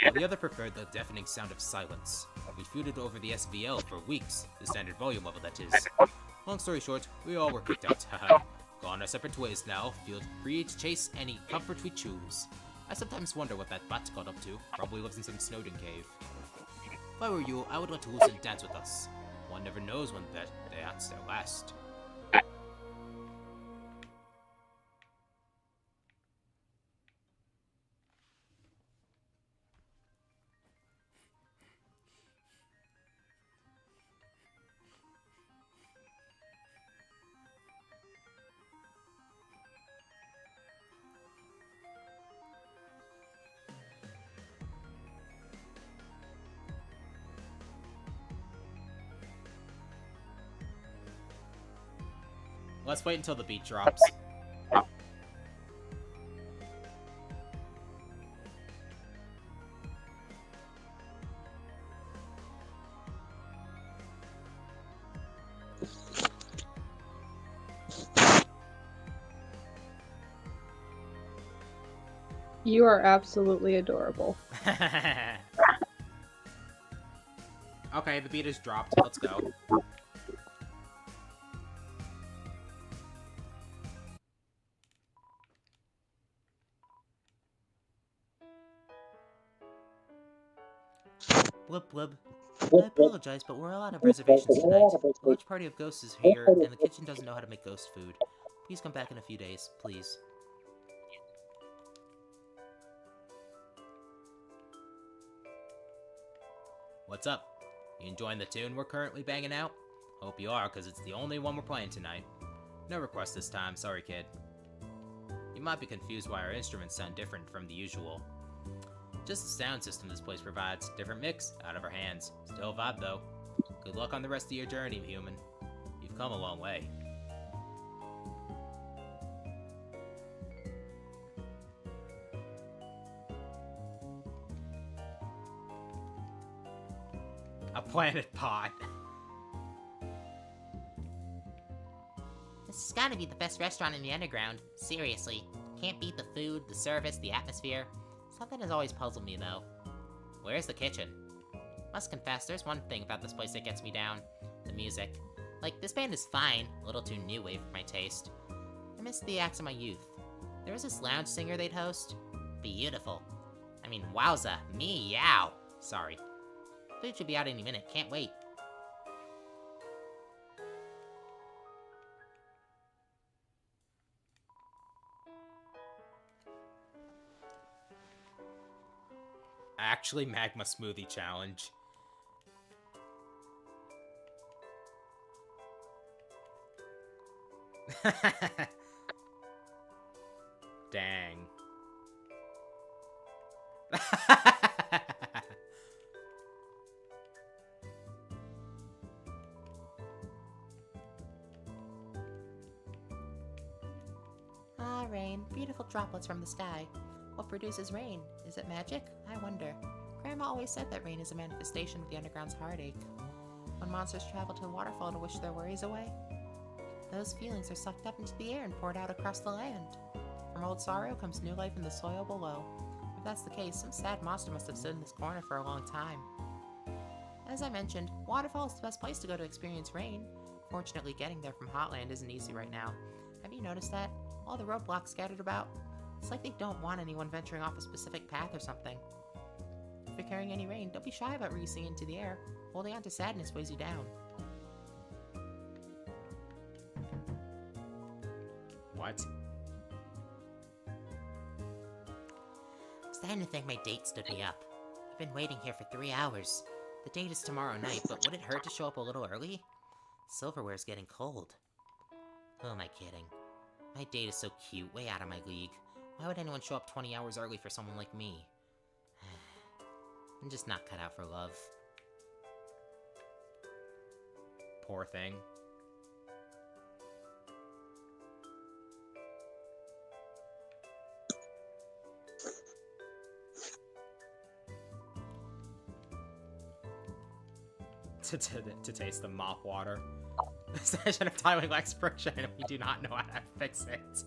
while the other preferred the deafening sound of silence. We feuded over the SVL for weeks, the standard volume level that is. Long story short, we all were kicked out, haha. Gone our separate ways now, feel free to chase any comfort we choose. I sometimes wonder what that bat got up to, probably lives in some Snowden cave. If I were you, I would let Wilson dance with us. One never knows when that dance their last. Let's wait until the beat drops. You are absolutely adorable. Okay, the beat is dropped. Let's go. Blub blub. I apologize, but we're all out of reservations tonight. A large party of ghosts is here, and the kitchen doesn't know how to make ghost food. Please come back in a few days, please. What's up? You enjoying the tune we're currently banging out? Hope you are, cause it's the only one we're playing tonight. No request this time, sorry kid. You might be confused why our instruments sound different from the usual. Just the sound system this place provides. Different mix, out of our hands. Still a vibe though. Good luck on the rest of your journey, human. You've come a long way. A planet pot. This has gotta be the best restaurant in the underground. Seriously. Can't beat the food, the service, the atmosphere. Something has always puzzled me, though. Where's the kitchen? Must confess, there's one thing about this place that gets me down. The music. Like, this band is fine, a little too new wave for my taste. I miss the acts of my youth. There was this lounge singer they'd host. Beautiful. I mean, wowza, meow. Sorry. Food should be out any minute, can't wait. Actually, magma smoothie challenge. Dang. Ah, rain. Beautiful droplets from the sky. What produces rain? Is it magic? I wonder. Grandma always said that rain is a manifestation of the underground's heartache. When monsters travel to the waterfall to wish their worries away, those feelings are sucked up into the air and poured out across the land. From old sorrow comes new life in the soil below. If that's the case, some sad monster must have stood in this corner for a long time. As I mentioned, waterfall is the best place to go to experience rain. Fortunately, getting there from Hotland isn't easy right now. Have you noticed that? All the roadblocks scattered about? It's like they don't want anyone venturing off a specific path or something. If you're carrying any rain, don't be shy about releasing into the air. Holding on to sadness weighs you down. What? I'm starting to think my date stood me up. I've been waiting here for 3 hours. The date is tomorrow night, but would it hurt to show up a little early? Silverware's getting cold. Who am I kidding? My date is so cute, way out of my league. Why would anyone show up 20 hours early for someone like me? I'm just not cut out for love. Poor thing. to taste the mop water. Session of tiling lacks friction, and we do not know how to fix it.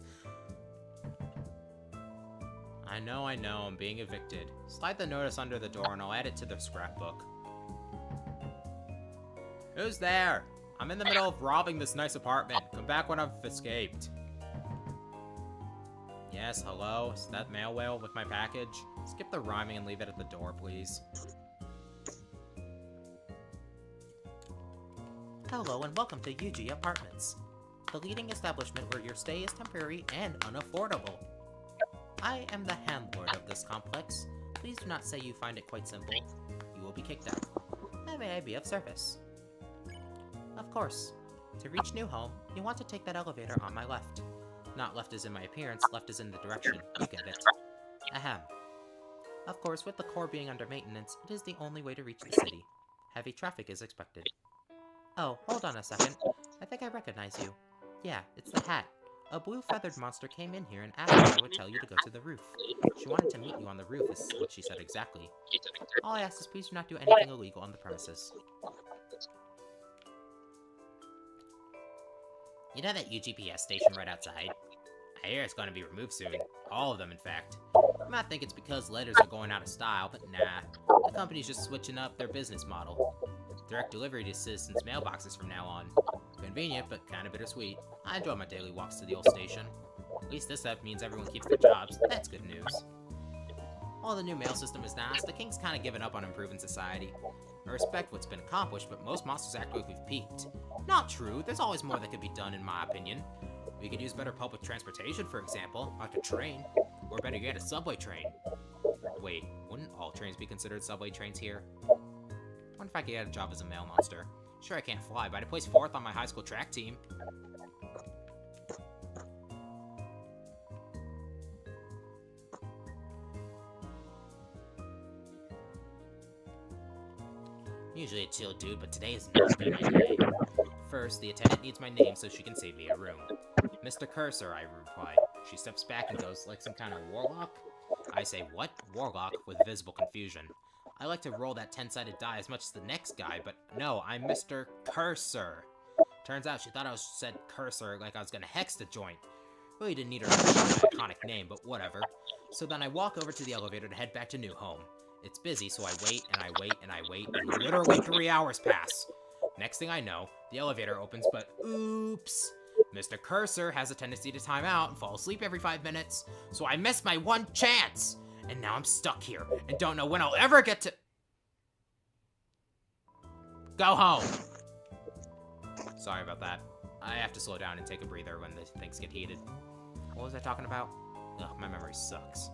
I know, I'm being evicted. Slide the notice under the door and I'll add it to the scrapbook. Who's there? I'm in the middle of robbing this nice apartment. Come back when I've escaped. Yes, hello? Is that mail whale with my package? Skip the rhyming and leave it at the door, please. Hello and welcome to UG Apartments, the leading establishment where your stay is temporary and unaffordable. I am the landlord of this complex. Please do not say you find it quite simple. You will be kicked out. How may I be of service? Of course. To reach new home, you want to take that elevator on my left. Not left as in my appearance, left as in the direction. You get it. Ahem. Of course, with the core being under maintenance, it is the only way to reach the city. Heavy traffic is expected. Oh, hold on a second. I think I recognize you. Yeah, it's the Hat. A blue feathered monster came in here and asked if I would tell you to go to the roof. She wanted to meet you on the roof, is what she said exactly. All I ask is please do not do anything illegal on the premises. You know that UGPS station right outside? I hear it's gonna be removed soon. All of them, in fact. You might think it's because letters are going out of style, but nah. The company's just switching up their business model. Direct delivery to citizens' mailboxes from now on. Convenient, but kinda bittersweet. I enjoy my daily walks to the old station. At least this stuff means everyone keeps their jobs. That's good news. While the new mail system is nice, the King's kinda given up on improving society. I respect what's been accomplished, but most monsters act like we've peaked. Not true, there's always more that could be done in my opinion. We could use better public transportation, for example, like a train. Or better yet, a subway train. Wait, wouldn't all trains be considered subway trains here? Wonder if I could get a job as a mail monster. Sure, I can't fly, but I placed 4th on my high school track team. Usually a chill dude, but today is not been my day. First, the attendant needs my name so she can save me a room. Mr. Cursor, I reply. She steps back and goes, like some kind of warlock? I say, what? Warlock, with visible confusion. I like to roll that 10-sided die as much as the next guy, but no, I'm Mr. Cursor. Turns out she thought I said Cursor like I was gonna hex the joint. Really didn't need her to know my iconic name, but whatever. So then I walk over to the elevator to head back to new home. It's busy, so I wait, and I wait, and I wait, and literally 3 hours pass. Next thing I know, the elevator opens, but oops. Mr. Cursor has a tendency to time out and fall asleep every 5 minutes, so I missed my one chance! And now I'm stuck here, and don't know when I'll ever get to... Go home! Sorry about that. I have to slow down and take a breather when the things get heated. What was I talking about? Ugh, my memory sucks.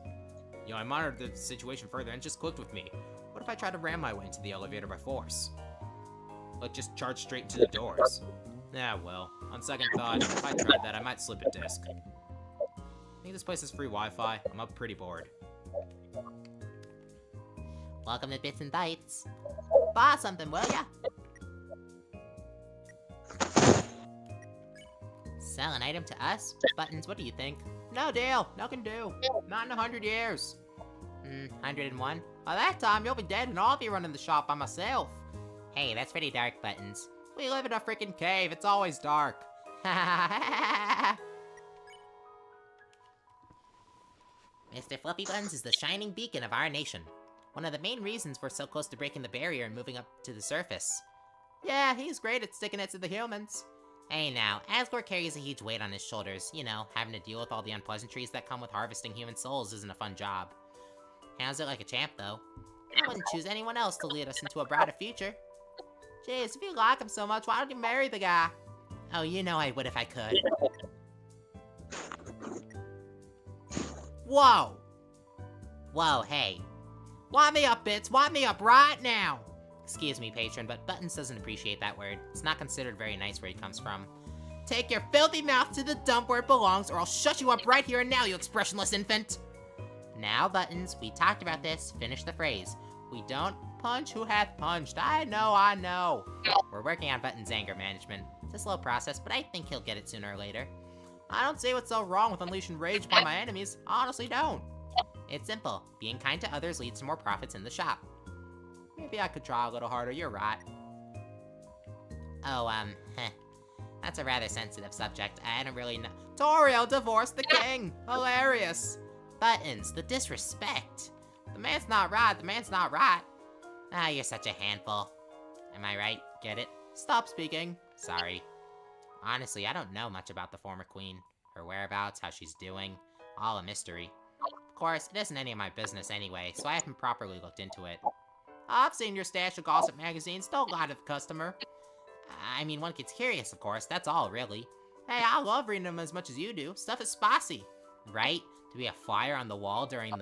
You know, I monitored the situation further and it just clicked with me. What if I tried to ram my way into the elevator by force? Like, just charge straight into the doors. Ah, well. On second thought, if I tried that, I might slip a disc. I think this place has free Wi-Fi. I'm up pretty bored. Welcome to Bits and Bytes. Buy something, will ya? Sell an item to us? Buttons, what do you think? No deal. No can do. Not in 100 years. 101? By that time, you'll be dead and I'll be running the shop by myself. Hey, that's pretty dark, Buttons. We live in a freaking cave. It's always dark. Mr. Fluffy Buns is the shining beacon of our nation. One of the main reasons we're so close to breaking the barrier and moving up to the surface. Yeah, he's great at sticking it to the humans. Hey now, Asgore carries a huge weight on his shoulders. You know, having to deal with all the unpleasantries that come with harvesting human souls isn't a fun job. Handles it like a champ, though. I wouldn't choose anyone else to lead us into a brighter future. Jeez, if you like him so much, why don't you marry the guy? Oh, you know I would if I could. Whoa! Whoa, hey. Wind me up, Bits. Wind me up right now. Excuse me, patron, but Buttons doesn't appreciate that word. It's not considered very nice where he comes from. Take your filthy mouth to the dump where it belongs, or I'll shut you up right here and now, you expressionless infant. Now, Buttons, we talked about this. Finish the phrase. We don't punch who hath punched. I know. We're working on Buttons' anger management. It's a slow process, but I think he'll get it sooner or later. I don't see what's so wrong with unleashing rage upon my enemies. I honestly don't. It's simple. Being kind to others leads to more profits in the shop. Maybe I could try a little harder, you're right. Oh, that's a rather sensitive subject. I don't really know. Toriel divorced the king! Hilarious! Buttons, the disrespect. The man's not right, the man's not right. Ah, you're such a handful. Am I right? Get it? Stop speaking. Sorry. Honestly, I don't know much about the former queen. Her whereabouts, how she's doing. All a mystery. Of course, it isn't any of my business anyway, so I haven't properly looked into it. I've seen your stash of gossip magazines, don't lie to the customer. I mean, one gets curious, of course, that's all, really. Hey, I love reading them as much as you do. Stuff is spicy. Right? To be a flyer on the wall during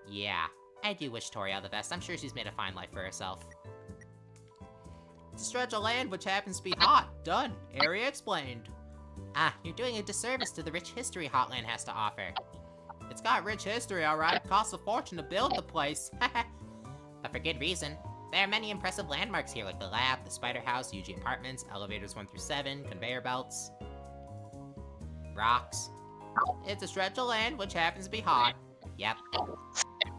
Yeah, I do wish Toriel the best. I'm sure she's made a fine life for herself. It's a stretch of land which happens to be hot. Done. Area explained. Ah, you're doing a disservice to the rich history Hotland has to offer. It's got rich history, alright. Costs a fortune to build the place. But for good reason. There are many impressive landmarks here, like the lab, the spider house, UG apartments, elevators 1 through 7, conveyor belts, rocks. It's a stretch of land which happens to be hot. Yep.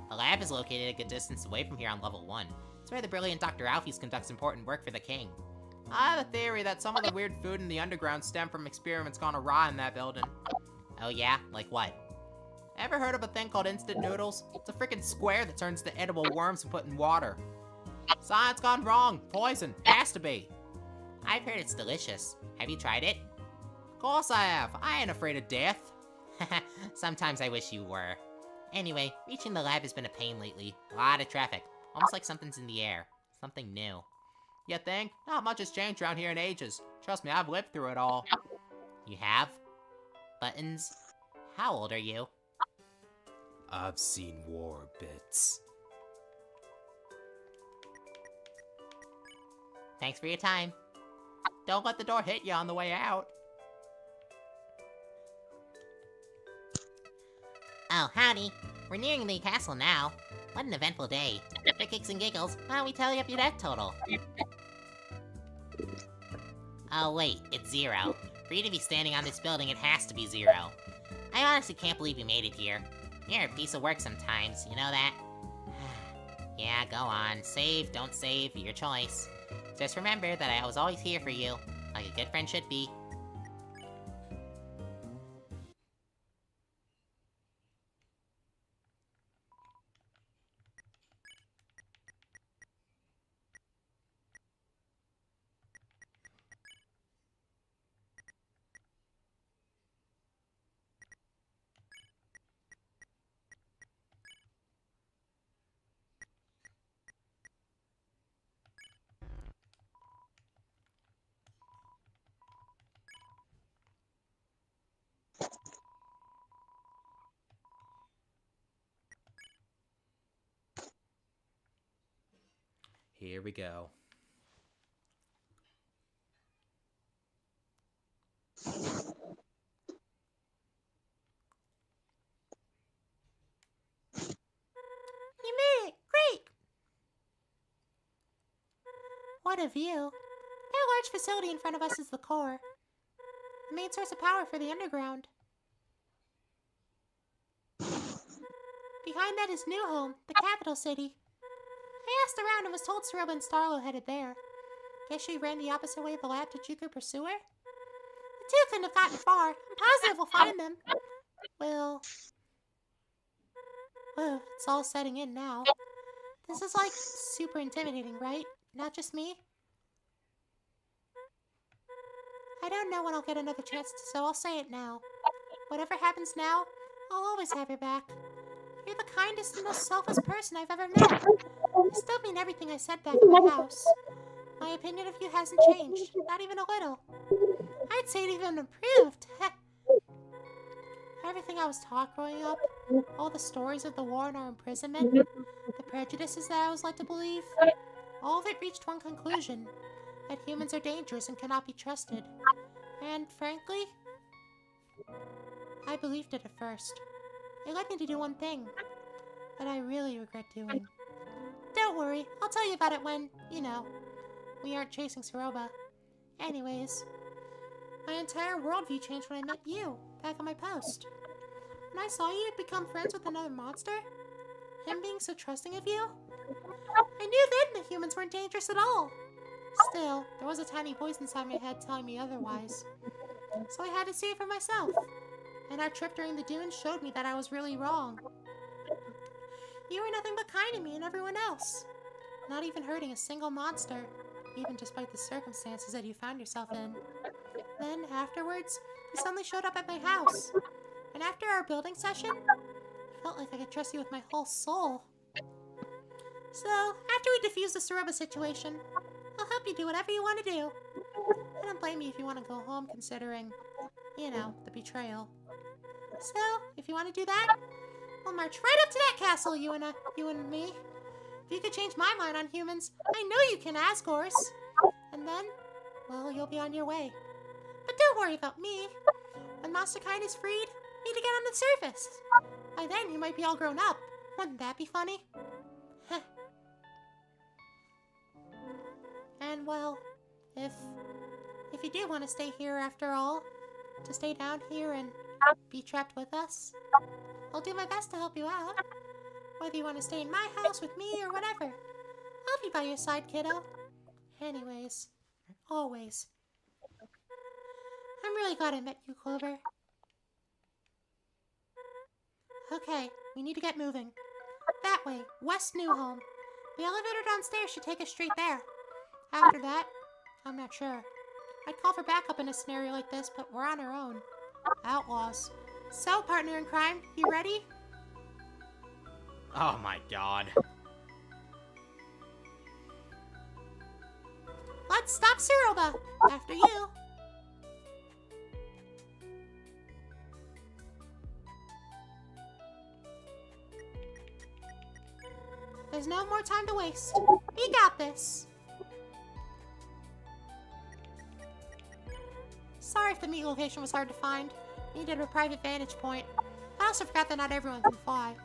The lab is located a good distance away from here on level 1. It's where the brilliant Dr. Alphys conducts important work for the king. I have a theory that some of the weird food in the underground stem from experiments gone awry in that building. Oh yeah? Like what? Ever heard of a thing called instant noodles? It's a freaking square that turns to edible worms and put in water. Science gone wrong. Poison. Has to be. I've heard it's delicious. Have you tried it? Of course I have. I ain't afraid of death. Sometimes I wish you were. Anyway, reaching the lab has been a pain lately. A lot of traffic. Almost like something's in the air. Something new. You think? Not much has changed around here in ages. Trust me, I've lived through it all. You have? Buttons? How old are you? I've seen war bits. Thanks for your time. Don't let the door hit you on the way out. Oh, howdy. We're nearing the castle now. What an eventful day. For kicks and giggles, why don't we tally up your death total? Oh wait, it's 0. For you to be standing on this building, it has to be 0. I honestly can't believe you made it here. You're a piece of work sometimes, you know that? Yeah, go on. Save, don't save, your choice. Just remember that I was always here for you, like a good friend should be. Here we go. You made it! Great! What a view. That large facility in front of us is the core. The main source of power for the underground. Behind that is New Home, the capital city. I asked around and was told Ceroba and Starlo headed there. Guess she ran the opposite way of the lab to juke her pursuer? The two couldn't have gotten far. I'm positive we'll find them. Well, it's all setting in now. This is like super intimidating, right? Not just me? I don't know when I'll get another chance, so I'll say it now. Whatever happens now, I'll always have your back. You're the kindest and most selfless person I've ever met. I still mean everything I said back in my house. My opinion of you hasn't changed, not even a little. I'd say it even improved. Everything I was taught growing up, all the stories of the war and our imprisonment, the prejudices that I was led to believe, all of it reached one conclusion, that humans are dangerous and cannot be trusted. And frankly, I believed it at first. It led me to do one thing that I really regret doing. Don't worry, I'll tell you about it when, we aren't chasing Ceroba. Anyways, my entire worldview changed when I met you, back on my post. When I saw you had become friends with another monster, him being so trusting of you, I knew then the humans weren't dangerous at all. Still, there was a tiny voice inside my head telling me otherwise. So I had to see it for myself. And our trip during the dunes showed me that I was really wrong. You were nothing but kind to me and everyone else. Not even hurting a single monster, even despite the circumstances that you found yourself in. Then, afterwards, you suddenly showed up at my house. And after our building session, I felt like I could trust you with my whole soul. So, after we defuse the Suruba situation, I'll help you do whatever you want to do. I don't blame you if you want to go home considering, you know, the betrayal. So, if you want to do that, we'll march right up to that castle, you and me. If you could change my mind on humans, I know you can, Asgors. And then, well, you'll be on your way. But don't worry about me. When Monsterkind is freed, you need to get on the surface. By then, you might be all grown up. Wouldn't that be funny? And well, if you do want to stay here after all, to stay down here and be trapped with us, I'll do my best to help you out. Whether you want to stay in my house with me or whatever, I'll be by your side, kiddo. Anyways, always. I'm really glad I met you, Clover. Okay, we need to get moving. That way, West New Home. The elevator downstairs should take us straight there. After that, I'm not sure. I'd call for backup in a scenario like this, but we're on our own. Outlaws. So, partner in crime, you ready? Oh my god. Let's stop Suruba! After you. There's no more time to waste. We got this. Sorry if the meet location was hard to find. Needed a private vantage point. I also forgot that not everyone can fly.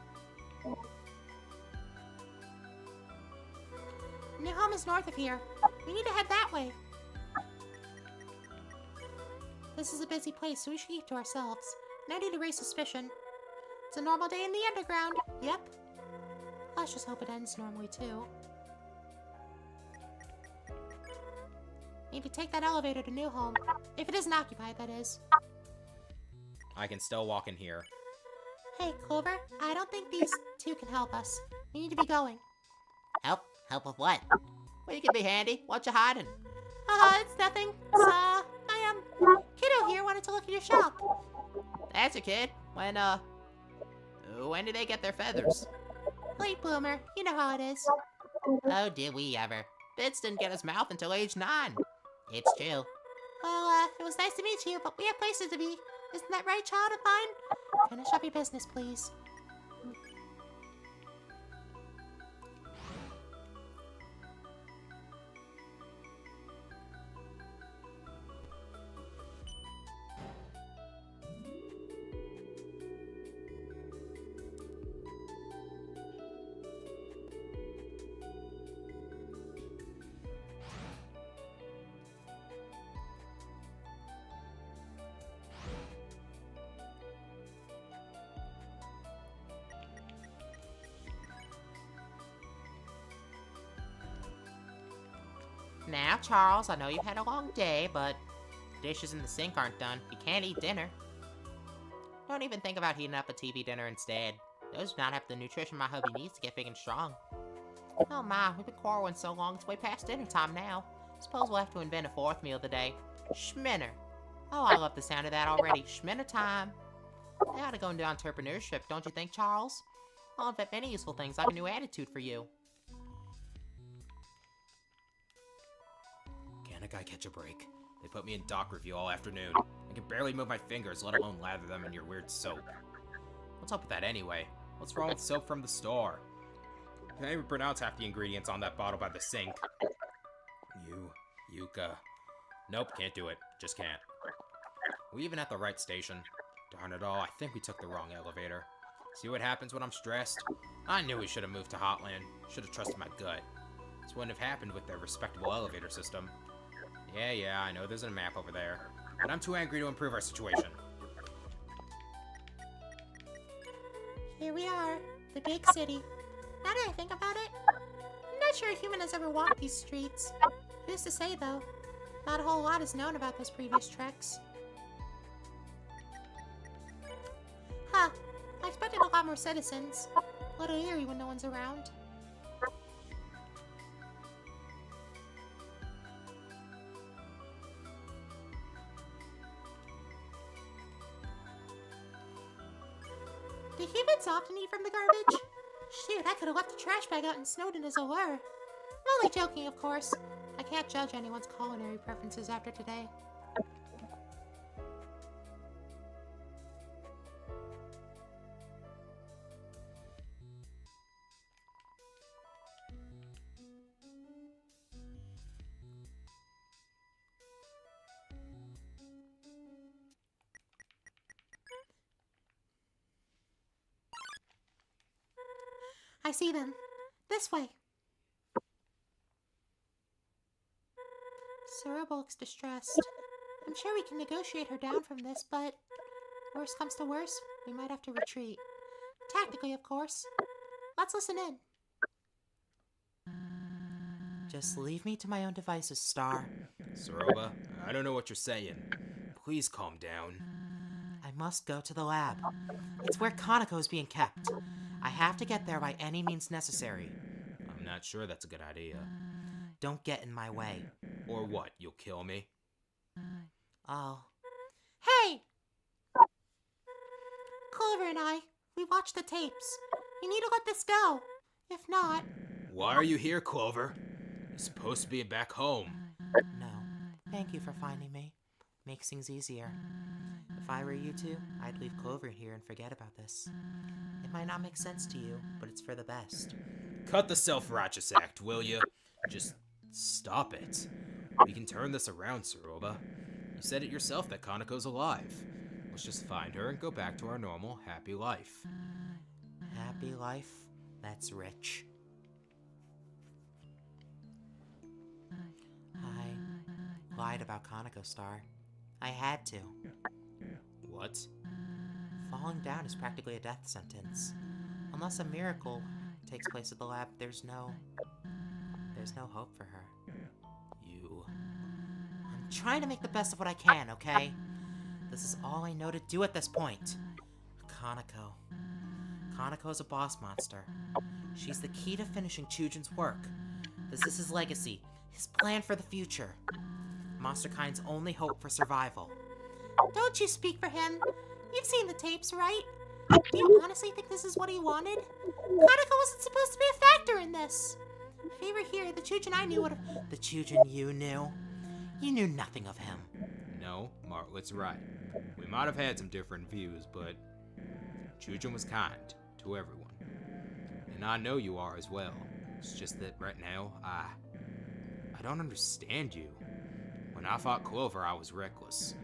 New home is north of here. We need to head that way. This is a busy place, so we should keep to ourselves. No need to raise suspicion. It's a normal day in the underground. Yep. Let's just hope it ends normally, too. Need to take that elevator to New Home. If it isn't occupied, that is. I can still walk in here. Hey, Clover, I don't think these two can help us. We need to be going. Help? Help with what? Well, you can be handy. What you hiding? It's nothing. I Kiddo here wanted to look at your shop. That's a kid. When do they get their feathers? Late bloomer. You know how it is. Oh, did we ever? Bits didn't get his mouth until age 9. It's true. Well, it was nice to meet you, but we have places to be. Isn't that right, child of mine? Finish up your business, please. Now, Charles, I know you've had a long day, but dishes in the sink aren't done. You can't eat dinner. Don't even think about heating up a TV dinner instead. Those do not have the nutrition my hubby needs to get big and strong. Oh my, we've been quarreling so long, it's way past dinner time now. Suppose we'll have to invent a fourth meal today. Schminner. Oh, I love the sound of that already. Schminner time. They ought to go into entrepreneurship, don't you think, Charles? I'll invent many useful things like a new attitude for you. Can a guy catch a break? They put me in doc review all afternoon. I can barely move my fingers, let alone lather them in your weird soap. What's up with that anyway? What's wrong with soap from the store? I can't even pronounce half the ingredients on that bottle by the sink. Yuka. Nope, can't do it. Just can't. We even at the right station? Darn it all, I think we took the wrong elevator. See what happens when I'm stressed? I knew we should have moved to Hotland. Should have trusted my gut. This wouldn't have happened with their respectable elevator system. Yeah, I know there's a map over there. But I'm too angry to improve our situation. Here we are, the big city. Now that I think about it, not sure a human has ever walked these streets. Who's to say, though? Not a whole lot is known about those previous treks. Huh. I expected a lot more citizens. A little eerie when no one's around. Do humans often eat from the garbage? Shoot, I could have left the trash bag out in Snowdon as a lure. I'm only joking, of course. I can't judge anyone's culinary preferences after today. I see them. This way. Cerebral looks distressed. I'm sure we can negotiate her down from this, but worst comes to worst, we might have to retreat. Tactically, of course. Let's listen in. Just leave me to my own devices, Star. Soroba, I don't know what you're saying. Please calm down. I must go to the lab. It's where Kaneko is being kept. I have to get there by any means necessary. I'm not sure that's a good idea. Don't get in my way. Or what, you'll kill me? I'll... Hey! Clover and I, we watched the tapes. You need to let this go. If not... Why are you here, Clover? You're supposed to be back home. No. Thank you for finding me. Makes things easier. If I were you two, I'd leave Clover here and forget about this. It might not make sense to you, but it's for the best. Cut the self-righteous act, will you? Just stop it. We can turn this around, Soroba. You said it yourself that Kaneko's alive. Let's just find her and go back to our normal, happy life. Happy life? That's rich. I lied about Kaneko, Star. I had to. What? Falling down is practically a death sentence. Unless a miracle takes place at the lab, there's no hope for her. You... I'm trying to make the best of what I can, okay? This is all I know to do at this point. Kaneko. Kaneko's a boss monster. She's the key to finishing Chujin's work. This is his legacy, his plan for the future. Monsterkind's only hope for survival. Don't you speak for him. You've seen the tapes, right? Do you honestly think this is what he wanted? Kaneko wasn't supposed to be a factor in this. If he were here, the Chujin I knew would have... The Chujin you knew? You knew nothing of him. No, Martlet's right. We might have had some different views, but Chujin was kind to everyone. And I know you are as well. It's just that right now, I don't understand you. When I fought Clover, I was reckless.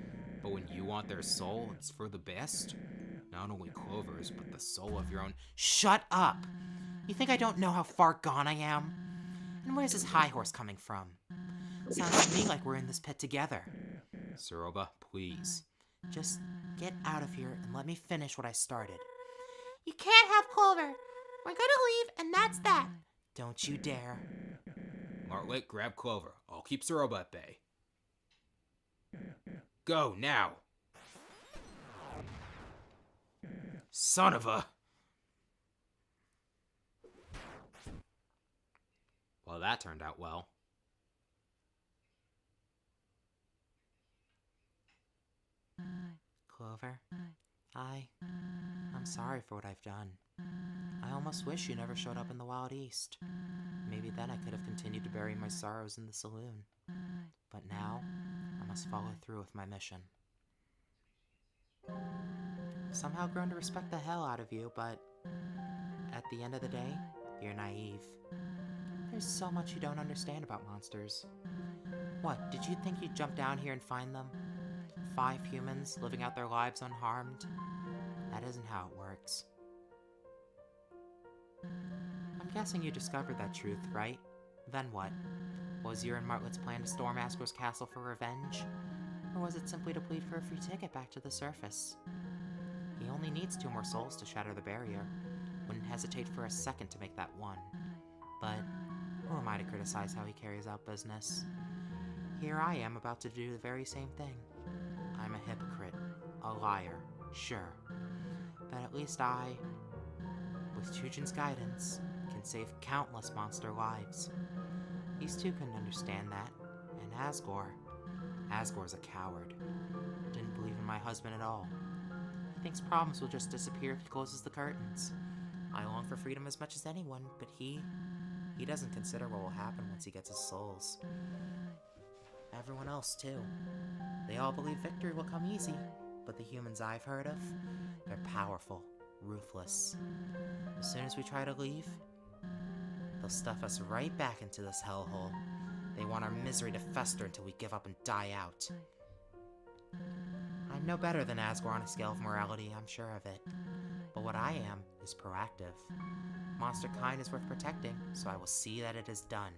But when you want their soul, it's for the best. Not only Clover's, but the soul of your own... Shut up! You think I don't know how far gone I am? And where's this high horse coming from? Sounds to me like we're in this pit together. Soroba, please. Just get out of here and let me finish what I started. You can't have Clover. We're gonna leave, and that's that. Don't you dare. Martlet, grab Clover. I'll keep Soroba at bay. Go, now! Son of a... Well, that turned out well. Clover, I'm sorry for what I've done. I almost wish you never showed up in the Wild East. Maybe then I could have continued to bury my sorrows in the saloon. But now, I must follow through with my mission. I've somehow grown to respect the hell out of you, but at the end of the day, you're naive. There's so much you don't understand about monsters. What, did you think you'd jump down here and find them? 5 humans living out their lives unharmed? That isn't how it works. I'm guessing you discovered that truth, right? Then what? Was your and Martlet's plan to storm Asgro's castle for revenge? Or was it simply to plead for a free ticket back to the surface? He only needs 2 more souls to shatter the barrier. Wouldn't hesitate for a second to make that 1. But Who am I to criticize how he carries out business? Here I am about to do the very same thing. I'm a hypocrite, a liar, sure. But at least I, with Chujin's guidance, can save countless monster lives. These two couldn't understand that, and Asgore's a coward. Didn't believe in my husband at all. He thinks problems will just disappear if he closes the curtains. I long for freedom as much as anyone, but he doesn't consider what will happen once he gets his souls. Everyone else, too. They all believe victory will come easy, but the humans I've heard of, they're powerful, ruthless. As soon as we try to leave, they'll stuff us right back into this hellhole. They want our misery to fester until we give up and die out. I'm no better than Asgore on a scale of morality, I'm sure of it. But what I am is proactive. Monster kind is worth protecting, so I will see that it is done.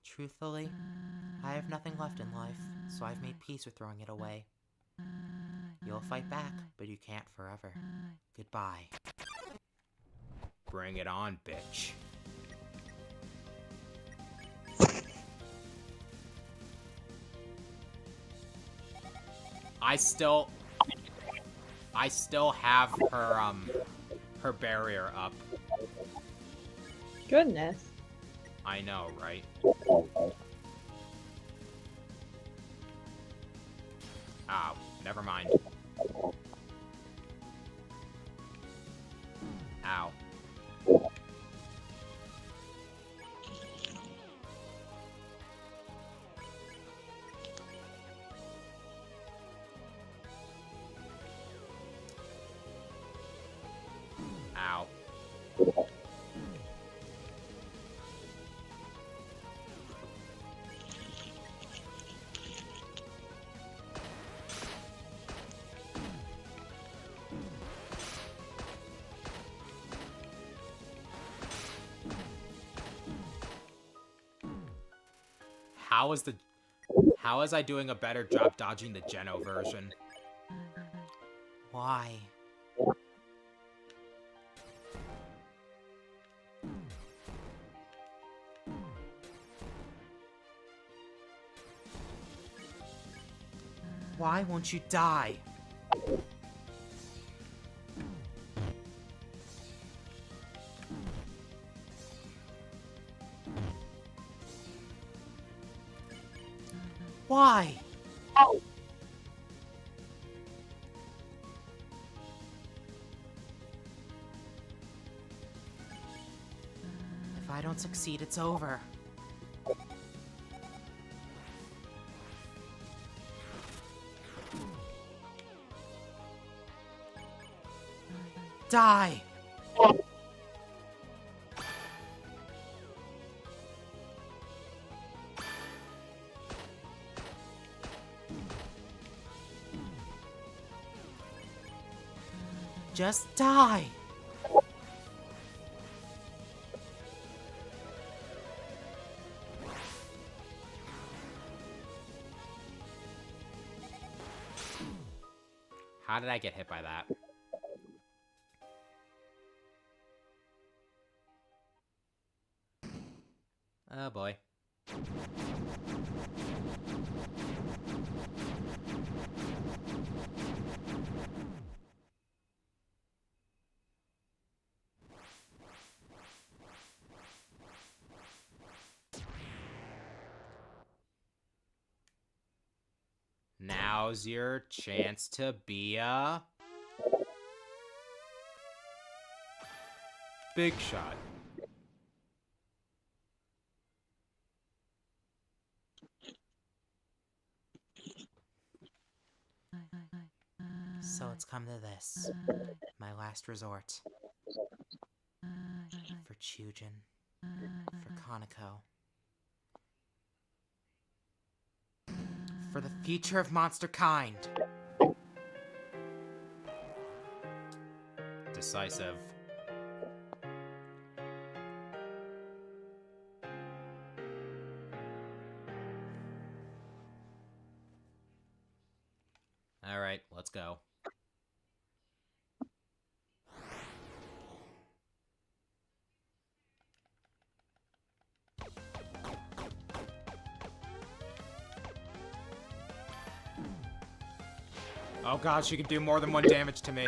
Truthfully, I have nothing left in life, so I've made peace with throwing it away. You'll fight back, but you can't forever. Goodbye. Bring it on, bitch. I still have her barrier up. Goodness. I know, right? Oh, never mind. Ow. Ow. How is I doing a better job dodging the Geno version? Why? Why won't you die? Why? If I don't succeed, it's over. Die! Just die! How did I get hit by that? Oh boy. Now's your chance to be a big shot. So it's come to this. My last resort. For Chujin. For Kaneko. For the future of monster kind. Decisive. Alright, let's go. Oh god, she can do more than 1 damage to me.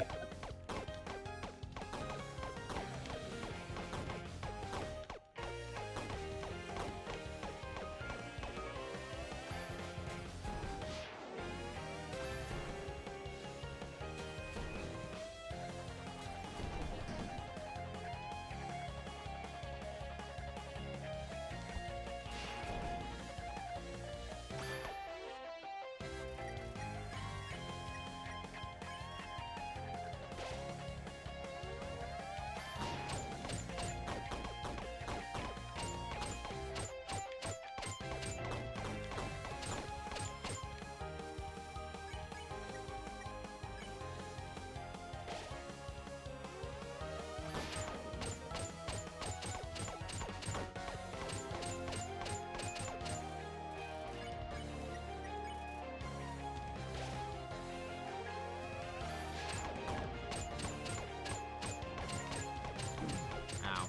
Ow.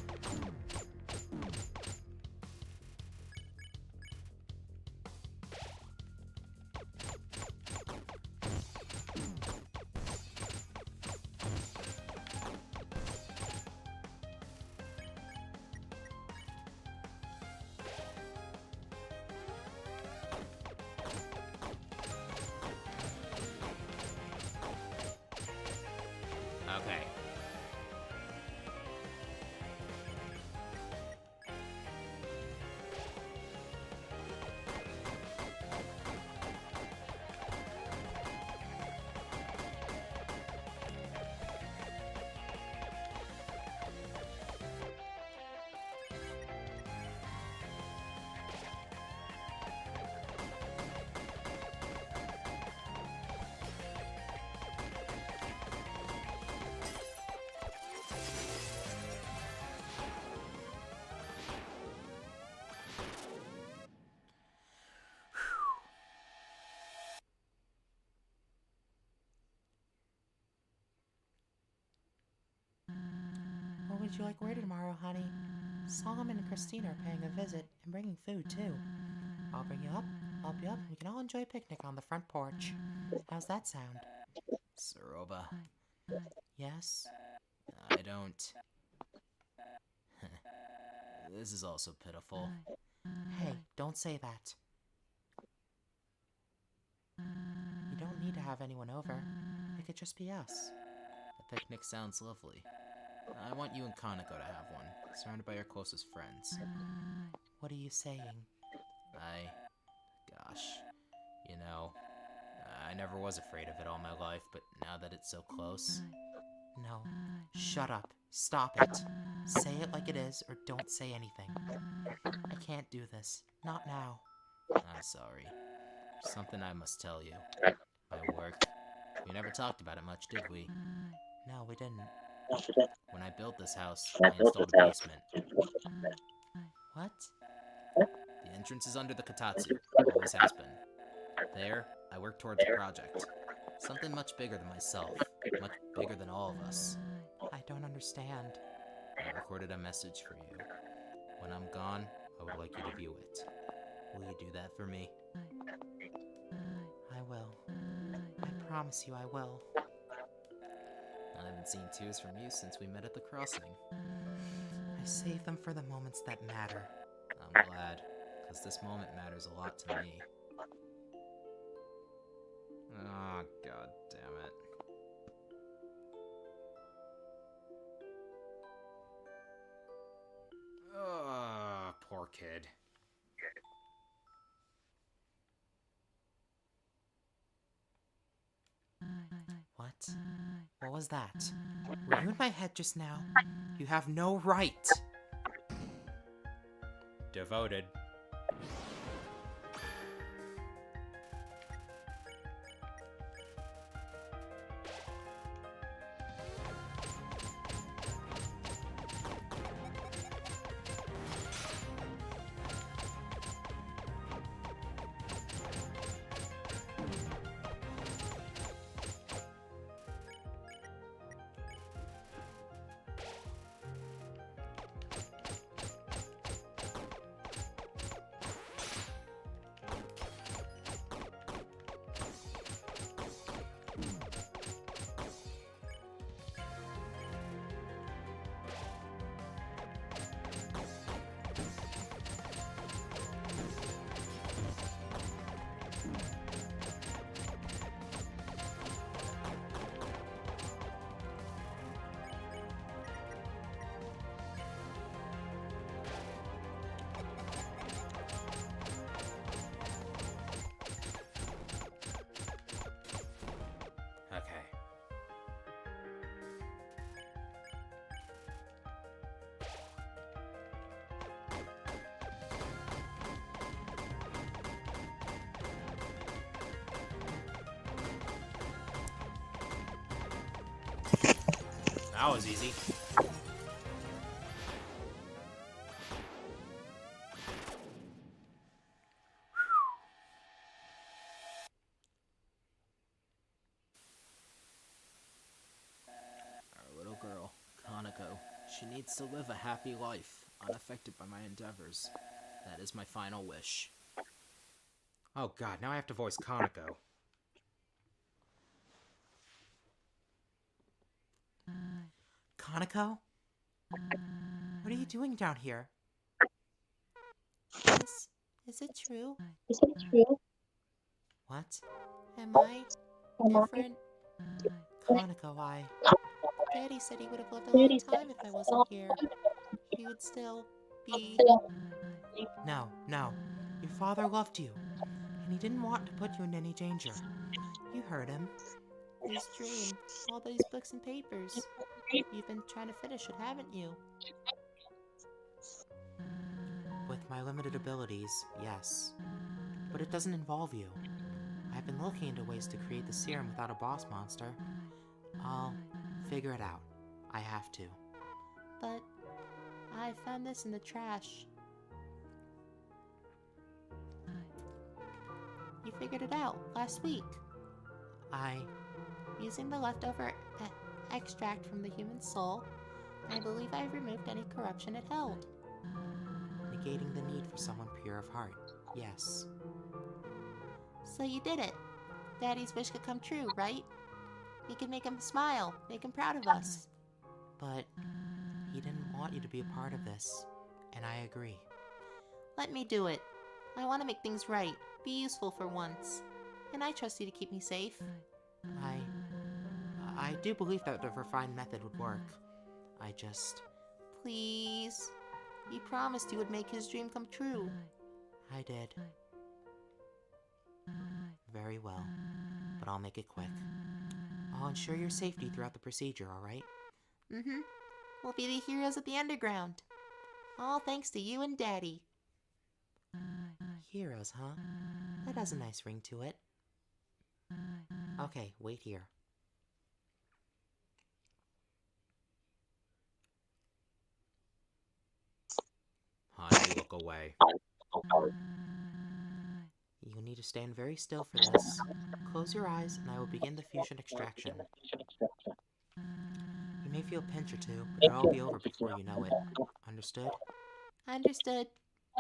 Okay. What would you like for tomorrow, honey? Solomon and Christina are paying a visit and bringing food, too. I'll bring you up, help you up, and we can all enjoy a picnic on the front porch. How's that sound? Saroba, Yes? I don't... This is also pitiful. Hey, don't say that. You don't need to have anyone over. It could just be us. The picnic sounds lovely. I want you and Kaneko to have one, surrounded by your closest friends. What are you saying? Gosh, you know, I never was afraid of it all my life, but now that it's so close... No. Shut up. Stop it. Say it like it is, or don't say anything. I can't do this. Not now. I'm sorry. There's something I must tell you. My work. We never talked about it much, did we? No, we didn't. When I built this house, I installed a basement. What? The entrance is under the Katatsu, always has been. There, I work towards a project. Something much bigger than myself, much bigger than all of us. I don't understand. I recorded a message for you. When I'm gone, I would like you to view it. Will you do that for me? I will. I promise you I will. I haven't seen tears from you since we met at the crossing. I save them for the moments that matter. I'm glad, because this moment matters a lot to me. Oh, god damn it. Oh, poor kid. What? What was that? Were you in my head just now? You have no right! Devoted. That was easy. Our little girl, Kanako. She needs to live a happy life, unaffected by my endeavors. That is my final wish. Oh god, now I have to voice Kaneko. Kaneko? What are you doing down here? Is it true? Is it true? What? Am I different? Kaneko, Daddy said he would have lived a long time if I wasn't here. He would still be. No. Your father loved you, and he didn't want to put you in any danger. You heard him. His dream. All these books and papers. You've been trying to finish it, haven't you? With my limited abilities, yes. But it doesn't involve you. I've been looking into ways to create the serum without a boss monster. I'll figure it out. I have to. But I found this in the trash. You figured it out last week. Using the leftover extract from the human soul, I believe I've removed any corruption it held. Negating the need for someone pure of heart, yes. So you did it. Daddy's wish could come true, right? We could make him smile, make him proud of us. But he didn't want you to be a part of this, and I agree. Let me do it. I want to make things right, be useful for once. And I trust you to keep me safe. I do believe that the refined method would work. I just... Please. You promised you would make his dream come true. I did. Very well, but I'll make it quick. I'll ensure your safety throughout the procedure, alright? Mm-hmm. We'll be the heroes of the underground. All thanks to you and Daddy. Heroes, huh? That has a nice ring to it. Okay, wait here. Honey, look away. You'll need to stand very still for this. Close your eyes, and I will begin the fusion extraction. You may feel a pinch or two, but it'll all be over before you know it. Understood? Understood.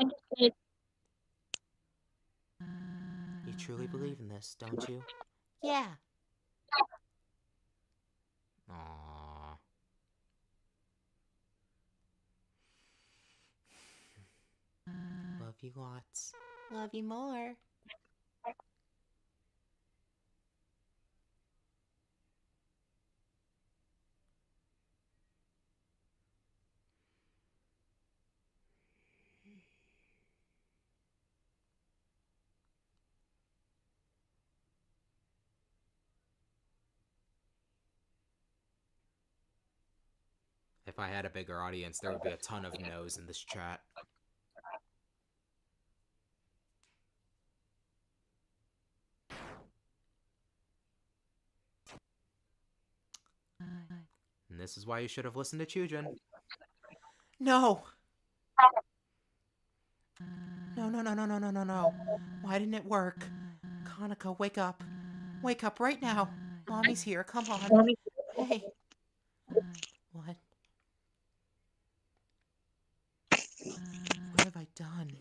You truly believe in this, don't you? Yeah. Aww. Love you lots. Love you more. If I had a bigger audience, there would be a ton of no's in this chat. And this is why you should have listened to Chujin. No! No. Why didn't it work? Kaneko, wake up. Wake up right now. Mommy's here, come on. Hey. What? What have I done?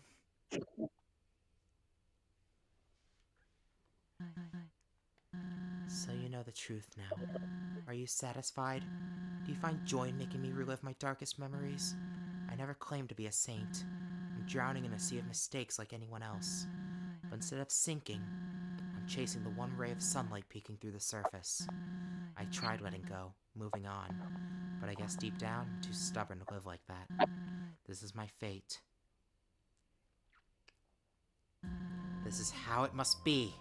So you know the truth now. Are you satisfied? Do you find joy in making me relive my darkest memories? I never claimed to be a saint. I'm drowning in a sea of mistakes like anyone else. But instead of sinking, I'm chasing the one ray of sunlight peeking through the surface. I tried letting go, moving on, but I guess deep down, I'm too stubborn to live like that. This is my fate. This is how it must be.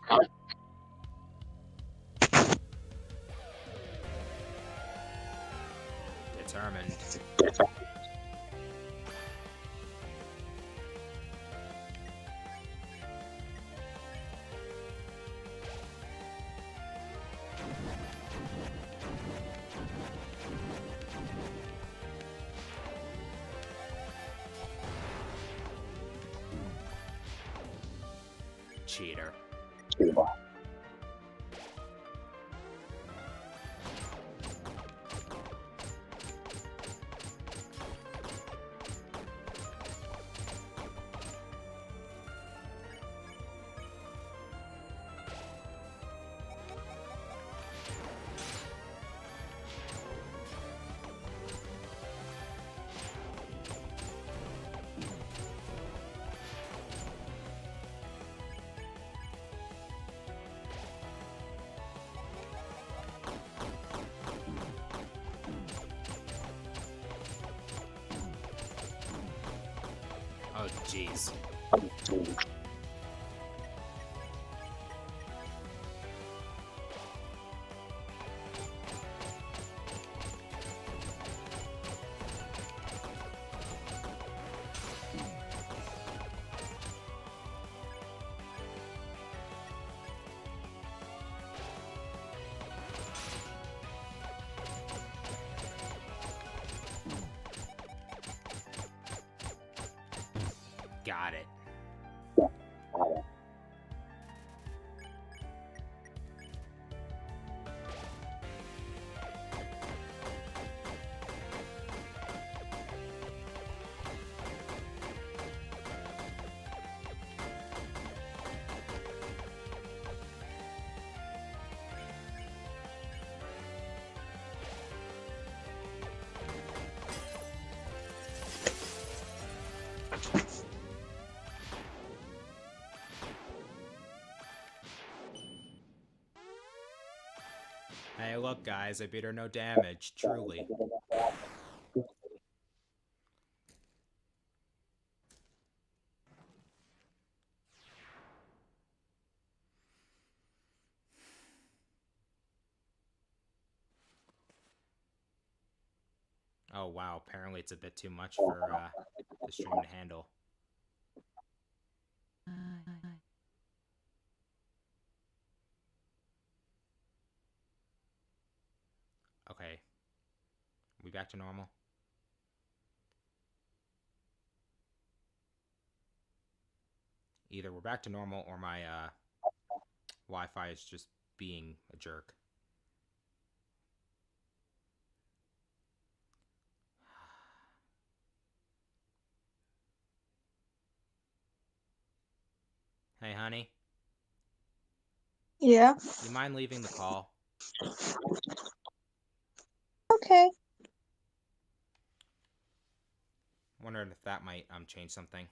Determined. cheater. Oh, jeez. Got it. Hey, look, guys, I beat her no damage, truly. Oh, wow, apparently it's a bit too much for the stream to handle. Okay. We back to normal? Either we're back to normal or my Wi-Fi is just being a jerk. Hey, honey, Yeah. you mind leaving the call? Okay. Wondering if that might change something.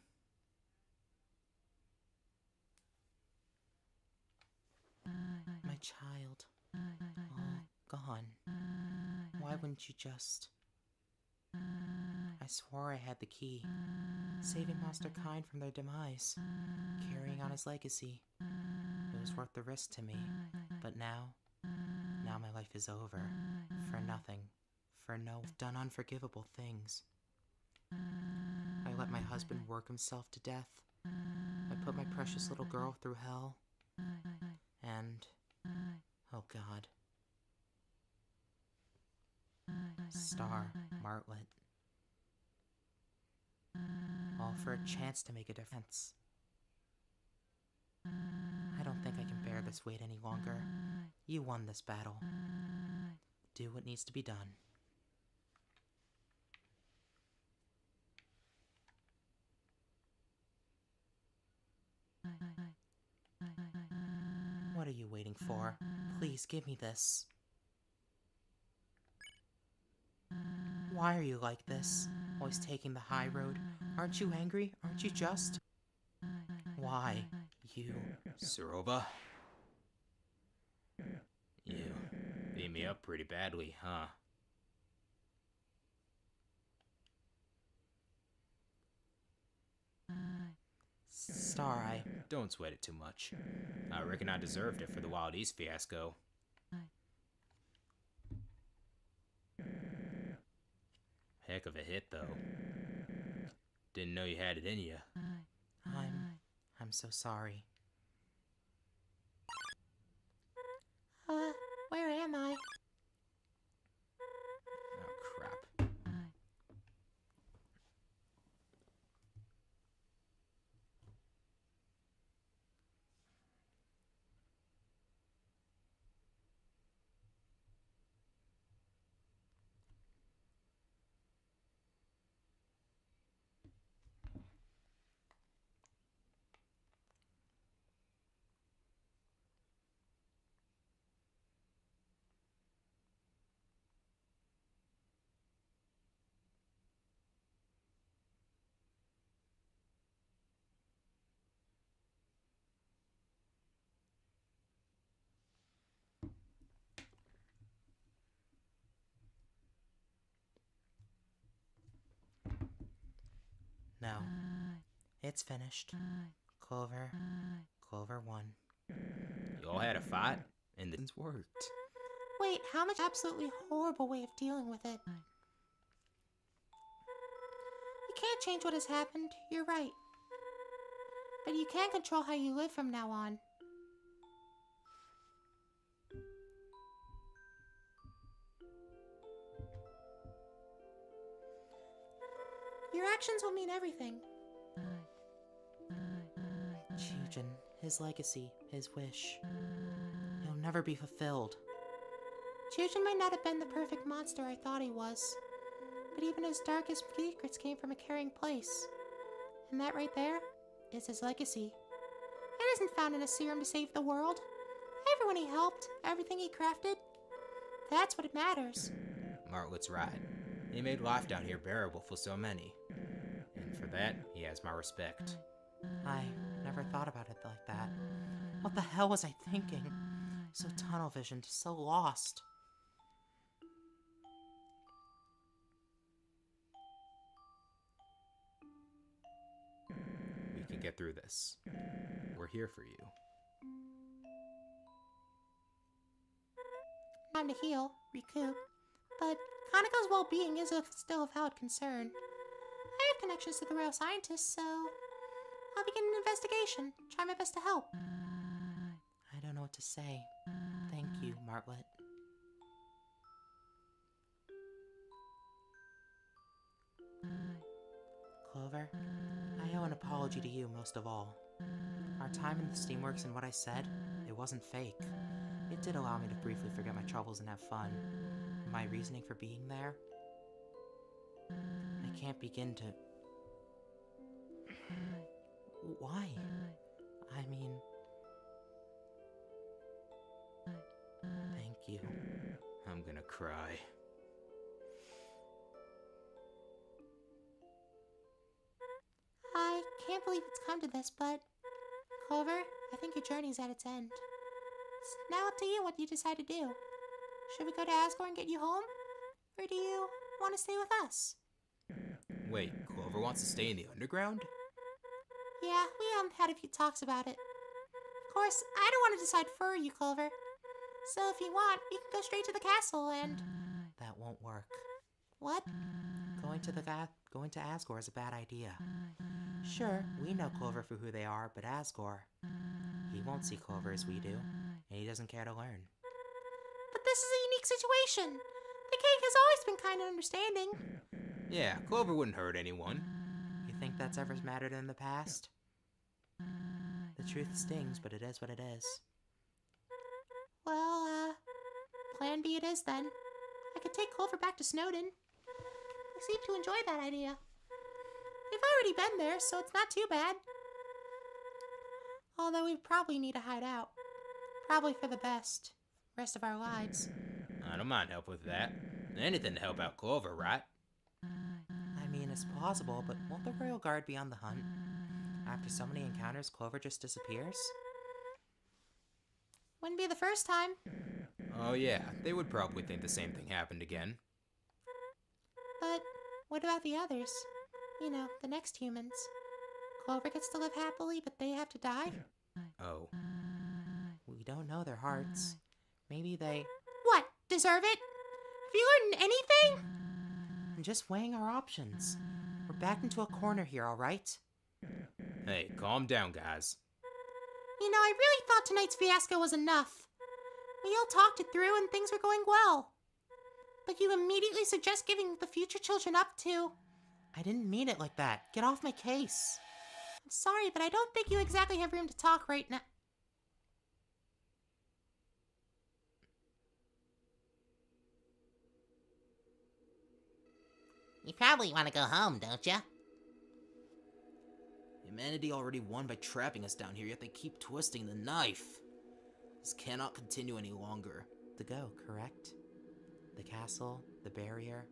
My child. All gone. Why wouldn't you just... I swore I had the key. Saving Master Kind from their demise. Carrying on his legacy. It was worth the risk to me. But now my life is over. For nothing. For no... I've done unforgivable things. I let my husband work himself to death. I put my precious little girl through hell. And... oh God. Star, Martlet. All for a chance to make a difference. I don't think I can bear this weight any longer. You won this battle. Do what needs to be done. What are you waiting for? Please give me this. Why are you like this? Always taking the high road? Aren't you angry? Aren't you just? Why? You... Suroba? You beat me up pretty badly, huh? Star, I... Don't sweat it too much. I reckon I deserved it for the Wild East fiasco. Heck of a hit, though. Didn't know you had it in you. I'm so sorry. Where am I? Oh, crap. No. It's finished. Clover won. You all had a fight, and this worked. Wait, how much absolutely horrible way of dealing with it. You can't change what has happened, you're right. But you can control how you live from now on. Your actions will mean everything. Chujin, his legacy, his wish. He'll never be fulfilled. Chujin might not have been the perfect monster I thought he was, but even his darkest secrets came from a caring place. And that right there is his legacy. It isn't found in a serum to save the world. Everyone he helped, everything he crafted, that's what matters. Martlet's right. He made life down here bearable for so many. And for that, he has my respect. I never thought about it like that. What the hell was I thinking? So tunnel visioned, so lost. We can get through this. We're here for you. Time to heal, recoup, but Kanako's well-being is still a valid concern. I have connections to the royal scientists, so I'll begin an investigation. Try my best to help. I don't know what to say. Thank you, Martlet. Clover, I owe an apology to you most of all. Our time in the Steamworks and what I said, it wasn't fake. It did allow me to briefly forget my troubles and have fun. My reasoning for being there? I can't begin to... Why? I mean... Thank you. I'm gonna cry. I can't believe it's come to this, but Clover, I think your journey's at its end. It's now up to you what you decide to do. Should we go to Asgore and get you home? Or do you want to stay with us? Wait, Clover wants to stay in the underground? Yeah, we had a few talks about it. Of course, I don't want to decide for you, Clover. So if you want, you can go straight to the castle and... That won't work. What? Going to Asgore is a bad idea. Sure, we know Clover for who they are, but Asgore... He won't see Clover as we do, and he doesn't care to learn. But this is a unique situation. The king has always been kind and understanding. Yeah, Clover wouldn't hurt anyone. You think that's ever mattered in the past? The truth stings, but it is what it is. Well, plan B it is then. I could take Clover back to Snowdin. I seem to enjoy that idea. We've already been there, so it's not too bad. Although we probably need a hideout. Probably for the best. Rest of our lives. I don't mind help with that. Anything to help out Clover, right? I mean, it's plausible, but won't the Royal Guard be on the hunt? After so many encounters, Clover just disappears? Wouldn't be the first time. Oh yeah, they would probably think the same thing happened again. But what about the others? You know, the next humans. Clover gets to live happily, but they have to die? Oh. We don't know their hearts. Maybe they... What? Deserve it? Have you learned anything? I'm just weighing our options. We're backed into a corner here, alright? Hey, calm down, guys. You know, I really thought tonight's fiasco was enough. We all talked it through and things were going well. But you immediately suggest giving the future children up to... I didn't mean it like that. Get off my case. I'm sorry, but I don't think you exactly have room to talk right now. You probably want to go home, don't ya? Humanity already won by trapping us down here, yet they keep twisting the knife. This cannot continue any longer. The go, correct? The castle, the barrier.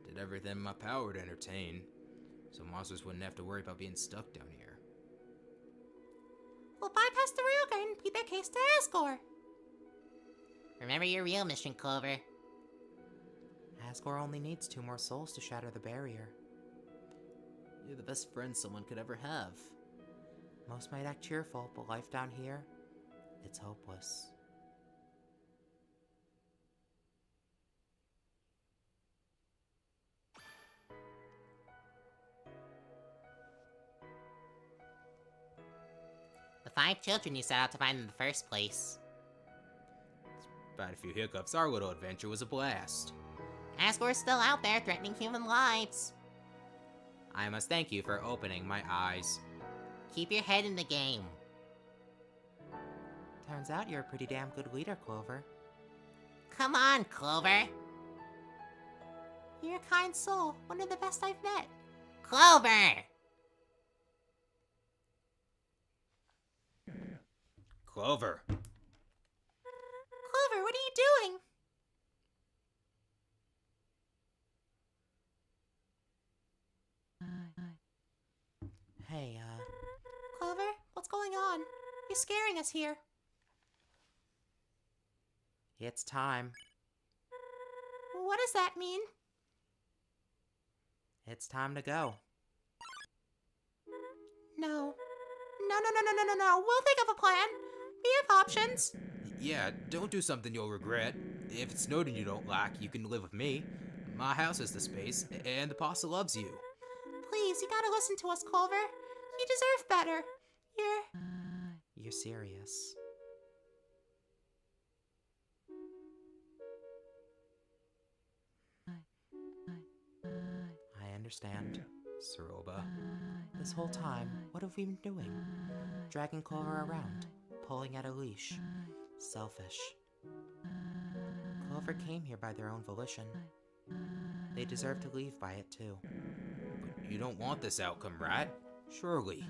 Did everything in my power to entertain, so monsters wouldn't have to worry about being stuck down here. We'll bypass the Royal Guard and beat their case to Asgore. Remember your real mission, Clover. Asgore only needs 2 more souls to shatter the barrier. You're the best friend someone could ever have. Most might act cheerful, but life down here, it's hopeless. The 5 children you set out to find in the first place. Despite a few hiccups, our little adventure was a blast. As we're still out there threatening human lives. I must thank you for opening my eyes. Keep your head in the game. Turns out you're a pretty damn good leader, Clover. Come on, Clover. You're a kind soul, one of the best I've met. Clover! Clover. Clover, what are you doing? Hey, Clover, what's going on? You're scaring us here. it's time. What does that mean? It's time to go. No. No. We'll think of a plan. We have options. Yeah, don't do something you'll regret. If it's Snowden you don't like, you can live with me. My house has the space, and the pasta loves you. Please, you gotta listen to us, Clover. You deserve better. You're serious. I understand. Saroba. This whole time, what have we been doing? Dragging Clover around, pulling at a leash. Selfish. Clover came here by their own volition. They deserve to leave by it too. But you don't want this outcome, right? Surely.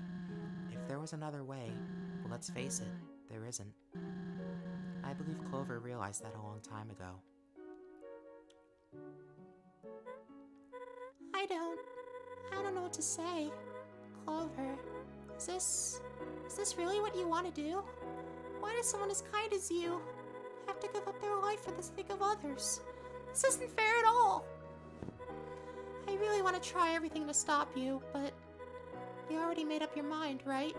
If there was another way, well, let's face it, there isn't. I believe Clover realized that a long time ago. I don't know what to say. Clover, is this really what you want to do? Why does someone as kind as you have to give up their life for the sake of others? This isn't fair at all. I really want to try everything to stop you, but you already made up your mind, right?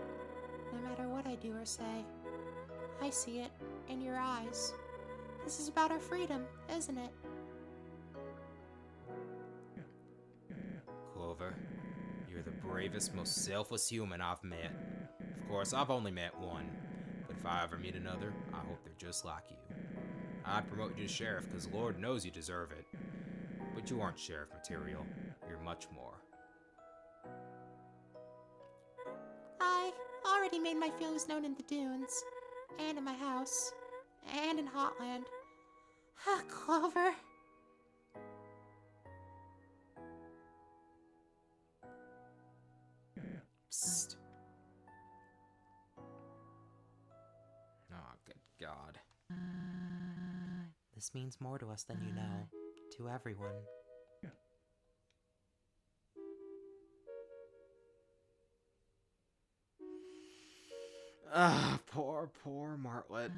No matter what I do or say. I see it in your eyes. This is about our freedom, isn't it? Clover, you're the bravest, most selfless human I've met. Of course, I've only met one, but if I ever meet another, I hope they're just like you. I'd promote you to sheriff because Lord knows you deserve it. But you aren't sheriff material. You're much more. I already made my feelings known in the dunes, and in my house, and in Hotland. Clover. Psst. Oh, good God. This means more to us than you know. To everyone. Ah, poor Martlet.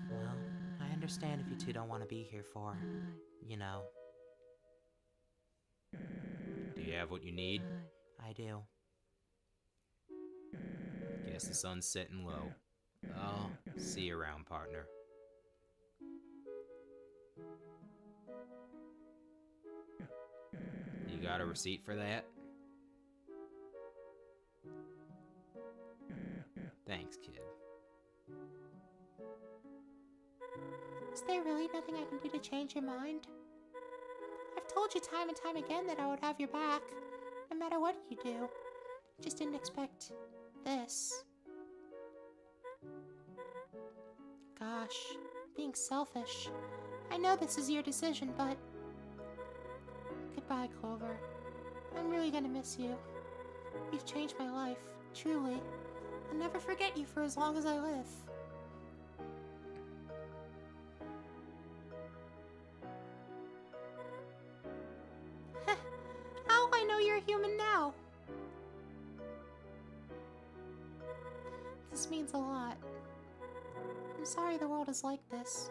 Well, I understand if you two don't want to be here for, you know. Do you have what you need? I do. Guess the sun's setting low. I'll see you around, partner. You got a receipt for that? Thanks, kid. Is there really nothing I can do to change your mind? I've told you time and time again that I would have your back, no matter what you do. Just didn't expect this. Gosh, being selfish. I know this is your decision, but... Goodbye, Clover. I'm really gonna miss you. You've changed my life, truly. I'll never forget you for as long as I live. How will I know you're a human now? This means a lot. I'm sorry the world is like this,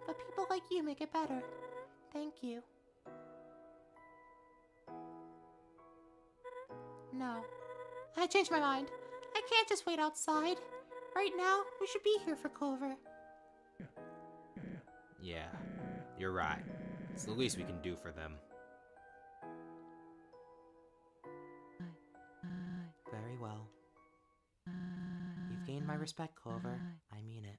but people like you make it better. Thank you. No. I changed my mind. I can't just wait outside. Right now, we should be here for Clover. Yeah, you're right. It's the least we can do for them. Very well. You've gained my respect, Clover. I mean it.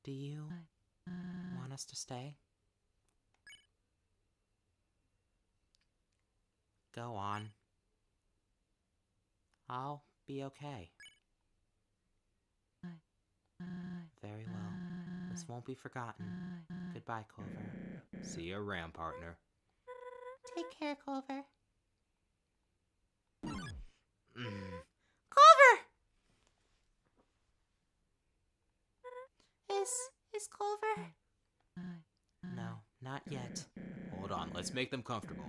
Do you want us to stay? Go on. I'll be okay. Very well. This won't be forgotten. Goodbye, Clover. See you around, partner. Take care, Clover. Mm. Clover! Is Clover? No, not yet. Hold on, let's make them comfortable.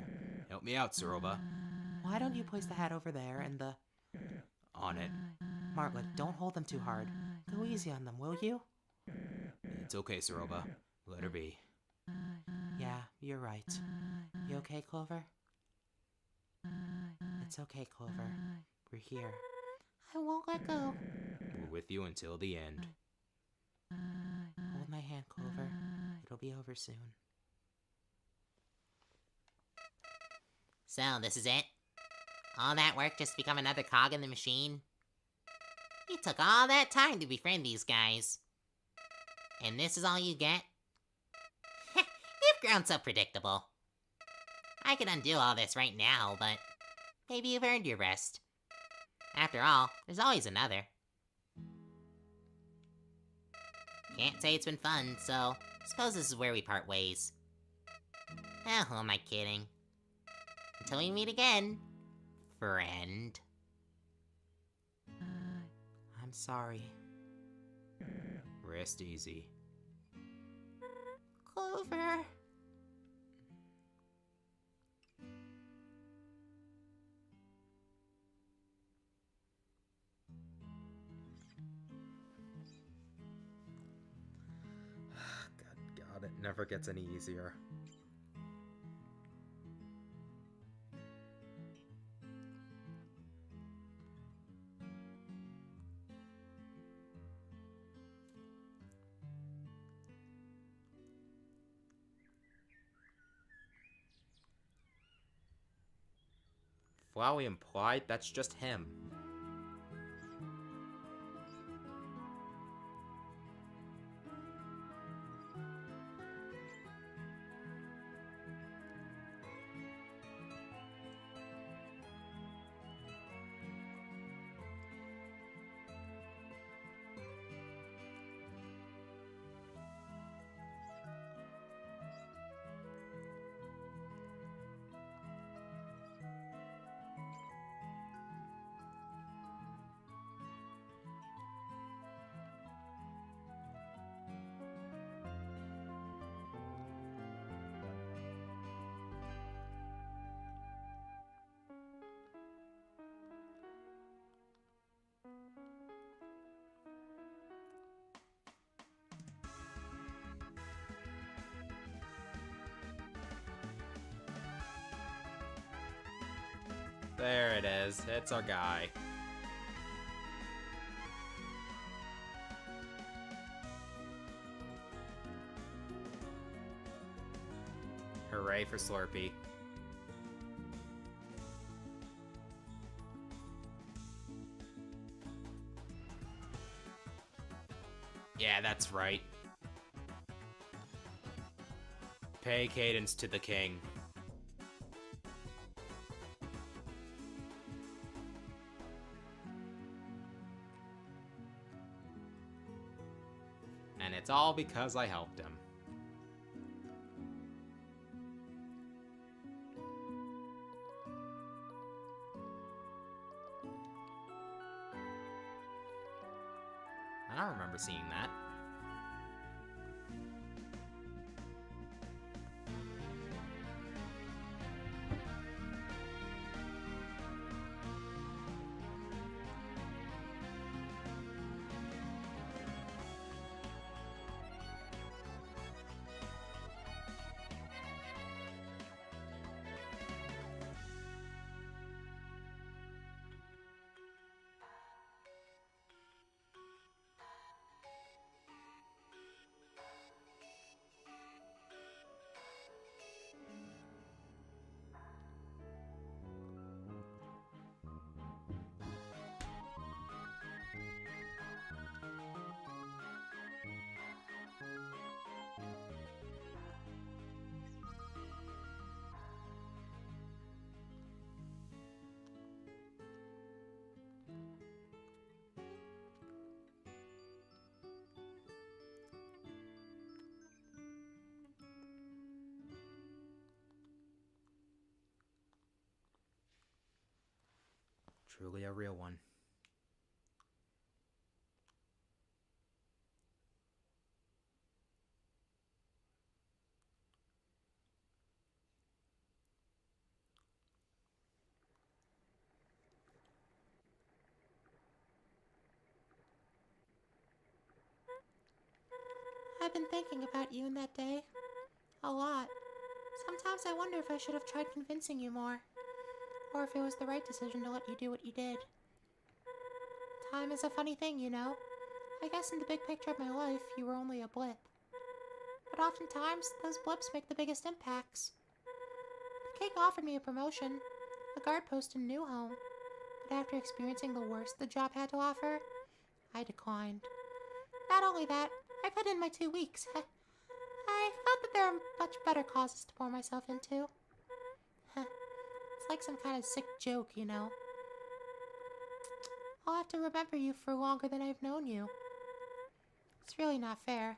Help me out, Soroba. Why don't you place the hat over there and the... On it. Martlet, don't hold them too hard. Go easy on them, will you? It's okay, Soroba. Let her be. Yeah, you're right. You okay, Clover? It's okay, Clover. We're here. I won't let go. We're with you until the end. Hold my hand, Clover. It'll be over soon. So, this is it? All that work just to become another cog in the machine? You took all that time to befriend these guys. And this is all you get? You've grown so predictable. I could undo all this right now, but maybe you've earned your rest. After all, there's always another. Can't say it's been fun, so suppose this is where we part ways. Oh, who am I kidding? Until we meet again, friend. I'm sorry. Rest easy. Clover. God, it never gets any easier. Flowey implied that's just him. There it is. It's our guy. Hooray for Slurpee. Yeah, that's right. Pay cadence to the king. And it's all because I helped him. I don't remember seeing that. Truly a real one. I've been thinking about you and that day. A lot. Sometimes I wonder if I should have tried convincing you more. Or if it was the right decision to let you do what you did. Time is a funny thing, you know. I guess in the big picture of my life, you were only a blip. But oftentimes, those blips make the biggest impacts. The king offered me a promotion, a guard post in a new home. But after experiencing the worst the job had to offer, I declined. Not only that, I put in my 2 weeks. I felt that there are much better causes to pour myself into. It's like some kind of sick joke, you know. I'll have to remember you for longer than I've known you. It's really not fair.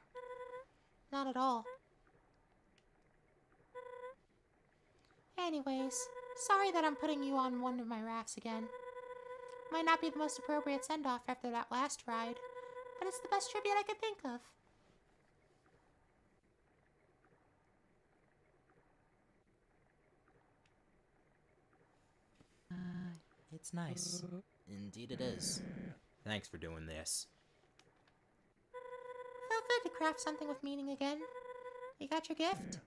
Not at all. Anyways, sorry that I'm putting you on one of my rafts again. Might not be the most appropriate send-off after that last ride, but it's the best tribute I could think of. It's nice. Indeed it is. Thanks for doing this. Felt good to craft something with meaning again. You got your gift?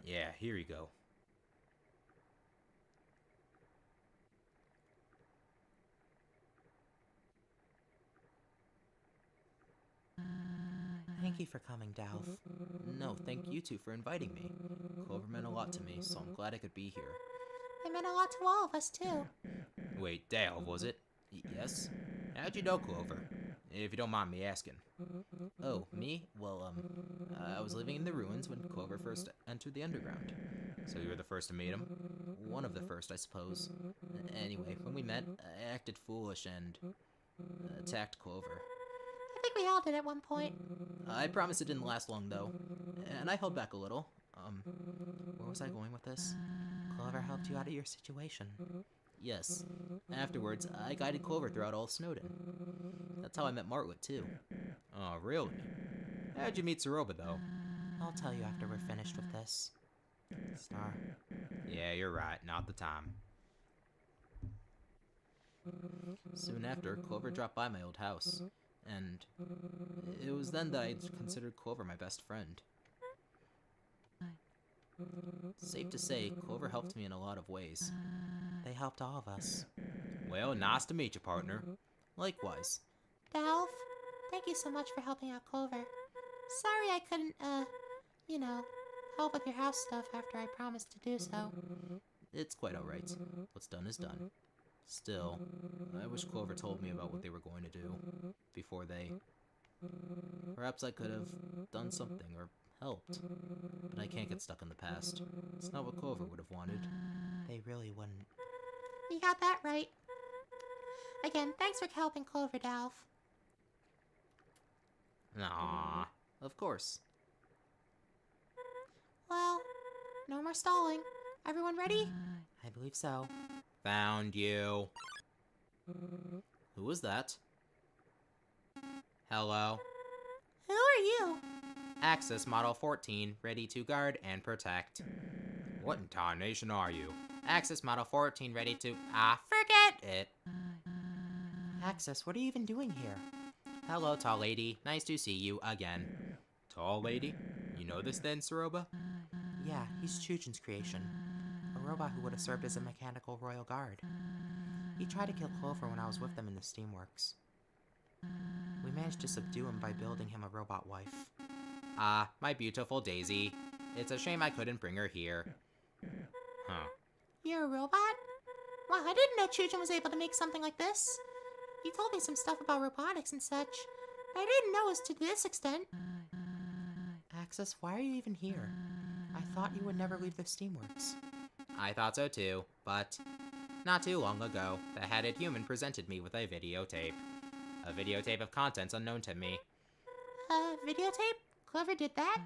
Yeah, here you go. Thank you for coming, Dalf. No, thank you two for inviting me. Clover meant a lot to me, so I'm glad I could be here. It meant a lot to all of us, too. Wait, Dale, was it? Yes? How'd you know Clover? If you don't mind me asking. Oh, me? Well, I was living in the ruins when Clover first entered the underground. So you were the first to meet him? One of the first, I suppose. Anyway, when we met, I acted foolish and attacked Clover. I think we all did at one point. I promise it didn't last long, though. And I held back a little. Where was I going with this? Clover helped you out of your situation. Yes. Afterwards, I guided Clover throughout all of Snowdin. That's how I met Martwood, too. Oh, really? How'd you meet Zeroba, though? I'll tell you after we're finished with this. Star. Yeah, you're right. Not the time. Soon after, Clover dropped by my old house. And it was then that I considered Clover my best friend. Safe to say, Clover helped me in a lot of ways. They helped all of us. Well, nice to meet you, partner. Likewise. Dalf, thank you so much for helping out Clover. Sorry I couldn't, help with your house stuff after I promised to do so. It's quite alright. What's done is done. Still, I wish Clover told me about what they were going to do before they... Perhaps I could have done something or helped. But I can't get stuck in the past. It's not what Clover would have wanted. They really wouldn't. You got that right. Again, thanks for helping Clover, Dalf. Aww. Of course. Well, no more stalling. Everyone ready? I believe so. Found you. Who was that? Hello. Who are you? Axis Model 14, ready to guard and protect. What in tarnation are you? Axis Model 14, ready to... forget it. Axis, what are you even doing here? Hello, tall lady. Nice to see you again. Tall lady? You know this then, Saroba? Yeah, he's Chujin's creation. A robot who would have served as a mechanical royal guard. He tried to kill Clover when I was with them in the Steamworks. We managed to subdue him by building him a robot wife. Ah, my beautiful Daisy. It's a shame I couldn't bring her here. Huh. You're a robot? Wow, I didn't know Chujin was able to make something like this. He told me some stuff about robotics and such, but I didn't know it was to this extent. Axis, why are you even here? I thought you would never leave the Steamworks. I thought so too, but not too long ago, the headed human presented me with a videotape. A videotape of contents unknown to me. Videotape? Clover did that?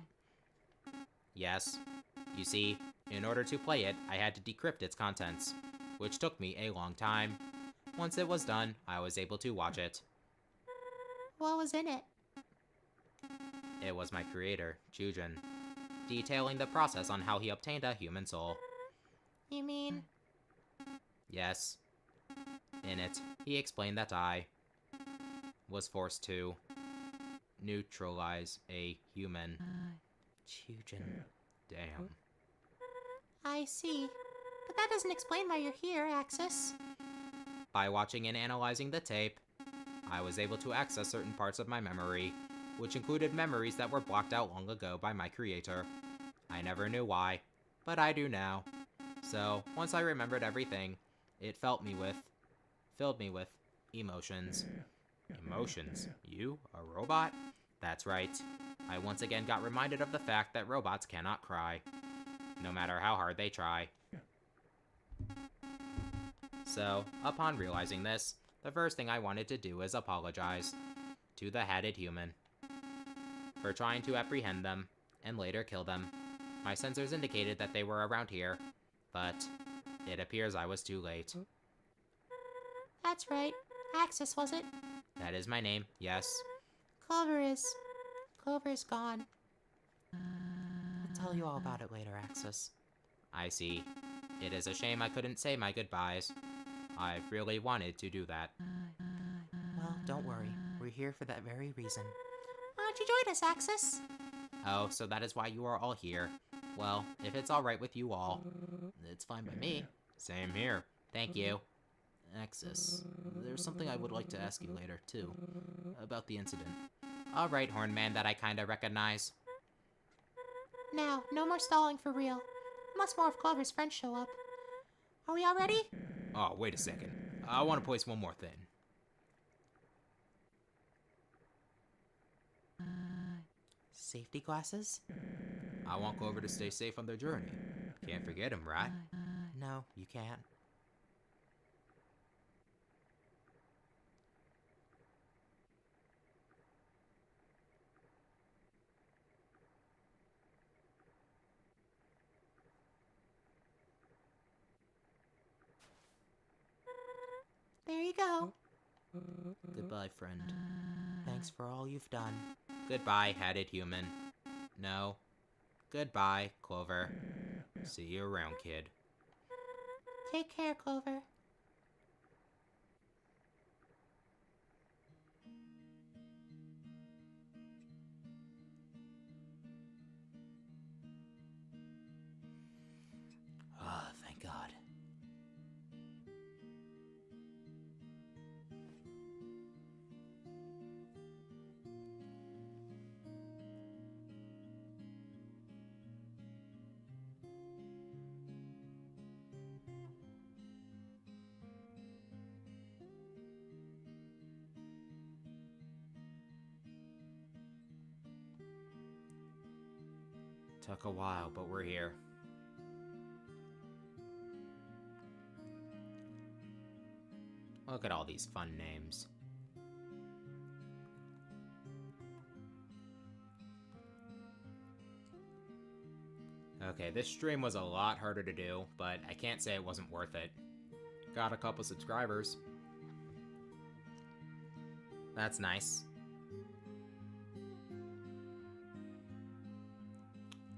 Yes. You see, in order to play it, I had to decrypt its contents, which took me a long time. Once it was done, I was able to watch it. What was in it? It was my creator, Chujin, detailing the process on how he obtained a human soul. You mean? Yes. In it, he explained that I was forced to neutralize a human. Chujin. Damn. I see. But that doesn't explain why you're here, Axis. By watching and analyzing the tape, I was able to access certain parts of my memory, which included memories that were blocked out long ago by my creator. I never knew why, but I do now. So, once I remembered everything, it filled me with emotions. Emotions? You? A robot? That's right. I once again got reminded of the fact that robots cannot cry, no matter how hard they try. So, upon realizing this, the first thing I wanted to do is apologize to the headed human for trying to apprehend them and later kill them. My sensors indicated that they were around here, but it appears I was too late. That's right. Axis, was it? That is my name, yes. Clover's gone. I'll tell you all about it later, Axis. I see. It is a shame I couldn't say my goodbyes. I really wanted to do that. Well, don't worry. We're here for that very reason. Why don't you join us, Axis? Oh, so that is why you are all here. Well, if it's alright with you all. It's fine by me. Same here. Thank you. Axis, there's something I would like to ask you later, too. About the incident. Alright, Hornman, that I kinda recognize. Now, no more stalling for real. Unless more of Clover's friends show up. Are we all ready? Oh, wait a second. I want to place one more thing. Safety glasses? I want Clover to stay safe on their journey. Can't forget him, right? No, you can't. There you go. Goodbye, friend. Thanks for all you've done. Goodbye, headed human. No. Goodbye, Clover. See you around, kid. Take care, Clover. Ah, thank God. Took a while, but we're here. Look at all these fun names. Okay, this stream was a lot harder to do, but I can't say it wasn't worth it. Got a couple subscribers. That's nice.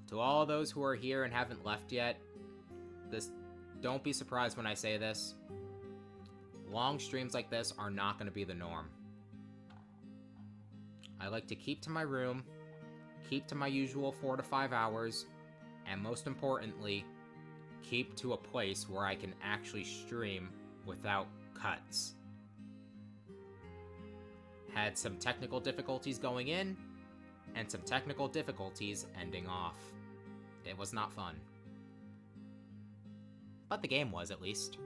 To all those who are here and haven't left yet, don't be surprised when I say this. Long streams like this are not going to be the norm. I like to keep to my room, keep to my usual 4 to 5 hours, and most importantly, keep to a place where I can actually stream without cuts. Had some technical difficulties going in, and some technical difficulties ending off. It was not fun. But the game was, at least.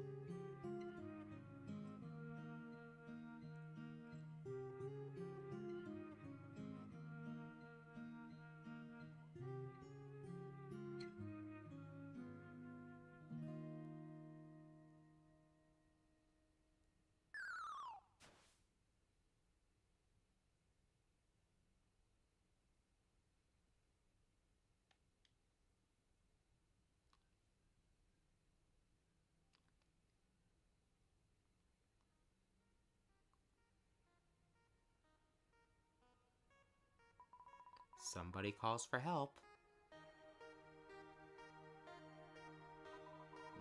Somebody calls for help.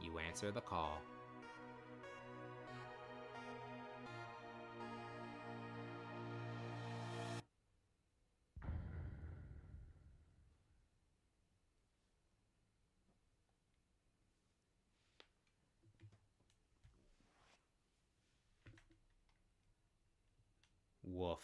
You answer the call. Woof.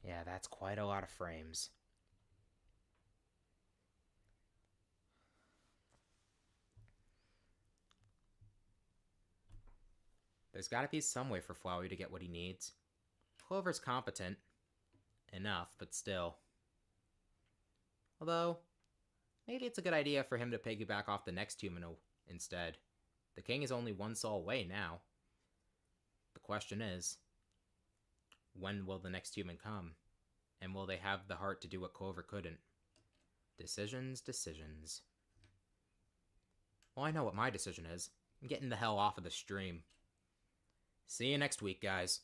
Yeah, that's quite a lot of frames. There's gotta be some way for Flowey to get what he needs. Clover's competent enough, but still. Although, maybe it's a good idea for him to piggyback off the next human instead. The king is only one soul away now. The question is, when will the next human come? And will they have the heart to do what Clover couldn't? Decisions, decisions. Well, I know what my decision is. I'm getting the hell off of the stream. See you next week, guys.